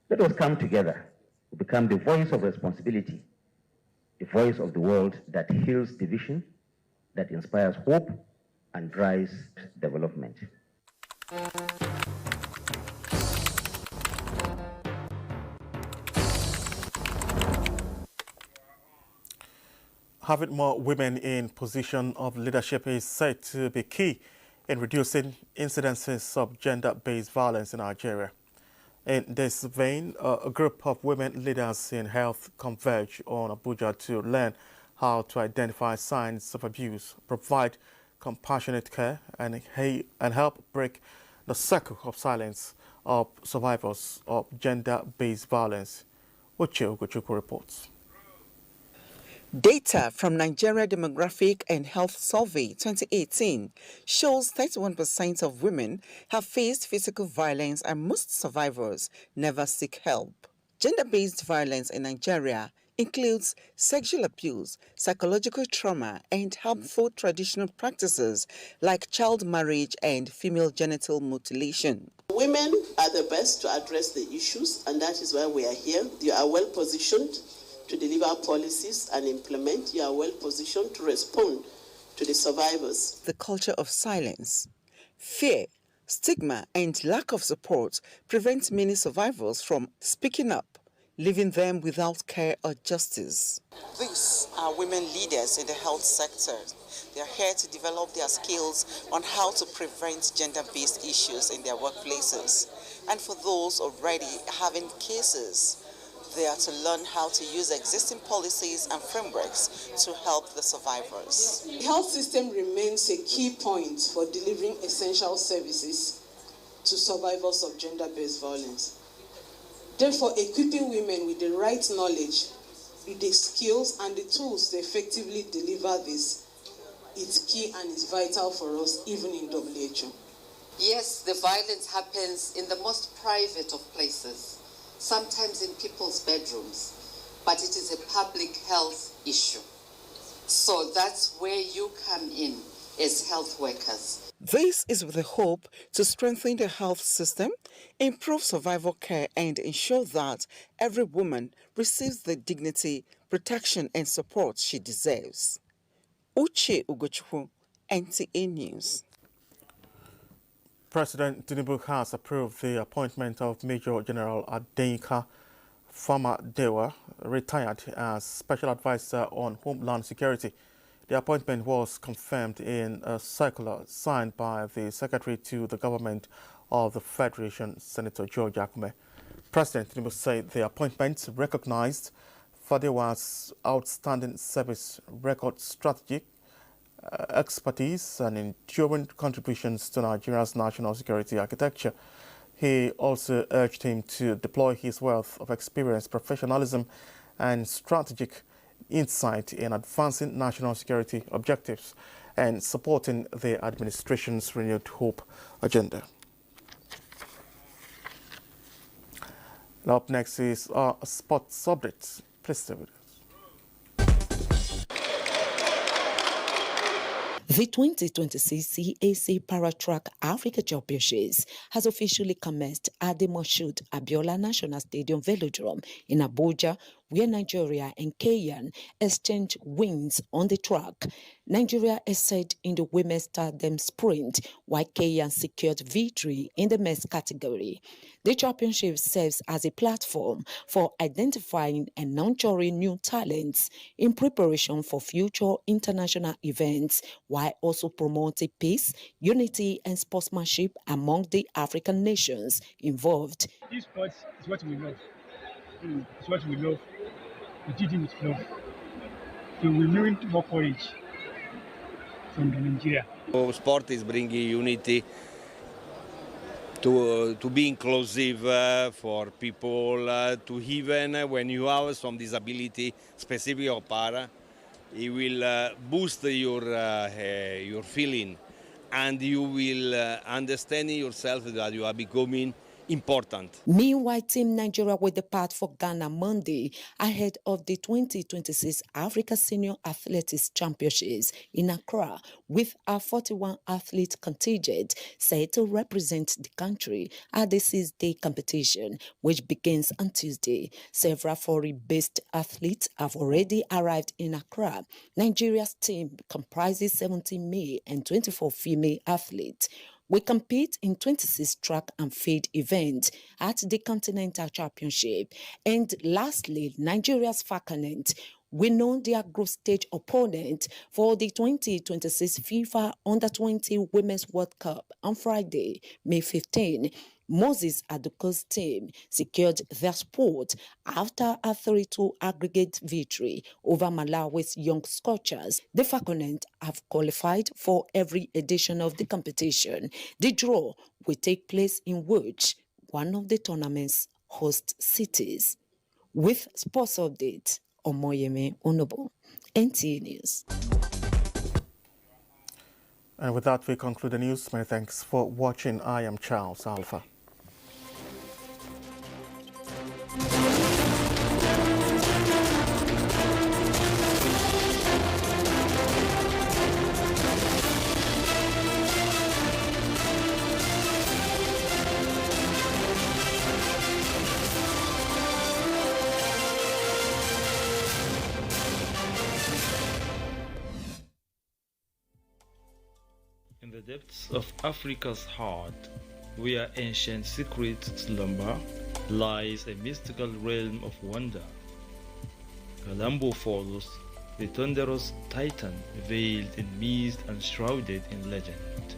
Let us come together to become the voice of responsibility, the voice of the world that heals division, that inspires hope and drives development. Having more women in position of leadership is said to be key in reducing incidences of gender-based violence in Nigeria. In this vein, a group of women leaders in health converge on Abuja to learn how to identify signs of abuse, provide compassionate care, and help break the circle of silence of survivors of gender-based violence. Uche Ugochukwu reports. Data from Nigeria Demographic and Health Survey 2018 shows 31% of women have faced physical violence and most survivors never seek help. Gender-based violence in Nigeria includes sexual abuse, psychological trauma, and harmful traditional practices like child marriage and female genital mutilation. Women are the best to address the issues, and that is why we are here. You are well positioned to deliver policies and implement. You are well positioned to respond to the survivors. The culture of silence, fear, stigma, and lack of support prevents many survivors from speaking up, leaving them without care or justice. These are women leaders in the health sector. They are here to develop their skills on how to prevent gender-based issues in their workplaces. And for those already having cases, they are to learn how to use existing policies and frameworks to help the survivors. The health system remains a key point for delivering essential services to survivors of gender-based violence. Therefore, equipping women with the right knowledge, with the skills and the tools to effectively deliver this is key and is vital for us, even in WHO. Yes, the violence happens in the most private of places, sometimes in people's bedrooms, but it is a public health issue. So that's where you come in as health workers. This is with the hope to strengthen the health system, improve survival care, and ensure that every woman receives the dignity, protection, and support she deserves. Uche Ugochukwu, NTA News. President Tinubu has approved the appointment of Major General Adenka Fama-Dewa, retired as Special Advisor on Homeland Security. The appointment was confirmed in a circular signed by the Secretary to the Government of the Federation, Senator George Akume. President Tinubu said the appointment recognized Fadewa's outstanding service record, strategic expertise and enduring contributions to Nigeria's national security architecture. He also urged him to deploy his wealth of experience, professionalism, and strategic insight in advancing national security objectives and supporting the administration's renewed hope agenda. Now up next is our sports updates. Please stay with us. The 2026 CAC Paratrack Africa Championships has officially commenced at the Moshood Abiola National Stadium Velodrome in Abuja, where Nigeria and Kenya exchanged wins on the track. Nigeria excelled in the women's tandem sprint, while Kenya secured victory in the men's category. The championship serves as a platform for identifying and nurturing new talents in preparation for future international events, while also promoting peace, unity, and sportsmanship among the African nations involved. This sport is what we love. It's what we love. We did it with love. So we learned more courage from Nigeria. Sport is bringing unity to be inclusive for people, to even when you have some disability, specific or para, it will boost your feeling, and you will understand yourself that you are becoming important. Meanwhile, Team Nigeria will depart for Ghana Monday ahead of the 2026 Africa Senior Athletics Championships in Accra, with a 41-athlete contingent set to represent the country at the 6-day competition, which begins on Tuesday. Several foreign-based athletes have already arrived in Accra. Nigeria's team comprises 17 male and 24 female athletes. We compete in 26 track and field events at the Continental Championship. And lastly, Nigeria's Falconets will know their group stage opponent for the 2026 FIFA Under-20 Women's World Cup on Friday, May 15. Moses Aduko's team secured their spot after a 3-2 aggregate victory over Malawi's Young Scorchers. The Falconets have qualified for every edition of the competition. The draw will take place in Wuch, one of the tournament's host cities. With sports updates, Omoyeme Onobo, NTA News. And with that, we conclude the news. Many thanks for watching. I am Charles Alpha. In the depths of Africa's heart, where ancient secrets slumber, lies a mystical realm of wonder. Kalambo Falls, the thunderous titan veiled in mist and shrouded in legend.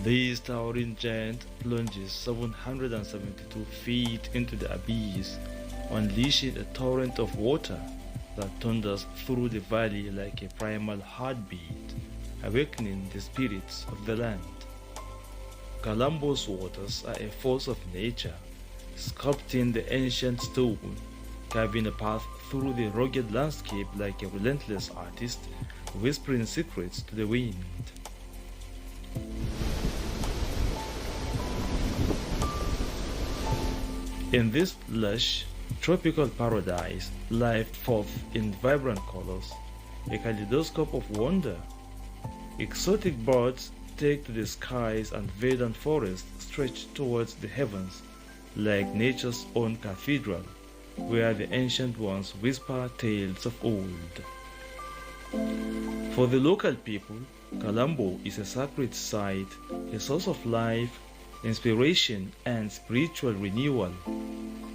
This towering giant plunges 772 feet into the abyss, unleashing a torrent of water that thunders through the valley like a primal heartbeat, awakening the spirits of the land. Kalambo's waters are a force of nature, sculpting the ancient stone, carving a path through the rugged landscape like a relentless artist, whispering secrets to the wind. In this lush, tropical paradise, life forth in vibrant colors, a kaleidoscope of wonder. Exotic birds take to the skies and verdant forests stretch towards the heavens like nature's own cathedral, where the ancient ones whisper tales of old. For the local people, Kalambo is a sacred site, a source of life, inspiration, and spiritual renewal.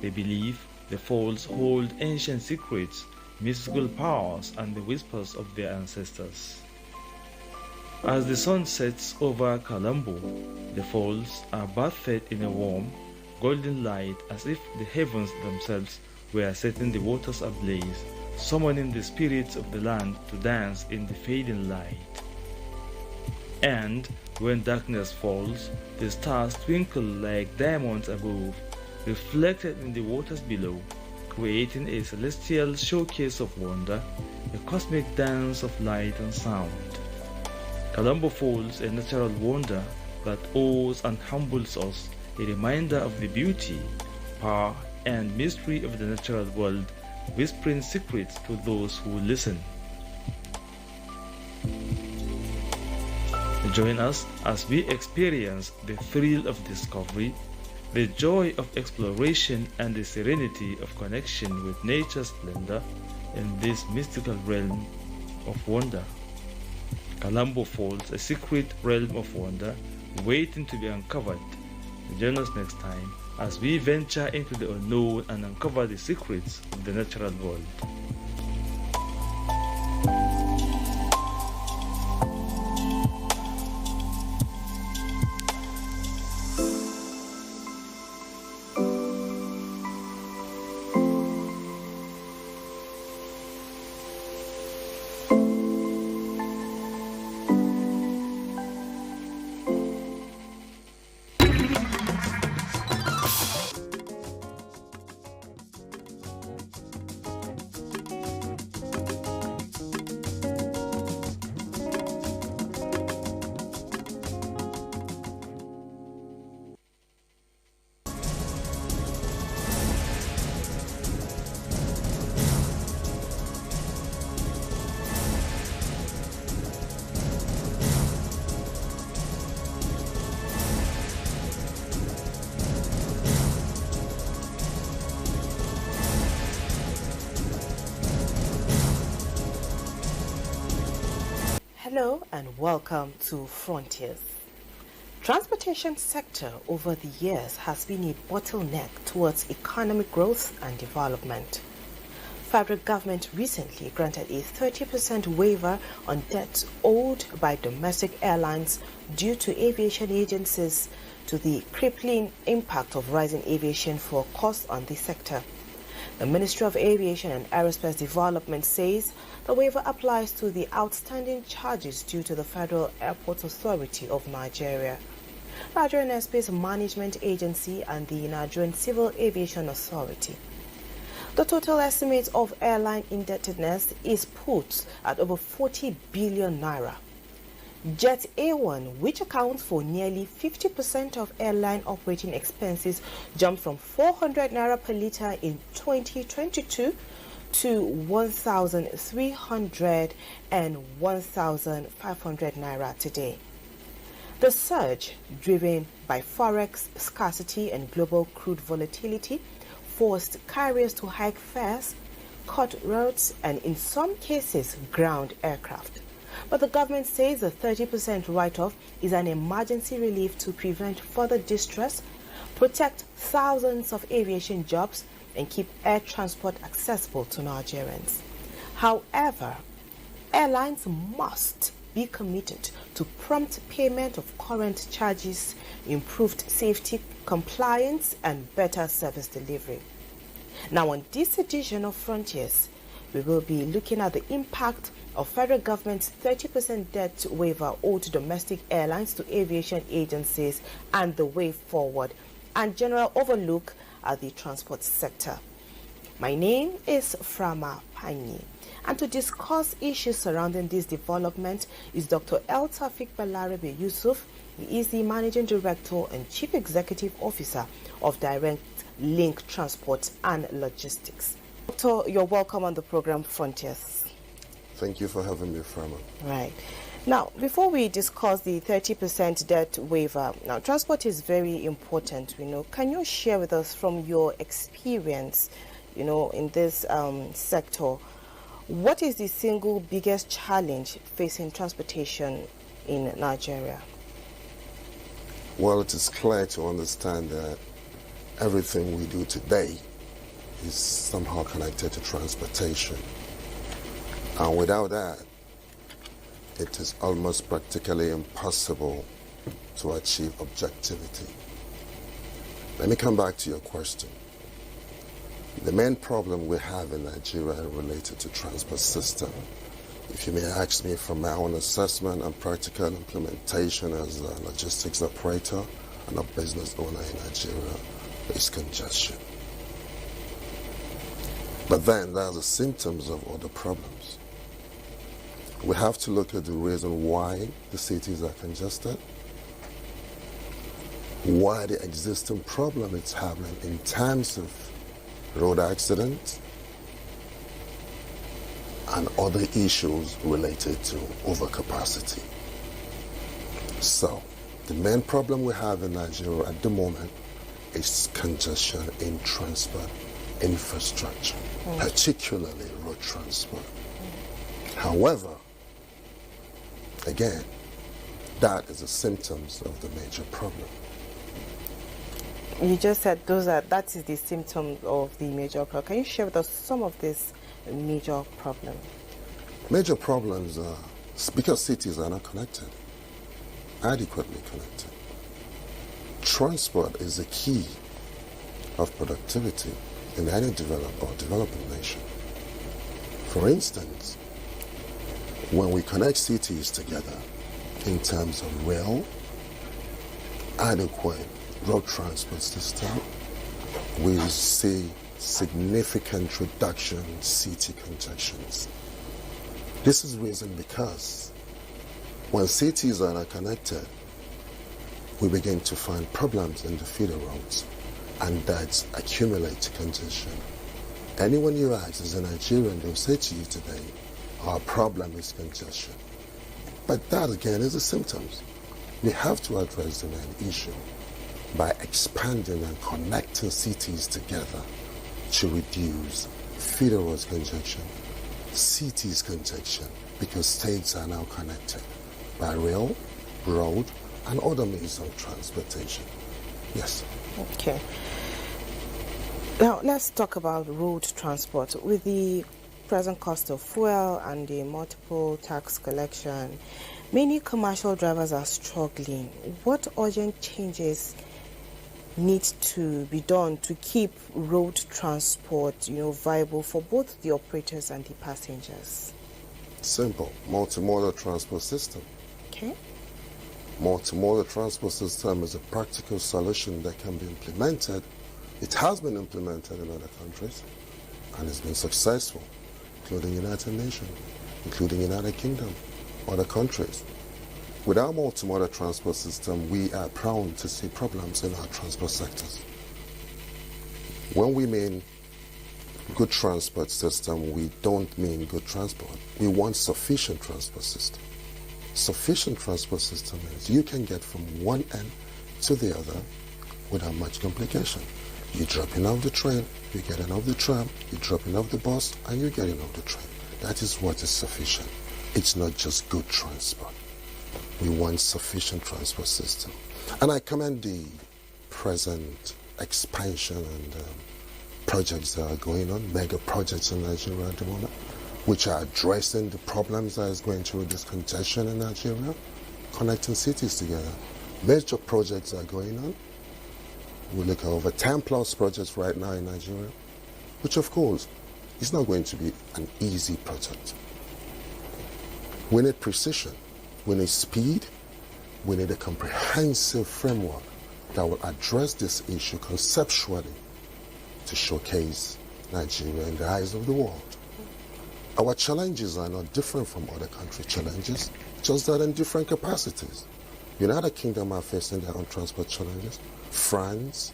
They believe the falls hold ancient secrets, mystical powers, and the whispers of their ancestors. As the sun sets over Kalambo, the falls are bathed in a warm, golden light as if the heavens themselves were setting the waters ablaze, summoning the spirits of the land to dance in the fading light. And when darkness falls, the stars twinkle like diamonds above, reflected in the waters below, creating a celestial showcase of wonder, a cosmic dance of light and sound. Kalambo Falls, a natural wonder that awes and humbles us, a reminder of the beauty, power, and mystery of the natural world, whispering secrets to those who listen. Join us as we experience the thrill of discovery, the joy of exploration, and the serenity of connection with nature's splendor in this mystical realm of wonder. Kalambo Falls, a secret realm of wonder waiting to be uncovered. Join us next time as we venture into the unknown and uncover the secrets of the natural world. Hello and welcome to Frontiers. Transportation sector over the years has been a bottleneck towards economic growth and development. Federal government recently granted a 30% waiver on debts owed by domestic airlines due to aviation agencies to the crippling impact of rising aviation fuel costs on the sector. The Ministry of Aviation and Aerospace Development says the waiver applies to the outstanding charges due to the Federal Airports Authority of Nigeria, Nigerian Airspace Management Agency, and the Nigerian Civil Aviation Authority. The total estimate of airline indebtedness is put at over 40 billion naira. Jet A1, which accounts for nearly 50% of airline operating expenses, jumped from 400 naira per litre in 2022 to 1,300 and 1,500 naira today. The surge, driven by forex scarcity and global crude volatility, forced carriers to hike fares, cut routes, and in some cases ground aircraft. But the government says the 30% write-off is an emergency relief to prevent further distress, protect thousands of aviation jobs, and keep air transport accessible to Nigerians. However, airlines must be committed to prompt payment of current charges, improved safety, compliance, and better service delivery. Now, on this edition of Frontiers, we will be looking at the impact of federal government's 30% debt waiver owed to domestic airlines to aviation agencies and the way forward, and general overlook at the transport sector. My name is Frama Panyi, and to discuss issues surrounding this development is Dr. El Tafik Balarabe Yusuf. He is the Managing Director and Chief Executive Officer of Direct Link Transport and Logistics. Doctor, you're welcome on the program Frontiers. Thank you for having me, Frama. Right. Now, before we discuss the 30% debt waiver, now transport is very important, Can you share with us from your experience, in this sector, what is the single biggest challenge facing transportation in Nigeria? Well, it is clear to understand that everything we do today is somehow connected to transportation. And without that, it is almost practically impossible to achieve objectivity. Let me come back to your question. The main problem we have in Nigeria related to transport system, if you may ask me from my own assessment and practical implementation as a logistics operator and a business owner in Nigeria, is congestion. But then there are the symptoms of other problems. We have to look at the reason why the cities are congested, why the existing problem is happening in terms of road accidents and other issues related to overcapacity. So, the main problem we have in Nigeria at the moment is congestion in transport infrastructure, particularly road transport. However, again, that is the symptoms of the major problem. You just said that is the symptom of the major problem. Can you share with us some of these major problems? Major problems are because cities are not connected, adequately connected. Transport is the key of productivity in any developed or developing nation. For instance, when we connect cities together in terms of rail, adequate road transport system, we see significant reduction in city congestions. This is reason because when cities are not connected, we begin to find problems in the feeder roads, and that accumulates congestion. Anyone you ask is a Nigerian, they'll say to you today, our problem is congestion. But that again is the symptoms. We have to address the main issue by expanding and connecting cities together to reduce feeder roads congestion, cities congestion, because states are now connected by rail, road, and other means of transportation. Yes. Okay. Now, let's talk about road transport. With the present cost of fuel and the multiple tax collection, many commercial drivers are struggling. What urgent changes need to be done to keep road transport, viable for both the operators and the passengers? Simple. Multimodal transport system. Okay. Multimodal transport system is a practical solution that can be implemented. It has been implemented in other countries and it's been successful, including United Nations, including United Kingdom, other countries. Without multimodal transport system, we are prone to see problems in our transport sectors. When we mean good transport system, we don't mean good transport. We want sufficient transport system. Sufficient transport system means you can get from one end to the other without much complication. You're dropping off the train, you're getting off the tram, you're dropping off the bus, and you're getting off the train. That is what is sufficient. It's not just good transport. We want sufficient transport system. And I commend the present expansion and projects that are going on, mega projects in Nigeria at the moment, which are addressing the problems that is going to reduce congestion in Nigeria, connecting cities together. Major projects are going on. We look at over 10 plus projects right now in Nigeria, which of course is not going to be an easy project. We need precision, we need speed, we need a comprehensive framework that will address this issue conceptually to showcase Nigeria in the eyes of the world. Our challenges are not different from other country challenges, just that in different capacities. United Kingdom are facing their own transport challenges. France,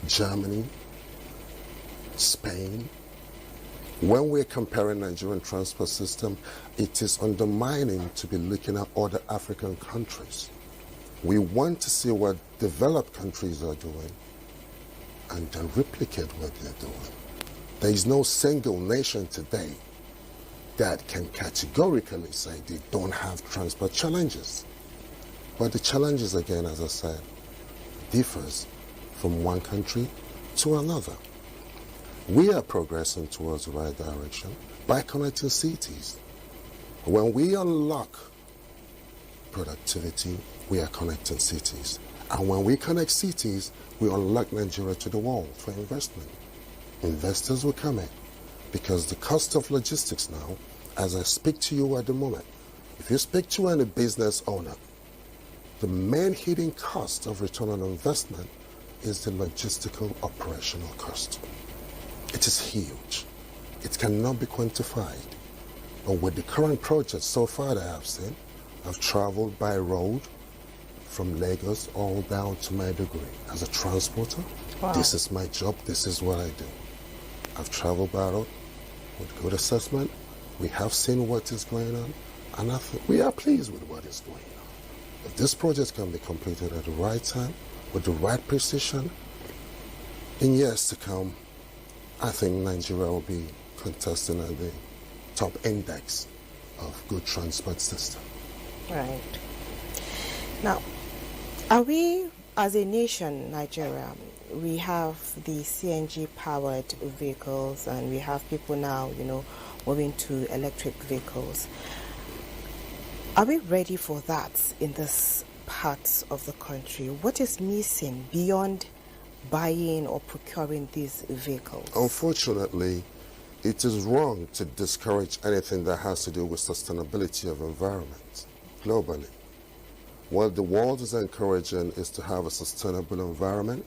Germany, Spain, When we're comparing Nigerian transport system, it is undermining to be looking at other African countries. We want to see what developed countries are doing and then replicate what they're doing. There is no single nation today that can categorically say they don't have transport challenges. But the challenges, again, as I said, differs from one country to another. We are progressing towards the right direction by connecting cities. When we unlock productivity, we are connecting cities. And when we connect cities, we unlock Nigeria to the world for investment. Investors will come in because the cost of logistics now, as I speak to you at the moment, if you speak to any business owner, the main hidden cost of return on investment is the logistical operational cost. It is huge. It cannot be quantified. But with the current projects so far that I have seen, I've traveled by road from Lagos all down to Maiduguri as a transporter. Wow. This is my job. This is what I do. I've traveled by road with good assessment. We have seen what is going on, and I think we are pleased with what is going on. If this project can be completed at the right time, with the right precision, in years to come, I think Nigeria will be contesting at the top index of good transport system. Right. Now, are we, as a nation, Nigeria, we have the CNG-powered vehicles, and we have people now, moving to electric vehicles. Are we ready for that in this part of the country? What is missing beyond buying or procuring these vehicles? Unfortunately, it is wrong to discourage anything that has to do with sustainability of environment globally. What the world is encouraging is to have a sustainable environment,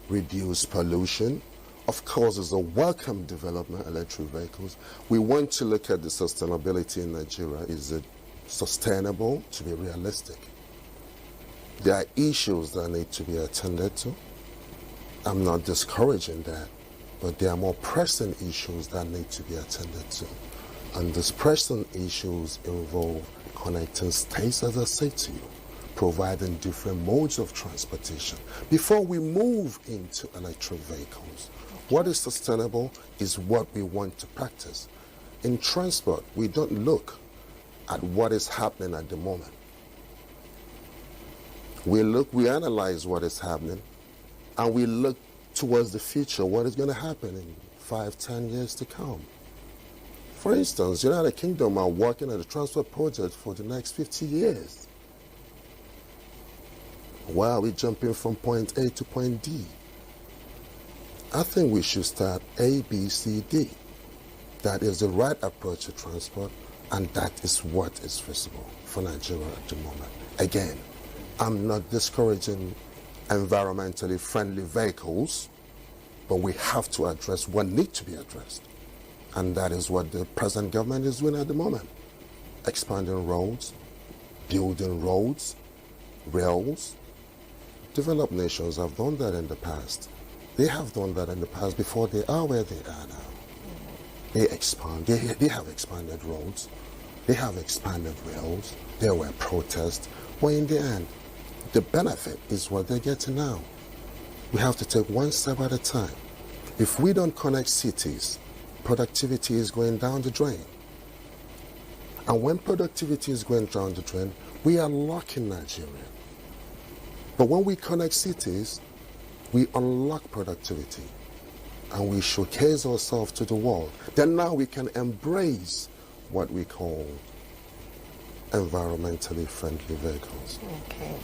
reduce pollution. Of course, it's a welcome development, electric vehicles. We want to look at the sustainability in Nigeria. Is it sustainable, to be realistic? There are issues that need to be attended to. I'm not discouraging that, but there are more pressing issues that need to be attended to. And these pressing issues involve connecting states, as I said to you, providing different modes of transportation. Before we move into electric vehicles, what is sustainable is what we want to practice. In transport, we don't look at what is happening at the moment. We analyze what is happening, and we look towards the future, what is going to happen in 5-10 years to come. For instance, United Kingdom are working on a transport project for the next 50 years. Why are we jumping from point A to point D? I think we should start A, B, C, D. That is the right approach to transport, and that is what is feasible for Nigeria at the moment. Again, I'm not discouraging environmentally friendly vehicles, but we have to address what needs to be addressed. And that is what the present government is doing at the moment. Expanding roads, building roads, rails. Developed nations have done that in the past. They have done that in the past before they are where they are now. They have expanded roads. They have expanded rails. There were protests. But in the end, the benefit is what they're getting now. We have to take one step at a time. If we don't connect cities, productivity is going down the drain. And when productivity is going down the drain, we are locking Nigeria. But when we connect cities, we unlock productivity and we showcase ourselves to the world. Then now we can embrace what we call environmentally friendly vehicles. Okay.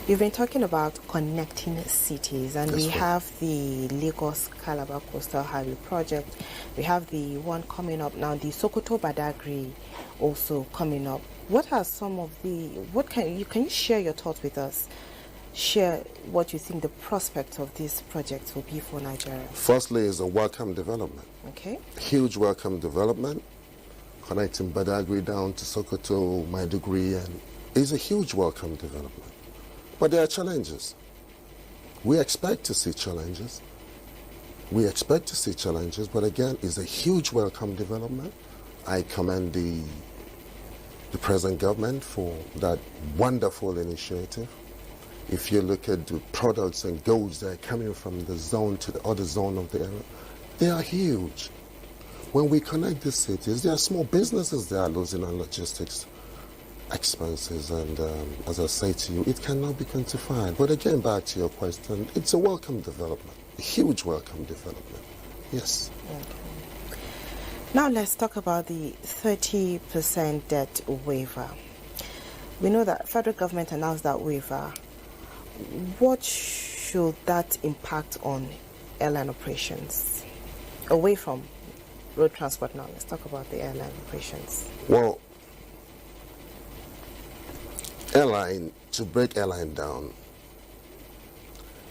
You've been talking about connecting cities, and we have the Lagos-Calabar Coastal Highway project. We have the one coming up now, the Sokoto-Badagry also coming up. What are some of the, can you share your thoughts with us? Share what you think the prospect of these projects will be for Nigeria. Firstly, is a welcome development. Okay. Huge welcome development, connecting Badagry down to Sokoto, Maiduguri, and is a huge welcome development. But there are challenges. We expect to see challenges. We expect to see challenges, but again, it's a huge welcome development. I commend the present government for that wonderful initiative. If you look at the products and goods that are coming from the zone to the other zone of the area, they are huge. When we connect the cities, there are small businesses that are losing on logistics expenses, and as I say to you, it cannot be quantified. But again, back to your question, it's a welcome development, a huge welcome development. Yes. Okay. Now let's talk about the 30% debt waiver. We know that federal government announced that waiver. What should that impact on airline operations? Away from road transport now, let's talk about the airline operations. Well, to break airline down,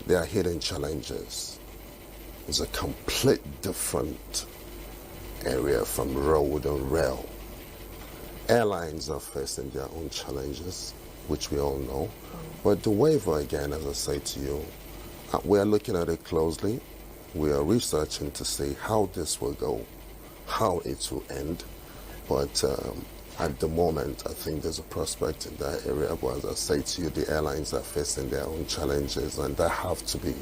there are hidden challenges. It's a complete different area from road and rail. Airlines are facing their own challenges, which we all know. But the waiver, again, as I say to you, we are looking at it closely. We are researching to see how this will go, how it will end. But at the moment, I think there's a prospect in that area. But as I say to you, the airlines are facing their own challenges, and they have to be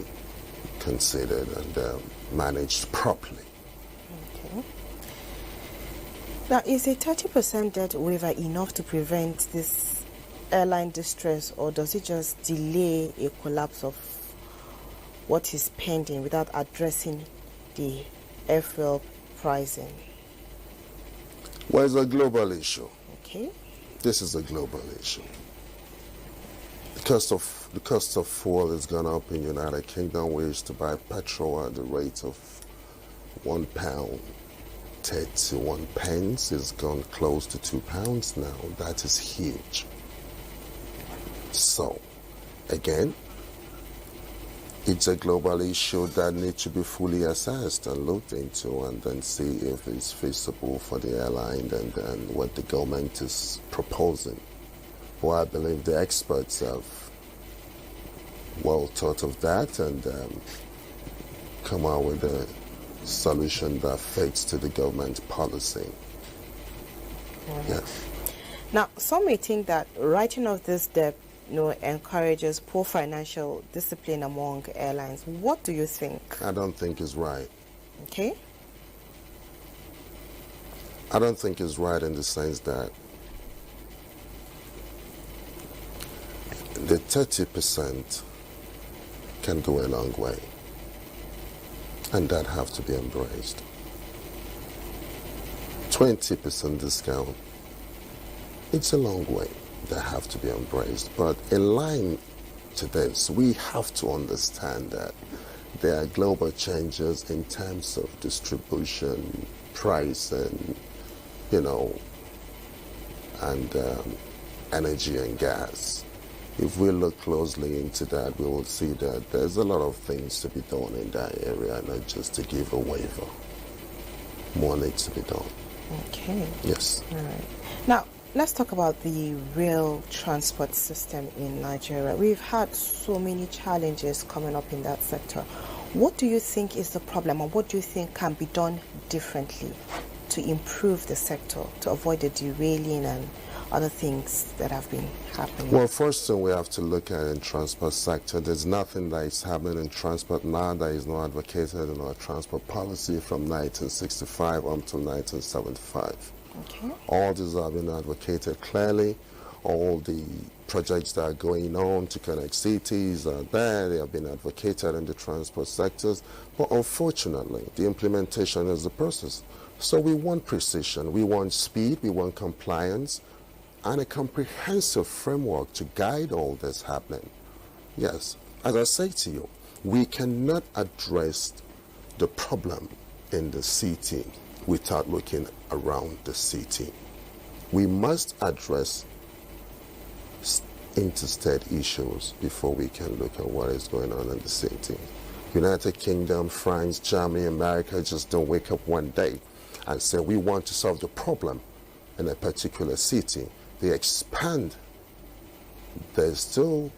considered and managed properly. Okay. Now, is a 30% debt waiver enough to prevent this airline distress, or does it just delay a collapse of what is pending without addressing the airfuel pricing? Well, it's a global issue. Okay. This is a global issue. The cost of fuel has gone up in the United Kingdom. We used to buy petrol at the rate of £1.31. It's gone close to £2 now. That is huge. So, again, it's a global issue that needs to be fully assessed and looked into, and then see if it's feasible for the airline and what the government is proposing. Well, I believe the experts have well thought of that and come out with a solution that fits to the government policy. Yeah. Now, some may think that writing off this debt encourages poor financial discipline among airlines. What do you think? I don't think it's right. Okay. I don't think it's right in the sense that the 30% can go a long way, and that have to be embraced. 20% discount, it's a long way. That have to be embraced. But in line to this, we have to understand that there are global changes in terms of distribution, price, and energy and gas. If we look closely into that, we will see that there's a lot of things to be done in that area, not just to give a waiver. More needs to be done. Okay. Yes. All right. Now, let's talk about the rail transport system in Nigeria. We've had so many challenges coming up in that sector. What do you think is the problem, and what do you think can be done differently to improve the sector, to avoid the derailing and other things that have been happening? Well, first thing we have to look at in transport sector, there's nothing that is happening in transport now that is not advocated in our transport policy from 1965 until 1975. Okay. All these have been advocated clearly. All the projects that are going on to connect cities are there. They have been advocated in the transport sectors. But unfortunately, the implementation is the process. So we want precision, we want speed, we want compliance, and a comprehensive framework to guide all this happening. Yes, as I say to you, we cannot address the problem in the city without looking around the city. We must address interstate issues before we can look at what is going on in the city. United Kingdom, France, Germany, America just don't wake up one day and say we want to solve the problem in a particular city. They expand. There's still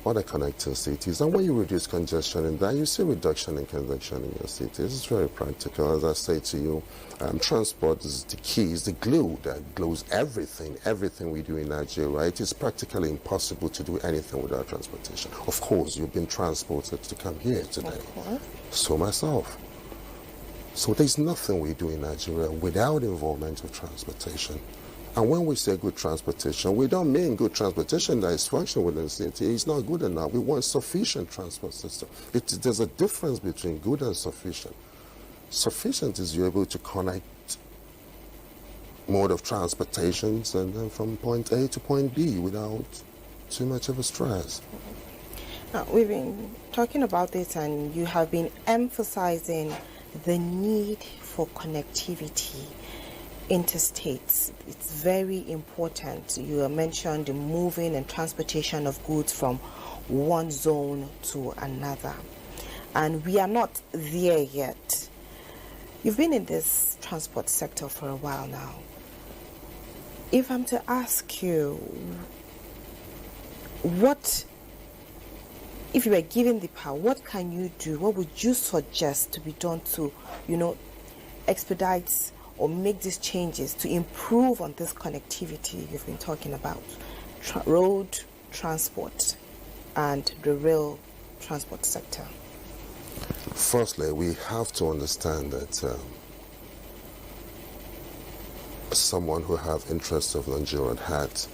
other connecting cities. And when you reduce congestion in that, you see reduction in congestion in your cities. It's very practical. As I say to you, transport is the key, is the glue that glues everything we do in Nigeria. It is practically impossible to do anything without transportation. Of course, you've been transported to come here today. So myself. So there's nothing we do in Nigeria without involvement of transportation. And when we say good transportation, we don't mean good transportation that is functional within the city. It's not good enough. We want sufficient transport system. There's a difference between good and sufficient. Sufficient is you're able to connect mode of transportations and then from point A to point B without too much of a stress. Now, we've been talking about this and you have been emphasizing the need for connectivity interstates. It's very important. You mentioned the moving and transportation of goods from one zone to another. And we are not there yet. You've been in this transport sector for a while now. If I'm to ask you, if you were given the power, what can you do? What would you suggest to be done to, expedite or make these changes to improve on this connectivity you've been talking about? Road transport and the rail transport sector. Firstly, we have to understand that someone who have interests of Nigeria at heart,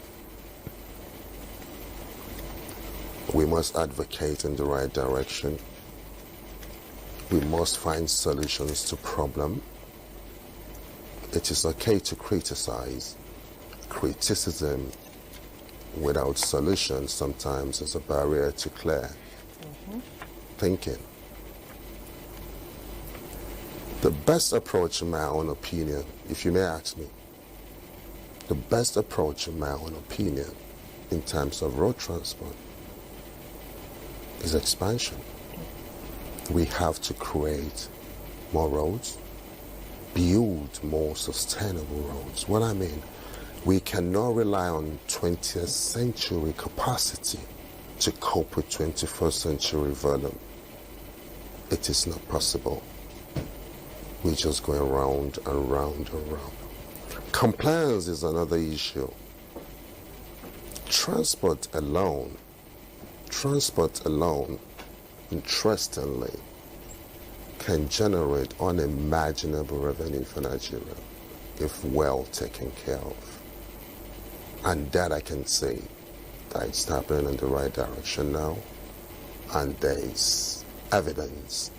we must advocate in the right direction. We must find solutions to problem. It is okay to criticize. Criticism without solution sometimes is a barrier to clear thinking. The best approach, in my own opinion, if you may ask me, the best approach, in my own opinion, in terms of road transport is expansion. We have to create more roads, build more sustainable roads. What I mean, we cannot rely on 20th century capacity to cope with 21st century volume. It is not possible. We're just going round and round and round. Compliance is another issue. Transport alone, interestingly, can generate unimaginable revenue for Nigeria if well taken care of. And that I can say that it's happening in the right direction now. And there is evidence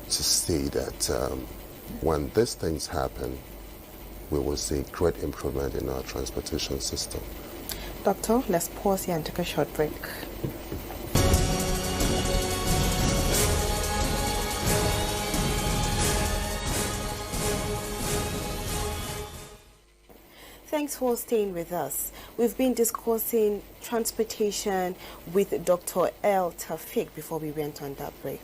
to see that when these things happen, we will see great improvement in our transportation system. Doctor, let's pause here and take a short break. Thanks for staying with us. We've been discussing transportation with Dr. El Tafik before we went on that break.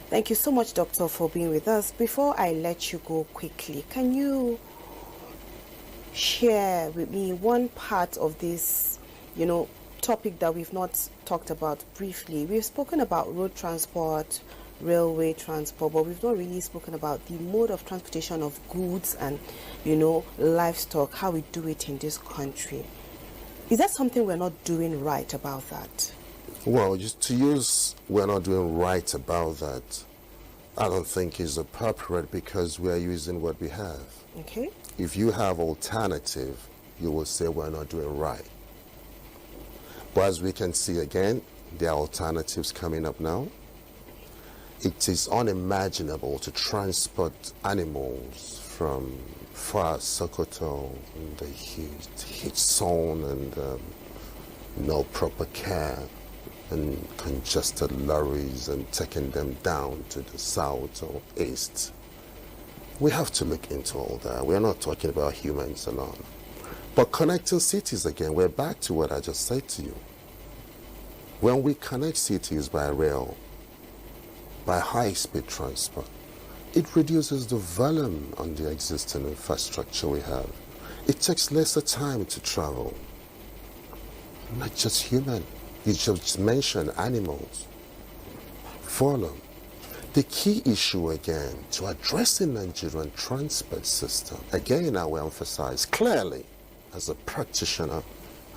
Thank you so much, Doctor, for being with us. Before I let you go quickly, can you share with me one part of this, topic that we've not talked about briefly? We've spoken about road transport, railway transport, but we've not really spoken about the mode of transportation of goods and, livestock, how we do it in this country. Is that something we're not doing right about that? Well, just to use we're not doing right about that, I don't think is appropriate because we are using what we have. Okay. If you have alternative, you will say we're not doing right. But as we can see again, there are alternatives coming up now. It is unimaginable to transport animals from far Sokoto in the heat zone and no proper care and congested lorries and taking them down to the south or east. We have to look into all that. We're not talking about humans alone. But connecting cities again, we're back to what I just said to you. When we connect cities by rail, by high-speed transport, it reduces the volume on the existing infrastructure we have. It takes lesser time to travel. Not just human. You just mentioned animals. Follow. The key issue again to address the Nigerian transport system, again I will emphasize clearly as a practitioner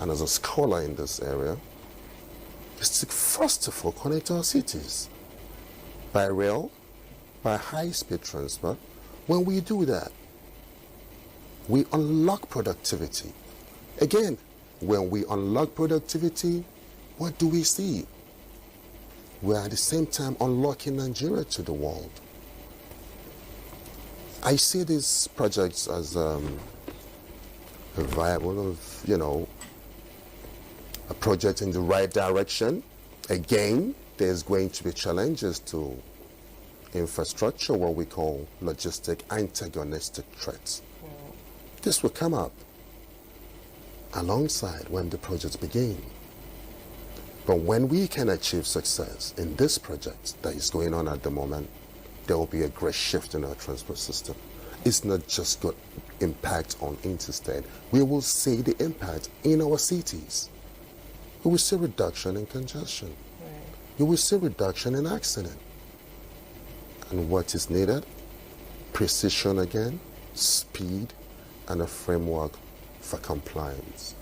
and as a scholar in this area, is to first of all connect our cities by rail, by high-speed transport. When we do that, we unlock productivity. Again, when we unlock productivity, what do we see? We are at the same time unlocking Nigeria to the world. I see these projects as a viable, a project in the right direction. Again, there's going to be challenges to infrastructure, what we call logistic antagonistic threats. This will come up alongside when the projects begin. But when we can achieve success in this project that is going on at the moment, there will be a great shift in our transport system. It's not just got impact on interstate. We will see the impact in our cities. We will see reduction in congestion. Right. You will see reduction in accident. And what is needed? Precision again, speed, and a framework for compliance.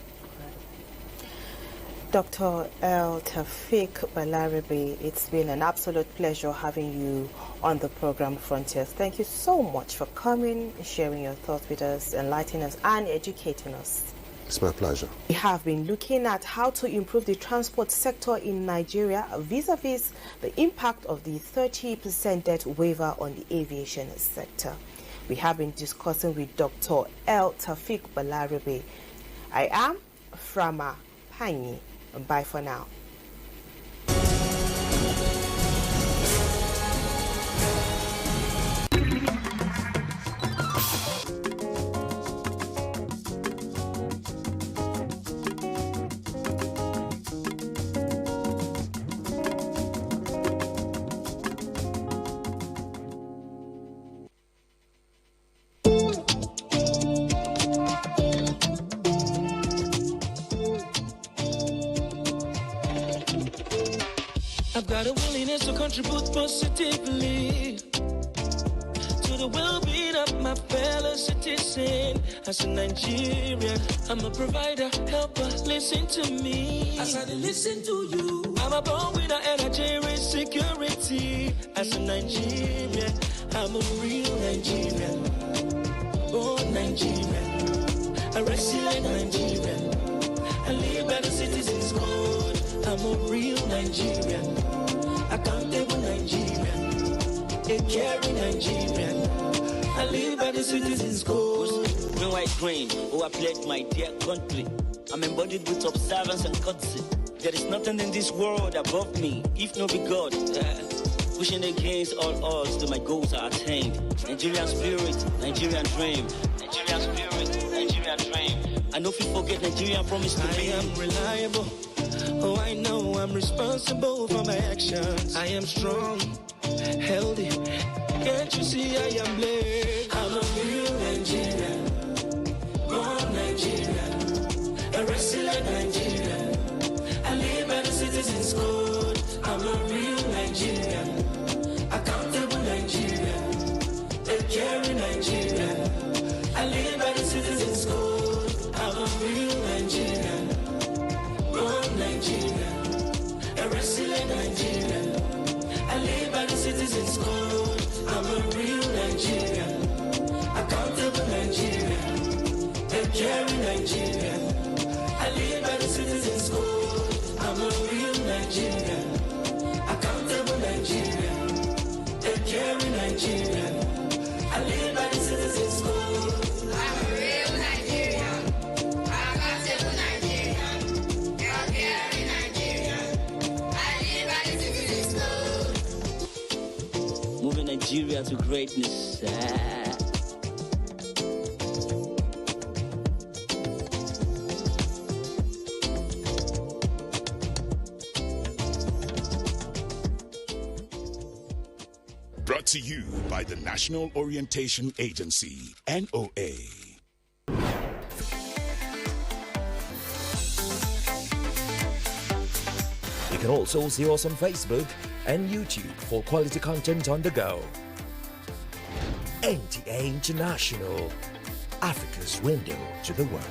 Dr. El Tafiq Balarabe, it's been an absolute pleasure having you on the program Frontiers. Thank you so much for coming, sharing your thoughts with us, enlightening us, and educating us. It's my pleasure. We have been looking at how to improve the transport sector in Nigeria vis-a-vis the impact of the 30% debt waiver on the aviation sector. We have been discussing with Dr. El Tafiq Balarabe. I am Frama Panyi. Bye for now. I've got a willingness to contribute positively to the well-being of my fellow citizen. As a Nigerian, I'm a provider, helper, listen to me. As I listen to you, I'm a born winner and I cherish security. As a Nigerian, I'm a real Nigerian, born Nigerian, a resilient Nigerian. I live by the citizens' code. I'm a real Nigerian, accountable Nigerian, a caring Nigerian. I live by the citizens' code. Green, white, green, oh, I pledge my dear country. I'm embodied with observance and courtesy. There is nothing in this world above me, if no be God. Pushing against all odds till my goals are attained. Nigerian spirit, Nigerian dream. Nigerian spirit, Nigerian dream. I know if you forget Nigerian promise to be. I am reliable. Oh, I know I'm responsible for my actions. I am strong, healthy. Can't you see I am blessed? I'm a real Nigerian, born Nigerian, a resilient Nigerian. I live by the citizens' code. I'm a real Nigerian, accountable Nigerian, a caring Nigerian. I live by the citizens' code. I'm a real Nigerian, born Nigerian, a resilient Nigerian. I live by the citizens' code. I'm a real Nigerian, accountable Nigerian, a caring Nigerian. I live by the citizens' code. I'm a real Nigerian, accountable Nigerian, a caring Nigerian. I live by the citizens' code. I'm a real Nigerian, accountable Nigerian, a caring Nigerian. I live by the citizens' code. Moving Nigeria to greatness. Brought to you by the National Orientation Agency, NOA. You can also see us on Facebook and YouTube for quality content on the go. NTA International, Africa's window to the world.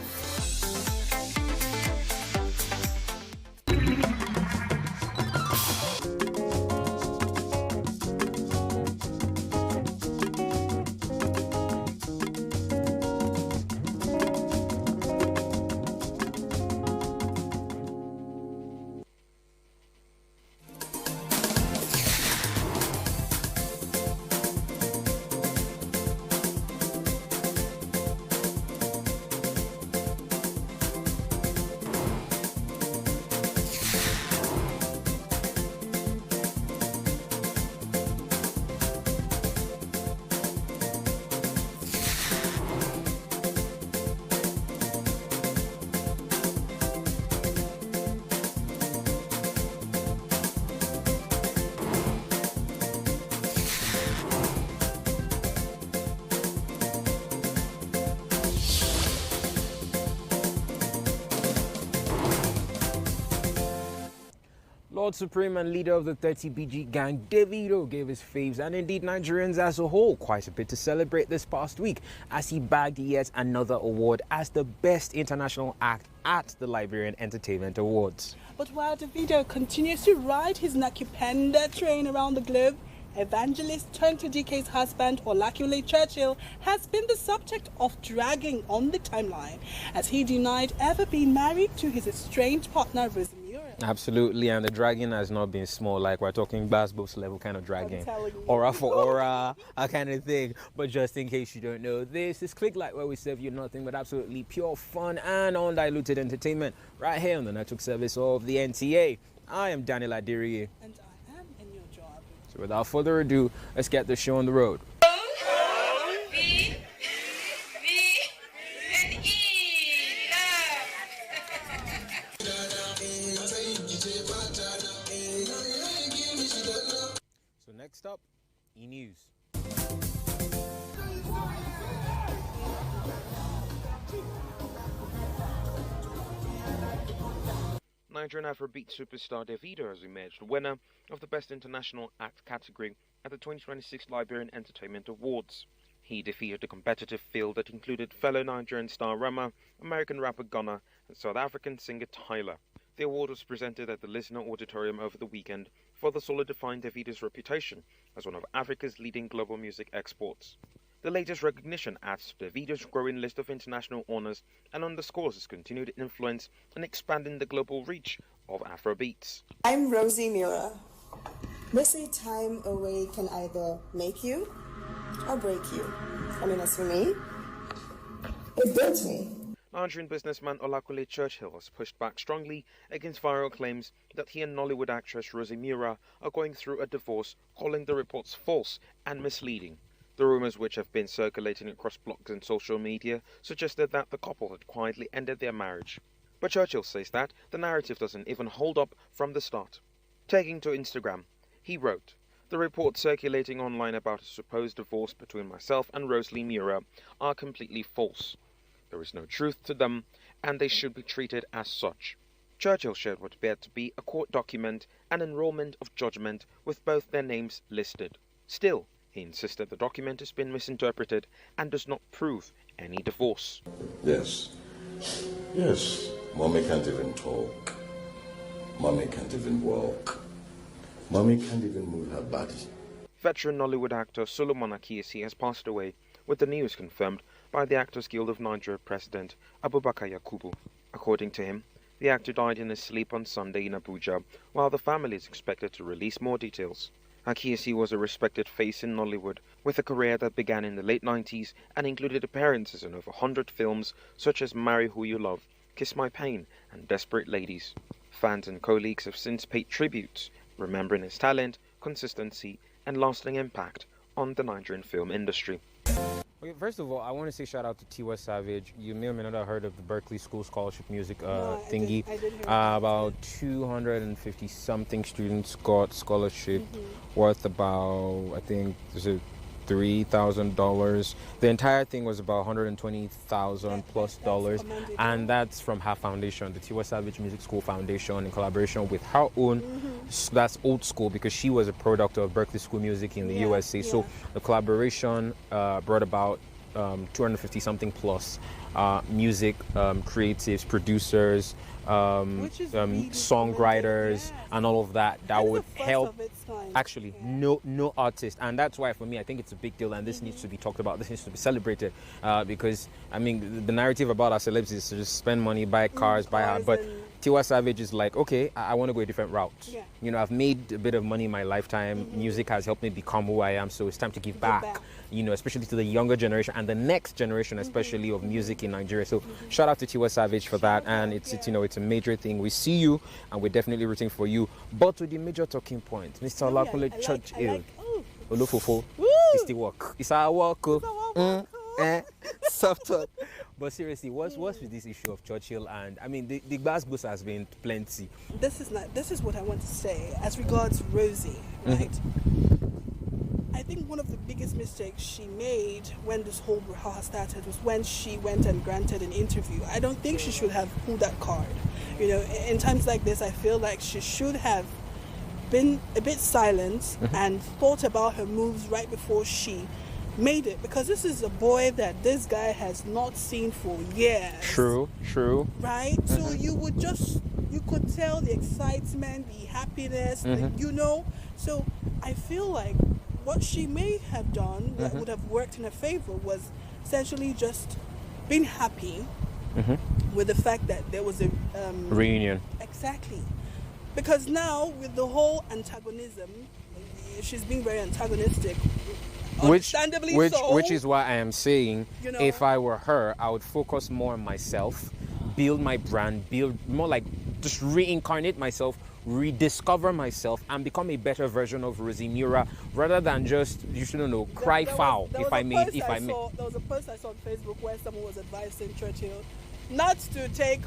Lord Supreme and leader of the 30BG gang, Davido, gave his faves and indeed Nigerians as a whole quite a bit to celebrate this past week as he bagged yet another award as the best international act at the Liberian Entertainment Awards. But while Davido continues to ride his Nakupenda train around the globe, evangelist turned to DK's husband, Olakunle Churchill, has been the subject of dragging on the timeline as he denied ever being married to his estranged partner, Rosemary. Absolutely, and the dragging has not been small, like we're talking Bass Books level kind of dragging. Aura for aura, a kind of thing. But just in case you don't know, this is Click Like, where we serve you nothing but absolutely pure fun and undiluted entertainment right here on the network service of the NTA. I am Daniel Adiri. And I am in your job. So without further ado, let's get the show on the road. Next up, E-News. Nigerian Afrobeat superstar Davido has emerged winner of the Best International Act category at the 2026 Liberian Entertainment Awards. He defeated a competitive field that included fellow Nigerian star Rema, American rapper Gunna, and South African singer Tyler. The award was presented at the Listener Auditorium over the weekend, further solidifying Davido's reputation as one of Africa's leading global music exports. The latest recognition adds to Davido's growing list of international honors and underscores his continued influence in expanding the global reach of Afrobeats. I'm Rosie Mira. They say time away can either make you or break you. I mean, as for me, it built me. Nigerian businessman Olakunle Churchill has pushed back strongly against viral claims that he and Nollywood actress Rosie Mira are going through a divorce, calling the reports false and misleading. The rumours, which have been circulating across blogs and social media, suggested that the couple had quietly ended their marriage. But Churchill says that the narrative doesn't even hold up from the start. Taking to Instagram, he wrote, "The reports circulating online about a supposed divorce between myself and Rosie Mira are completely false. There is no truth to them, and they should be treated as such." Churchill shared what appeared to be a court document and enrollment of judgment with both their names listed. Still, he insisted the document has been misinterpreted and does not prove any divorce. Yes, Mommy can't even talk. Mommy can't even walk. Mommy can't even move her body. Veteran Nollywood actor Solomon Akiesi has passed away, with the news confirmed by the Actors Guild of Nigeria President Abubakar Yakubu. According to him, the actor died in his sleep on Sunday in Abuja, while the family is expected to release more details. Akiesi was a respected face in Nollywood, with a career that began in the late 90s and included appearances in over 100 films such as Marry Who You Love, Kiss My Pain, and Desperate Ladies. Fans and colleagues have since paid tributes, remembering his talent, consistency, and lasting impact on the Nigerian film industry. Okay, first of all, I want to say shout out to Tiwa Savage. You may or may not have heard of the Berkeley School Scholarship Music thingy. I did hear about 250 something students got scholarship worth about, I think, there's a $3,000. The entire thing was about $120,000 plus dollars, and that's from her foundation, the Tiwa Savage Music School Foundation, in collaboration with her own. That's old school because she was a product of Berklee School Music in the USA. So the collaboration brought about 250 something plus music creatives, producers, songwriters, and all of that would help. Actually, no artist, and that's why for me I think it's a big deal, and this needs to be talked about. This needs to be celebrated because I mean the narrative about our celebrities is to just spend money, buy cars, buy hard, but Tiwa Savage is like, okay, I want to go a different route. You know, I've made a bit of money in my lifetime. Music has helped me become who I am, so it's time to give back. You know, especially to the younger generation and the next generation, especially of music in Nigeria. So shout out to Tiwa Savage for that, and it's you know, it's a major thing. We see you, and we're definitely rooting for you. But to the major talking point, Mr. Olakule Churchill, Olofofo, it's the work. It's our work. Soft talk. But seriously, what's with this issue of Churchill? And I mean, the Glasgow has been plenty. This is what I want to say as regards Rosie, right? I think one of the biggest mistakes she made when this whole brouhaha started was when she went and granted an interview. I don't think she should have pulled that card. You know, in times like this, I feel like she should have been a bit silent and thought about her moves right before she made it, because this is a boy that this guy has not seen for years. True. Right? So you could tell the excitement, the happiness, you know. So I feel like what she may have done that would have worked in her favor was essentially just being happy with the fact that there was a reunion. Exactly. Because now with the whole antagonism, she's being very antagonistic. Which is why I am saying, you know, if I were her, I would focus more on myself, build my brand, build more like just reincarnate myself, rediscover myself, and become a better version of Rosie Mura, rather than just, you shouldn't know, cry foul. There was a post I saw on Facebook where someone was advising Churchill not to take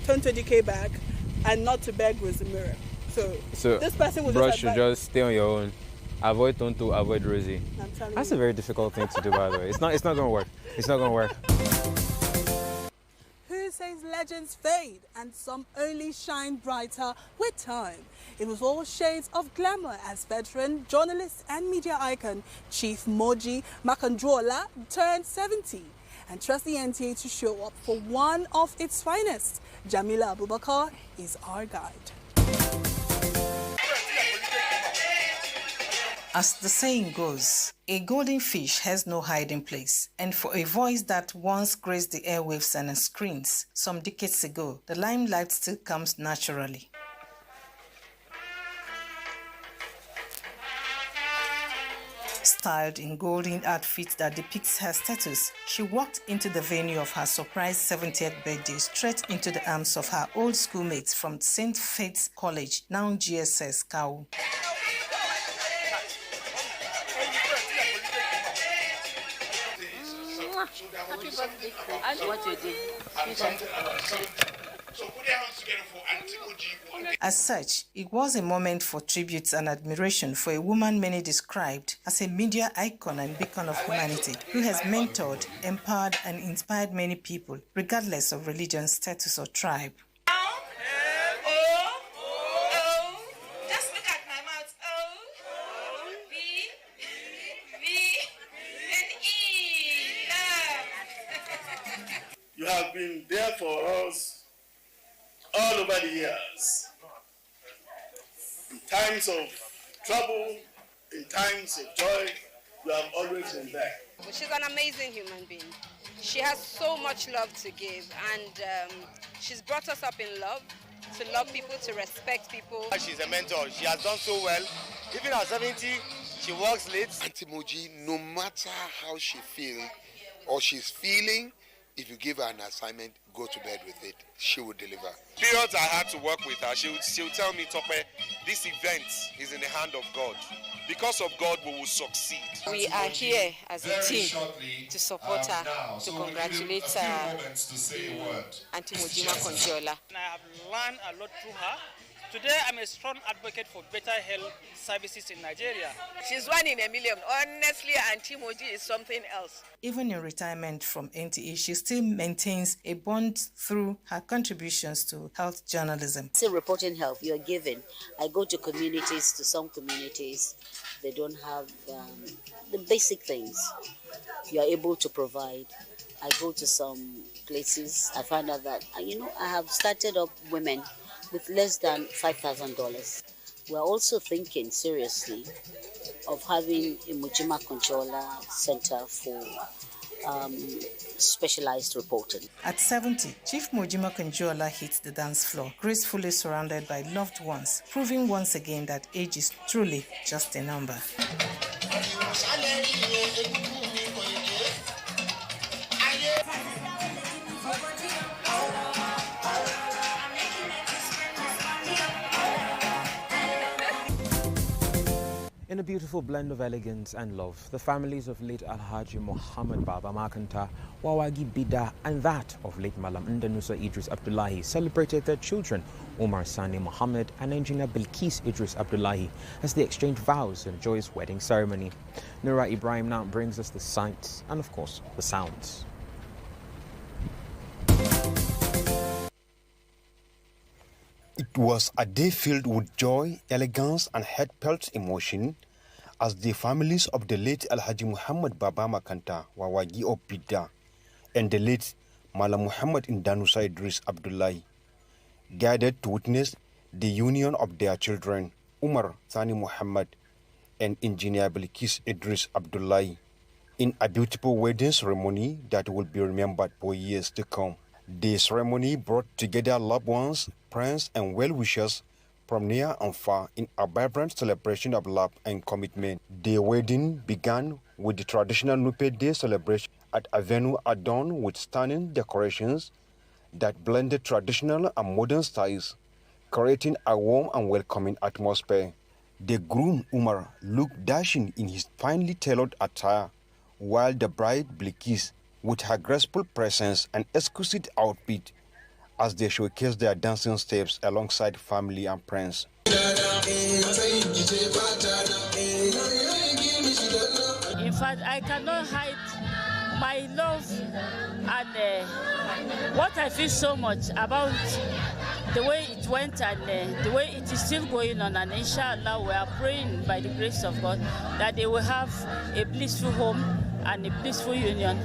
Tonto DK back, and not to beg Rosie Mura. So this person was just should just stay on your own. Avoid Tonto, avoid Rosie. That's a very difficult thing to do, by the way. It's not gonna work. It's not gonna work. Who says legends fade and some only shine brighter with time? It was all shades of glamour as veteran journalist and media icon Chief Moji Makandrola turned 70 and trusts the NTA to show up for one of its finest. Jamila Abubakar is our guide. As the saying goes, a golden fish has no hiding place. And for a voice that once graced the airwaves and screens some decades ago, the limelight still comes naturally. Styled in golden outfits that depicts her status, she walked into the venue of her surprise 70th birthday straight into the arms of her old schoolmates from St. Faith's College, now GSS Kau. Happy birthday. And what you did. As such, it was a moment for tributes and admiration for a woman many described as a media icon and beacon of humanity who has mentored, empowered and inspired many people, regardless of religion, status or tribe. You have been there for us all over the years. In times of trouble, in times of joy, you have always been there. She's an amazing human being. She has so much love to give, and she's brought us up in love, to love people, to respect people. She's a mentor. She has done so well. Even at 70, she works late. Auntie Moji, no matter how she feels or she's feeling, if you give her an assignment, go to bed with it. She will deliver. Periods I had to work with her, she'll tell me, Tope, this event is in the hand of God. Because of God, we will succeed. We are here as a team to support her, to congratulate her, Auntie Moji Makandrola. I have learned a lot through her, Today, I'm a strong advocate for better health services in Nigeria. She's 1 in a million. Honestly, Auntie Moji is something else. Even in retirement from NTA, she still maintains a bond through her contributions to health journalism. Still reporting health, you're given. I go to communities, to some communities, they don't have the basic things you are able to provide. I go to some places, I find out that, I have started up women with less than $5,000. We're also thinking seriously of having a Mujima Controller Center for specialized reporting. At 70, Chief Mujima Conjola hits the dance floor, gracefully surrounded by loved ones, proving once again that age is truly just a number. In a beautiful blend of elegance and love, the families of late Alhaji Muhammad Baba Makanta, Wawagi Bida, and that of late Malam Ndanusa Idris Abdullahi celebrated their children, Umar Sani Muhammad and engineer Bilkis Idris Abdullahi, as they exchanged vows in a joyous wedding ceremony. Nura Ibrahim now brings us the sights and, of course, the sounds. It was a day filled with joy, elegance, and heartfelt emotion as the families of the late Alhaji Muhammad Baba Makanta Wawagi Obida and the late Malam Muhammad Ndanusa Idris Abdullahi gathered to witness the union of their children, Umar Sani Muhammad and engineer Bilkis Idris Abdullahi, in a beautiful wedding ceremony that will be remembered for years to come. The ceremony brought together loved ones, friends, and well-wishers from near and far in a vibrant celebration of love and commitment. The wedding began with the traditional Nupe Day celebration at a venue adorned with stunning decorations that blended traditional and modern styles, creating a warm and welcoming atmosphere. The groom, Umar, looked dashing in his finely tailored attire, while the bride, Bilkis, with her graceful presence and exquisite outfit, as they showcased their dancing steps alongside family and friends. In fact, I cannot hide my love and what I feel so much about the way it went and the way it is still going on. And inshallah, we are praying by the grace of God that they will have a blissful home and a blissful union.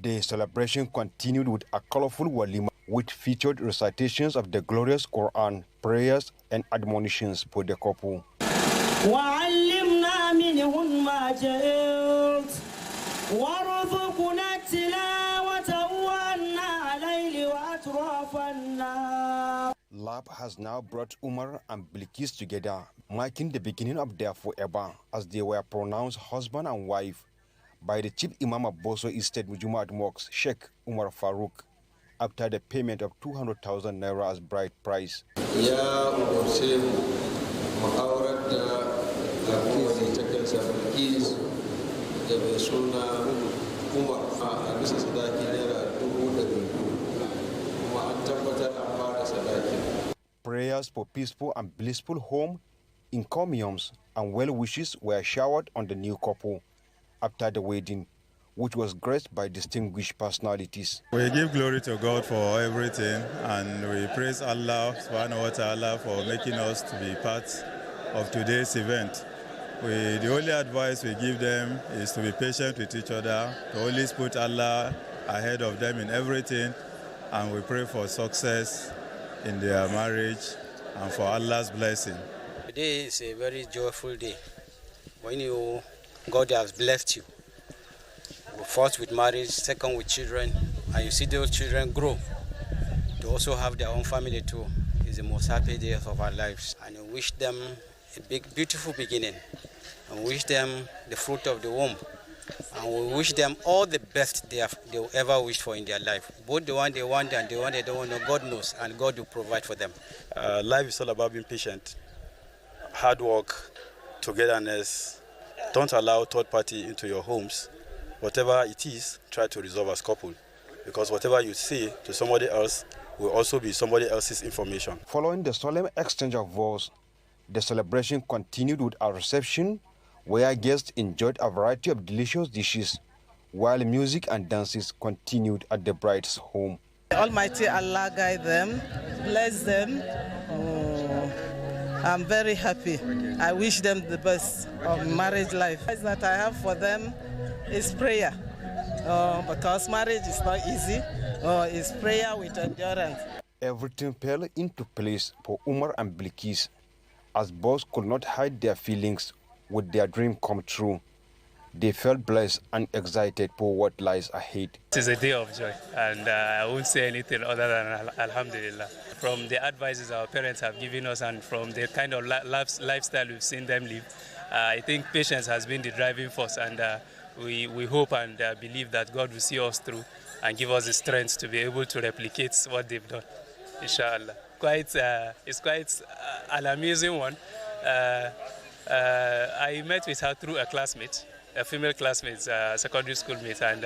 The celebration continued with a colorful walima, which featured recitations of the glorious Quran, prayers, and admonitions for the couple. Love has now brought Umar and Bilkis together, marking the beginning of their forever, as they were pronounced husband and wife by the Chief Imam of Boso Estate Mujumat Mosque, Sheikh Umar Farouk, after the payment of 200,000 naira as bride price. Prayers for peaceful and blissful home, encomiums, and well wishes were showered on the new couple after the wedding, which was graced by distinguished personalities. We give glory to God for everything, and we praise Allah subhanahu wa ta'ala for making us to be part of today's event. The only advice we give them is to be patient with each other, to always put Allah ahead of them in everything, and we pray for success in their marriage and for Allah's blessing. Today is a very joyful day. When God has blessed you. First with marriage, second with children, and you see those children grow to also have their own family too. It's the most happy days of our lives. And we wish them a big, beautiful beginning. And wish them the fruit of the womb. And we wish them all the best they ever wished for in their life. Both the one they want and the one they don't want, God knows, and God will provide for them. Life is all about being patient, hard work, togetherness. Don't allow third party into your homes. Whatever it is, try to resolve as couple. Because whatever you say to somebody else will also be somebody else's information. Following the solemn exchange of vows, the celebration continued with a reception where guests enjoyed a variety of delicious dishes, while music and dances continued at the bride's home. Almighty Allah guide them, bless them. I'm very happy. I wish them the best of marriage life. That I have for them is prayer, because marriage is not easy. It's prayer with endurance. Everything fell into place for Umar and Bilkis, as both could not hide their feelings with their dream come true. They felt blessed and excited for what lies ahead. It is a day of joy, and I won't say anything other than Alhamdulillah. From the advices our parents have given us and from the kind of lifestyle we've seen them live, I think patience has been the driving force, and we hope and believe that God will see us through and give us the strength to be able to replicate what they've done, inshallah. It's quite an amazing one. I met with her through a classmate, a female classmate, secondary school mate, and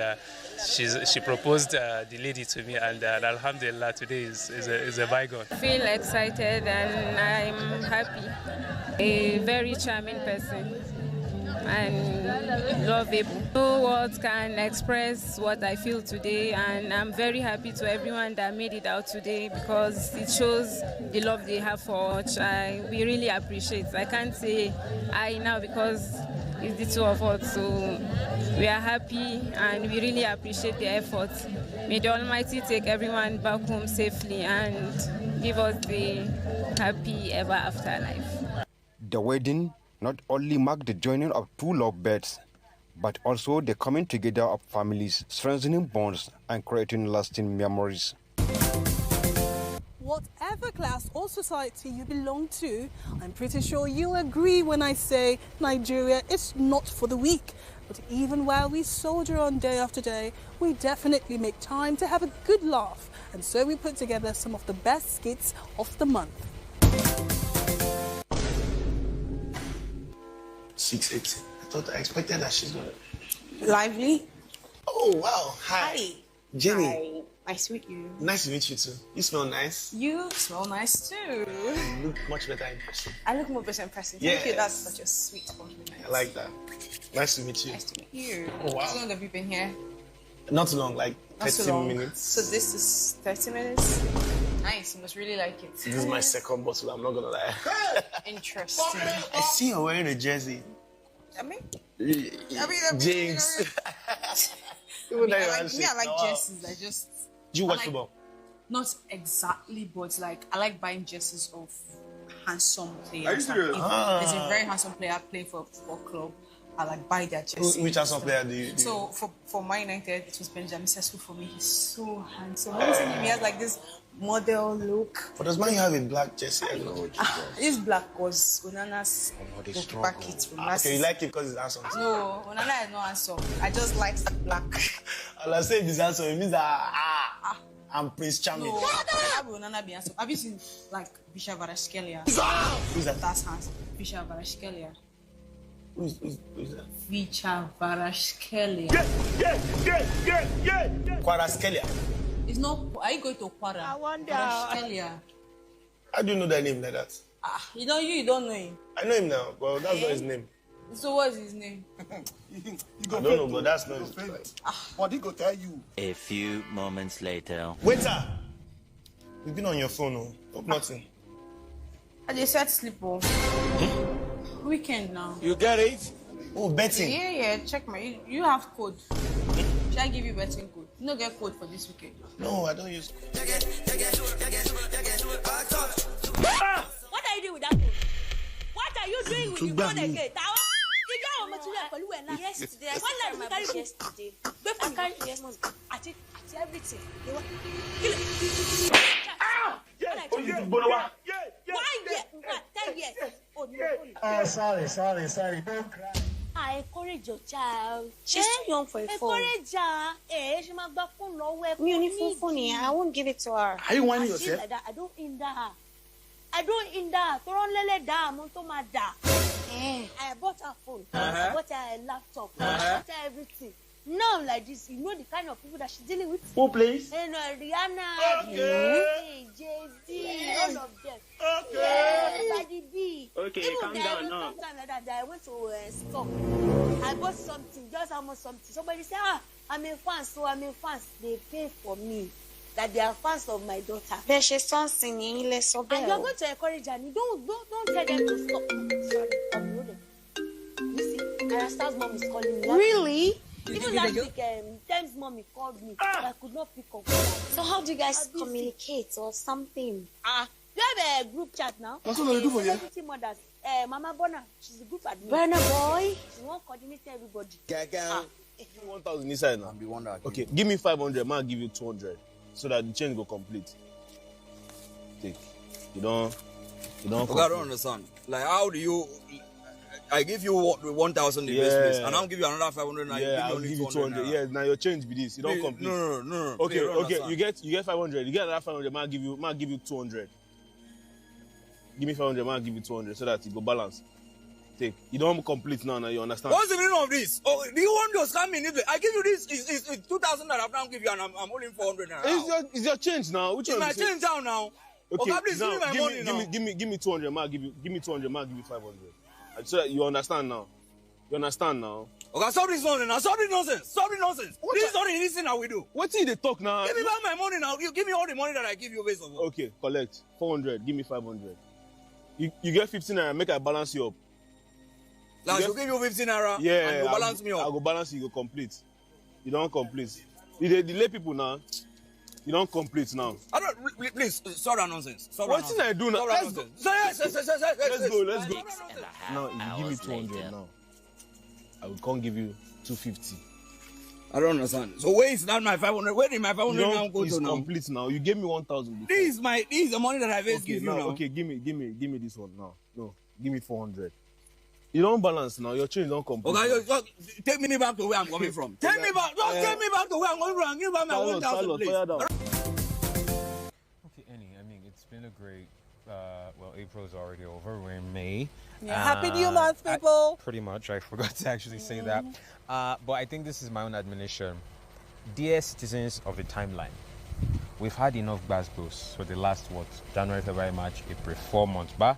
she proposed the lady to me, and alhamdulillah, today is a bygone. I feel excited and I'm happy. A very charming person and lovable. No words can express what I feel today, and I'm very happy to everyone that made it out today, because it shows the love they have for us. We really appreciate. I can't say I now because it's the two of us, so we are happy and we really appreciate the efforts. May the Almighty take everyone back home safely and give us the happy ever after life. The wedding not only marked the joining of two lovebirds, but also the coming together of families, strengthening bonds and creating lasting memories. Whatever class or society you belong to, I'm pretty sure you agree when I say Nigeria is not for the weak. But even while we soldier on day after day, we definitely make time to have a good laugh. And so we put together some of the best skits of the month. 6'8". I expected that she's gonna... Lively. Oh, wow. Hi. Jenny. Hi. Nice to meet you. Nice to meet you too. You smell nice. You smell nice too. You look much better in person. I look more better in person. Yes. Thank you. That's such a sweet compliment. I like that. Nice to meet you. Nice to meet you. Oh, wow. How long have you been here? Not too long, like Not 30 so long. minutes. So this is 30 minutes? Nice. You must really like it. This is my second bottle, I'm not gonna lie. Interesting. I see you're wearing a jersey. I mean, James. I like jerseys. I just... Do you watch football? Not exactly, but like I like buying jerseys of handsome players. Are you serious? Like, there's a very handsome player playing for a football club. I like buy their jerseys. Which handsome player do you? So for Man United, it was Benjamin Sesko for me. He's so handsome. When you see him, he has like this model look. But does Man have a black jersey? This black was Onana's back it from last. Okay, you like it because it's handsome. No, Onana is not handsome. I just like the black. And I say it's handsome, it means that I'm Prince Charming. No, how will Onana be handsome? Have you seen like Visha Varashkelia? Who's that? That's handsome. Visha Varashkelia. Who's that? Visha Varashkelia. Kwaraskelia. It's not. Are you going to Kwara? I wonder. Varashkelia. How do you know that name like that? You don't know him. I know him now, but that's not his name. So what's his name? I don't know, but that's not his name. What he go tell you? A few moments later. Waiter! You've been on your phone, oh? Nothing. I just said sleep off. Weekend now. You get it? Oh, betting. Yeah. Check my. You have code. Should I give you betting code? You don't get code for this weekend. No, I don't use. What are you doing with that code? What are you doing with the phone again? Yesterday, I carried everything. Sorry. Don't cry. I encourage your child. She's too young for a phone. Encourage her. She might back phone nowhere. I won't give it to her. Are you whining yourself? Like that. I don't hinder her. I bought her phone. I bought her a laptop. I bought her everything. Now like this, you know the kind of people that she's dealing with. Who plays? And Rihanna, Jay-Z, all of them. Okay. Buddy B. Okay, even calm down now. That I went to store. I bought something, just almost something. Somebody said, I'm a fan, so I'm a fan. They pay for me. That they are fans of my daughter. And you're going to encourage her. Don't tell them to stop. Sorry, you see, Arasta's mom is calling me. Really? Even last week, Tem's mommy called me. But I could not pick up. So how do you guys communicate or something? We have a group chat now. What's what they do for you? Mothers. Mama Bona, she's a group admin. Burner boy. She won't coordinate everybody. Give me 1,000 inside now. Okay, give me 500, man, give you 200. So that the change go complete. Take. You don't. I don't understand. Like, how do you? I give you 1,000 in the first place, and I'll give you another 500. Yeah, I'll give you 200. Yeah, now your change be this. You don't complete. No. Okay. You get 500. You get another 500. Man, give you 200. Give me 500. Man, give you 200 so that it go balance. Take. You don't complete now. You understand? What's the meaning of this? Oh, do you want to scam me? I give you this. It's 2,000 that I've now give you, and I'm holding 400 now. It's your change now. Which it's one? my change down now. Okay, please give me my money now. Give me 200. Man, give me 200. Man, give you 500. So you understand now. Okay, stop this nonsense now. Stop this nonsense. This is not anything that we do. What is the talk now? Give me back my money now. You give me all the money that I give you based on. Okay, collect 400. Give me 500. You get 15 naira. Make I balance you up. Now you give you 15 naira. Yeah, and you balance me up. I go balance you. You go complete. You don't complete. You delay people now. You don't complete now. I don't. Please stop that nonsense. What did I do now? Let's go. Let's go. Now if you give me 200 now, I will come give you 250. I don't understand. So where is that my 500? Where did my 500 now go to now? It's complete now. You gave me 1,000. This is the money that I first give you now. Okay, give me this one now. No, give me 400. You don't balance now. Your change don't complete. Okay, take me back to where I'm coming from. Take me back. Take me back to where I'm coming from. Give me back my 1,000, please. Okay, Annie. I mean, it's been a great. Well, April's already over. We're in May. Yeah, happy New Month, people. Pretty much. I forgot to actually say that. But I think this is my own admonition. Dear citizens of the timeline, we've had enough gbasgbos for the last, January, February, March, April, 4 months. But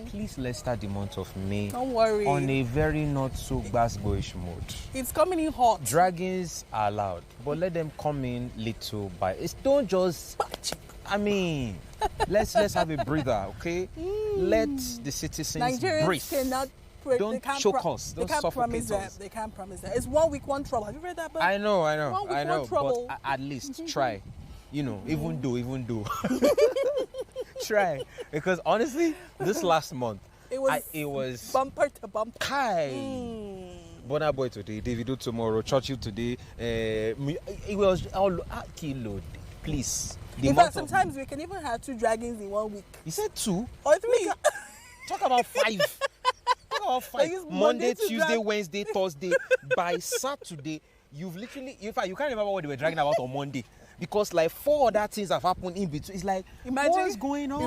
please let's start the month of May. Don't worry. On a very not so gbasgboish mode. It's coming in hot. Dragons are allowed, but let them come in little by. Don't just. I mean, let's have a breather, okay? Let the citizens Nigerians breathe. Cannot. Don't choke us. Don't suffocate us. They can't promise that. It's 1 week, one trouble. Have you read that book? I know. 1 week, one trouble. But at least try. Even do. Try. Because honestly, this last month, it was bumper to bumper. Kai. Burna Boy today, Davido tomorrow, Churchill today. It was all kilo. Please. In fact, sometimes we can even have 2 dragons in 1 week. You said 2 or 3. Talk about 5. Monday, Tuesday, Wednesday, Thursday. By Saturday, you've literally, in fact, you can't remember what they were dragging about on Monday. Because like 4 other things have happened in between. It's like, what's going on?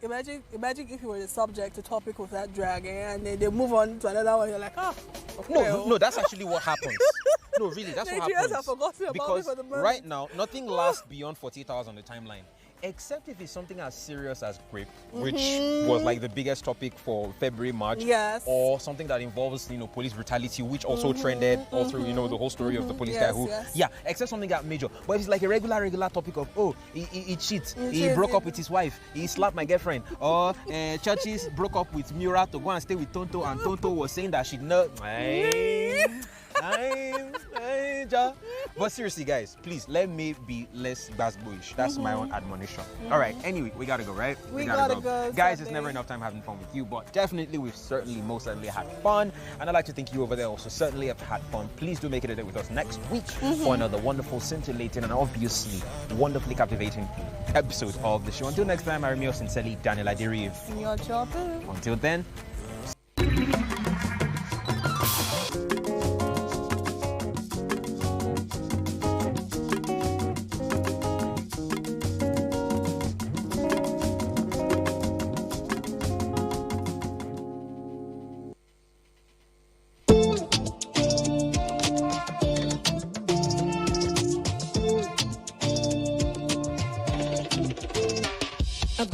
Imagine if you were the subject, the topic of that dragon, and then they move on to another one. You're like, okay. No, that's actually what happens. No, really, that's what happens. Have forgotten about it for the moment. Right now, nothing lasts beyond 48 hours on the timeline. Except if it's something as serious as grape, which was like the biggest topic for February, March. Yes. Or something that involves, police brutality, which also trended all through, the whole story of the police guy who, except something that major. But if it's like a regular topic of, he cheats, he broke up with his wife, he slapped my girlfriend, or Churches broke up with Mura to go and stay with Tonto, and Tonto was saying that she'd not. But seriously, guys, please let me be less gbasgboish. That's my own admonition. All right, anyway, we gotta go, right? We gotta go. Guys, it's never enough time having fun with you, but definitely we've most certainly had fun. And I'd like to think you over there also certainly have had fun. Please do make it a day with us next week for another wonderful, scintillating, and obviously wonderfully captivating episode of the show. Until next time, I remain sincerely Daniel Adiri. Until then.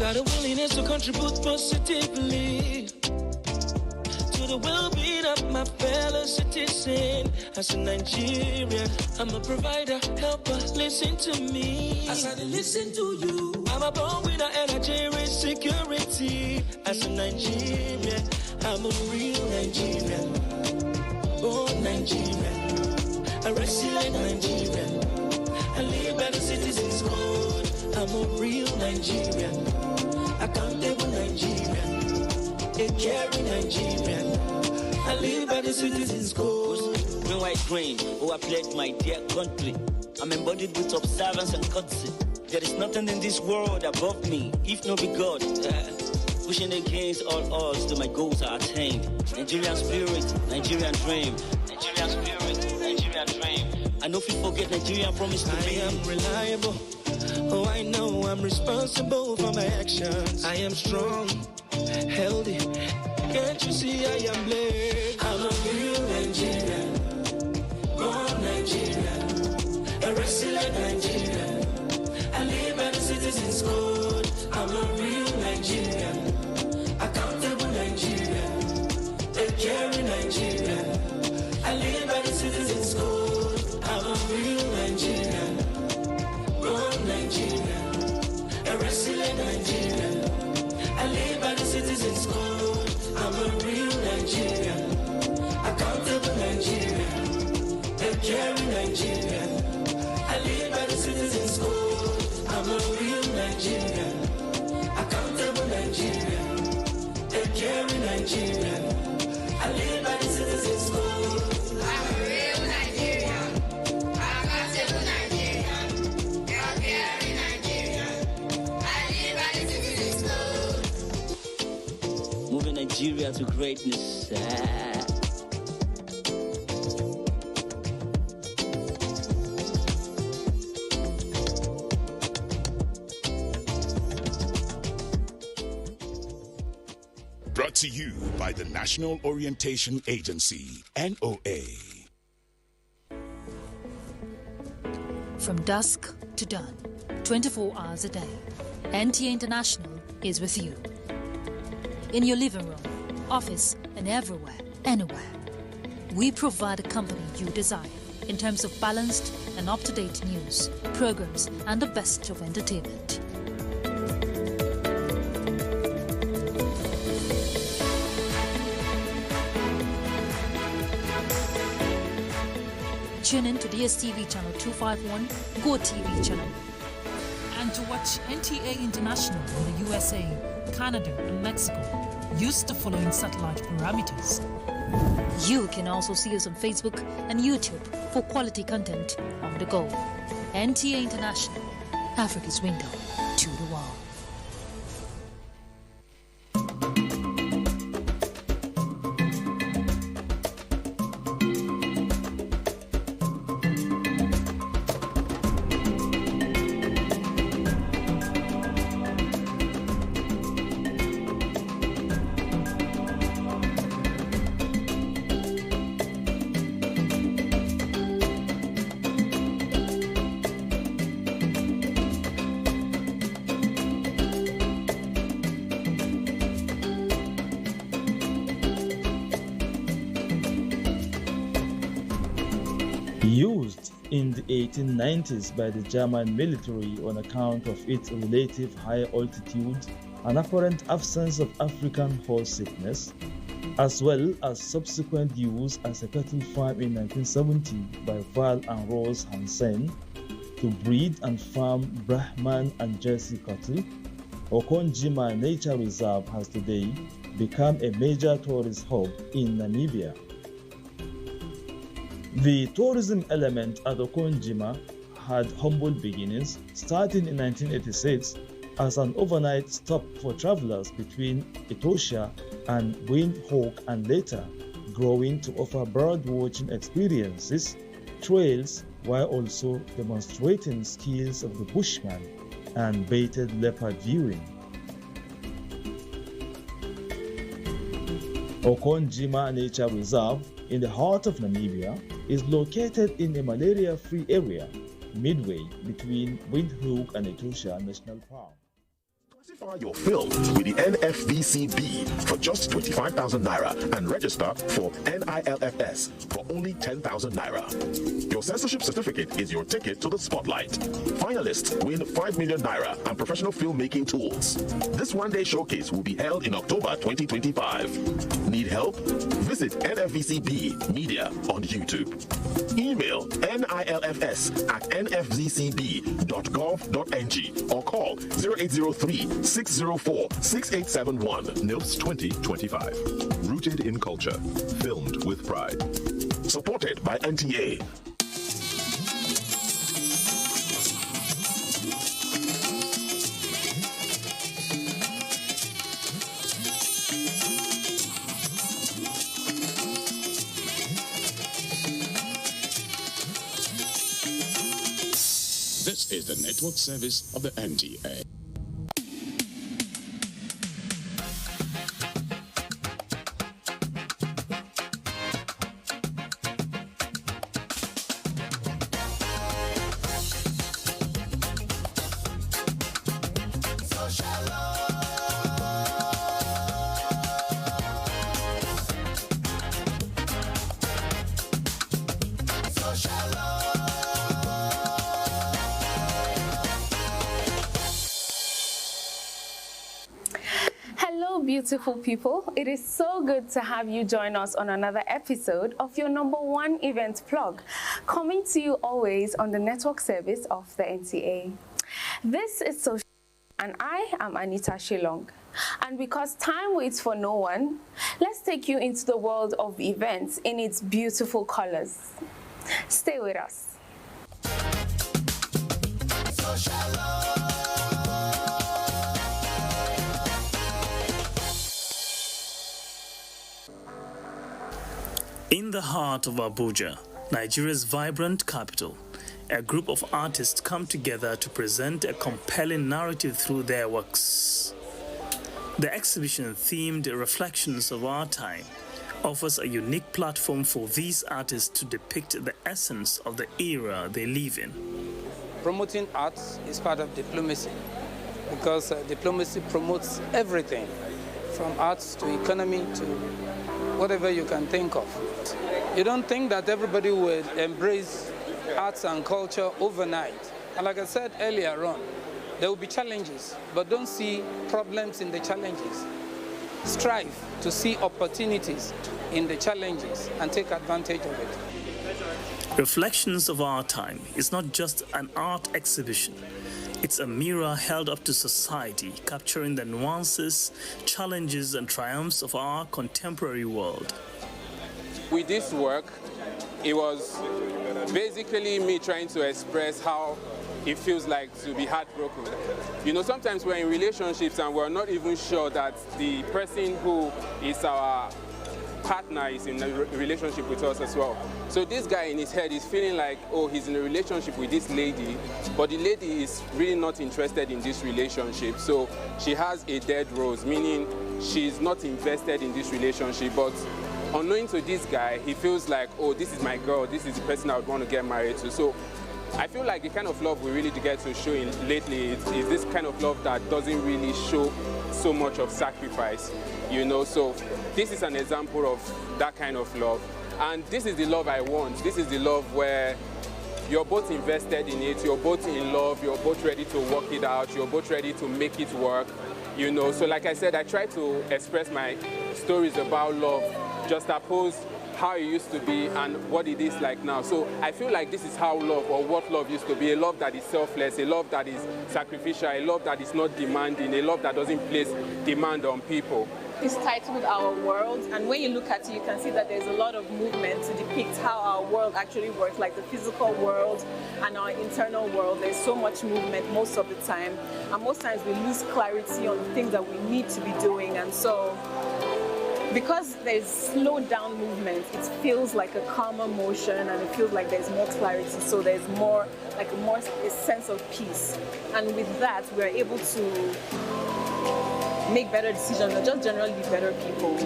got a willingness to contribute positively to the well-being of my fellow citizen. As a Nigerian, I'm a provider, helper, listen to me. As I listen to you, I'm a born winner and Nigerian security. As a Nigerian, I'm a real Nigerian. Born Nigerian, a resilient Nigerian. I live by the citizens' code. I'm a real Nigerian, accountable Nigerian, a caring Nigerian. I live by the citizens' code. Green, white, green, oh I pledge my dear country. I'm embodied with observance and courtesy. There is nothing in this world above me, if no be God. Pushing against all odds till my goals are attained. Nigerian spirit, Nigerian dream. Nigerian spirit, Nigerian dream. I know if you forget Nigerian promise to me. I am reliable. Oh, I know I'm responsible for my actions. I am strong, healthy. Can't you see I am blessed? I'm a real Nigerian, born Nigerian, a resilient Nigerian. I live by the citizens' code. I'm a real Nigerian, accountable Nigerian, a caring Nigerian. I live by the citizens' code. I'm a real Nigerian, born Nigerian, a resilient Nigerian. I live by the citizens' code. I'm a real Nigerian, accountable Nigerian, a caring Nigerian. I live by the citizens' code. I'm a real Nigerian, accountable Nigerian, a caring Nigerian. I live by the citizens' code. I'm a real Nigerian, accountable Nigerian, a caring Nigerian. I live by the citizens' code. Moving Nigeria to greatness. Brought to you by the National Orientation Agency, NOA. From dusk to dawn, 24 hours a day, NTA International is with you. In your living room, office, and everywhere, anywhere. We provide a company you desire in terms of balanced and up-to-date news, programs, and the best of entertainment. Tune in to DSTV channel 251, Go TV channel. And to watch NTA International in the USA, Canada, and Mexico, use the following satellite parameters. You can also see us on Facebook and YouTube for quality content on the go. NTA International, Africa's window to the world. Used in the 1890s by the German military on account of its relative high altitude and apparent absence of African horse sickness, as well as subsequent use as a cattle farm in 1970 by Val and Rose Hansen to breed and farm Brahman and Jersey cattle, Okonjima Nature Reserve has today become a major tourist hub in Namibia. The tourism element at Okonjima had humble beginnings, starting in 1986 as an overnight stop for travelers between Etosha and Windhoek, and later growing to offer bird watching experiences, trails, while also demonstrating skills of the bushman and baited leopard viewing. Okonjima Nature Reserve in the heart of Namibia is located in a malaria-free area midway between Windhoek and Etosha National Park. Classify your film with the NFVCB for just 25,000 naira and register for NILFS for only 10,000 naira. Your censorship certificate is your ticket to the spotlight. Finalists win 5 million naira and professional filmmaking tools. This one-day showcase will be held in October 2025. Need help? Visit NFVCB Media on YouTube. Email nilfs@nfvcb.gov.ng or call 0803-604-6871. NILFS 2025. Rooted in culture. Filmed with pride. Supported by NTA. This is the network service of the NTA. Beautiful people, it is so good to have you join us on another episode of your #1 event vlog, coming to you always on the network service of the NTA. This is Social, and I am Anita Shillong. And because time waits for no one, let's take you into the world of events in its beautiful colors. Stay with us. In the heart of Abuja, Nigeria's vibrant capital, a group of artists come together to present a compelling narrative through their works. The exhibition, themed Reflections of Our Time, offers a unique platform for these artists to depict the essence of the era they live in. Promoting arts is part of diplomacy, because diplomacy promotes everything, from arts to economy to whatever you can think of. You don't think that everybody will embrace arts and culture overnight. And like I said earlier on, there will be challenges, but don't see problems in the challenges. Strive to see opportunities in the challenges and take advantage of it. Reflections of Our Time is not just an art exhibition. It's a mirror held up to society, capturing the nuances, challenges, and triumphs of our contemporary world. With this work, it was basically me trying to express how it feels like to be heartbroken. You know, sometimes we're in relationships and we're not even sure that the person who is our partner is in a relationship with us as well. So this guy in his head is feeling like, oh, he's in a relationship with this lady, but the lady is really not interested in this relationship. So she has a dead rose, meaning she's not invested in this relationship. But unknowing to this guy, he feels like, oh, this is my girl, this is the person I would want to get married to. So I feel like the kind of love we really get to show in lately is this kind of love that doesn't really show so much of sacrifice, you know. So this is an example of that kind of love. And this is the love I want. This is the love where you're both invested in it, you're both in love, you're both ready to work it out, you're both ready to make it work, you know. So like I said, I try to express my stories about love, just oppose how it used to be and what it is like now. So I feel like this is how love, or what love used to be, a love that is selfless, a love that is sacrificial, a love that is not demanding, a love that doesn't place demand on people. It's titled Our World, and when you look at it, you can see that there's a lot of movement to depict how our world actually works, like the physical world and our internal world. There's so much movement most of the time, and most times we lose clarity on the things that we need to be doing. And so because there's slowed down movement, it feels like a calmer motion, and it feels like there's more clarity, so there's more, like a sense of peace. And with that, we're able to make better decisions and just generally be better people.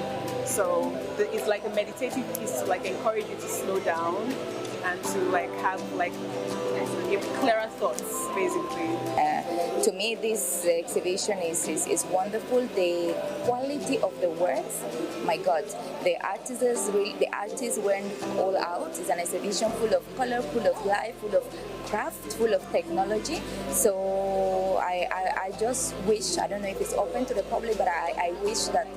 So it's like a meditative piece to like encourage you to slow down and to like have like clearer thoughts, basically. To me, this exhibition is wonderful. The quality of the works, my God, the artists went all out. It's an exhibition full of color, full of life, full of craft, full of technology. So I just wish, I don't know if it's open to the public, but I wish that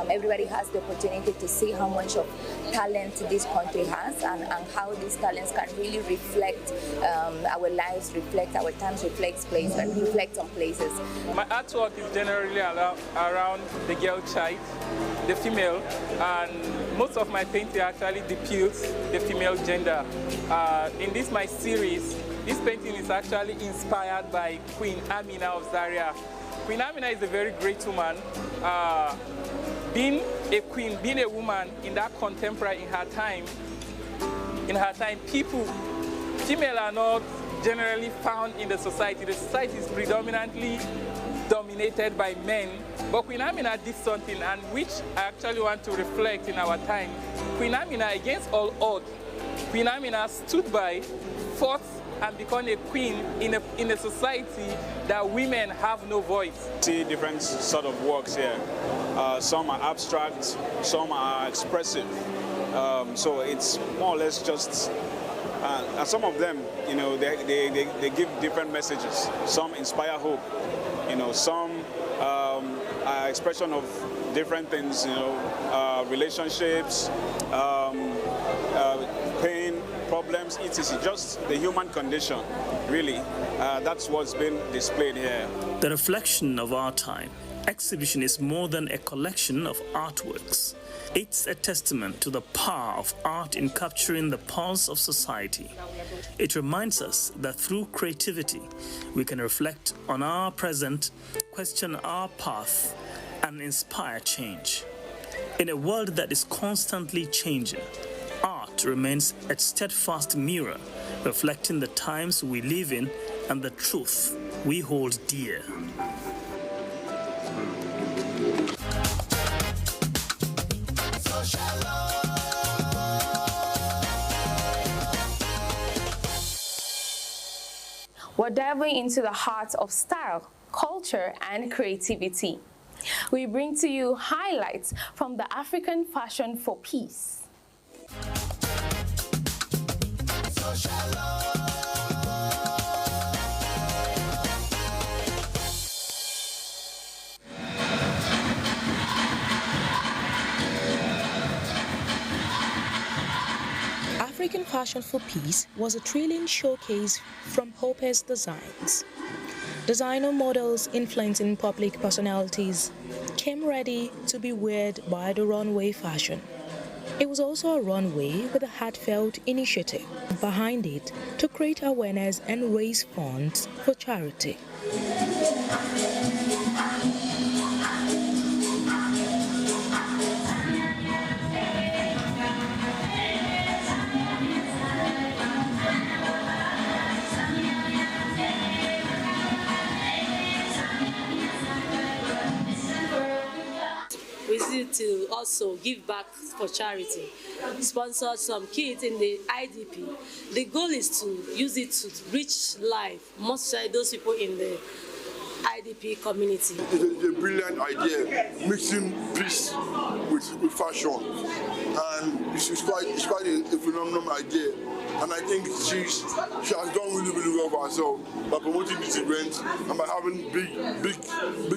everybody has the opportunity to see how much of talent this country has and how these talents can really reflect our lives, reflect our times, reflect places, and reflect on places. My artwork is generally around the girl child, the female, and most of my painting actually depicts the female gender. In this my series, this painting is actually inspired by Queen Amina of Zaria. Queen Amina is a very great woman. Being a queen, being a woman in that contemporary, in her time, female are not generally found in the society. The society is predominantly dominated by men. But Queen Amina did something, and which I actually want to reflect in our time. Queen Amina, against all odds, Queen Amina stood by, fought, and become a queen in a society that women have no voice. See different sort of works here. Some are abstract, some are expressive. So it's more or less just, and some of them, you know, they give different messages. Some inspire hope, you know, some are expression of different things, you know, relationships, pain, problems, etc. Just the human condition, really. That's what's been displayed here. The reflection of our time. Exhibition is more than a collection of artworks. It's a testament to the power of art in capturing the pulse of society. It reminds us that through creativity, we can reflect on our present, question our path, and inspire change. In a world that is constantly changing, art remains a steadfast mirror, reflecting the times we live in and the truth we hold dear. We're diving into the heart of style, culture, and creativity. We bring to you highlights from the African Fashion for Peace. African Fashion for Peace was a thrilling showcase from Hope's Designs. Designer models influencing public personalities came ready to be wooed by the runway fashion. It was also a runway with a heartfelt initiative behind it to create awareness and raise funds for charity. To also give back for charity, sponsor some kids in the IDP. The goal is to use it to reach life, mostly those people in the IDP community. It's a brilliant idea, mixing peace with fashion, and it's quite a phenomenal idea. And I think she has done really well for herself by promoting this event and by having big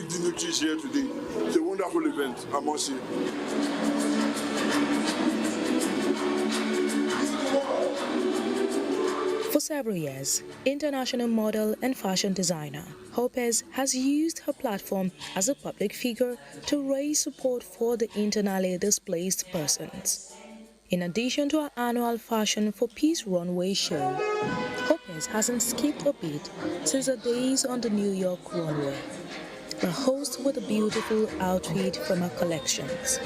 dignitaries here today. It's a wonderful event, I must say. For several years, international model and fashion designer Hopez has used her platform as a public figure to raise support for the internally displaced persons. In addition to our annual Fashion for Peace runway show, Hopez hasn't skipped a beat since her days on the New York runway. The host with a beautiful outfit from her collections.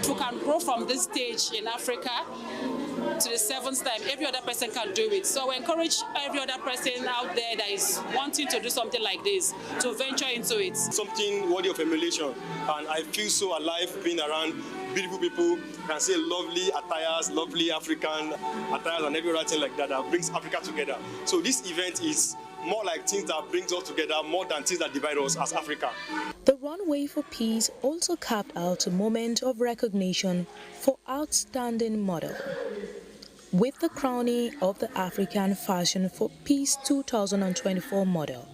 You can grow from this stage stage in Africa to the 7th time. Every other person can do it. So we encourage every other person out there that is wanting to do something like this to venture into it. Something worthy of emulation, and I feel so alive being around beautiful people. Can see lovely attires, lovely African attires and every other thing like that that brings Africa together. So this event is more like things that brings us together more than things that divide us as Africa. The Runway for Peace also carved out a moment of recognition for outstanding model, with the crowning of the African Fashion for Peace 2024 model.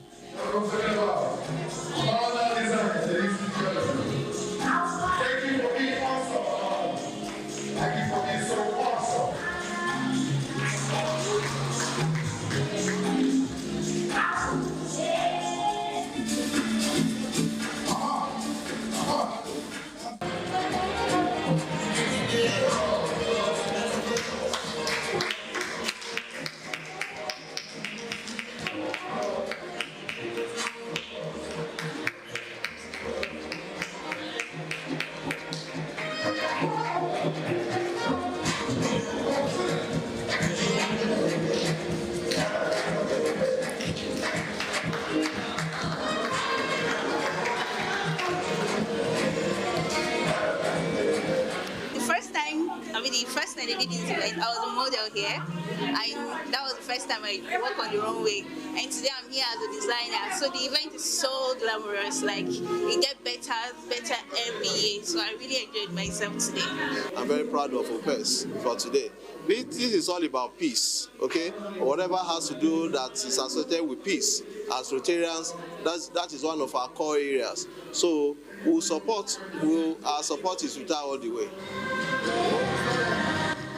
I was a model here, and that was the first time I worked on the runway. And today I'm here as a designer. So the event is so glamorous, like it gets better every year. So I really enjoyed myself today. I'm very proud of Opes for today. This is all about peace, okay? Whatever has to do that is associated with peace. As Rotarians, that is one of our core areas. So our support is with her all the way.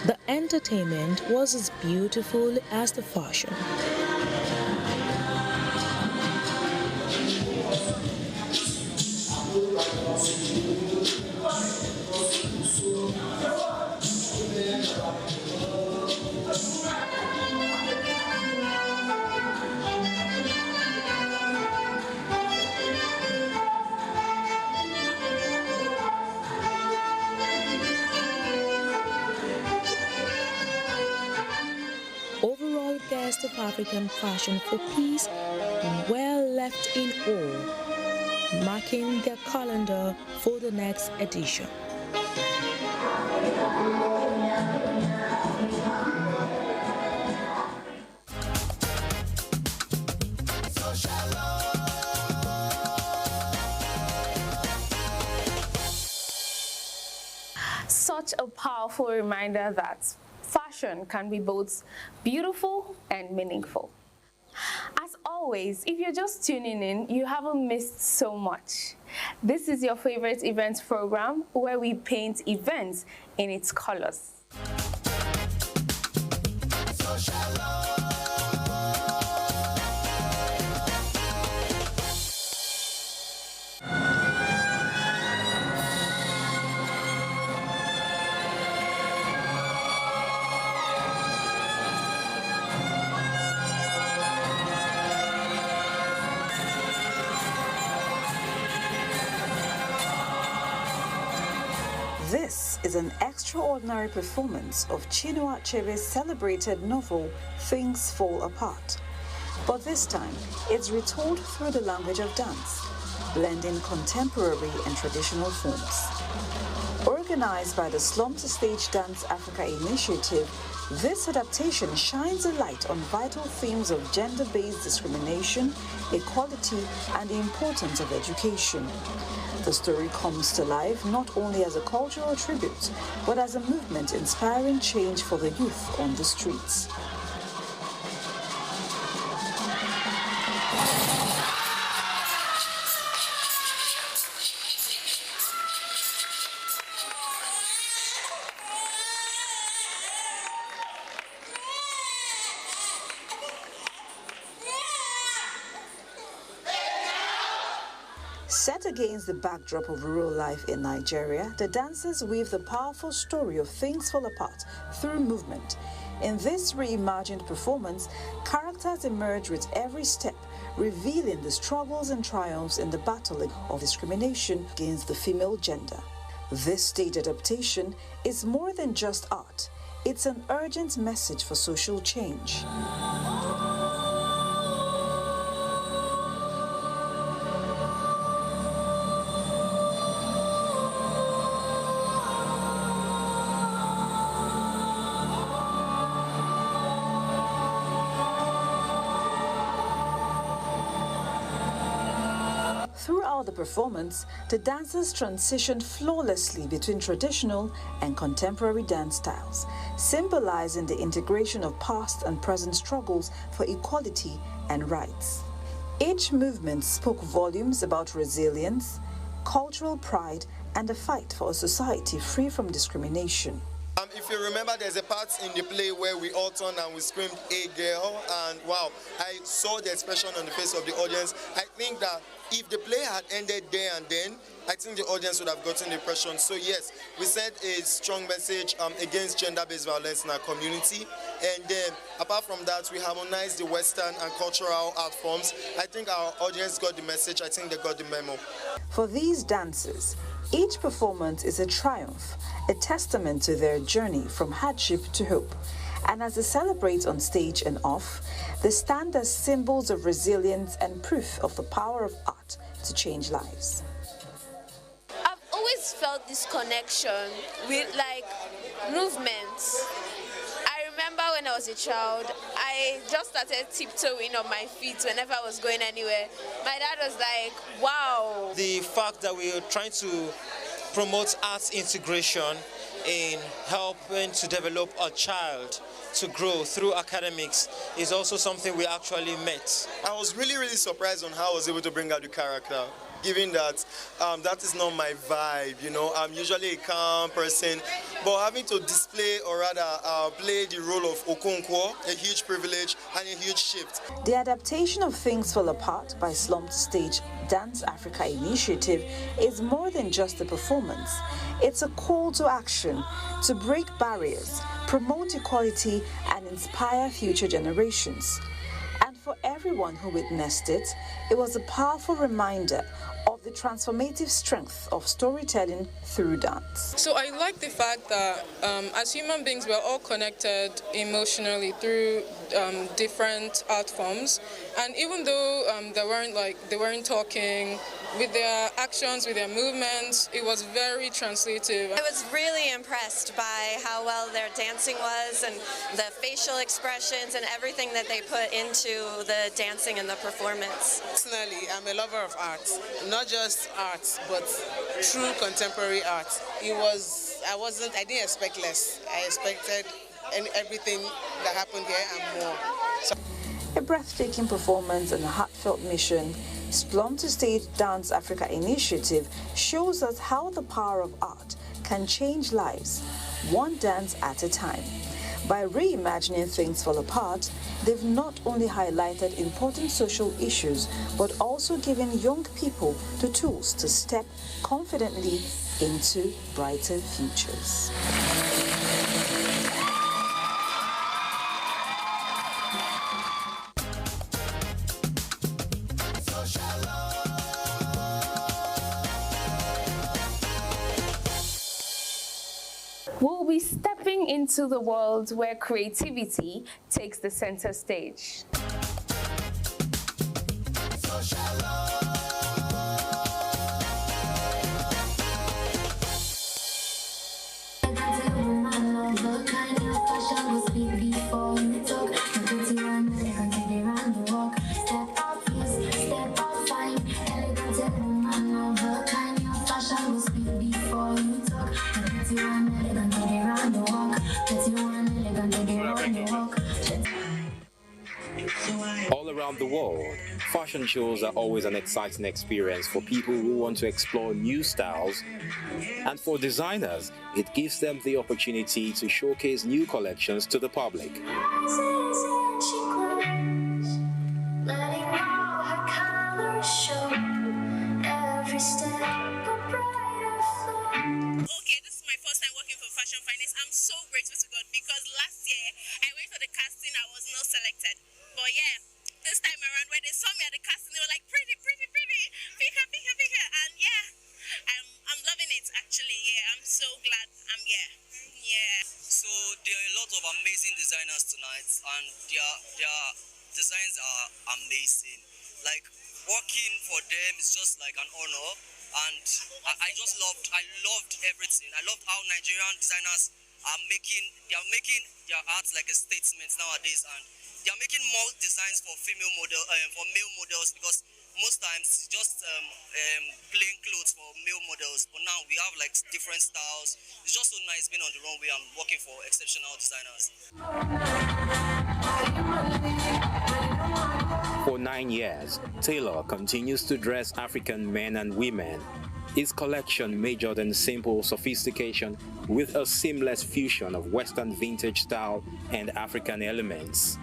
The entertainment was as beautiful as the fashion. Overall, guests of African Fashion for Peace were left in awe, marking their calendar for the next edition. Such a powerful reminder that fashion can be both beautiful and meaningful. As always, if you're just tuning in, you haven't missed so much. This is your favorite events program where we paint events in its colors. This is an extraordinary performance of Chinua Achebe's celebrated novel, Things Fall Apart. But this time, it's retold through the language of dance, blending contemporary and traditional forms. Organized by the Slum to Stage Dance Africa initiative, this adaptation shines a light on vital themes of gender-based discrimination, equality, and the importance of education. The story comes to life not only as a cultural tribute, but as a movement inspiring change for the youth on the streets. Set against the backdrop of rural life in Nigeria, the dancers weave the powerful story of Things Fall Apart through movement. In this reimagined performance, characters emerge with every step, revealing the struggles and triumphs in the battle of discrimination against the female gender. This stage adaptation is more than just art. It's an urgent message for social change. Throughout the performance, the dancers transitioned flawlessly between traditional and contemporary dance styles, symbolizing the integration of past and present struggles for equality and rights. Each movement spoke volumes about resilience, cultural pride, and the fight for a society free from discrimination. If you remember, there's a part in the play where we all turned and we screamed, "Hey girl," and wow, I saw the expression on the face of the audience. I think that if the play had ended there and then, I think the audience would have gotten the impression. So yes, we sent a strong message against gender-based violence in our community. And then, apart from that, we harmonized the Western and cultural art forms. I think our audience got the message. I think they got the memo. For these dancers, each performance is a triumph, a testament to their journey from hardship to hope. And as they celebrate on stage and off, they stand as symbols of resilience and proof of the power of art to change lives. I've always felt this connection with movements. I remember when I was a child, I just started tiptoeing on my feet whenever I was going anywhere. My dad was like, wow. The fact that we are trying to promote arts integration in helping to develop a child to grow through academics is also something we actually met. I was really surprised on how I was able to bring out the character, given that that is not my vibe, you know. I'm usually a calm person, but having to display or rather play the role of Okonkwo, a huge privilege and a huge shift. The adaptation of Things Fall Apart by Slum to Stage Dance Africa Initiative is more than just a performance. It's a call to action to break barriers, promote equality, and inspire future generations. And for everyone who witnessed it, it was a powerful reminder of the transformative strength of storytelling through dance. So I like the fact that as human beings, we're all connected emotionally through different art forms. And even though they weren't talking, with their actions, with their movements, it was very translative. I was really impressed by how well their dancing was and the facial expressions and everything that they put into the dancing and the performance. Personally, I'm a lover of art, not just art, but true contemporary art. I didn't expect less. I expected everything that happened here and more. A breathtaking performance and a heartfelt mission, Slum to Stage Dance Africa Initiative shows us how the power of art can change lives, one dance at a time. By reimagining Things Fall Apart, they've not only highlighted important social issues, but also given young people the tools to step confidently into brighter futures. We'll be stepping into the world where creativity takes the center stage. All around the world, fashion shows are always an exciting experience for people who want to explore new styles, and for designers, it gives them the opportunity to showcase new collections to the public. Okay, this is my first time working for Fashion Finance. I'm so grateful to God because last year I went for the casting, I was not selected. But yeah, this time around when they saw me at the casting, they were like, pretty, and yeah, I'm loving it. great, actually. Yeah, I'm so glad I'm here. Yeah. So there are a lot of amazing designers tonight, and their designs are amazing. Like, working for them is just like an honor, and I loved everything. I loved how Nigerian designers are making their art like a statement nowadays, and they are making more designs for male models, because most times it's just plain clothes for male models, but now we have like different styles. It's just so nice being on the runway and working for exceptional designers. For 9 years, Taylor continues to dress African men and women. His collection majored in simple sophistication with a seamless fusion of Western vintage style and African elements.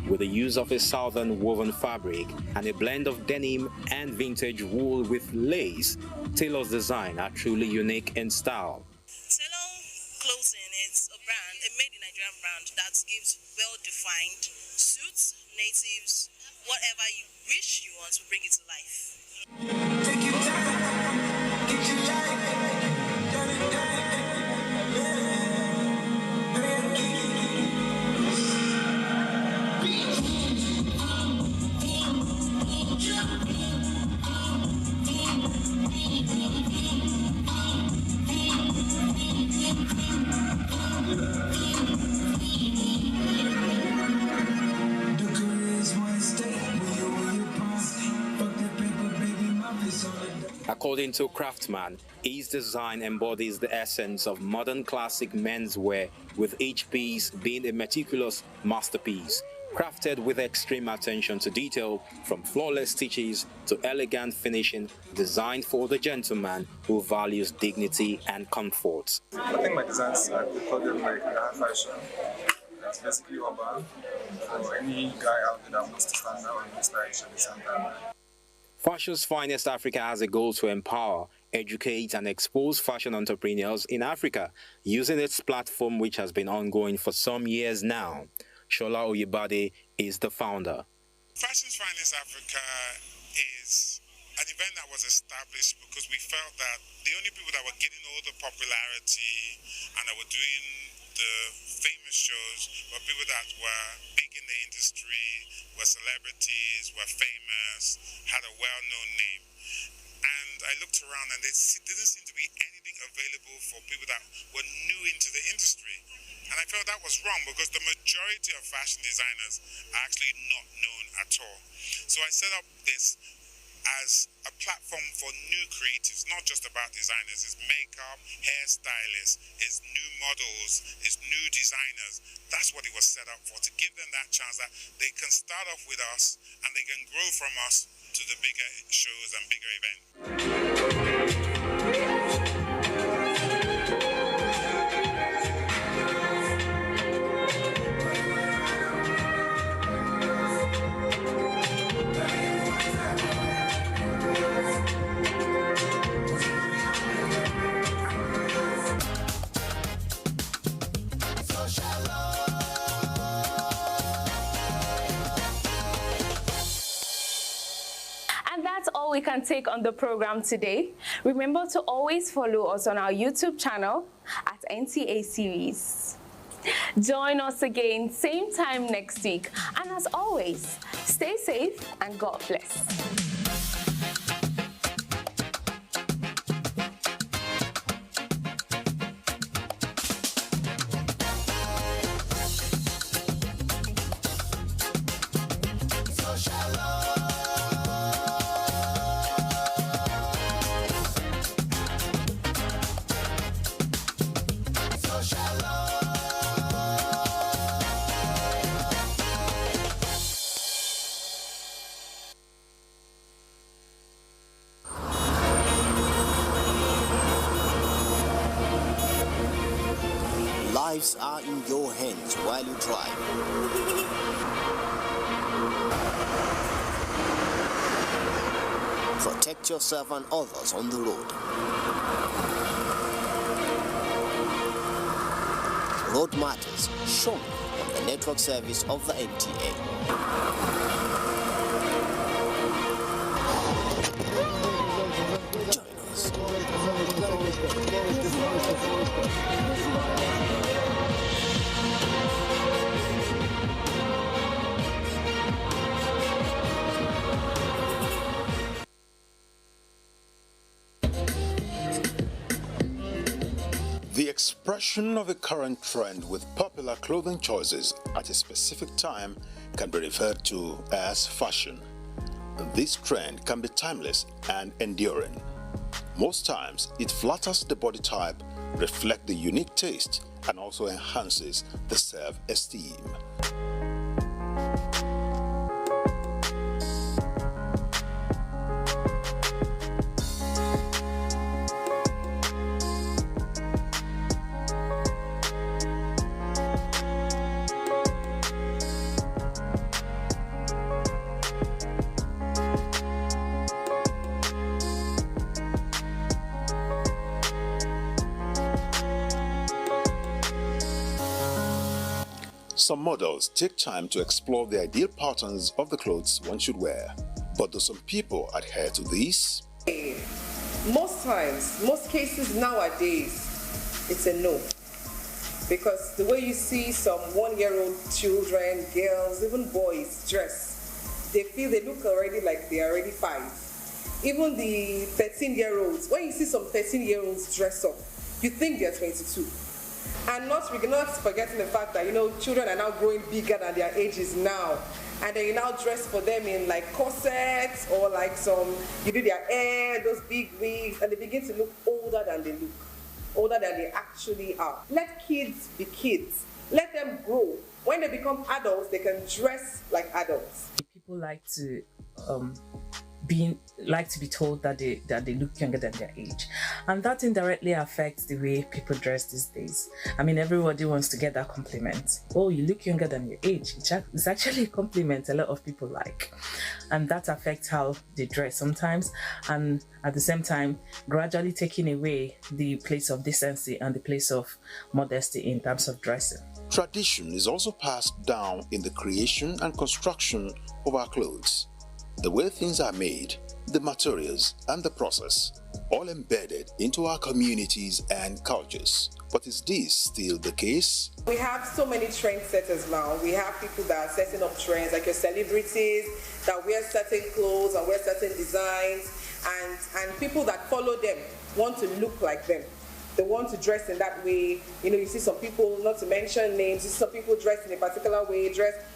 With the use of a southern woven fabric and a blend of denim and vintage wool with lace, Taylor's design are truly unique in style. Taylor Clothing is a brand, a made in Nigerian brand that gives well-defined suits, natives, whatever you wish you want to bring it to life. Take your time, get your According to Craftsman, his design embodies the essence of modern classic menswear, with each piece being a meticulous masterpiece, crafted with extreme attention to detail, from flawless stitches to elegant finishing, designed for the gentleman who values dignity and comfort. I think my designs are coded like high fashion. It's basically urban for any guy out there that wants to stand out and inspiration at the same time. Fashion's Finest Africa has a goal to empower, educate and expose fashion entrepreneurs in Africa, using its platform, which has been ongoing for some years now. Shola Oyebade is the founder. Fashion's Finest Africa is an event that was established because we felt that the only people that were getting all the popularity and that were doing the famous shows were people that were big in the industry, were celebrities, were famous, had a well-known name. And I looked around and there didn't seem to be anything available for people that were new into the industry. And I felt that was wrong, because the majority of fashion designers are actually not known at all. So I set up this as a platform for new creatives, not just about designers. It's makeup, hairstylists, it's new models, it's new designers. That's what it was set up for, to give them that chance that they can start off with us and they can grow from us to the bigger shows and bigger events. We can take on the program today. Remember to always follow us on our YouTube channel at NTA Series. Join us again, same time next week. And as always, stay safe and God bless. Lives are in your hands while you drive. Protect yourself and others on the road. Road Matters, shown on the network service of the NTA. Join us. The expression of a current trend with popular clothing choices at a specific time can be referred to as fashion. This trend can be timeless and enduring. Most times, it flatters the body type, reflects the unique taste, and also enhances the self-esteem. Some models take time to explore the ideal patterns of the clothes one should wear. But do some people adhere to these? Most times, most cases nowadays, it's a no. Because the way you see some one-year-old children, girls, even boys dress, they feel they look already like they are already 5. Even the 13-year-olds, when you see some 13-year-olds dress up, you think they're 22. And not forgetting the fact that, children are now growing bigger than their ages now. And then you now dress for them in like corsets or like you do their hair, those big wigs, and they begin to look older than they look, older than they actually are. Let kids be kids. Let them grow. When they become adults, they can dress like adults. People like to be told that they look younger than their age, and that indirectly affects the way people dress these days. I mean, everybody wants to get that compliment. Oh, you look younger than your age. It's actually a compliment a lot of people like, and that affects how they dress sometimes, and at the same time gradually taking away the place of decency and the place of modesty in terms of dressing. Tradition is also passed down in the creation and construction of our clothes. The way things are made, the materials and the process, all embedded into our communities and cultures. But is this still the case? We have so many trendsetters now. We have people that are setting up trends, like your celebrities that wear certain clothes and wear certain designs, and people that follow them want to look like them. They want to dress in that way. You see some people, not to mention names, you see some people dressed in a particular way,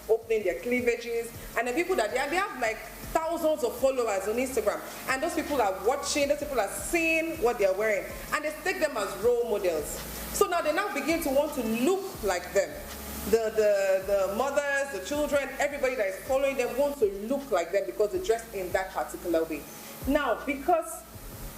opening their cleavages, and the people that they have like thousands of followers on Instagram, and those people are watching, those people are seeing what they are wearing, and they take them as role models. So now they now begin to want to look like them. The mothers, the children, everybody that is following them wants to look like them because they dress in that particular way. Now, because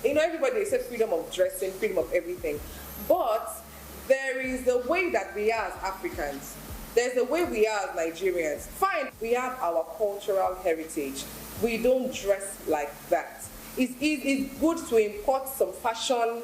everybody says freedom of dressing, freedom of everything, but there is the way that we are as Africans. There's the way we are as Nigerians. Fine, we have our cultural heritage. We don't dress like that. It's good to import some fashion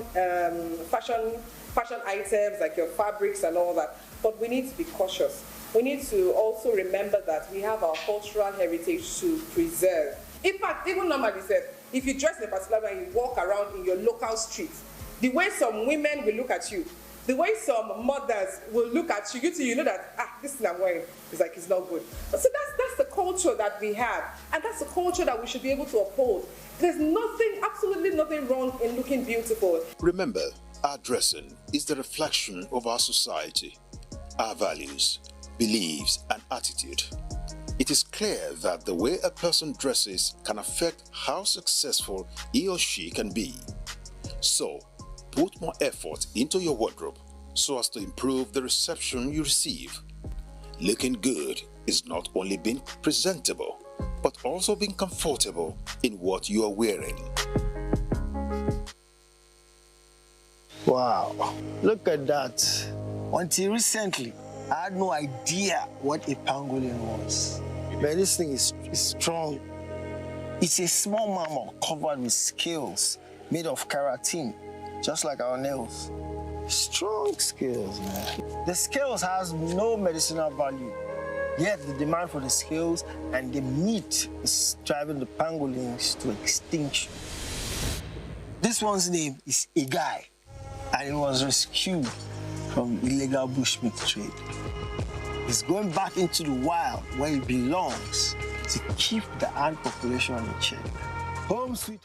items like your fabrics and all that, but we need to be cautious. We need to also remember that we have our cultural heritage to preserve. In fact, even normally said, if you dress in a particular way and you walk around in your local streets, the way some women will look at you, the way some mothers will look at you, you know that, this thing I'm wearing is like, it's not good. So that's the culture that we have, and that's the culture that we should be able to uphold. There's absolutely nothing wrong in looking beautiful. Remember, our dressing is the reflection of our society, our values, beliefs, and attitude. It is clear that the way a person dresses can affect how successful he or she can be. So, put more effort into your wardrobe so as to improve the reception you receive. Looking good is not only being presentable, but also being comfortable in what you are wearing. Wow, look at that. Until recently, I had no idea what a pangolin was. Man, this thing is strong. It's a small mammal covered with scales made of keratin, just like our nails. Strong scales, man. The scales has no medicinal value, yet the demand for the scales and the meat is driving the pangolins to extinction. This one's name is Igai. and it was rescued from illegal bushmeat trade. It's going back into the wild where it belongs to keep the ant population in check. Home sweet